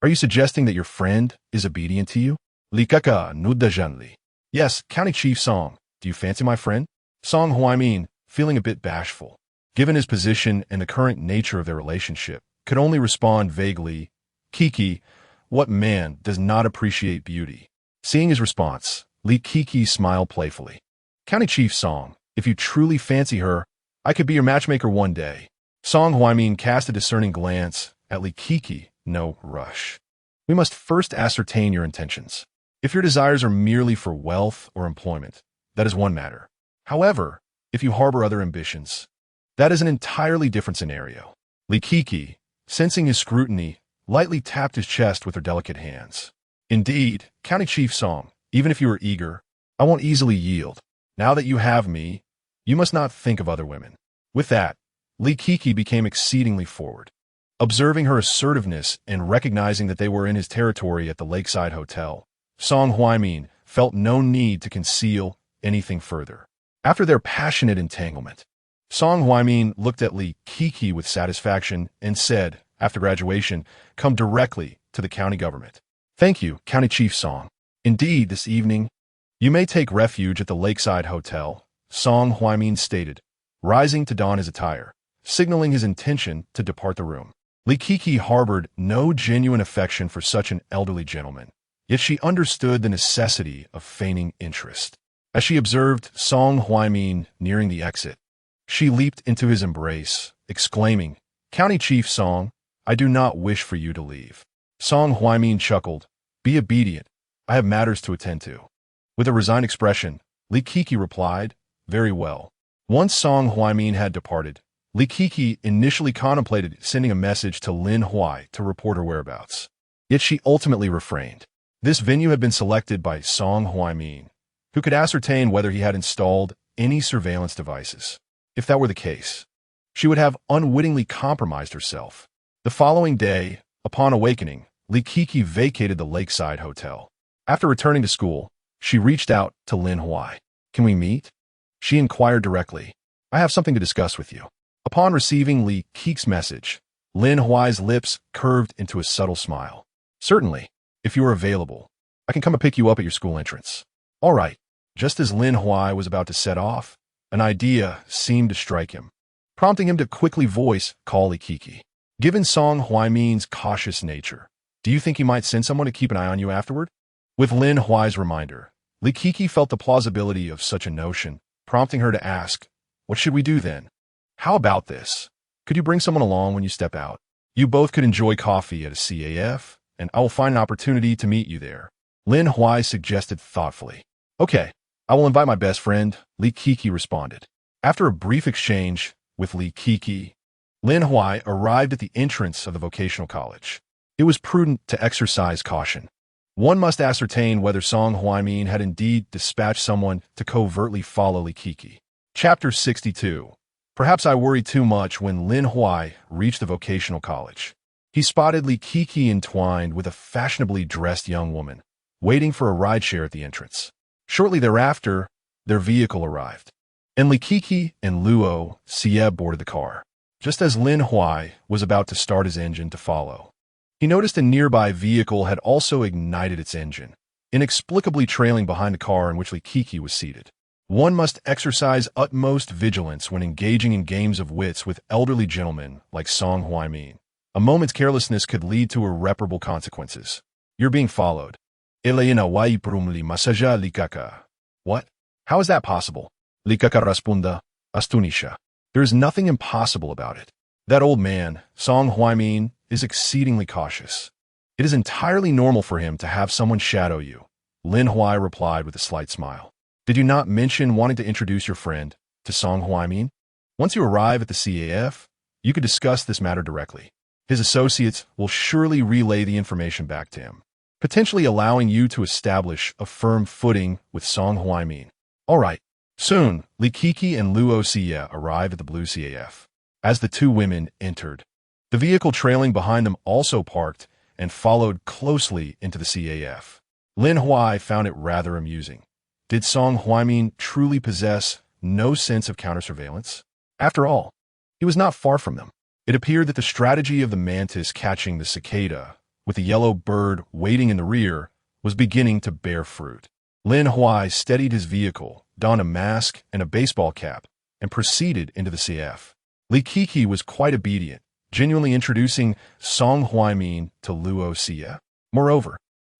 Are you suggesting that your friend is obedient to you? Li Kaka Nudajanli. Yes, County Chief Song, do you fancy my friend? Song Huaimin, feeling a bit bashful, given his position and the current nature of their relationship, could only respond vaguely, Kiki, what man does not appreciate beauty? Seeing his response, Li Kiki smiled playfully. County Chief Song, if you truly fancy her, I could be your matchmaker one day. Song Huaimin cast a discerning glance at Li Kiki. No rush. We must first ascertain your intentions. If your desires are merely for wealth or employment, that is one matter. However, if you harbor other ambitions, that is an entirely different scenario. Li Kiki, sensing his scrutiny, lightly tapped his chest with her delicate hands. Indeed, County Chief Song, even if you are eager, I won't easily yield. Now that you have me, you must not think of other women. With that, Li Kiki became exceedingly forward. Observing her assertiveness and recognizing that they were in his territory at the Lakeside Hotel, Song Huaimin felt no need to conceal anything further. After their passionate entanglement, Song Huaimin looked at Li Kiki with satisfaction and said, after graduation, come directly to the county government. Thank you, County Chief Song. Indeed, this evening, you may take refuge at the Lakeside Hotel, Song Huaimin stated, rising to don his attire, signaling his intention to depart the room. Li Kiki harbored no genuine affection for such an elderly gentleman, yet she understood the necessity of feigning interest. As she observed Song Huaimin nearing the exit, she leaped into his embrace, exclaiming, "County Chief Song, I do not wish for you to leave." Song Huaimin chuckled, "Be obedient. I have matters to attend to." With a resigned expression, Li Kiki replied, "Very well." Once Song Huaimin had departed, Li Kiki initially contemplated sending a message to Lin Huai to report her whereabouts. Yet she ultimately refrained. This venue had been selected by Song Huaimin, who could ascertain whether he had installed any surveillance devices. If that were the case, she would have unwittingly compromised herself. The following day, upon awakening, Li Kiki vacated the lakeside hotel. After returning to school, she reached out to Lin Huai. "Can we meet?" She inquired directly. "I have something to discuss with you." Upon receiving Li Kiki's message, Lin Huai's lips curved into a subtle smile. "Certainly, if you are available, I can come and pick you up at your school entrance." "All right." Just as Lin Huai was about to set off, an idea seemed to strike him, prompting him to quickly voice call Li Kiki. Given Song Huaimin's cautious nature, do you think he might send someone to keep an eye on you afterward? With Lin Huai's reminder, Li Kiki felt the plausibility of such a notion, prompting her to ask, "What should we do then? How about this? Could you bring someone along when you step out? You both could enjoy coffee at a CAF, and I will find an opportunity to meet you there." Lin Huai suggested thoughtfully. "Okay, I will invite my best friend," Li Kiki responded. After a brief exchange with Li Kiki, Lin Huai arrived at the entrance of the vocational college. It was prudent to exercise caution. One must ascertain whether Song Huaimin had indeed dispatched someone to covertly follow Li Kiki. Chapter 62. Perhaps I worried too much when Lin Huai reached the vocational college. He spotted Li Kiki entwined with a fashionably dressed young woman, waiting for a rideshare at the entrance. Shortly thereafter, their vehicle arrived, and Li Kiki and Luo Xie boarded the car. Just as Lin Huai was about to start his engine to follow, he noticed a nearby vehicle had also ignited its engine, inexplicably trailing behind the car in which Li Kiki was seated. One must exercise utmost vigilance when engaging in games of wits with elderly gentlemen like Song Huaimin. A moment's carelessness could lead to irreparable consequences. "You're being followed." "What? How is that possible?" Likaka responda, astunisha. "There is nothing impossible about it. That old man, Song Huaimin, is exceedingly cautious. It is entirely normal for him to have someone shadow you." Lin Huai replied with a slight smile. "Did you not mention wanting to introduce your friend to Song Huaimin? Once you arrive at the CAF, you could discuss this matter directly. His associates will surely relay the information back to him, potentially allowing you to establish a firm footing with Song Huaimin." "All right." Soon, Li Kiki and Luo Xie arrived at the blue CAF. As the two women entered, the vehicle trailing behind them also parked and followed closely into the CAF. Lin Huai found it rather amusing. Did Song Huaimin truly possess no sense of counter-surveillance? After all, he was not far from them. It appeared that the strategy of the mantis catching the cicada, with the yellow bird waiting in the rear, was beginning to bear fruit. Lin Huai steadied his vehicle, donned a mask and a baseball cap, and proceeded into the CF. Li Kiki was quite obedient, genuinely introducing Song Huaimin to Luo Xie. Moreover,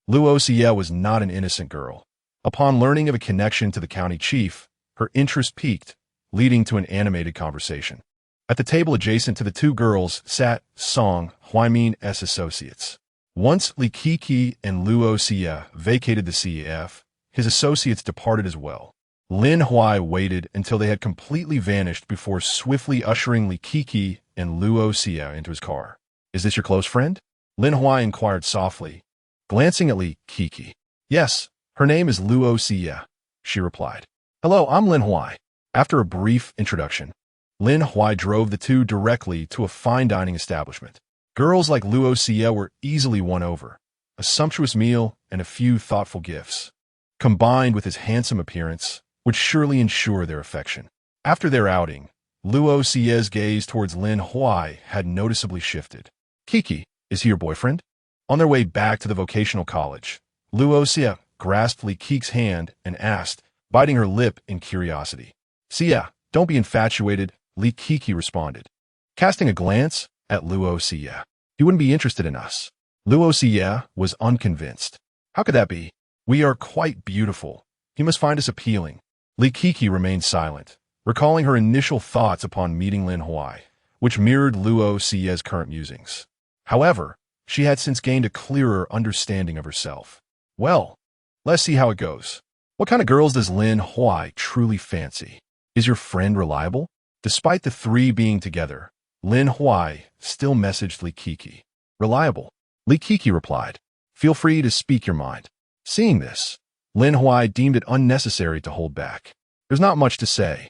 Luo Xie was not an innocent girl. Upon learning of a connection to the county chief, her interest piqued, leading to an animated conversation. At the table adjacent to the two girls sat Song Huaimin's associates. Once Li Kiki and Luo Xie vacated the CF, his associates departed as well. Lin Huai waited until they had completely vanished before swiftly ushering Li Kiki and Luo Xie into his car. "Is this your close friend?" Lin Huai inquired softly, glancing at Li Kiki. "Yes, her name is Luo Xie," she replied. "Hello, I'm Lin Huai." After a brief introduction, Lin Huai drove the two directly to a fine dining establishment. Girls like Luo Xie were easily won over. A sumptuous meal and a few thoughtful gifts, combined with his handsome appearance, would surely ensure their affection. After their outing, Luo Xie's gaze towards Lin Huai had noticeably shifted. "Kiki, is he your boyfriend?" On their way back to the vocational college, Luo Xie grasped Li Kiki's hand and asked, biting her lip in curiosity. "Xie, don't be infatuated," Li Kiki responded, casting a glance at Luo Xie. "He wouldn't be interested in us." Luo Xie was unconvinced. "How could that be? We are quite beautiful. He must find us appealing. Li Kiki remained silent, recalling her initial thoughts upon meeting Lin Huai, which mirrored Luo Xie's current musings. However, she had since gained a clearer understanding of herself. Well, let's see how it goes. What kind of girls does Lin Huai truly fancy? Is your friend reliable? Despite the three being together, Lin Huai still messaged Li Kiki. Reliable. Li Kiki replied, feel free to speak your mind. Seeing this, Lin Huai deemed it unnecessary to hold back. There's not much to say.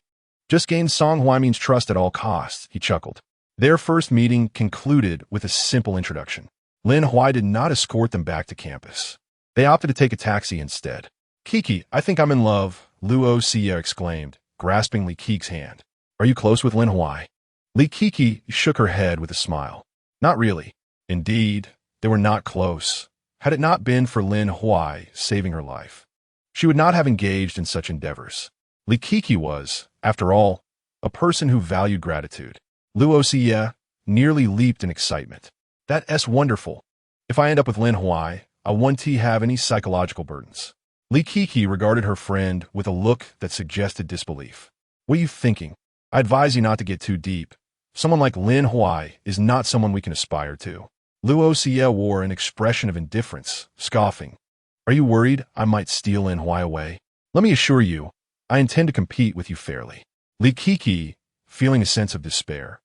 Just gain Song Huaimin's trust at all costs, he chuckled. Their first meeting concluded with a simple introduction. Lin Huai did not escort them back to campus. They opted to take a taxi instead. Kiki, I think I'm in love, Luo Xie exclaimed, grasping Li Kiki's hand. Are you close with Lin Huai? Li Kiki shook her head with a smile. Not really. Indeed, they were not close. Had it not been for Lin Huai saving her life, she would not have engaged in such endeavors. Li Kiki was, after all, a person who valued gratitude. Luo Xie nearly leaped in excitement. That's wonderful. If I end up with Lin Huai, I won't have any psychological burdens. Li Kiki regarded her friend with a look that suggested disbelief. What are you thinking? I advise you not to get too deep. Someone like Lin Huai is not someone we can aspire to. Luo Xie wore an expression of indifference, scoffing. Are you worried I might steal Lin Huai away? Let me assure you, I intend to compete with you fairly. Li Kiki, feeling a sense of despair,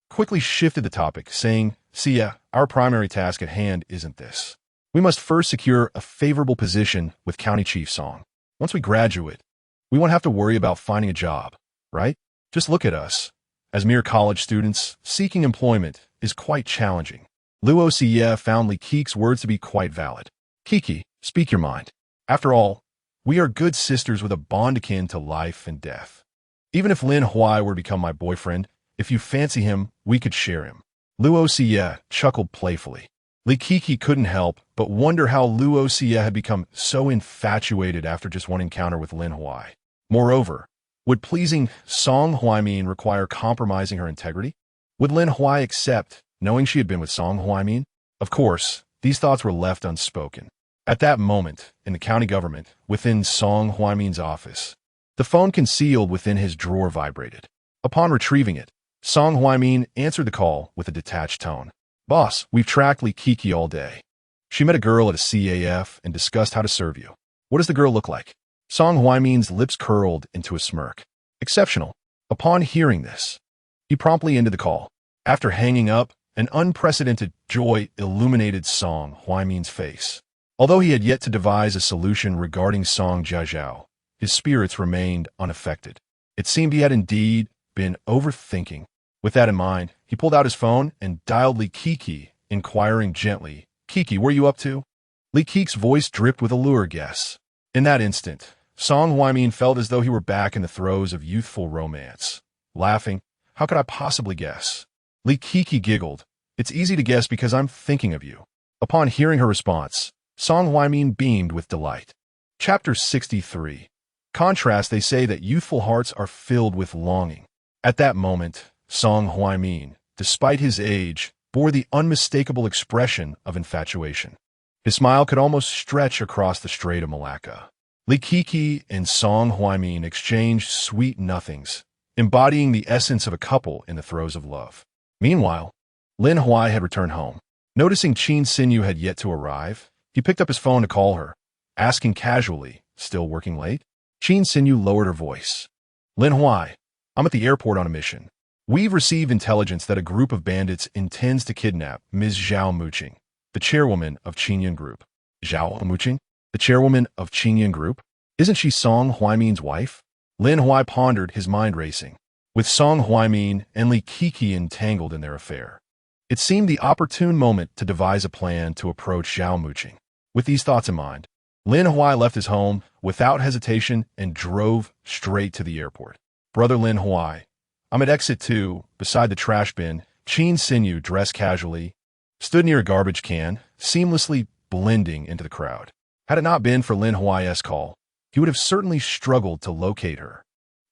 quickly shifted the topic, saying, Xie, our primary task at hand isn't this. We must first secure a favorable position with County Chief Song. Once we graduate, we won't have to worry about finding a job, right? Just look at us. As mere college students, seeking employment is quite challenging. Luo Xie found Li Kiki's words to be quite valid. Kiki, speak your mind. After all, we are good sisters with a bond akin to life and death. Even if Lin Huai were to become my boyfriend, if you fancy him, we could share him. Luo Xie chuckled playfully. Li Kiki couldn't help but wonder how Luo Xie had become so infatuated after just one encounter with Lin Huai. Moreover, would pleasing Song Huaimin require compromising her integrity? Would Lin Huai accept, knowing she had been with Song Huaimin? Of course, these thoughts were left unspoken. At that moment, in the county government, within Song Huaimin's office, the phone concealed within his drawer vibrated. Upon retrieving it, Song Huaimin answered the call with a detached tone. Boss, we've tracked Li Kiki all day. She met a girl at a CAF and discussed how to serve you. What does the girl look like? Song Huaimin's lips curled into a smirk. Exceptional. Upon hearing this, he promptly ended the call. After hanging up, an unprecedented joy illuminated Song Huaimin's face. Although he had yet to devise a solution regarding Song Jiajiao, his spirits remained unaffected. It seemed he had indeed been overthinking. With that in mind, he pulled out his phone and dialed Li Kiki, inquiring gently, Kiki, where are you up to? Li Kiki's voice dripped with a lure guess. In that instant, Song Huaimin felt as though he were back in the throes of youthful romance. Laughing, how could I possibly guess? Li Kiki giggled. It's easy to guess because I'm thinking of you. Upon hearing her response, Song Huaimin beamed with delight. Chapter 63. Contrast, they say that youthful hearts are filled with longing. At that moment, Song Huaimin, despite his age, bore the unmistakable expression of infatuation. His smile could almost stretch across the Strait of Malacca. Li Kiki and Song Huaimin exchanged sweet nothings, embodying the essence of a couple in the throes of love. Meanwhile, Lin Huai had returned home. Noticing Qin Xinyu had yet to arrive, he picked up his phone to call her, asking casually, still working late? Qin Xinyu lowered her voice. Lin Huai, I'm at the airport on a mission. We've received intelligence that a group of bandits intends to kidnap Ms. Zhao Muqing, the chairwoman of Qingyun Group. Zhao Muqing? The chairwoman of Qingyun Group? Isn't she Song Huaimin's wife? Lin Huai pondered, his mind racing. With Song Huaimin and Li Kiki entangled in their affair, it seemed the opportune moment to devise a plan to approach Zhao Muqing. With these thoughts in mind, Lin Huai left his home without hesitation and drove straight to the airport. Brother Lin Huai, I'm at exit 2, beside the trash bin. Qin Xinyu, dressed casually, stood near a garbage can, seamlessly blending into the crowd. Had it not been for Lin Huai's call, he would have certainly struggled to locate her.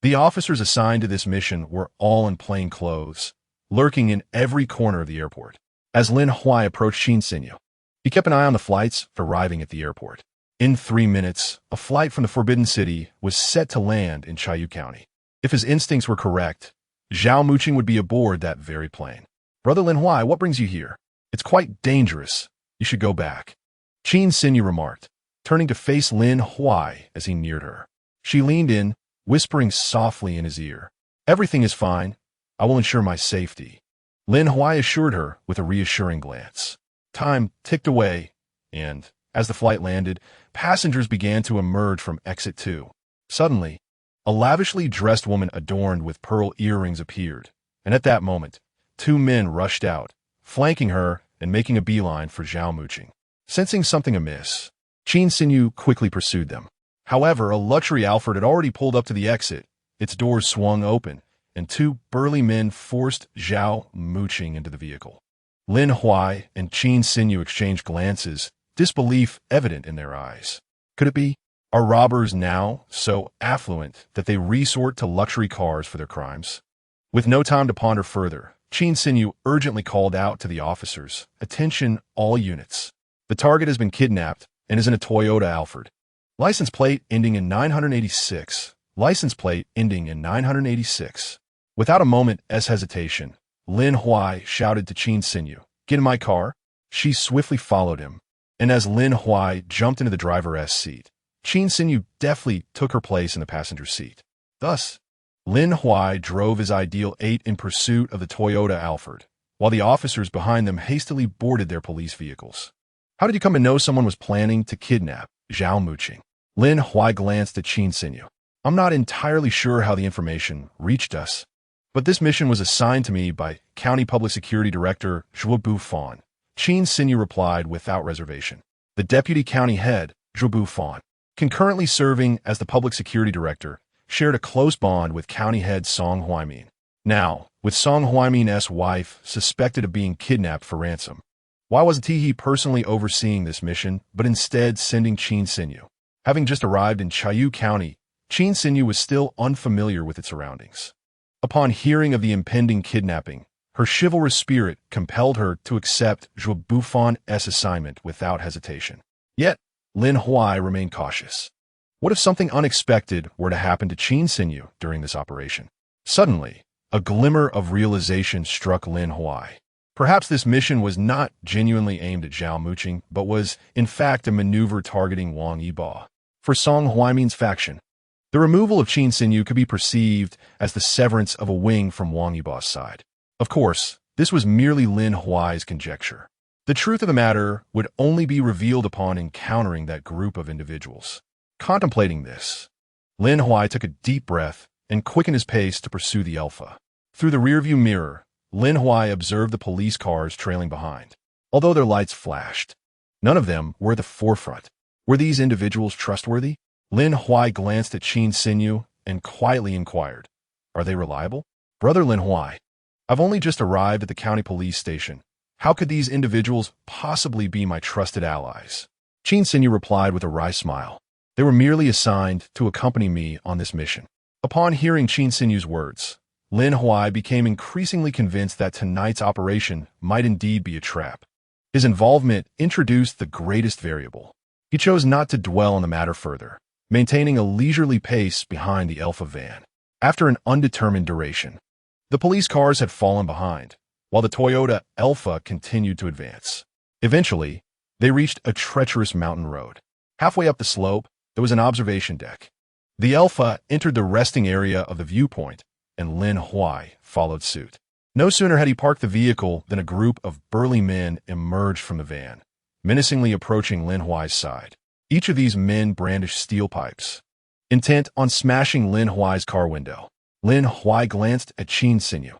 The officers assigned to this mission were all in plain clothes, lurking in every corner of the airport. As Lin Huai approached Qin Xinyu, he kept an eye on the flights arriving at the airport. In 3 minutes, a flight from the Forbidden City was set to land in Chayu County. If his instincts were correct, Zhao Muqing would be aboard that very plane. Brother Lin Huai, what brings you here? It's quite dangerous. You should go back. Qin Xinyu remarked, turning to face Lin Huai as he neared her. She leaned in, whispering softly in his ear. Everything is fine. I will ensure my safety. Lin Huai assured her with a reassuring glance. Time ticked away, and, as the flight landed, passengers began to emerge from exit 2. Suddenly, a lavishly dressed woman adorned with pearl earrings appeared, and at that moment, 2 men rushed out, flanking her and making a beeline for Zhao Muqing. Sensing something amiss, Qin Xinyu quickly pursued them. However, a luxury Alfred had already pulled up to the exit. Its doors swung open, and 2 burly men forced Zhao Muqing into the vehicle. Lin Huai and Qin Xinyu exchanged glances, disbelief evident in their eyes. Could it be? Are robbers now so affluent that they resort to luxury cars for their crimes? With no time to ponder further, Qin Xinyu urgently called out to the officers, "Attention, all units. The target has been kidnapped and is in a Toyota Alphard. License plate ending in 986. License plate ending in 986. Without a moment's hesitation, Lin Huai shouted to Qin Xinyu, "Get in my car." She swiftly followed him, and as Lin Huai jumped into the driver's seat, Qin Xinyu deftly took her place in the passenger seat. Thus, Lin Huai drove his ideal 8 in pursuit of the Toyota Alphard, while the officers behind them hastily boarded their police vehicles. How did you come to know someone was planning to kidnap Zhao Muqing? Lin Huai glanced at Qin Xinyu. I'm not entirely sure how the information reached us, but this mission was assigned to me by County Public Security Director Zhuo Bufan. Qin Xinyu replied without reservation. The Deputy County Head, Zhuo Bufan, concurrently serving as the Public Security Director, shared a close bond with County Head Song Huaimin. Now, with Song Huaimin's wife suspected of being kidnapped for ransom, why wasn't he personally overseeing this mission, but instead sending Qin Xinyu? Having just arrived in Chayu County, Qin Xinyu was still unfamiliar with its surroundings. Upon hearing of the impending kidnapping, her chivalrous spirit compelled her to accept Zhuo Bufan's assignment without hesitation. Yet, Lin Huai remained cautious. What if something unexpected were to happen to Qin Xinyu during this operation? Suddenly, a glimmer of realization struck Lin Huai. Perhaps this mission was not genuinely aimed at Zhao Muqing, but was, in fact, a maneuver targeting Wang Yibo. For Song Huaimin's faction, the removal of Qin Xinyu could be perceived as the severance of a wing from Wang Yibo's side. Of course, this was merely Lin Huai's conjecture. The truth of the matter would only be revealed upon encountering that group of individuals. Contemplating this, Lin Huai took a deep breath and quickened his pace to pursue the Alpha. Through the rearview mirror, Lin Huai observed the police cars trailing behind. Although their lights flashed, none of them were at the forefront. Were these individuals trustworthy? Lin Huai glanced at Qin Xinyu and quietly inquired, "Are they reliable?" "Brother Lin Huai, I've only just arrived at the county police station. How could these individuals possibly be my trusted allies?" Qin Xinyu replied with a wry smile. "They were merely assigned to accompany me on this mission." Upon hearing Qin Xinyu's words, Lin Huai became increasingly convinced that tonight's operation might indeed be a trap. His involvement introduced the greatest variable. He chose not to dwell on the matter further, maintaining a leisurely pace behind the Alpha van. After an undetermined duration, the police cars had fallen behind, while the Toyota Alpha continued to advance. Eventually, they reached a treacherous mountain road. Halfway up the slope, there was an observation deck. The Alpha entered the resting area of the viewpoint, and Lin Huai followed suit. No sooner had he parked the vehicle than a group of burly men emerged from the van, menacingly approaching Lin Huai's side. Each of these men brandished steel pipes, intent on smashing Lin Huai's car window. Lin Huai glanced at Qin Xinyu.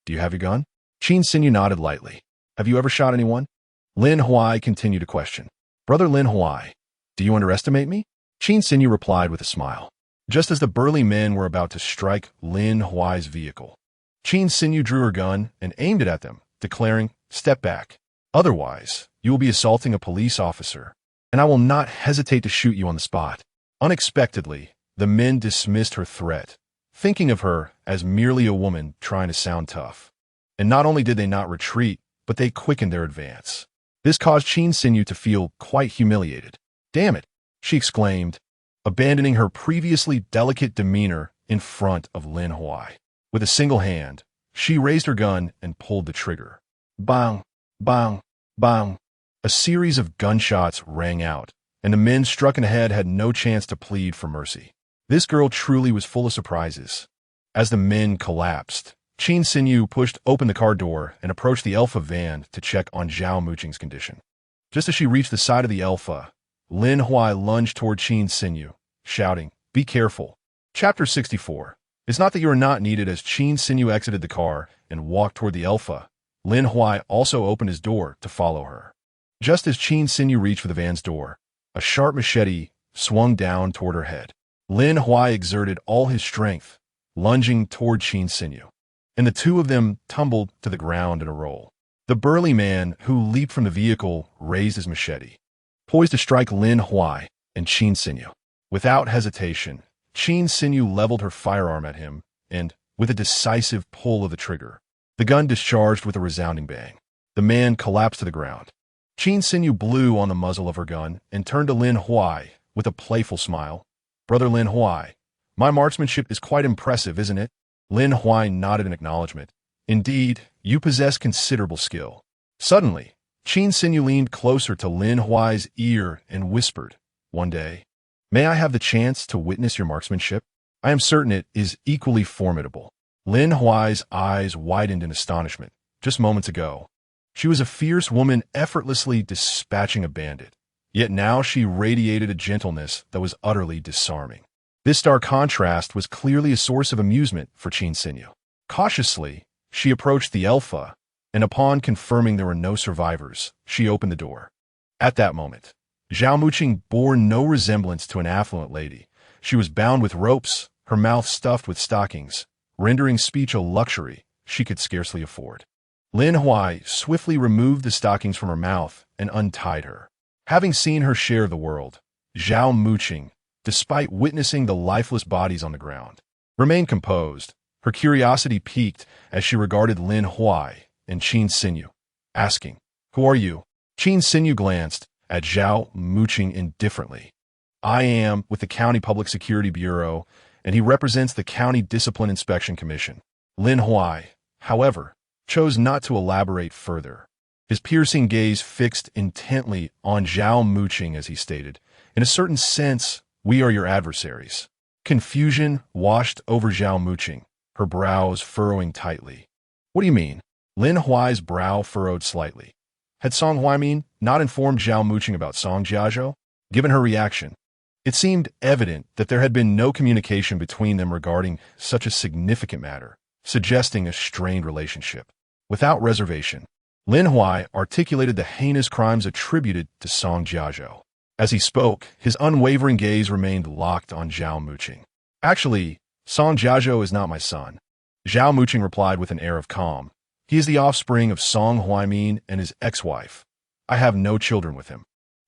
"Do you have your gun?" Qin Xinyu nodded lightly. "Have you ever shot anyone?" Lin Huai continued to question. "Brother Lin Huai, do you underestimate me?" Qin Xinyu replied with a smile. Just as the burly men were about to strike Lin Huai's vehicle, Qin Xinyu drew her gun and aimed it at them, declaring, "Step back. Otherwise, you will be assaulting a police officer, and I will not hesitate to shoot you on the spot." Unexpectedly, the men dismissed her threat, thinking of her as merely a woman trying to sound tough. And not only did they not retreat, but they quickened their advance. This caused Qin Xinyu to feel quite humiliated. "Damn it," she exclaimed, abandoning her previously delicate demeanor in front of Lin Huai. With a single hand, she raised her gun and pulled the trigger. Bang, bang, bang. A series of gunshots rang out, and the men struck in the head had no chance to plead for mercy. This girl truly was full of surprises. As the men collapsed, Qin Xinyu pushed open the car door and approached the Alpha van to check on Zhao Muqing's condition. Just as she reached the side of the Alpha, Lin Huai lunged toward Qin Xinyu, shouting, "Be careful." Chapter 64. It's not that you are not needed. As Qin Xinyu exited the car and walked toward the Alpha, Lin Huai also opened his door to follow her. Just as Qin Xinyu reached for the van's door, a sharp machete swung down toward her head. Lin Huai exerted all his strength, lunging toward Qin Xinyu, and the two of them tumbled to the ground in a roll. The burly man who leaped from the vehicle raised his machete, poised to strike Lin Huai and Qin Xinyu. Without hesitation, Qin Xinyu leveled her firearm at him, and, with a decisive pull of the trigger, the gun discharged with a resounding bang. The man collapsed to the ground. Qin Xinyu blew on the muzzle of her gun and turned to Lin Huai with a playful smile. "Brother Lin Huai, my marksmanship is quite impressive, isn't it?" Lin Huai nodded in acknowledgement. "Indeed, you possess considerable skill." Suddenly, Qin Xinyu leaned closer to Lin Huai's ear and whispered, "One day, may I have the chance to witness your marksmanship? I am certain it is equally formidable." Lin Huai's eyes widened in astonishment. Just moments ago, she was a fierce woman effortlessly dispatching a bandit. Yet now she radiated a gentleness that was utterly disarming. This stark contrast was clearly a source of amusement for Qin Xinyu. Cautiously, she approached the Alpha, and upon confirming there were no survivors, she opened the door. At that moment, Zhao Muqing bore no resemblance to an affluent lady. She was bound with ropes, her mouth stuffed with stockings, rendering speech a luxury she could scarcely afford. Lin Huai swiftly removed the stockings from her mouth and untied her. Having seen her share of the world, Zhao Muqing, despite witnessing the lifeless bodies on the ground, remained composed. Her curiosity piqued as she regarded Lin Huai and Qin Xinyu, asking, "Who are you?" Qin Xinyu glanced at Zhao Muqing indifferently. "I am with the County Public Security Bureau, and he represents the County Discipline Inspection Commission." Lin Huai, however, chose not to elaborate further. His piercing gaze fixed intently on Zhao Muqing as he stated, "In a certain sense, we are your adversaries." Confusion washed over Zhao Muqing, her brows furrowing tightly. "What do you mean?" Lin Huai's brow furrowed slightly. Had Song Huaimin not informed Zhao Muqing about Song Jiazhou? Given her reaction, it seemed evident that there had been no communication between them regarding such a significant matter, suggesting a strained relationship. Without reservation, Lin Huai articulated the heinous crimes attributed to Song Jiazhou. As he spoke, his unwavering gaze remained locked on Zhao Muqing. "Actually, Song Jiazhou is not my son," Zhao Muqing replied with an air of calm. "He is the offspring of Song Huaimin and his ex-wife. I have no children with him."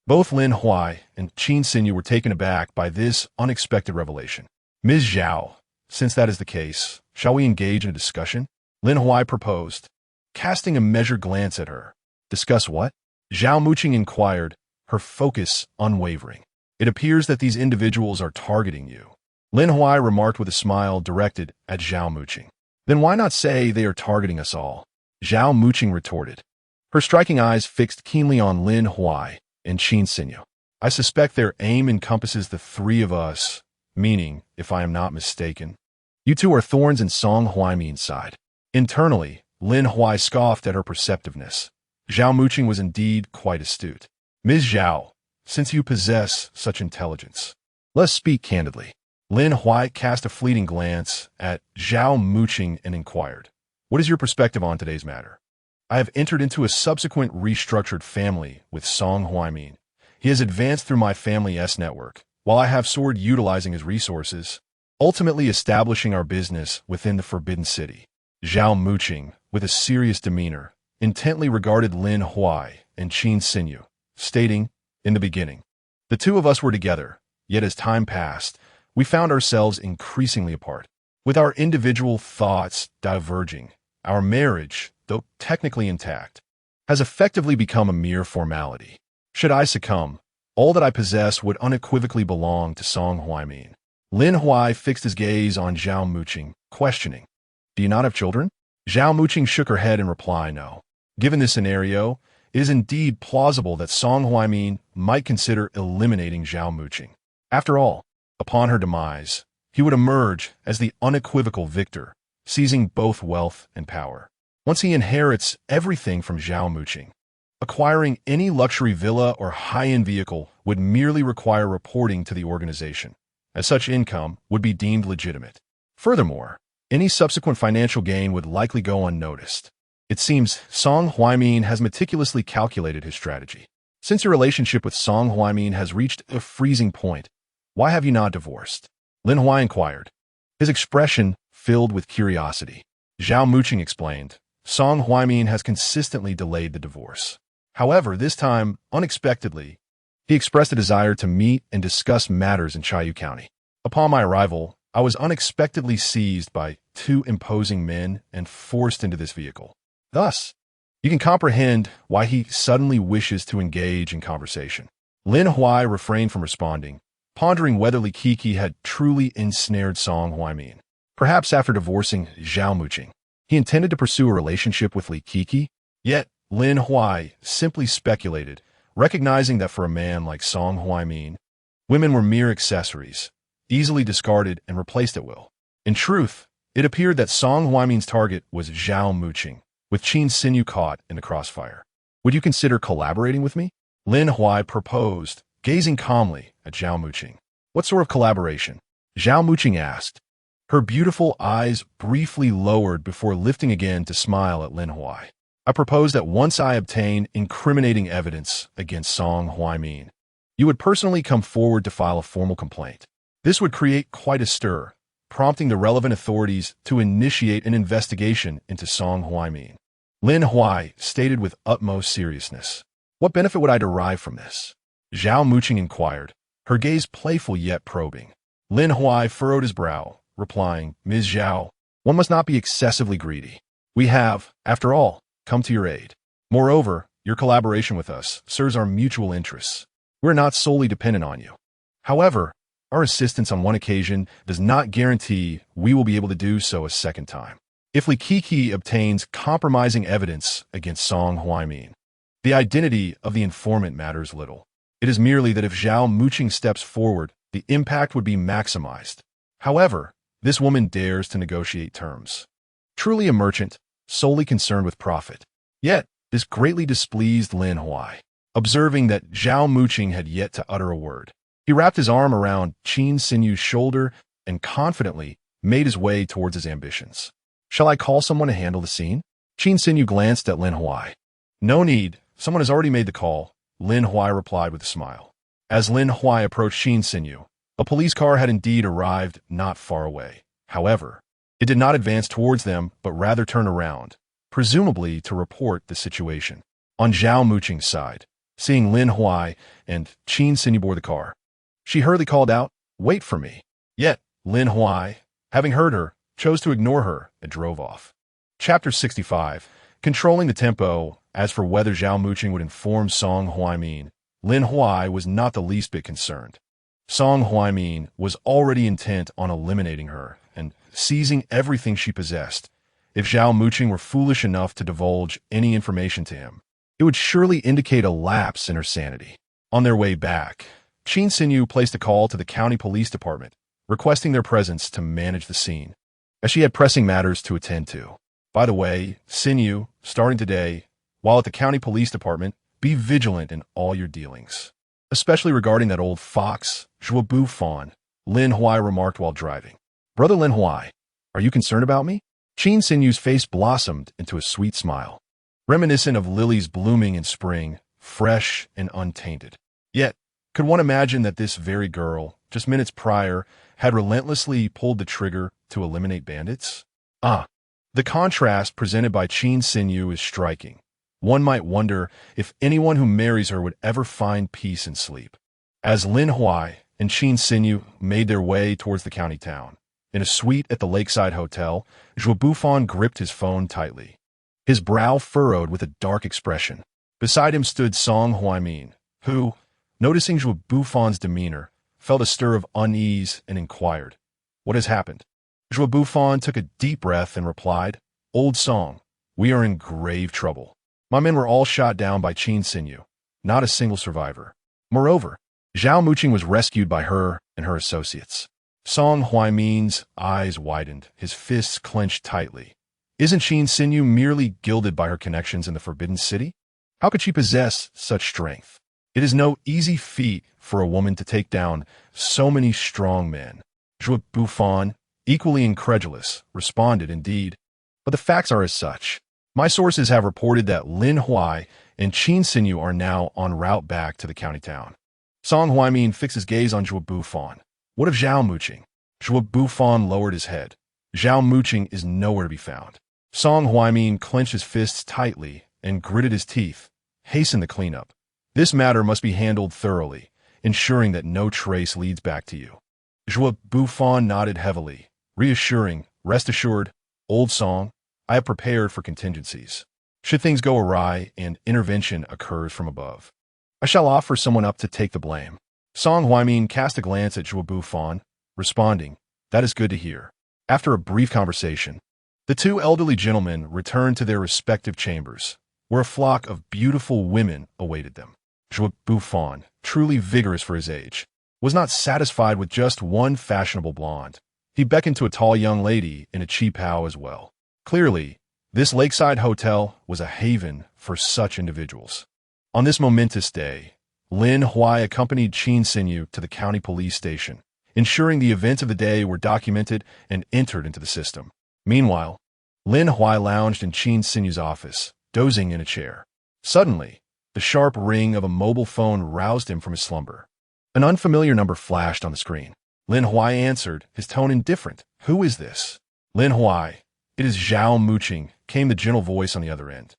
Both Lin Huai and Qin Xinyu were taken aback by this unexpected revelation. "Ms. Zhao, since that is the case, shall we engage in a discussion?" Lin Huai proposed, casting a measured glance at her. "Discuss what?" Zhao Muqing inquired, her focus unwavering. "It appears that these individuals are targeting you," Lin Huai remarked with a smile directed at Zhao Muqing. "Then why not say they are targeting us all?" Zhao Muqing retorted, her striking eyes fixed keenly on Lin Huai and Qin Xinyu. "I suspect their aim encompasses the three of us, meaning, if I am not mistaken, you two are thorns in Song Huaimin's side." Internally, Lin Huai scoffed at her perceptiveness. Zhao Muqing was indeed quite astute. "Ms. Zhao, since you possess such intelligence, let's speak candidly." Lin Huai cast a fleeting glance at Zhao Muqing and inquired, "What is your perspective on today's matter?" "I have entered into a subsequent restructured family with Song Huaimin. He has advanced through my family S network, while I have soared utilizing his resources, ultimately establishing our business within the Forbidden City." Zhao Muqing, with a serious demeanor, intently regarded Lin Huai and Qin Xinyu, stating, "In the beginning, the two of us were together, yet as time passed, we found ourselves increasingly apart. With our individual thoughts diverging, our marriage, though technically intact, has effectively become a mere formality. Should I succumb, All that I possess would unequivocally belong to Song Huaimin. Lin Huai fixed his gaze on Zhao Muqing, questioning, "Do you not have children?" Zhao Muqing shook her head in reply, "No." Given this scenario, it is indeed plausible that Song Huaimin might consider eliminating Zhao Muqing. After all, upon her demise, he would emerge as the unequivocal victor, seizing both wealth and power. Once he inherits everything from Zhao Muqing, acquiring any luxury villa or high-end vehicle would merely require reporting to the organization, as such income would be deemed legitimate. Furthermore, any subsequent financial gain would likely go unnoticed. It seems Song Huaimin has meticulously calculated his strategy. Since your relationship with Song Huaimin has reached a freezing point, why have you not divorced? Lin Huai inquired, his expression filled with curiosity. Zhao Muqing explained, Song Huaimin has consistently delayed the divorce. However, this time, unexpectedly, he expressed a desire to meet and discuss matters in Chayu County. Upon my arrival, I was unexpectedly seized by two imposing men and forced into this vehicle. Thus, you can comprehend why he suddenly wishes to engage in conversation. Lin Huai refrained from responding, pondering whether Li Kiki had truly ensnared Song Huaimin. Perhaps after divorcing Zhao Muqing, he intended to pursue a relationship with Li Kiki, yet Lin Huai simply speculated, recognizing that for a man like Song Huaimin, women were mere accessories, easily discarded and replaced at will. In truth, it appeared that Song Huaimin's target was Zhao Muqing, with Qin Xinyu caught in the crossfire. Would you consider collaborating with me? Lin Huai proposed, gazing calmly at Zhao Muqing. What sort of collaboration? Zhao Muqing asked. Her beautiful eyes briefly lowered before lifting again to smile at Lin Huai. I propose that once I obtain incriminating evidence against Song Huaimin, you would personally come forward to file a formal complaint. This would create quite a stir, prompting the relevant authorities to initiate an investigation into Song Huaimin. Lin Huai stated with utmost seriousness. What benefit would I derive from this? Zhao Muqing inquired, her gaze playful yet probing. Lin Huai furrowed his brow, replying, Ms. Zhao, one must not be excessively greedy. We have, after all, come to your aid. Moreover, your collaboration with us serves our mutual interests. We're not solely dependent on you. However, our assistance on one occasion does not guarantee we will be able to do so a second time. If Li Kiki obtains compromising evidence against Song Huaimin, the identity of the informant matters little. It is merely that if Zhao Muqing steps forward, the impact would be maximized. However, this woman dares to negotiate terms. Truly a merchant, solely concerned with profit. Yet, this greatly displeased Lin Huai. Observing that Zhao Muqing had yet to utter a word, he wrapped his arm around Qin Xinyu's shoulder and confidently made his way towards his ambitions. Shall I call someone to handle the scene? Qin Xinyu glanced at Lin Huai. No need, someone has already made the call, Lin Huai replied with a smile. As Lin Huai approached Qin Xinyu, a police car had indeed arrived not far away. However, it did not advance towards them, but rather turned around, presumably to report the situation. On Zhao Muqing's side, seeing Lin Huai and Qin Xinyu board the car, she hurriedly called out, "Wait for me." Yet, Lin Huai, having heard her, chose to ignore her and drove off. Chapter 65. Controlling the tempo. As for whether Zhao Muqing would inform Song Huaimin, Lin Huai was not the least bit concerned. Song Huaimin was already intent on eliminating her and seizing everything she possessed. If Zhao Muqing were foolish enough to divulge any information to him, it would surely indicate a lapse in her sanity. On their way back, Qin Xinyu placed a call to the county police department, requesting their presence to manage the scene, as she had pressing matters to attend to. By the way, Xinyu, starting today, while at the county police department, be vigilant in all your dealings, especially regarding that old fox, Zhuobu Fawn, Lin Huai remarked while driving. Brother Lin Huai, are you concerned about me? Qin Xinyu's face blossomed into a sweet smile, reminiscent of lilies blooming in spring, fresh and untainted. Yet, could one imagine that this very girl, just minutes prior, had relentlessly pulled the trigger to eliminate bandits? The contrast presented by Qin Xinyu is striking. One might wonder if anyone who marries her would ever find peace and sleep. As Lin Huai and Qin Xinyu made their way towards the county town, in a suite at the lakeside hotel, Zhuo Bufan gripped his phone tightly, his brow furrowed with a dark expression. Beside him stood Song Huaimin, who, noticing Zhou Buffan's demeanor, felt a stir of unease and inquired, "What has happened?" Zhou Buffan took a deep breath and replied, "Old song, we are in grave trouble. My men were all shot down by Qin Xinyu, not a single survivor. Moreover, Zhao Muqing was rescued by her and her associates." Song Huaimin's eyes widened, his fists clenched tightly. Isn't Qin Xinyu merely gilded by her connections in the Forbidden City? How could she possess such strength? It is no easy feat for a woman to take down so many strong men. Zhou Buffan, equally incredulous, responded, "Indeed, but the facts are as such. My sources have reported that Lin Huai and Qin Xinyu are now en route back to the county town." Song Huaimin fixed his gaze on Zhou Buffan. "What of Zhao Muqing?" Zhou Buffan lowered his head. "Zhao Muqing is nowhere to be found." Song Huaimin clenched his fists tightly and gritted his teeth. "Hasten the cleanup. This matter must be handled thoroughly, ensuring that no trace leads back to you." Zhou Buffan nodded heavily, reassuring, "Rest assured, old Song, I have prepared for contingencies. Should things go awry and intervention occurs from above, I shall offer someone up to take the blame." Song Huaimin cast a glance at Zhou Buffan, responding, "That is good to hear." After a brief conversation, the two elderly gentlemen returned to their respective chambers, where a flock of beautiful women awaited them. Zhou Buffan, truly vigorous for his age, was not satisfied with just one fashionable blonde. He beckoned to a tall young lady in a cheap how as well. Clearly, this lakeside hotel was a haven for such individuals. On this momentous day, Lin Huai accompanied Qin Xinyu to the county police station, ensuring the events of the day were documented and entered into the system. Meanwhile, Lin Huai lounged in Qin Xinyu's office, dozing in a chair. Suddenly, the sharp ring of a mobile phone roused him from his slumber. An unfamiliar number flashed on the screen. Lin Huai answered, his tone indifferent. "Who is this?" "Lin Huai. It is Zhao Muqing," came the gentle voice on the other end.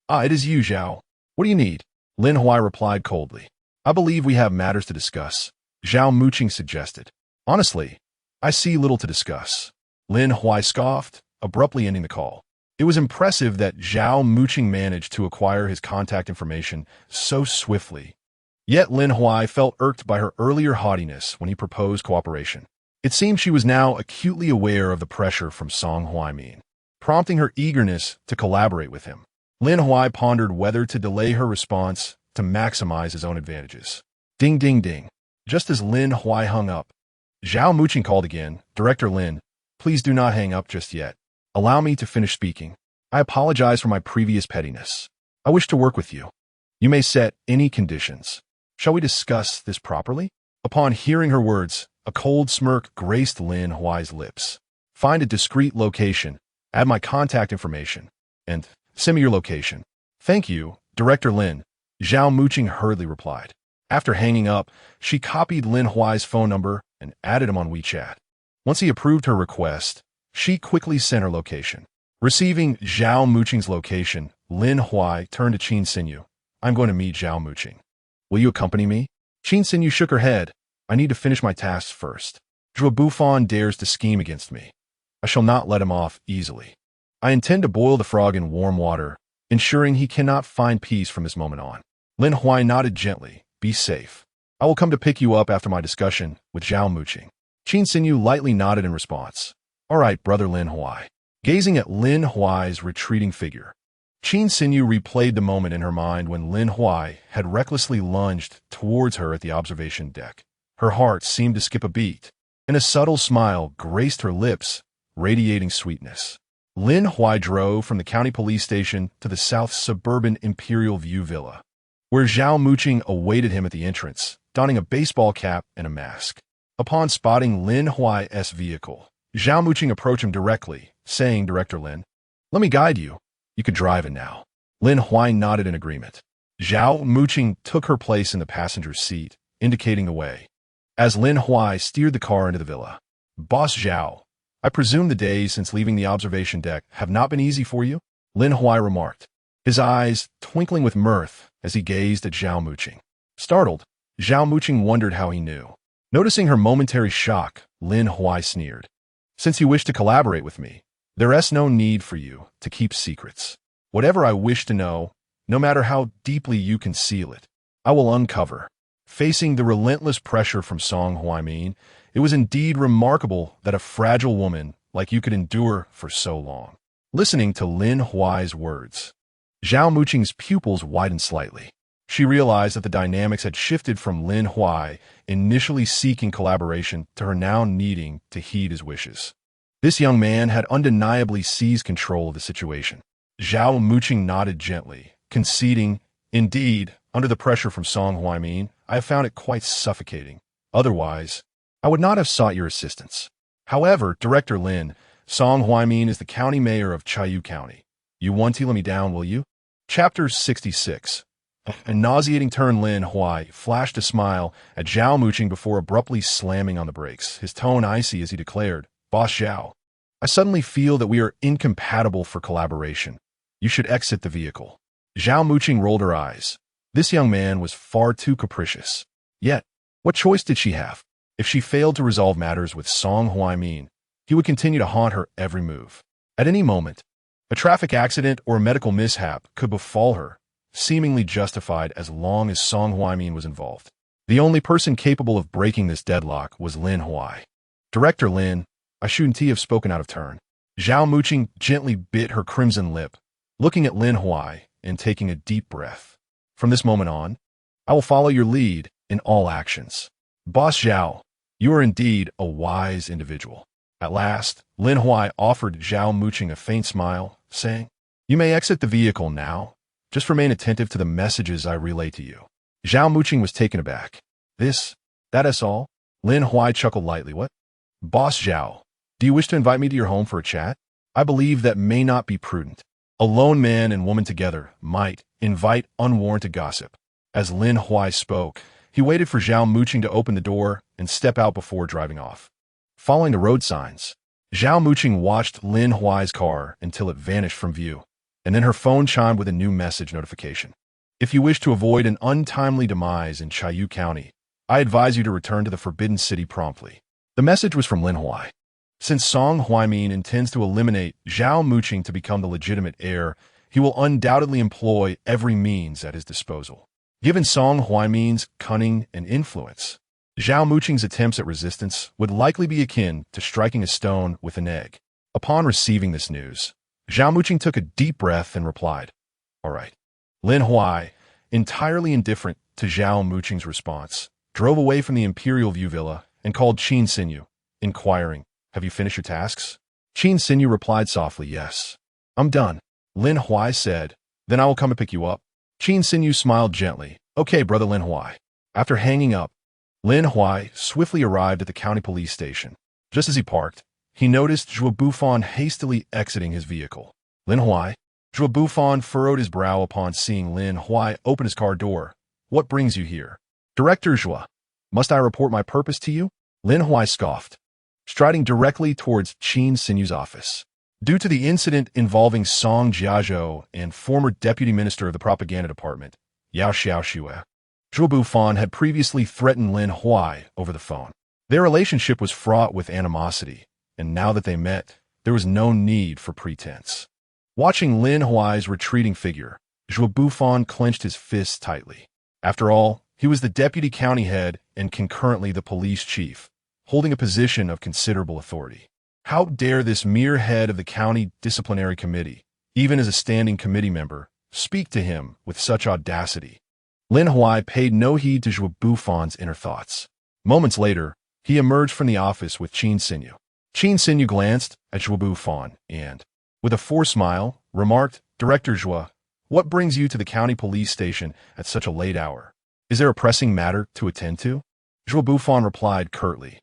"Ah, it is you, Zhao. What do you need?" Lin Huai replied coldly. "I believe we have matters to discuss," Zhao Muqing suggested. "Honestly, I see little to discuss." Lin Huai scoffed, abruptly ending the call. It was impressive that Zhao Muqing managed to acquire his contact information so swiftly. Yet Lin Huai felt irked by her earlier haughtiness when he proposed cooperation. It seemed she was now acutely aware of the pressure from Song Huaimin, prompting her eagerness to collaborate with him. Lin Huai pondered whether to delay her response to maximize his own advantages. Ding, ding, ding. Just as Lin Huai hung up, Zhao Muqing called again. "Director Lin, please do not hang up just yet. Allow me to finish speaking. I apologize for my previous pettiness. I wish to work with you. You may set any conditions. Shall we discuss this properly?" Upon hearing her words, a cold smirk graced Lin Huai's lips. "Find a discreet location, add my contact information, and send me your location." "Thank you, Director Lin," Zhao Muqing hurriedly replied. After hanging up, she copied Lin Huai's phone number and added him on WeChat. Once he approved her request, she quickly sent her location. Receiving Zhao Muqing's location, Lin Huai turned to Qin Xinyu. "I'm going to meet Zhao Muqing. Will you accompany me?" Qin Xinyu shook her head. "I need to finish my tasks first. Zhou Buffan dares to scheme against me. I shall not let him off easily. I intend to boil the frog in warm water, ensuring he cannot find peace from this moment on." Lin Huai nodded gently. "Be safe. I will come to pick you up after my discussion with Zhao Muqing." Qin Xinyu lightly nodded in response. "All right, brother Lin Huai." Gazing at Lin Huai's retreating figure, Qin Xinyu replayed the moment in her mind when Lin Huai had recklessly lunged towards her at the observation deck. Her heart seemed to skip a beat, and a subtle smile graced her lips, radiating sweetness. Lin Huai drove from the county police station to the south suburban Imperial View Villa, where Zhao Muqing awaited him at the entrance, donning a baseball cap and a mask. Upon spotting Lin Huai's vehicle, Zhao Muqing approached him directly, saying, "Director Lin, let me guide you. You can drive it now." Lin Huai nodded in agreement. Zhao Muqing took her place in the passenger's seat, indicating the way. As Lin Huai steered the car into the villa, "Boss Zhao, I presume the days since leaving the observation deck have not been easy for you?" Lin Huai remarked, his eyes twinkling with mirth as he gazed at Zhao Muqing. Startled, Zhao Muqing wondered how he knew. Noticing her momentary shock, Lin Huai sneered. "Since you wish to collaborate with me, there is no need for you to keep secrets. Whatever I wish to know, no matter how deeply you conceal it, I will uncover. Facing the relentless pressure from Song Huaimin, it was indeed remarkable that a fragile woman like you could endure for so long. Listening to Lin Huai's words, Zhao Muqing's pupils widened slightly. She realized that the dynamics had shifted from Lin Huai initially seeking collaboration to her now needing to heed his wishes. This young man had undeniably seized control of the situation. Zhao Muqing nodded gently, conceding, "Indeed, under the pressure from Song Huaimin, I have found it quite suffocating. Otherwise, I would not have sought your assistance. However, Director Lin, Song Huaimin is the county mayor of Chayu County. You won't let me down, will you?" Chapter 66. A nauseating turn. Lin Huai flashed a smile at Zhao Muqing before abruptly slamming on the brakes, his tone icy as he declared, "Boss Zhao, I suddenly feel that we are incompatible for collaboration. You should exit the vehicle." Zhao Muqing rolled her eyes. This young man was far too capricious. Yet, what choice did she have? If she failed to resolve matters with Song Huaimin, he would continue to haunt her every move. At any moment, a traffic accident or a medical mishap could befall her, seemingly justified as long as Song Huaimin was involved. The only person capable of breaking this deadlock was Lin Huai. "Director Lin, I shouldn't have spoken out of turn." Zhao Muqing gently bit her crimson lip, looking at Lin Huai and taking a deep breath. "From this moment on, I will follow your lead in all actions." "Boss Zhao, you are indeed a wise individual." At last, Lin Huai offered Zhao Muqing a faint smile, saying, "You may exit the vehicle now. Just remain attentive to the messages I relay to you." Zhao Muqing was taken aback. That is all?" Lin Huai chuckled lightly. "What? Boss Zhao, do you wish to invite me to your home for a chat? I believe that may not be prudent. A lone man and woman together might invite unwarranted gossip." As Lin Huai spoke, he waited for Zhao Muqing to open the door and step out before driving off. Following the road signs, Zhao Muqing watched Lin Huai's car until it vanished from view, and then her phone chimed with a new message notification. "If you wish to avoid an untimely demise in Chayu County, I advise you to return to the Forbidden City promptly." The message was from Lin Huai. Since Song Huaimin intends to eliminate Zhao Muqing to become the legitimate heir, he will undoubtedly employ every means at his disposal. Given Song Huaimin's cunning and influence, Zhao Muqing's attempts at resistance would likely be akin to striking a stone with an egg. Upon receiving this news, Zhao Muqing took a deep breath and replied, "All right." Lin Huai, entirely indifferent to Zhao Muqing's response, drove away from the Imperial View Villa and called Qin Sinyu, inquiring, "Have you finished your tasks?" Qin Sinyu replied softly, "Yes. I'm done." Lin Huai said, "Then I will come and pick you up." Qin Sinyu smiled gently. "Okay, brother Lin Huai." After hanging up, Lin Huai swiftly arrived at the county police station. Just as he parked, he noticed Zhuo Bufan hastily exiting his vehicle. "Lin Huai?" Zhuo Bufan furrowed his brow upon seeing Lin Huai open his car door. "What brings you here?" "Director Zhuo, must I report my purpose to you?" Lin Huai scoffed, striding directly towards Qin Sinyu's office. Due to the incident involving Song Jiazhou and former Deputy Minister of the Propaganda Department, Yao Xiaoxue, Zhuo Bufan had previously threatened Lin Huai over the phone. Their relationship was fraught with animosity, and now that they met, there was no need for pretense. Watching Lin Huai's retreating figure, Zhuo Bufan clenched his fists tightly. After all, he was the deputy county head and concurrently the police chief, holding a position of considerable authority. How dare this mere head of the county disciplinary committee, even as a standing committee member, speak to him with such audacity? Lin Huai paid no heed to Zhuo Bufan's inner thoughts. Moments later, he emerged from the office with Qin Sinyu. Qin Sinyu glanced at Zhuo Bufan and, with a forced smile, remarked, "Director Zhuo, what brings you to the county police station at such a late hour? Is there a pressing matter to attend to?" Zhuo Bufan replied curtly,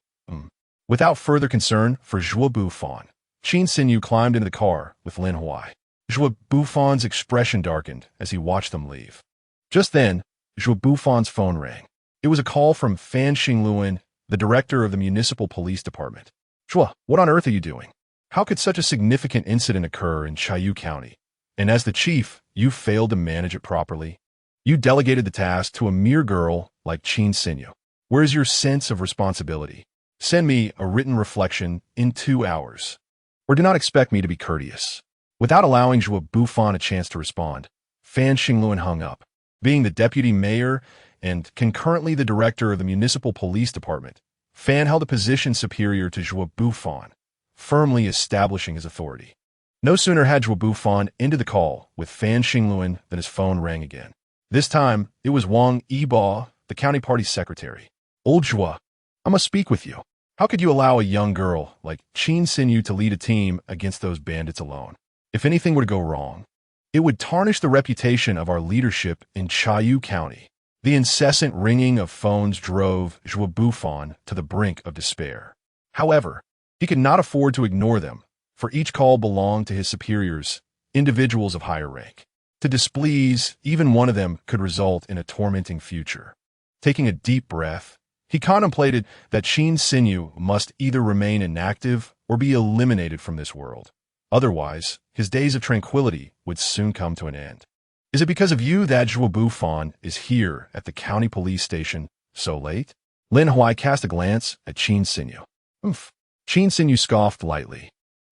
Without further concern for Zhuo Bufan, Qin Sinyu climbed into the car with Lin Huai. Zhuo Bufan's expression darkened as he watched them leave. Just then, Zhuo Bufan's phone rang. It was a call from Fan Xingluan, the director of the municipal police department. "Zhuo, what on earth are you doing? How could such a significant incident occur in Chayu County? And as the chief, you failed to manage it properly. You delegated the task to a mere girl like Qin Sinyu. Where is your sense of responsibility? Send me a written reflection in 2 hours. Or do not expect me to be courteous." Without allowing Zhuo Bufan a chance to respond, Fan Xingluan hung up. Being the deputy mayor, and concurrently the director of the municipal police department, Fan held a position superior to Zhuo Bufan, firmly establishing his authority. No sooner had Zhuo Bufan ended the call with Fan Xingluan than his phone rang again. This time, it was Wang Yibo, the county party secretary. "Old Zhuo, I must speak with you. How could you allow a young girl like Qin Xinyu to lead a team against those bandits alone? If anything were to go wrong, it would tarnish the reputation of our leadership in Chayu County." The incessant ringing of phones drove Zhuo Bufan to the brink of despair. However, he could not afford to ignore them, for each call belonged to his superiors, individuals of higher rank. To displease even one of them could result in a tormenting future. Taking a deep breath, he contemplated that Qin Xinyu must either remain inactive or be eliminated from this world. Otherwise, his days of tranquility would soon come to an end. "Is it because of you that Zhuo Bufan is here at the county police station so late?" Lin Huai cast a glance at Qin Xinyu. "Oof." Qin Xinyu scoffed lightly,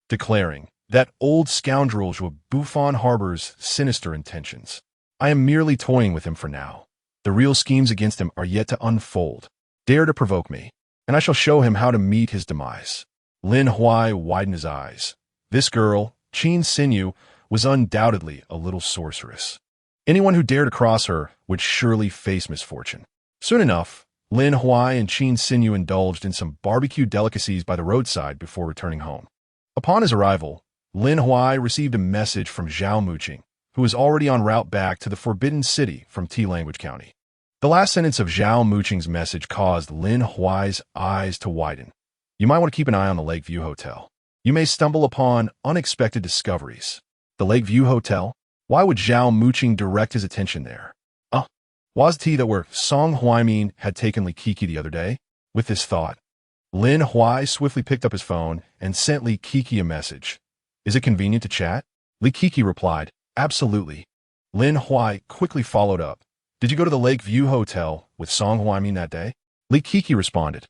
declaring, "That old scoundrel Zhuo Bufan harbors sinister intentions. I am merely toying with him for now. The real schemes against him are yet to unfold. Dare to provoke me, and I shall show him how to meet his demise." Lin Huai widened his eyes. This girl, Qin Xinyu, was undoubtedly a little sorceress. Anyone who dared to cross her would surely face misfortune. Soon enough, Lin Huai and Qin Xinyu indulged in some barbecue delicacies by the roadside before returning home. Upon his arrival, Lin Huai received a message from Zhao Muqing, who was already en route back to the Forbidden City from T-Language County. The last sentence of Zhao Muqing's message caused Lin Huai's eyes to widen. "You might want to keep an eye on the Lakeview Hotel. You may stumble upon unexpected discoveries." The Lakeview Hotel? Why would Zhao Muqing direct his attention there? Was it that where Song Huaimin had taken Li Kiki the other day? With this thought, Lin Huai swiftly picked up his phone and sent Li Kiki a message. "Is it convenient to chat?" Li Kiki replied, "Absolutely." Lin Huai quickly followed up. "Did you go to the Lakeview Hotel with Song Huaimin that day?" Li Kiki responded,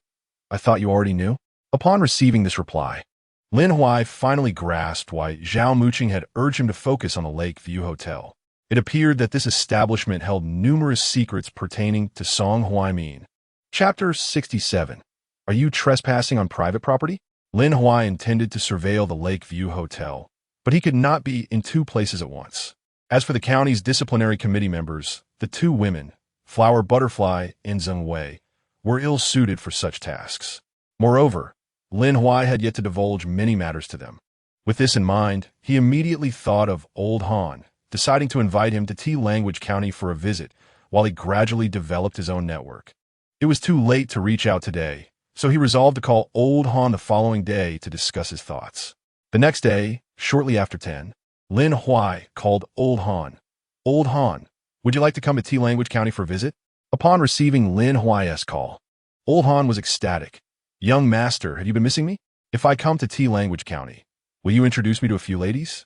"I thought you already knew." Upon receiving this reply, Lin Huai finally grasped why Zhao Muqing had urged him to focus on the Lakeview Hotel. It appeared that this establishment held numerous secrets pertaining to Song Huaimin. Chapter 67. Are you trespassing on private property? Lin Huai intended to surveil the Lakeview Hotel, but he could not be in two places at once. As for the county's disciplinary committee members, the two women, Flower Butterfly and Zheng Wei, were ill-suited for such tasks. Moreover, Lin Huai had yet to divulge many matters to them. With this in mind, he immediately thought of Old Han, deciding to invite him to T-Language County for a visit while he gradually developed his own network. It was too late to reach out today, so he resolved to call Old Han the following day to discuss his thoughts. The next day, shortly after 10, Lin Huai called Old Han. "Old Han, would you like to come to T-Language County for a visit?" Upon receiving Lin Huai's call, Old Han was ecstatic. "Young master, have you been missing me? If I come to T-Language County, will you introduce me to a few ladies?"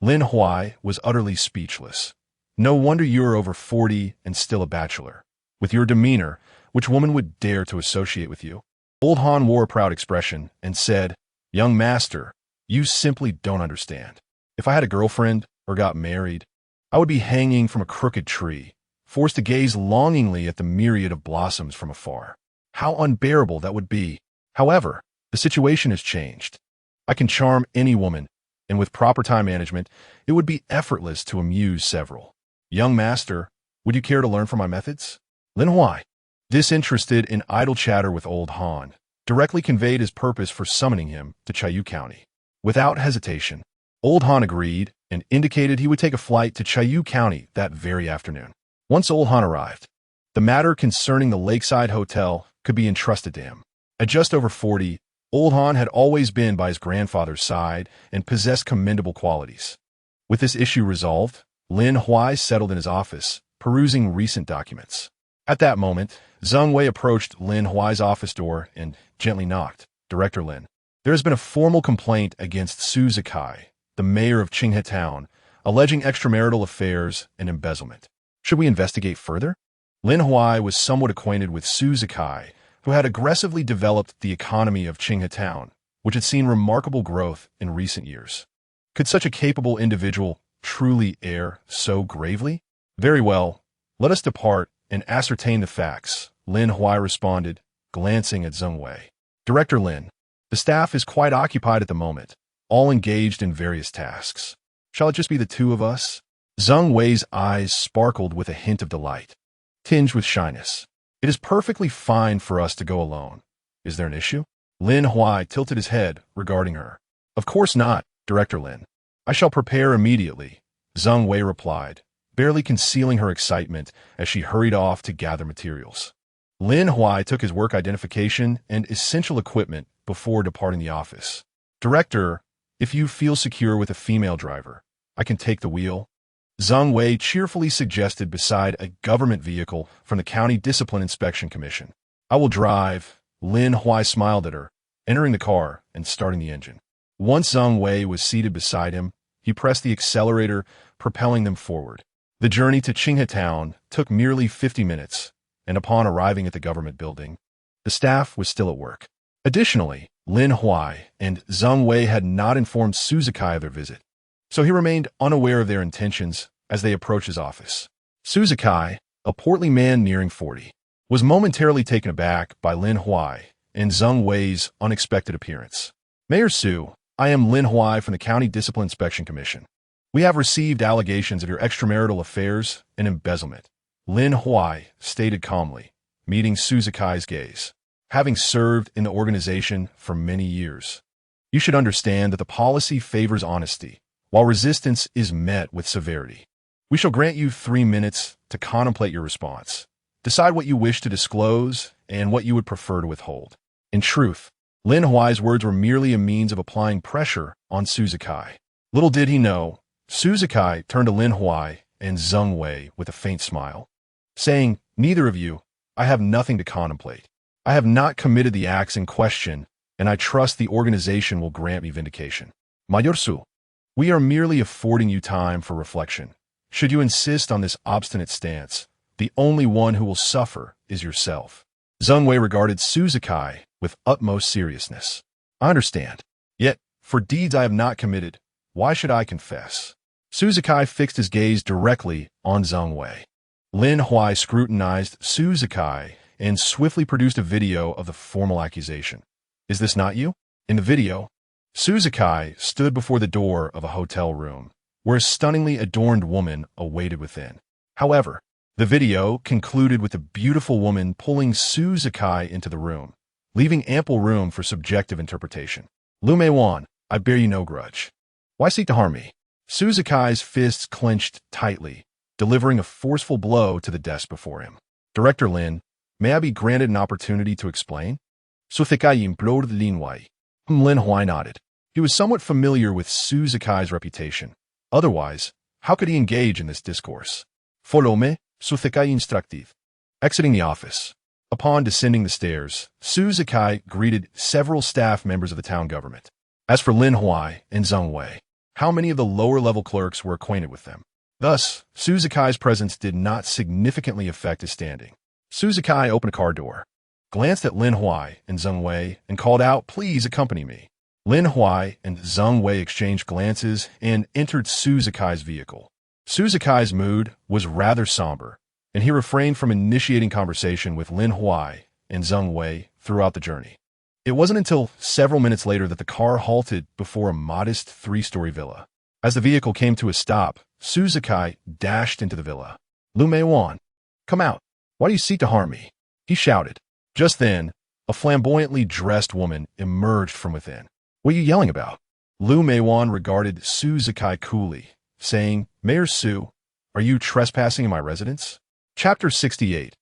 Lin Huai was utterly speechless. "No wonder you are over 40 and still a bachelor. With your demeanor, which woman would dare to associate with you?" Old Han wore a proud expression and said, "Young master, you simply don't understand. If I had a girlfriend or got married, I would be hanging from a crooked tree, forced to gaze longingly at the myriad of blossoms from afar. How unbearable that would be. However, the situation has changed. I can charm any woman, and with proper time management, it would be effortless to amuse several. Young master, would you care to learn from my methods?" Lin Huai, disinterested in idle chatter with Old Han, directly conveyed his purpose for summoning him to Chayu County. Without hesitation, Old Han agreed and indicated he would take a flight to Chayu County that very afternoon. Once Old Han arrived, the matter concerning the Lakeside Hotel could be entrusted to him. At just over 40, Old Han had always been by his grandfather's side and possessed commendable qualities. With this issue resolved, Lin Huai settled in his office, perusing recent documents. At that moment, Zheng Wei approached Lin Huai's office door and gently knocked. "Director Lin, there has been a formal complaint against Su Zikai, the mayor of Qinghe Town, alleging extramarital affairs and embezzlement. Should we investigate further?" Lin Huai was somewhat acquainted with Su Zikai, who had aggressively developed the economy of Qinghe Town, which had seen remarkable growth in recent years. Could such a capable individual truly err so gravely? Very well, let us depart and ascertain the facts, Lin Huai responded, glancing at Zheng Wei. Director Lin, the staff is quite occupied at the moment, all engaged in various tasks. Shall it just be the two of us? Zheng Wei's eyes sparkled with a hint of delight, tinged with shyness. It is perfectly fine for us to go alone. Is there an issue? Lin Huai tilted his head, regarding her. Of course not, Director Lin. I shall prepare immediately, Zheng Wei replied, barely concealing her excitement as she hurried off to gather materials. Lin Huai took his work identification and essential equipment before departing the office. Director, if you feel secure with a female driver, I can take the wheel. Zheng Wei cheerfully suggested beside a government vehicle from the County Discipline Inspection Commission. I will drive. Lin Huai smiled at her, entering the car and starting the engine. Once Zheng Wei was seated beside him, he pressed the accelerator, propelling them forward. The journey to Qinghe Town took merely 50 minutes, and upon arriving at the government building, the staff was still at work. Additionally, Lin Huai and Zheng Wei had not informed Suzuki of their visit, so he remained unaware of their intentions as they approached his office. Suzuki, a portly man nearing 40, was momentarily taken aback by Lin Huai and Zheng Wei's unexpected appearance. Mayor Su, I am Lin Huai from the County Discipline Inspection Commission. We have received allegations of your extramarital affairs and embezzlement, Lin Huai stated calmly, meeting Suzuki's gaze. Having served in the organization for many years, you should understand that the policy favors honesty, while resistance is met with severity. We shall grant you 3 minutes to contemplate your response. Decide what you wish to disclose and what you would prefer to withhold. In truth, Lin Huai's words were merely a means of applying pressure on Suzuki. Little did he know, Suzuki turned to Lin Huai and Zheng Wei with a faint smile, saying, neither of you, I have nothing to contemplate. I have not committed the acts in question, and I trust the organization will grant me vindication. Mayor Su, we are merely affording you time for reflection. Should you insist on this obstinate stance, the only one who will suffer is yourself. Zheng Wei regarded Suzuki with utmost seriousness. I understand. Yet, for deeds I have not committed, why should I confess? Suzuki fixed his gaze directly on Zheng Wei. Lin Huai scrutinized Suzuki and swiftly produced a video of the formal accusation. Is this not you? In the video, Suzuki stood before the door of a hotel room, where a stunningly adorned woman awaited within. However, the video concluded with a beautiful woman pulling Suzuki into the room, leaving ample room for subjective interpretation. Lu Meiwan, I bear you no grudge. Why seek to harm me? Suzuki's fists clenched tightly, delivering a forceful blow to the desk before him. Director Lin, may I be granted an opportunity to explain? Suzuki implored Lin Huai. Lin Huai nodded. He was somewhat familiar with Suzuki's reputation. Otherwise, how could he engage in this discourse? Follow me, Suzuki instructed. Exiting the office. Upon descending the stairs, Suzuki greeted several staff members of the town government. As for Lin Huai and Zheng Wei, how many of the lower-level clerks were acquainted with them? Thus, Suzuki's presence did not significantly affect his standing. Suzuki opened a car door, glanced at Lin Huai and Zheng Wei, and called out, please accompany me. Lin Huai and Zheng Wei exchanged glances and entered Suzuki's vehicle. Suzuki's mood was rather somber, and he refrained from initiating conversation with Lin Huai and Zheng Wei throughout the journey. It wasn't until several minutes later that the car halted before a modest 3-story villa. As the vehicle came to a stop, Suzuki dashed into the villa. Lu Meiwan, come out. Why do you seek to harm me? He shouted. Just then, a flamboyantly dressed woman emerged from within. What are you yelling about? Lu Meiwan regarded Suzuki coolly, saying, Mayor Su, are you trespassing in my residence? Chapter 68.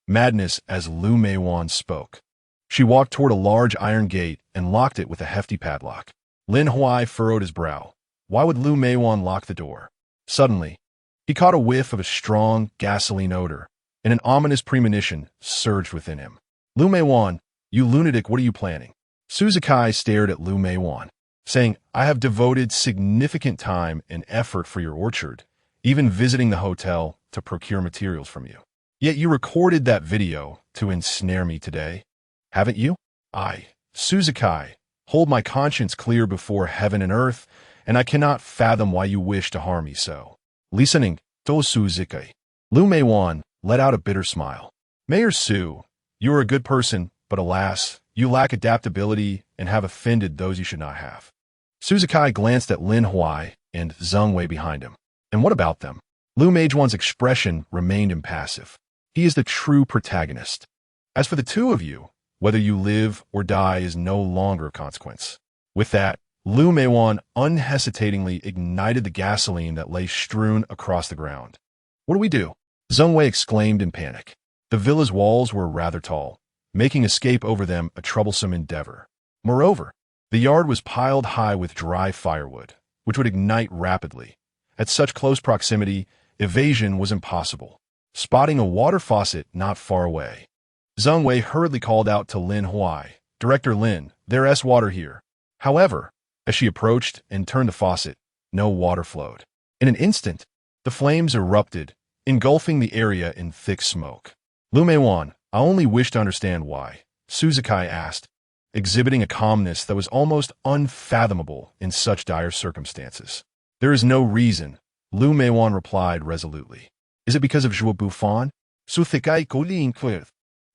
Madness as Lu Meiwan spoke. She walked toward a large iron gate and locked it with a hefty padlock. Lin Huai furrowed his brow. Why would Lu Meiwan lock the door? Suddenly, he caught a whiff of a strong gasoline odor, and an ominous premonition surged within him. Lu Meiwan, you lunatic, what are you planning? Suzuki stared at Lu Meiwan, saying, I have devoted significant time and effort for your orchard, even visiting the hotel to procure materials from you. Yet you recorded that video to ensnare me today, haven't you? I, Suzuki, hold my conscience clear before heaven and earth, and I cannot fathom why you wish to harm me so. Listening, to Suzuki. Lu Meiwan, let out a bitter smile. Mayor Su, you are a good person, but alas, you lack adaptability and have offended those you should not have. Suzuki glanced at Lin Huai and Zheng Wei behind him. And what about them? Lu Meijuan's expression remained impassive. He is the true protagonist. As for the two of you, whether you live or die is no longer of consequence. With that, Lu Meijuan unhesitatingly ignited the gasoline that lay strewn across the ground. What do we do? Zheng Wei exclaimed in panic. The villa's walls were rather tall, making escape over them a troublesome endeavor. Moreover, the yard was piled high with dry firewood, which would ignite rapidly. At such close proximity, evasion was impossible. Spotting a water faucet not far away, Zheng Wei hurriedly called out to Lin Huai, "Director Lin, there's water here." However, as she approached and turned the faucet, no water flowed. In an instant, the flames erupted, engulfing the area in thick smoke. Lu Meijuan, I only wish to understand why, Suzuki asked, exhibiting a calmness that was almost unfathomable in such dire circumstances. There is no reason, Lu Meijuan replied resolutely. Is it because of Zhuo Bufan? Suzuki inquired,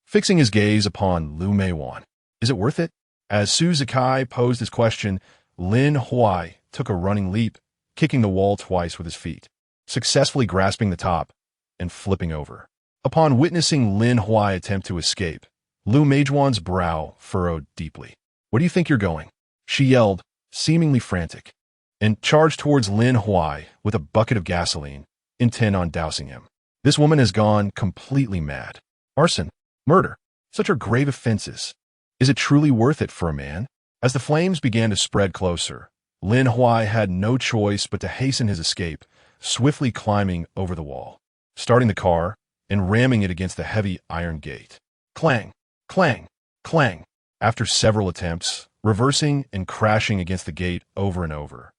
fixing his gaze upon Lu Meijuan. Is it worth it? As Suzuki posed his question, Lin Huai took a running leap, kicking the wall twice with his feet, successfully grasping the top and flipping over. Upon witnessing Lin Huai attempt to escape, Lu Meijuan's brow furrowed deeply. Where do you think you're going? She yelled, seemingly frantic, and charged towards Lin Huai with a bucket of gasoline, intent on dousing him. This woman has gone completely mad. Arson, murder, such are grave offenses. Is it truly worth it for a man? As the flames began to spread closer, Lin Huai had no choice but to hasten his escape, swiftly climbing over the wall, starting the car and ramming it against the heavy iron gate. Clang, clang, clang. After several attempts, reversing and crashing against the gate over and over,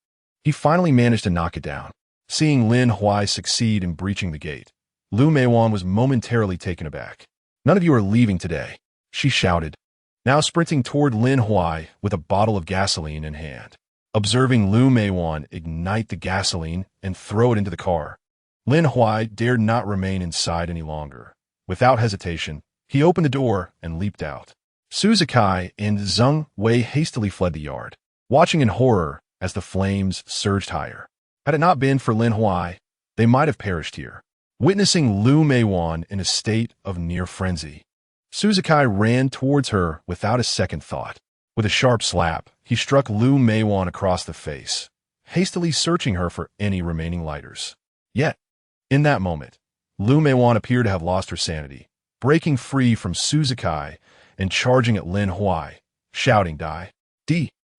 he finally managed to knock it down. Seeing Lin Huai succeed in breaching the gate, Lu Meijuan was momentarily taken aback. None of you are leaving today, she shouted, now sprinting toward Lin Huai with a bottle of gasoline in hand. Observing Lu Meijuan ignite the gasoline and throw it into the car, Lin Huai dared not remain inside any longer. Without hesitation, he opened the door and leaped out. Suzuki and Zheng Wei hastily fled the yard, watching in horror as the flames surged higher. Had it not been for Lin Huai, they might have perished here. Witnessing Lu Meijuan in a state of near frenzy, Suzuki ran towards her without a second thought. With a sharp slap, he struck Lu Meijuan across the face, hastily searching her for any remaining lighters. Yet, in that moment, Lu Meijuan appeared to have lost her sanity, breaking free from Suzuki and charging at Lin Huai, shouting, "Die!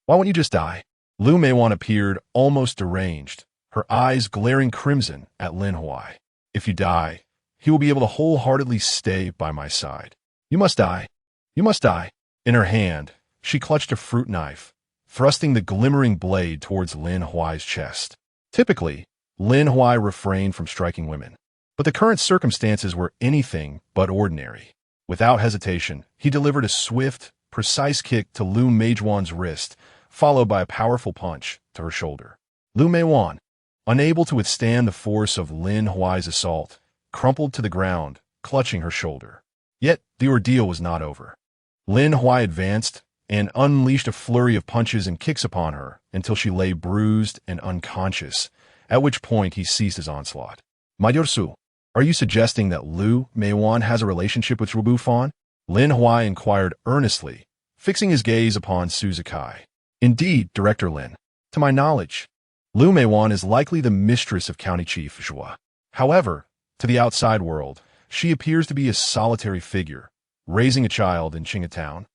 Why won't you just die?" Lu Meijuan appeared almost deranged, her eyes glaring crimson at Lin Huai. If you die, he will be able to wholeheartedly stay by my side. You must die. You must die. In her hand, she clutched a fruit knife, thrusting the glimmering blade towards Lin Huai's chest. Typically, Lin Huai refrained from striking women, but the current circumstances were anything but ordinary. Without hesitation, he delivered a swift, precise kick to Lu Meijuan's wrist, followed by a powerful punch to her shoulder. Lu Meijuan, unable to withstand the force of Lin Huai's assault, crumpled to the ground, clutching her shoulder. Yet the ordeal was not over. Lin Huai advanced and unleashed a flurry of punches and kicks upon her until she lay bruised and unconscious, at which point he ceased his onslaught. "My dear Su, are you suggesting that Lu Meijuan has a relationship with Zhuo Bufan?" Lin Huai inquired earnestly, fixing his gaze upon Suzuki. "Indeed, Director Lin. To my knowledge, Lu Meijuan is likely the mistress of County Chief Zhuo. However, to the outside world, she appears to be a solitary figure, raising a child in Qingatown,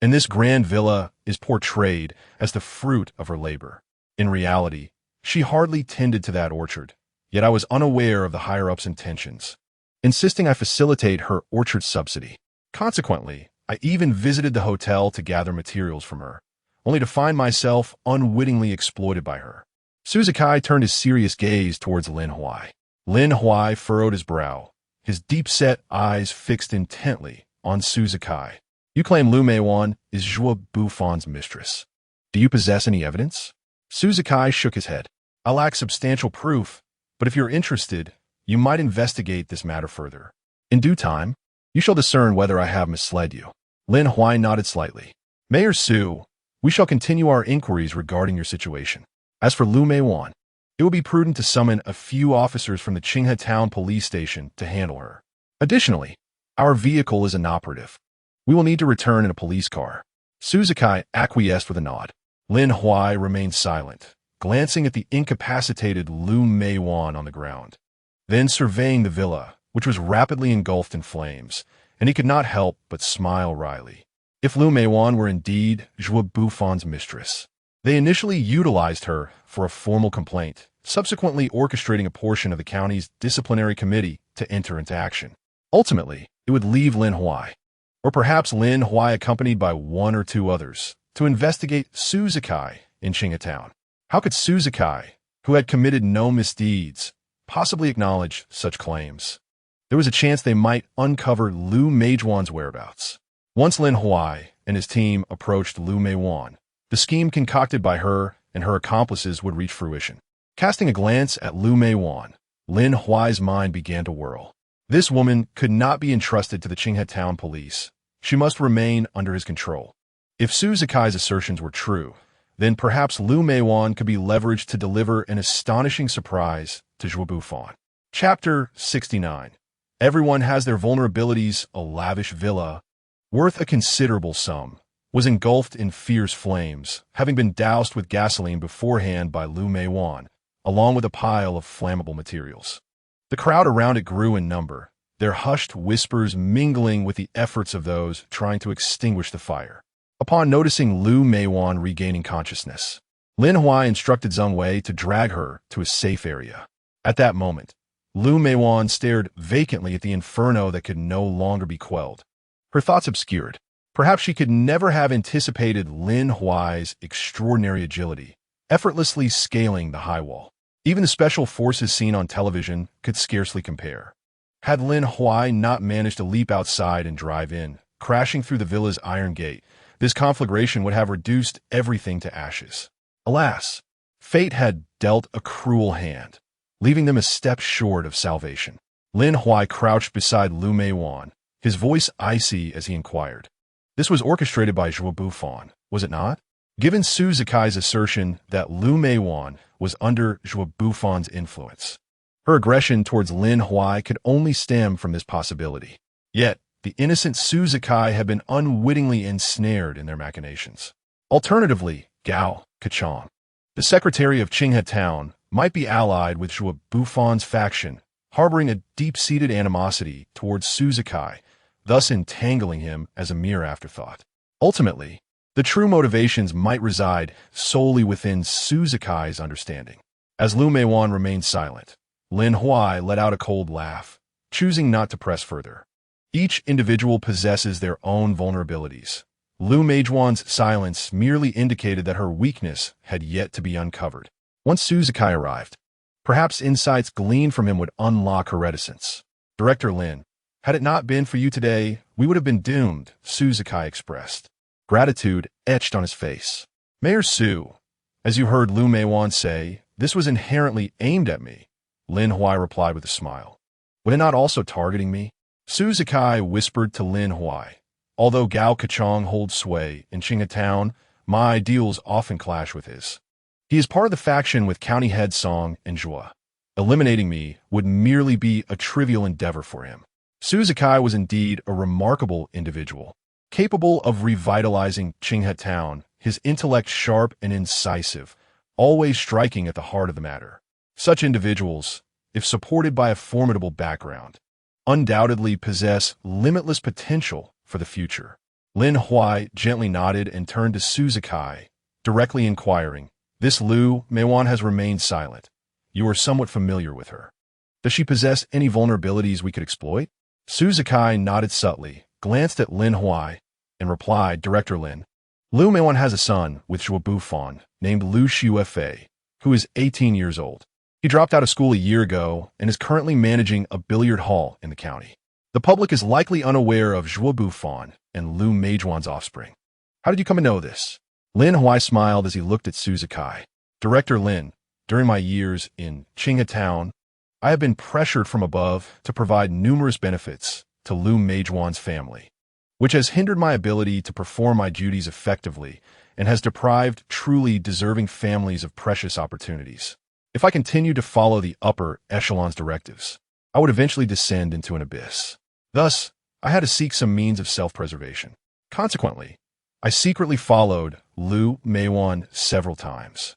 and this grand villa is portrayed as the fruit of her labor. In reality, she hardly tended to that orchard, yet I was unaware of the higher-up's intentions, insisting I facilitate her orchard subsidy. Consequently, I even visited the hotel to gather materials from her, only to find myself unwittingly exploited by her." Suzuki turned his serious gaze towards Lin Huai. Lin Huai furrowed his brow, his deep-set eyes fixed intently on Suzuki. "You claim Lu Meijuan is Zhuo Bufan's mistress. Do you possess any evidence?" Suzuki shook his head. "I lack substantial proof, but if you're interested, you might investigate this matter further. In due time, you shall discern whether I have misled you. Lin Huai nodded slightly. Mayor Su, we shall continue our inquiries regarding your situation. As for Lu Meiwan, it will be prudent to summon a few officers from the Qinghe Town police station to handle her. Additionally, our vehicle is inoperative. We will need to return in a police car. Suzuki acquiesced with a nod. Lin Huai remained silent, glancing at the incapacitated Lu Meiwan on the ground, then surveying the villa, which was rapidly engulfed in flames, and he could not help but smile wryly. If Lu Meiwan were indeed Zhuo Bufon's mistress, they initially utilized her for a formal complaint, subsequently orchestrating a portion of the county's disciplinary committee to enter into action. Ultimately, it would leave Lin Huai, or perhaps Lin Huai accompanied by one or two others, to investigate Suzuki in Qinghe Town. How could Suzuki, who had committed no misdeeds, possibly acknowledge such claims? There was a chance they might uncover Lu Meijuan's whereabouts. Once Lin Huai and his team approached Lu Meijuan, the scheme concocted by her and her accomplices would reach fruition. Casting a glance at Lu Meiwan, Lin Huai's mind began to whirl. This woman could not be entrusted to the Qinghe Town police. She must remain under his control. If Suzuki's assertions were true, then perhaps Lu Meiwan could be leveraged to deliver an astonishing surprise to Zhuo Bufan. Chapter 69. Everyone has their vulnerabilities. A lavish villa, worth a considerable sum, was engulfed in fierce flames, having been doused with gasoline beforehand by Lu Meiwan, along with a pile of flammable materials. The crowd around it grew in number, their hushed whispers mingling with the efforts of those trying to extinguish the fire. Upon noticing Lu Meiwan regaining consciousness, Lin Huai instructed Zheng Wei to drag her to a safe area. At that moment, Lu Meiwan stared vacantly at the inferno that could no longer be quelled. Her thoughts obscured. Perhaps she could never have anticipated Lin Huai's extraordinary agility, effortlessly scaling the high wall. Even the special forces seen on television could scarcely compare. Had Lin Huai not managed to leap outside and drive in, crashing through the villa's iron gate, this conflagration would have reduced everything to ashes. Alas, fate had dealt a cruel hand, leaving them a step short of salvation. Lin Huai crouched beside Lu Meiwan, his voice icy as he inquired. This was orchestrated by Zhuo Bufan, was it not? Given Suzuki's assertion that Lu Meiwan was under Zhuo Bufon's influence, her aggression towards Lin Huai could only stem from this possibility. Yet, the innocent Suzuki had been unwittingly ensnared in their machinations. Alternatively, Gao Kachong, the secretary of Qinghe Town, might be allied with Zhuo Bufon's faction, harboring a deep-seated animosity towards Suzuki, thus entangling him as a mere afterthought. Ultimately, the true motivations might reside solely within Suzuki's understanding. As Lu Meiwan remained silent, Lin Huai let out a cold laugh, choosing not to press further. Each individual possesses their own vulnerabilities. Lu Meijuan's silence merely indicated that her weakness had yet to be uncovered. Once Suzuki arrived, perhaps insights gleaned from him would unlock her reticence. Director Lin, had it not been for you today, we would have been doomed, Suzuki expressed. Gratitude etched on his face. Mayor Su, as you heard Lu Meiwan say, this was inherently aimed at me, Lin Huai replied with a smile. Would it not also targeting me? Suzuki whispered to Lin Huai. Although Gao Kachong holds sway in Qinghe Town, my ideals often clash with his. He is part of the faction with County Head Song and Zhua. Eliminating me would merely be a trivial endeavor for him. Suzuki was indeed a remarkable individual, capable of revitalizing Qinghe Town, his intellect sharp and incisive, always striking at the heart of the matter. Such individuals, if supported by a formidable background, undoubtedly possess limitless potential for the future. Lin Huai gently nodded and turned to Suzuki, directly inquiring, This Lu Meiwan has remained silent. You are somewhat familiar with her. Does she possess any vulnerabilities we could exploit? Suzuki nodded subtly, glanced at Lin Huai, and replied, Director Lin, Lu Meiwan has a son with Zhuo Bufan named Lu Xuefei, who is 18 years old. He dropped out of school a year ago and is currently managing a billiard hall in the county. The public is likely unaware of Zhuo Bufan and Lu Meijuan's offspring. How did you come to know this? Lin Huai smiled as he looked at Suzuki. Director Lin, during my years in Qinghe Town, I have been pressured from above to provide numerous benefits to Lu Meijuan's family, which has hindered my ability to perform my duties effectively and has deprived truly deserving families of precious opportunities. If I continue to follow the upper echelon's directives, I would eventually descend into an abyss. Thus, I had to seek some means of self-preservation. Consequently, I secretly followed Lu Meijuan several times,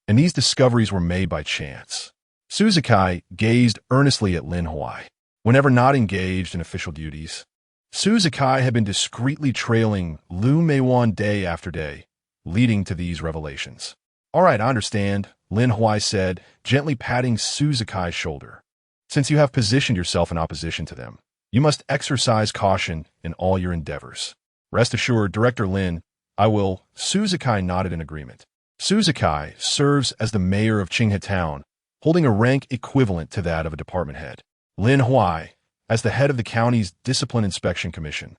and these discoveries were made by chance. Suzuki gazed earnestly at Lin Huai. Whenever not engaged in official duties, Suzuki had been discreetly trailing Lu Meijuan day after day, leading to these revelations. "All right, I understand," Lin Huai said, gently patting Suzuki's shoulder. "Since you have positioned yourself in opposition to them, you must exercise caution in all your endeavors. Rest assured, Director Lin, I will." Suzuki nodded in agreement. Suzuki serves as the mayor of Qinghe Town, holding a rank equivalent to that of a department head. Lin Huai, as the head of the county's Discipline Inspection Commission,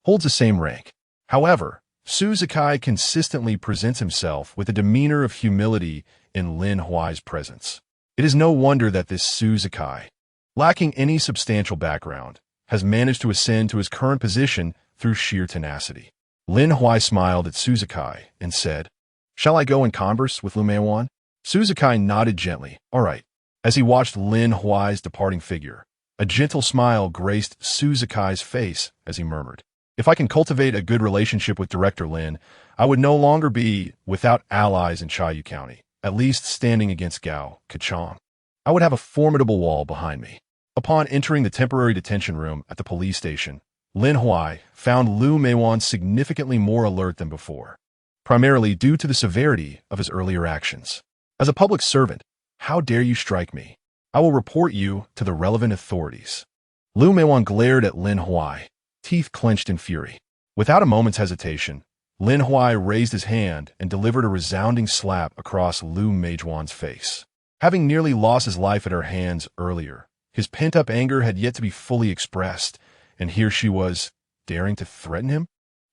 holds the same rank. However, Suzuki consistently presents himself with a demeanor of humility in Lin Huai's presence. It is no wonder that this Suzuki, lacking any substantial background, has managed to ascend to his current position through sheer tenacity. Lin Huai smiled at Suzuki and said, "Shall I go and converse with Lu Meijuan?" Suzuki nodded gently. "All right." As he watched Lin Huai's departing figure, a gentle smile graced Suzuki's face as he murmured, "If I can cultivate a good relationship with Director Lin, I would no longer be without allies in Chaoyu County, at least standing against Gao Kachong. I would have a formidable wall behind me." Upon entering the temporary detention room at the police station, Lin Huai found Lu Meijuan significantly more alert than before, primarily due to the severity of his earlier actions. "As a public servant, how dare you strike me? I will report you to the relevant authorities." Lu Meijuan glared at Lin Huai, teeth clenched in fury. Without a moment's hesitation, Lin Huai raised his hand and delivered a resounding slap across Lu Meijuan's face. Having nearly lost his life at her hands earlier, his pent-up anger had yet to be fully expressed, and here she was, daring to threaten him?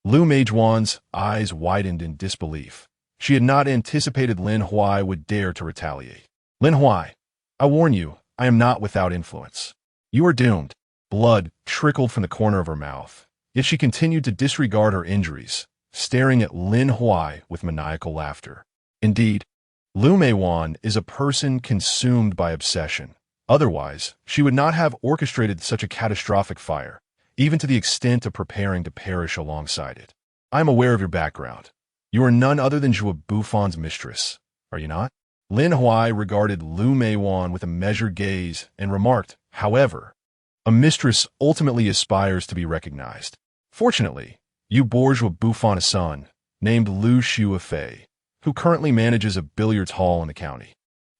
Lu Meijuan's eyes widened in disbelief. She had not anticipated Lin Huai would dare to retaliate. "Lin Huai, I warn you, I am not without influence. You are doomed." Blood trickled from the corner of her mouth, yet she continued to disregard her injuries, staring at Lin Huai with maniacal laughter. Indeed, Lu Meijuan is a person consumed by obsession. Otherwise, she would not have orchestrated such a catastrophic fire, even to the extent of preparing to perish alongside it. "I am aware of your background. You are none other than Zhuo Buffan's mistress, are you not?" Lin Huai regarded Lu Meijuan with a measured gaze and remarked, "However, a mistress ultimately aspires to be recognized. Fortunately, you bore Zhuo Buffon a son, named Lu Shuifei, who currently manages a billiards hall in the county."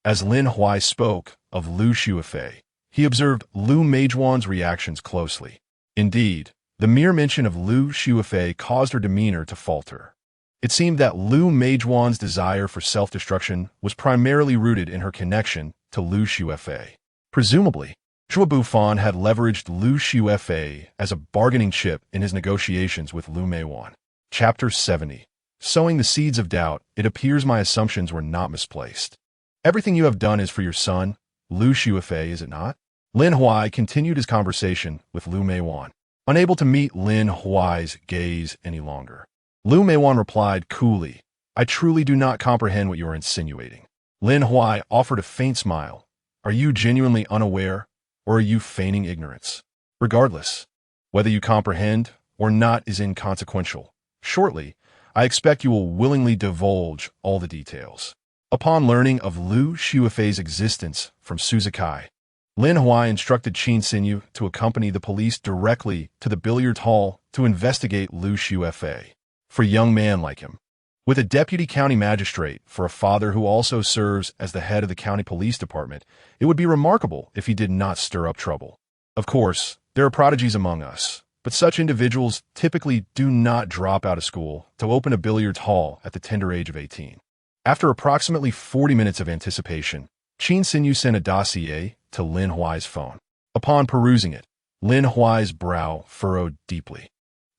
As Lin Huai spoke of Lu Shuifei, he observed Lu Meijuan's reactions closely. Indeed, the mere mention of Lu Shuifei caused her demeanor to falter. It seemed that Lu Meijuan's desire for self-destruction was primarily rooted in her connection to Lu Shuifei. Presumably, Zhuo Buffon had leveraged Lu Shuifei as a bargaining chip in his negotiations with Lu Meijuan. Chapter 70. Sowing the seeds of doubt, it appears my assumptions were not misplaced. "Everything you have done is for your son, Lu Shuifei, is it not?" Lin Huai continued his conversation with Lu Meijuan, unable to meet Lin Huai's gaze any longer. Lu Meijuan replied coolly, "I truly do not comprehend what you are insinuating." Lin Huai offered a faint smile. "Are you genuinely unaware, or are you feigning ignorance? Regardless, whether you comprehend or not is inconsequential. Shortly, I expect you will willingly divulge all the details." Upon learning of Lu Shuifei's existence from Suzuki, Lin Huai instructed Qin Xinyu to accompany the police directly to the billiards hall to investigate Lu Shuifei. For a young man like him, with a deputy county magistrate for a father who also serves as the head of the county police department, it would be remarkable if he did not stir up trouble. Of course, there are prodigies among us, but such individuals typically do not drop out of school to open a billiards hall at the tender age of 18. After approximately 40 minutes of anticipation, Qin Xinyu sent a dossier to Lin Huai's phone. Upon perusing it, Lin Huai's brow furrowed deeply.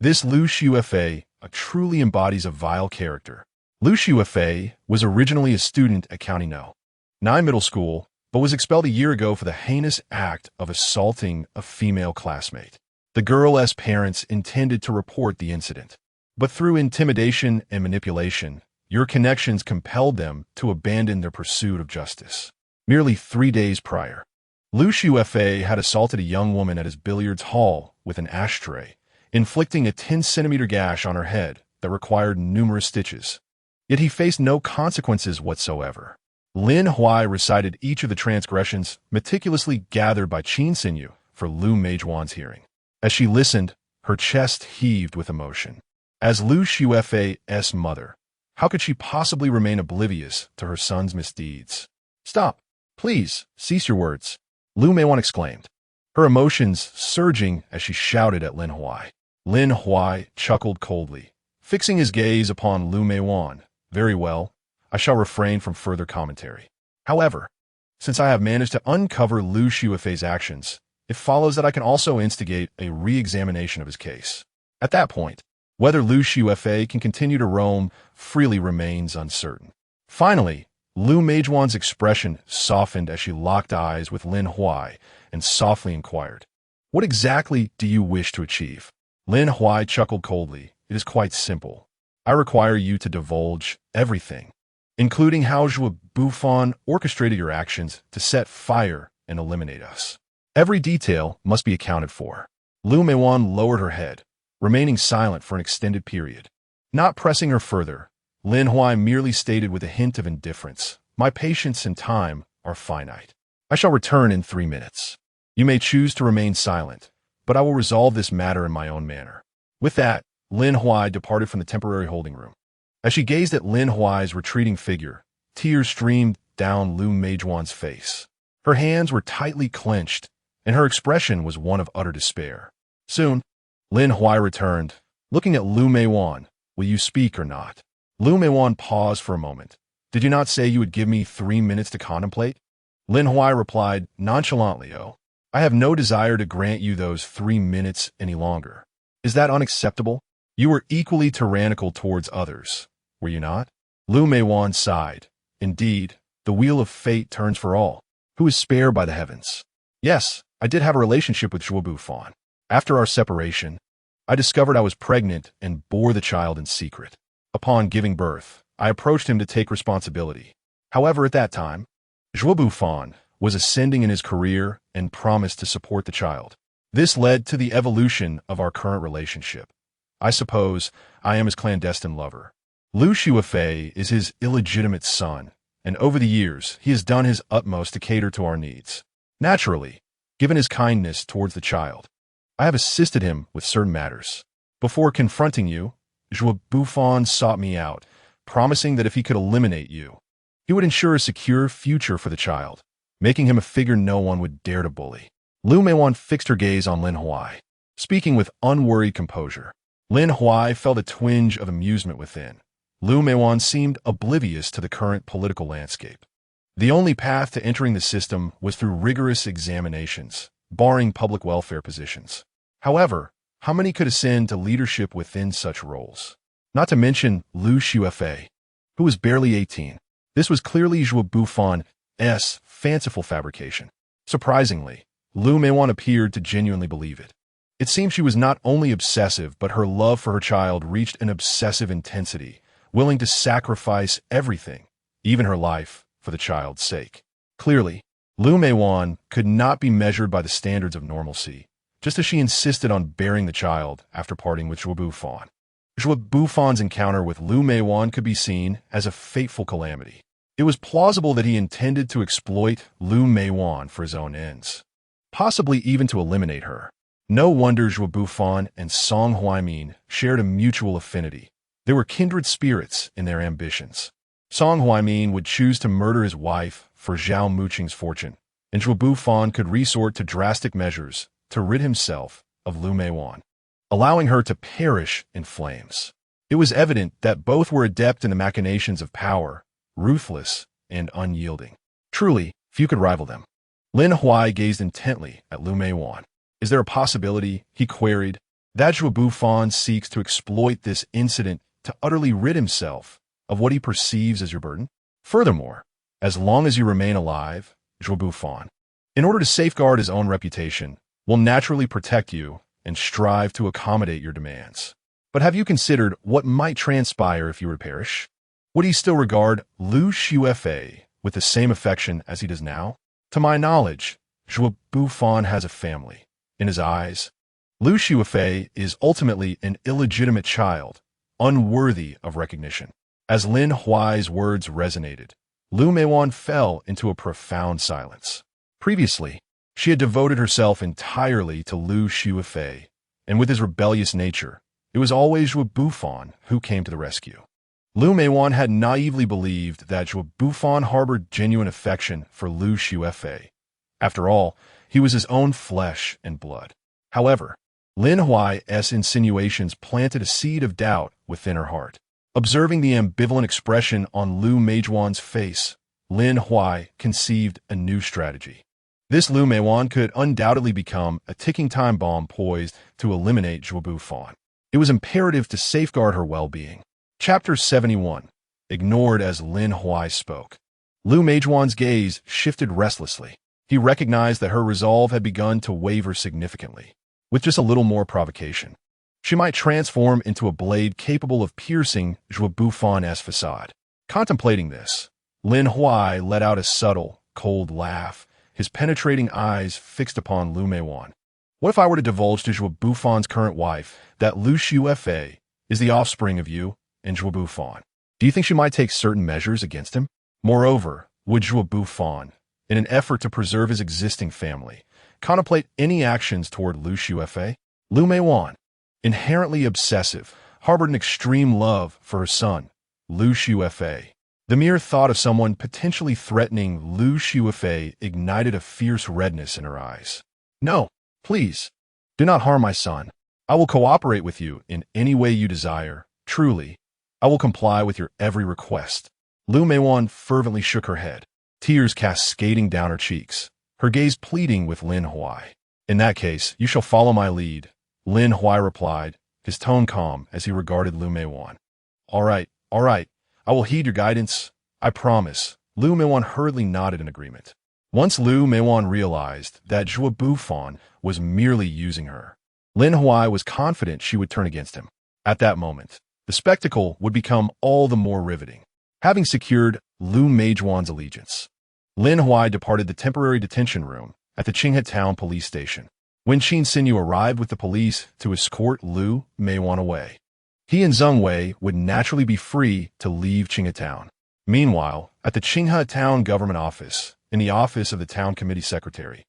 This Lu Shuifei truly embodies a vile character. Lu Shuifei was originally a student at County No. 9 Middle School but was expelled a year ago for the heinous act of assaulting a female classmate. The girl's parents intended to report the incident, but through intimidation and manipulation, your connections compelled them to abandon their pursuit of justice. Merely 3 days prior, Liu Shuifei had assaulted a young woman at his billiards hall with an ashtray, inflicting a 10-centimeter gash on her head that required numerous stitches. Yet he faced no consequences whatsoever. Lin Huai recited each of the transgressions meticulously gathered by Qin Xinyu for Liu Meijuan's hearing. As she listened, her chest heaved with emotion. As Liu Shuifei's mother, how could she possibly remain oblivious to her son's misdeeds? "Stop! Please, cease your words," Liu Meijuan exclaimed, her emotions surging as she shouted at Lin Huai. Lin Huai chuckled coldly, fixing his gaze upon Liu Meijuan. "Very well, I shall refrain from further commentary. However, since I have managed to uncover Liu Shuifei's actions, it follows that I can also instigate a re-examination of his case. At that point, whether Liu Shuifei can continue to roam freely remains uncertain." Finally, Liu Meijuan's expression softened as she locked eyes with Lin Huai and softly inquired, "What exactly do you wish to achieve?" Lin Huai chuckled coldly. "It is quite simple. I require you to divulge everything, including how Zhuo Bufan orchestrated your actions to set fire and eliminate us. Every detail must be accounted for." Liu Meijuan lowered her head, remaining silent for an extended period. Not pressing her further, Lin Huai merely stated with a hint of indifference, "My patience and time are finite. I shall return in 3 minutes. You may choose to remain silent, but I will resolve this matter in my own manner." With that, Lin Huai departed from the temporary holding room. As she gazed at Lin Huai's retreating figure, tears streamed down Liu Meijuan's face. Her hands were tightly clenched, and her expression was one of utter despair. Soon, Lin Huai returned, looking at Liu Meijuan. "Will you speak or not?" Liu Meijuan paused for a moment. "Did you not say you would give me 3 minutes to contemplate?" Lin Huai replied nonchalantly, "Oh, I have no desire to grant you those 3 minutes any longer. Is that unacceptable? You were equally tyrannical towards others, were you not?" Liu Meijuan sighed. "Indeed, the wheel of fate turns for all. Who is spared by the heavens? Yes, I did have a relationship with Zhuo Bufan. After our separation, I discovered I was pregnant and bore the child in secret. Upon giving birth, I approached him to take responsibility. However, at that time, Zhuo Bufan was ascending in his career and promised to support the child. This led to the evolution of our current relationship. I suppose I am his clandestine lover. Liu Shuifei is his illegitimate son, and over the years, he has done his utmost to cater to our needs. Naturally, given his kindness towards the child, I have assisted him with certain matters. Before confronting you, Zhuo Bufan sought me out, promising that if he could eliminate you, he would ensure a secure future for the child, making him a figure no one would dare to bully." Liu Meijuan fixed her gaze on Lin Huai, speaking with unworried composure. Lin Huai felt a twinge of amusement within. Liu Meijuan seemed oblivious to the current political landscape. The only path to entering the system was through rigorous examinations, barring public welfare positions. However, how many could ascend to leadership within such roles? Not to mention Liu Shuifei, who was barely 18. This was clearly Zhuo Bufan's fanciful fabrication. Surprisingly, Liu Meijuan appeared to genuinely believe it. It seemed she was not only obsessive, but her love for her child reached an obsessive intensity, willing to sacrifice everything, even her life, for the child's sake. Clearly, Liu Meijuan could not be measured by the standards of normalcy, just as she insisted on bearing the child after parting with Zhuo Bufan. Zhuo Bufan's encounter with Liu Meijuan could be seen as a fateful calamity. It was plausible that he intended to exploit Liu Meijuan for his own ends, possibly even to eliminate her. No wonder Zhuo Bufan and Song Huaimin shared a mutual affinity. They were kindred spirits in their ambitions. Song Huaimin would choose to murder his wife for Zhao Muqing's fortune, and Zhuo Bufan could resort to drastic measures to rid himself of Liu Meijuan, allowing her to perish in flames. It was evident that both were adept in the machinations of power, ruthless and unyielding. Truly, few could rival them. Lin Huai gazed intently at Liu Meijuan. "Is there a possibility," he queried, "that Zhuo Bufan seeks to exploit this incident to utterly rid himself of what he perceives as your burden? Furthermore, as long as you remain alive, Zhuo Bufan, in order to safeguard his own reputation, will naturally protect you and strive to accommodate your demands. But have you considered what might transpire if you were to perish? Would he still regard Lu Xuefei with the same affection as he does now? To my knowledge, Zhuo Bufan has a family. In his eyes, Lu Xuefei is ultimately an illegitimate child, unworthy of recognition. As Lin Huai's words resonated, Lu Meiwan fell into a profound silence. Previously, she had devoted herself entirely to Lu Xuefei, and with his rebellious nature, it was always Zhuo Bufan who came to the rescue. Lu Meiwan had naively believed that Zhuo Bufan harbored genuine affection for Lu Xuefei. After all, he was his own flesh and blood. However, Lin Huai's insinuations planted a seed of doubt within her heart. Observing the ambivalent expression on Lu Meiwan's face, Lin Huai conceived a new strategy. This Lu Meiwan could undoubtedly become a ticking time bomb poised to eliminate Zhuo Bufan. It was imperative to safeguard her well-being. Chapter 71. Ignored as Lin Huai spoke. Lu Meiwan's gaze shifted restlessly. He recognized that her resolve had begun to waver significantly. With just a little more provocation, she might transform into a blade capable of piercing Zhuo Bufan's facade. Contemplating this, Lin Huai let out a subtle, cold laugh, his penetrating eyes fixed upon Lu Meiwan. What if I were to divulge to Zhuo Bufan's current wife that Lu Xuefei is the offspring of you and Zhuo Bufan? Do you think she might take certain measures against him? Moreover, would Zhuo Bufan, in an effort to preserve his existing family, contemplate any actions toward Lu Xuefei? Lu Meiwan, inherently obsessive, harbored an extreme love for her son, Lu Xuefei. The mere thought of someone potentially threatening Lu Xuefei ignited a fierce redness in her eyes. No, please, do not harm my son. I will cooperate with you in any way you desire. Truly, I will comply with your every request. Lu Meiwan fervently shook her head, tears cascading down her cheeks, her gaze pleading with Lin Huai. In that case, you shall follow my lead, Lin Huai replied, his tone calm as he regarded Lu Meiwan. All right, I will heed your guidance, I promise. Lu Meiwan hurriedly nodded in agreement. Once Lu Meiwan realized that Zhuo Bufan was merely using her, Lin Huai was confident she would turn against him. At that moment, the spectacle would become all the more riveting. Having secured Lu Meiwan's allegiance, Lin Huai departed the temporary detention room at the Qinghe Town police station. When Qin Xinyu arrived with the police to escort Lu Meiwan away, he and Zheng Wei would naturally be free to leave Qinghe Town. Meanwhile, at the Qinghe Town government office, in the office of the town committee secretary,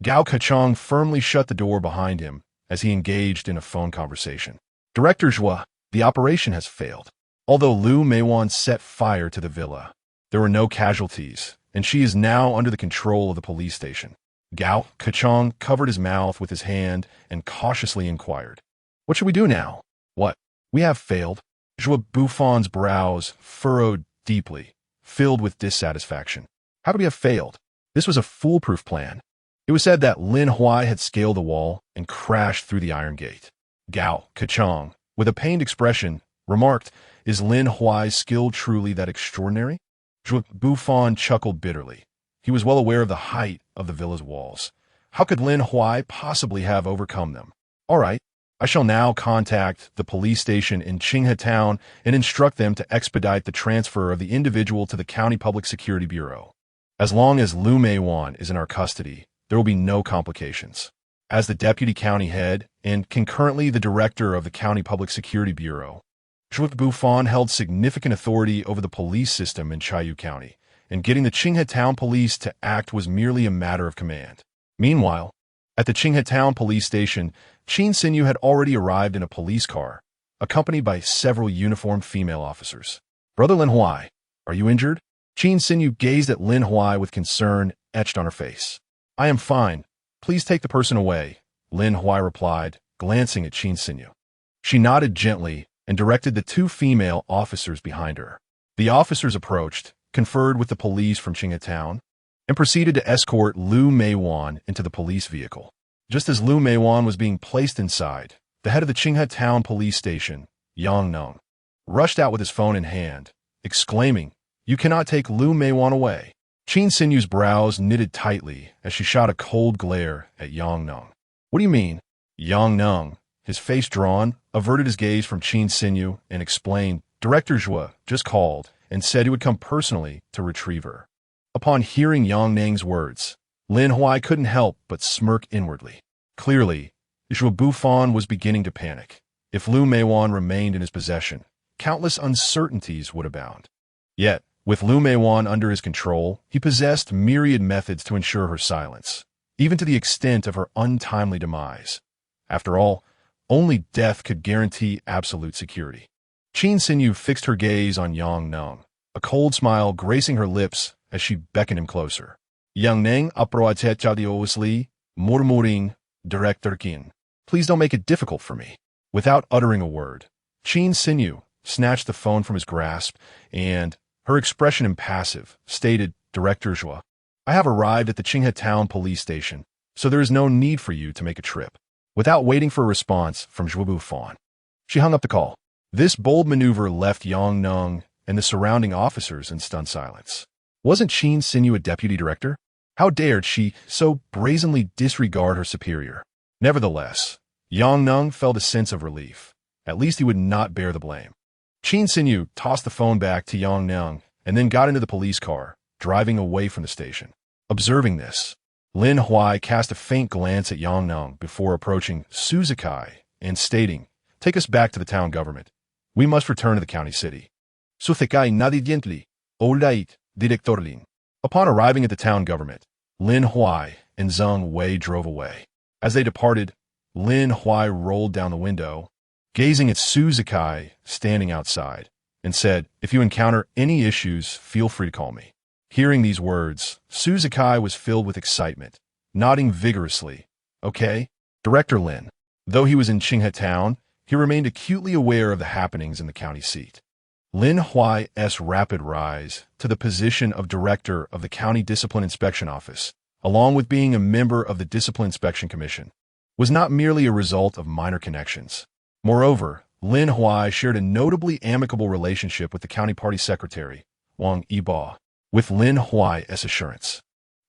Gao Kechong firmly shut the door behind him as he engaged in a phone conversation. Director Zhuo, the operation has failed. Although Lu Meiwan set fire to the villa, there were no casualties, and she is now under the control of the police station. Gao Kechong covered his mouth with his hand and cautiously inquired, "What should we do now?" "What? We have failed." Zhuo Bufan's brows furrowed deeply, filled with dissatisfaction. How could we have failed? This was a foolproof plan. It was said that Lin Huai had scaled the wall and crashed through the iron gate. Gao Kechong, with a pained expression, remarked, "Is Lin Huai's skill truly that extraordinary?" Zhuo Bufan chuckled bitterly. He was well aware of the height of the villa's walls. How could Lin Huai possibly have overcome them? All right, I shall now contact the police station in Qinghe Town and instruct them to expedite the transfer of the individual to the County Public Security Bureau. As long as Lu Meiwan is in our custody, there will be no complications. As the deputy county head and concurrently the director of the County Public Security Bureau, Zhuo Bufan held significant authority over the police system in Chaoyu County, and getting the Qinghe Town police to act was merely a matter of command. Meanwhile, at the Qinghe Town police station, Qin Xinyu had already arrived in a police car, accompanied by several uniformed female officers. "Brother Lin Huai, are you injured?" Qin Xinyu gazed at Lin Huai with concern etched on her face. "I am fine. Please take the person away," Lin Huai replied, glancing at Qin Xinyu. She nodded gently and directed the two female officers behind her. The officers approached, conferred with the police from Qinghe Town, and proceeded to escort Lu Meiwan into the police vehicle. Just as Lu Meiwan was being placed inside, the head of the Qinghe Town police station, Yang Nong, rushed out with his phone in hand, exclaiming, "You cannot take Lu Meiwan away." Qin Sinyu's brows knitted tightly as she shot a cold glare at Yang Nung. What do you mean? Yang Nung, his face drawn, averted his gaze from Qin Sinyu and explained, Director Zhua just called and said he would come personally to retrieve her. Upon hearing Yang Nang's words, Lin Huai couldn't help but smirk inwardly. Clearly, Zhua Bufan was beginning to panic. If Lu Meiwan remained in his possession, countless uncertainties would abound. Yet, with Lu Meiwan under his control, he possessed myriad methods to ensure her silence, even to the extent of her untimely demise. After all, only death could guarantee absolute security. Qin Sinyu fixed her gaze on Yang Nung, a cold smile gracing her lips as she beckoned him closer. Yang Neng approached murmuring, Director Qin, please don't make it difficult for me. Without uttering a word, Qin Sinyu snatched the phone from his grasp and, her expression impassive, stated, Director Zhua, I have arrived at the Qinghe Town police station, so there is no need for you to make a trip. Without waiting for a response from Zhua Bufan, she hung up the call. This bold maneuver left Yang Nung and the surrounding officers in stunned silence. Wasn't Qin Sinyu a deputy director? How dared she so brazenly disregard her superior? Nevertheless, Yang Nung felt a sense of relief. At least he would not bear the blame. Qin Sinyu tossed the phone back to Yang Nung and then got into the police car, driving away from the station. Observing this, Lin Huai cast a faint glance at Yang Nung before approaching Suzukai and stating, Take us back to the town government. We must return to the county city. Suzukai nodded gently. All right, Director Lin. Upon arriving at the town government, Lin Huai and Zheng Wei drove away. As they departed, Lin Huai rolled down the window, gazing at Suzukai standing outside, and said, If you encounter any issues, feel free to call me. Hearing these words, Suzukai was filled with excitement, nodding vigorously. Okay, Director Lin. Though he was in Qinghe Town, he remained acutely aware of the happenings in the county seat. Lin Huai's rapid rise to the position of director of the County Discipline Inspection Office, along with being a member of the Discipline Inspection Commission, was not merely a result of minor connections. Moreover, Lin Huai shared a notably amicable relationship with the county party secretary, Wang Yiba. With Lin Huai's assurance,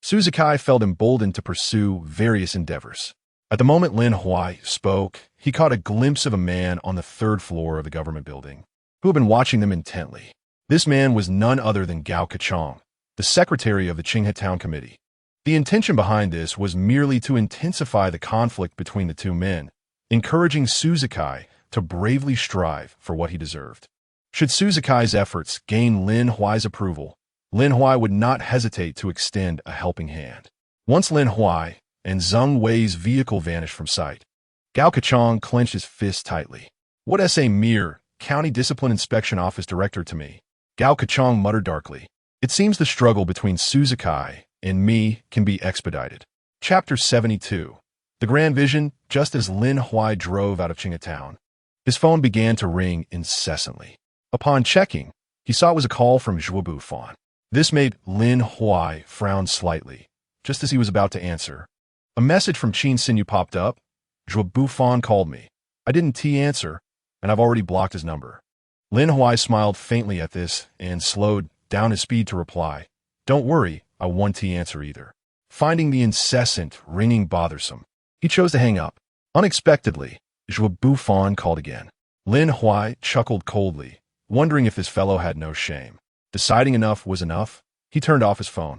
Suzukai felt emboldened to pursue various endeavors. At the moment Lin Huai spoke, he caught a glimpse of a man on the third floor of the government building, who had been watching them intently. This man was none other than Gao Kachong, the secretary of the Qinghe Town Committee. The intention behind this was merely to intensify the conflict between the two men, encouraging Suzukai to bravely strive for what he deserved. Should Suzukai's efforts gain Lin Huai's approval, Lin Huai would not hesitate to extend a helping hand. Once Lin Huai and Zheng Wei's vehicle vanished from sight, Gao Kachong clenched his fist tightly. What is a mere County Discipline Inspection Office director to me? Gao Kachong muttered darkly. It seems the struggle between Suzukai and me can be expedited. Chapter 72. The Grand Vision. Just as Lin Huai drove out of Qinghe Town, his phone began to ring incessantly. Upon checking, he saw it was a call from Zhua Bufan. This made Lin Huai frown slightly, just as he was about to answer. A message from Qin Sinyu popped up. Zhua Bufan called me. I didn't answer, and I've already blocked his number. Lin Huai smiled faintly at this and slowed down his speed to reply. Don't worry, I won't answer either. Finding the incessant ringing bothersome, he chose to hang up. Unexpectedly, Zhua Bufan called again. Lin Huai chuckled coldly, wondering if this fellow had no shame. Deciding enough was enough, he turned off his phone.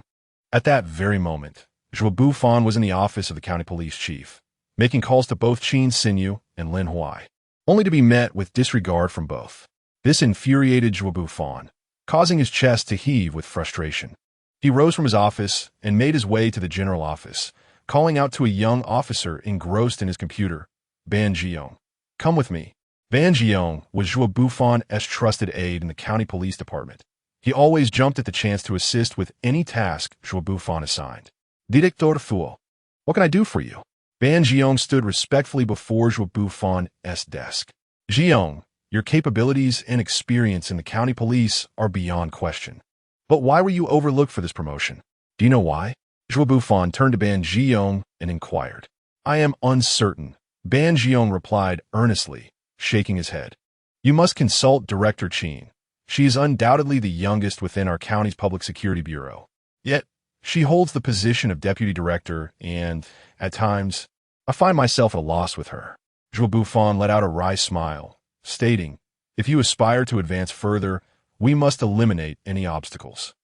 At that very moment, Zhua Bufan was in the office of the county police chief, making calls to both Qin Sinyu and Lin Huai, only to be met with disregard from both. This infuriated Zhua Bufan, causing his chest to heave with frustration. He rose from his office and made his way to the general office, calling out to a young officer engrossed in his computer, Ban Jiong. Come with me. Ban Jiong was Zhua Bufan's trusted aide in the county police department. He always jumped at the chance to assist with any task Zhua Bufan assigned. Director Fuo, what can I do for you? Ban Jiong stood respectfully before Zhua Bufan's desk. Jiong, your capabilities and experience in the county police are beyond question. But why were you overlooked for this promotion? Do you know why? Zhua Bufan turned to Ban Jiong and inquired. I am uncertain, Ban Jiong replied earnestly, shaking his head. You must consult Director Qin. She is undoubtedly the youngest within our county's public security bureau. Yet, She holds the position of deputy director, and, at times, I find myself at a loss with her. Zhuo Bufan let out a wry smile, stating, "If you aspire to advance further, we must eliminate any obstacles."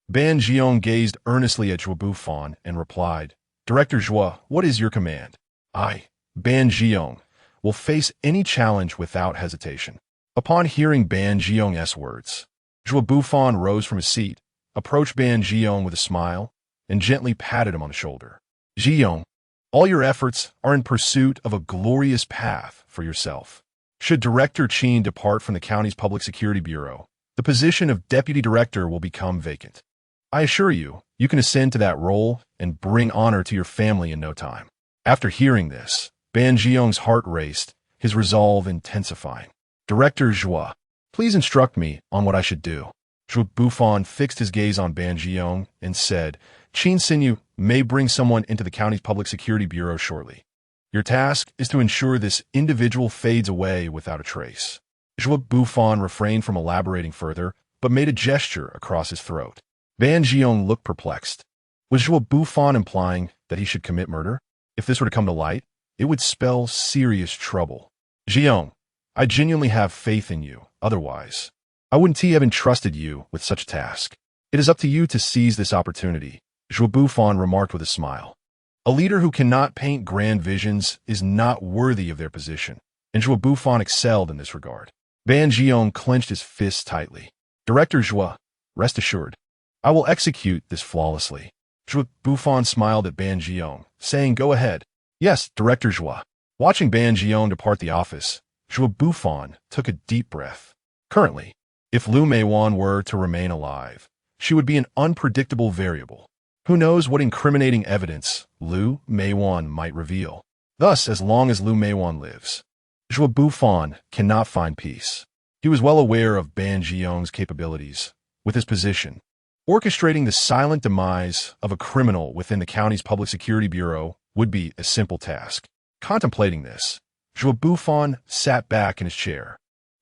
Ban Jiong gazed earnestly at Zhuo Bufan and replied, "Director Zhuo, what is your command?" "I, Ban Jiong, will face any challenge without hesitation." Upon hearing Ban Jiong's words, Zhuo Bufan rose from his seat, approached Ban Jiong with a smile, and gently patted him on the shoulder. "Jiong, all your efforts are in pursuit of a glorious path for yourself. Should Director Qin depart from the county's Public Security Bureau, the position of Deputy Director will become vacant. I assure you, you can ascend to that role and bring honor to your family in no time." After hearing this, Ban Jiong's heart raced, his resolve intensifying. "Director Zhuo, please instruct me on what I should do." Zhuo Bufan fixed his gaze on Ban Jiong and said, "Qin Sinyu may bring someone into the county's Public Security Bureau shortly. Your task is to ensure this individual fades away without a trace." Zhuo Bufan refrained from elaborating further, but made a gesture across his throat. Ban Jiong looked perplexed. Was Zhuo Bufan implying that he should commit murder? If this were to come to light, it would spell serious trouble. "Jiong, I genuinely have faith in you. Otherwise, I wouldn't have entrusted you with such a task. It is up to you to seize this opportunity," Zhuo Bufan remarked with a smile. A leader who cannot paint grand visions is not worthy of their position, and Zhuo Bufan excelled in this regard. Ban Jiong clenched his fists tightly. "Director Zhuo, rest assured, I will execute this flawlessly." Zhuo Bufan smiled at Ban Jiong, saying, "Go ahead." "Yes, Director Zhuo." Watching Ban Jiong depart the office, Zhuo Bufan took a deep breath. Currently, if Lu Meiwan were to remain alive, she would be an unpredictable variable. Who knows what incriminating evidence Lu Meiwan might reveal? Thus, as long as Lu Meiwan lives, Zhuo Bufan cannot find peace. He was well aware of Ban Jiong's capabilities. With his position, orchestrating the silent demise of a criminal within the county's Public Security Bureau would be a simple task. Contemplating this, Zhuo Bufan sat back in his chair,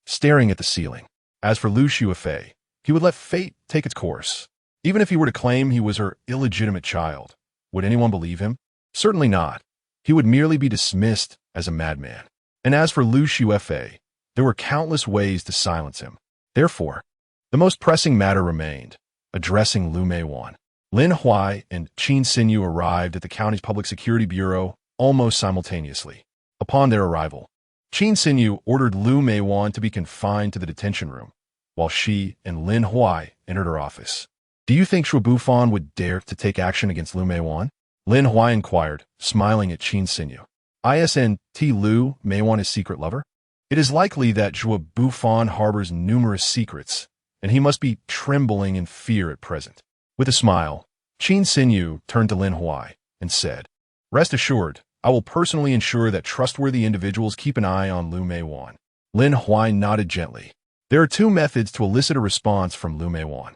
staring at the ceiling. As for Lu Xuefei, he would let fate take its course. Even if he were to claim he was her illegitimate child, would anyone believe him? Certainly not. He would merely be dismissed as a madman. And as for Lu Xuefei, there were countless ways to silence him. Therefore, the most pressing matter remained, addressing Lu Meiwan. Lin Huai and Qin Sinyu arrived at the county's Public Security Bureau almost simultaneously. Upon their arrival, Qin Sinyu ordered Lu Meiwan to be confined to the detention room, while she and Lin Huai entered her office. "Do you think Zhuo Bufan would dare to take action against Lu Meiwan?" Lin Huai inquired, smiling at Qin Sinyu. "Isn't Lu Meiwan his secret lover? It is likely that Zhuo Bufan harbors numerous secrets, and he must be trembling in fear at present." With a smile, Qin Sinyu turned to Lin Huai and said, "Rest assured, I will personally ensure that trustworthy individuals keep an eye on Lu Meiwan." Lin Huai nodded gently. There are two methods to elicit a response from Lu Meiwan.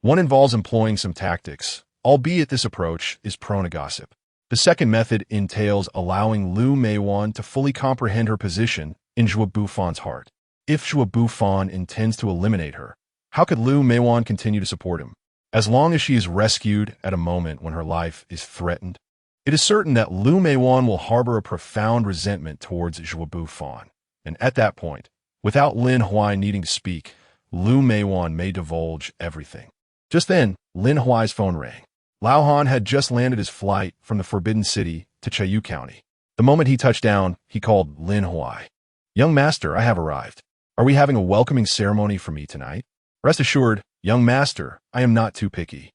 One involves employing some tactics, albeit this approach is prone to gossip. The second method entails allowing Lu Meiwan to fully comprehend her position in Zhuo Bufan's heart. If Zhuo Bufan intends to eliminate her, how could Lu Meiwan continue to support him? As long as she is rescued at a moment when her life is threatened, it is certain that Lu Meiwan will harbor a profound resentment towards Zhuo Bufan. And at that point, without Lin Huai needing to speak, Lu Meiwan may divulge everything. Just then, Lin Huai's phone rang. Lao Han had just landed his flight from the Forbidden City to Chayu County. The moment he touched down, he called Lin Huai. "Young master, I have arrived. Are we having a welcoming ceremony for me tonight?" "Rest assured, young master, I am not too picky.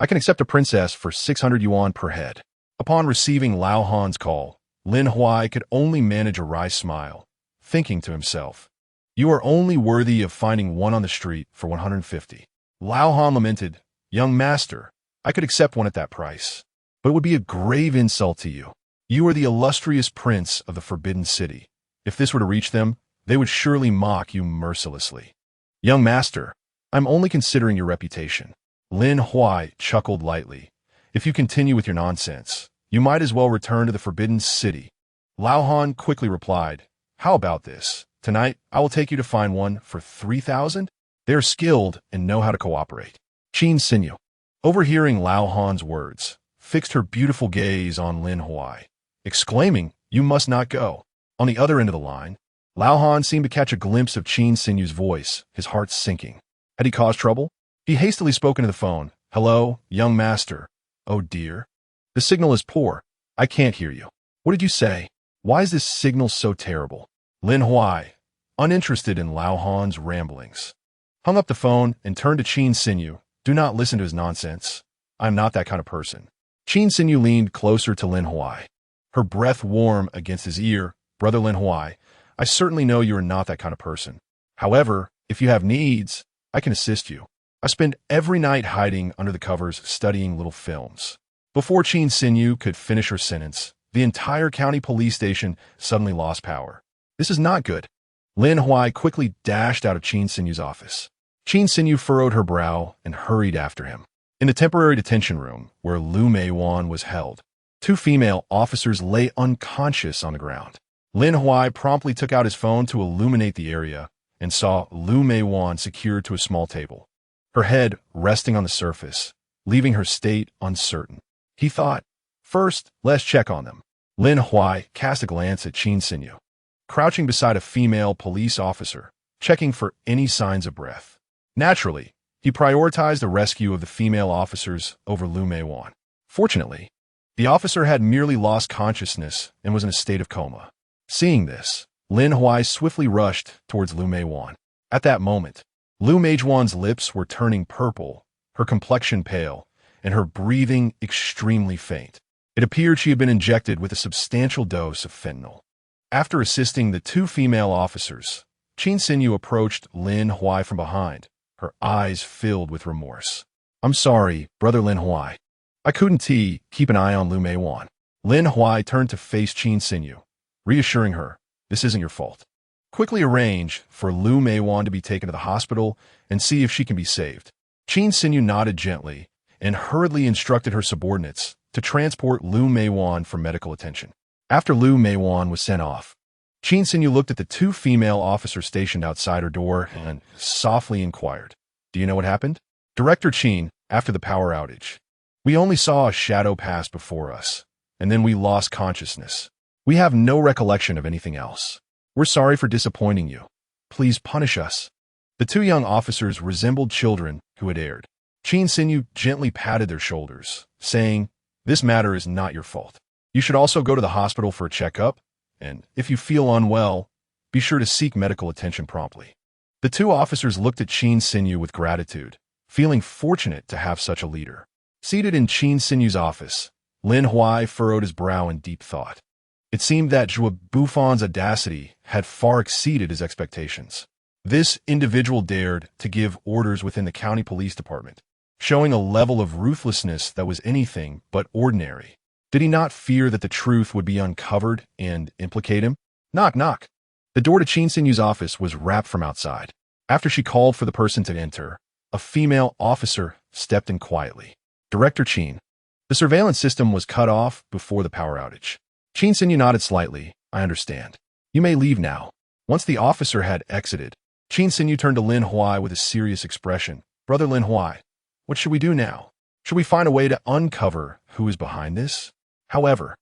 I can accept a princess for 600 yuan per head." Upon receiving Lao Han's call, Lin Huai could only manage a wry smile, thinking to himself, "You are only worthy of finding one on the street for 150. Lao Han lamented, "Young master, I could accept one at that price, but it would be a grave insult to you. You are the illustrious prince of the Forbidden City. If this were to reach them, they would surely mock you mercilessly." "Young master, I'm only considering your reputation." Lin Huai chuckled lightly. "If you continue with your nonsense, you might as well return to the Forbidden City." Lao Han quickly replied, "How about this? Tonight, I will take you to find one for 3,000. They are skilled and know how to cooperate." Qin Sinyu. overhearing Lao Han's words, fixed her beautiful gaze on Lin Huai, exclaiming, "You must not go." On the other end of the line, Lao Han seemed to catch a glimpse of Qin Sinyu's voice, his heart sinking. Had he caused trouble? He hastily spoke into the phone. "Hello, young master." "Oh dear. The signal is poor. I can't hear you." "What did you say? Why is this signal so terrible?" Lin Huai, uninterested in Lao Han's ramblings, hung up the phone and turned to Qin Sinyu. "Do not listen to his nonsense. I am not that kind of person." Qin Sinyu leaned closer to Lin Huai, her breath warm against his ear. "Brother Lin Huai, I certainly know you are not that kind of person. However, if you have needs, I can assist you. I spend every night hiding under the covers studying little films." Before Qin Sinyu could finish her sentence, the entire county police station suddenly lost power. "This is not good." Lin Huai quickly dashed out of Qin Sinyu's office. Qin Sinyu furrowed her brow and hurried after him. In the temporary detention room, where Lu Meiwan was held, two female officers lay unconscious on the ground. Lin Huai promptly took out his phone to illuminate the area and saw Lu Meiwan secured to a small table, her head resting on the surface, leaving her state uncertain. He thought, "First, let's check on them." Lin Huai cast a glance at Qin Sinyu, crouching beside a female police officer, checking for any signs of breath. Naturally, he prioritized the rescue of the female officers over Lu Meiwan. Fortunately, the officer had merely lost consciousness and was in a state of coma. Seeing this, Lin Huai swiftly rushed towards Lu Meiwan. At that moment, Lu Meiwan's lips were turning purple, her complexion pale, and her breathing extremely faint. It appeared she had been injected with a substantial dose of fentanyl. After assisting the two female officers, Qin Sinyu approached Lin Huai from behind, her eyes filled with remorse. "I'm sorry, Brother Lin Huai. I couldn't keep an eye on Lu Meiwan." Lin Huai turned to face Qin Sinyu, reassuring her, "This isn't your fault. Quickly arrange for Lu Meiwan to be taken to the hospital and see if she can be saved." Qin Sinyu nodded gently and hurriedly instructed her subordinates to transport Lu Meiwan for medical attention. After Lu Meiwan was sent off, Qin Sinyu looked at the two female officers stationed outside her door and softly inquired, "Do you know what happened?" "Director Qin, after the power outage, we only saw a shadow pass before us, and then we lost consciousness. We have no recollection of anything else. We're sorry for disappointing you. Please punish us." The two young officers resembled children who had erred. Qin Sinyu gently patted their shoulders, saying, "This matter is not your fault. You should also go to the hospital for a checkup, and if you feel unwell, be sure to seek medical attention promptly." The two officers looked at Qin Sinyu with gratitude, feeling fortunate to have such a leader. Seated in Qin Sinyu's office, Lin Huai furrowed his brow in deep thought. It seemed that Zhuo Bufon's audacity had far exceeded his expectations. This individual dared to give orders within the county police department, showing a level of ruthlessness that was anything but ordinary. Did he not fear that the truth would be uncovered and implicate him? Knock, knock. The door to Qin Sinyu's office was rapped from outside. After she called for the person to enter, a female officer stepped in quietly. "Director Qin." The surveillance system was cut off before the power outage. Qin Sinyu nodded slightly. "I understand. You may leave now." Once the officer had exited, Qin Sinyu turned to Lin Huai with a serious expression. "Brother Lin Huai, what should we do now? Should we find a way to uncover who is behind this?" However,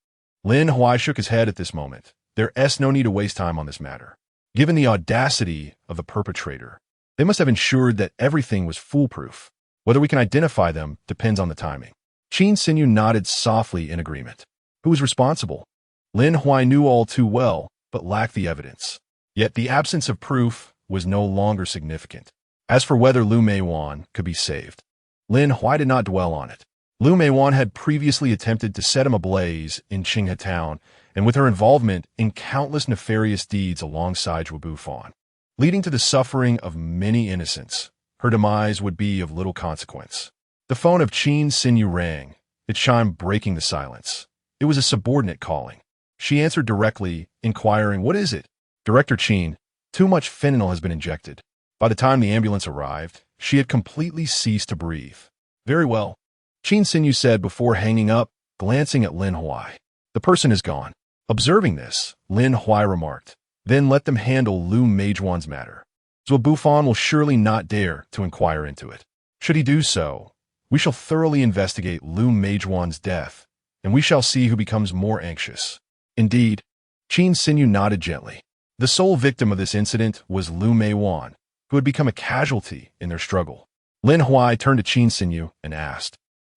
Lin Huai shook his head at this moment. There is no need to waste time on this matter. Given the audacity of the perpetrator, they must have ensured that everything was foolproof. Whether we can identify them depends on the timing. Qin Sinyu nodded softly in agreement. Who was responsible? Lin Huai knew all too well, but lacked the evidence. Yet the absence of proof was no longer significant. As for whether Lu Meiwan could be saved, Lin Huai did not dwell on it. Lu Meiwan had previously attempted to set him ablaze in Qinghe town, and with her involvement in countless nefarious deeds alongside Zhuo Bufan, leading to the suffering of many innocents, her demise would be of little consequence. The phone of Qin Sinyu rang, its chime breaking the silence. It was a subordinate calling. She answered directly, inquiring, "What is it?" "Director Qin, too much fentanyl has been injected." By the time the ambulance arrived, she had completely ceased to breathe. "Very well," Qin Sinyu said before hanging up, glancing at Lin Huai. "The person is gone." Observing this, Lin Huai remarked, "Then let them handle Lu Meijuan's matter. Zhuo Bufan will surely not dare to inquire into it. Should he do so, We shall thoroughly investigate Lu Meijuan's death, and we shall see who becomes more anxious. Indeed, Qin Xinyu nodded gently. The sole victim of this incident was Lu Meijuan, who had become a casualty in their struggle. Lin Huai turned to Qin Xinyu and asked,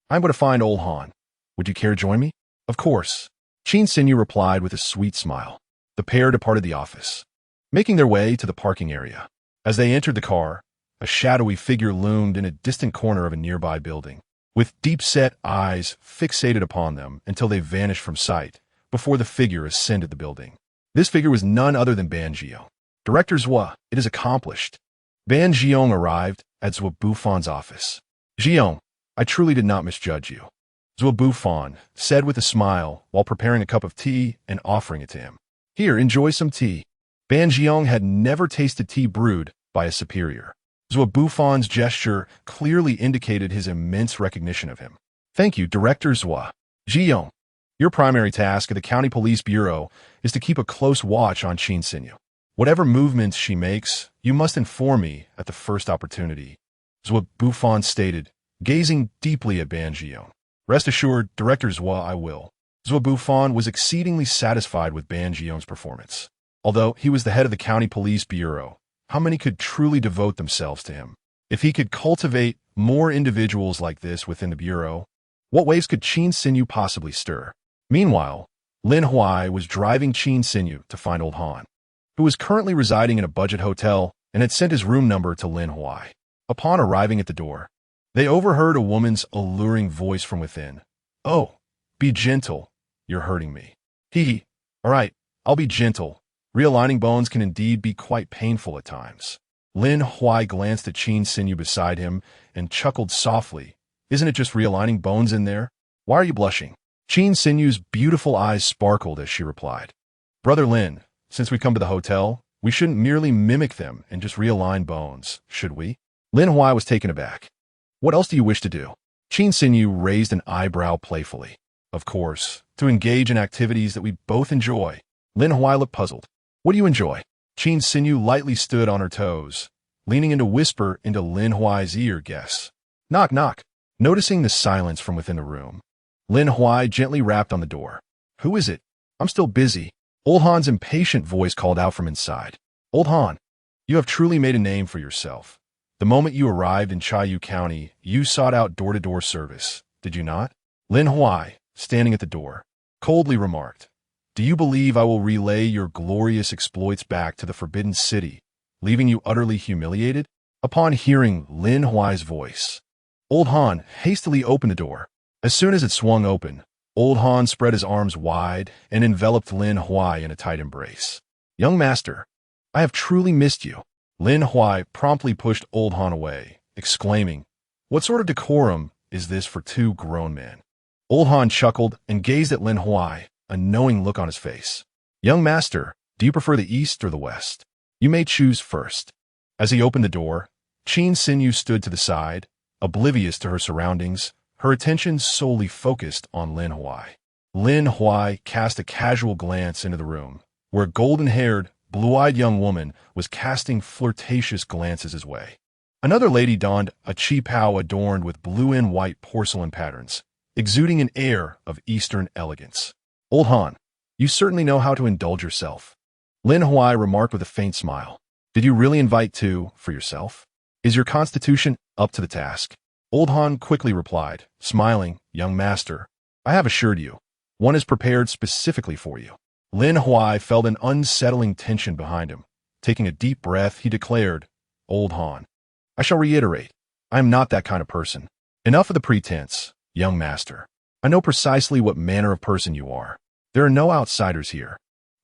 "I'm going to find old Han. Would you care to join me?" "Of course," Qin Xinyu replied with a sweet smile. The pair departed the office, making their way to the parking area. As they entered the car, a shadowy figure loomed in a distant corner of a nearby building, with deep-set eyes fixated upon them until they vanished from sight before the figure ascended the building. This figure was none other than Ban Jiong. "Director Zhua, it is accomplished." Ban Jiong arrived at Zhua Bufon's office. "Jiong, I truly did not misjudge you," Zhua Bufon said with a smile while preparing a cup of tea and offering it to him. "Here, enjoy some tea." Ban Jiong had never tasted tea brewed by a superior. Zhua Bufon's gesture clearly indicated his immense recognition of him. "Thank you, Director Zhua. Jiong, your primary task at the County Police Bureau is to keep a close watch on Qin Xinyu. Whatever movements she makes, you must inform me at the first opportunity," Zhua Bufon stated, gazing deeply at Ban Jiong. "Rest assured, Director Zhua, I will." Zhua Bufon was exceedingly satisfied with Ban Jiong's performance. Although he was the head of the County Police Bureau, how many could truly devote themselves to him? If he could cultivate more individuals like this within the Bureau, what waves could Qin Xinyu possibly stir? Meanwhile, Lin Huai was driving Qin Xinyu to find old Han, who was currently residing in a budget hotel and had sent his room number to Lin Huai. Upon arriving at the door, they overheard a woman's alluring voice from within. "Oh, be gentle. You're hurting me." "Hee. All right, I'll be gentle. Realigning bones can indeed be quite painful at times." Lin Huai glanced at Qin Xinyu beside him and chuckled softly. "Isn't it just realigning bones in there? Why are you blushing?" Qin Xinyu's beautiful eyes sparkled as she replied, "Brother Lin, since we come to the hotel, we shouldn't merely mimic them and just realign bones, should we?" Lin Huai was taken aback. "What else do you wish to do?" Qin Xinyu raised an eyebrow playfully. "Of course, to engage in activities that we both enjoy." Lin Huai looked puzzled. "What do you enjoy?" Qin Xinyu lightly stood on her toes, leaning in to whisper into Lin Huai's ear. "Guess." "Knock, knock." Noticing the silence from within the room, Lin Huai gently rapped on the door. "Who is it?" "I'm still busy." Old Han's impatient voice called out from inside. "Old Han, you have truly made a name for yourself. The moment you arrived in Chaoyu County, you sought out door-to-door service, did you not?" Lin Huai, standing at the door, coldly remarked, "Do you believe I will relay your glorious exploits back to the Forbidden City, leaving you utterly humiliated?" Upon hearing Lin Huai's voice, Old Han hastily opened the door. As soon as it swung open, Old Han spread his arms wide and enveloped Lin Huai in a tight embrace. "Young master, I have truly missed you." Lin Huai promptly pushed Old Han away, exclaiming, "What sort of decorum is this for two grown men?" Old Han chuckled and gazed at Lin Huai, a knowing look on his face. "Young master, do you prefer the east or the west? You may choose first." As he opened the door, Qin Xinyu stood to the side, oblivious to her surroundings, her attention solely focused on Lin Huai. Lin Huai cast a casual glance into the room, where a golden-haired, blue-eyed young woman was casting flirtatious glances his way. Another lady donned a qipao adorned with blue and white porcelain patterns, exuding an air of Eastern elegance. "Old Han, you certainly know how to indulge yourself," Lin Huai remarked with a faint smile. "Did you really invite two for yourself? Is your constitution up to the task?" Old Han quickly replied, smiling, "Young master, I have assured you, one is prepared specifically for you." Lin Huai felt an unsettling tension behind him. Taking a deep breath, he declared, "Old Han, I shall reiterate, I am not that kind of person. Enough of the pretense, young master. I know precisely what manner of person you are. There are no outsiders here.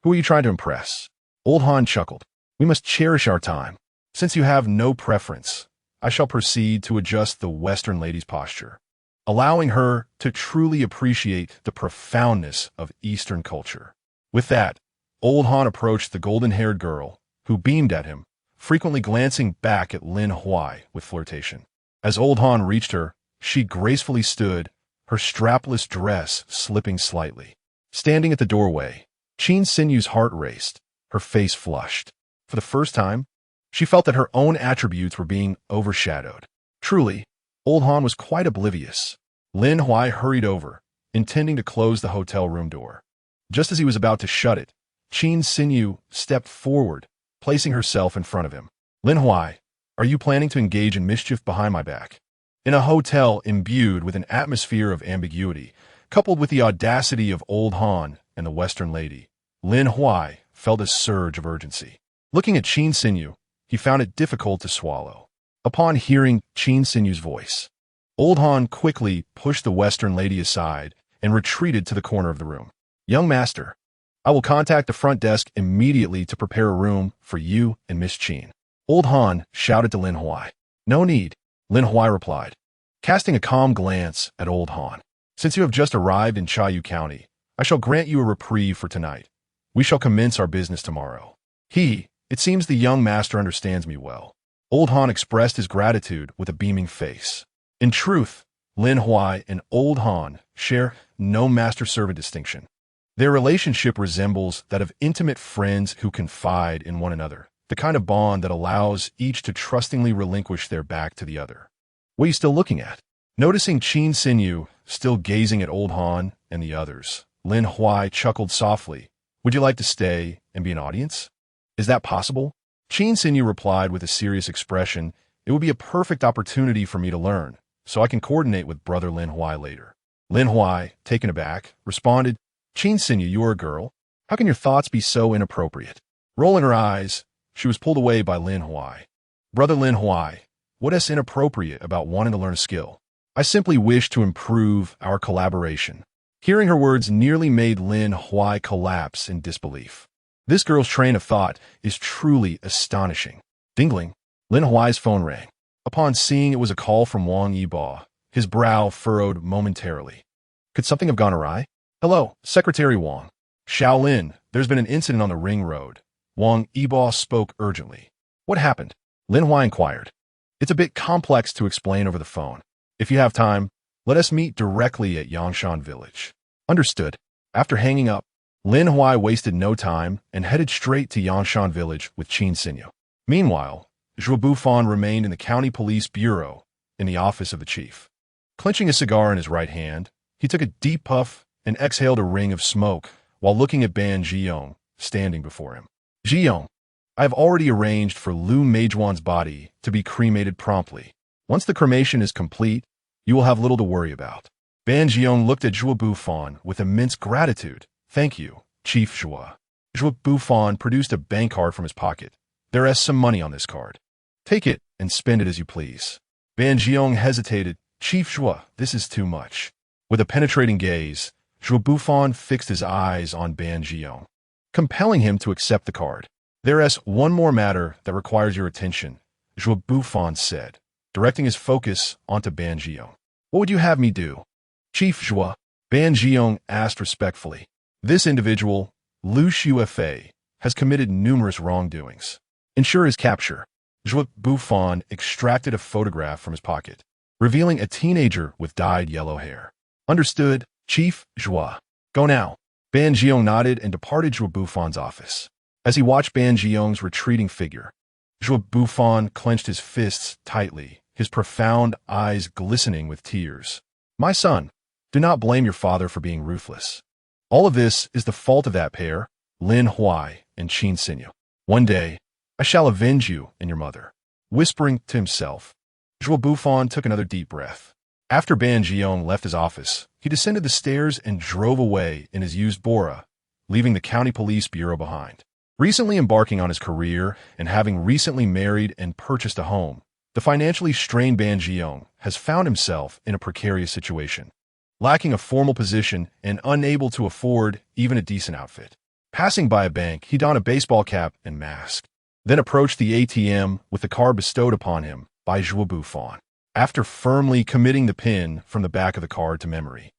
Who are you trying to impress?" Old Han chuckled. "We must cherish our time. Since you have no preference, I shall proceed to adjust the Western lady's posture, allowing her to truly appreciate the profoundness of Eastern culture." With that, Old Han approached the golden-haired girl, who beamed at him, frequently glancing back at Lin Huai with flirtation. As Old Han reached her, she gracefully stood, her strapless dress slipping slightly. Standing at the doorway, Qin Xinyu's heart raced, her face flushed. For the first time, she felt that her own attributes were being overshadowed. Truly, Old Han was quite oblivious. Lin Huai hurried over, intending to close the hotel room door. Just as he was about to shut it, Qin Xinyu stepped forward, placing herself in front of him. Lin Huai, are you planning to engage in mischief behind my back? In a hotel imbued with an atmosphere of ambiguity, coupled with the audacity of Old Han and the Western lady, Lin Huai felt a surge of urgency. Looking at Qin Xinyu, he found it difficult to swallow. Upon hearing Qin Xinyu's voice, Old Han quickly pushed the Western lady aside and retreated to the corner of the room. Young master, I will contact the front desk immediately to prepare a room for you and Miss Qin. Old Han shouted to Lin Huai. No need, Lin Huai replied, casting a calm glance at Old Han. Since you have just arrived in Chaoyu County, I shall grant you a reprieve for tonight. We shall commence our business tomorrow. It seems the young master understands me well. Old Han expressed his gratitude with a beaming face. In truth, Lin Huai and Old Han share no master-servant distinction. Their relationship resembles that of intimate friends who confide in one another, the kind of bond that allows each to trustingly relinquish their back to the other. What are you still looking at? Noticing Qin Xinyu still gazing at Old Han and the others, Lin Huai chuckled softly. Would you like to stay and be an audience? Is that possible? Qin Xinyu replied with a serious expression. It would be a perfect opportunity for me to learn, so I can coordinate with brother Lin Huai later. Lin Huai, taken aback, responded, Qin Xinyu, you are a girl. How can your thoughts be so inappropriate? Rolling her eyes, she was pulled away by Lin Huai. Brother Lin Huai, what is inappropriate about wanting to learn a skill? I simply wish to improve our collaboration. Hearing her words nearly made Lin Huai collapse in disbelief. This girl's train of thought is truly astonishing. Dingling, Lin Huai's phone rang. Upon seeing it was a call from Wang Yibo, his brow furrowed momentarily. Could something have gone awry? Hello, Secretary Wang. Shaolin, there's been an incident on the ring road. Wang Yibo spoke urgently. What happened? Lin Huai inquired. It's a bit complex to explain over the phone. If you have time, let us meet directly at Yangshan Village. Understood. After hanging up, Lin Huai wasted no time and headed straight to Yangshan Village with Qin Xinyu. Meanwhile, Zhuo Bufan remained in the County Police Bureau in the office of the chief. Clenching a cigar in his right hand, he took a deep puff and exhaled a ring of smoke while looking at Ban Zhiyong standing before him. Zhiyong, I have already arranged for Lu Meijuan's body to be cremated promptly. Once the cremation is complete, you will have little to worry about. Ban Zhiyong looked at Zhuo Bufan with immense gratitude. Thank you, Chief Zhuo. Zhuo Bufan produced a bank card from his pocket. There is some money on this card. Take it and spend it as you please. Ban Zhiyong hesitated. Chief Zhuo, this is too much. With a penetrating gaze, Zhuo Bufan fixed his eyes on Ban Zhiyong, compelling him to accept the card. There is one more matter that requires your attention, Zhuo Bufan said, directing his focus onto Ban Zhiyong. What would you have me do? Chief Zhuo, Ban Zhiyong asked respectfully. This individual, Lu Xuefei, has committed numerous wrongdoings. Ensure his capture. Zhuo Bufan extracted a photograph from his pocket, revealing a teenager with dyed yellow hair. Understood, Chief Zhuo. Go now. Ban Zhiyong nodded and departed Zhuo Bufan's office. As he watched Ban Zhiyong's retreating figure, Zhuo Bufan clenched his fists tightly, his profound eyes glistening with tears. My son, do not blame your father for being ruthless. All of this is the fault of that pair, Lin Huai and Qin Xinyu. One day, I shall avenge you and your mother. Whispering to himself, Zhuo Bufan took another deep breath. After Ban Zhiyong left his office, he descended the stairs and drove away in his used Bora, leaving the County Police Bureau behind. Recently embarking on his career and having recently married and purchased a home, the financially strained Ban Zhiyong has found himself in a precarious situation, lacking a formal position and unable to afford even a decent outfit. Passing by a bank, he donned a baseball cap and mask, then approached the ATM with the card bestowed upon him by Zhuo Bufan. After firmly committing the PIN from the back of the card to memory,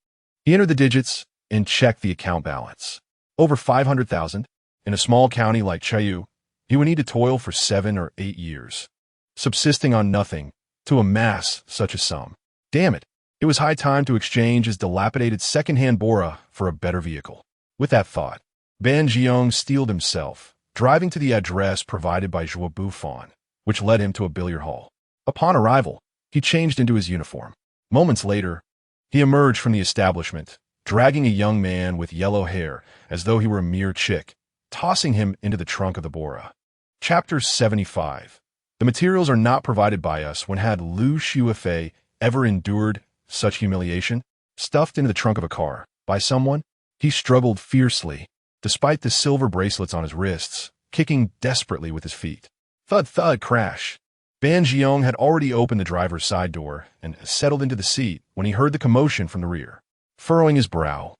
he entered the digits and checked the account balance. Over 500,000. In a small county like Chaoyu, he would need to toil for 7 or 8 years, subsisting on nothing, to amass such a sum. Damn it, it was high time to exchange his dilapidated second-hand Bora for a better vehicle. With that thought, Ban Zhiyong steeled himself, driving to the address provided by Zhuo Bufan, which led him to a billiard hall. Upon arrival, he changed into his uniform. Moments later, he emerged from the establishment, dragging a young man with yellow hair as though he were a mere chick, tossing him into the trunk of the Bora. Chapter 75. The materials are not provided by us. When had Liu Shuifei ever endured such humiliation? Stuffed into the trunk of a car by someone? He struggled fiercely, despite the silver bracelets on his wrists, kicking desperately with his feet. Thud thud crash. Ban Jiong had already opened the driver's side door and settled into the seat when he heard the commotion from the rear. Furrowing his brow,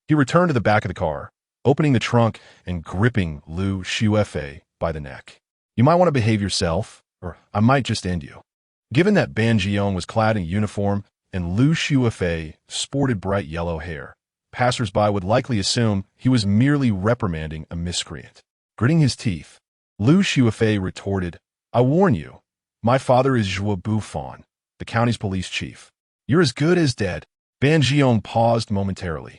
he returned to the back of the car, opening the trunk and gripping Liu Shuifei by the neck. You might want to behave yourself, or I might just end you. Given that Ban Jiong was clad in uniform and Liu Shuifei sported bright yellow hair, passers-by would likely assume he was merely reprimanding a miscreant. Gritting his teeth, Liu Shuifei retorted, I warn you, my father is Zhuo Bufan, the county's police chief. You're as good as dead. Ban Jiong paused momentarily.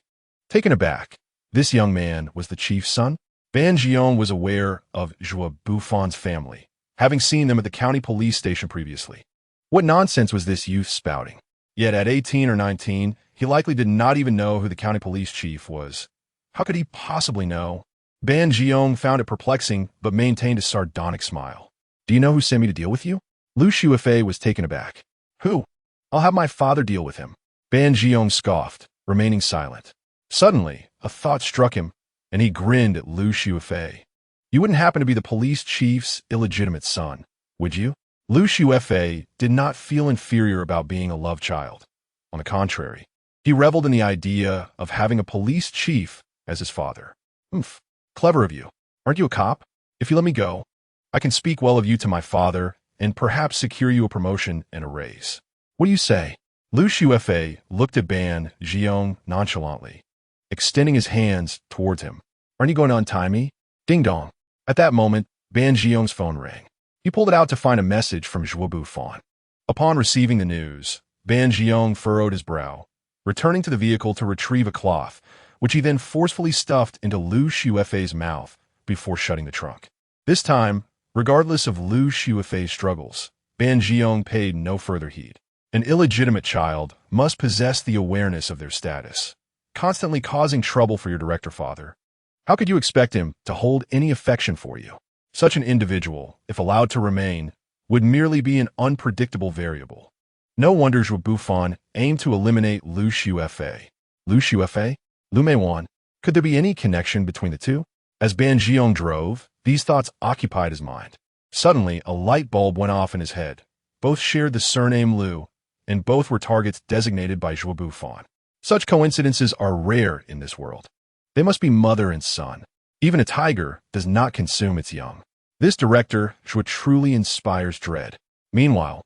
Taken aback, this young man was the chief's son? Ban Jiong was aware of Zhuo Bufan's family, having seen them at the county police station previously. What nonsense was this youth spouting? Yet at 18 or 19, he likely did not even know who the county police chief was. How could he possibly know? Ban Jiong found it perplexing, but maintained a sardonic smile. Do you know who sent me to deal with you? Liu Shuifei was taken aback. Who? I'll have my father deal with him. Ban Jiong scoffed, remaining silent. Suddenly, a thought struck him, and he grinned at Liu Shuifei. You wouldn't happen to be the police chief's illegitimate son, would you? Liu Shuifei did not feel inferior about being a love child. On the contrary, he reveled in the idea of having a police chief as his father. Clever of you. Aren't you a cop? If you let me go, I can speak well of you to my father and perhaps secure you a promotion and a raise. What do you say? Liu Shuifei looked at Ban Jiong nonchalantly, extending his hands towards him. Aren't you going to untie me? Ding dong. At that moment, Ban Jiong's phone rang. He pulled it out to find a message from Zhuo Bufan. Upon receiving the news, Ban Jiong furrowed his brow, returning to the vehicle to retrieve a cloth, which he then forcefully stuffed into Liu Shuifei's mouth before shutting the trunk. This time, regardless of Liu Shuifei's struggles, Ban Jiong paid no further heed. An illegitimate child must possess the awareness of their status, constantly causing trouble for your director father. How could you expect him to hold any affection for you? Such an individual, if allowed to remain, would merely be an unpredictable variable. No wonder Zhuo Bufan aimed to eliminate Liu Shuifei. Liu Shuifei? Liu Meiwan? Could there be any connection between the two? As Ban Jiong drove, these thoughts occupied his mind. Suddenly, a light bulb went off in his head. Both shared the surname Liu, and both were targets designated by Zhuo Bufan. Such coincidences are rare in this world. They must be mother and son. Even a tiger does not consume its young. This director truly inspires dread. Meanwhile,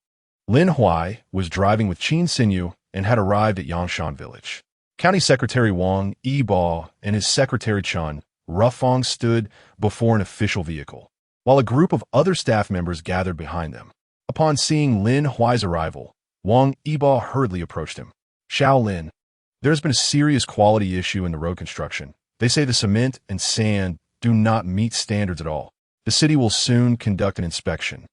Lin Huai was driving with Qin Xinyu and had arrived at Yangshan village. County Secretary Wang Yibo and his secretary Chun Rufang stood before an official vehicle, while a group of other staff members gathered behind them. Upon seeing Lin Huai's arrival, Wang Yibo hurriedly approached him. Xiao Lin, there has been a serious quality issue in the road construction. They say the cement and sand do not meet standards at all. The city will soon conduct an inspection.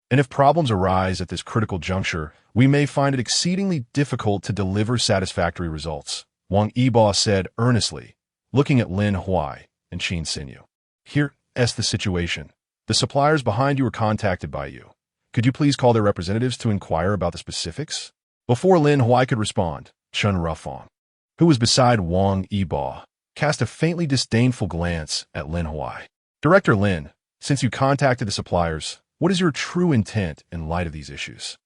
And if problems arise at this critical juncture, we may find it exceedingly difficult to deliver satisfactory results, Wang Yibo said earnestly, looking at Lin Huai and Qin Xinyu. Here's the situation. The suppliers behind you are contacted by you. Could you please call their representatives to inquire about the specifics? Before Lin Huai could respond, Chun Rufang, who was beside Wang Yibo, cast a faintly disdainful glance at Lin Huai. Director Lin, since you contacted the suppliers, what is your true intent in light of these issues?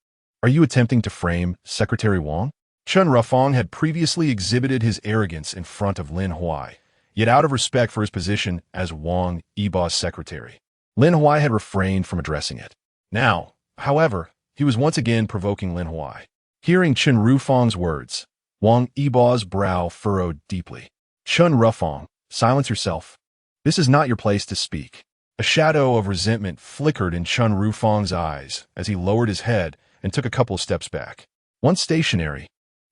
Are you attempting to frame Secretary Wang? Chun Rufang had previously exhibited his arrogance in front of Lin Huai, yet out of respect for his position as Wang Yibo's secretary, Lin Huai had refrained from addressing it. Now, however, he was once again provoking Lin Huai. Hearing Chun Rufang's words, Wang Yibo's brow furrowed deeply. Chun Rufang, silence yourself. This is not your place to speak. A shadow of resentment flickered in Chun Rufang's eyes as he lowered his head and took a couple of steps back. Once stationary,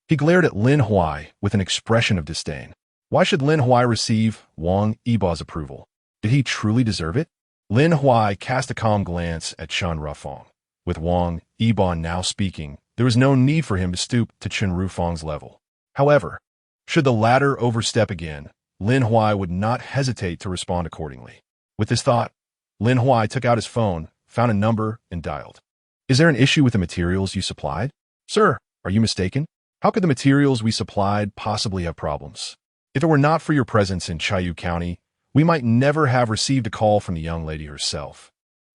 he glared at Lin Huai with an expression of disdain. Why should Lin Huai receive Wang Yibo's approval? Did he truly deserve it? Lin Huai cast a calm glance at Chun Rufang. With Wang Yibo now speaking, There was no need for him to stoop to Chen Rufang's level. However, should the latter overstep again, Lin Huai would not hesitate to respond accordingly. With this thought, Lin Huai took out his phone, found a number, and dialed. Is there an issue with the materials you supplied? Sir, are you mistaken? How could the materials we supplied possibly have problems? If it were not for your presence in Chayu County, we might never have received a call from the young lady herself.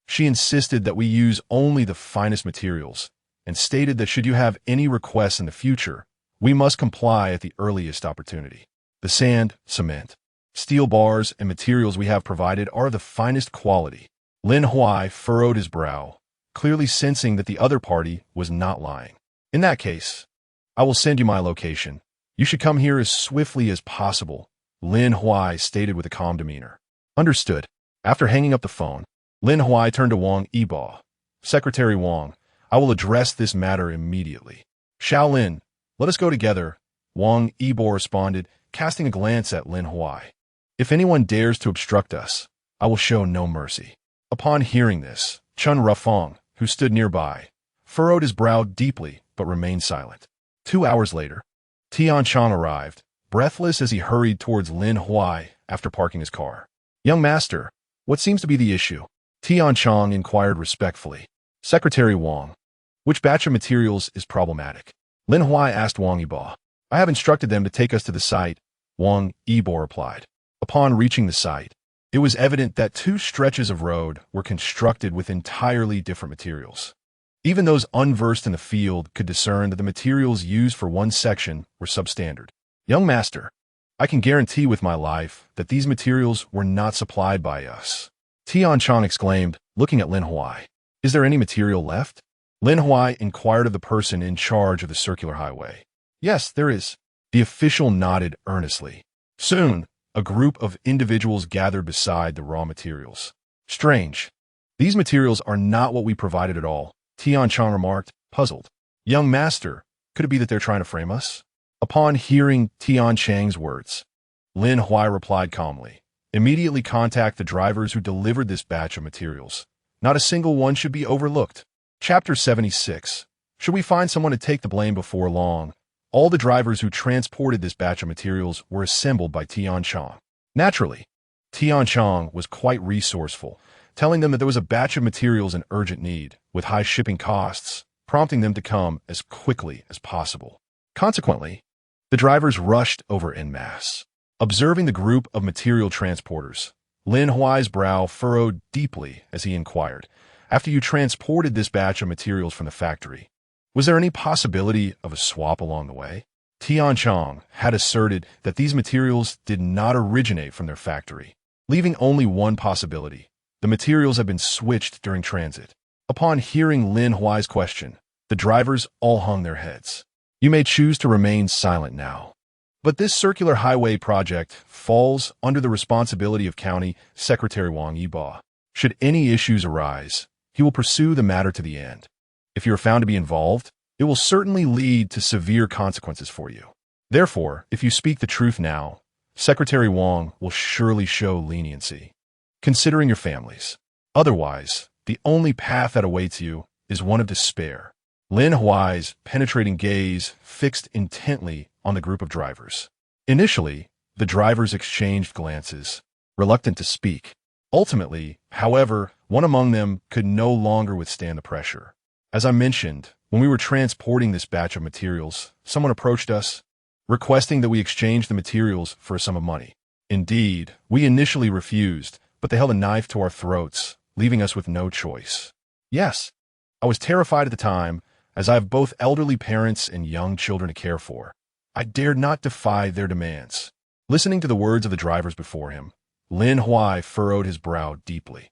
She insisted that we use only the finest materials, and stated that should you have any requests in the future, we must comply at the earliest opportunity. The sand, cement, steel bars, and materials we have provided are of the finest quality. Lin Huai furrowed his brow, clearly sensing that the other party was not lying. In that case, I will send you my location. You should come here as swiftly as possible, Lin Huai stated with a calm demeanor. Understood. After hanging up the phone, Lin Huai turned to Wang Yibo. Secretary Wang, I will address this matter immediately. Shaolin, let us go together, Wang Yibo responded, casting a glance at Lin Huai. If anyone dares to obstruct us, I will show no mercy. Upon hearing this, Chen Rufang, who stood nearby, furrowed his brow deeply but remained silent. 2 hours later, Tian Chang arrived, breathless as he hurried towards Lin Huai after parking his car. Young master, what seems to be the issue? Tian Chang inquired respectfully. Secretary Wang, which batch of materials is problematic? Lin Huai asked Wang Yibo. I have instructed them to take us to the site, Wang Yibo replied. Upon reaching the site, it was evident that 2 stretches of road were constructed with entirely different materials. Even those unversed in the field could discern that the materials used for one section were substandard. Young master, I can guarantee with my life that these materials were not supplied by us. Tian Chang exclaimed, looking at Lin Huai. Is there any material left? Lin Huai inquired of the person in charge of the circular highway. Yes, there is. The official nodded earnestly. Soon, a group of individuals gathered beside the raw materials. Strange. These materials are not what we provided at all, Tian Chang remarked, puzzled. Young master, could it be that they're trying to frame us? Upon hearing Tian Chang's words, Lin Huai replied calmly. Immediately contact the drivers who delivered this batch of materials. Not a single one should be overlooked. Chapter 76. Should we find someone to take the blame before long? All the drivers who transported this batch of materials were assembled by Tian Chang. Naturally, Tian Chang was quite resourceful, telling them that there was a batch of materials in urgent need, with high shipping costs, prompting them to come as quickly as possible. Consequently, the drivers rushed over en masse. Observing the group of material transporters, Lin Huai's brow furrowed deeply as he inquired, after you transported this batch of materials from the factory, was there any possibility of a swap along the way? Tian Chang had asserted that these materials did not originate from their factory, leaving only one possibility. The materials had been switched during transit. Upon hearing Lin Huai's question, the drivers all hung their heads. You may choose to remain silent now. But this circular highway project falls under the responsibility of County Secretary Wang Yibo. Should any issues arise, he will pursue the matter to the end. If you are found to be involved, it will certainly lead to severe consequences for you. Therefore, if you speak the truth now, Secretary Wang will surely show leniency, considering your families. Otherwise, the only path that awaits you is one of despair. Lin Huai's penetrating gaze fixed intently on the group of drivers. Initially, the drivers exchanged glances, reluctant to speak. Ultimately, however, one among them could no longer withstand the pressure. As I mentioned, when we were transporting this batch of materials, someone approached us, requesting that we exchange the materials for a sum of money. Indeed, we initially refused, but they held a knife to our throats, leaving us with no choice. Yes, I was terrified at the time, as I have both elderly parents and young children to care for. I dared not defy their demands. Listening to the words of the drivers before him, Lin Huai furrowed his brow deeply.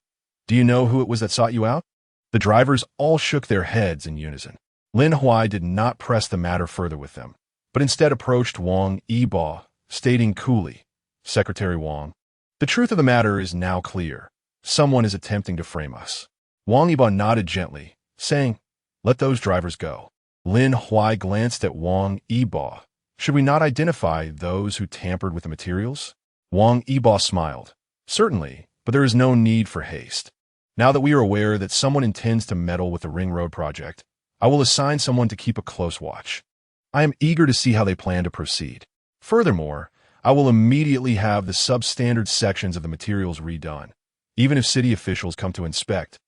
Do you know who it was that sought you out? The drivers all shook their heads in unison. Lin Huai did not press the matter further with them, but instead approached Wang Yibo, stating coolly, Secretary Wang, the truth of the matter is now clear. Someone is attempting to frame us. Wang Yibo nodded gently, saying, let those drivers go. Lin Huai glanced at Wang Yibo. Should we not identify those who tampered with the materials? Wang Yibo smiled. Certainly, but there is no need for haste. Now that we are aware that someone intends to meddle with the Ring Road project, I will assign someone to keep a close watch. I am eager to see how they plan to proceed. Furthermore, I will immediately have the substandard sections of the materials redone. Even if city officials come to inspect,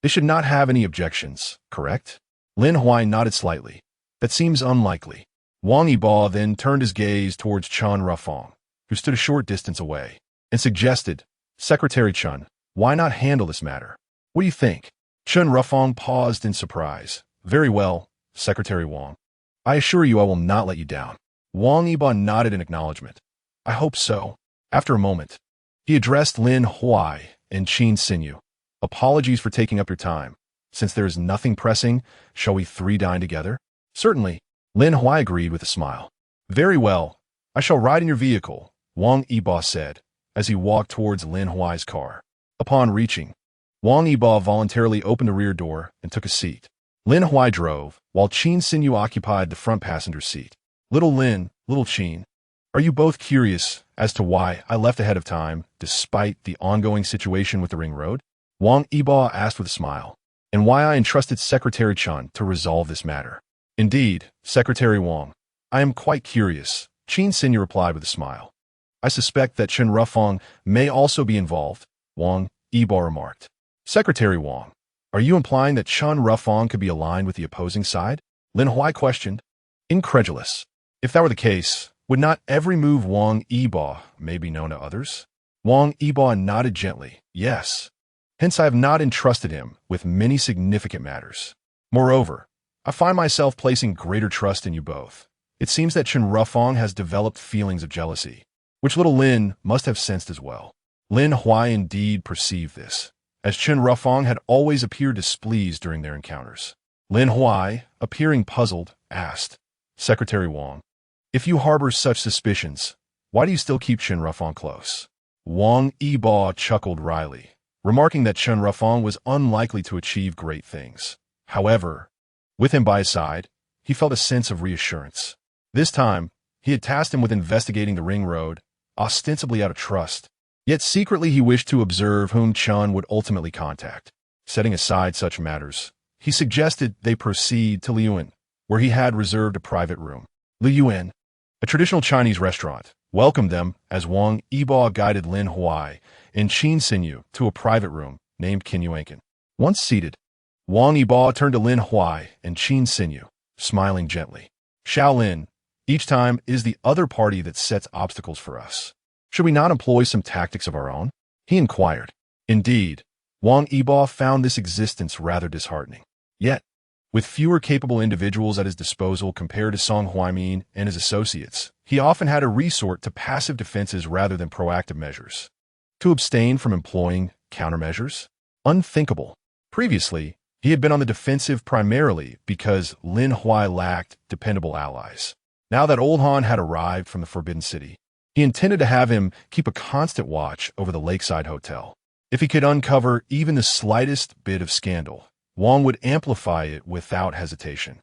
they should not have any objections, correct? Lin Huai nodded slightly. That seems unlikely. Wang Yibo then turned his gaze towards Chen Rufang, who stood a short distance away, and suggested, Secretary Chen, why not handle this matter? What do you think? Chen Rufang paused in surprise. Very well, Secretary Wang. I assure you I will not let you down. Wang Yibo nodded in acknowledgement. I hope so. After a moment, he addressed Lin Huai and Qin Xinyu. Apologies for taking up your time. Since there is nothing pressing, shall we three dine together? Certainly. Lin Huai agreed with a smile. Very well. I shall ride in your vehicle, Wang Yibo said, as he walked towards Lin Huai's car. Upon reaching, Wang Yibo voluntarily opened the rear door and took a seat. Lin Huai drove, while Qin Xinyu occupied the front passenger seat. Little Lin, little Qin, are you both curious as to why I left ahead of time, despite the ongoing situation with the ring road? Wang Yibo asked with a smile. And why I entrusted Secretary Chen to resolve this matter. Indeed, Secretary Wang, I am quite curious, Qin Xinyu replied with a smile. I suspect that Chen Rufang may also be involved, Wang Yibo remarked. Secretary Wang, are you implying that Chen Rufang could be aligned with the opposing side? Lin Huai questioned. Incredulous. If that were the case, would not every move Wang Yibo may be known to others? Wang Yibo nodded gently. Yes. Hence I have not entrusted him with many significant matters. Moreover, I find myself placing greater trust in you both. It seems that Chen Rufang has developed feelings of jealousy, which little Lin must have sensed as well. Lin Huai indeed perceived this, as Chen Rufang had always appeared displeased during their encounters. Lin Huai, appearing puzzled, asked, Secretary Wang, if you harbor such suspicions, why do you still keep Chen Rufang close? Wang Yibo chuckled wryly, remarking that Chen Rufang was unlikely to achieve great things. However, with him by his side, he felt a sense of reassurance. This time, he had tasked him with investigating the ring road, ostensibly out of trust. Yet secretly he wished to observe whom Chen would ultimately contact. Setting aside such matters, he suggested they proceed to Liyuan, where he had reserved a private room. Liyuan, a traditional Chinese restaurant, welcomed them as Wang Yibo guided Lin Huai and Qin Xinyu to a private room named Kinyuankan. Once seated, Wang Yibo turned to Lin Huai and Qin Xinyu, smiling gently. Shaolin, each time is the other party that sets obstacles for us. Should we not employ some tactics of our own? He inquired. Indeed, Wang Yibo found this existence rather disheartening. Yet, with fewer capable individuals at his disposal compared to Song Huaimin and his associates, he often had to resort to passive defenses rather than proactive measures. To abstain from employing countermeasures? Unthinkable. Previously, he had been on the defensive primarily because Lin Huai lacked dependable allies. Now that Old Han had arrived from the Forbidden City, he intended to have him keep a constant watch over the Lakeside Hotel. If he could uncover even the slightest bit of scandal, Wang would amplify it without hesitation.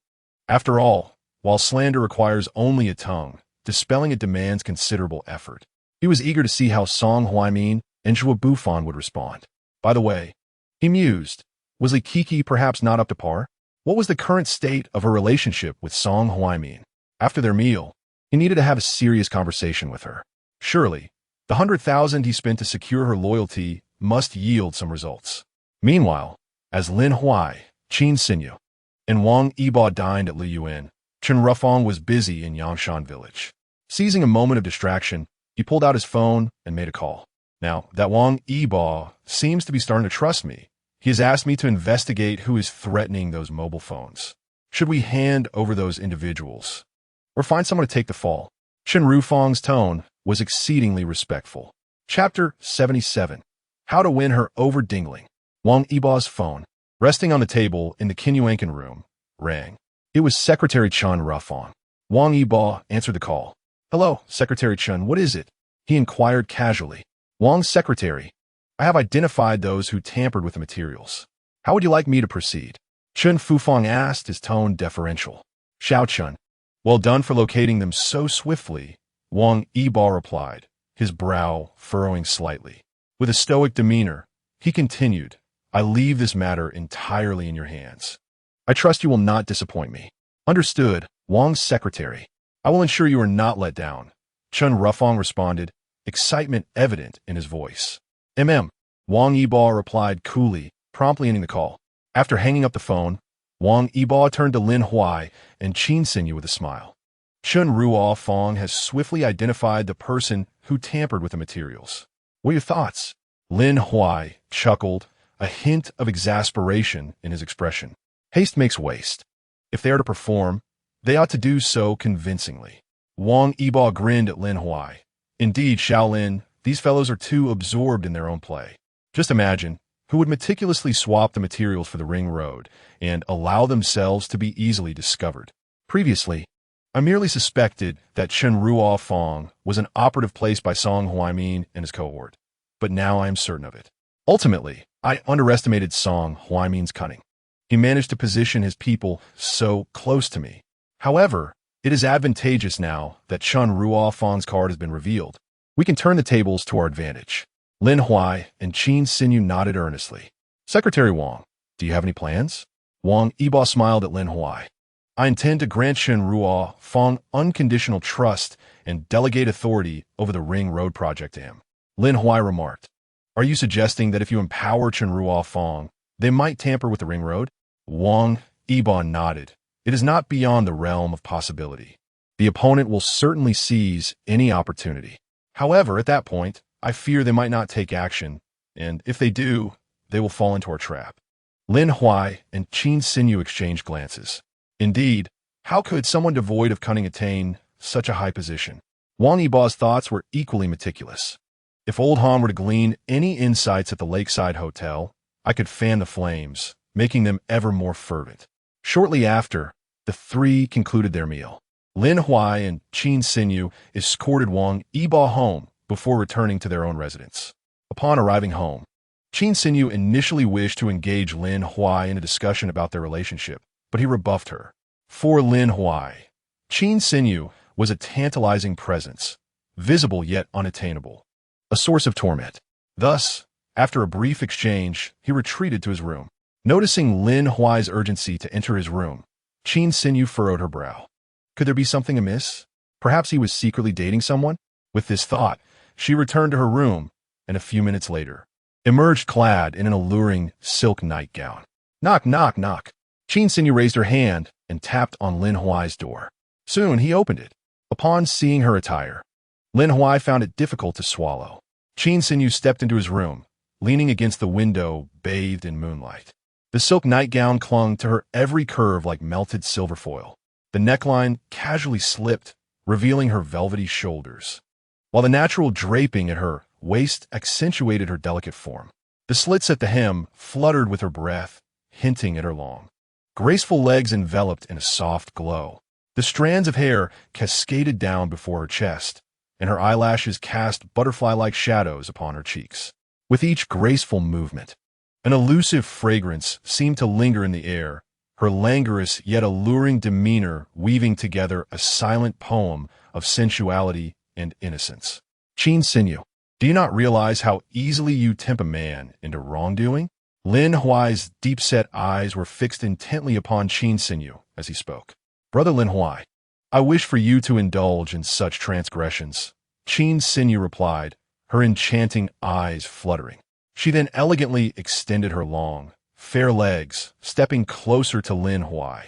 After all, while slander requires only a tongue, dispelling it demands considerable effort. He was eager to see how Song Huaimin and Zhou Bufan would respond. By the way, he mused, was Li Kiki perhaps not up to par? What was the current state of her relationship with Song Huaimin? After their meal, he needed to have a serious conversation with her. Surely, the 100,000 he spent to secure her loyalty must yield some results. Meanwhile, as Lin Huai, Qin Xinyu, and Wang Yibo dined at Liyuan, Chen Rufang was busy in Yangshan village. Seizing a moment of distraction, he pulled out his phone and made a call. Now, that Wang Yibo seems to be starting to trust me. He has asked me to investigate who is threatening those mobile phones. Should we hand over those individuals? Or find someone to take the fall? Chen Rufang's tone was exceedingly respectful. Chapter 77. How to Win Her Over Dingling. Wang Yibo's phone, resting on the table in the Kinyuankan room, rang. It was Secretary Chen Rufang. Wang Yibo answered the call. Hello, Secretary Chen, what is it? He inquired casually. Wang's secretary, I have identified those who tampered with the materials. How would you like me to proceed? Chen Fufang asked, his tone deferential. Xiao Chen, well done for locating them so swiftly, Wang Yibo replied, his brow furrowing slightly. With a stoic demeanor, he continued, I leave this matter entirely in your hands. I trust you will not disappoint me. Understood, Wang's secretary. I will ensure you are not let down. Chen Rufang responded, excitement evident in his voice. Wang Yibo replied coolly, promptly ending the call. After hanging up the phone, Wang Yibo turned to Lin Huai and Qin Xinyu with a smile. Chen Ruofang has swiftly identified the person who tampered with the materials. What are your thoughts? Lin Huai chuckled, a hint of exasperation in his expression. Haste makes waste. If they are to perform, they ought to do so convincingly. Wang Yibo grinned at Lin Huai. Indeed, Shaolin, these fellows are too absorbed in their own play. Just imagine, who would meticulously swap the materials for the ring road and allow themselves to be easily discovered. Previously, I merely suspected that Chen Ruofang was an operative placed by Song Huaimin and his cohort, but now I am certain of it. Ultimately, I underestimated Song Huaimin's cunning. He managed to position his people so close to me. However, it is advantageous now that Chen Ruofang's card has been revealed. We can turn the tables to our advantage. Lin Huai and Qin Xinyu nodded earnestly. Secretary Wang, do you have any plans? Wang Yibo smiled at Lin Huai. I intend to grant Chen Ruofang unconditional trust and delegate authority over the Ring Road project to him. Lin Huai remarked, are you suggesting that if you empower Chen Ruofang, they might tamper with the Ring Road? Wang Yibo nodded. It is not beyond the realm of possibility. The opponent will certainly seize any opportunity. However, at that point, I fear they might not take action, and if they do, they will fall into our trap. Lin Huai and Qin Xinyu exchanged glances. Indeed, how could someone devoid of cunning attain such a high position? Wang Yibo's thoughts were equally meticulous. If Old Han were to glean any insights at the Lakeside Hotel, I could fan the flames, making them ever more fervent. Shortly after, the three concluded their meal. Lin Huai and Qin Xinyu escorted Wang Yibo home before returning to their own residence. Upon arriving home, Qin Xinyu initially wished to engage Lin Huai in a discussion about their relationship, but he rebuffed her. For Lin Huai, Qin Xinyu was a tantalizing presence, visible yet unattainable, a source of torment. Thus, after a brief exchange, he retreated to his room. Noticing Lin Huai's urgency to enter his room, Qin Xinyu furrowed her brow. Could there be something amiss? Perhaps he was secretly dating someone? With this thought, she returned to her room, and a few minutes later, emerged clad in an alluring silk nightgown. Knock, knock, knock. Qin Xinyu raised her hand and tapped on Lin Huai's door. Soon he opened it. Upon seeing her attire, Lin Huai found it difficult to swallow. Qin Xinyu stepped into his room, leaning against the window bathed in moonlight. The silk nightgown clung to her every curve like melted silver foil. The neckline casually slipped, revealing her velvety shoulders, while the natural draping at her waist accentuated her delicate form. The slits at the hem fluttered with her breath, hinting at her long, graceful legs enveloped in a soft glow. The strands of hair cascaded down before her chest, and her eyelashes cast butterfly-like shadows upon her cheeks. With each graceful movement, an elusive fragrance seemed to linger in the air, her languorous yet alluring demeanor weaving together a silent poem of sensuality and innocence. Qin Xinyu, do you not realize how easily you tempt a man into wrongdoing? Lin Huai's deep-set eyes were fixed intently upon Qin Xinyu as he spoke. Brother Lin Huai, I wish for you to indulge in such transgressions. Qin Xinyu replied, her enchanting eyes fluttering. She then elegantly extended her long, fair legs, stepping closer to Lin Huai,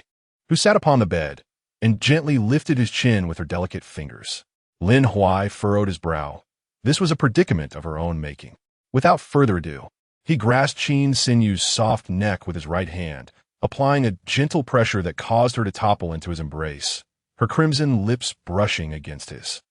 who sat upon the bed, and gently lifted his chin with her delicate fingers. Lin Huai furrowed his brow. This was a predicament of her own making. Without further ado, he grasped Qin Xinyu's soft neck with his right hand, applying a gentle pressure that caused her to topple into his embrace, her crimson lips brushing against his.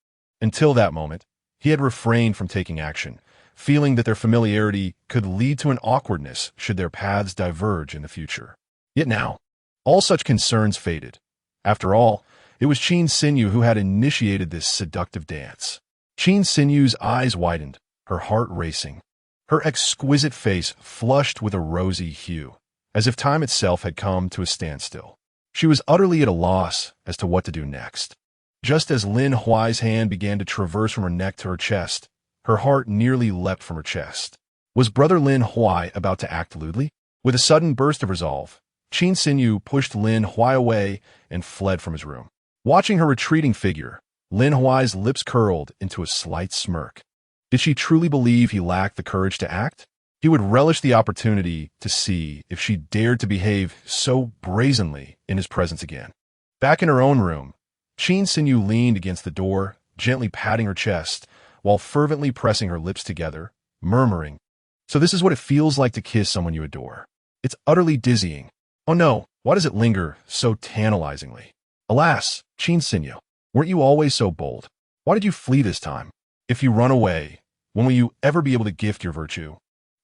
Until that moment, he had refrained from taking action, feeling that their familiarity could lead to an awkwardness should their paths diverge in the future. Yet now, all such concerns faded. After all, it was Qin Xinyu who had initiated this seductive dance. Qin Xinyu's eyes widened, her heart racing, her exquisite face flushed with a rosy hue, as if time itself had come to a standstill. She was utterly at a loss as to what to do next. Just as Lin Huai's hand began to traverse from her neck to her chest, her heart nearly leapt from her chest. Was brother Lin Huai about to act lewdly? With a sudden burst of resolve, Qin Xinyu pushed Lin Huai away and fled from his room. Watching her retreating figure, Lin Huai's lips curled into a slight smirk. Did she truly believe he lacked the courage to act? He would relish the opportunity to see if she dared to behave so brazenly in his presence again. Back in her own room, Qin Xinyu leaned against the door, gently patting her chest, while fervently pressing her lips together, murmuring, "So this is what it feels like to kiss someone you adore. It's utterly dizzying. Oh no, why does it linger so tantalizingly? Alas, Qin Xinyu, weren't you always so bold? Why did you flee this time? If you run away, when will you ever be able to gift your virtue,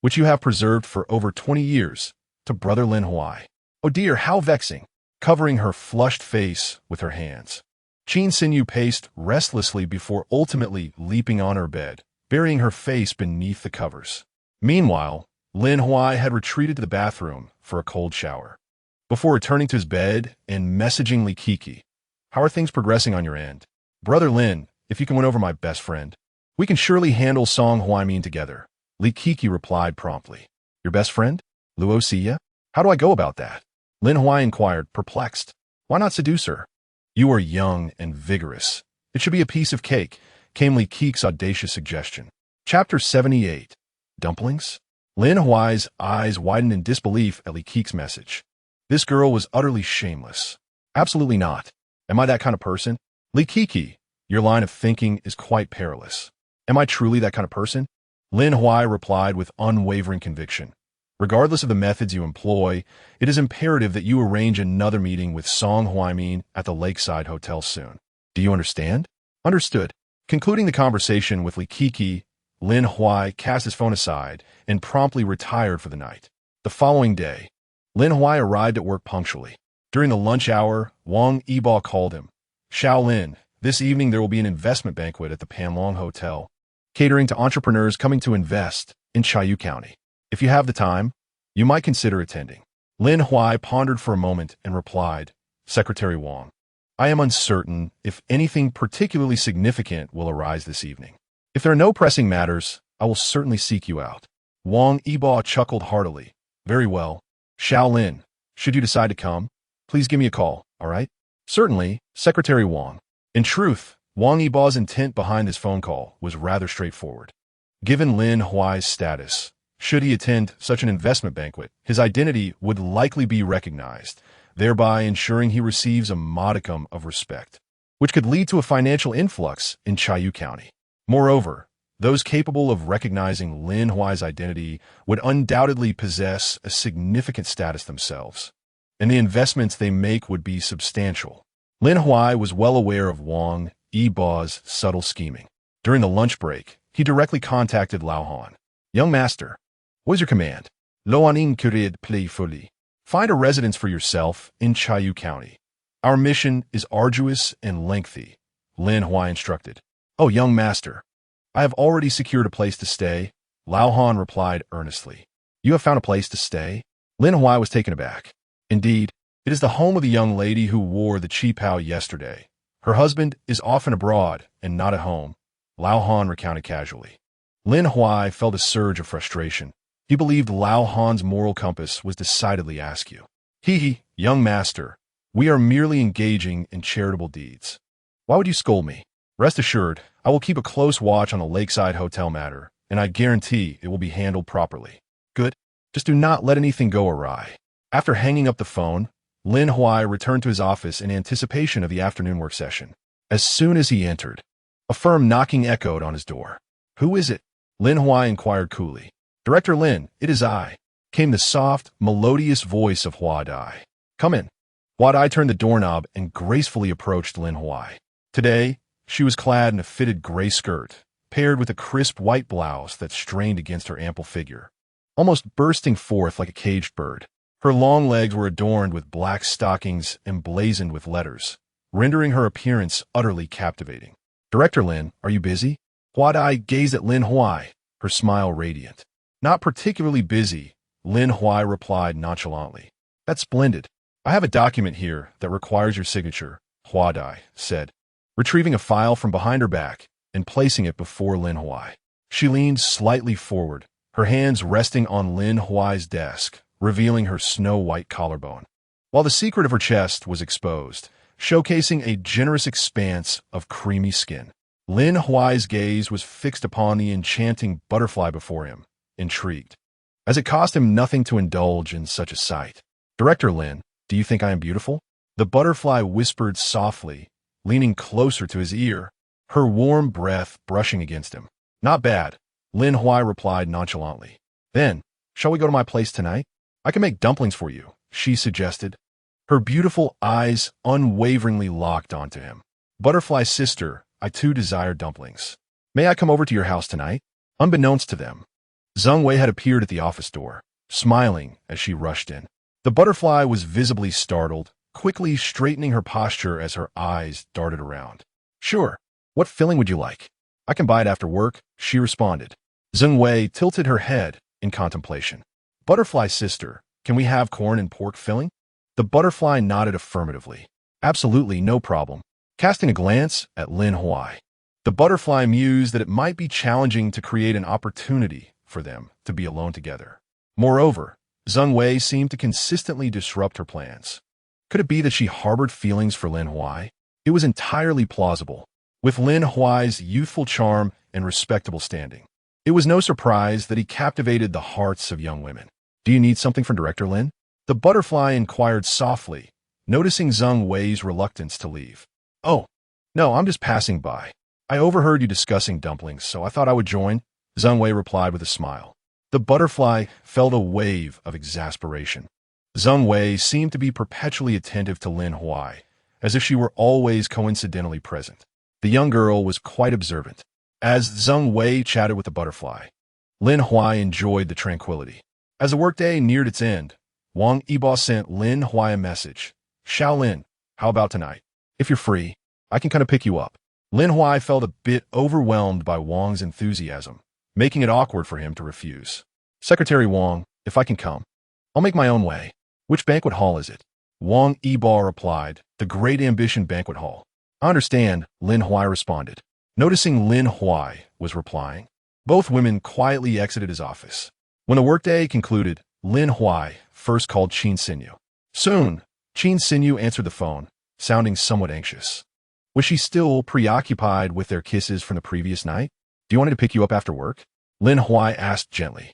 which you have preserved for over 20 years, to brother Lin Huai? Oh dear, how vexing!" Covering her flushed face with her hands, Qin Xinyu paced restlessly before ultimately leaping on her bed, burying her face beneath the covers. Meanwhile, Lin Huai had retreated to the bathroom for a cold shower. Before returning to his bed and messaging Li Kiki, "How are things progressing on your end? Brother Lin, if you can win over my best friend, we can surely handle Song Huaimin together." Li Kiki replied promptly. "Your best friend? Luo Xia? How do I go about that?" Lin Huai inquired, perplexed. "Why not seduce her? You are young and vigorous. It should be a piece of cake," came Li Kiki's audacious suggestion. Chapter 78. Dumplings? Lin Huai's eyes widened in disbelief at Li Kiki's message. This girl was utterly shameless. "Absolutely not. Am I that kind of person?" "Li Kiki, your line of thinking is quite perilous. Am I truly that kind of person?" Lin Huai replied with unwavering conviction. "Regardless of the methods you employ, it is imperative that you arrange another meeting with Song Huaimin at the Lakeside Hotel soon. Do you understand?" "Understood." Concluding the conversation with Li Kiki, Lin Huai cast his phone aside and promptly retired for the night. The following day, Lin Huai arrived at work punctually. During the lunch hour, Wang Yibo called him. "Shaolin, this evening there will be an investment banquet at the Panlong Hotel, catering to entrepreneurs coming to invest in Chayu County. If you have the time, you might consider attending." Lin Huai pondered for a moment and replied, "Secretary Wang, I am uncertain if anything particularly significant will arise this evening. If there are no pressing matters, I will certainly seek you out." Wang Yibo chuckled heartily. "Very well. Shaolin, should you decide to come, please give me a call, all right?" "Certainly, Secretary Wang." In truth, Wang Yibo's intent behind this phone call was rather straightforward. Given Lin Huai's status, should he attend such an investment banquet, his identity would likely be recognized, thereby ensuring he receives a modicum of respect, which could lead to a financial influx in Chayu County. Moreover, those capable of recognizing Lin Huai's identity would undoubtedly possess a significant status themselves, and the investments they make would be substantial. Lin Huai was well aware of Wang Yibo's subtle scheming. During the lunch break, he directly contacted Lao Han. "Young master, what is your command?" "Lo an inquirid playfully. Find a residence for yourself in Chayu County. Our mission is arduous and lengthy," Lin Huai instructed. "Oh, young master, I have already secured a place to stay," Lao Han replied earnestly. "You have found a place to stay?" Lin Huai was taken aback. "Indeed, it is the home of the young lady who wore the qipao yesterday. Her husband is often abroad and not at home," Lao Han recounted casually. Lin Huai felt a surge of frustration. He believed Lao Han's moral compass was decidedly askew. "Hee, young master, we are merely engaging in charitable deeds. Why would you scold me? Rest assured, I will keep a close watch on the Lakeside Hotel matter, and I guarantee it will be handled properly." "Good. Just do not let anything go awry." After hanging up the phone, Lin Huai returned to his office in anticipation of the afternoon work session. As soon as he entered, a firm knocking echoed on his door. "Who is it?" Lin Huai inquired coolly. "Director Lin, it is I," came the soft, melodious voice of Hua Dai. "Come in." Hua Dai turned the doorknob and gracefully approached Lin Huai. Today, she was clad in a fitted gray skirt, paired with a crisp white blouse that strained against her ample figure, almost bursting forth like a caged bird. Her long legs were adorned with black stockings emblazoned with letters, rendering her appearance utterly captivating. "Director Lin, are you busy?" Hua Dai gazed at Lin Huai, her smile radiant. "Not particularly busy," Lin Huai replied nonchalantly. "That's splendid. I have a document here that requires your signature," Hua Dai said, retrieving a file from behind her back and placing it before Lin Huai. She leaned slightly forward, her hands resting on Lin Huai's desk, revealing her snow-white collarbone. while the secret of her chest was exposed, showcasing a generous expanse of creamy skin. Lin Huai's gaze was fixed upon the enchanting butterfly before him, intrigued, as it cost him nothing to indulge in such a sight. "Director Lin, do you think I am beautiful?" The butterfly whispered softly, leaning closer to his ear, her warm breath brushing against him. "Not bad," Lin Huai replied nonchalantly. "Then, shall we go to my place tonight? I can make dumplings for you," she suggested, her beautiful eyes unwaveringly locked onto him. "Butterfly sister, I too desire dumplings. May I come over to your house tonight?" Unbeknownst to them, Zheng Wei had appeared at the office door, smiling as she rushed in. The butterfly was visibly startled, quickly straightening her posture as her eyes darted around. "Sure. What filling would you like? I can buy it after work," she responded. Zheng Wei tilted her head in contemplation. "Butterfly sister, can we have corn and pork filling?" The butterfly nodded affirmatively. "Absolutely, no problem." Casting a glance at Lin Huai, the butterfly mused that it might be challenging to create an opportunity for them to be alone together. Moreover, Zheng Wei seemed to consistently disrupt her plans. Could it be that she harbored feelings for Lin Huai? It was entirely plausible, with Lin Huai's youthful charm and respectable standing. It was no surprise that he captivated the hearts of young women. "Do you need something from Director Lin?" The butterfly inquired softly, noticing Zheng Wei's reluctance to leave. "Oh, no, I'm just passing by. I overheard you discussing dumplings, so I thought I would join," Zheng Wei replied with a smile. The butterfly felt a wave of exasperation. Zheng Wei seemed to be perpetually attentive to Lin Huai, as if she were always coincidentally present. The young girl was quite observant. As Zheng Wei chatted with the butterfly, Lin Huai enjoyed the tranquility. As the workday neared its end, Wang Yibo sent Lin Huai a message. "Xiaolin, how about tonight? If you're free, I can kind of pick you up." Lin Huai felt a bit overwhelmed by Wang's enthusiasm, making it awkward for him to refuse. "Secretary Wang, if I can come, I'll make my own way. Which banquet hall is it?" Wang Yibo replied, "The Great Ambition Banquet Hall." "I understand," Lin Huai responded. Noticing Lin Huai was replying, both women quietly exited his office. When the workday concluded, Lin Huai first called Qin Xinyu. Soon, Qin Xinyu answered the phone, sounding somewhat anxious. Was she still preoccupied with their kisses from the previous night? "Do you want me to pick you up after work?" Lin Huai asked gently.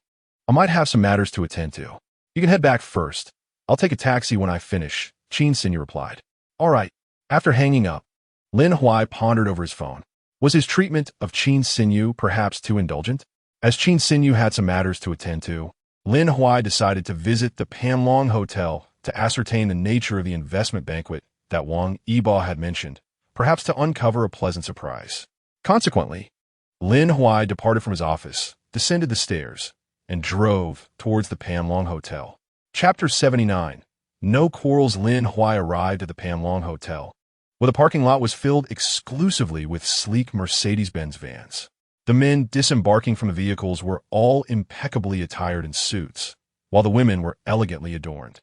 "I might have some matters to attend to. You can head back first. I'll take a taxi when I finish," Qin Xinyu replied. "All right." After hanging up, Lin Huai pondered over his phone. Was his treatment of Qin Xinyu perhaps too indulgent? As Qin Xinyu had some matters to attend to, Lin Huai decided to visit the Panlong Hotel to ascertain the nature of the investment banquet that Wang Yibo had mentioned, perhaps to uncover a pleasant surprise. Consequently, Lin Huai departed from his office, descended the stairs, and drove towards the Panlong Hotel. Chapter 79. No quarrels. Lin Huai arrived at the Panlong Hotel, where the parking lot was filled exclusively with sleek Mercedes-Benz vans. The men disembarking from the vehicles were all impeccably attired in suits, while the women were elegantly adorned,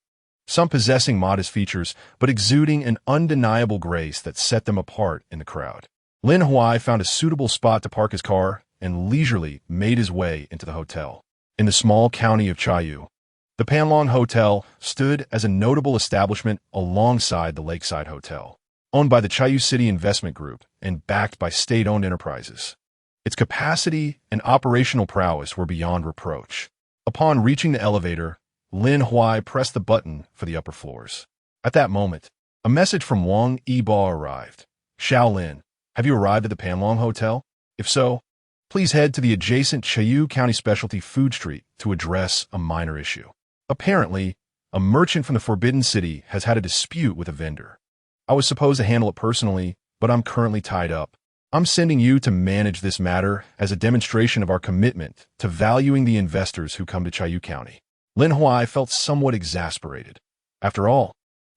some possessing modest features but exuding an undeniable grace that set them apart in the crowd. Lin Huai found a suitable spot to park his car and leisurely made his way into the hotel. In the small county of Chaoyu, the Panlong Hotel stood as a notable establishment alongside the Lakeside Hotel, owned by the Chaoyu City Investment Group and backed by state-owned enterprises. Its capacity and operational prowess were beyond reproach. Upon reaching the elevator, Lin Huai pressed the button for the upper floors. At that moment, a message from Wang Yibo arrived. "Xiaolin, have you arrived at the Panlong Hotel? If so, please head to the adjacent Chaoyu County Specialty Food Street to address a minor issue. Apparently, a merchant from the Forbidden City has had a dispute with a vendor. I was supposed to handle it personally, but I'm currently tied up. I'm sending you to manage this matter as a demonstration of our commitment to valuing the investors who come to Chaoyu County." Lin Huai felt somewhat exasperated. After all,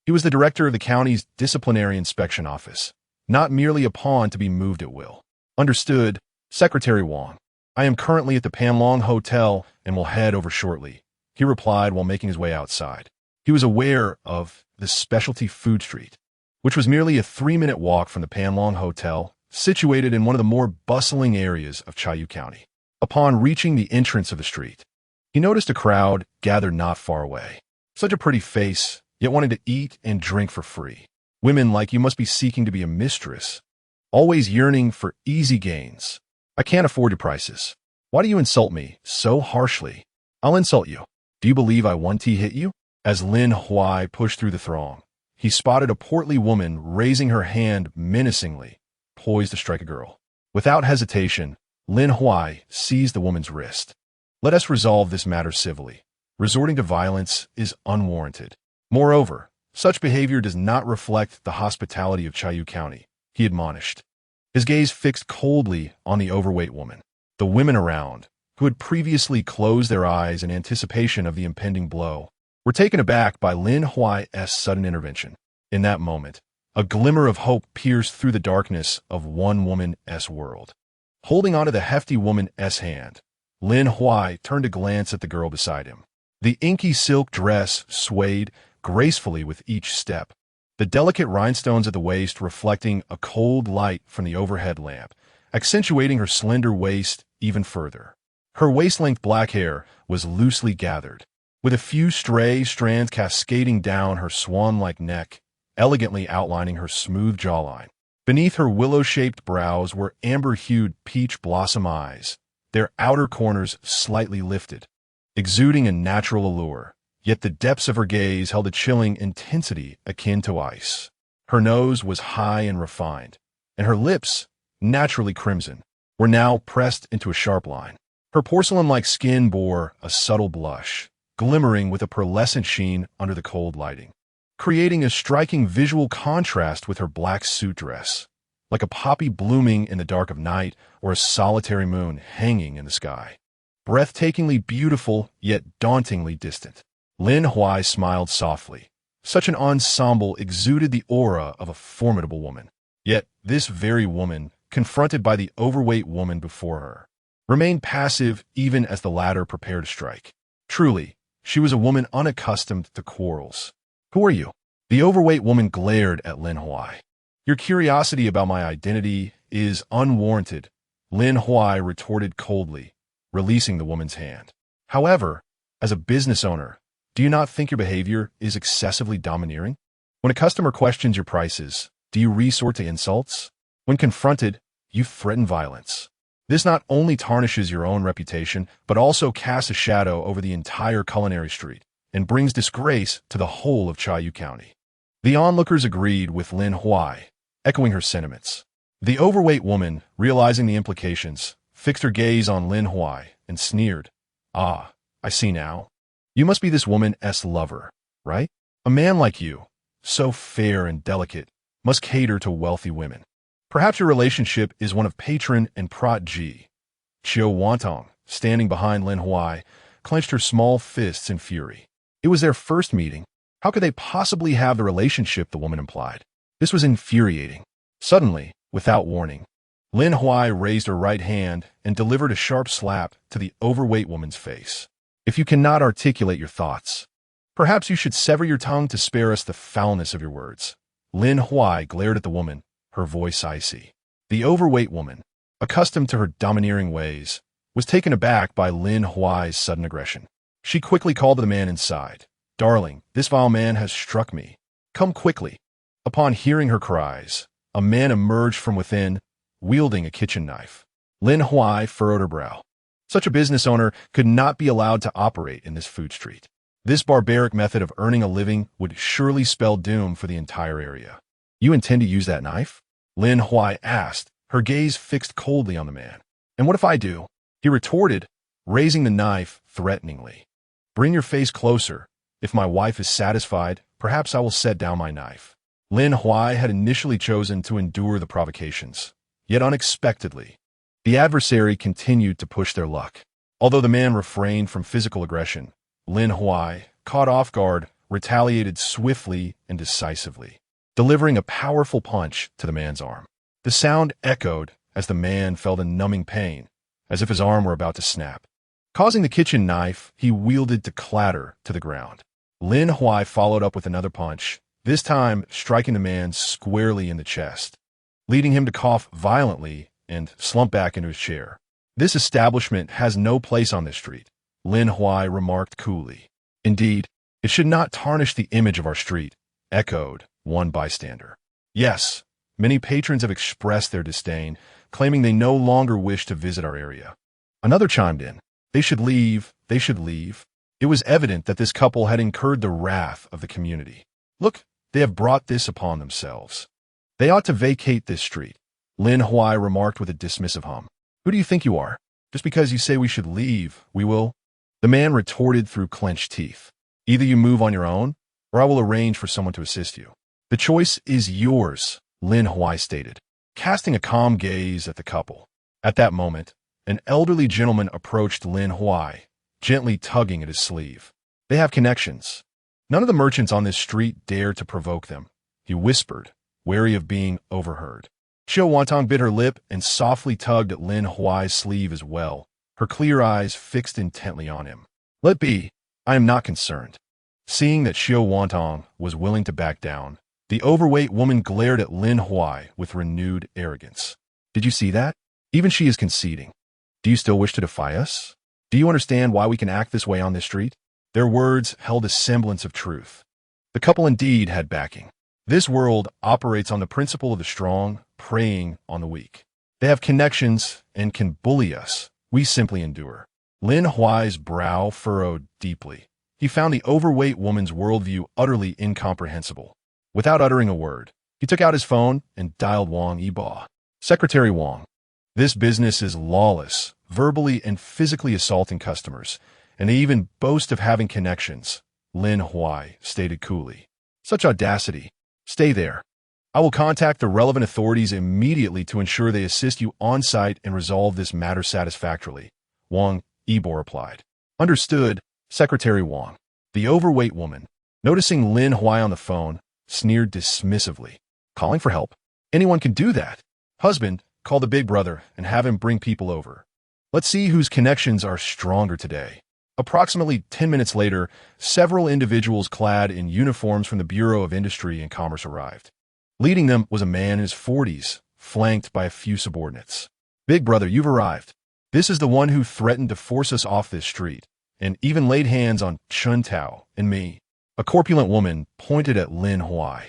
he was the director of the county's disciplinary inspection office, not merely a pawn to be moved at will. "Understood, Secretary Wang. I am currently at the Panlong Hotel and will head over shortly," he replied while making his way outside. He was aware of the Specialty Food Street, which was merely a 3-minute walk from the Panlong Hotel, situated in one of the more bustling areas of Chaoyu County. Upon reaching the entrance of the street, he noticed a crowd gathered not far away. "Such a pretty face, yet wanting to eat and drink for free. Women like you must be seeking to be a mistress, always yearning for easy gains. I can't afford your prices. Why do you insult me so harshly? I'll insult you. Do you believe I one-T hit you? As Lin Huai pushed through the throng, he spotted a portly woman raising her hand menacingly, poised to strike a girl. Without hesitation, Lin Huai seized the woman's wrist. Let us resolve this matter civilly. Resorting to violence is unwarranted. Moreover, such behavior does not reflect the hospitality of Chayu County, he admonished. His gaze fixed coldly on the overweight woman. The women around, who had previously closed their eyes in anticipation of the impending blow, were taken aback by Lin Huai's sudden intervention. In that moment, a glimmer of hope pierced through the darkness of one woman's world. Holding onto the hefty woman's hand, Lin Huai turned to glance at the girl beside him. The inky silk dress swayed gracefully with each step, the delicate rhinestones at the waist reflecting a cold light from the overhead lamp, accentuating her slender waist even further. Her waist-length black hair was loosely gathered, with a few stray strands cascading down her swan-like neck, elegantly outlining her smooth jawline. Beneath her willow-shaped brows were amber-hued peach blossom eyes, their outer corners slightly lifted, exuding a natural allure. Yet the depths of her gaze held a chilling intensity akin to ice. Her nose was high and refined, and her lips, naturally crimson, were now pressed into a sharp line. Her porcelain-like skin bore a subtle blush, glimmering with a pearlescent sheen under the cold lighting, creating a striking visual contrast with her black suit dress, like a poppy blooming in the dark of night or a solitary moon hanging in the sky. Breathtakingly beautiful, yet dauntingly distant. Lin Huai smiled softly. Such an ensemble exuded the aura of a formidable woman. Yet this very woman, confronted by the overweight woman before her, remained passive even as the latter prepared to strike. Truly, she was a woman unaccustomed to quarrels. Who are you? The overweight woman glared at Lin Huai. Your curiosity about my identity is unwarranted, Lin Huai retorted coldly, releasing the woman's hand. However, as a business owner, do you not think your behavior is excessively domineering? When a customer questions your prices, do you resort to insults? When confronted, you threaten violence. This not only tarnishes your own reputation, but also casts a shadow over the entire culinary street and brings disgrace to the whole of Chayu County. The onlookers agreed with Lin Huai, echoing her sentiments. The overweight woman, realizing the implications, fixed her gaze on Lin Huai and sneered. Ah, I see now. You must be this woman's lover, right? A man like you, so fair and delicate, must cater to wealthy women. Perhaps your relationship is one of patron and protege. Chiu Wantong, standing behind Lin Huai, clenched her small fists in fury. It was their first meeting. How could they possibly have the relationship the woman implied? This was infuriating. Suddenly, without warning, Lin Huai raised her right hand and delivered a sharp slap to the overweight woman's face. If you cannot articulate your thoughts, perhaps you should sever your tongue to spare us the foulness of your words. Lin Huai glared at the woman, her voice icy. The overweight woman, accustomed to her domineering ways, was taken aback by Lin Huai's sudden aggression. She quickly called to the man inside. Darling, this vile man has struck me. Come quickly. Upon hearing her cries, a man emerged from within, wielding a kitchen knife. Lin Huai furrowed her brow. Such a business owner could not be allowed to operate in this food street. This barbaric method of earning a living would surely spell doom for the entire area. You intend to use that knife? Lin Huai asked, her gaze fixed coldly on the man. And what if I do? He retorted, raising the knife threateningly. Bring your face closer. If my wife is satisfied, perhaps I will set down my knife. Lin Huai had initially chosen to endure the provocations, yet unexpectedly, the adversary continued to push their luck. Although the man refrained from physical aggression, Lin Huai, caught off guard, retaliated swiftly and decisively, delivering a powerful punch to the man's arm. The sound echoed as the man felt a numbing pain, as if his arm were about to snap, causing the kitchen knife he wielded to clatter to the ground. Lin Huai followed up with another punch, this time striking the man squarely in the chest, leading him to cough violently and slump back into his chair. This establishment has no place on this street, Lin Huai remarked coolly. Indeed, It should not tarnish the image of our street, echoed one bystander. Yes, many patrons have expressed their disdain, claiming they no longer wish to visit our area. Another chimed in. They should leave, they should leave. It was evident that this couple had incurred the wrath of the community. Look, they have brought this upon themselves. They ought to vacate this street, Lin Huai remarked with a dismissive hum. Who do you think you are? Just because you say we should leave, we will? The man retorted through clenched teeth. Either you move on your own, or I will arrange for someone to assist you. The choice is yours, Lin Huai stated, casting a calm gaze at the couple. At that moment, an elderly gentleman approached Lin Huai, gently tugging at his sleeve. They have connections. None of the merchants on this street dare to provoke them, he whispered, wary of being overheard. Xiao Wantong bit her lip and softly tugged at Lin Huai's sleeve as well, her clear eyes fixed intently on him. Let be, I am not concerned. Seeing that Xiao Wantong was willing to back down, the overweight woman glared at Lin Huai with renewed arrogance. Did you see that? Even she is conceding. Do you still wish to defy us? Do you understand why we can act this way on this street? Their words held a semblance of truth. The couple indeed had backing. This world operates on the principle of the strong preying on the weak. They have connections and can bully us. We simply endure. Lin Huai's brow furrowed deeply. He found the overweight woman's worldview utterly incomprehensible. Without uttering a word, he took out his phone and dialed Wang Yibo. Secretary Wang. This business is lawless, verbally and physically assaulting customers, and they even boast of having connections, Lin Huai stated coolly. Such audacity. Stay there. I will contact the relevant authorities immediately to ensure they assist you on-site and resolve this matter satisfactorily, Wang Yibo replied. Understood, Secretary Wang. The overweight woman, noticing Lin Huai on the phone, sneered dismissively. Calling for help? Anyone can do that. Husband, call the big brother and have him bring people over. Let's see whose connections are stronger today. Approximately 10 minutes later, several individuals clad in uniforms from the Bureau of Industry and Commerce arrived. Leading them was a man in his 40s, flanked by a few subordinates. Big brother, you've arrived. This is the one who threatened to force us off this street, and even laid hands on Chun Tao and me. A corpulent woman pointed at Lin Huai,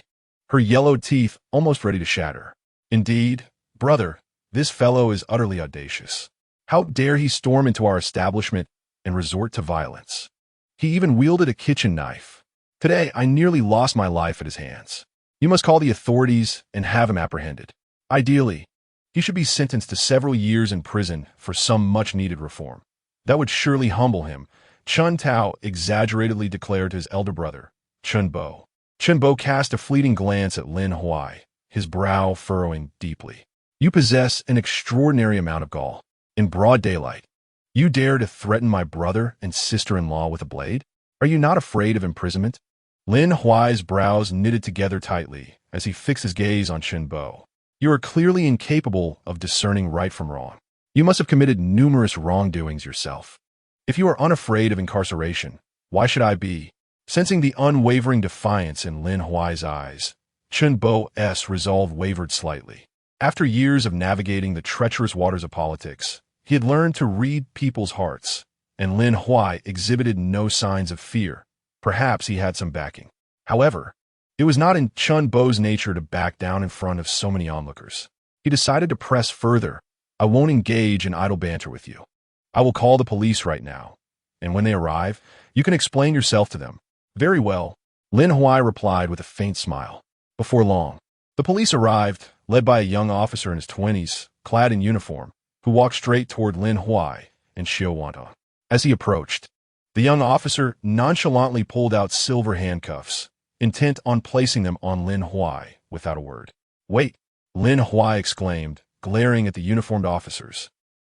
her yellow teeth almost ready to shatter. Indeed, brother, this fellow is utterly audacious. How dare he storm into our establishment and resort to violence? He even wielded a kitchen knife. Today, I nearly lost my life at his hands. You must call the authorities and have him apprehended. Ideally, he should be sentenced to several years in prison for some much-needed reform. That would surely humble him, Chun Tao exaggeratedly declared to his elder brother, Chun Bo. Chun Bo cast a fleeting glance at Lin Huai, his brow furrowing deeply. You possess an extraordinary amount of gall. In broad daylight, you dare to threaten my brother and sister-in-law with a blade? Are you not afraid of imprisonment? Lin Huai's brows knitted together tightly as he fixed his gaze on Chun Bo. You are clearly incapable of discerning right from wrong. You must have committed numerous wrongdoings yourself. If you are unafraid of incarceration, why should I be? Sensing the unwavering defiance in Lin Huai's eyes, Chun Bo's resolve wavered slightly. After years of navigating the treacherous waters of politics, he had learned to read people's hearts, and Lin Huai exhibited no signs of fear. Perhaps he had some backing. However, it was not in Chun Bo's nature to back down in front of so many onlookers. He decided to press further. I won't engage in idle banter with you. I will call the police right now, and when they arrive, you can explain yourself to them. Very well, Lin Huai replied with a faint smile. Before long, the police arrived, led by a young officer in his 20s, clad in uniform, who walked straight toward Lin Huai and Xiao Wantong. As he approached, the young officer nonchalantly pulled out silver handcuffs, intent on placing them on Lin Huai without a word. Wait, Lin Huai exclaimed, glaring at the uniformed officers.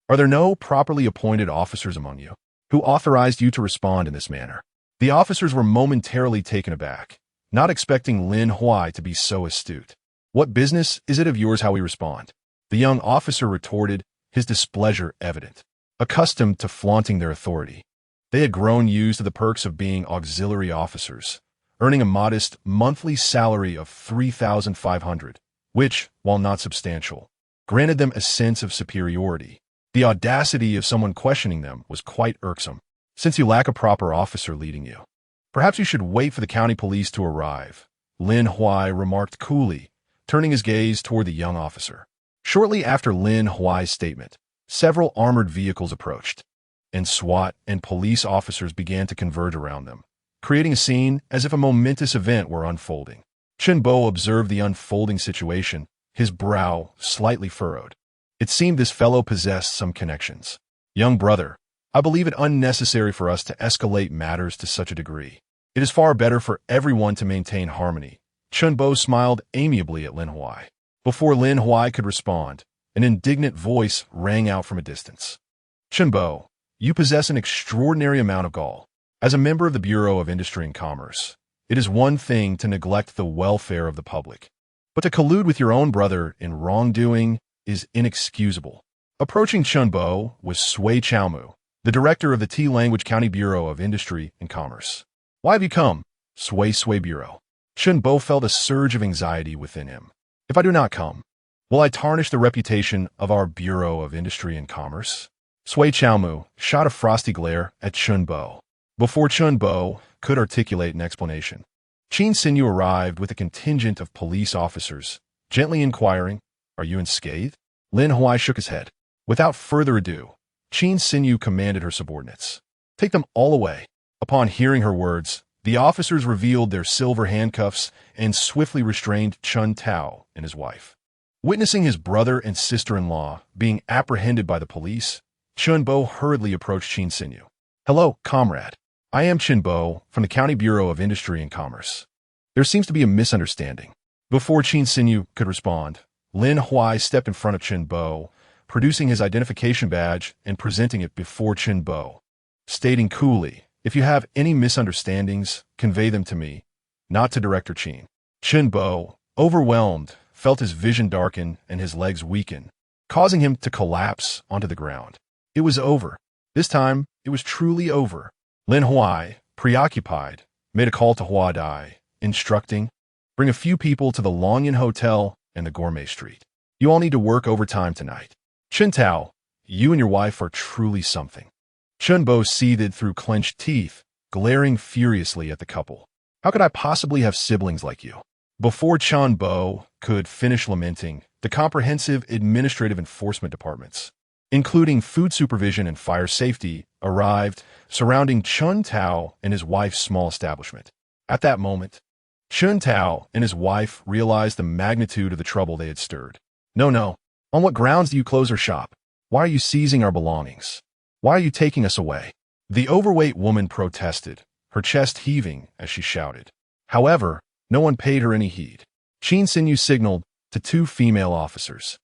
Are there no properly appointed officers among you? Who authorized you to respond in this manner? The officers were momentarily taken aback, not expecting Lin Huai to be so astute. What business is it of yours how we respond? The young officer retorted, his displeasure evident. Accustomed to flaunting their authority, they had grown used to the perks of being auxiliary officers, earning a modest monthly salary of 3,500, which, while not substantial, granted them a sense of superiority. The audacity of someone questioning them was quite irksome, since you lack a proper officer leading you. Perhaps you should wait for the county police to arrive, Lin Huai remarked coolly, turning his gaze toward the young officer. Shortly after Lin Huai's statement, several armored vehicles approached, and SWAT and police officers began to converge around them, creating a scene as if a momentous event were unfolding. Chen Bo observed the unfolding situation, his brow slightly furrowed. It seemed this fellow possessed some connections. Young brother, I believe it unnecessary for us to escalate matters to such a degree. It is far better for everyone to maintain harmony. Chen Bo smiled amiably at Lin Huai. Before Lin Huai could respond, an indignant voice rang out from a distance. Chen Bo, you possess an extraordinary amount of gall. As a member of the Bureau of Industry and Commerce, it is one thing to neglect the welfare of the public, but to collude with your own brother in wrongdoing is inexcusable. Approaching Chen Bo was Sui Chaomu, the director of the T-Language County Bureau of Industry and Commerce. Why have you come? Sui Bureau. Chen Bo felt a surge of anxiety within him. If I do not come, will I tarnish the reputation of our Bureau of Industry and Commerce? Sui Chaomu shot a frosty glare at Chen Bo. Before Chen Bo could articulate an explanation, Qin Xinyu arrived with a contingent of police officers, gently inquiring, "Are you unscathed?" Lin Huai shook his head. Without further ado, Qin Xinyu commanded her subordinates, "Take them all away." Upon hearing her words, the officers revealed their silver handcuffs and swiftly restrained Chen Tao and his wife. Witnessing his brother and sister-in-law being apprehended by the police, Chen Bo hurriedly approached Qin Xinyu. "Hello, comrade. I am Chen Bo from the County Bureau of Industry and Commerce. There seems to be a misunderstanding." Before Qin Xinyu could respond, Lin Huai stepped in front of Chen Bo, producing his identification badge and presenting it before Chen Bo, stating coolly, "If you have any misunderstandings, convey them to me, not to Director Qin." Chen Bo, overwhelmed, felt his vision darken and his legs weaken, causing him to collapse onto the ground. It was over. This time, it was truly over. Lin Huai, preoccupied, made a call to Hua Dai, instructing, "Bring a few people to the Longyan Hotel and the Gourmet Street. You all need to work overtime tonight. Chen Tao, you and your wife are truly something." Chen Bo seethed through clenched teeth, glaring furiously at the couple. "How could I possibly have siblings like you?" Before Chen Bo could finish lamenting, the comprehensive administrative enforcement departments, including food supervision and fire safety, arrived, surrounding Chen Tao and his wife's small establishment. At that moment, Chen Tao and his wife realized the magnitude of the trouble they had stirred. No. On what grounds do you close our shop? Why are you seizing our belongings? Why are you taking us away?" The overweight woman protested, her chest heaving as she shouted. However, no one paid her any heed. Qin Xinyu signaled to two female officers,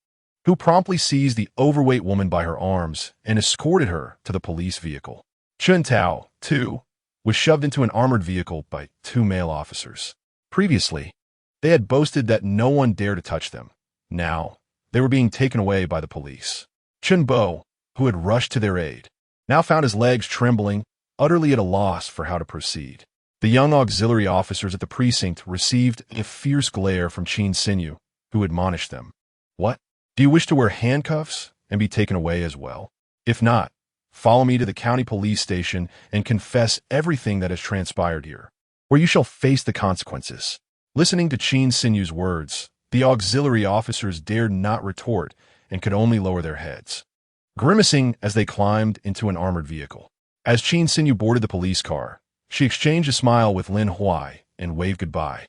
who promptly seized the overweight woman by her arms and escorted her to the police vehicle. Chen Tao, too, was shoved into an armored vehicle by two male officers. Previously, they had boasted that no one dared to touch them. Now, they were being taken away by the police. Chen Bo, who had rushed to their aid, now found his legs trembling, utterly at a loss for how to proceed. The young auxiliary officers at the precinct received a fierce glare from Qin Xinyu, who admonished them. "What? Do you wish to wear handcuffs and be taken away as well? If not, follow me to the county police station and confess everything that has transpired here, where you shall face the consequences." Listening to Qin Xinyu's words, the auxiliary officers dared not retort and could only lower their heads, grimacing as they climbed into an armored vehicle. As Qin Xinyu boarded the police car, she exchanged a smile with Lin Huai and waved goodbye,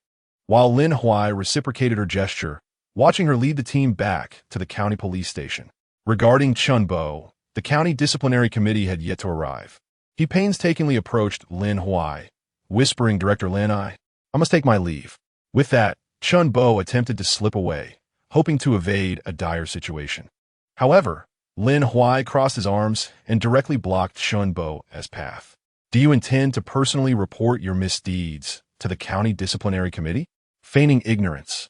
while Lin Huai reciprocated her gesture, watching her lead the team back to the county police station. Regarding Chen Bo, the county disciplinary committee had yet to arrive. He painstakingly approached Lin Huai, whispering, "Director Lin, I must take my leave." With that, Chen Bo attempted to slip away, hoping to evade a dire situation. However, Lin Huai crossed his arms and directly blocked Chen Bo's path. "Do you intend to personally report your misdeeds to the county disciplinary committee?" Feigning ignorance,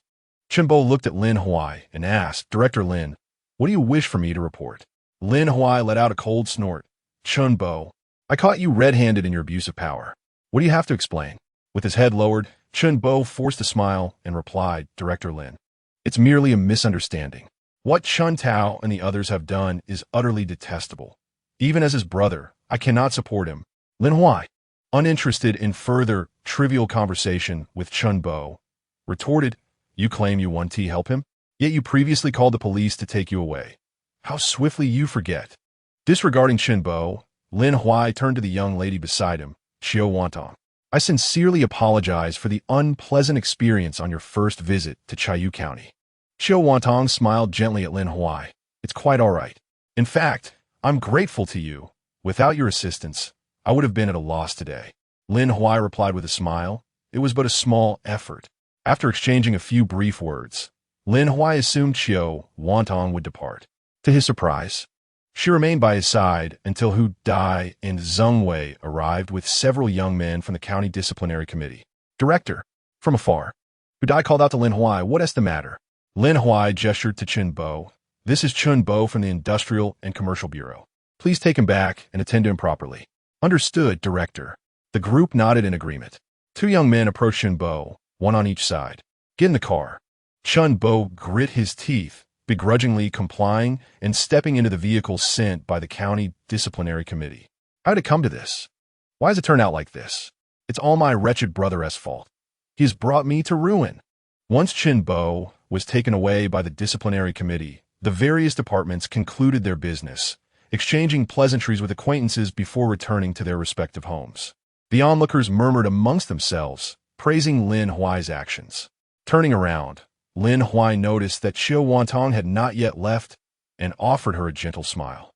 Chen Bo looked at Lin Huai and asked, "Director Lin, what do you wish for me to report?" Lin Huai let out a cold snort. "Chen Bo, I caught you red-handed in your abuse of power. What do you have to explain?" With his head lowered, Chen Bo forced a smile and replied, "Director Lin, it's merely a misunderstanding. What Chen Tao and the others have done is utterly detestable. Even as his brother, I cannot support him." "Lin Huai, uninterested in further trivial conversation with Chun Bo, retorted, "You claim you want to help him? Yet you previously called the police to take you away. How swiftly you forget." Disregarding Chun Bo, Lin Huai turned to the young lady beside him, Xiao Wantong. "I sincerely apologize for the unpleasant experience on your first visit to Chiayu County." Xiao Wantong smiled gently at Lin Huai. "It's quite all right. In fact, I'm grateful to you. Without your assistance, I would have been at a loss today." Lin Huai replied with a smile. It was but a small effort. After exchanging a few brief words, Lin Huai assumed Xiao Wantong would depart. To his surprise, she remained by his side until Hu Dai and Zheng Wei arrived with several young men from the County Disciplinary Committee. "Director," from afar, Hu Dai called out to Lin Huai, "What is the matter?" Lin Huai gestured to Chun Bo. "This is Chun Bo from the Industrial and Commercial Bureau. Please take him back and attend to him properly." "Understood, Director." The group nodded in agreement. Two young men approached Chun Bo, one on each side. "Get in the car." Chun Bo grit his teeth, begrudgingly complying and stepping into the vehicle sent by the County Disciplinary Committee. How did it come to this? Why has it turned out like this? It's all my wretched brother's fault. He has brought me to ruin. Once Chun Bo was taken away by the Disciplinary Committee, the various departments concluded their business, exchanging pleasantries with acquaintances before returning to their respective homes. The onlookers murmured amongst themselves, praising Lin Huai's actions. Turning around, Lin Huai noticed that Xiao Wantong had not yet left and offered her a gentle smile.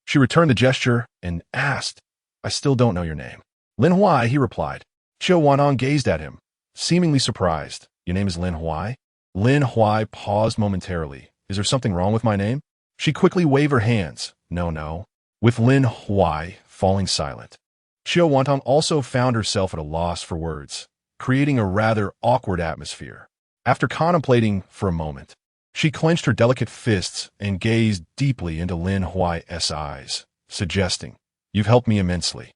She returned the gesture and asked, "I still don't know your name." "Lin Huai," he replied. Xiao Wantong gazed at him, seemingly surprised. "Your name is Lin Huai?" Lin Huai paused momentarily. "Is there something wrong with my name?" She quickly waved her hands. No. With Lin Huai falling silent, Xiao Wantong also found herself at a loss for words, creating a rather awkward atmosphere. After contemplating for a moment, she clenched her delicate fists and gazed deeply into Lin Huai's eyes, suggesting, "You've helped me immensely.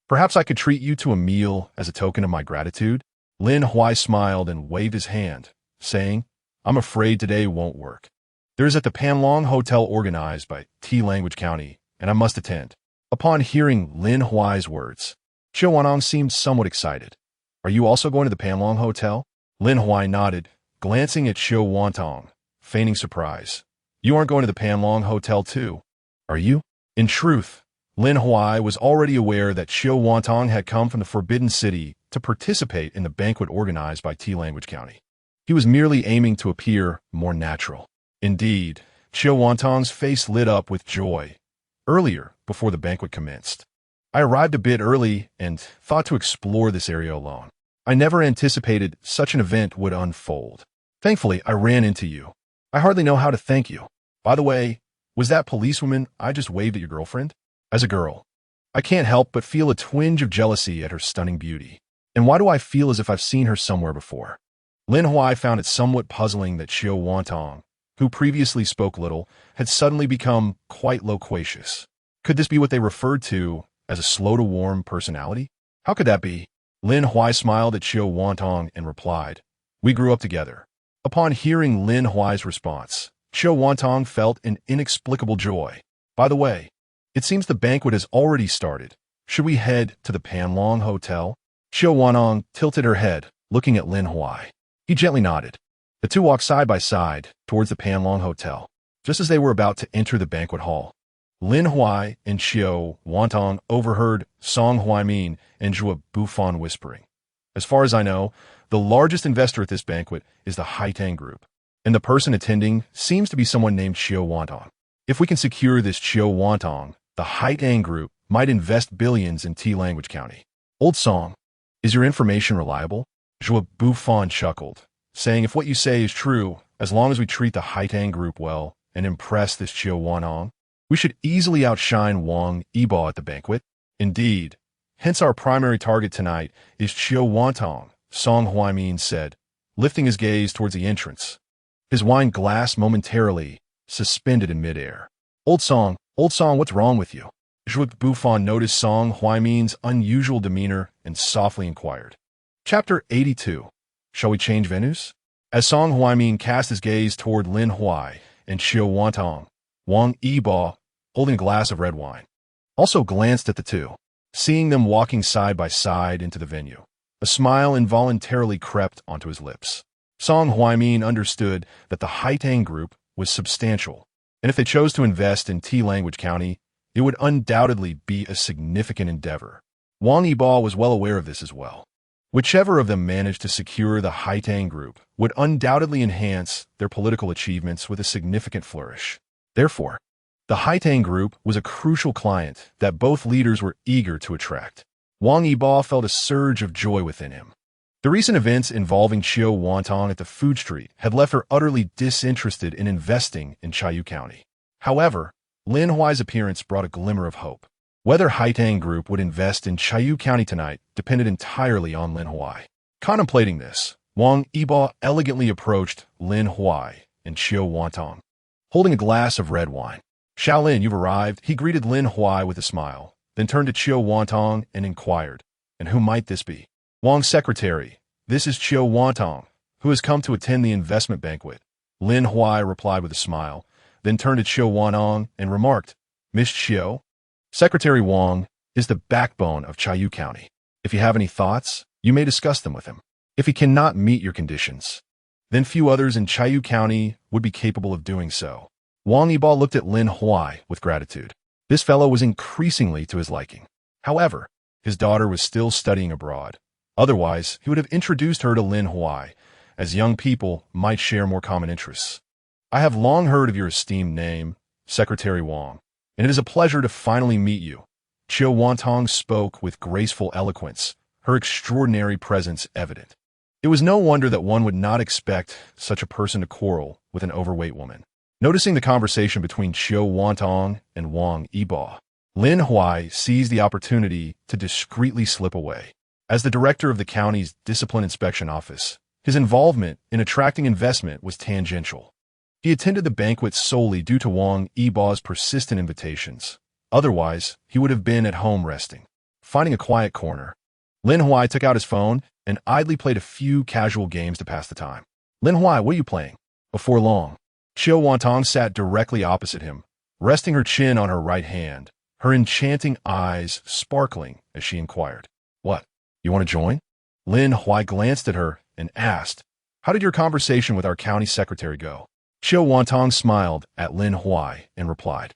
Perhaps I could treat you to a meal as a token of my gratitude?" Lin Huai smiled and waved his hand, saying, "I'm afraid today won't work. There is at the Panlong Hotel organized by Language County, and I must attend." Upon hearing Lin Huai's words, Xiao Wantong seemed somewhat excited. "Are you also going to the Panlong Hotel?" Lin Huai nodded, glancing at Xiao Wantong, feigning surprise. "You aren't going to the Panlong Hotel too, are you?" In truth, Lin Huai was already aware that Xiao Wantong had come from the Forbidden City to participate in the banquet organized by Language County. He was merely aiming to appear more natural. Indeed, Xiao Wantong's face lit up with joy. Earlier, before the banquet commenced, "I arrived a bit early and thought to explore this area alone. I never anticipated such an event would unfold. Thankfully, I ran into you. I hardly know how to thank you. By the way, was that policewoman I just waved at your girlfriend?" As a girl, I can't help but feel a twinge of jealousy at her stunning beauty. And why do I feel as if I've seen her somewhere before? Lin Huai found it somewhat puzzling that Xiao Wantong, who previously spoke little, had suddenly become quite loquacious. Could this be what they referred to as a slow-to-warm personality? How could that be? Lin Huai smiled at Xiao Wantong and replied, "We grew up together." Upon hearing Lin Huai's response, Xiao Wantong felt an inexplicable joy. "By the way, it seems the banquet has already started. Should we head to the Panlong Hotel?" Xiao Wantong tilted her head, looking at Lin Huai. He gently nodded. The two walked side by side towards the Panlong Hotel. Just as they were about to enter the banquet hall, Lin Huai and Xiao Wantong overheard Song Huaimin and Zhua Bufan whispering. "As far as I know, the largest investor at this banquet is the Haitang Group, and the person attending seems to be someone named Xiao Wantong. If we can secure this Xiao Wantong, the Haitang Group might invest billions in Language County." "Old Song, is your information reliable?" Zhua Bufan chuckled, saying, "If what you say is true, as long as we treat the Haitang Group well and impress this Xiao Wantong, we should easily outshine Wang Yibo at the banquet." "Indeed. Hence our primary target tonight is Xiao Wantong," Song Huaimin said, lifting his gaze towards the entrance, his wine glass momentarily suspended in midair. Old Song, what's wrong with you?" Zhua Bufan noticed Song Huaimin's unusual demeanor and softly inquired. Chapter 82. Shall we change venues? As Song Huaimin cast his gaze toward Lin Huai and Xiao Wantong, Wang Yibo, holding a glass of red wine, also glanced at the two. seeing them walking side by side into the venue. A smile involuntarily crept onto his lips. Song Huaimin understood that the Haitang Group was substantial, and if they chose to invest in T-Language County, it would undoubtedly be a significant endeavor. Wang Yibo was well aware of this as well. Whichever of them managed to secure the Haitang Group would undoubtedly enhance their political achievements with a significant flourish. Therefore, the Haitang Group was a crucial client that both leaders were eager to attract. Wang Yibo felt a surge of joy within him. The recent events involving Qiu Wantong at the food street had left her utterly disinterested in investing in Chayu County. However, Lin Huai's appearance brought a glimmer of hope. Whether Haitang Group would invest in Chayu County tonight depended entirely on Lin Huai. Contemplating this, Wang Yibo elegantly approached Lin Huai and Qiu Wantong, holding a glass of red wine. "Shaolin, you've arrived," he greeted Lin Huai with a smile, then turned to Qiu Wantong and inquired, "And who might this be?" "Wang's secretary. This is Qiu Wantong, who has come to attend the investment banquet." Lin Huai replied with a smile, then turned to Qiu Wantong and remarked, "Miss Qiu, Secretary Wang is the backbone of Chayu County. If you have any thoughts, you may discuss them with him. If he cannot meet your conditions, then few others in Chayu County would be capable of doing so." Wang Yibo looked at Lin Huai with gratitude. This fellow was increasingly to his liking. However, his daughter was still studying abroad. Otherwise, he would have introduced her to Lin Huai, as young people might share more common interests. "I have long heard of your esteemed name, Secretary Wang, and it is a pleasure to finally meet you." Qiu Wantong spoke with graceful eloquence, her extraordinary presence evident. It was no wonder that one would not expect such a person to quarrel with an overweight woman. Noticing the conversation between Qiu Wantong and Wang Yibo, Lin Huai seized the opportunity to discreetly slip away. As the director of the county's Discipline Inspection Office, his involvement in attracting investment was tangential. He attended the banquet solely due to Wang Yibo's persistent invitations. Otherwise, he would have been at home resting. Finding a quiet corner, Lin Huai took out his phone and idly played a few casual games to pass the time. "Lin Huai, what are you playing?" Before long, Qiu Wantong sat directly opposite him, resting her chin on her right hand, her enchanting eyes sparkling as she inquired, "What, you want to join?" Lin Huai glanced at her and asked, "How did your conversation with our county secretary go?" Qiu Wantong smiled at Lin Huai and replied,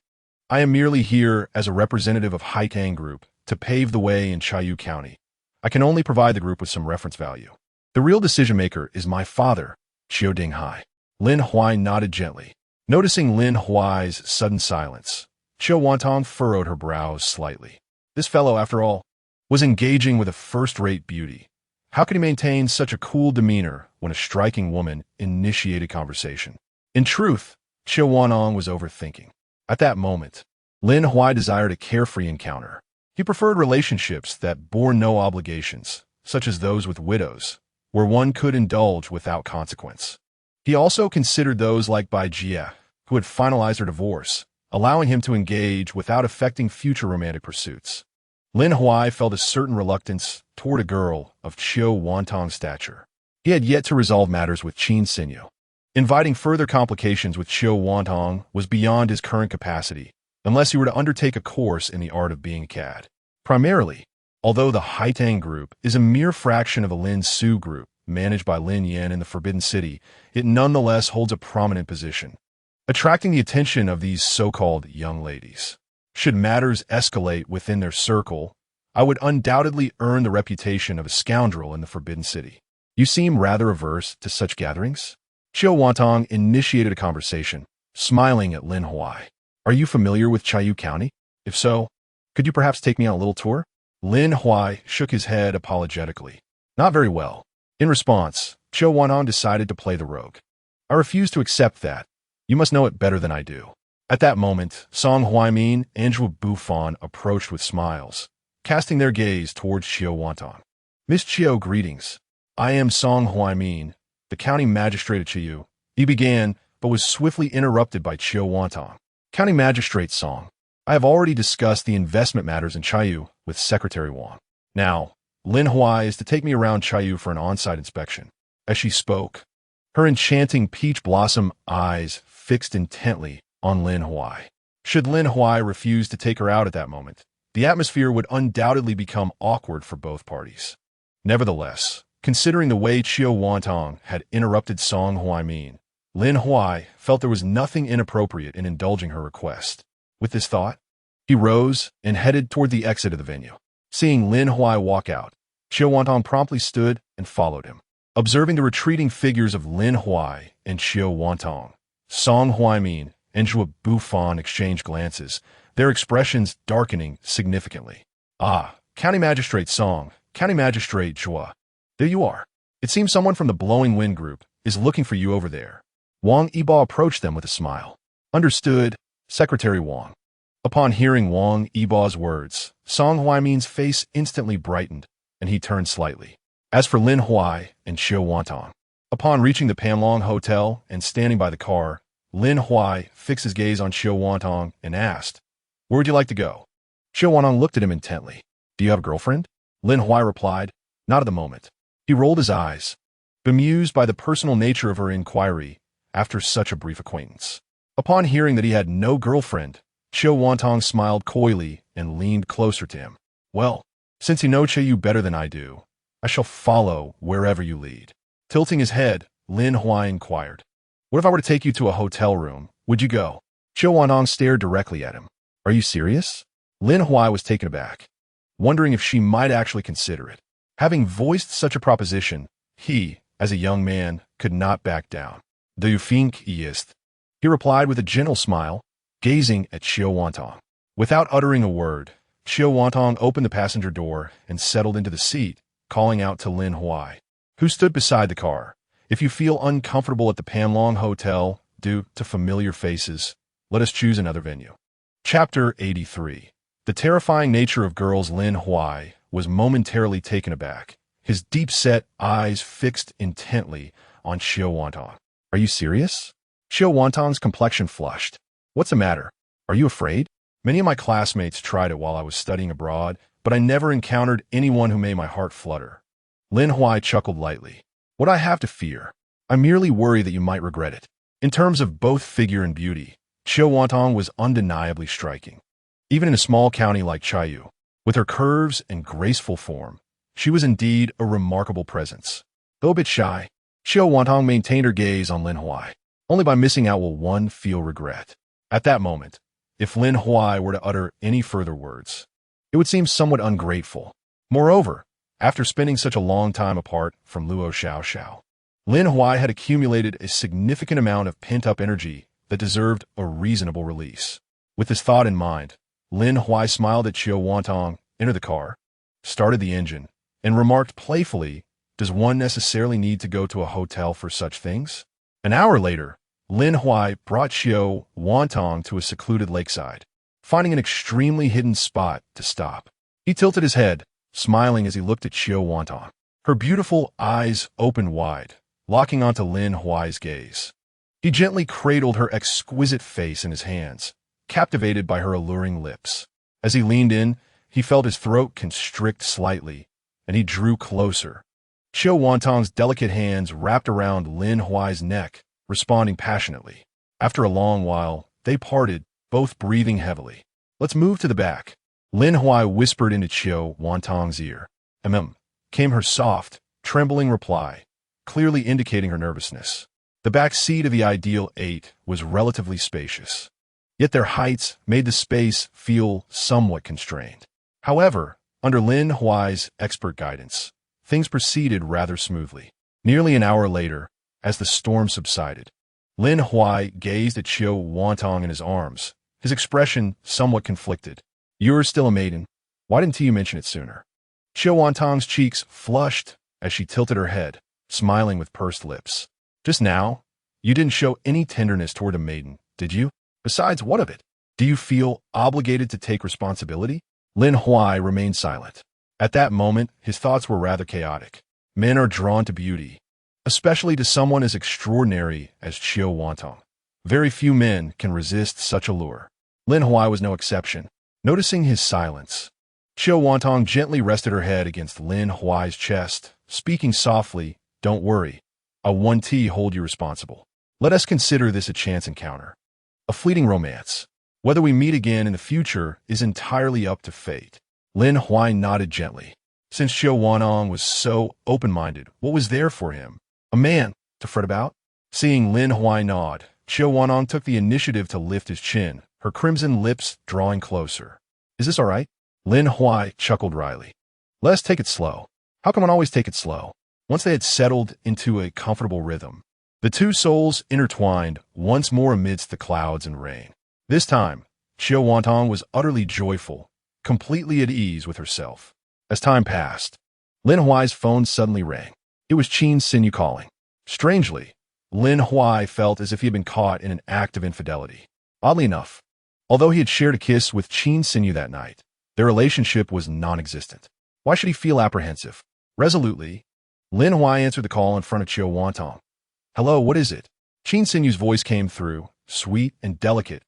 "I am merely here as a representative of Haitang Group to pave the way in Chayu County. I can only provide the group with some reference value. The real decision-maker is my father, Qiu Dinghai." Lin Huai nodded gently. Noticing Lin Huai's sudden silence, Qiu Wantong furrowed her brows slightly. This fellow, after all, was engaging with a first-rate beauty. How could he maintain such a cool demeanor when a striking woman initiated conversation? In truth, Qiu Wantong was overthinking. At that moment, Lin Huai desired a carefree encounter. He preferred relationships that bore no obligations, such as those with widows, where one could indulge without consequence. He also considered those like Bai Jie, who had finalized her divorce, allowing him to engage without affecting future romantic pursuits. Lin Huai felt a certain reluctance toward a girl of Qiu Wantong's stature. He had yet to resolve matters with Qin Xinyu. Inviting further complications with Qiu Wantong was beyond his current capacity, unless he were to undertake a course in the art of being a cad. Primarily, although the Haitang Group is a mere fraction of the Lin Su Group, managed by Lin Yan in the Forbidden City, it nonetheless holds a prominent position, attracting the attention of these so-called young ladies. Should matters escalate within their circle, I would undoubtedly earn the reputation of a scoundrel in the Forbidden City. "You seem rather averse to such gatherings?" Qiu Wantong initiated a conversation, smiling at Lin Huai. "Are you familiar with Chayu County? If so, could you perhaps take me on a little tour?" Lin Huai shook his head apologetically. "Not very well." In response, Qiu Wantong decided to play the rogue. "I refuse to accept that. You must know it better than I do." At that moment, Song Huaimin and Zhu Bufan approached with smiles, casting their gaze towards Qiu Wantong. "Miss Qiu, greetings. I am Song Huaimin, the county magistrate at Chayu." He began, but was swiftly interrupted by Qiu Wantong. "County Magistrate Song, I have already discussed the investment matters in Chayu with Secretary Wang. Now, Lin Huai is to take me around Chayu for an on-site inspection." As she spoke, her enchanting peach blossom eyes fixed intently on Lin Huai. Should Lin Huai refuse to take her out at that moment, the atmosphere would undoubtedly become awkward for both parties. Nevertheless, considering the way Chiu Wantong had interrupted Song Huai, Lin Huai felt there was nothing inappropriate in indulging her request. With this thought, he rose and headed toward the exit of the venue. Seeing Lin Huai walk out, Chiu Wantong promptly stood and followed him. Observing the retreating figures of Lin Huai and Chiu Wantong, Song Huai and Zhua Bufan exchanged glances, their expressions darkening significantly. Ah, County Magistrate Song, County Magistrate Zhua. There you are. It seems someone from the Blowing Wind group is looking for you over there. Wang Yibo approached them with a smile. Understood, Secretary Wang. Upon hearing Wang Yibo's words, Song Huai's face instantly brightened, and he turned slightly. As for Lin Huai and Chiu Wantong, upon reaching the Panlong Hotel and standing by the car, Lin Huai fixed his gaze on Chiu Wantong and asked, "Where would you like to go?" Chiu Wantong looked at him intently. "Do you have a girlfriend?" Lin Huai replied, "Not at the moment." He rolled his eyes, bemused by the personal nature of her inquiry after such a brief acquaintance. Upon hearing that he had no girlfriend, Chiu Wantong smiled coyly and leaned closer to him. "Well, since you know Chiu better than I do, I shall follow wherever you lead." Tilting his head, Lin Huai inquired, "What if I were to take you to a hotel room? Would you go?" Chiu Wantong stared directly at him. "Are you serious?" Lin Huai was taken aback, wondering if she might actually consider it. Having voiced such a proposition, he, as a young man, could not back down. "Do you think he is?" He replied with a gentle smile, gazing at Chiu Wantong. Without uttering a word, Chiu Wantong opened the passenger door and settled into the seat, calling out to Lin Huai, who stood beside the car. "If you feel uncomfortable at the Panlong Hotel due to familiar faces, let us choose another venue." Chapter 83. The terrifying nature of girls. Lin Huai was momentarily taken aback, his deep-set eyes fixed intently on Chiu Wantong. "Are you serious?" Chiu Wantong's complexion flushed. "What's the matter? Are you afraid?" "Many of my classmates tried it while I was studying abroad, but I never encountered anyone who made my heart flutter." Lin Huai chuckled lightly. "What I have to fear? I merely worry that you might regret it." In terms of both figure and beauty, Chiu Wantong was undeniably striking. Even in a small county like Chaoyu, with her curves and graceful form, she was indeed a remarkable presence. Though a bit shy, Chiu Wantong maintained her gaze on Lin Huai. Only by missing out will one feel regret. At that moment, if Lin Huai were to utter any further words, it would seem somewhat ungrateful. Moreover, after spending such a long time apart from Luo Xiaoxiao, Lin Huai had accumulated a significant amount of pent-up energy that deserved a reasonable release. With this thought in mind, Lin Huai smiled at Chiu Wantong, entered the car, started the engine, and remarked playfully, "Does one necessarily need to go to a hotel for such things?" An hour later, Lin Huai brought Chiu Wantong to a secluded lakeside, finding an extremely hidden spot to stop. He tilted his head, smiling as he looked at Chiu Wantong. Her beautiful eyes opened wide, locking onto Lin Huai's gaze. He gently cradled her exquisite face in his hands, captivated by her alluring lips. As he leaned in, he felt his throat constrict slightly, and he drew closer. Chiu Wantong's delicate hands wrapped around Lin Huai's neck, responding passionately. After a long while, they parted, both breathing heavily. "Let's move to the back," Lin Huai whispered into Chiu Wantong's ear. Came her soft, trembling reply, clearly indicating her nervousness. The back seat of the Ideal 8 was relatively spacious, yet their heights made the space feel somewhat constrained. However, under Lin Huai's expert guidance, things proceeded rather smoothly. Nearly an hour later, as the storm subsided, Lin Huai gazed at Chiu Wantong in his arms, his expression somewhat conflicted. "You're still a maiden. Why didn't you mention it sooner?" Chiu Wantong's cheeks flushed as she tilted her head, smiling with pursed lips. "Just now, you didn't show any tenderness toward a maiden, did you? Besides, what of it? Do you feel obligated to take responsibility?" Lin Huai remained silent. At that moment, his thoughts were rather chaotic. Men are drawn to beauty, especially to someone as extraordinary as Chiu Wantong. Very few men can resist such a lure. Lin Huai was no exception. Noticing his silence, Chiu Wantong gently rested her head against Lin Huai's chest, speaking softly, "Don't worry. I'll 1T hold you responsible. Let us consider this a chance encounter. A fleeting romance. Whether we meet again in the future is entirely up to fate. Lin Huai nodded gently. Since Xiao Wanong was so open-minded, what was there for him? A man to fret about? Seeing Lin Huai nod, Xiao Wanong took the initiative to lift his chin, her crimson lips drawing closer. Is this all right? Lin Huai chuckled wryly. Let's take it slow. How can one always take it slow? Once they had settled into a comfortable rhythm, the two souls intertwined once more amidst the clouds and rain. This time, Xiao Wanong was utterly joyful, completely at ease with herself. As time passed, Lin Huai's phone suddenly rang. It was Qin Xinyu calling. Strangely, Lin Huai felt as if he had been caught in an act of infidelity. Oddly enough, although he had shared a kiss with Qin Xinyu that night, their relationship was non-existent. Why should he feel apprehensive? Resolutely, Lin Huai answered the call in front of Xiao Wanong. Hello, what is it? Qin Xinyu's voice came through, sweet and delicate.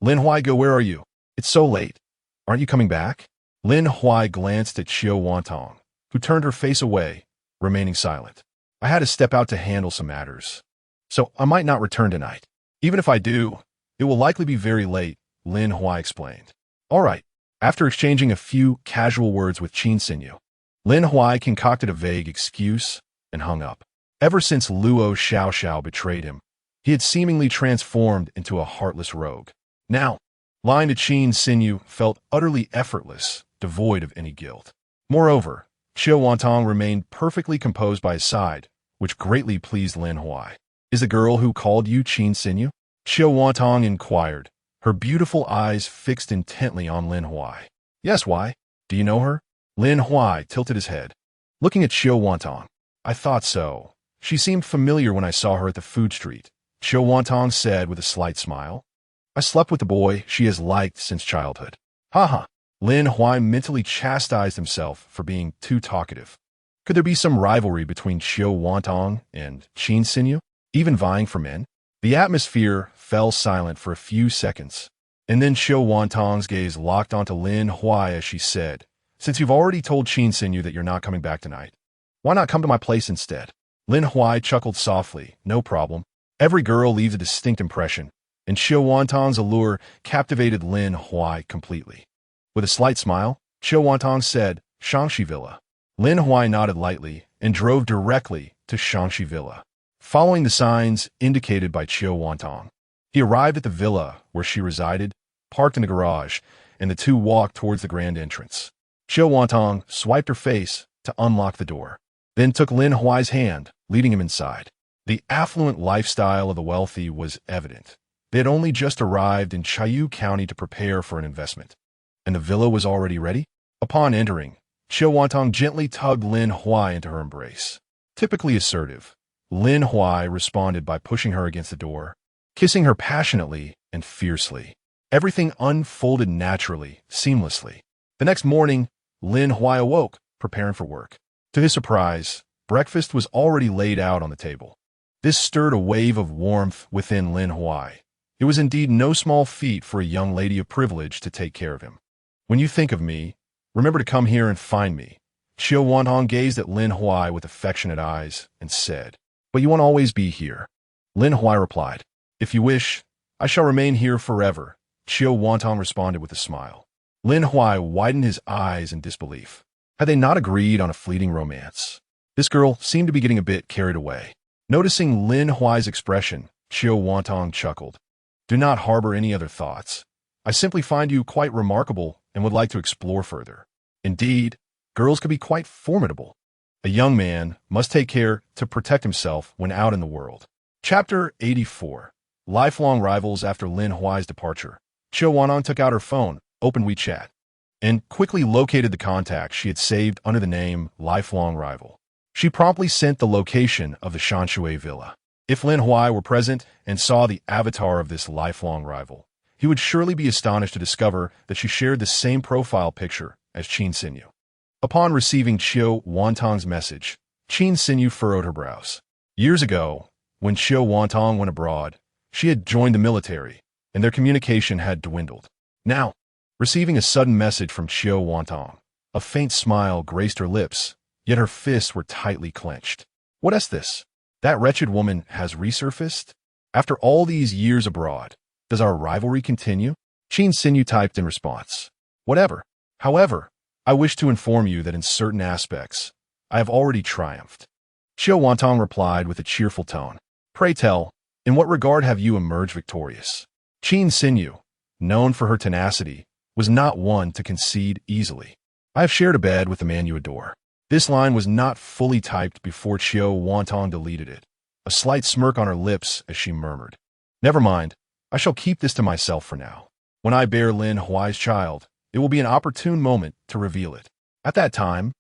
Lin Huai, where are you? It's so late. Aren't you coming back? Lin Huai glanced at Xiao Wanong, who turned her face away, remaining silent. I had to step out to handle some matters, so I might not return tonight. Even if I do, it will likely be very late, Lin Huai explained. All right. After exchanging a few casual words with Qin Xinyu, Lin Huai concocted a vague excuse and hung up. Ever since Luo Xiaoxiao betrayed him, he had seemingly transformed into a heartless rogue. Now, lying to Qin Xinyu felt utterly effortless, devoid of any guilt. Moreover, Xiao Wanong remained perfectly composed by his side, which greatly pleased Lin Huai. Is the girl who called you Qin Xinyu? Xiao Wanong inquired, her beautiful eyes fixed intently on Lin Huai. Yes, why? Do you know her? Lin Huai tilted his head. Looking at Xiao Wanong. I thought so. She seemed familiar when I saw her at the food street, Xiao Wanong said with a slight smile. I slept with the boy she has liked since childhood. Haha. Lin Huai mentally chastised himself for being too talkative. Could there be some rivalry between Xiao Wanong and Qin Xinyu, even vying for men? The atmosphere fell silent for a few seconds, and then Xiao Wanong's gaze locked onto Lin Huai as she said, Since you've already told Qin Xinyu that you're not coming back tonight, why not come to my place instead? Lin Huai chuckled softly. No problem. Every girl leaves a distinct impression, and Xiao Wanong's allure captivated Lin Huai completely. With a slight smile, Xiao Wanong said, Shangxi Villa. Lin Huai nodded lightly and drove directly to Shangxi Villa, following the signs indicated by Xiao Wanong. He arrived at the villa where she resided, parked in the garage, and the two walked towards the grand entrance. Xiao Wanong swiped her face to unlock the door, then took Lin Huai's hand, leading him inside. The affluent lifestyle of the wealthy was evident. They had only just arrived in Chayu County to prepare for an investment, and the villa was already ready. Upon entering, Xiao Wanong gently tugged Lin Huai into her embrace. Typically assertive, Lin Huai responded by pushing her against the door, kissing her passionately and fiercely. Everything unfolded naturally, seamlessly. The next morning, Lin Huai awoke, preparing for work. To his surprise, breakfast was already laid out on the table. This stirred a wave of warmth within Lin Huai. It was indeed no small feat for a young lady of privilege to take care of him. When you think of me, remember to come here and find me. Xiao Wanong gazed at Lin Huai with affectionate eyes and said, But you won't always be here. Lin Huai replied, If you wish, I shall remain here forever. Xiao Wanong responded with a smile. Lin Huai widened his eyes in disbelief. Had they not agreed on a fleeting romance? This girl seemed to be getting a bit carried away. Noticing Lin Huai's expression, Xiao Wanong chuckled. Do not harbor any other thoughts. I simply find you quite remarkable and would like to explore further. Indeed, girls can be quite formidable. A young man must take care to protect himself when out in the world. Chapter 84. Lifelong rivals after Lin Huai's departure. Xiao Wanong took out her phone, opened WeChat, and quickly located the contact she had saved under the name Lifelong Rival. She promptly sent the location of the Shanshui Villa. If Lin Huai were present and saw the avatar of this lifelong rival, he would surely be astonished to discover that she shared the same profile picture as Qin Xinyu. Upon receiving Xiao Wanong's message, Qin Xinyu furrowed her brows. Years ago, when Xiao Wanong went abroad, she had joined the military, and their communication had dwindled. Now, receiving a sudden message from Xiao Wanong, a faint smile graced her lips, yet her fists were tightly clenched. What is this? That wretched woman has resurfaced? After all these years abroad, does our rivalry continue? Qin Sinyu typed in response. Whatever. However, I wish to inform you that in certain aspects, I have already triumphed. Xiao Wantong replied with a cheerful tone. Pray tell, in what regard have you emerged victorious? Qin Sinyu, known for her tenacity, was not one to concede easily. I have shared a bed with the man you adore. This line was not fully typed before Xiao Wantong deleted it, a slight smirk on her lips as she murmured. Never mind, I shall keep this to myself for now. When I bear Lin Huai's child, it will be an opportune moment to reveal it. At that time,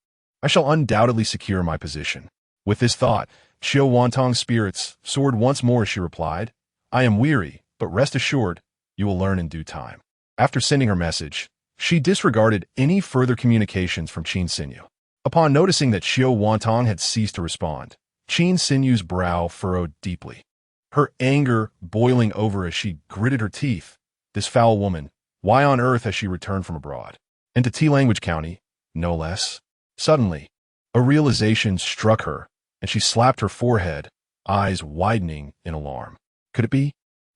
I shall undoubtedly secure my position. With this thought, Xiao Wantong's spirits soared once more as she replied, I am weary, but rest assured, you will learn in due time. After sending her message, she disregarded any further communications from Qin Sinyu. Upon noticing that Xiao Wantong had ceased to respond, Qin Sinyu's brow furrowed deeply. Her anger boiling over as she gritted her teeth. This foul woman, why on earth has she returned from abroad? Into T-Language County, no less. Suddenly, a realization struck her, and she slapped her forehead, eyes widening in alarm. Could it be?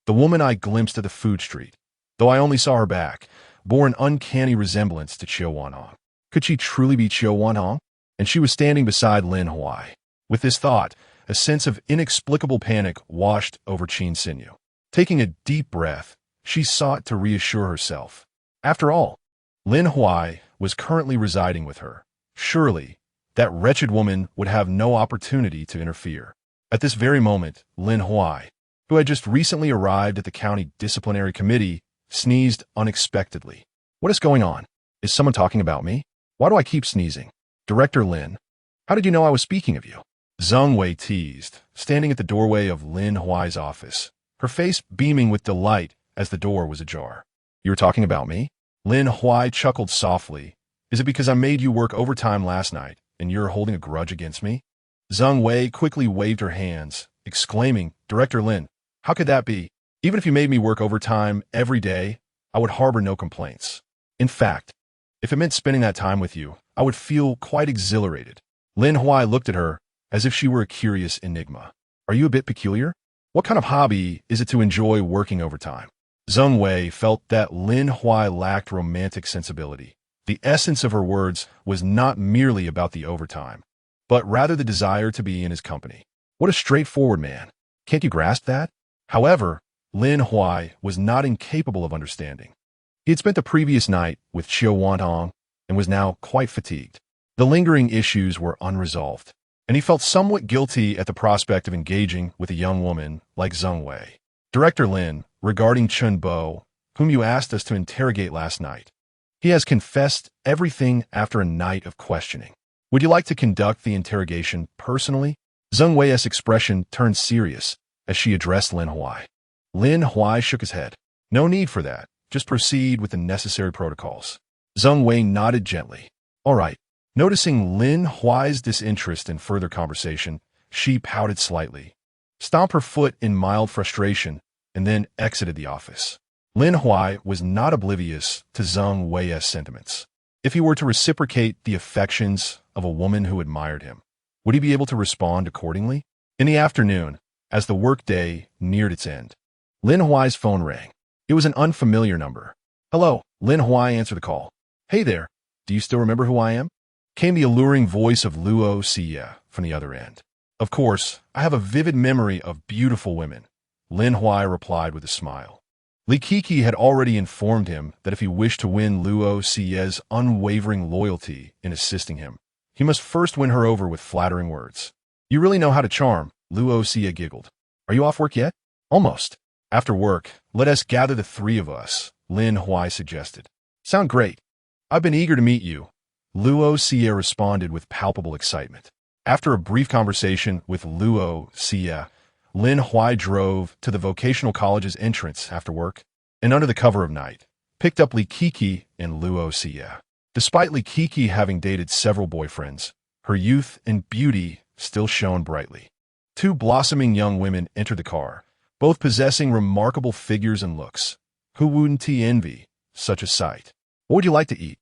The woman I glimpsed at the food street, though I only saw her back, bore an uncanny resemblance to Xiao Wantong. Could she truly be Xiao Wantong? And she was standing beside Lin Huai. With this thought, a sense of inexplicable panic washed over Qin Sinyu. Taking a deep breath, she sought to reassure herself. After all, Lin Huai was currently residing with her. Surely, that wretched woman would have no opportunity to interfere. At this very moment, Lin Huai, who had just recently arrived at the county disciplinary committee, sneezed unexpectedly. What is going on? Is someone talking about me? Why do I keep sneezing? Director Lin, how did you know I was speaking of you? Zheng Wei teased, standing at the doorway of Lin Huai's office, her face beaming with delight as the door was ajar. You were talking about me? Lin Huai chuckled softly. Is it because I made you work overtime last night, and you're holding a grudge against me? Zheng Wei quickly waved her hands, exclaiming, Director Lin, how could that be? Even if you made me work overtime every day, I would harbor no complaints. In fact, if it meant spending that time with you, I would feel quite exhilarated. Lin Huai looked at her as if she were a curious enigma. Are you a bit peculiar? What kind of hobby is it to enjoy working overtime? Zheng Wei felt that Lin Huai lacked romantic sensibility. The essence of her words was not merely about the overtime, but rather the desire to be in his company. What a straightforward man. Can't you grasp that? However, Lin Huai was not incapable of understanding. He had spent the previous night with Xiao Wantong and was now quite fatigued. The lingering issues were unresolved, and he felt somewhat guilty at the prospect of engaging with a young woman like Zheng Wei. Director Lin, regarding Chun Bo, whom you asked us to interrogate last night, he has confessed everything after a night of questioning. Would you like to conduct the interrogation personally? Zheng Wei's expression turned serious as she addressed Lin Huai. Lin Huai shook his head. No need for that. Just proceed with the necessary protocols. Zheng Wei nodded gently. All right. Noticing Lin Huai's disinterest in further conversation, she pouted slightly, stomped her foot in mild frustration, and then exited the office. Lin Huai was not oblivious to Zheng Wei's sentiments. If he were to reciprocate the affections of a woman who admired him, would he be able to respond accordingly? In the afternoon, as the workday neared its end, Lin Huai's phone rang. It was an unfamiliar number. Hello, Lin Huai answered the call. Hey there, do you still remember who I am? Came the alluring voice of Luo Xie from the other end. Of course, I have a vivid memory of beautiful women, Lin Huai replied with a smile. Li Kiki had already informed him that if he wished to win Luo Xie's unwavering loyalty in assisting him, he must first win her over with flattering words. You really know how to charm, Luo Xie giggled. Are you off work yet? Almost. After work, let us gather the three of us, Lin Huai suggested. Sound great. I've been eager to meet you, Luo Xie responded with palpable excitement. After a brief conversation with Luo Xie, Lin Huai drove to the vocational college's entrance after work, and under the cover of night, picked up Li Kiki and Luo Xie. Despite Li Kiki having dated several boyfriends, her youth and beauty still shone brightly. Two blossoming young women entered the car, both possessing remarkable figures and looks. Who wouldn't envy such a sight? What would you like to eat?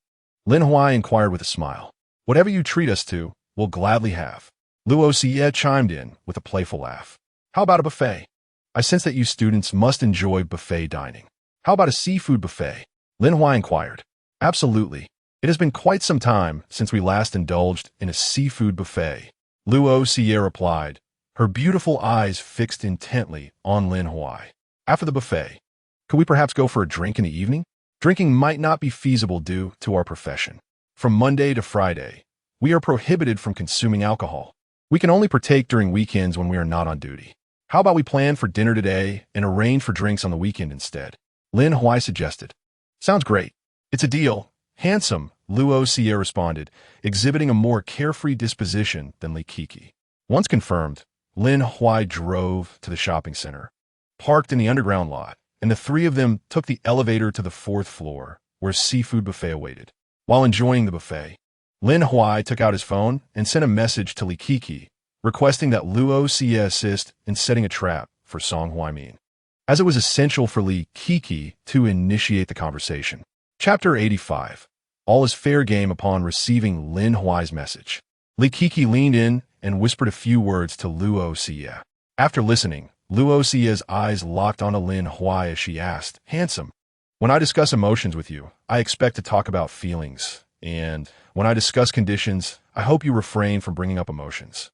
Lin Huai inquired with a smile. Whatever you treat us to, we'll gladly have. Luo Xie chimed in with a playful laugh. How about a buffet? I sense that you students must enjoy buffet dining. How about a seafood buffet? Lin Huai inquired. Absolutely. It has been quite some time since we last indulged in a seafood buffet. Luo Xie replied, her beautiful eyes fixed intently on Lin Huai. After the buffet, could we perhaps go for a drink in the evening? Drinking might not be feasible due to our profession. From Monday to Friday, we are prohibited from consuming alcohol. We can only partake during weekends when we are not on duty. How about we plan for dinner today and arrange for drinks on the weekend instead? Lin Huai suggested. Sounds great. It's a deal. Handsome, Luo Xie responded, exhibiting a more carefree disposition than Li Kiki. Once confirmed, Lin Huai drove to the shopping center, parked in the underground lot, and the three of them took the elevator to the 4th floor, where a seafood buffet awaited. While enjoying the buffet, Lin Huai took out his phone and sent a message to Li Kiki, requesting that Luo Xie assist in setting a trap for Song Huaimin, as it was essential for Li Kiki to initiate the conversation. Chapter 85. All is fair game upon receiving Lin Huai's message. Li Kiki leaned in and whispered a few words to Luo Xie. After listening, Luo Xie's eyes locked onto Lin Huai as she asked, Handsome, when I discuss emotions with you, I expect to talk about feelings, and when I discuss conditions, I hope you refrain from bringing up emotions.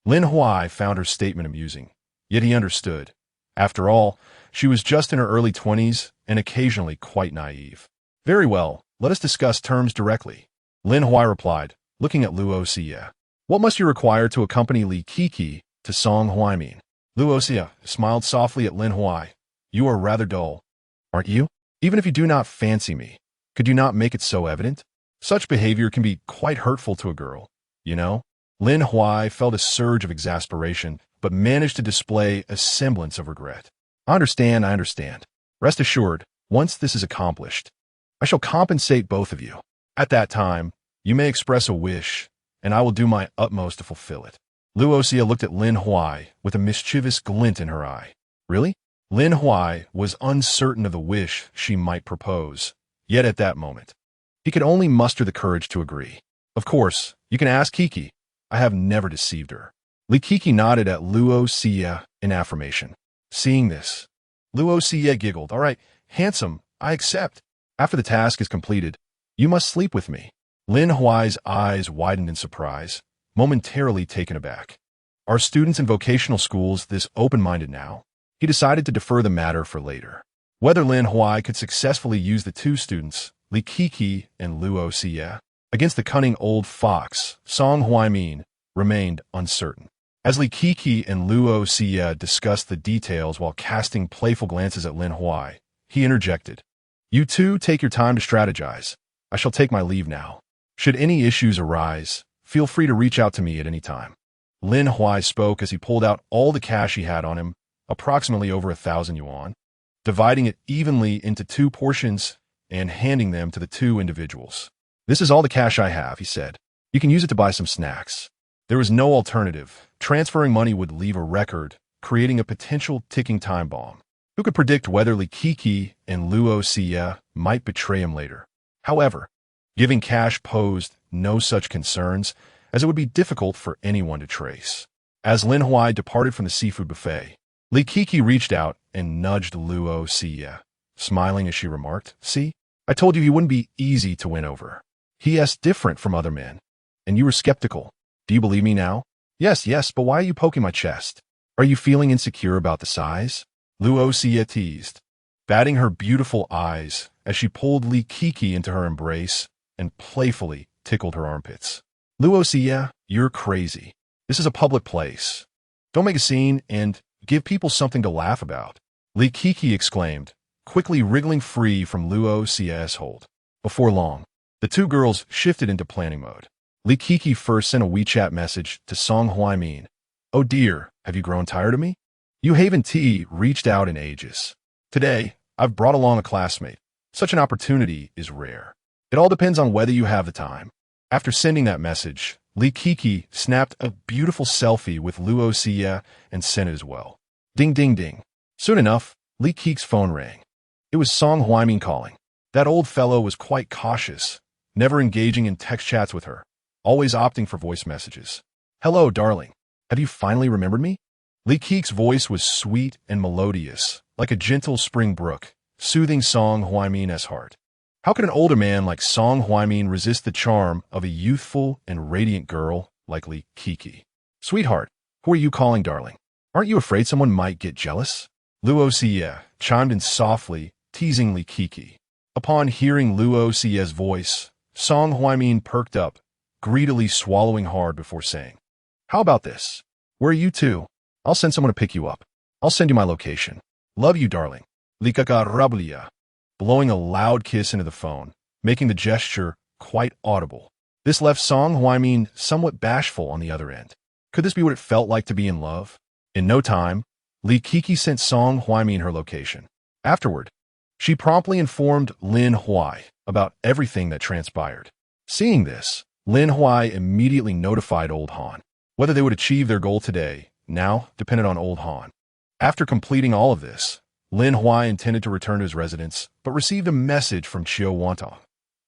Lin Huai found her statement amusing, yet he understood. After all, she was just in her early 20s and occasionally quite naive. Very well, let us discuss terms directly. Lin Huai replied, looking at Luo Xie. What must you require to accompany Li Kiki to Song Huaimin? Luo Xie smiled softly at Lin Huai. You are rather dull, aren't you? Even if you do not fancy me, could you not make it so evident? Such behavior can be quite hurtful to a girl, you know? Lin Huai felt a surge of exasperation, but managed to display a semblance of regret. I understand. Rest assured, once this is accomplished, I shall compensate both of you. At that time, you may express a wish, and I will do my utmost to fulfill it. Luo Xie looked at Lin Huai with a mischievous glint in her eye. Really? Lin Huai was uncertain of the wish she might propose, yet at that moment, he could only muster the courage to agree. Of course, you can ask Kiki. I have never deceived her. Li Kiki nodded at Luo Xie in affirmation. Seeing this, Luo Xie giggled. All right, handsome, I accept. After the task is completed, you must sleep with me. Lin Huai's eyes widened in surprise, momentarily taken aback. Are students in vocational schools this open-minded now? He decided to defer the matter for later. Whether Lin Huai could successfully use the two students, Li Kiki and Luo Xie, against the cunning old fox, Song Huaimin, remained uncertain. As Li Kiki and Luo Xie discussed the details while casting playful glances at Lin Huai, he interjected. You two take your time to strategize. I shall take my leave now. Should any issues arise, feel free to reach out to me at any time. Lin Huai spoke as he pulled out all the cash he had on him, approximately over 1,000 yuan, dividing it evenly into 2 portions and handing them to the 2 individuals. This is all the cash I have, he said. You can use it to buy some snacks. There was no alternative. Transferring money would leave a record, creating a potential ticking time bomb. Who could predict whether Li Kiki and Luo Xie might betray him later? However, giving cash posed no such concerns, as it would be difficult for anyone to trace. As Lin Huai departed from the seafood buffet, Li Kiki reached out and nudged Luo Xie, smiling as she remarked, See, I told you he wouldn't be easy to win over. He is different from other men, and you were skeptical. Do you believe me now? Yes, but why are you poking my chest? Are you feeling insecure about the size? Luo Xie teased, batting her beautiful eyes as she pulled Li Kiki into her embrace and playfully tickled her armpits. Luo Xie, you're crazy. This is a public place. Don't make a scene and give people something to laugh about. Li Kiki exclaimed, quickly wriggling free from Luo Xie's hold. Before long, the 2 girls shifted into planning mode. Li Kiki first sent a WeChat message to Song Huaimin. Oh dear, have you grown tired of me? You haven't reached out in ages. Today, I've brought along a classmate. Such an opportunity is rare. It all depends on whether you have the time. After sending that message, Li Kiki snapped a beautiful selfie with Luo Xie and sent it as well. Ding ding ding. Soon enough, Li Kiki's phone rang. It was Song Huaimin calling. That old fellow was quite cautious, never engaging in text chats with her, always opting for voice messages. Hello, darling. Have you finally remembered me? Li Kiki's voice was sweet and melodious, like a gentle spring brook, soothing Song Huaimin's heart. How could an older man like Song Huaimin resist the charm of a youthful and radiant girl like Li Kiki? Sweetheart, who are you calling darling? Aren't you afraid someone might get jealous? Luo Xie chimed in softly, teasing Li Kiki. Upon hearing Luo Xie's voice, Song Huaimin perked up, greedily swallowing hard before saying, "How about this? Where are you two? I'll send someone to pick you up. I'll send you my location. Love you, darling." Li Kaka blowing a loud kiss into the phone, making the gesture quite audible. This left Song Huaimin somewhat bashful on the other end. Could this be what it felt like to be in love? In no time, Li Kiki sent Song Huaimin her location. Afterward, she promptly informed Lin Huai about everything that transpired. Seeing this, Lin Huai immediately notified Old Han. Whether they would achieve their goal today now depended on Old Han. After completing all of this, Lin Huai intended to return to his residence, but received a message from Chiu Wantong.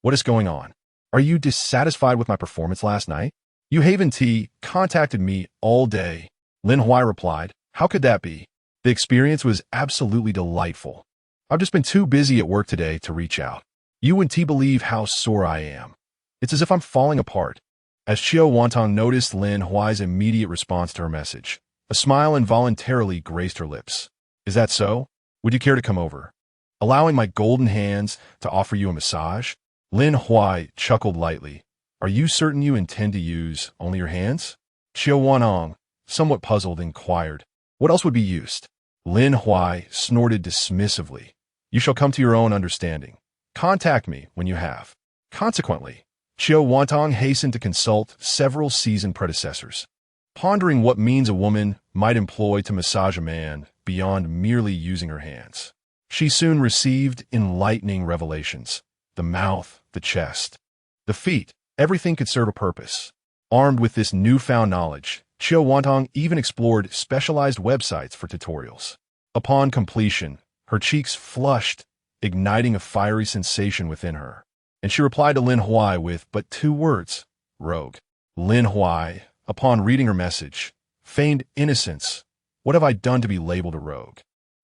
"What is going on? Are you dissatisfied with my performance last night? Yu Haven T contacted me all day." Lin Huai replied, "How could that be? The experience was absolutely delightful. I've just been too busy at work today to reach out. You and T believe how sore I am. It's as if I'm falling apart." As Chiu Wantong noticed Lin Huai's immediate response to her message, a smile involuntarily graced her lips. "Is that so? Would you care to come over? Allowing my golden hands to offer you a massage?" Lin Huai chuckled lightly. "Are you certain you intend to use only your hands?" Chiu Wantong, somewhat puzzled, inquired, "What else would be used?" Lin Huai snorted dismissively. "You shall come to your own understanding. Contact me when you have." Consequently, Chiu Wantong hastened to consult several seasoned predecessors, pondering what means a woman might employ to massage a man beyond merely using her hands. She soon received enlightening revelations. The mouth, the chest, the feet, everything could serve a purpose. Armed with this newfound knowledge, Chiu Wantong even explored specialized websites for tutorials. Upon completion, her cheeks flushed, igniting a fiery sensation within her, and she replied to Lin Huai with but 2 words, "Rogue." Lin Huai, upon reading her message, feigned innocence. "What have I done to be labeled a rogue?"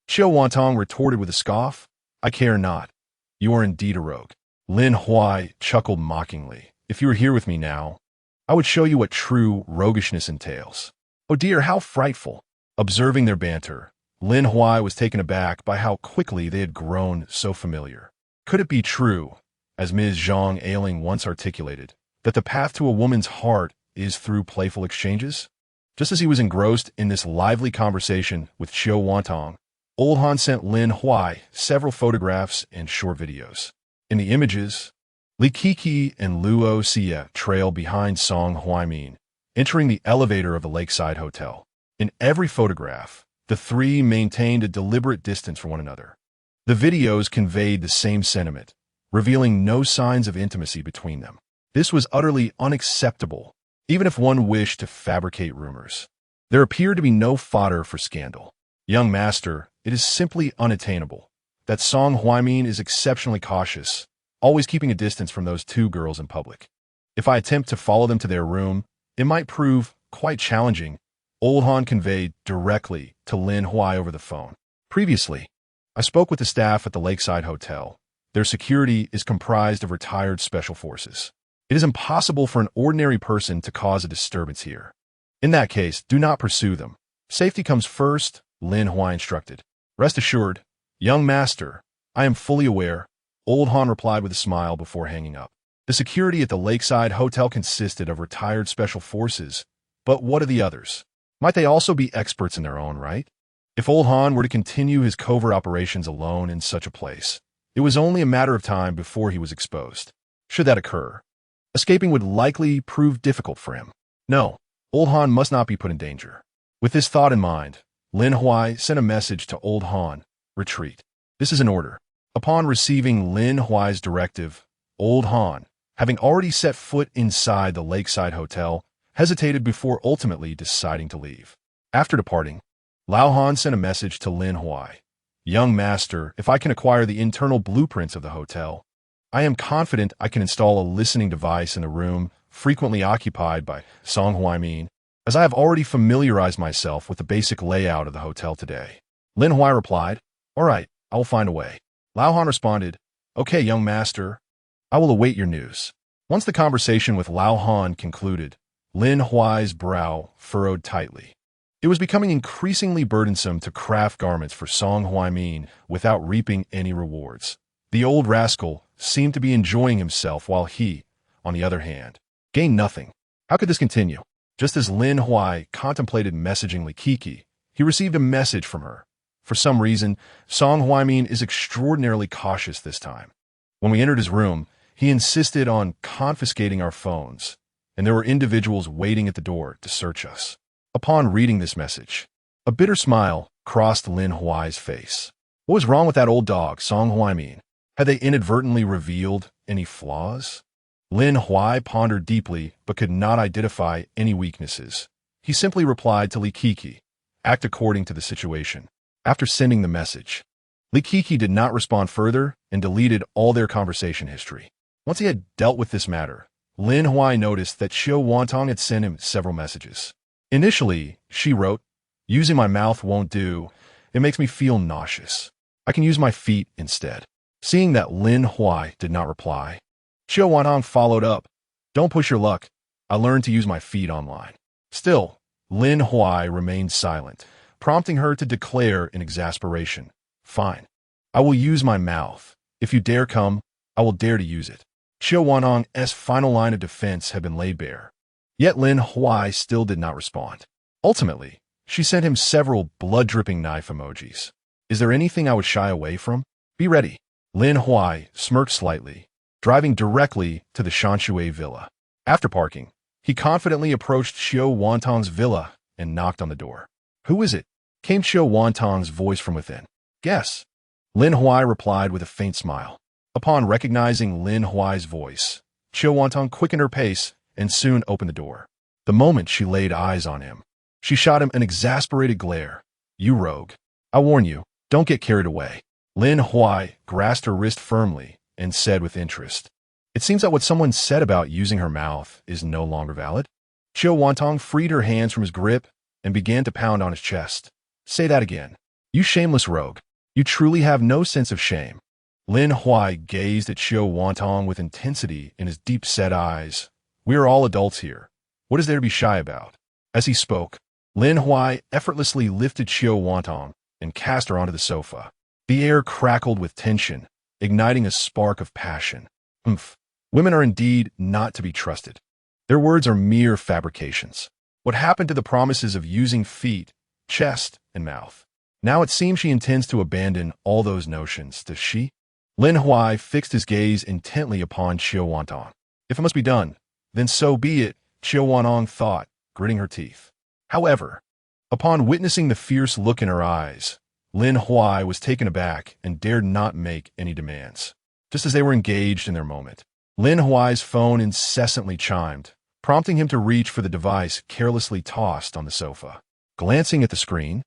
Chiu Wantong retorted with a scoff, "I care not. You are indeed a rogue." Lin Huai chuckled mockingly. "If you were here with me now, I would show you what true roguishness entails." "Oh dear, how frightful." Observing their banter, Lin Huai was taken aback by how quickly they had grown so familiar. Could it be true, as Ms. Zhang Ailing once articulated, that the path to a woman's heart is through playful exchanges? Just as he was engrossed in this lively conversation with Chiu Wantong, Old Han sent Lin Huai several photographs and short videos. In the images, Li Kiki and Luo Xie trail behind Song Huaimin, entering the elevator of the lakeside hotel. In every photograph, the three maintained a deliberate distance from one another. The videos conveyed the same sentiment, revealing no signs of intimacy between them. This was utterly unacceptable, even if one wished to fabricate rumors. There appeared to be no fodder for scandal. "Young master, it is simply unattainable. That Song Huaimin is exceptionally cautious, always keeping a distance from those 2 girls in public. If I attempt to follow them to their room, it might prove quite challenging," Old Han conveyed directly to Lin Huai over the phone. "Previously, I spoke with the staff at the Lakeside Hotel. Their security is comprised of retired special forces. It is impossible for an ordinary person to cause a disturbance here. In that case, do not pursue them. Safety comes first," Lin Huai instructed. "Rest assured, young master, I am fully aware," Old Han replied with a smile before hanging up. The security at the Lakeside Hotel consisted of retired special forces, but what of the others? Might they also be experts in their own right? If Old Han were to continue his covert operations alone in such a place, it was only a matter of time before he was exposed. Should that occur, escaping would likely prove difficult for him. No, Old Han must not be put in danger. With this thought in mind, Lin Huai sent a message to Old Han, "Retreat. This is an order." Upon receiving Lin Huai's directive, Old Han, having already set foot inside the Lakeside Hotel, hesitated before ultimately deciding to leave. After departing, Lao Han sent a message to Lin Huai. "Young master, if I can acquire the internal blueprints of the hotel, I am confident I can install a listening device in the room frequently occupied by Song Huaimin, as I have already familiarized myself with the basic layout of the hotel today." Lin Huai replied, "All right, I will find a way." Lao Han responded, "Okay, young master, I will await your news." Once the conversation with Lao Han concluded, Lin Huai's brow furrowed tightly. It was becoming increasingly burdensome to craft garments for Song Huaimin without reaping any rewards. The old rascal seemed to be enjoying himself while he, on the other hand, gained nothing. How could this continue? Just as Lin Huai contemplated messaging Likiki, he received a message from her. For some reason, Song Huaimin is extraordinarily cautious this time. When we entered his room, he insisted on confiscating our phones, and there were individuals waiting at the door to search us. Upon reading this message, a bitter smile crossed Lin Huai's face. What was wrong with that old dog, Song Huaimin? Had they inadvertently revealed any flaws? Lin Huai pondered deeply but could not identify any weaknesses. He simply replied to Likiki, "Act according to the situation." After sending the message, Likiki did not respond further and deleted all their conversation history. Once he had dealt with this matter, Lin Huai noticed that Xiao Wantong had sent him several messages. Initially, she wrote, "Using my mouth won't do. It makes me feel nauseous. I can use my feet instead." Seeing that Lin Huai did not reply, Xiao Wantong followed up, "Don't push your luck. I learned to use my feet online." Still, Lin Huai remained silent, prompting her to declare in exasperation, "Fine. I will use my mouth. If you dare come, I will dare to use it." Xiao Wantong's final line of defense had been laid bare. Yet Lin Huai still did not respond. Ultimately, she sent him several blood-dripping knife emojis. "Is there anything I would shy away from? Be ready." Lin Huai smirked slightly, driving directly to the Shanshui villa. After parking, he confidently approached Xiao Wantong's villa and knocked on the door. "Who is it?" came Xiao Wantong's voice from within. "Guess." Lin Huai replied with a faint smile. Upon recognizing Lin Huai's voice, Xiao Wantong quickened her pace and soon opened the door. The moment she laid eyes on him, she shot him an exasperated glare. "You rogue. I warn you, don't get carried away." Lin Huai grasped her wrist firmly and said with interest, "It seems that what someone said about using her mouth is no longer valid." Xiao Wantong freed her hands from his grip and began to pound on his chest. "Say that again. You shameless rogue. You truly have no sense of shame." Lin Huai gazed at Xiao Wantong with intensity in his deep-set eyes. "We are all adults here. What is there to be shy about?" As he spoke, Lin Huai effortlessly lifted Xiao Wantong and cast her onto the sofa. The air crackled with tension, igniting a spark of passion. Women are indeed not to be trusted. Their words are mere fabrications. What happened to the promises of using feet, chest, and mouth? Now it seems she intends to abandon all those notions, does she? Lin Huai fixed his gaze intently upon Xiao Wantong. If it must be done, then so be it, Xiao Wantong thought, gritting her teeth. However, upon witnessing the fierce look in her eyes, Lin Huai was taken aback and dared not make any demands. Just as they were engaged in their moment, Lin Huai's phone incessantly chimed, prompting him to reach for the device carelessly tossed on the sofa. Glancing at the screen,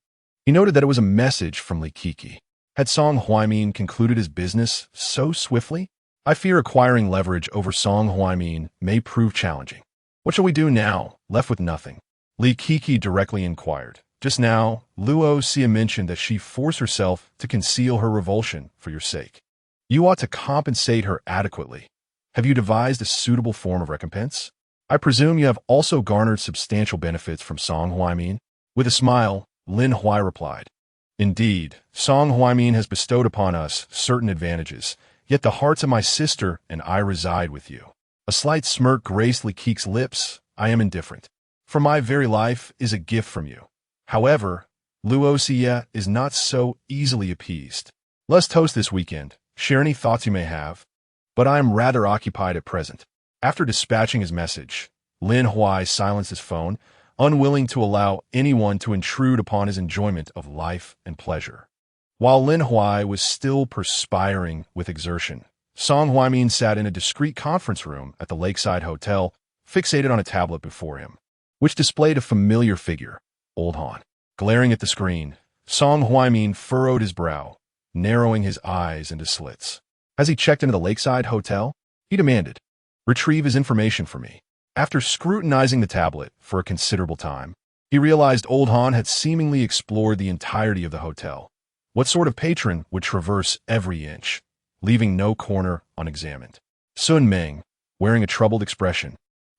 he noted that it was a message from Likiki. Had Song Huaimin concluded his business so swiftly? "I fear acquiring leverage over Song Huaimin may prove challenging. What shall we do now, left with nothing?" Likiki directly inquired. "Just now, Luo Xia mentioned that she forced herself to conceal her revulsion for your sake. You ought to compensate her adequately. Have you devised a suitable form of recompense? I presume you have also garnered substantial benefits from Song Huaimin?" With a smile, Lin Huai replied, "Indeed, Song Huaimin has bestowed upon us certain advantages, yet the hearts of my sister and I reside with you." A slight smirk graced Likiki's lips. "I am indifferent. For my very life is a gift from you. However, Luo Xia is not so easily appeased. Let's toast this weekend. Share any thoughts you may have. But I am rather occupied at present." After dispatching his message, Lin Huai silenced his phone, unwilling to allow anyone to intrude upon his enjoyment of life and pleasure. While Lin Huai was still perspiring with exertion, Song Huaimin sat in a discreet conference room at the Lakeside Hotel, fixated on a tablet before him, which displayed a familiar figure, Old Han. Glaring at the screen, Song Huaimin furrowed his brow, narrowing his eyes into slits. As he checked into the Lakeside Hotel, he demanded, "Retrieve his information for me." After scrutinizing the tablet for a considerable time, he realized Old Han had seemingly explored the entirety of the hotel, What sort of patron would traverse every inch, leaving no corner unexamined? Sun Ming, wearing a troubled expression,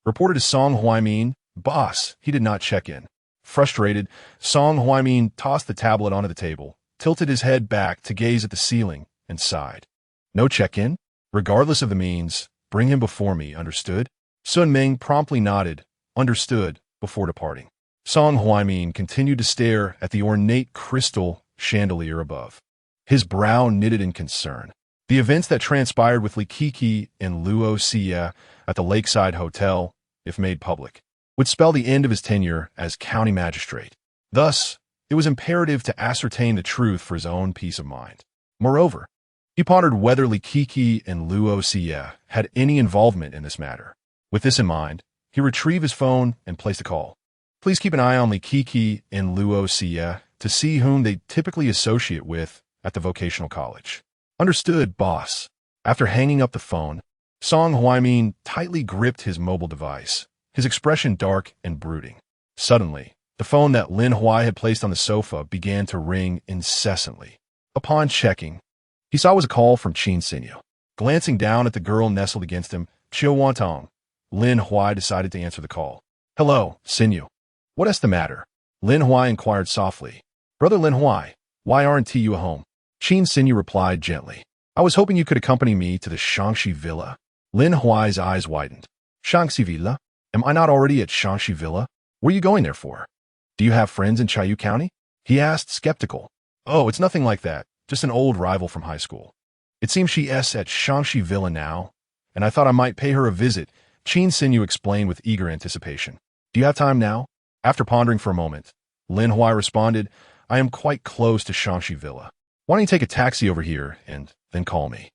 reported to Song Huaimin, "Boss, he did not check in." Frustrated, Song Huaimin tossed the tablet onto the table, tilted his head back to gaze at the ceiling, and sighed. "No check-in? Regardless of the means, bring him before me, understood?" Sun Ming promptly nodded, understood, before departing. Song Huaimin continued to stare at the ornate crystal chandelier above, his brow knitted in concern. The events that transpired with Li Kiki and Luo Xie at the Lakeside Hotel, if made public, would spell the end of his tenure as county magistrate. Thus, it was imperative to ascertain the truth for his own peace of mind. Moreover, he pondered whether Li Kiki and Luo Xie had any involvement in this matter. With this in mind, he retrieved his phone and placed a call. "Please keep an eye on Li Kiki and Luo Xie to see whom they typically associate with at the vocational college." "Understood, boss." After hanging up the phone, Song Huaimin tightly gripped his mobile device, his expression dark and brooding. Suddenly, the phone that Lin Huai had placed on the sofa began to ring incessantly. Upon checking, he saw it was a call from Qin Xinyu. Glancing down at the girl nestled against him, Chiu Wantong, Lin Huai decided to answer the call. "Hello, Xinyu. What is the matter?" Lin Huai inquired softly. "Brother Lin Huai, why aren't you at home?" Qin Xinyu replied gently. "I was hoping you could accompany me to the Shangxi Villa." Lin Huai's eyes widened. "Shangxi Villa? Am I not already at Shangxi Villa? What are you going there for? Do you have friends in Chayu County?" he asked, skeptical. "Oh, it's nothing like that. Just an old rival from high school. It seems she's at Shangxi Villa now, and I thought I might pay her a visit," Qin Xinyu explained with eager anticipation. "Do you have time now?" After pondering for a moment, Lin Huai responded, "I am quite close to Shangxi Villa. Why don't you take a taxi over here and then call me?"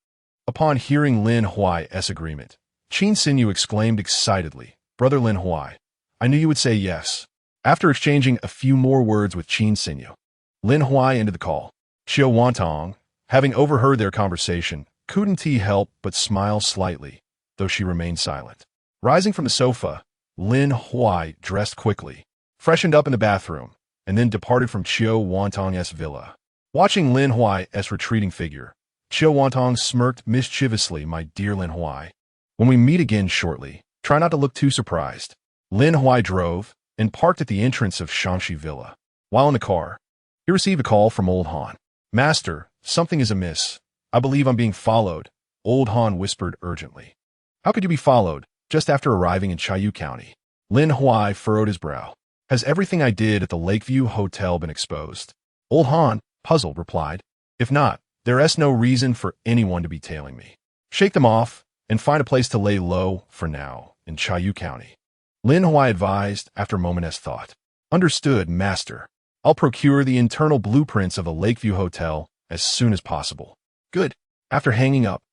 Upon hearing Lin Huai's agreement, Qin Xinyu exclaimed excitedly, "Brother Lin Huai, I knew you would say yes." After exchanging a few more words with Qin Xinyu, Lin Huai ended the call. Chiu Wantong, having overheard their conversation, couldn't he help but smile slightly, though she remained silent. Rising from the sofa, Lin Huai dressed quickly, freshened up in the bathroom, and then departed from Chiu Wantong's villa. Watching Lin Huai's retreating figure, Chiu Wantong smirked mischievously. "My dear Lin Huai, when we meet again shortly, try not to look too surprised." Lin Huai drove and parked at the entrance of Shangxi Villa. While in the car, he received a call from Old Han. "Master, something is amiss. I believe I'm being followed," Old Han whispered urgently. "How could you be followed just after arriving in Chayu County?" Lin Huai furrowed his brow. "Has everything I did at the Lakeview Hotel been exposed?" Old Han, puzzled, replied, "If not, there is no reason for anyone to be tailing me. Shake them off and find a place to lay low for now in Chayu County." Lin Huai advised after a moment's thought. "Understood, master. I'll procure the internal blueprints of the Lakeview Hotel as soon as possible." "Good." After hanging up,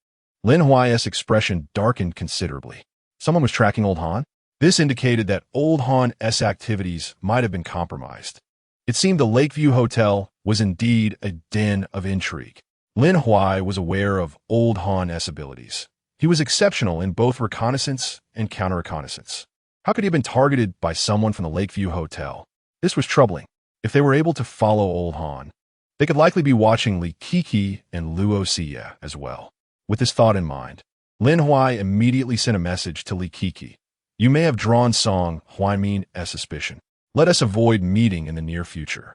Lin Huai's expression darkened considerably. Someone was tracking Old Han? This indicated that Old Han's activities might have been compromised. It seemed the Lakeview Hotel was indeed a den of intrigue. Lin Huai was aware of Old Han's abilities. He was exceptional in both reconnaissance and counter-reconnaissance. How could he have been targeted by someone from the Lakeview Hotel? This was troubling. If they were able to follow Old Han, they could likely be watching Li Kiki and Luo Xie as well. With this thought in mind, Lin Huai immediately sent a message to Li Kiki. "You may have drawn Song Huaimin's suspicion. Let us avoid meeting in the near future.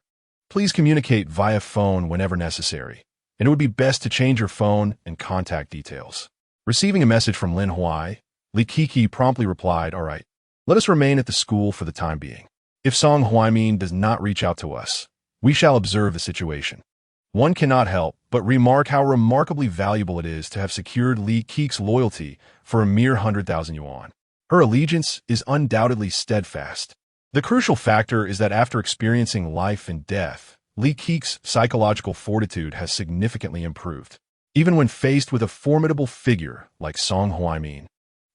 Please communicate via phone whenever necessary, and it would be best to change your phone and contact details." Receiving a message from Lin Huai, Li Kiki promptly replied, "All right, let us remain at the school for the time being. If Song Huaimin does not reach out to us, we shall observe the situation." One cannot help but remark how remarkably valuable it is to have secured Li Kiki's loyalty for a mere 100,000 yuan. Her allegiance is undoubtedly steadfast. The crucial factor is that after experiencing life and death, Li Kiki's psychological fortitude has significantly improved. Even when faced with a formidable figure like Song Huaimin,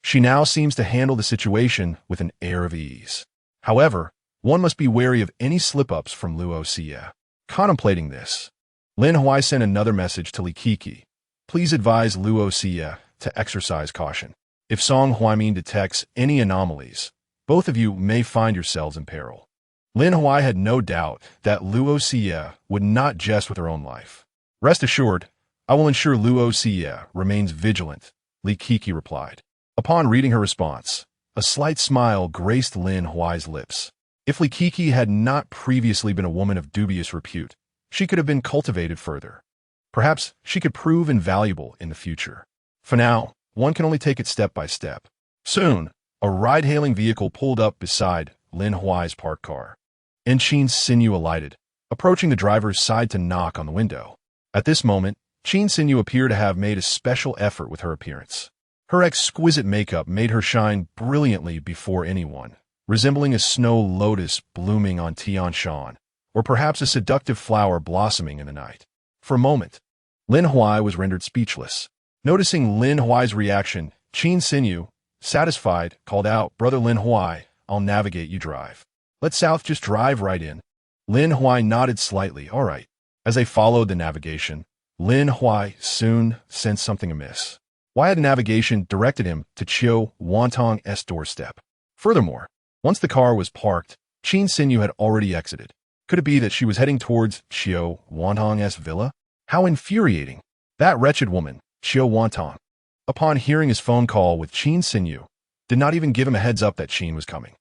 she now seems to handle the situation with an air of ease. However, one must be wary of any slip-ups from Luo Xie. Contemplating this, Lin Huai sent another message to Li Kiki. "Please advise Luo Xie to exercise caution. If Song Huaimin detects any anomalies, both of you may find yourselves in peril." Lin Huai had no doubt that Luo Xie would not jest with her own life. Rest assured, I will ensure Luo Xie remains vigilant, Li Kiki replied. Upon reading her response, a slight smile graced Lin Huai's lips. If Li Kiki had not previously been a woman of dubious repute, she could have been cultivated further. Perhaps she could prove invaluable in the future. For now, one can only take it step by step. Soon, a ride-hailing vehicle pulled up beside Lin Huai's parked car. Qin Sinew alighted, approaching the driver's side to knock on the window. At this moment, Qin Sinew appeared to have made a special effort with her appearance. Her exquisite makeup made her shine brilliantly before anyone, resembling a snow lotus blooming on Tian Shan, or perhaps a seductive flower blossoming in the night. For a moment, Lin Huai was rendered speechless. Noticing Lin Huai's reaction, Qin Sinew, satisfied, called out, "Brother Lin Huai, I'll navigate, you drive. Let South just drive right in." Lin Huai nodded slightly, all right. As they followed the navigation, Lin Huai soon sensed something amiss. Why had the navigation directed him to Qiu Wantong's doorstep? Furthermore, once the car was parked, Qin Sinew had already exited. Could it be that she was heading towards Qiu Wantong's villa? How infuriating! That wretched woman, Qiu Wantong. Upon hearing his phone call with Qin Sinew, did not even give him a heads up that Qin was coming.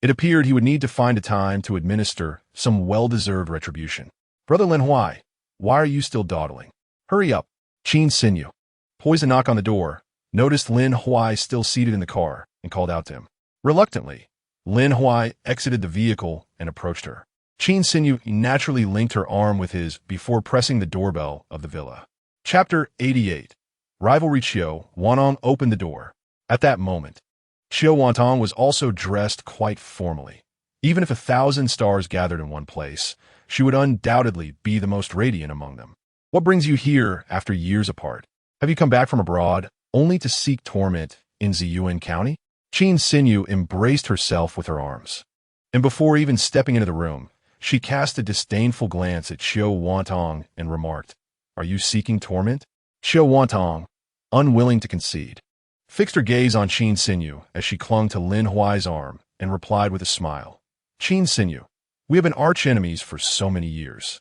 It appeared he would need to find a time to administer some well-deserved retribution. Brother Lin Huai, why are you still dawdling? Hurry up. Qin Sinew, poised to knock on the door, noticed Lin Huai still seated in the car and called out to him. Reluctantly, Lin Huai exited the vehicle and approached her. Qin Sinew naturally linked her arm with his before pressing the doorbell of the villa. Chapter 88. Rivalry. Qiu Wantong opened the door. At that moment, Qiu Wantong was also dressed quite formally. Even if 1,000 stars gathered in one place, she would undoubtedly be the most radiant among them. What brings you here after years apart? Have you come back from abroad only to seek torment in Ziyuan County? Qin Sinew embraced herself with her arms. And before even stepping into the room, she cast a disdainful glance at Qiu Wantong and remarked, "Are you seeking torment?" Qiu Wantong, unwilling to concede, fixed her gaze on Qin Sinew as she clung to Lin Huai's arm and replied with a smile. "Qin Sinew, we have been arch-enemies for so many years.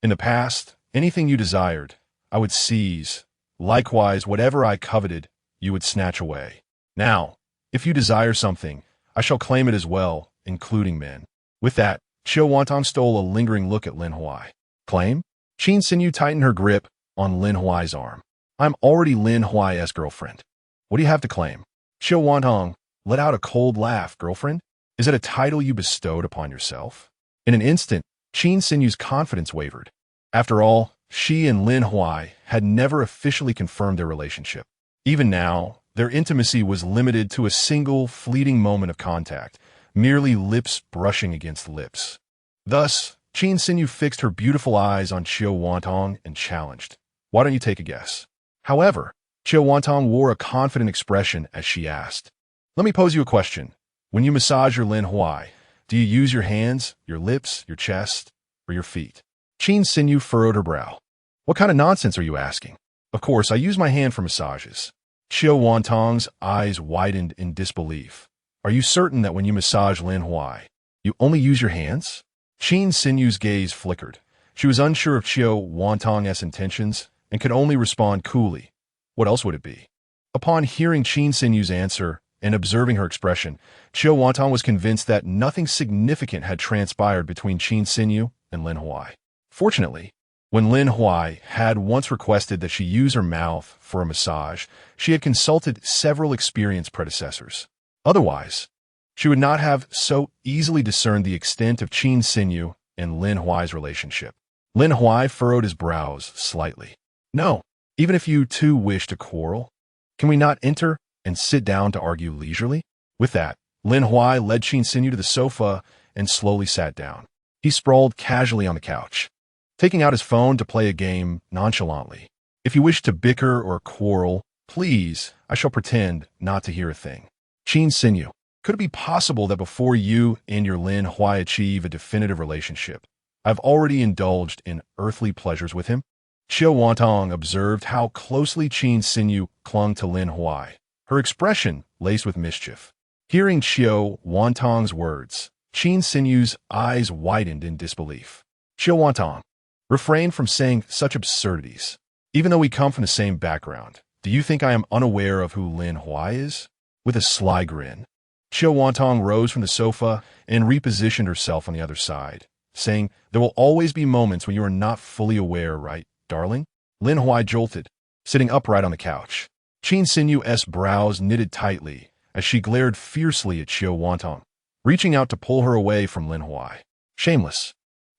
In the past, anything you desired, I would seize. Likewise, whatever I coveted, you would snatch away. Now, if you desire something, I shall claim it as well, including men." With that, Qiu Wantong stole a lingering look at Lin Huai. Claim? Qin Sinew tightened her grip on Lin Huai's arm. "I'm already Lin Huai's girlfriend. What do you have to claim?" Qiu Wantong let out a cold laugh. "Girlfriend? Is it a title you bestowed upon yourself?" In an instant, Qin Sinew's confidence wavered. After all, she and Lin Huai had never officially confirmed their relationship. Even now, their intimacy was limited to a single fleeting moment of contact, merely lips brushing against lips. Thus, Qin Sinew fixed her beautiful eyes on Qiu Wantong and challenged, "Why don't you take a guess?" However, Qiu Wantong wore a confident expression as she asked, "Let me pose you a question. When you massage your Lin Huai, do you use your hands, your lips, your chest, or your feet?" Qin Sinew furrowed her brow. "What kind of nonsense are you asking? Of course, I use my hand for massages." Qiu Wantong's eyes widened in disbelief. "Are you certain that when you massage Lin Huai, you only use your hands?" Qin Sinew's gaze flickered. She was unsure of Qiu Wantong's intentions and could only respond coolly. What else would it be? Upon hearing Qin Sinew's answer and observing her expression, Qiu Wantong was convinced that nothing significant had transpired between Qin Sinew and Lin Huai. Fortunately, when Lin Huai had once requested that she use her mouth for a massage, she had consulted several experienced predecessors. Otherwise, she would not have so easily discerned the extent of Qin Sinew and Lin Huai's relationship. Lin Huai furrowed his brows slightly. "No, even if you two wish to quarrel, can we not enter and sit down to argue leisurely?" With that, Lin Huai led Qin Sinew to the sofa and slowly sat down. He sprawled casually on the couch, taking out his phone to play a game nonchalantly. "If you wish to bicker or quarrel, please, I shall pretend not to hear a thing." Qin Sinew, could it be possible that before you and your Lin Huai achieve a definitive relationship, I've already indulged in earthly pleasures with him? Qiu Wantong observed how closely Qin Sinew clung to Lin Huai, her expression laced with mischief. Hearing Qiu Wantong's words, Qin Sinew's eyes widened in disbelief. "Qiu Wantong, Refrain from saying such absurdities. Even though we come from the same background, do you think I am unaware of who Lin Huai is? With a sly grin, Xiao Wantong rose from the sofa and repositioned herself on the other side, saying, "There will always be moments when you are not fully aware, right, darling?" Lin Huai jolted, sitting upright on the couch. Qin Sinyu's brows knitted tightly as she glared fiercely at Xiao Wantong, reaching out to pull her away from Lin Huai. Shameless.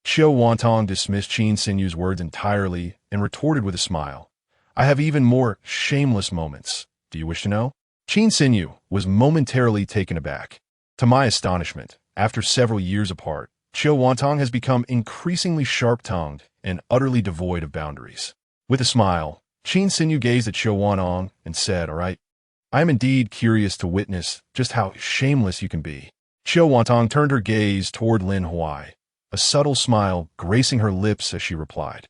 Xiao Wantong dismissed Qin Sinyu's words entirely and retorted with a smile. "I have even more shameless moments. Do you wish to know?" Qin Sinyu was momentarily taken aback. To my astonishment, after several years apart, Xiao Wantong has become increasingly sharp-tongued and utterly devoid of boundaries. With a smile, Qin Sinyu gazed at Xiao Wantong and said, "All right, I am indeed curious to witness just how shameless you can be." Xiao Wantong turned her gaze toward Lin Huai, a subtle smile gracing her lips as she replied,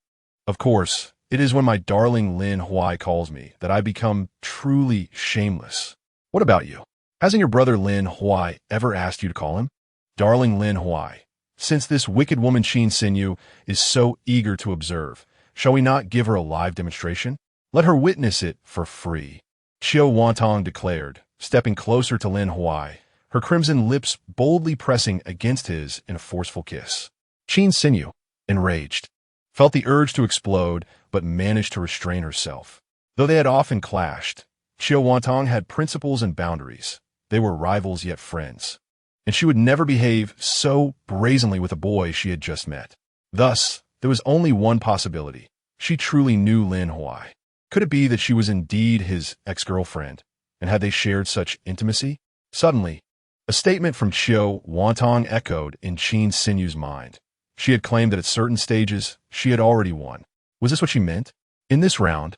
"Of course, it is when my darling Lin Huai calls me that I become truly shameless. What about you? Hasn't your brother Lin Huai ever asked you to call him darling Lin Huai? Since this wicked woman Qin Sinyu is so eager to observe, shall we not give her a live demonstration? Let her witness it for free," Xiao Wantong declared, stepping closer to Lin Huai, her crimson lips boldly pressing against his in a forceful kiss. Qin Sinyu, enraged, felt the urge to explode, but managed to restrain herself. Though they had often clashed, Xiao Wantong had principles and boundaries. They were rivals yet friends, and she would never behave so brazenly with a boy she had just met. Thus, there was only one possibility. She truly knew Lin Huai. Could it be that she was indeed his ex-girlfriend, and had they shared such intimacy? Suddenly, a statement from Xiao Wantong echoed in Qin Sinyu's mind. She had claimed that at certain stages, she had already won. Was this what she meant? In this round,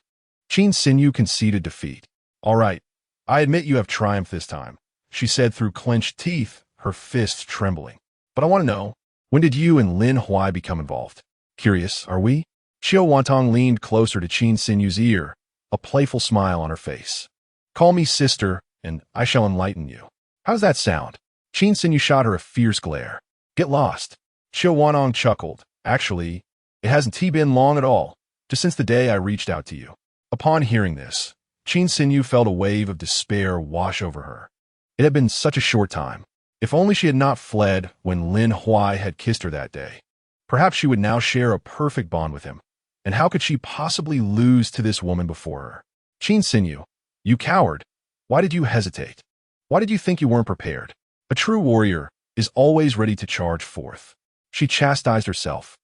Qin Sinyu conceded defeat. "All right, I admit you have triumphed this time," she said through clenched teeth, her fists trembling. "But I want to know, when did you and Lin Huai become involved? Curious, are we?" Xiao Wantong leaned closer to Qin Sinyu's ear, a playful smile on her face. "Call me sister, and I shall enlighten you. How's that sound?" Qin Sinyu shot her a fierce glare. "Get lost." Xiao Wantong chuckled. "Actually, it hasn't been long at all, just since the day I reached out to you." Upon hearing this, Qin Sinyu felt a wave of despair wash over her. It had been such a short time. If only she had not fled when Lin Huai had kissed her that day. Perhaps she would now share a perfect bond with him. And how could she possibly lose to this woman before her? "Qin Sinyu, you coward. Why did you hesitate? Why did you think you weren't prepared? A true warrior is always ready to charge forth." She chastised herself.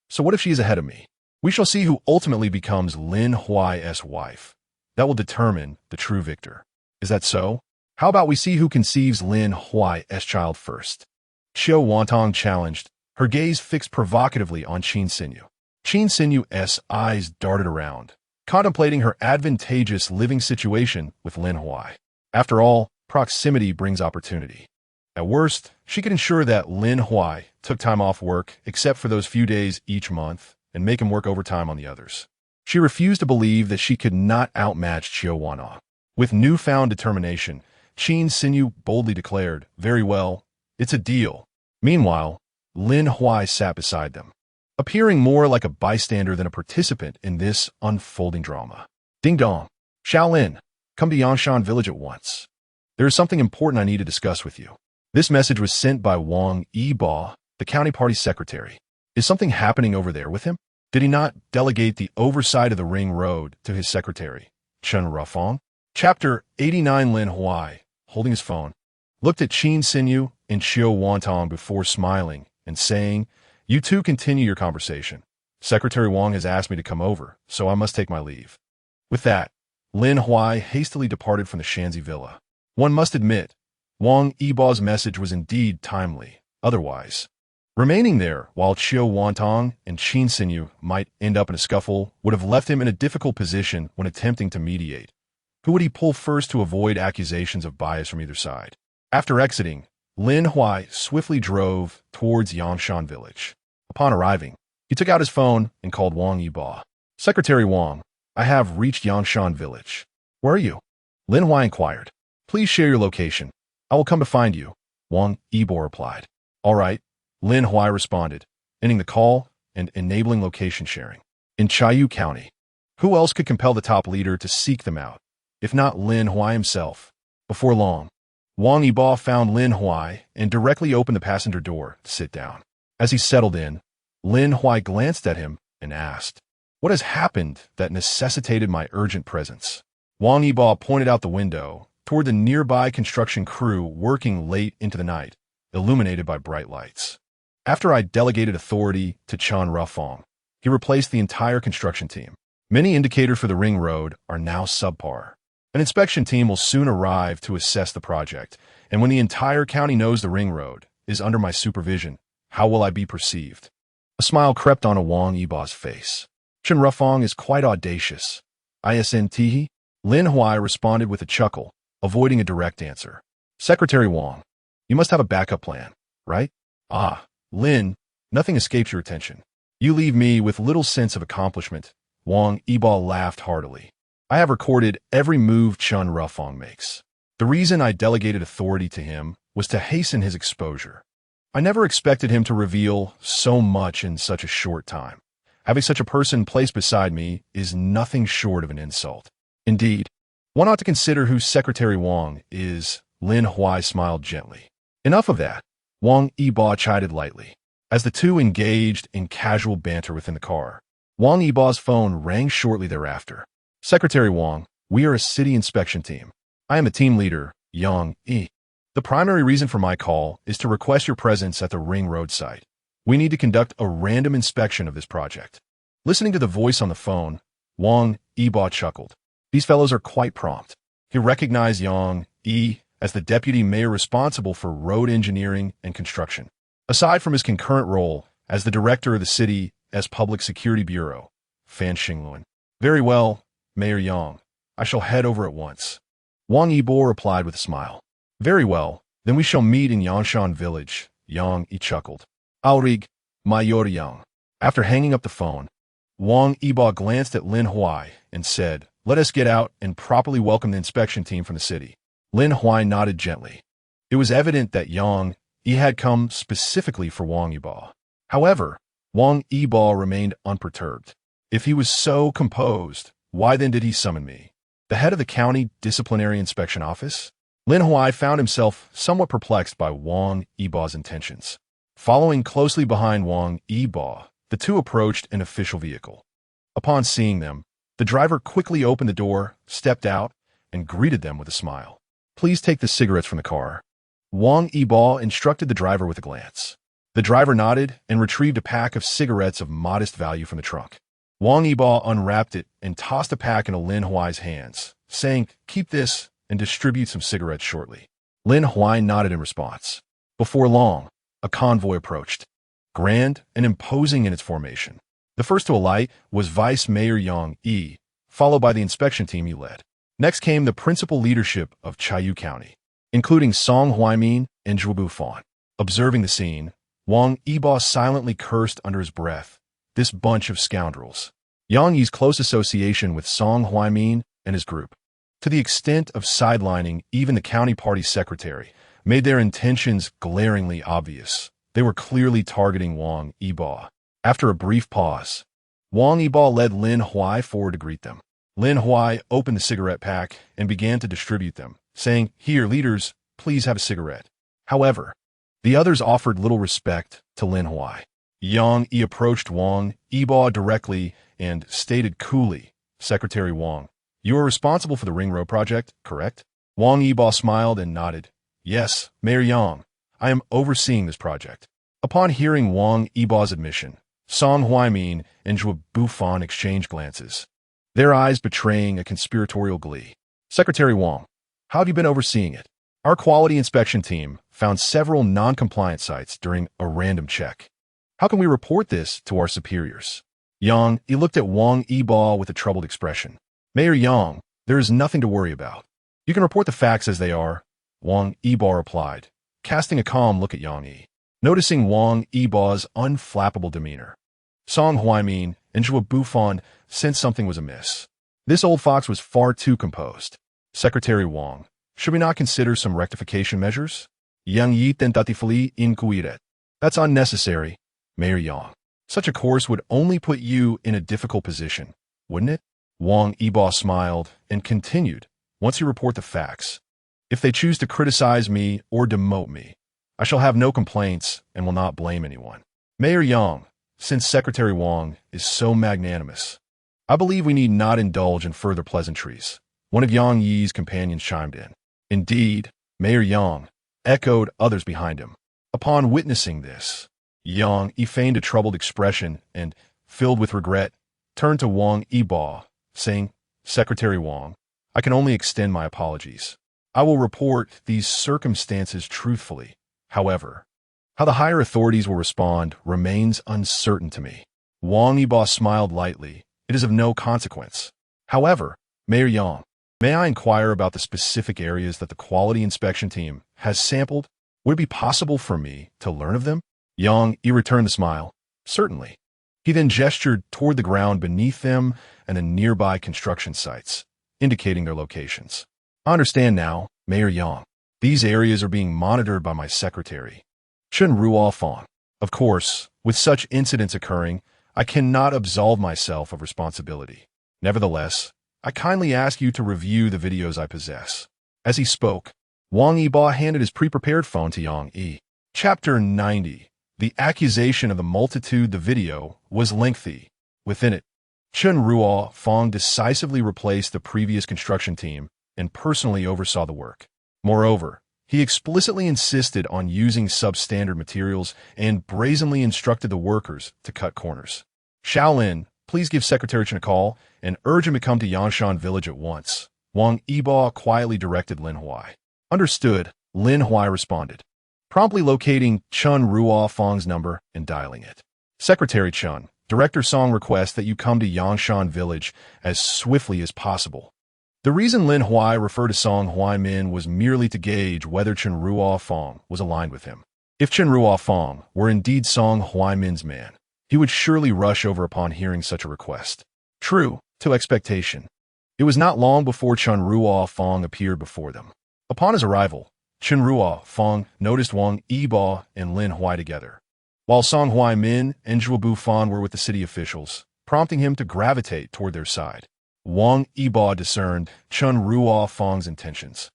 So what if she is ahead of me? We shall see who ultimately becomes Lin Huai's wife. That will determine the true victor. Is that so? How about we see who conceives Lin Huai's child first? Xiao Wantong challenged, her gaze fixed provocatively on Qin Sinyu. Qin Sinyu's eyes darted around, contemplating her advantageous living situation with Lin Huai. After all, proximity brings opportunity. At worst, she could ensure that Lin Huai took time off work except for those few days each month and make him work overtime on the others. She refused to believe that she could not outmatch Xiao Wantong. With newfound determination, Qin Sinyu boldly declared, "Very well, it's a deal." Meanwhile, Lin Huai sat beside them, appearing more like a bystander than a participant in this unfolding drama. "Ding dong. Shaolin, come to Yangshan village at once. There is something important I need to discuss with you." This message was sent by Wang Yibo, the county party secretary. Is something happening over there with him? Did he not delegate the oversight of the ring road to his secretary, Chen Rafong? Chapter 89. Lin Huai, holding his phone, looked at Qin Sinyu and Xiao Wantong before smiling and saying, "You two continue your conversation. Secretary Wang has asked me to come over, so I must take my leave." With that, Lin Huai hastily departed from the Shanzi villa. One must admit, Wang Yibo's message was indeed timely. Otherwise, remaining there while Xiao Wantong and Qin Sinyu might end up in a scuffle would have left him in a difficult position when attempting to mediate. Who would he pull first to avoid accusations of bias from either side? After exiting, Lin Huai swiftly drove towards Yangshan village. Upon arriving, he took out his phone and called Wang Yibo. "Secretary Wang, I have reached Yangshan village." "Where are you?" Lin Huai inquired. "Please share your location. I will come to find you," Wang Yibo replied. "All right," Lin Huai responded, ending the call and enabling location sharing. In Chayu County, who else could compel the top leader to seek them out, if not Lin Huai himself? Before long, Wang Yibo found Lin Huai and directly opened the passenger door to sit down. As he settled in, Lin Huai glanced at him and asked, "What has happened that necessitated my urgent presence?" Wang Yibo pointed out the window toward the nearby construction crew working late into the night, illuminated by bright lights. After I delegated authority to Chen Rufang, he replaced the entire construction team. Many indicators for the ring road are now subpar. An inspection team will soon arrive to assess the project, and when the entire county knows the ring road is under my supervision, how will I be perceived? A smile crept onto Wang Yibo's face. Chen Rufang is quite audacious. ISNT? Lin Huai responded with a chuckle, avoiding a direct answer. Secretary Wang, you must have a backup plan, right? Ah, Lin, nothing escapes your attention. You leave me with little sense of accomplishment. Wang Yibo laughed heartily. I have recorded every move Chen Rufang makes. The reason I delegated authority to him was to hasten his exposure. I never expected him to reveal so much in such a short time. Having such a person placed beside me is nothing short of an insult. Indeed, one ought to consider who Secretary Wang is. Lin Huai smiled gently. Enough of that. Wang Yibo chided lightly. As the two engaged in casual banter within the car, Wang Yibo's phone rang shortly thereafter. Secretary Wang, we are a city inspection team. I am the team leader, Yang Yi. The primary reason for my call is to request your presence at the ring road site. We need to conduct a random inspection of this project. Listening to the voice on the phone, Wang Yibo chuckled. These fellows are quite prompt. He recognized Yang Yi as the deputy mayor responsible for road engineering and construction, aside from his concurrent role as the director of the city as Public Security Bureau, Fan Xingluan. Very well, Mayor Yang. I shall head over at once. Wang Yibo replied with a smile. Very well, then we shall meet in Yangshan village, Yang Yi chuckled. Alrig, Mayor Yang. After hanging up the phone, Wang Yibo glanced at Lin Huai and said, let us get out and properly welcome the inspection team from the city. Lin Huai nodded gently. It was evident that Yang Yi had come specifically for Wang Yibo. However, Wang Yibo remained unperturbed. If he was so composed, why then did he summon me? The head of the county disciplinary inspection office? Lin Huai found himself somewhat perplexed by Wang Yibo's intentions. Following closely behind Wang Yibo, the two approached an official vehicle. Upon seeing them, the driver quickly opened the door, stepped out, and greeted them with a smile. Please take the cigarettes from the car. Wang Yibo instructed the driver with a glance. The driver nodded and retrieved a pack of cigarettes of modest value from the trunk. Wang Yibo unwrapped it and tossed a pack into Lin Huai's hands, saying, keep this and distribute some cigarettes shortly. Lin Huai nodded in response. Before long, a convoy approached, grand and imposing in its formation. The first to alight was Vice Mayor Yang Yi, followed by the inspection team he led. Next came the principal leadership of Chayu County, including Song Huaimin and Zhuo Bufan. Observing the scene, Wang Yibo silently cursed under his breath. This bunch of scoundrels. Yang Yi's close association with Song Huaimin and his group, to the extent of sidelining even the county party secretary, made their intentions glaringly obvious. They were clearly targeting Wang Yibo. After a brief pause, Wang Yibo led Lin Huai forward to greet them. Lin Huai opened the cigarette pack and began to distribute them, saying, here, leaders, please have a cigarette. However, the others offered little respect to Lin Huai. Yang Yi approached Wang Yibo directly and stated coolly, Secretary Wang, you are responsible for the Ring Road project, correct? Wang Yibo smiled and nodded. Yes, Mayor Yang, I am overseeing this project. Upon hearing Wang Yibo's admission, Song Huaimin and Zhuo Bufan exchanged glances, their eyes betraying a conspiratorial glee. Secretary Wang, how have you been overseeing it? Our quality inspection team found several non-compliant sites during a random check. How can we report this to our superiors? Yang Yi looked at Wang Yibo with a troubled expression. Mayor Yang, there is nothing to worry about. You can report the facts as they are, Wang Yibo replied, casting a calm look at Yang Yi. Noticing Wang Yibo's unflappable demeanor, Song Huaimin and Zhuo Bufan sensed something was amiss. This old fox was far too composed. Secretary Wang, should we not consider some rectification measures? Yang Yi tentatively inquired. That's unnecessary, Mayor Yang. Such a course would only put you in a difficult position, wouldn't it? Wang Yibo smiled and continued, once you report the facts. If they choose to criticize me or demote me, I shall have no complaints and will not blame anyone. Mayor Yang, since Secretary Wang is so magnanimous, I believe we need not indulge in further pleasantries. One of Yang Yi's companions chimed in. Indeed, Mayor Yang, echoed others behind him. Upon witnessing this, Yang Yi feigned a troubled expression and, filled with regret, turned to Wang Yibo, saying, Secretary Wang, I can only extend my apologies. I will report these circumstances truthfully. However, how the higher authorities will respond remains uncertain to me. Wang Yibo smiled lightly. It is of no consequence. However, Mayor Yang, may I inquire about the specific areas that the quality inspection team has sampled? Would it be possible for me to learn of them? Yang Yi returned the smile. Certainly. He then gestured toward the ground beneath them and the nearby construction sites, indicating their locations. I understand now, Mayor Yang. These areas are being monitored by my secretary, Chen Ruofang. Of course, with such incidents occurring, I cannot absolve myself of responsibility. Nevertheless, I kindly ask you to review the videos I possess. As he spoke, Wang Yibo handed his pre-prepared phone to Yang Yi. Chapter 90. The accusation of the multitude. The video was lengthy. Within it, Chen Ruofang decisively replaced the previous construction team and personally oversaw the work. Moreover, he explicitly insisted on using substandard materials and brazenly instructed the workers to cut corners. Shaolin, please give Secretary Chen a call and urge him to come to Yanshan village at once. Wang Yibo quietly directed Lin Huai. Understood, Lin Huai responded, promptly locating Chen Ruofang's number and dialing it. Secretary Chen, Director Song requests that you come to Yanshan village as swiftly as possible. The reason Lin Huai referred to Song Huaimin was merely to gauge whether Chen Ruofang was aligned with him. If Chen Ruofang were indeed Song Huaimin's man, he would surely rush over upon hearing such a request. True to expectation, it was not long before Chen Ruofang appeared before them. Upon his arrival, Chen Ruofang noticed Wang Yibo and Lin Huai together, while Song Huaimin and Zhuo Bufan were with the city officials, prompting him to gravitate toward their side. Wang Yibo discerned Chen Ruofang's intentions,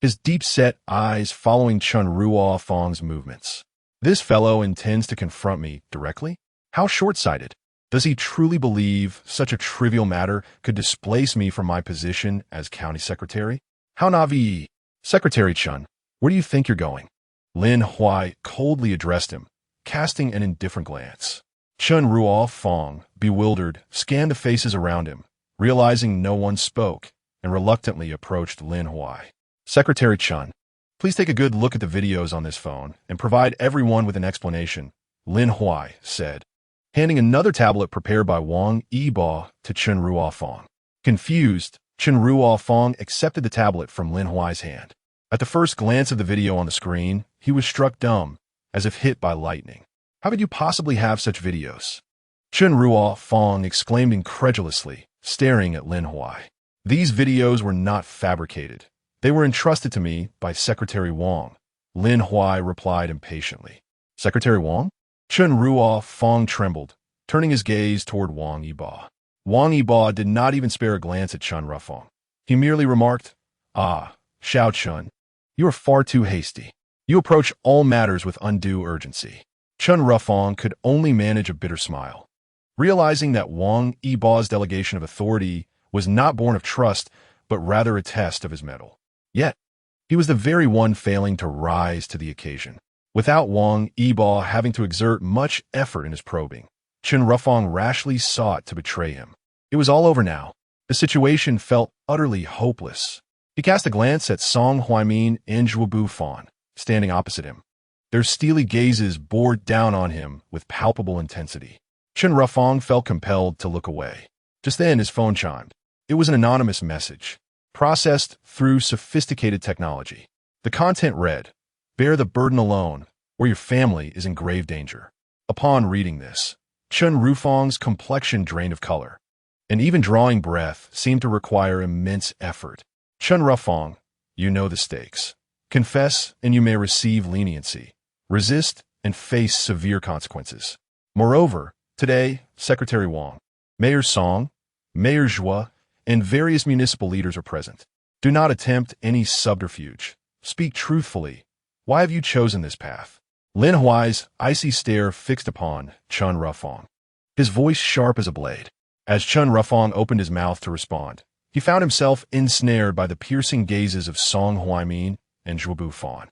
his deep-set eyes following Chen Ruofang's movements. This fellow intends to confront me directly? How short-sighted. Does he truly believe such a trivial matter could displace me from my position as county secretary? How naive. Secretary Chen, where do you think you're going? Lin Huai coldly addressed him, casting an indifferent glance. Chen Ruofang, bewildered, scanned the faces around him, realizing no one spoke, and reluctantly approached Lin Huai. Secretary Chen, please take a good look at the videos on this phone and provide everyone with an explanation, Lin Huai said, handing another tablet prepared by Wang Yibo to Chen Ruofang. Confused, Chen Ruofang accepted the tablet from Lin Huai's hand. At the first glance of the video on the screen, he was struck dumb, as if hit by lightning. How could you possibly have such videos? Chen Ruofang exclaimed incredulously, staring at Lin Huai. These videos were not fabricated. They were entrusted to me by Secretary Wang. Lin Huai replied impatiently. Secretary Wang? Chen Ruofang trembled, turning his gaze toward Wang Yibo. Wang Yibo did not even spare a glance at Chen Ruofang. He merely remarked, Ah, Xiao Chen, you are far too hasty. You approach all matters with undue urgency. Chen Ruofang could only manage a bitter smile. Realizing that Wang Yibo's delegation of authority was not born of trust, but rather a test of his mettle. Yet, he was the very one failing to rise to the occasion. Without Wang Yibo having to exert much effort in his probing, Chen Ruofang rashly sought to betray him. It was all over now. The situation felt utterly hopeless. He cast a glance at Song Huaimin and Zhuo Bufan, standing opposite him. Their steely gazes bore down on him with palpable intensity. Chen Ruofang felt compelled to look away. Just then his phone chimed. It was an anonymous message, processed through sophisticated technology. The content read, Bear the burden alone, or your family is in grave danger. Upon reading this, Chen Ruofang's complexion drained of color, and even drawing breath seemed to require immense effort. Chen Ruofang, you know the stakes. Confess and you may receive leniency. Resist and face severe consequences. Moreover, Today, Secretary Wang, Mayor Song, Mayor Zhua, and various municipal leaders are present. Do not attempt any subterfuge. Speak truthfully. Why have you chosen this path? Lin Huai's icy stare fixed upon Chun Rufang, his voice sharp as a blade. As Chun Rufang opened his mouth to respond, he found himself ensnared by the piercing gazes of Song Huaimin and Zhuo Bufan.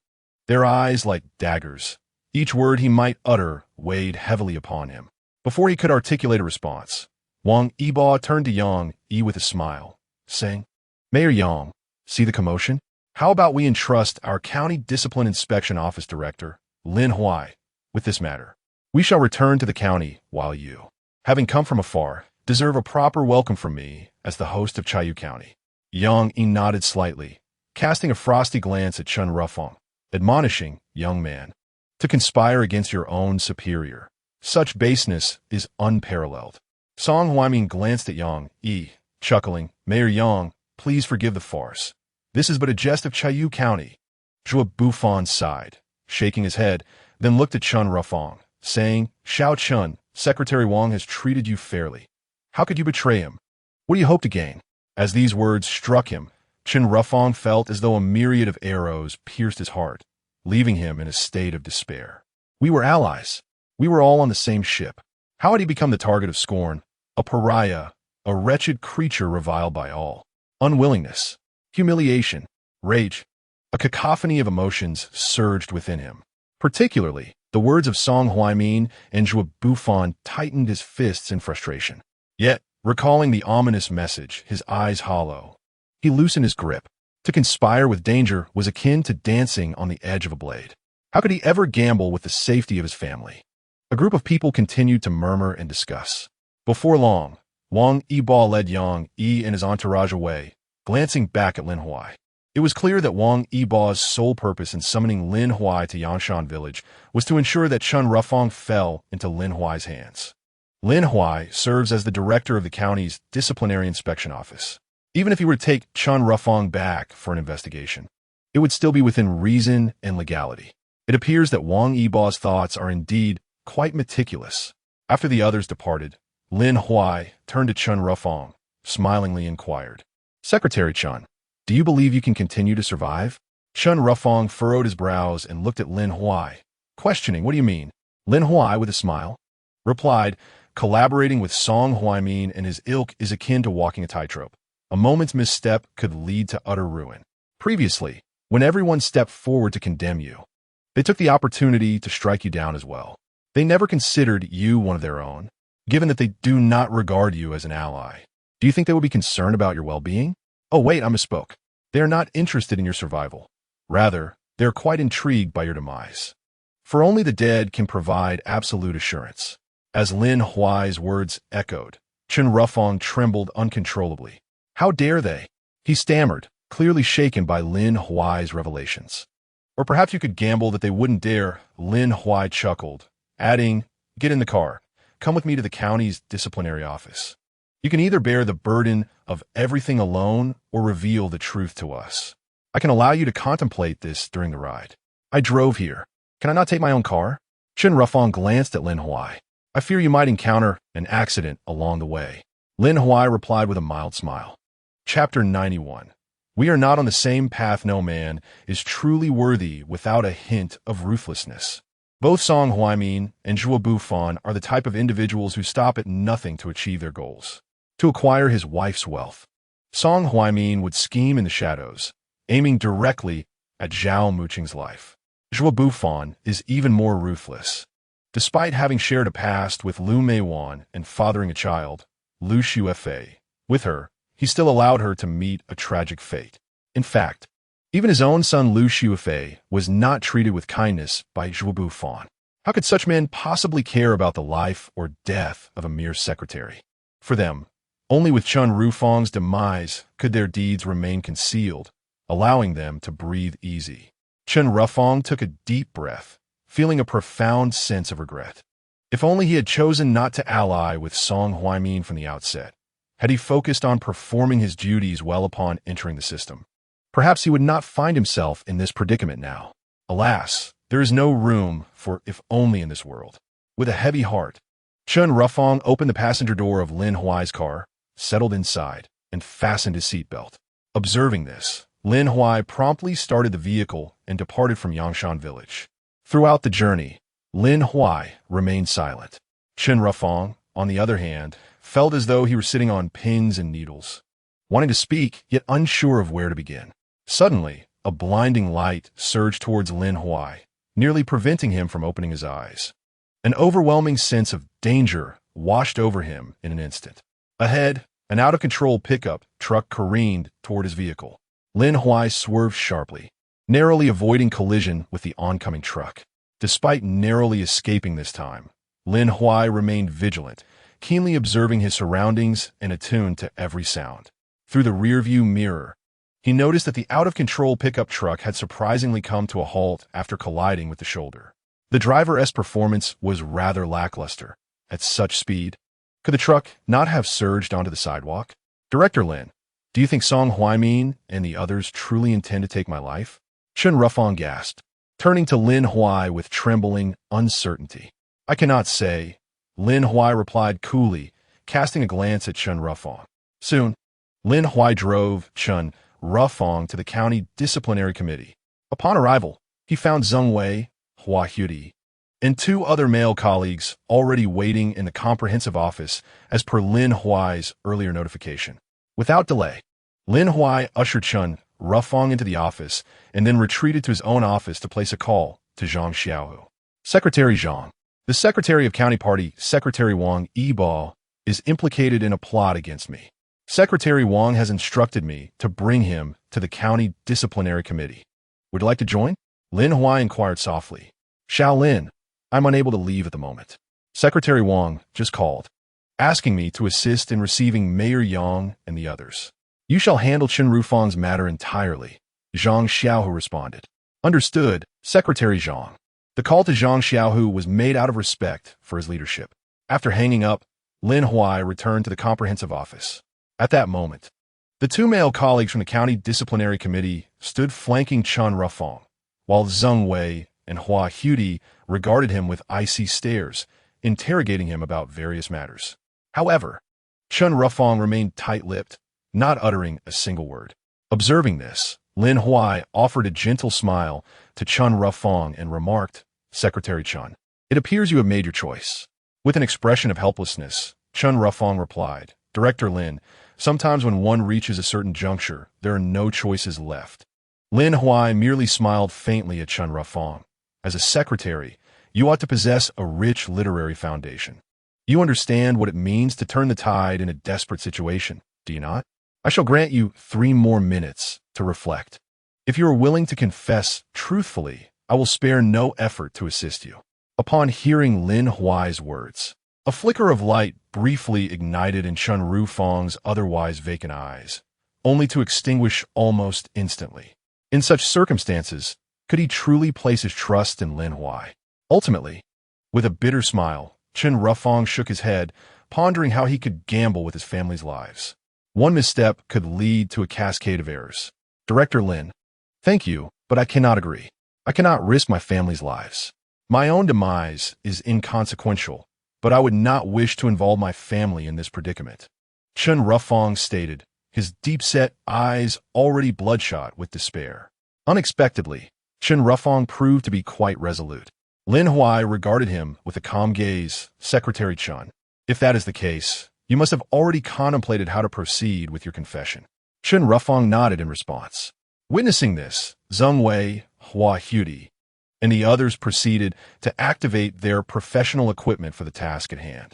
Their eyes like daggers. Each word he might utter weighed heavily upon him. Before he could articulate a response, Wang Yibo turned to Yang Yi with a smile, saying, Mayor Yang, see the commotion? How about we entrust our County Discipline Inspection Office Director, Lin Huai, with this matter? We shall return to the county while you, having come from afar, deserve a proper welcome from me as the host of Chayu County. Yang Yi nodded slightly, casting a frosty glance at Chun Rufang, admonishing, young man, to conspire against your own superior. Such baseness is unparalleled. Song Huaimin glanced at Yang Yi, chuckling, Mayor Yang, please forgive the farce. This is but a jest of Chayu County. Zhuo Bufan sighed, shaking his head, then looked at Chun Rufang, saying, Xiao Chun, Secretary Wang has treated you fairly. How could you betray him? What do you hope to gain? As these words struck him, Chun Rufang felt as though a myriad of arrows pierced his heart, leaving him in a state of despair. We were allies. We were all on the same ship. How had he become the target of scorn, a pariah, a wretched creature reviled by all? Unwillingness, humiliation, rage, a cacophony of emotions surged within him. Particularly, the words of Song Huaimin and Zhuo Bufan tightened his fists in frustration. Yet, recalling the ominous message, his eyes hollow, he loosened his grip. To conspire with danger was akin to dancing on the edge of a blade. How could he ever gamble with the safety of his family? A group of people continued to murmur and discuss. Before long, Wang Yibo led Yang Yi and his entourage away, glancing back at Lin Huai. It was clear that Wang Yibo's sole purpose in summoning Lin Huai to Yanshan village was to ensure that Chun Rufang fell into Lin Huai's hands. Lin Huai serves as the director of the county's disciplinary inspection office. Even if he were to take Chun Rufang back for an investigation, it would still be within reason and legality. It appears that Wang Yibo's thoughts are indeed quite meticulous. After the others departed, Lin Huai turned to Chun Rufang, smilingly inquired, Secretary Chun, do you believe you can continue to survive? Chun Rufang furrowed his brows and looked at Lin Huai, questioning, what do you mean? Lin Huai, with a smile, replied, collaborating with Song Huaimin and his ilk is akin to walking a tightrope. A moment's misstep could lead to utter ruin. Previously, when everyone stepped forward to condemn you, they took the opportunity to strike you down as well. They never considered you one of their own, given that they do not regard you as an ally. Do you think they would be concerned about your well-being? Oh wait, I misspoke. They are not interested in your survival. Rather, they are quite intrigued by your demise. For only the dead can provide absolute assurance. As Lin Huai's words echoed, Chun Rufang trembled uncontrollably. How dare they? He stammered, clearly shaken by Lin Huai's revelations. Or perhaps you could gamble that they wouldn't dare. Lin Huai chuckled, adding, get in the car. Come with me to the county's disciplinary office. You can either bear the burden of everything alone or reveal the truth to us. I can allow you to contemplate this during the ride. I drove here. Can I not take my own car? Chun Rufang glanced at Lin Huai. I fear you might encounter an accident along the way. Lin Huai replied with a mild smile. Chapter 91. We are not on the same path. No man is truly worthy without a hint of ruthlessness. Both Song Huaimin and Zhuo Bufan are the type of individuals who stop at nothing to achieve their goals. To acquire his wife's wealth, Song Huaimin would scheme in the shadows, aiming directly at Zhao Muqing's life. Zhuo Bufan is even more ruthless. Despite having shared a past with Lu Meiwan and fathering a child, Lu Xuefei, with her, he still allowed her to meet a tragic fate. In fact, even his own son Lu Xuefei was not treated with kindness by Zhuo Bufan. How could such men possibly care about the life or death of a mere secretary? For them, only with Chun Rufang's demise could their deeds remain concealed, allowing them to breathe easy. Chun Rufang took a deep breath, feeling a profound sense of regret. If only he had chosen not to ally with Song Huaimin from the outset. Had he focused on performing his duties well upon entering the system, perhaps he would not find himself in this predicament now. Alas, there is no room for if only in this world. With a heavy heart, Chun Rufang opened the passenger door of Lin Huai's car, settled inside, and fastened his seatbelt. Observing this, Lin Huai promptly started the vehicle and departed from Yangshan village. Throughout the journey, Lin Huai remained silent. Chun Rufang, on the other hand, felt as though he were sitting on pins and needles, wanting to speak, yet unsure of where to begin. Suddenly, a blinding light surged towards Lin Huai, nearly preventing him from opening his eyes. An overwhelming sense of danger washed over him in an instant. Ahead, an out-of-control pickup truck careened toward his vehicle. Lin Huai swerved sharply, narrowly avoiding collision with the oncoming truck. Despite narrowly escaping this time, Lin Huai remained vigilant, keenly observing his surroundings and attuned to every sound. Through the rearview mirror, he noticed that the out-of-control pickup truck had surprisingly come to a halt after colliding with the shoulder. The driver's performance was rather lackluster. At such speed, could the truck not have surged onto the sidewalk? Director Lin, do you think Song Huaimin and the others truly intend to take my life? Chun Rufang gasped, turning to Lin Huai with trembling uncertainty. I cannot say, Lin Huai replied coolly, casting a glance at Chun Rufang. Soon, Lin Huai drove Chun Rufang to the county disciplinary committee. Upon arrival, he found Zheng Wei, Hua Hudi, and two other male colleagues already waiting in the comprehensive office as per Lin Huai's earlier notification. Without delay, Lin Huai ushered Chun Rufang into the office and then retreated to his own office to place a call to Zhang Xiaohu. Secretary Zhang, the Secretary of County Party, Secretary Wang Yibo, is implicated in a plot against me. Secretary Wang has instructed me to bring him to the county disciplinary committee. Would you like to join? Lin Huai inquired softly. Xiao Lin, I'm unable to leave at the moment. Secretary Wang just called, asking me to assist in receiving Mayor Yang and the others. You shall handle Chun Rufang's matter entirely, Zhang Xiaohu responded. Understood, Secretary Zhang. The call to Zhang Xiaohu was made out of respect for his leadership. After hanging up, Lin Huai returned to the comprehensive office. At that moment, the two male colleagues from the county disciplinary committee stood flanking Chun Rufang, while Zheng Wei and Hua Hudi regarded him with icy stares, interrogating him about various matters. However, Chun Rufang remained tight-lipped, not uttering a single word. Observing this, Lin Huai offered a gentle smile to Chun Rufang and remarked, Secretary Chun, it appears you have made your choice. With an expression of helplessness, Chun Rufang replied, Director Lin, sometimes when one reaches a certain juncture, there are no choices left. Lin Huai merely smiled faintly at Chun Rufang. As a secretary, you ought to possess a rich literary foundation. You understand what it means to turn the tide in a desperate situation, do you not? I shall grant you 3 more minutes to reflect. If you are willing to confess truthfully, I will spare no effort to assist you. Upon hearing Lin Huai's words, a flicker of light briefly ignited in Chun Rufang's otherwise vacant eyes, only to extinguish almost instantly. In such circumstances, could he truly place his trust in Lin Huai? Ultimately, with a bitter smile, Chun Rufang shook his head, pondering how he could gamble with his family's lives. One misstep could lead to a cascade of errors. Director Lin, thank you, but I cannot agree. I cannot risk my family's lives. My own demise is inconsequential, but I would not wish to involve my family in this predicament. Chun Rufang stated, his deep-set eyes already bloodshot with despair. Unexpectedly, Chun Rufang proved to be quite resolute. Lin Huai regarded him with a calm gaze. Secretary Chun, if that is the case, you must have already contemplated how to proceed with your confession. Chun Rufang nodded in response. Witnessing this, Zheng Wei, Hua Hudi, and the others proceeded to activate their professional equipment for the task at hand.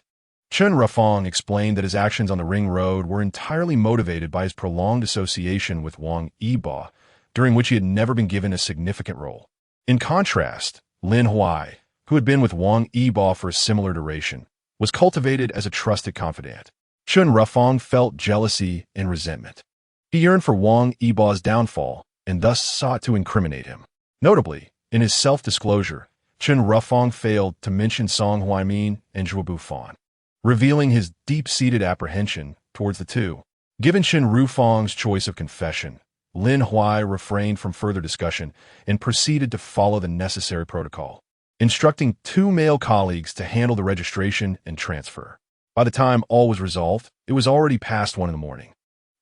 Chun Rufang explained that his actions on the ring road were entirely motivated by his prolonged association with Wang Yibo, during which he had never been given a significant role. In contrast, Lin Huai, who had been with Wang Yibo for a similar duration, was cultivated as a trusted confidant. Chun Rufang felt jealousy and resentment. He yearned for Wang Yibo's downfall and thus sought to incriminate him. Notably, in his self-disclosure, Chun Rufang failed to mention Song Huaimin and Zhuo Bufan, revealing his deep-seated apprehension towards the two. Given Chun Rufang's choice of confession, Lin Huai refrained from further discussion and proceeded to follow the necessary protocol. instructing 2 male colleagues to handle the registration and transfer. By the time all was resolved, it was already past 1 in the morning.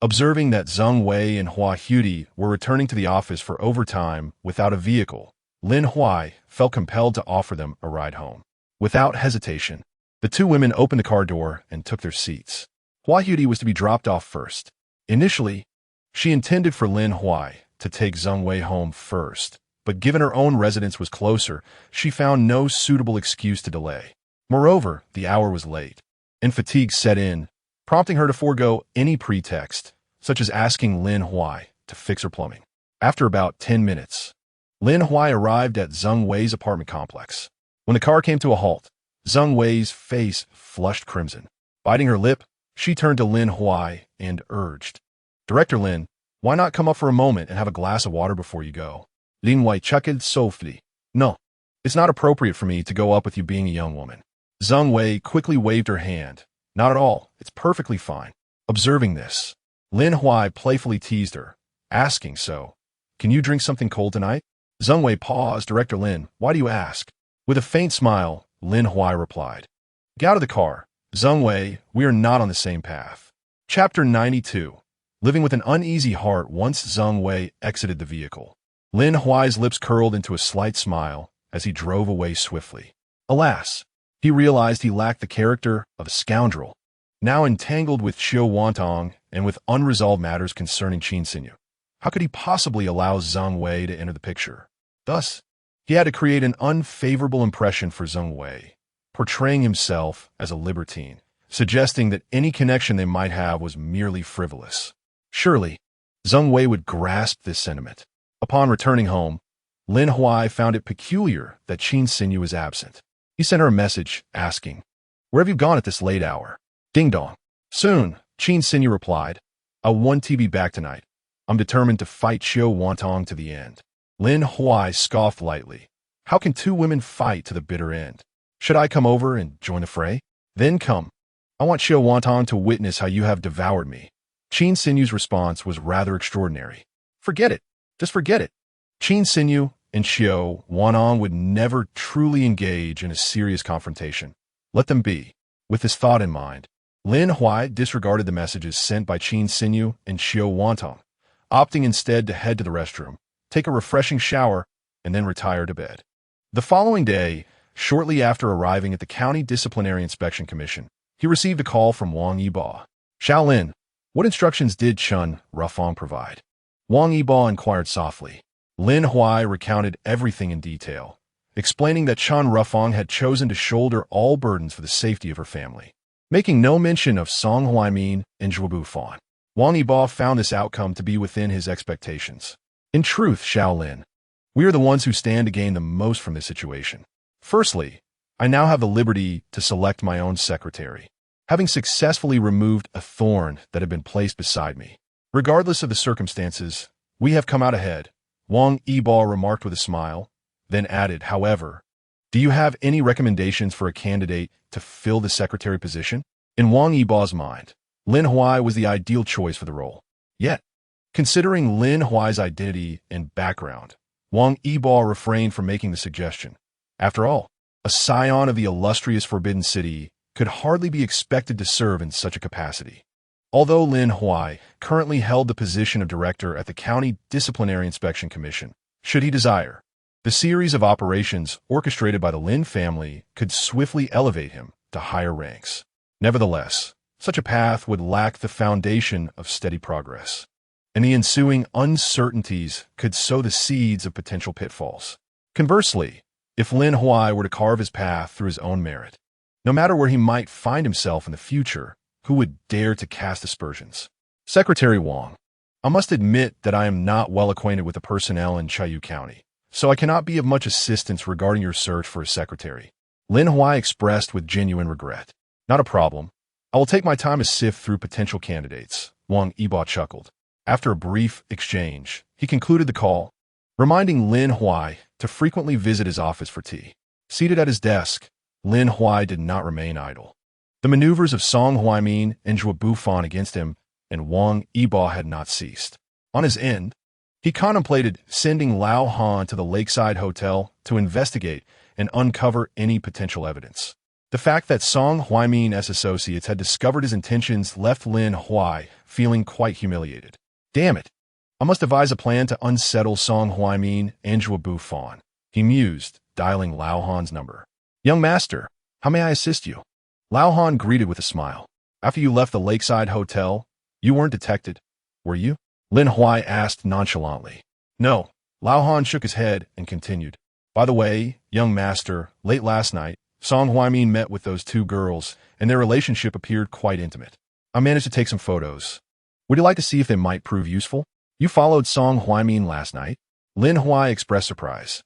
Observing that Zheng Wei and Hua Huidi were returning to the office for overtime without a vehicle, Lin Huai felt compelled to offer them a ride home. Without hesitation, the 2 women opened the car door and took their seats. Hua Huidi was to be dropped off first. Initially, she intended for Lin Huai to take Zheng Wei home first, but given her own residence was closer, she found no suitable excuse to delay. Moreover, the hour was late, and fatigue set in, prompting her to forego any pretext, such as asking Lin Huai to fix her plumbing. After about 10 minutes, Lin Huai arrived at Zheng Wei's apartment complex. When the car came to a halt, Zheng Wei's face flushed crimson. Biting her lip, she turned to Lin Huai and urged, "Director Lin, why not come up for a moment and have a glass of water before you go?" Lin Huai chuckled softly. "No, it's not appropriate for me to go up with you being a young woman." Zheng Wei quickly waved her hand. "Not at all. It's perfectly fine." Observing this, Lin Huai playfully teased her, asking, "So, can you drink something cold tonight?" Zheng Wei paused. "Director Lin, why do you ask?" With a faint smile, Lin Huai replied, "Get out of the car. Zheng Wei, we are not on the same path." Chapter 92. Living with an uneasy heart once Zheng Wei exited the vehicle. Lin Huai's lips curled into a slight smile as he drove away swiftly. Alas, he realized he lacked the character of a scoundrel, now entangled with Xiao Wantong and with unresolved matters concerning Qin Xinyu. How could he possibly allow Zheng Wei to enter the picture? Thus, he had to create an unfavorable impression for Zheng Wei, portraying himself as a libertine, suggesting that any connection they might have was merely frivolous. Surely, Zheng Wei would grasp this sentiment. Upon returning home, Lin Huai found it peculiar that Qin Xinyu was absent. He sent her a message asking, "Where have you gone at this late hour?" "Ding dong." "Soon," Qin Xinyu replied. "I want to be back tonight. I'm determined to fight Xiao Wantong to the end." Lin Huai scoffed lightly. "How can 2 women fight to the bitter end? Should I come over and join the fray?" "Then come. I want Xiao Wantong to witness how you have devoured me." Qin Xinyu's response was rather extraordinary. "Forget it. Just forget it." Qin Xinyu and Xiao Wantong would never truly engage in a serious confrontation. Let them be. With this thought in mind, Lin Huai disregarded the messages sent by Qin Xinyu and Xiao Wantong, opting instead to head to the restroom, take a refreshing shower, and then retire to bed. The following day, shortly after arriving at the County Disciplinary Inspection Commission, he received a call from Wang Yibo. "Shaolin, what instructions did Chun Rufang provide?" Wang Yibo inquired softly. Lin Huai recounted everything in detail, explaining that Chun Rufang had chosen to shoulder all burdens for the safety of her family, making no mention of Song Huaimin and Zhuobu Fan. Wang Yibo found this outcome to be within his expectations. "In truth, Shaolin, we are the ones who stand to gain the most from this situation. Firstly, I now have the liberty to select my own secretary, having successfully removed a thorn that had been placed beside me. Regardless of the circumstances, we have come out ahead," Wang Yibo remarked with a smile, then added, "However, do you have any recommendations for a candidate to fill the secretary position?" In Wang Yibo's mind, Lin Huai was the ideal choice for the role. Yet, considering Lin Huai's identity and background, Wang Yibo refrained from making the suggestion. After all, a scion of the illustrious Forbidden City could hardly be expected to serve in such a capacity. Although Lin Huai currently held the position of director at the County Disciplinary Inspection Commission, should he desire, the series of operations orchestrated by the Lin family could swiftly elevate him to higher ranks. Nevertheless, such a path would lack the foundation of steady progress, and the ensuing uncertainties could sow the seeds of potential pitfalls. Conversely, if Lin Huai were to carve his path through his own merit, no matter where he might find himself in the future, who would dare to cast aspersions? Secretary Wang, I must admit that I am not well acquainted with the personnel in Chayu County, so I cannot be of much assistance regarding your search for a secretary. Lin Huai expressed with genuine regret. Not a problem. I will take my time to sift through potential candidates, Wang Yibo chuckled. After a brief exchange, he concluded the call, reminding Lin Huai to frequently visit his office for tea. Seated at his desk, Lin Huai did not remain idle. The maneuvers of Song Huaimin and Zhuobu Fan against him and Wang Yibo had not ceased. On his end, he contemplated sending Lao Han to the Lakeside Hotel to investigate and uncover any potential evidence. The fact that Song Huaimin's associates had discovered his intentions left Lin Huai feeling quite humiliated. Damn it! I must devise a plan to unsettle Song Huaimin and Zhuo Bufan, he mused, dialing Lao Han's number. Young master, how may I assist you? Lao Han greeted with a smile. After you left the lakeside hotel, you weren't detected, were you? Lin Huai asked nonchalantly. No. Lao Han shook his head and continued. By the way, young master, late last night, Song Huaimin met with those two girls, and their relationship appeared quite intimate. I managed to take some photos. Would you like to see if they might prove useful? You followed Song Huaimin last night? Lin Huai expressed surprise,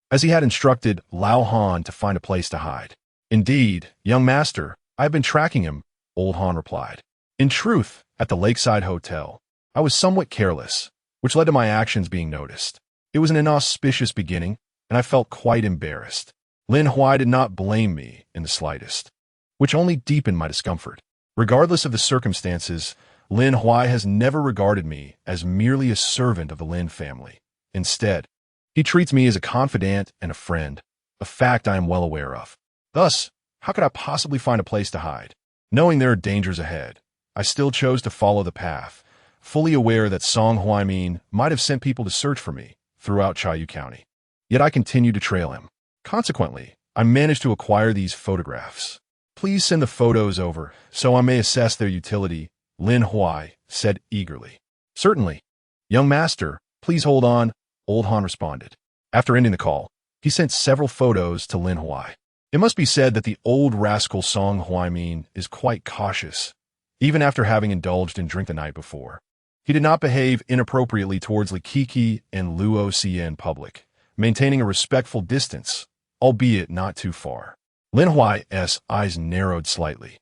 as he had instructed Lao Han to find a place to hide. Indeed, young master, I have been tracking him, Old Han replied. In truth, at the lakeside hotel, I was somewhat careless, which led to my actions being noticed. It was an inauspicious beginning, and I felt quite embarrassed. Lin Huai did not blame me in the slightest, which only deepened my discomfort. Regardless of the circumstances, Lin Huai has never regarded me as merely a servant of the Lin family. Instead, he treats me as a confidant and a friend, a fact I am well aware of. Thus, how could I possibly find a place to hide? Knowing there are dangers ahead, I still chose to follow the path, fully aware that Song Huaimin might have sent people to search for me throughout Chaoyu County. Yet I continued to trail him. Consequently, I managed to acquire these photographs. Please send the photos over so I may assess their utility, Lin Huai said eagerly. Certainly. Young master, please hold on, Old Han responded. After ending the call, he sent several photos to Lin Huai. It must be said that the old rascal Song Huaimin is quite cautious, even after having indulged in drink the night before. He did not behave inappropriately towards Li Kiki and Luo Xie in public, maintaining a respectful distance, albeit not too far. Lin Huai's eyes narrowed slightly.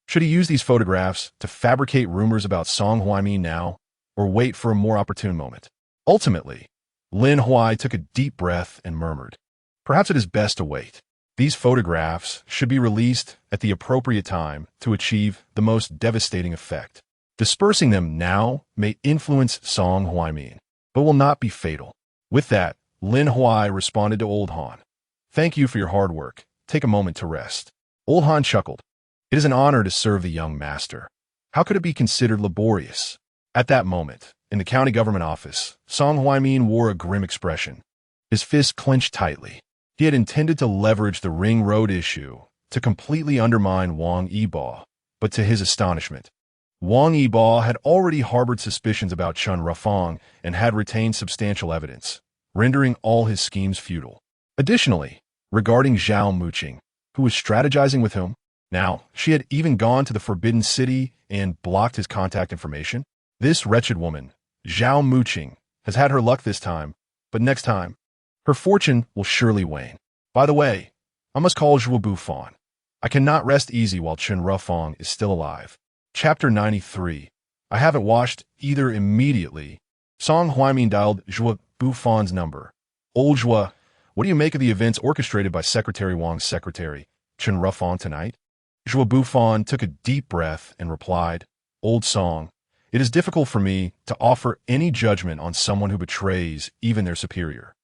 Should he use these photographs to fabricate rumors about Song Huaimin now, or wait for a more opportune moment? Ultimately, Lin Huai took a deep breath and murmured, perhaps it is best to wait. These photographs should be released at the appropriate time to achieve the most devastating effect. Dispersing them now may influence Song Huaimin, but will not be fatal. With that, Lin Huai responded to Old Han. Thank you for your hard work. Take a moment to rest. Old Han chuckled. It is an honor to serve the young master. How could it be considered laborious? At that moment, in the county government office, Song Huaimin wore a grim expression. His fists clenched tightly. He had intended to leverage the Ring Road issue to completely undermine Wang Yibo, but to his astonishment, Wang Yibo had already harbored suspicions about Chen Rufang and had retained substantial evidence, rendering all his schemes futile. Additionally, regarding Zhao Muqing, who was strategizing with whom, now she had even gone to the Forbidden City and blocked his contact information. This wretched woman, Zhao Muqing, has had her luck this time, but next time, her fortune will surely wane. By the way, I must call Zhuo Bufan. I cannot rest easy while Chen Rufang is still alive. Chapter 93. I haven't washed either immediately. Song Huaimin dialed Zhuo Bufan's number. Old Zhuo, what do you make of the events orchestrated by Secretary Wang's secretary, Chen Rufang, tonight? Zhuo Bufan took a deep breath and replied, Old Song, it is difficult for me to offer any judgment on someone who betrays even their superior.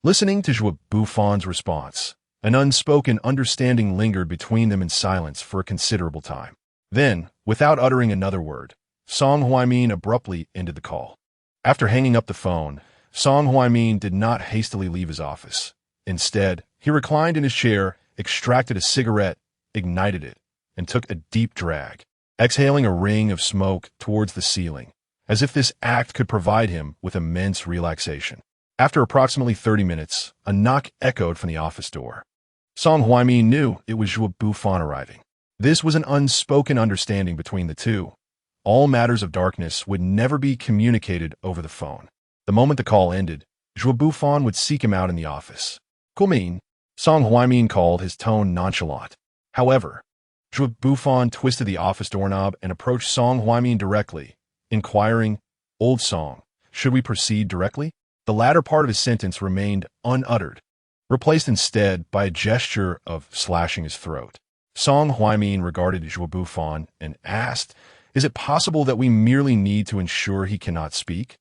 Listening to Zhuo Bufan's response, an unspoken understanding lingered between them in silence for a considerable time. Then, without uttering another word, Song Huaimin abruptly ended the call. After hanging up the phone, Song Huaimin did not hastily leave his office. Instead, he reclined in his chair, extracted a cigarette, ignited it, and took a deep drag, exhaling a ring of smoke towards the ceiling, as if this act could provide him with immense relaxation. After approximately 30 minutes, a knock echoed from the office door. Song Huaimin knew it was Zhuo Bufan arriving. This was an unspoken understanding between the two. All matters of darkness would never be communicated over the phone. The moment the call ended, Zhuo Bufan would seek him out in the office. Kumin, Song Huaimin called, his tone nonchalant. However, Zhuo Bufan twisted the office doorknob and approached Song Huaimin directly, inquiring, Old Song, should we proceed directly? The latter part of his sentence remained unuttered, replaced instead by a gesture of slashing his throat. Song Huaimin regarded Zhuo Bufan and asked, Is it possible that we merely need to ensure he cannot speak?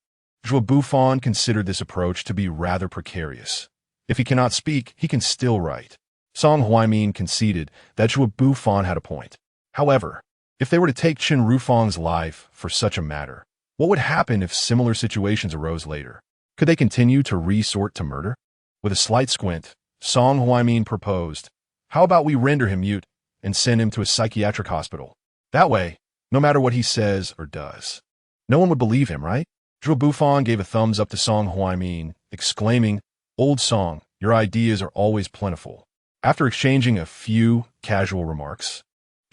Zhuo Bufan considered this approach to be rather precarious. If he cannot speak, he can still write. Song Huaimin conceded that Zhuo Bufan had a point. However, if they were to take Chen Rufang's life for such a matter, what would happen if similar situations arose later? Could they continue to resort to murder? With a slight squint, Song Huaimin proposed, "How about we render him mute and send him to a psychiatric hospital? That way, no matter what he says or does, no one would believe him, right?" Zhuo Bufan gave a thumbs up to Song Huaimin, exclaiming, "Old Song, your ideas are always plentiful." After exchanging a few casual remarks,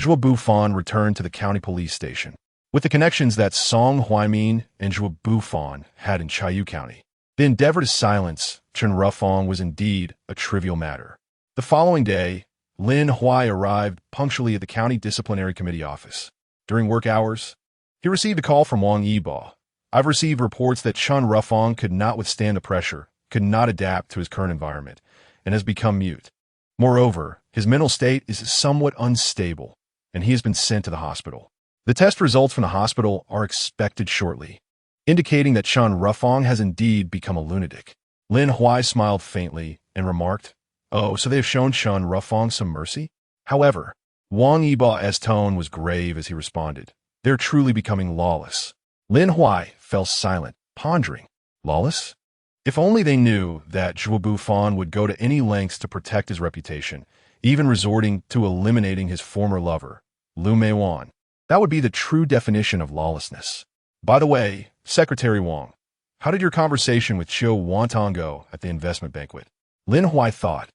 Zhuo Bufan returned to the county police station. With the connections that Song Huaimin and Zhuo Bufan had in Chayu County, the endeavor to silence Chen Rufang was indeed a trivial matter. The following day, Lin Huai arrived punctually at the county disciplinary committee office. During work hours, he received a call from Wang Yibo. "I've received reports that Chen Rufang could not withstand the pressure, could not adapt to his current environment, and has become mute. Moreover, his mental state is somewhat unstable, and he has been sent to the hospital. The test results from the hospital are expected shortly, indicating that Chen Rufang has indeed become a lunatic." Lin Huai smiled faintly and remarked, "Oh, so they have shown Chen Rufang some mercy?" However, Wang Yiba's tone was grave as he responded, "They're truly becoming lawless." Lin Huai fell silent, pondering. Lawless? If only they knew that Zhuo Bufan would go to any lengths to protect his reputation, even resorting to eliminating his former lover, Lu Meiwan. That would be the true definition of lawlessness. By the way, Secretary Wang, how did your conversation with Chiu Wantong go at the investment banquet? Lin Huai thought,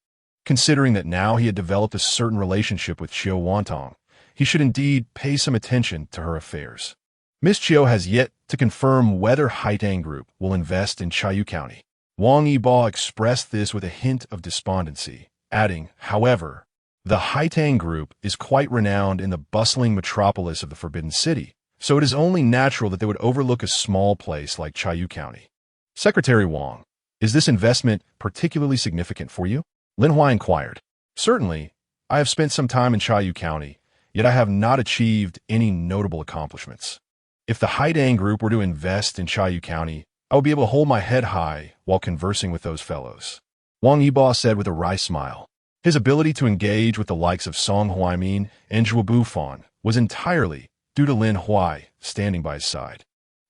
considering that now he had developed a certain relationship with Chiu Wantong, he should indeed pay some attention to her affairs. Miss Chiu has yet to confirm whether Haitang Group will invest in Chayu County. Wang Yibo expressed this with a hint of despondency, adding, "However, the Haitang Group is quite renowned in the bustling metropolis of the Forbidden City, so it is only natural that they would overlook a small place like Chayu County." Secretary Wang, is this investment particularly significant for you? Lin Huai inquired. "Certainly, I have spent some time in Chayu County, yet I have not achieved any notable accomplishments. If the Haidang Group were to invest in Chayu County, I would be able to hold my head high while conversing with those fellows," Wang Yibo said with a wry smile. His ability to engage with the likes of Song Huaimin and Zhuo Bufan was entirely due to Lin Huai standing by his side.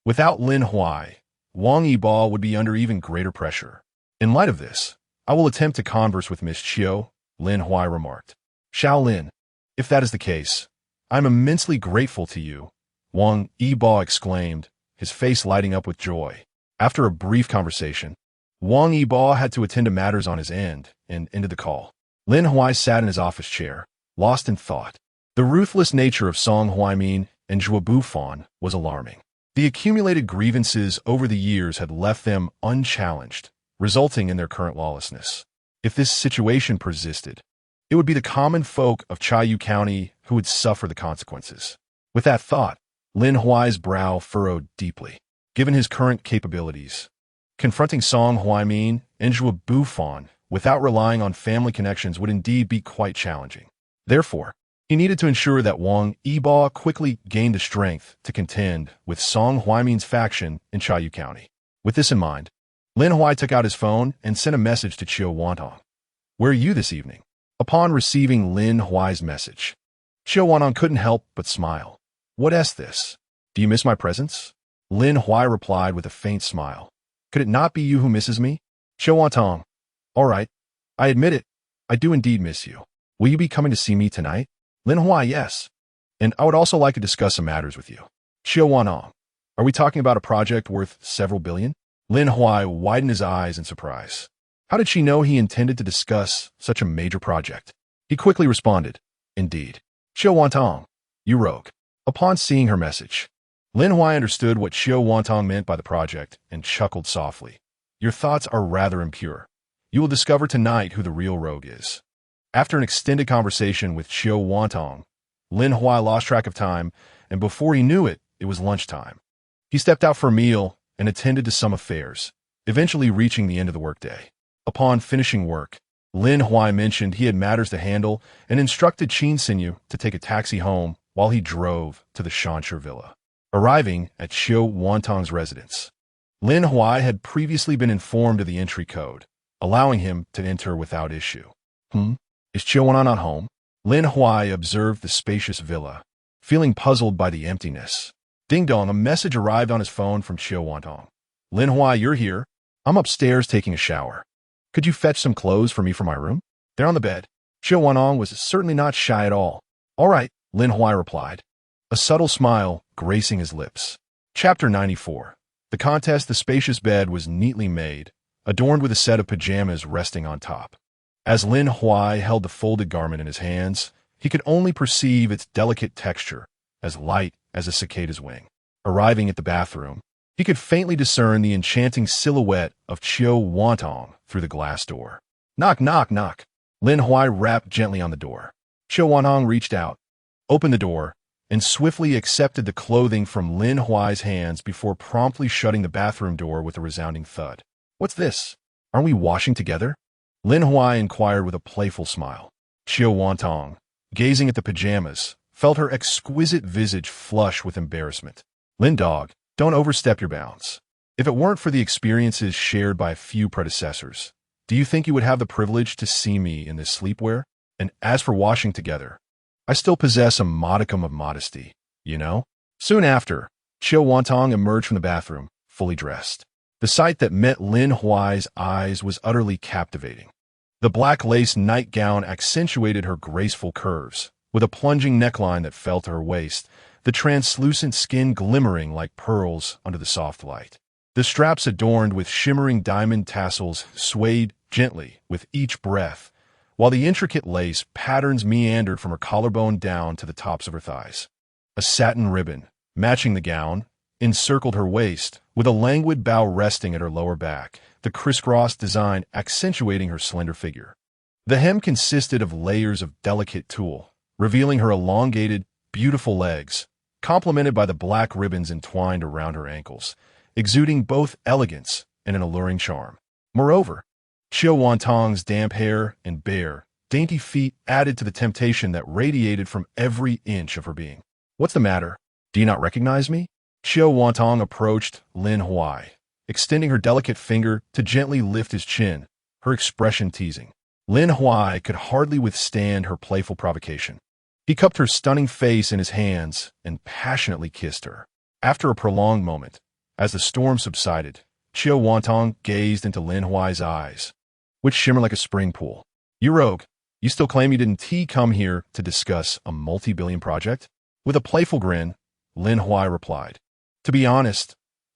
Without Lin Huai, Wang Yibo would be under even greater pressure. "In light of this, I will attempt to converse with Miss Chiu," Lin Huai remarked. "Xiao Lin, if that is the case, I am immensely grateful to you," Wang Yibo exclaimed, his face lighting up with joy. After a brief conversation, Wang Yibo had to attend to matters on his end and ended the call. Lin Huai sat in his office chair, lost in thought. The ruthless nature of Song Huaimin and Zhuo Bufan was alarming. The accumulated grievances over the years had left them unchallenged, resulting in their current lawlessness. If this situation persisted, it would be the common folk of Chayu County who would suffer the consequences. With that thought, Lin Huai's brow furrowed deeply. Given his current capabilities, confronting Song Huaimin and Zhuo Bufan without relying on family connections would indeed be quite challenging. Therefore, he needed to ensure that Wang Yibo quickly gained the strength to contend with Song Huaimin's faction in Chayu County. With this in mind, Lin Huai took out his phone and sent a message to Chiu Wantong. "Where are you this evening?" Upon receiving Lin Huai's message, Chiu Wantong couldn't help but smile. "What's this? Do you miss my presence?" Lin Huai replied with a faint smile. "Could it not be you who misses me?" Chiu Wantong, "All right, I admit it, I do indeed miss you. Will you be coming to see me tonight?" Lin Huai, "Yes. And I would also like to discuss some matters with you." Chiu Wantong, "Are we talking about a project worth several billion?" Lin Huai widened his eyes in surprise. How did she know he intended to discuss such a major project? He quickly responded, "Indeed." Chiu Wantong, "You rogue." Upon seeing her message, Lin Huai understood what Chiu Wantong meant by the project and chuckled softly. "Your thoughts are rather impure. You will discover tonight who the real rogue is." After an extended conversation with Chiu Wantong, Lin Huai lost track of time, and before he knew it, it was lunchtime. He stepped out for a meal and attended to some affairs, eventually reaching the end of the workday. Upon finishing work, Lin Huai mentioned he had matters to handle and instructed Qin Sinyu to take a taxi home while he drove to the Shanshur Villa. Arriving at Chiu Wantong's residence, Lin Huai had previously been informed of the entry code, allowing him to enter without issue. Is Chiu Wanton not home? Lin Huai observed the spacious villa, feeling puzzled by the emptiness. Ding dong, a message arrived on his phone from Chiu Wanton. Lin Huai, you're here. I'm upstairs taking a shower. Could you fetch some clothes for me from my room? They're on the bed. Chiu Wanton was certainly not shy at all. All right, Lin Huai replied, a subtle smile gracing his lips. Chapter 94. The contest. The spacious bed was neatly made, adorned with a set of pajamas resting on top. As Lin Huai held the folded garment in his hands, he could only perceive its delicate texture, as light as a cicada's wing. Arriving at the bathroom, he could faintly discern the enchanting silhouette of Chiu Wanton through the glass door. Knock, knock, knock. Lin Huai rapped gently on the door. Chiu Wanton reached out, opened the door, and swiftly accepted the clothing from Lin Huai's hands before promptly shutting the bathroom door with a resounding thud. What's this? Aren't we washing together? Lin Huai inquired with a playful smile. Chiu Wanton, gazing at the pajamas, felt her exquisite visage flush with embarrassment. Lin dog, don't overstep your bounds. If it weren't for the experiences shared by a few predecessors, do you think you would have the privilege to see me in this sleepwear? And as for washing together, I still possess a modicum of modesty, you know? Soon after, Chiu Wanton emerged from the bathroom, fully dressed. The sight that met Lin Huai's eyes was utterly captivating. The black lace nightgown accentuated her graceful curves, with a plunging neckline that fell to her waist, the translucent skin glimmering like pearls under the soft light. The straps adorned with shimmering diamond tassels swayed gently with each breath, while the intricate lace patterns meandered from her collarbone down to the tops of her thighs. A satin ribbon, matching the gown, encircled her waist, with a languid bow resting at her lower back, the crisscross design accentuating her slender figure. The hem consisted of layers of delicate tulle, revealing her elongated, beautiful legs, complemented by the black ribbons entwined around her ankles, exuding both elegance and an alluring charm. Moreover, Chiu Wanton's damp hair and bare, dainty feet added to the temptation that radiated from every inch of her being. What's the matter? Do you not recognize me? Chiu Wanton approached Lin Huai, extending her delicate finger to gently lift his chin, her expression teasing. Lin Huai could hardly withstand her playful provocation. He cupped her stunning face in his hands and passionately kissed her. After a prolonged moment, as the storm subsided, Chiu Wanton gazed into Lin Huai's eyes, which shimmered like a spring pool. You rogue, you still claim you didn't come here to discuss a multi-billion project? With a playful grin, Lin Huai replied, to be honest,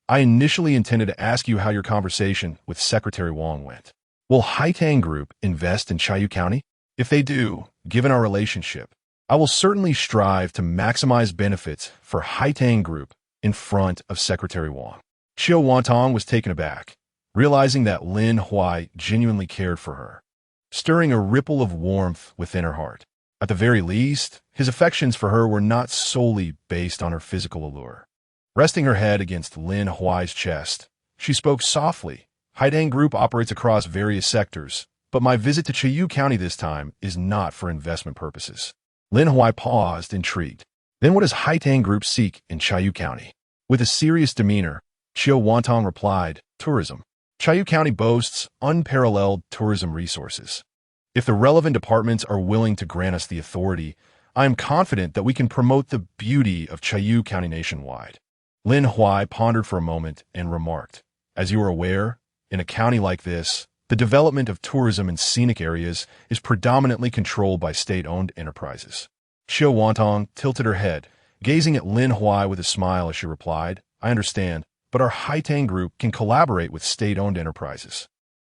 I initially intended to ask you how your conversation with Secretary Wang went. Will Haitang Group invest in Chiu County? If they do, given our relationship, I will certainly strive to maximize benefits for Haitang Group in front of Secretary Wang. Chiu Wanton was taken aback, realizing that Lin Huai genuinely cared for her, stirring a ripple of warmth within her heart. At the very least, his affections for her were not solely based on her physical allure. Resting her head against Lin Huai's chest, she spoke softly. Haitang Group operates across various sectors, but my visit to Chiu County this time is not for investment purposes. Lin Huai paused, intrigued. Then what does Haitang Group seek in Chiu County? With a serious demeanor, Chiu Wanton replied, tourism. Chiu County boasts unparalleled tourism resources. If the relevant departments are willing to grant us the authority, I am confident that we can promote the beauty of Chiu County nationwide. Lin Huai pondered for a moment and remarked, as you are aware, in a county like this, the development of tourism in scenic areas is predominantly controlled by state-owned enterprises. Chiu Wanton tilted her head, gazing at Lin Huai with a smile as she replied, I understand, but our Haitang Group can collaborate with state-owned enterprises.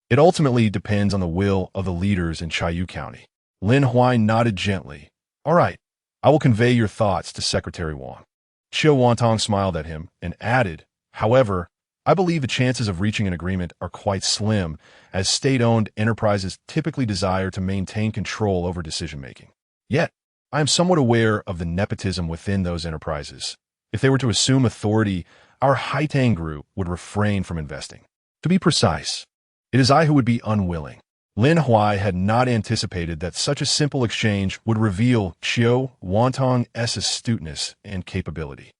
It ultimately depends on the will of the leaders in Chiu County. Lin Huai nodded gently. All right, I will convey your thoughts to Secretary Wang. Chiu Wanton smiled at him and added, however, I believe the chances of reaching an agreement are quite slim, as state-owned enterprises typically desire to maintain control over decision-making. Yet, I am somewhat aware of the nepotism within those enterprises. If they were to assume authority, our Haitang Group would refrain from investing. To be precise, it is I who would be unwilling. Lin Huai had not anticipated that such a simple exchange would reveal Chiu Wanton's astuteness and capability.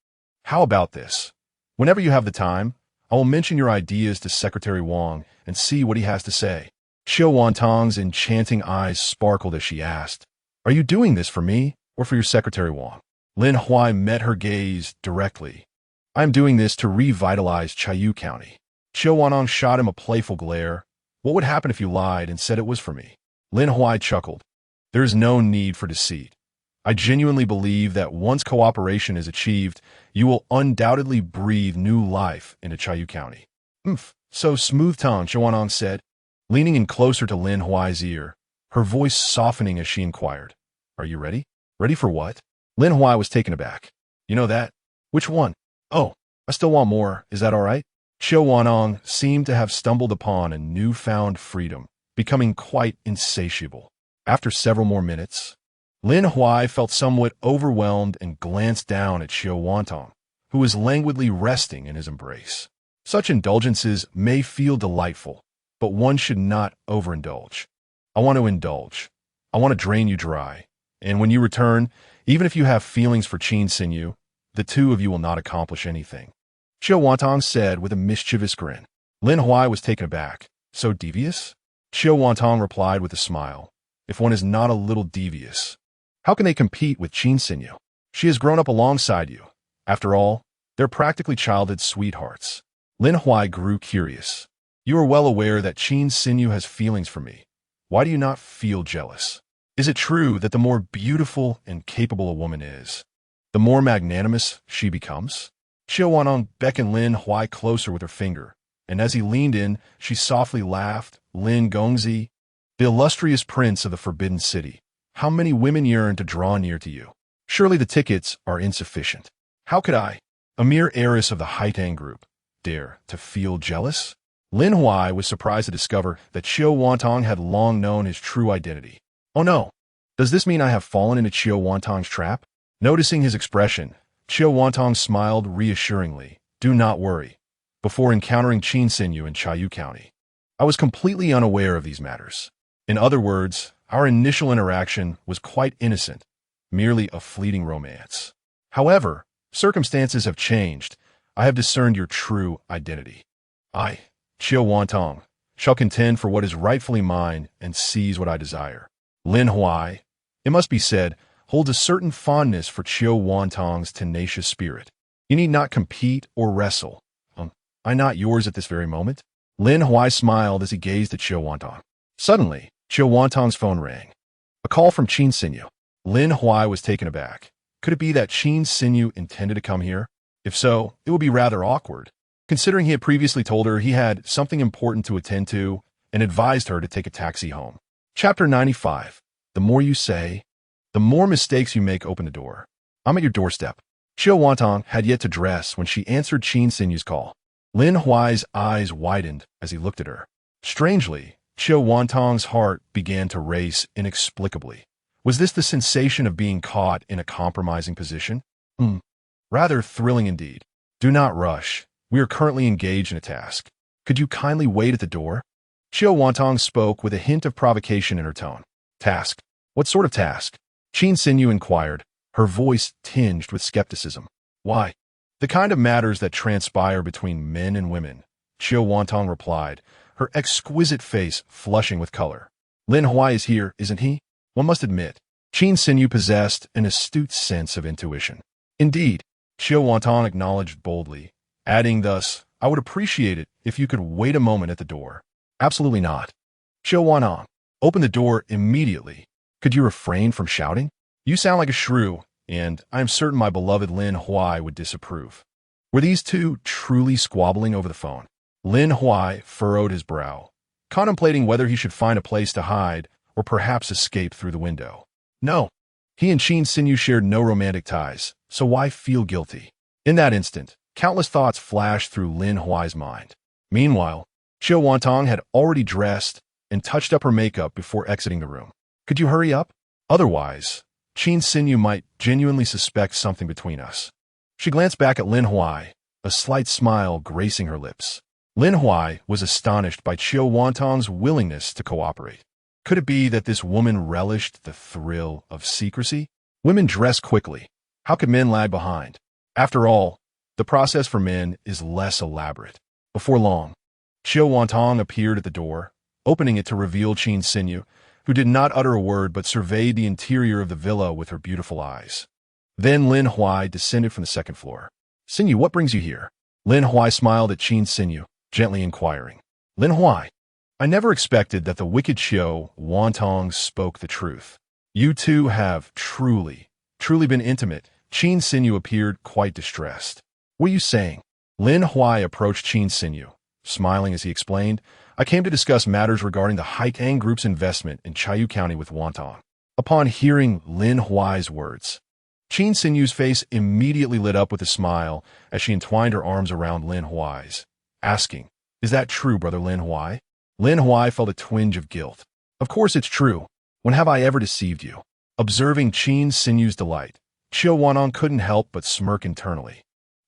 How about this? Whenever you have the time, I will mention your ideas to Secretary Wang and see what he has to say. Xiao Wantong's enchanting eyes sparkled as she asked, "Are you doing this for me or for your secretary Wang?" Lin Huai met her gaze directly. "I am doing this to revitalize Chayu County." Xiao Wantong shot him a playful glare. "What would happen if you lied and said it was for me?" Lin Huai chuckled. "There is no need for deceit. I genuinely believe that once cooperation is achieved, you will undoubtedly breathe new life into Chayu County." So smooth tongue, Xiao Wantong said, leaning in closer to Lin Huai's ear, her voice softening as she inquired, "Are you ready?" "Ready for what?" Lin Huai was taken aback. "You know that?" "Which one?" "Oh, I still want more. Is that all right?" Xiao Wantong seemed to have stumbled upon a newfound freedom, becoming quite insatiable. After several more minutes, Lin Huai felt somewhat overwhelmed and glanced down at Xiao Wantong, who was languidly resting in his embrace. Such indulgences may feel delightful, but one should not overindulge. "I want to indulge. I want to drain you dry. And when you return, even if you have feelings for Qin Xinyu, the two of you will not accomplish anything," Xiao Wantong said with a mischievous grin. Lin Huai was taken aback. "So devious?" Xiao Wantong replied with a smile. "If one is not a little devious, how can they compete with Qin Xinyu? She has grown up alongside you. After all, they're practically childhood sweethearts." Lin Huai grew curious. "You are well aware that Qin Xinyu has feelings for me. Why do you not feel jealous? Is it true that the more beautiful and capable a woman is, the more magnanimous she becomes?" Xiao Wantong beckoned Lin Huai closer with her finger, and as he leaned in, she softly laughed. "Lin Gongzi, the illustrious prince of the Forbidden City, how many women yearn to draw near to you? Surely the tickets are insufficient. How could I, a mere heiress of the Haitang group, dare to feel jealous?" Lin Huai was surprised to discover that Xiao Wantong had long known his true identity. "Oh no, does this mean I have fallen into Xiao Wantong's trap?" Noticing his expression, Xiao Wantong smiled reassuringly. "Do not worry. Before encountering Qin Xinyu in Chayu County, I was completely unaware of these matters. In other words, our initial interaction was quite innocent, merely a fleeting romance. However, circumstances have changed. I have discerned your true identity. I, Xiao Wantong, shall contend for what is rightfully mine and seize what I desire." Lin Huai, it must be said, holds a certain fondness for Xiao Wantong's tenacious spirit. "You need not compete or wrestle. Am I not yours at this very moment?" Lin Huai smiled as he gazed at Xiao Wantong. Suddenly, Xiao Wantong's phone rang. A call from Qin Xinyu. Lin Huai was taken aback. Could it be that Qin Xinyu intended to come here? If so, it would be rather awkward, considering he had previously told her he had something important to attend to and advised her to take a taxi home. Chapter 95. The more you say, the more mistakes you make. Open the door. I'm at your doorstep. Xiao Wantong had yet to dress when she answered Qin Xinyu's call. Lin Huai's eyes widened as he looked at her. Strangely, Xiao Wantong's heart began to race inexplicably. Was this the sensation of being caught in a compromising position? Rather thrilling indeed. "Do not rush. We are currently engaged in a task. Could you kindly wait at the door?" Xiao Wantong spoke with a hint of provocation in her tone. "Task? What sort of task?" Qin Xinyu inquired, her voice tinged with skepticism. "Why, the kind of matters that transpire between men and women," Xiao Wantong replied, her exquisite face flushing with color. "Lin Huai is here, isn't he?" One must admit, Qin Xinyu possessed an astute sense of intuition. "Indeed," Xiao Wantong acknowledged boldly, adding thus, "I would appreciate it if you could wait a moment at the door." "Absolutely not." "Xiao Wantong, open the door immediately. Could you refrain from shouting? You sound like a shrew, and I am certain my beloved Lin Huai would disapprove." Were these two truly squabbling over the phone? Lin Huai furrowed his brow, contemplating whether he should find a place to hide or perhaps escape through the window. No, he and Qin Xinyu shared no romantic ties, so why feel guilty? In that instant, countless thoughts flashed through Lin Huai's mind. Meanwhile, Xiao Wantong had already dressed and touched up her makeup before exiting the room. "Could you hurry up? Otherwise, Qin Xinyu might genuinely suspect something between us." She glanced back at Lin Huai, a slight smile gracing her lips. Lin Huai was astonished by Xiao Wantong's willingness to cooperate. Could it be that this woman relished the thrill of secrecy? Women dress quickly. How could men lag behind? After all, the process for men is less elaborate. Before long, Xiao Wantong appeared at the door, opening it to reveal Qin Xinyu, who did not utter a word but surveyed the interior of the villa with her beautiful eyes. Then Lin Huai descended from the second floor. Xinyu, what brings you here? Lin Huai smiled at Qin Xinyu, gently inquiring. Lin Huai, I never expected that the wicked Xiao Wantong spoke the truth. You two have truly been intimate. Qin Xinyu appeared quite distressed. What are you saying? Lin Huai approached Qin Xinyu, smiling as he explained, I came to discuss matters regarding the Haitang Group's investment in Chayu County with Wantong. Upon hearing Lin Huai's words, Qin Xinyu's face immediately lit up with a smile as she entwined her arms around Lin Huai's, asking, Is that true, brother Lin Huai? Lin Huai felt a twinge of guilt. Of course it's true. When have I ever deceived you? Observing Qin Xinyu's delight, Xiao Wantong couldn't help but smirk internally,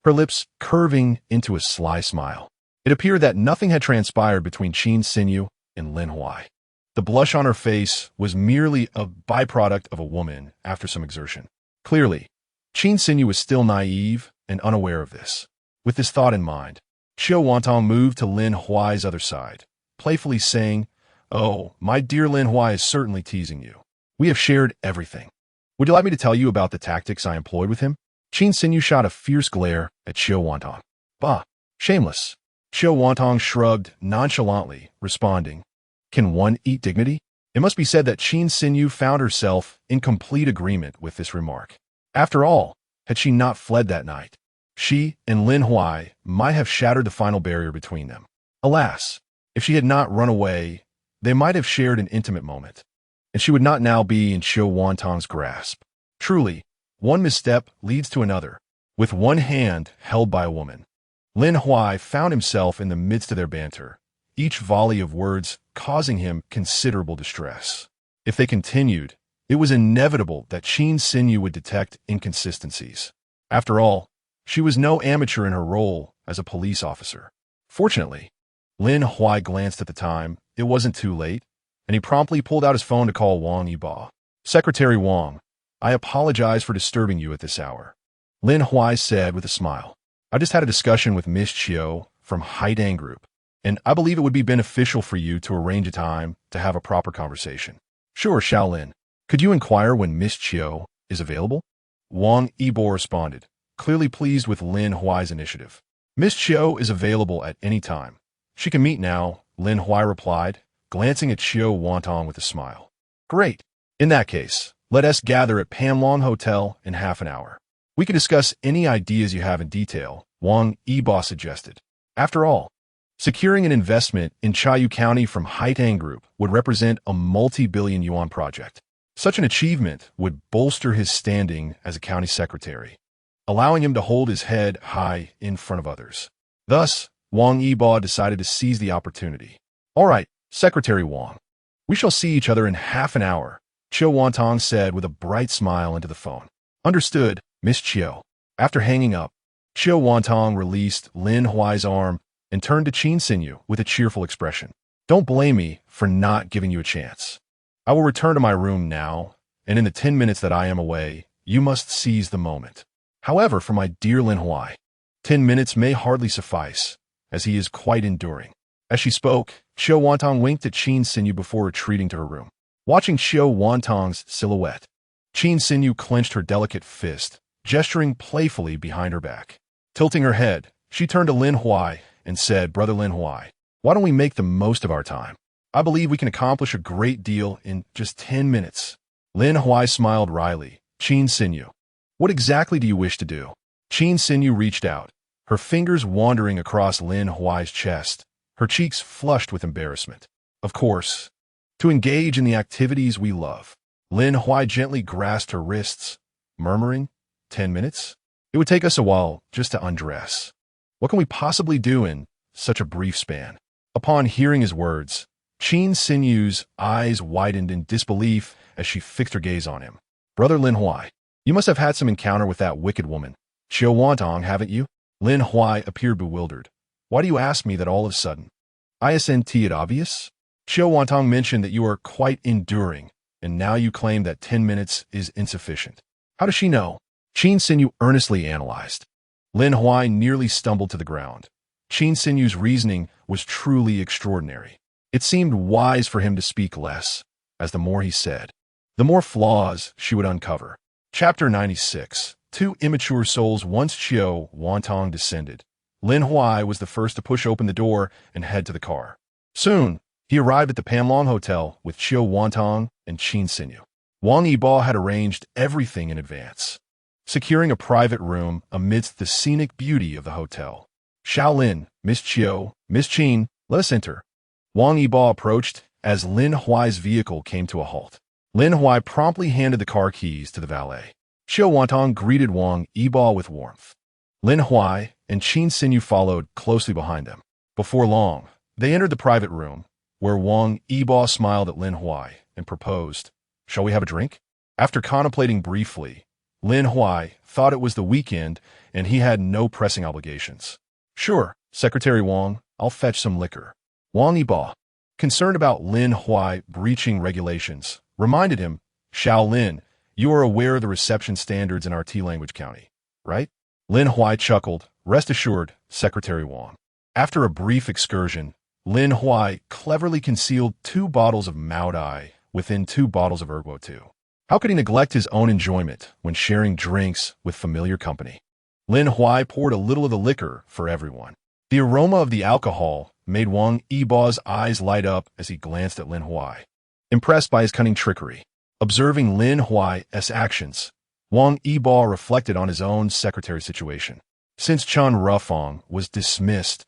her lips curving into a sly smile. It appeared that nothing had transpired between Qin Xinyu and Lin Huai. The blush on her face was merely a byproduct of a woman after some exertion. Clearly, Qin Xinyu was still naive and unaware of this. With this thought in mind, Xiao Wantong moved to Lin Huai's other side, playfully saying, Oh, my dear Lin Huai is certainly teasing you. We have shared everything. Would you like me to tell you about the tactics I employed with him? Qin Xinyu shot a fierce glare at Xiao Wantong. Bah, shameless. Xiao Wantong shrugged nonchalantly, responding, Can one eat dignity? It must be said that Qin Xinyu found herself in complete agreement with this remark. After all, had she not fled that night, she and Lin Huai might have shattered the final barrier between them. Alas, if she had not run away, they might have shared an intimate moment, and she would not now be in Xiao Wantong's grasp. Truly, one misstep leads to another, with one hand held by a woman. Lin Huai found himself in the midst of their banter, each volley of words causing him considerable distress. If they continued, it was inevitable that Qin Xinyu would detect inconsistencies. After all, she was no amateur in her role as a police officer. Fortunately, Lin Huai glanced at the time. It wasn't too late, and he promptly pulled out his phone to call Wang Yiba. Secretary Wang, I apologize for disturbing you at this hour, Lin Huai said with a smile. I just had a discussion with Miss Qiu from Haitang Group, and I believe it would be beneficial for you to arrange a time to have a proper conversation. Sure, Shaolin. Could you inquire when Miss Qiu is available? Wang Yibo responded, clearly pleased with Lin Huai's initiative. Miss Qiu is available at any time. She can meet now, Lin Huai replied, glancing at Xiao Wantong with a smile. Great. In that case, let us gather at Panlong Hotel in half an hour. We can discuss any ideas you have in detail, Wang Yibo suggested. After all, securing an investment in Chayu County from Haitang Group would represent a multi-billion yuan project. Such an achievement would bolster his standing as a county secretary, allowing him to hold his head high in front of others. Thus, Wang Yibo decided to seize the opportunity. All right, Secretary Wang. We shall see each other in half an hour, Qiu Wantong said with a bright smile into the phone. Understood, Miss Qiu. After hanging up, Qiu Wantong released Lin Huai's arm and turned to Qin Xinyu with a cheerful expression. Don't blame me for not giving you a chance. I will return to my room now, and in the 10 minutes that I am away, you must seize the moment. However, for my dear Lin Huai, 10 minutes may hardly suffice, as he is quite enduring. As she spoke, Xiao Wantong winked at Qin Xinyu before retreating to her room. Watching Xiao Wantong's silhouette, Qin Xinyu clenched her delicate fist, gesturing playfully behind her back. Tilting her head, she turned to Lin Huai and said, Brother Lin Huai, why don't we make the most of our time? I believe we can accomplish a great deal in just 10 minutes. Lin Huai smiled wryly. Qin Xinyu, what exactly do you wish to do? Qin Xinyu reached out, her fingers wandering across Lin Huai's chest, her cheeks flushed with embarrassment. Of course, to engage in the activities we love. Lin Huai gently grasped her wrists, murmuring, 10 minutes? It would take us a while just to undress. What can we possibly do in such a brief span? Upon hearing his words, Qin Xinyu's eyes widened in disbelief as she fixed her gaze on him. Brother Lin Huai, you must have had some encounter with that wicked woman, Xiao Wantong, haven't you? Lin Huai appeared bewildered. Why do you ask me that all of a sudden? Isn't it obvious? Xiao Wantong mentioned that you are quite enduring, and now you claim that 10 minutes is insufficient. How does she know? Qin Xinyu earnestly analyzed. Lin Huai nearly stumbled to the ground. Qin Xinyu's reasoning was truly extraordinary. It seemed wise for him to speak less, as the more he said, the more flaws she would uncover. Chapter 96. Two immature souls. Once Chiu Wantong descended, Lin Huai was the first to push open the door and head to the car. Soon, he arrived at the Panlong Hotel with Chiu Wantong and Qin Xinyu. Wang Yibo had arranged everything in advance, securing a private room amidst the scenic beauty of the hotel. Shaolin, Miss Chiu, Miss Qin, let us enter. Wang Yibo approached as Lin Huai's vehicle came to a halt. Lin Huai promptly handed the car keys to the valet. Chiu Wantong greeted Wang Yibo with warmth. Lin Huai and Qin Xinyu followed closely behind them. Before long, they entered the private room, where Wang Yibo smiled at Lin Huai and proposed, "Shall we have a drink?" After contemplating briefly, Lin Huai thought it was the weekend and he had no pressing obligations. "Sure, Secretary Wang, I'll fetch some liquor." Wang Yibo, concerned about Lin Huai breaching regulations, reminded him, "Shaolin, you are aware of the reception standards in our T-language county, right?" Lin Huai chuckled, "Rest assured, Secretary Wang." After a brief excursion, Lin Huai cleverly concealed 2 bottles of Maodai within 2 bottles of Erguo too. How could he neglect his own enjoyment when sharing drinks with familiar company? Lin Huai poured a little of the liquor for everyone. The aroma of the alcohol made Wang Yibo's eyes light up as he glanced at Lin Huai, impressed by his cunning trickery. Observing Lin Huai's actions, Wang Yibo reflected on his own secretary situation. Since Chen Rufang was dismissed,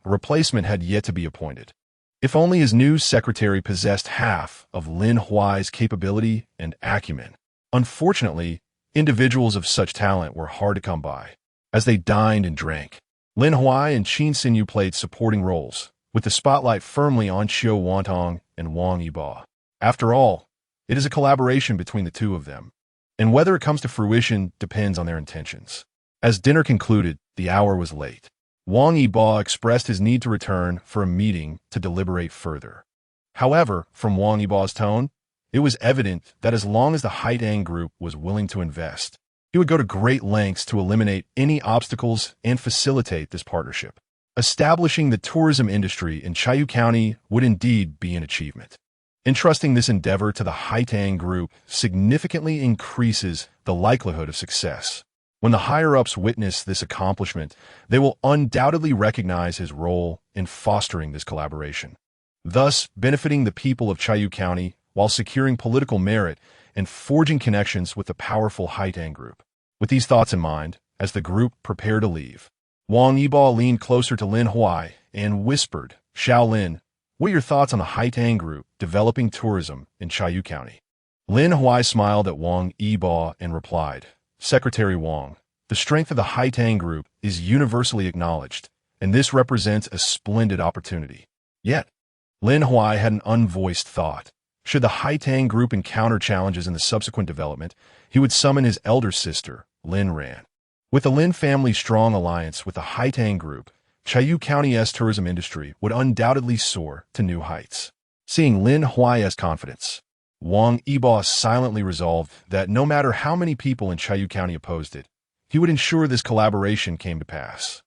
a replacement had yet to be appointed. If only his new secretary possessed half of Lin Huai's capability and acumen. Unfortunately, individuals of such talent were hard to come by. As they dined and drank, Lin Huai and Qin Xinyu played supporting roles, with the spotlight firmly on Chiu Wantong and Wang Yibo. After all, it is a collaboration between the two of them, and whether it comes to fruition depends on their intentions. As dinner concluded, the hour was late. Wang Yibo expressed his need to return for a meeting to deliberate further. However, from Wang Yibo's tone, it was evident that as long as the Haitang Group was willing to invest, he would go to great lengths to eliminate any obstacles and facilitate this partnership. Establishing the tourism industry in Chiayu County would indeed be an achievement. Entrusting this endeavor to the Haitang Group significantly increases the likelihood of success. When the higher-ups witness this accomplishment, they will undoubtedly recognize his role in fostering this collaboration, thus benefiting the people of Chiayu County while securing political merit and forging connections with the powerful Haitang Group. With these thoughts in mind, as the group prepared to leave, Wang Yibo leaned closer to Lin Huai and whispered, "Shaolin, what are your thoughts on the Haitang Group developing tourism in Chiayu County?" Lin Huai smiled at Wang Yibo and replied, "Secretary Wang, the strength of the Haitang Group is universally acknowledged, and this represents a splendid opportunity." Yet, Lin Huai had an unvoiced thought. Should the Haitang Group encounter challenges in the subsequent development, he would summon his elder sister, Lin Ran. With the Lin family's strong alliance with the Haitang Group, Chiayu County's tourism industry would undoubtedly soar to new heights. Seeing Lin Huai's confidence, Wang Yibo silently resolved that no matter how many people in Chiayu County opposed it, he would ensure this collaboration came to pass.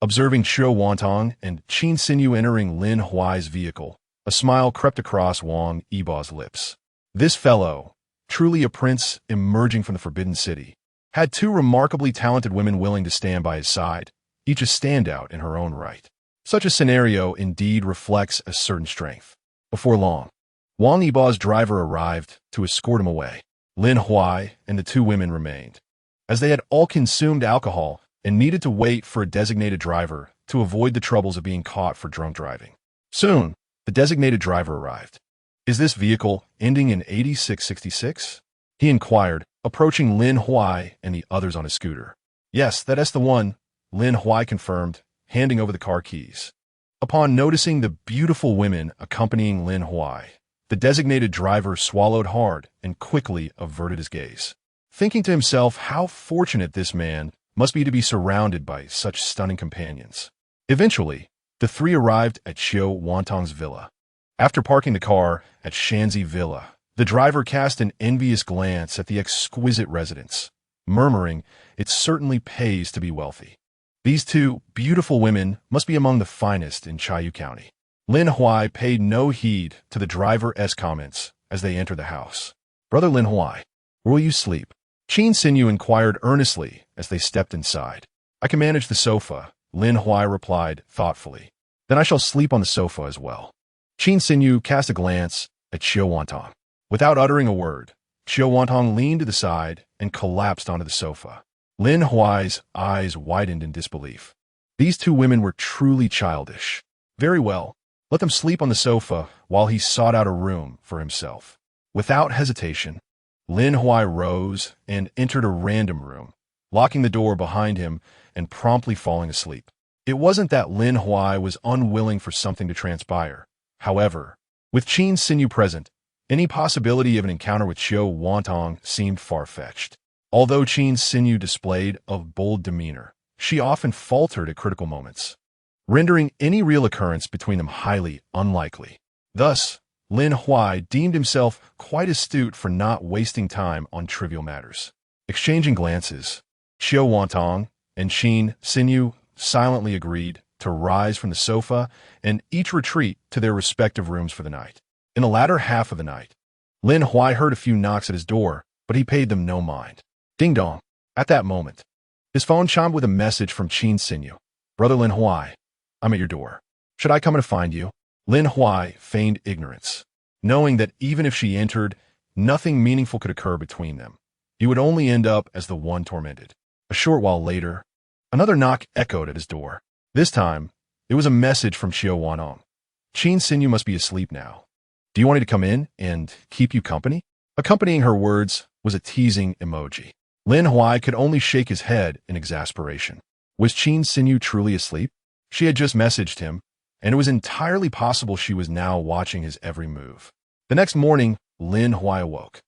Observing Chiu Wantong and Qin Xinyu entering Lin Huai's vehicle, a smile crept across Wang Yibo's lips. This fellow, truly a prince emerging from the Forbidden City, had 2 remarkably talented women willing to stand by his side, each a standout in her own right. Such a scenario indeed reflects a certain strength. Before long, Wang Yibo's driver arrived to escort him away. Lin Huai and the 2 women remained, as they had all consumed alcohol and needed to wait for a designated driver to avoid the troubles of being caught for drunk driving. Soon, the designated driver arrived. "Is this vehicle ending in 8666? He inquired, approaching Lin Huai and the others on his scooter. "Yes, that's the one," Lin Huai confirmed, handing over the car keys. Upon noticing the beautiful women accompanying Lin Huai, the designated driver swallowed hard and quickly averted his gaze, thinking to himself how fortunate this man must be to be surrounded by such stunning companions. Eventually, the 3 arrived at Chiu Wantong's villa. After parking the car at Shanzi Villa, the driver cast an envious glance at the exquisite residence, murmuring, "It certainly pays to be wealthy." These 2 beautiful women must be among the finest in Chiayu County. Lin Huai paid no heed to the driver's comments as they entered the house. "Brother Lin Huai, where will you sleep?" Qin Xinyu inquired earnestly as they stepped inside. "I can manage the sofa," Lin Huai replied thoughtfully. "Then I shall sleep on the sofa as well." Qin Xinyu cast a glance at Xiao Wantong. Without uttering a word, Xiao Wantong leaned to the side and collapsed onto the sofa. Lin Huai's eyes widened in disbelief. These two women were truly childish. Very well, let them sleep on the sofa while he sought out a room for himself. Without hesitation, Lin Huai rose and entered a random room, locking the door behind him and promptly falling asleep. It wasn't that Lin Huai was unwilling for something to transpire. However, with Qin Xinyu present, any possibility of an encounter with Xiao Wantong seemed far-fetched. Although Qin Xinyu displayed a bold demeanor, she often faltered at critical moments, rendering any real occurrence between them highly unlikely. Thus, Lin Huai deemed himself quite astute for not wasting time on trivial matters. Exchanging glances, Xiao Wantong and Qin Xinyu silently agreed to rise from the sofa and each retreat to their respective rooms for the night. In the latter half of the night, Lin Huai heard a few knocks at his door, but he paid them no mind. Ding dong. At that moment, his phone chimed with a message from Qin Xinyu. "Brother Lin Huai, I'm at your door. Should I come to find you?" Lin Huai feigned ignorance, knowing that even if she entered, nothing meaningful could occur between them. He would only end up as the one tormented. A short while later, another knock echoed at his door. This time, it was a message from Xiao Wantong. "Qin Xinyu must be asleep now. Do you want me to come in and keep you company?" Accompanying her words was a teasing emoji. Lin Huai could only shake his head in exasperation. Was Qin Xinyu truly asleep? She had just messaged him, and it was entirely possible she was now watching his every move. The next morning, Lin Huai awoke.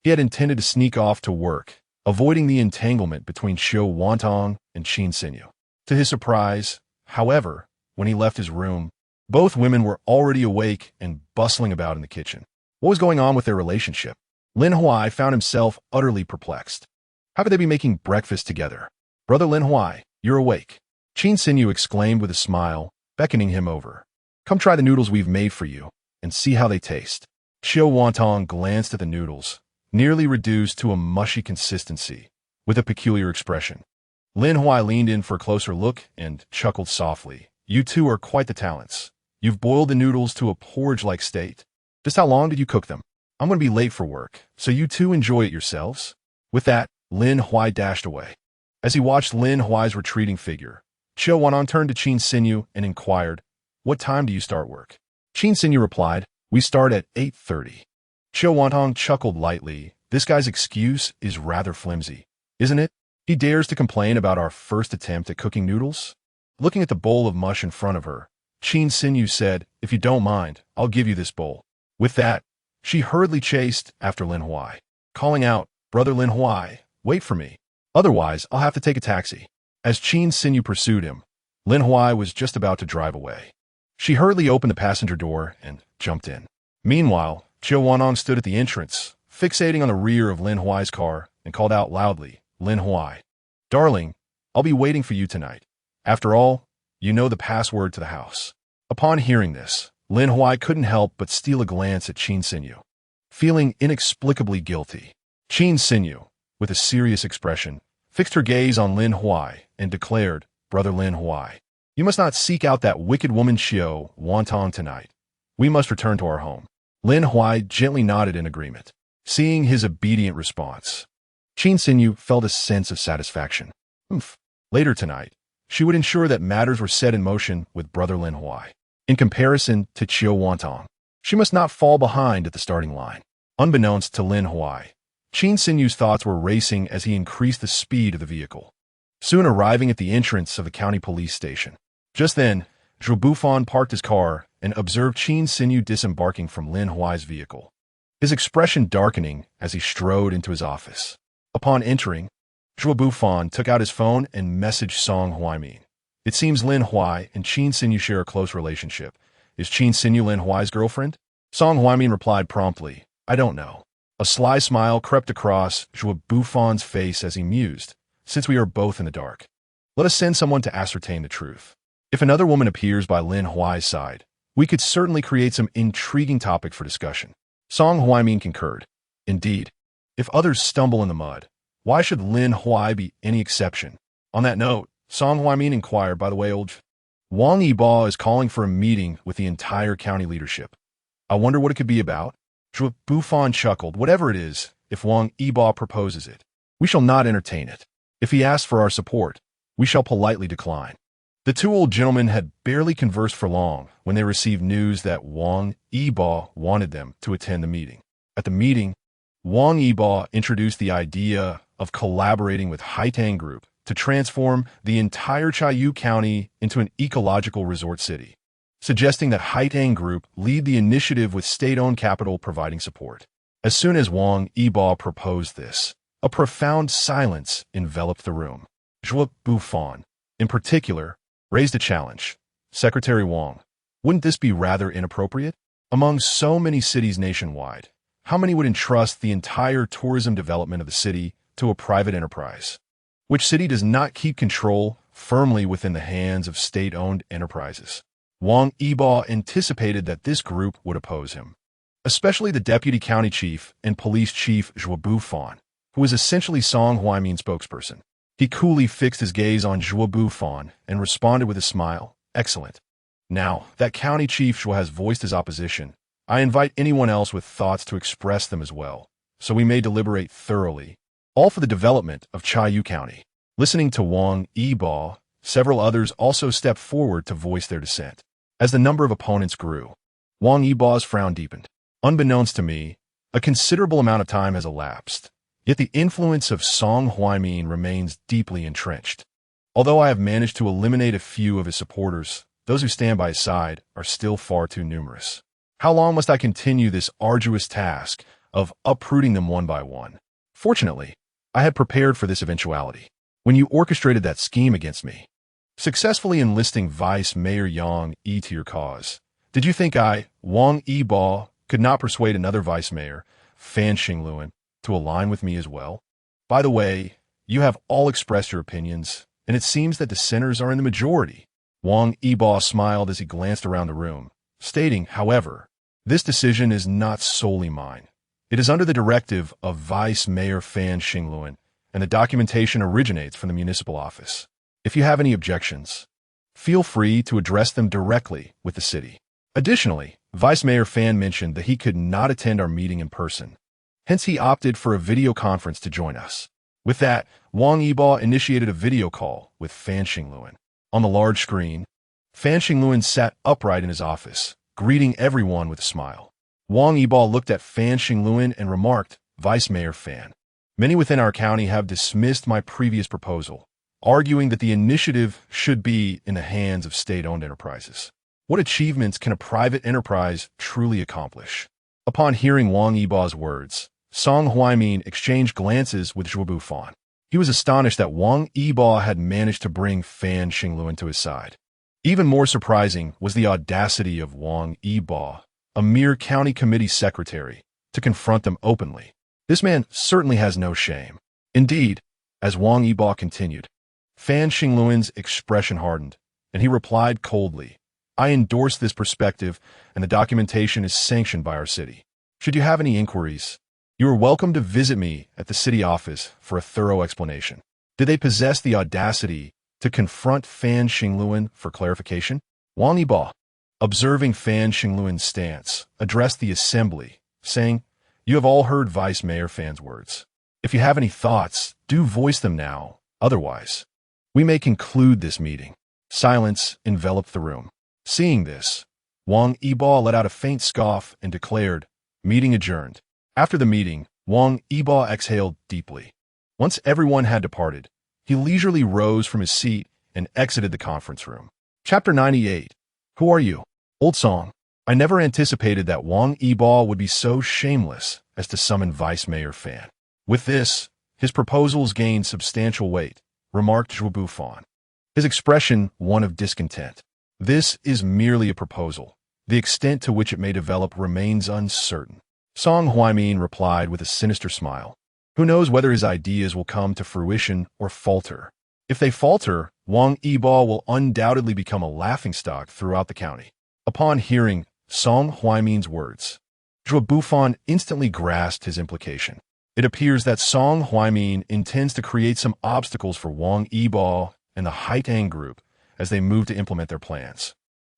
He had intended to sneak off to work, avoiding the entanglement between Xiao Wantong and Qin Xinyu. To his surprise, however, when he left his room, both women were already awake and bustling about in the kitchen. What was going on with their relationship? Lin Huai found himself utterly perplexed. How could they be making breakfast together? "Brother Lin Huai, you're awake," Qin Xinyu exclaimed with a smile, beckoning him over. "Come try the noodles we've made for you, and see how they taste." Xiao Wantong glanced at the noodles, nearly reduced to a mushy consistency, with a peculiar expression. Lin Huai leaned in for a closer look and chuckled softly. "You two are quite the talents. You've boiled the noodles to a porridge-like state. Just how long did you cook them? I'm going to be late for work, so you two enjoy it yourselves." With that, Lin Huai dashed away. As he watched Lin Huai's retreating figure, Xiao Wantong turned to Qin Xinyu and inquired, "What time do you start work?" Qin Xinyu replied, "We start at 8:30. Xiao Wantong chuckled lightly. This guy's excuse is rather flimsy, isn't it? He dares to complain about our first attempt at cooking noodles? Looking at the bowl of mush in front of her, Qin Xinyu said, "If you don't mind, I'll give you this bowl." With that, she hurriedly chased after Lin Huai, calling out, "Brother Lin Huai, wait for me. Otherwise, I'll have to take a taxi." As Qin Xinyu pursued him, Lin Huai was just about to drive away. She hurriedly opened the passenger door and jumped in. Meanwhile, Xiao Wantong stood at the entrance, fixating on the rear of Lin Huai's car, and called out loudly, "Lin Huai, darling, I'll be waiting for you tonight. After all, you know the password to the house." Upon hearing this, Lin Huai couldn't help but steal a glance at Qin Xinyu, feeling inexplicably guilty. Qin Xinyu, with a serious expression, fixed her gaze on Lin Huai and declared, "Brother Lin Huai, you must not seek out that wicked woman Xiao Wantong tonight. We must return to our home." Lin Huai gently nodded in agreement. Seeing his obedient response, Qin Xinyu felt a sense of satisfaction. Later tonight, she would ensure that matters were set in motion with Brother Lin Huai. In comparison to Xiao Wantong, she must not fall behind at the starting line. Unbeknownst to Lin Huai, Qin Xinyu's thoughts were racing as he increased the speed of the vehicle, soon arriving at the entrance of the county police station. Just then, Zhu Bufan parked his car and observed Qin Xinyu disembarking from Lin Huai's vehicle, his expression darkening as he strode into his office. Upon entering, Zhu Bufan took out his phone and messaged Song Huaimin. "It seems Lin Huai and Qin Xinyu share a close relationship. Is Qin Xinyu Lin Huai's girlfriend?" Song Huaimin replied promptly, "I don't know." A sly smile crept across Zhu Bufan's face as he mused, "Since we are both in the dark, let us send someone to ascertain the truth. If another woman appears by Lin Huai's side, We could certainly create some intriguing topic for discussion. Song Huaimin concurred. Indeed, if others stumble in the mud, why should Lin Huai be any exception? On that note, Song Huaimin inquired, by the way, old Wang Yibo is calling for a meeting with the entire county leadership. I wonder what it could be about. Zhuo Bufan chuckled. Whatever it is, if Wang Yibo proposes it, we shall not entertain it. If he asks for our support, we shall politely decline. The two old gentlemen had barely conversed for long when they received news that Wang Yibo wanted them to attend the meeting. At the meeting, Wang Yibo introduced the idea of collaborating with Haitang Group to transform the entire Chayu County into an ecological resort city, suggesting that Haitang Group lead the initiative with state-owned capital providing support. As soon as Wang Yibo proposed this, a profound silence enveloped the room. Zhuo Bufan, in particular, raised a challenge. Secretary Wang, wouldn't this be rather inappropriate? Among so many cities nationwide, how many would entrust the entire tourism development of the city to a private enterprise? Which city does not keep control firmly within the hands of state-owned enterprises? Wang Yibo anticipated that this group would oppose him, especially the deputy county chief and police chief Zhuo Bufan, who was essentially Song Huaimin's spokesperson. He coolly fixed his gaze on Zhuo Bufan and responded with a smile. Excellent. Now, that county chief Zhuo has voiced his opposition. I invite anyone else with thoughts to express them as well, so we may deliberate thoroughly, all for the development of Chayu County. Listening to Wang Yibo, several others also stepped forward to voice their dissent. As the number of opponents grew, Wang Yibo's frown deepened. Unbeknownst to me, a considerable amount of time has elapsed. Yet the influence of Song Huaimin remains deeply entrenched. Although I have managed to eliminate a few of his supporters, those who stand by his side are still far too numerous. How long must I continue this arduous task of uprooting them one by one? Fortunately, I had prepared for this eventuality. When you orchestrated that scheme against me, successfully enlisting Vice Mayor Yang Yi to your cause, did you think I, Wang Yibo, could not persuade another vice mayor, Fan Xingluan, to align with me as well? By the way, you have all expressed your opinions, and it seems that dissenters are in the majority. Wang Yibo smiled as he glanced around the room, stating, however, this decision is not solely mine. It is under the directive of Vice Mayor Fan Xingluan, and the documentation originates from the municipal office. If you have any objections, feel free to address them directly with the city. Additionally, Vice Mayor Fan mentioned that he could not attend our meeting in person. Hence, he opted for a video conference to join us. With that, Wang Yibo initiated a video call with Fan Xingluan. On the large screen, Fan Xingluan sat upright in his office, greeting everyone with a smile. Wang Yibo looked at Fan Xingluan and remarked, Vice Mayor Fan, many within our county have dismissed my previous proposal, arguing that the initiative should be in the hands of state-owned enterprises. What achievements can a private enterprise truly accomplish? Upon hearing Wang Yibo's words, Song Huaimin exchanged glances with Zhuo Bufan. He was astonished that Wang Yibo had managed to bring Fan Xingluan to his side. Even more surprising was the audacity of Wang Yibo, a mere county committee secretary, to confront them openly. This man certainly has no shame. Indeed, as Wang Yibo continued, Fan Xingluan's expression hardened, and he replied coldly, I endorse this perspective, and the documentation is sanctioned by our city. Should you have any inquiries, you are welcome to visit me at the city office for a thorough explanation. Did they possess the audacity to confront Fan Xingluan for clarification? Wang Yibo, observing Fan Xingluan's stance, addressed the assembly, saying, You have all heard Vice Mayor Fan's words. If you have any thoughts, do voice them now. Otherwise, we may conclude this meeting. Silence enveloped the room. Seeing this, Wang Yibo let out a faint scoff and declared, Meeting adjourned. After the meeting, Wang Yibo exhaled deeply. Once everyone had departed, he leisurely rose from his seat and exited the conference room. Chapter 98. Who are you? Old Song. I never anticipated that Wang Yibo would be so shameless as to summon Vice Mayor Fan. With this, his proposals gained substantial weight, remarked Zhuo Bufan, his expression one of discontent. This is merely a proposal. The extent to which it may develop remains uncertain. Song Huaimin replied with a sinister smile. Who knows whether his ideas will come to fruition or falter? If they falter, Wang Yibo will undoubtedly become a laughingstock throughout the county. Upon hearing Song Huaimin's words, Zhuo Bufan instantly grasped his implication. It appears that Song Huaimin intends to create some obstacles for Wang Yibo and the Haitang group as they move to implement their plans.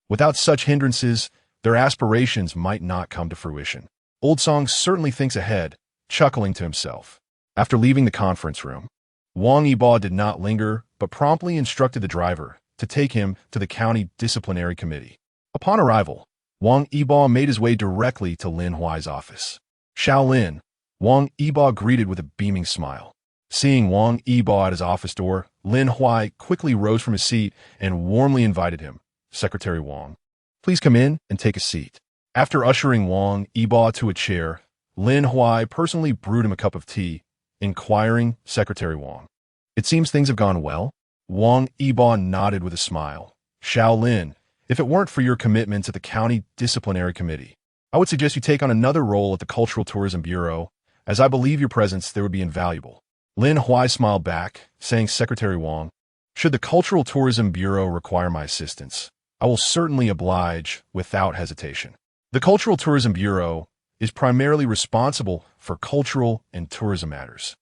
Without such hindrances, their aspirations might not come to fruition. Old Song certainly thinks ahead, chuckling to himself. After leaving the conference room, Wang Yibo did not linger, but promptly instructed the driver to take him to the county disciplinary committee. Upon arrival, Wang Yibo made his way directly to Lin Huai's office. Shaolin, Wang Yibo greeted with a beaming smile. Seeing Wang Yibo at his office door, Lin Huai quickly rose from his seat and warmly invited him. Secretary Wang, please come in and take a seat. After ushering Wang Yibo to a chair, Lin Huai personally brewed him a cup of tea, inquiring Secretary Wang, it seems things have gone well? Wang Yibo nodded with a smile. Shaolin, if it weren't for your commitments at the County Disciplinary Committee, I would suggest you take on another role at the Cultural Tourism Bureau, as I believe your presence there would be invaluable. Lin Huai smiled back, saying, Secretary Wang, should the Cultural Tourism Bureau require my assistance, I will certainly oblige without hesitation. The Cultural Tourism Bureau is primarily responsible for cultural and tourism matters,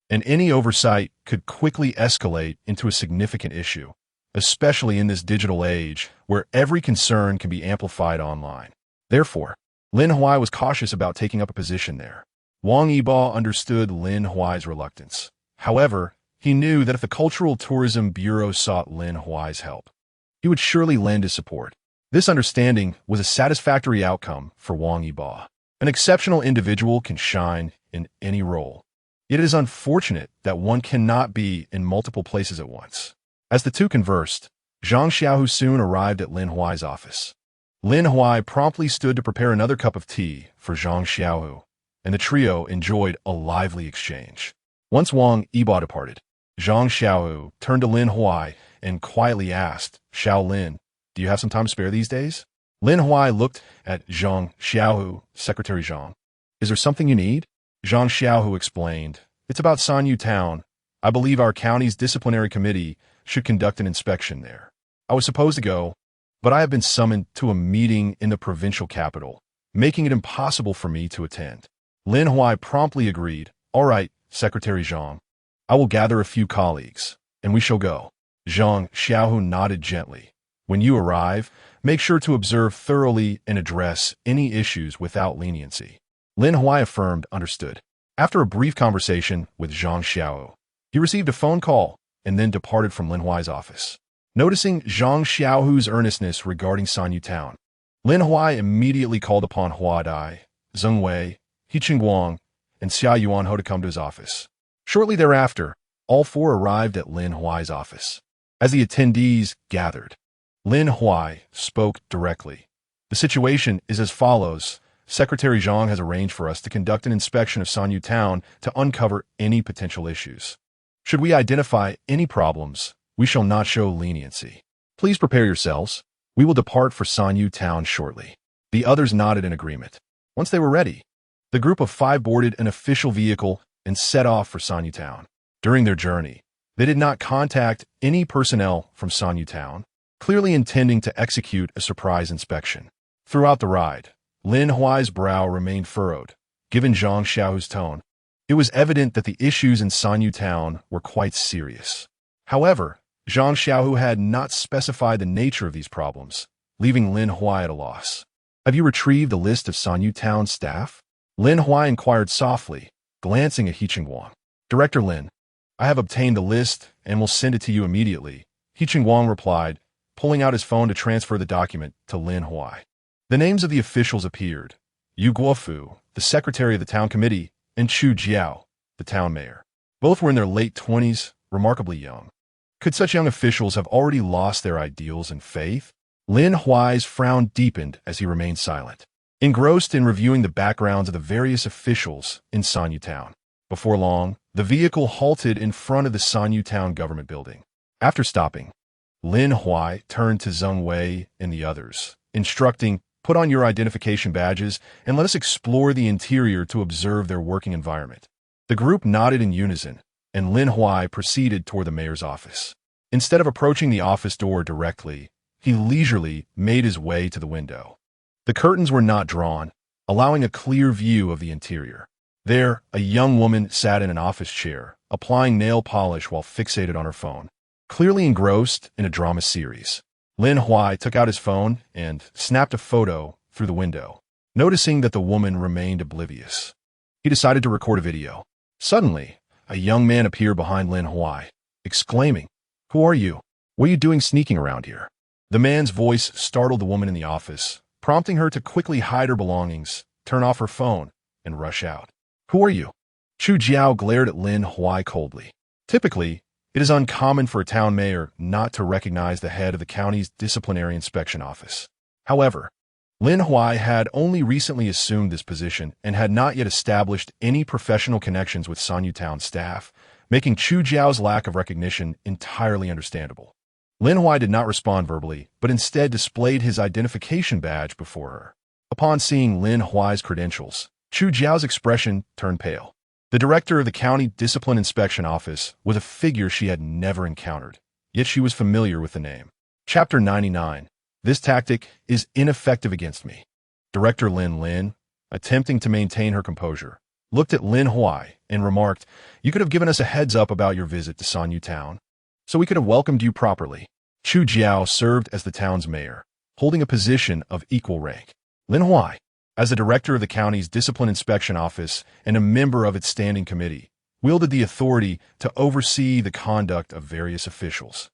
and any oversight could quickly escalate into a significant issue, especially in this digital age where every concern can be amplified online. Therefore, Lin Huai was cautious about taking up a position there. Wang Yibo understood Lin Huai's reluctance. However, he knew that if the Cultural Tourism Bureau sought Lin Huai's help, he would surely lend his support. This understanding was a satisfactory outcome for Wang Yibo. An exceptional individual can shine in any role. Yet it is unfortunate that one cannot be in multiple places at once. As the two conversed, Zhang Xiaohu soon arrived at Lin Huai's office. Lin Huai promptly stood to prepare another cup of tea for Zhang Xiaohu, and the trio enjoyed a lively exchange. Once Wang Yibo departed, Zhang Xiaohu turned to Lin Huai and quietly asked, Shaolin, do you have some time to spare these days? Lin Huai looked at Zhang Xiaohu. Secretary Zhang, is there something you need? Zhang Xiaohu explained, it's about Sanyu Town. I believe our county's disciplinary committee should conduct an inspection there. I was supposed to go, but I have been summoned to a meeting in the provincial capital, making it impossible for me to attend. Lin Huai promptly agreed, all right, Secretary Zhang. I will gather a few colleagues, and we shall go. Zhang Xiaohu nodded gently. When you arrive, make sure to observe thoroughly and address any issues without leniency. Lin Huai affirmed, understood. After a brief conversation with Zhang Xiaohu, he received a phone call and then departed from Lin Huai's office. Noticing Zhang Xiaohu's earnestness regarding Sanyu Town, Lin Huai immediately called upon Hua Dai, Zheng Wei, He Qingguang, and Xia Yuanho to come to his office. Shortly thereafter, all four arrived at Lin Huai's office. As the attendees gathered, Lin Huai spoke directly. The situation is as follows. Secretary Zhang has arranged for us to conduct an inspection of Sanyu Town to uncover any potential issues. Should we identify any problems, we shall not show leniency. Please prepare yourselves. We will depart for Sanyu Town shortly. The others nodded in agreement. Once they were ready, the group of 5 boarded an official vehicle and set off for Sanyu Town. During their journey, they did not contact any personnel from Sanyu Town, clearly intending to execute a surprise inspection. Throughout the ride, Lin Huai's brow remained furrowed. Given Zhang Xiaohu's tone, it was evident that the issues in Sanyu Town were quite serious. However, Zhang Xiaohu had not specified the nature of these problems, leaving Lin Huai at a loss. Have you retrieved a list of Sanyu Town staff? Lin Huai inquired softly, glancing at He Qingguang. Director Lin, I have obtained the list and will send it to you immediately, He Qingguang replied, pulling out his phone to transfer the document to Lin Huai. The names of the officials appeared: Yu Guofu, the secretary of the town committee, and Chu Jiao, the town mayor. Both were in their late 20s, remarkably young. Could such young officials have already lost their ideals and faith? Lin Huai's frown deepened as he remained silent, engrossed in reviewing the backgrounds of the various officials in Sanyu Town. Before long, the vehicle halted in front of the Sanyu Town government building. After stopping, Lin Huai turned to Zheng Wei and the others, instructing, put on your identification badges and let us explore the interior to observe their working environment. The group nodded in unison, and Lin Huai proceeded toward the mayor's office. Instead of approaching the office door directly, he leisurely made his way to the window. The curtains were not drawn, allowing a clear view of the interior. There, a young woman sat in an office chair, applying nail polish while fixated on her phone, clearly engrossed in a drama series. Lin Huai took out his phone and snapped a photo through the window, noticing that the woman remained oblivious. He decided to record a video. Suddenly, a young man appeared behind Lin Huai, exclaiming, "Who are you? What are you doing sneaking around here?" The man's voice startled the woman in the office, prompting her to quickly hide her belongings, turn off her phone, and rush out. "Who are you?" Chu Jiao glared at Lin Huai coldly. Typically, it is uncommon for a town mayor not to recognize the head of the county's disciplinary inspection office. However, Lin Huai had only recently assumed this position and had not yet established any professional connections with Sanyu Town staff, making Chu Jiao's lack of recognition entirely understandable. Lin Huai did not respond verbally, but instead displayed his identification badge before her. Upon seeing Lin Huai's credentials, Chu Jiao's expression turned pale. The director of the County Discipline Inspection Office was a figure she had never encountered, yet she was familiar with the name. Chapter 99. This tactic is ineffective against me. Director Lin, attempting to maintain her composure, looked at Lin Huai and remarked, "You could have given us a heads up about your visit to Sanyu Town, so we could have welcomed you properly." Chu Jiao served as the town's mayor, holding a position of equal rank. Lin Huai, as the director of the county's Discipline Inspection Office and a member of its standing committee, wielded the authority to oversee the conduct of various officials,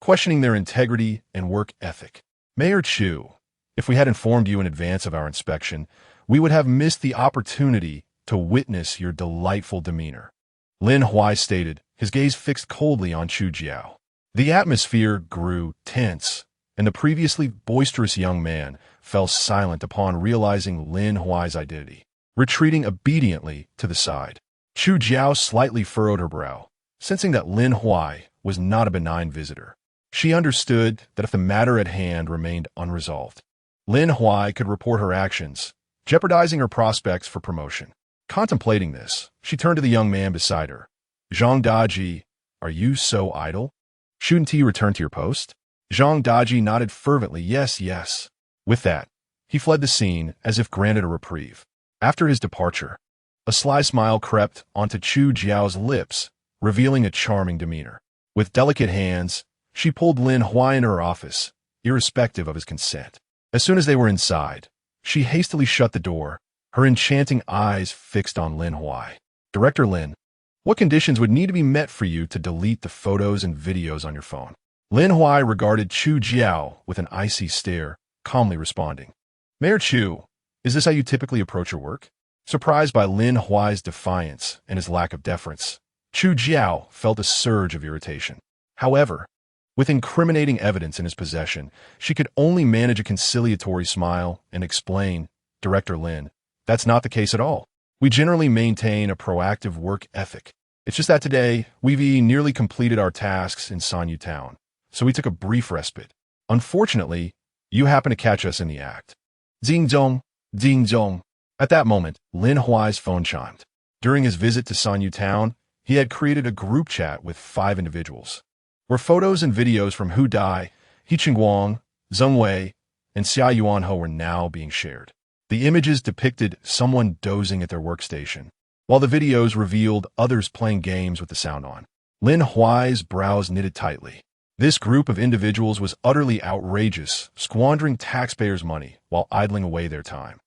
questioning their integrity and work ethic. "Mayor Chu, if we had informed you in advance of our inspection, we would have missed the opportunity to witness your delightful demeanor," Lin Huai stated, his gaze fixed coldly on Chu Jiao. The atmosphere grew tense, and the previously boisterous young man fell silent upon realizing Lin Huai's identity, retreating obediently to the side. Chu Jiao slightly furrowed her brow, sensing that Lin Huai was not a benign visitor. She understood that if the matter at hand remained unresolved, Lin Huai could report her actions, jeopardizing her prospects for promotion. Contemplating this, she turned to the young man beside her. "Zhang Daji, are you so idle? Shouldn't you return to your post?" Zhang Daji nodded fervently, yes. With that, he fled the scene as if granted a reprieve. After his departure, a sly smile crept onto Chu Jiao's lips, revealing a charming demeanor. With delicate hands, she pulled Lin Huai into her office, irrespective of his consent. As soon as they were inside, she hastily shut the door, her enchanting eyes fixed on Lin Huai. "Director Lin, what conditions would need to be met for you to delete the photos and videos on your phone?" Lin Huai regarded Chu Jiao with an icy stare, calmly responding, "Mayor Chu, is this how you typically approach your work?" Surprised by Lin Huai's defiance and his lack of deference, Chu Jiao felt a surge of irritation. However, with incriminating evidence in his possession, she could only manage a conciliatory smile and explain, "Director Lin, that's not the case at all. We generally maintain a proactive work ethic. It's just that today, we've nearly completed our tasks in Sanyu Town, so we took a brief respite. Unfortunately, you happen to catch us in the act." Ding dong, ding dong. At that moment, Lin Huai's phone chimed. During his visit to Sanyu Town, he had created a group chat with 5 individuals, where photos and videos from Hu Dai, He Qingguang, Zheng Wei, and Xia Yuanho were now being shared. The images depicted someone dozing at their workstation, while the videos revealed others playing games with the sound on. Lin Huai's brows knitted tightly. This group of individuals was utterly outrageous, squandering taxpayers' money while idling away their time.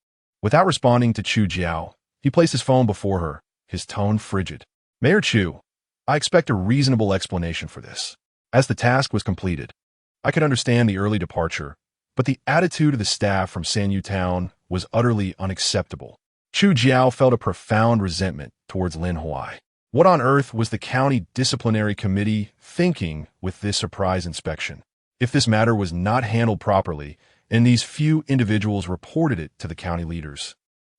Without responding to Chu Jiao, he placed his phone before her, his tone frigid. "Mayor Chu, I expect a reasonable explanation for this." As the task was completed, I could understand the early departure, but the attitude of the staff from Sanyu Town was utterly unacceptable. Chu Jiao felt a profound resentment towards Lin Huai. What on earth was the county disciplinary committee thinking with this surprise inspection? If this matter was not handled properly, and these few individuals reported it to the county leaders,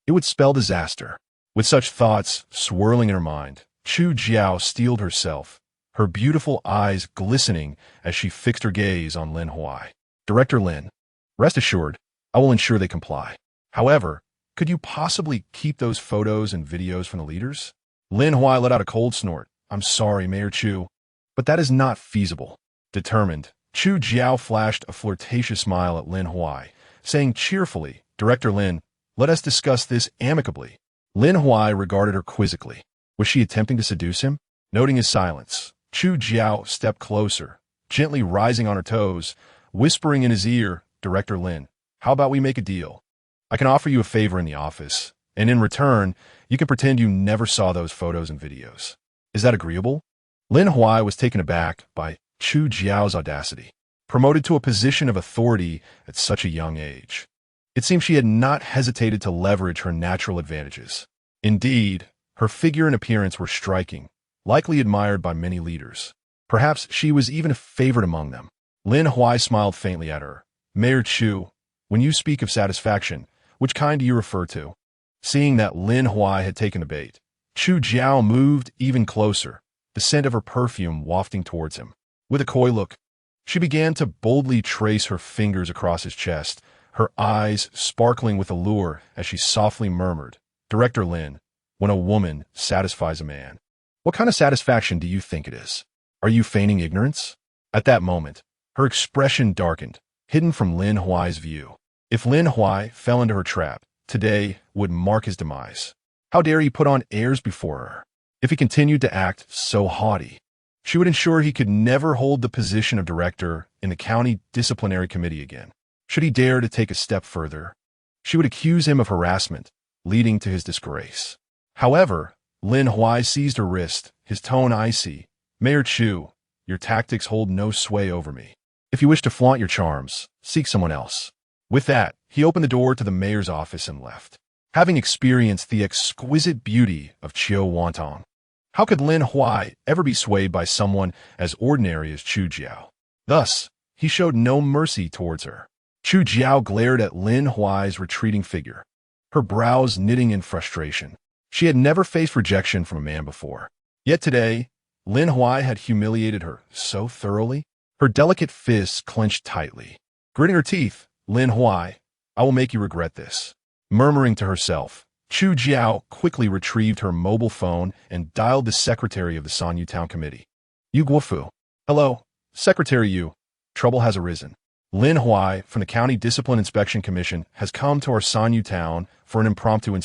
it would spell disaster. With such thoughts swirling in her mind, Chu Jiao steeled herself, her beautiful eyes glistening as she fixed her gaze on Lin Huai. "Director Lin, rest assured, I will ensure they comply. However, could you possibly keep those photos and videos from the leaders?" Lin Huai let out a cold snort. "I'm sorry, Mayor Chu, but that is not feasible." Determined, Chu Jiao flashed a flirtatious smile at Lin Huai, saying cheerfully, "Director Lin, let us discuss this amicably." Lin Huai regarded her quizzically. Was she attempting to seduce him? Noting his silence, Chu Jiao stepped closer, gently rising on her toes, whispering in his ear, "Director Lin, how about we make a deal? I can offer you a favor in the office, and in return, you can pretend you never saw those photos and videos. Is that agreeable?" Lin Huai was taken aback by Chu Jiao's audacity, promoted to a position of authority at such a young age. It seemed she had not hesitated to leverage her natural advantages. Indeed, her figure and appearance were striking, likely admired by many leaders. Perhaps she was even a favorite among them. Lin Huai smiled faintly at her. "Mayor Chu, when you speak of satisfaction, which kind do you refer to?" Seeing that Lin Huai had taken the bait, Chu Jiao moved even closer, the scent of her perfume wafting towards him. With a coy look, she began to boldly trace her fingers across his chest, her eyes sparkling with allure as she softly murmured, "Director Lin, when a woman satisfies a man, what kind of satisfaction do you think it is? Are you feigning ignorance?" At that moment, her expression darkened, hidden from Lin Huai's view. If Lin Huai fell into her trap, today would mark his demise. How dare he put on airs before her? If he continued to act so haughty, she would ensure he could never hold the position of director in the county disciplinary committee again. Should he dare to take a step further, she would accuse him of harassment, leading to his disgrace. However, Lin Huai seized her wrist, his tone icy. "Mayor Chu, your tactics hold no sway over me. If you wish to flaunt your charms, seek someone else." With that, he opened the door to the mayor's office and left. Having experienced the exquisite beauty of Chiu Wantong, how could Lin Huai ever be swayed by someone as ordinary as Chu Jiao? Thus, he showed no mercy towards her. Chu Jiao glared at Lin Huai's retreating figure, her brows knitting in frustration. She had never faced rejection from a man before. Yet today, Lin Huai had humiliated her so thoroughly. Her delicate fists clenched tightly. Gritting her teeth, "Lin Huai, I will make you regret this." Murmuring to herself, Chu Jiao quickly retrieved her mobile phone and dialed the secretary of the Sanyu Town Committee. "Yu Guofu." "Hello, Secretary Yu. Trouble has arisen. Lin Huai from the County Discipline Inspection Commission has come to our Sanyu Town for an impromptu inspection.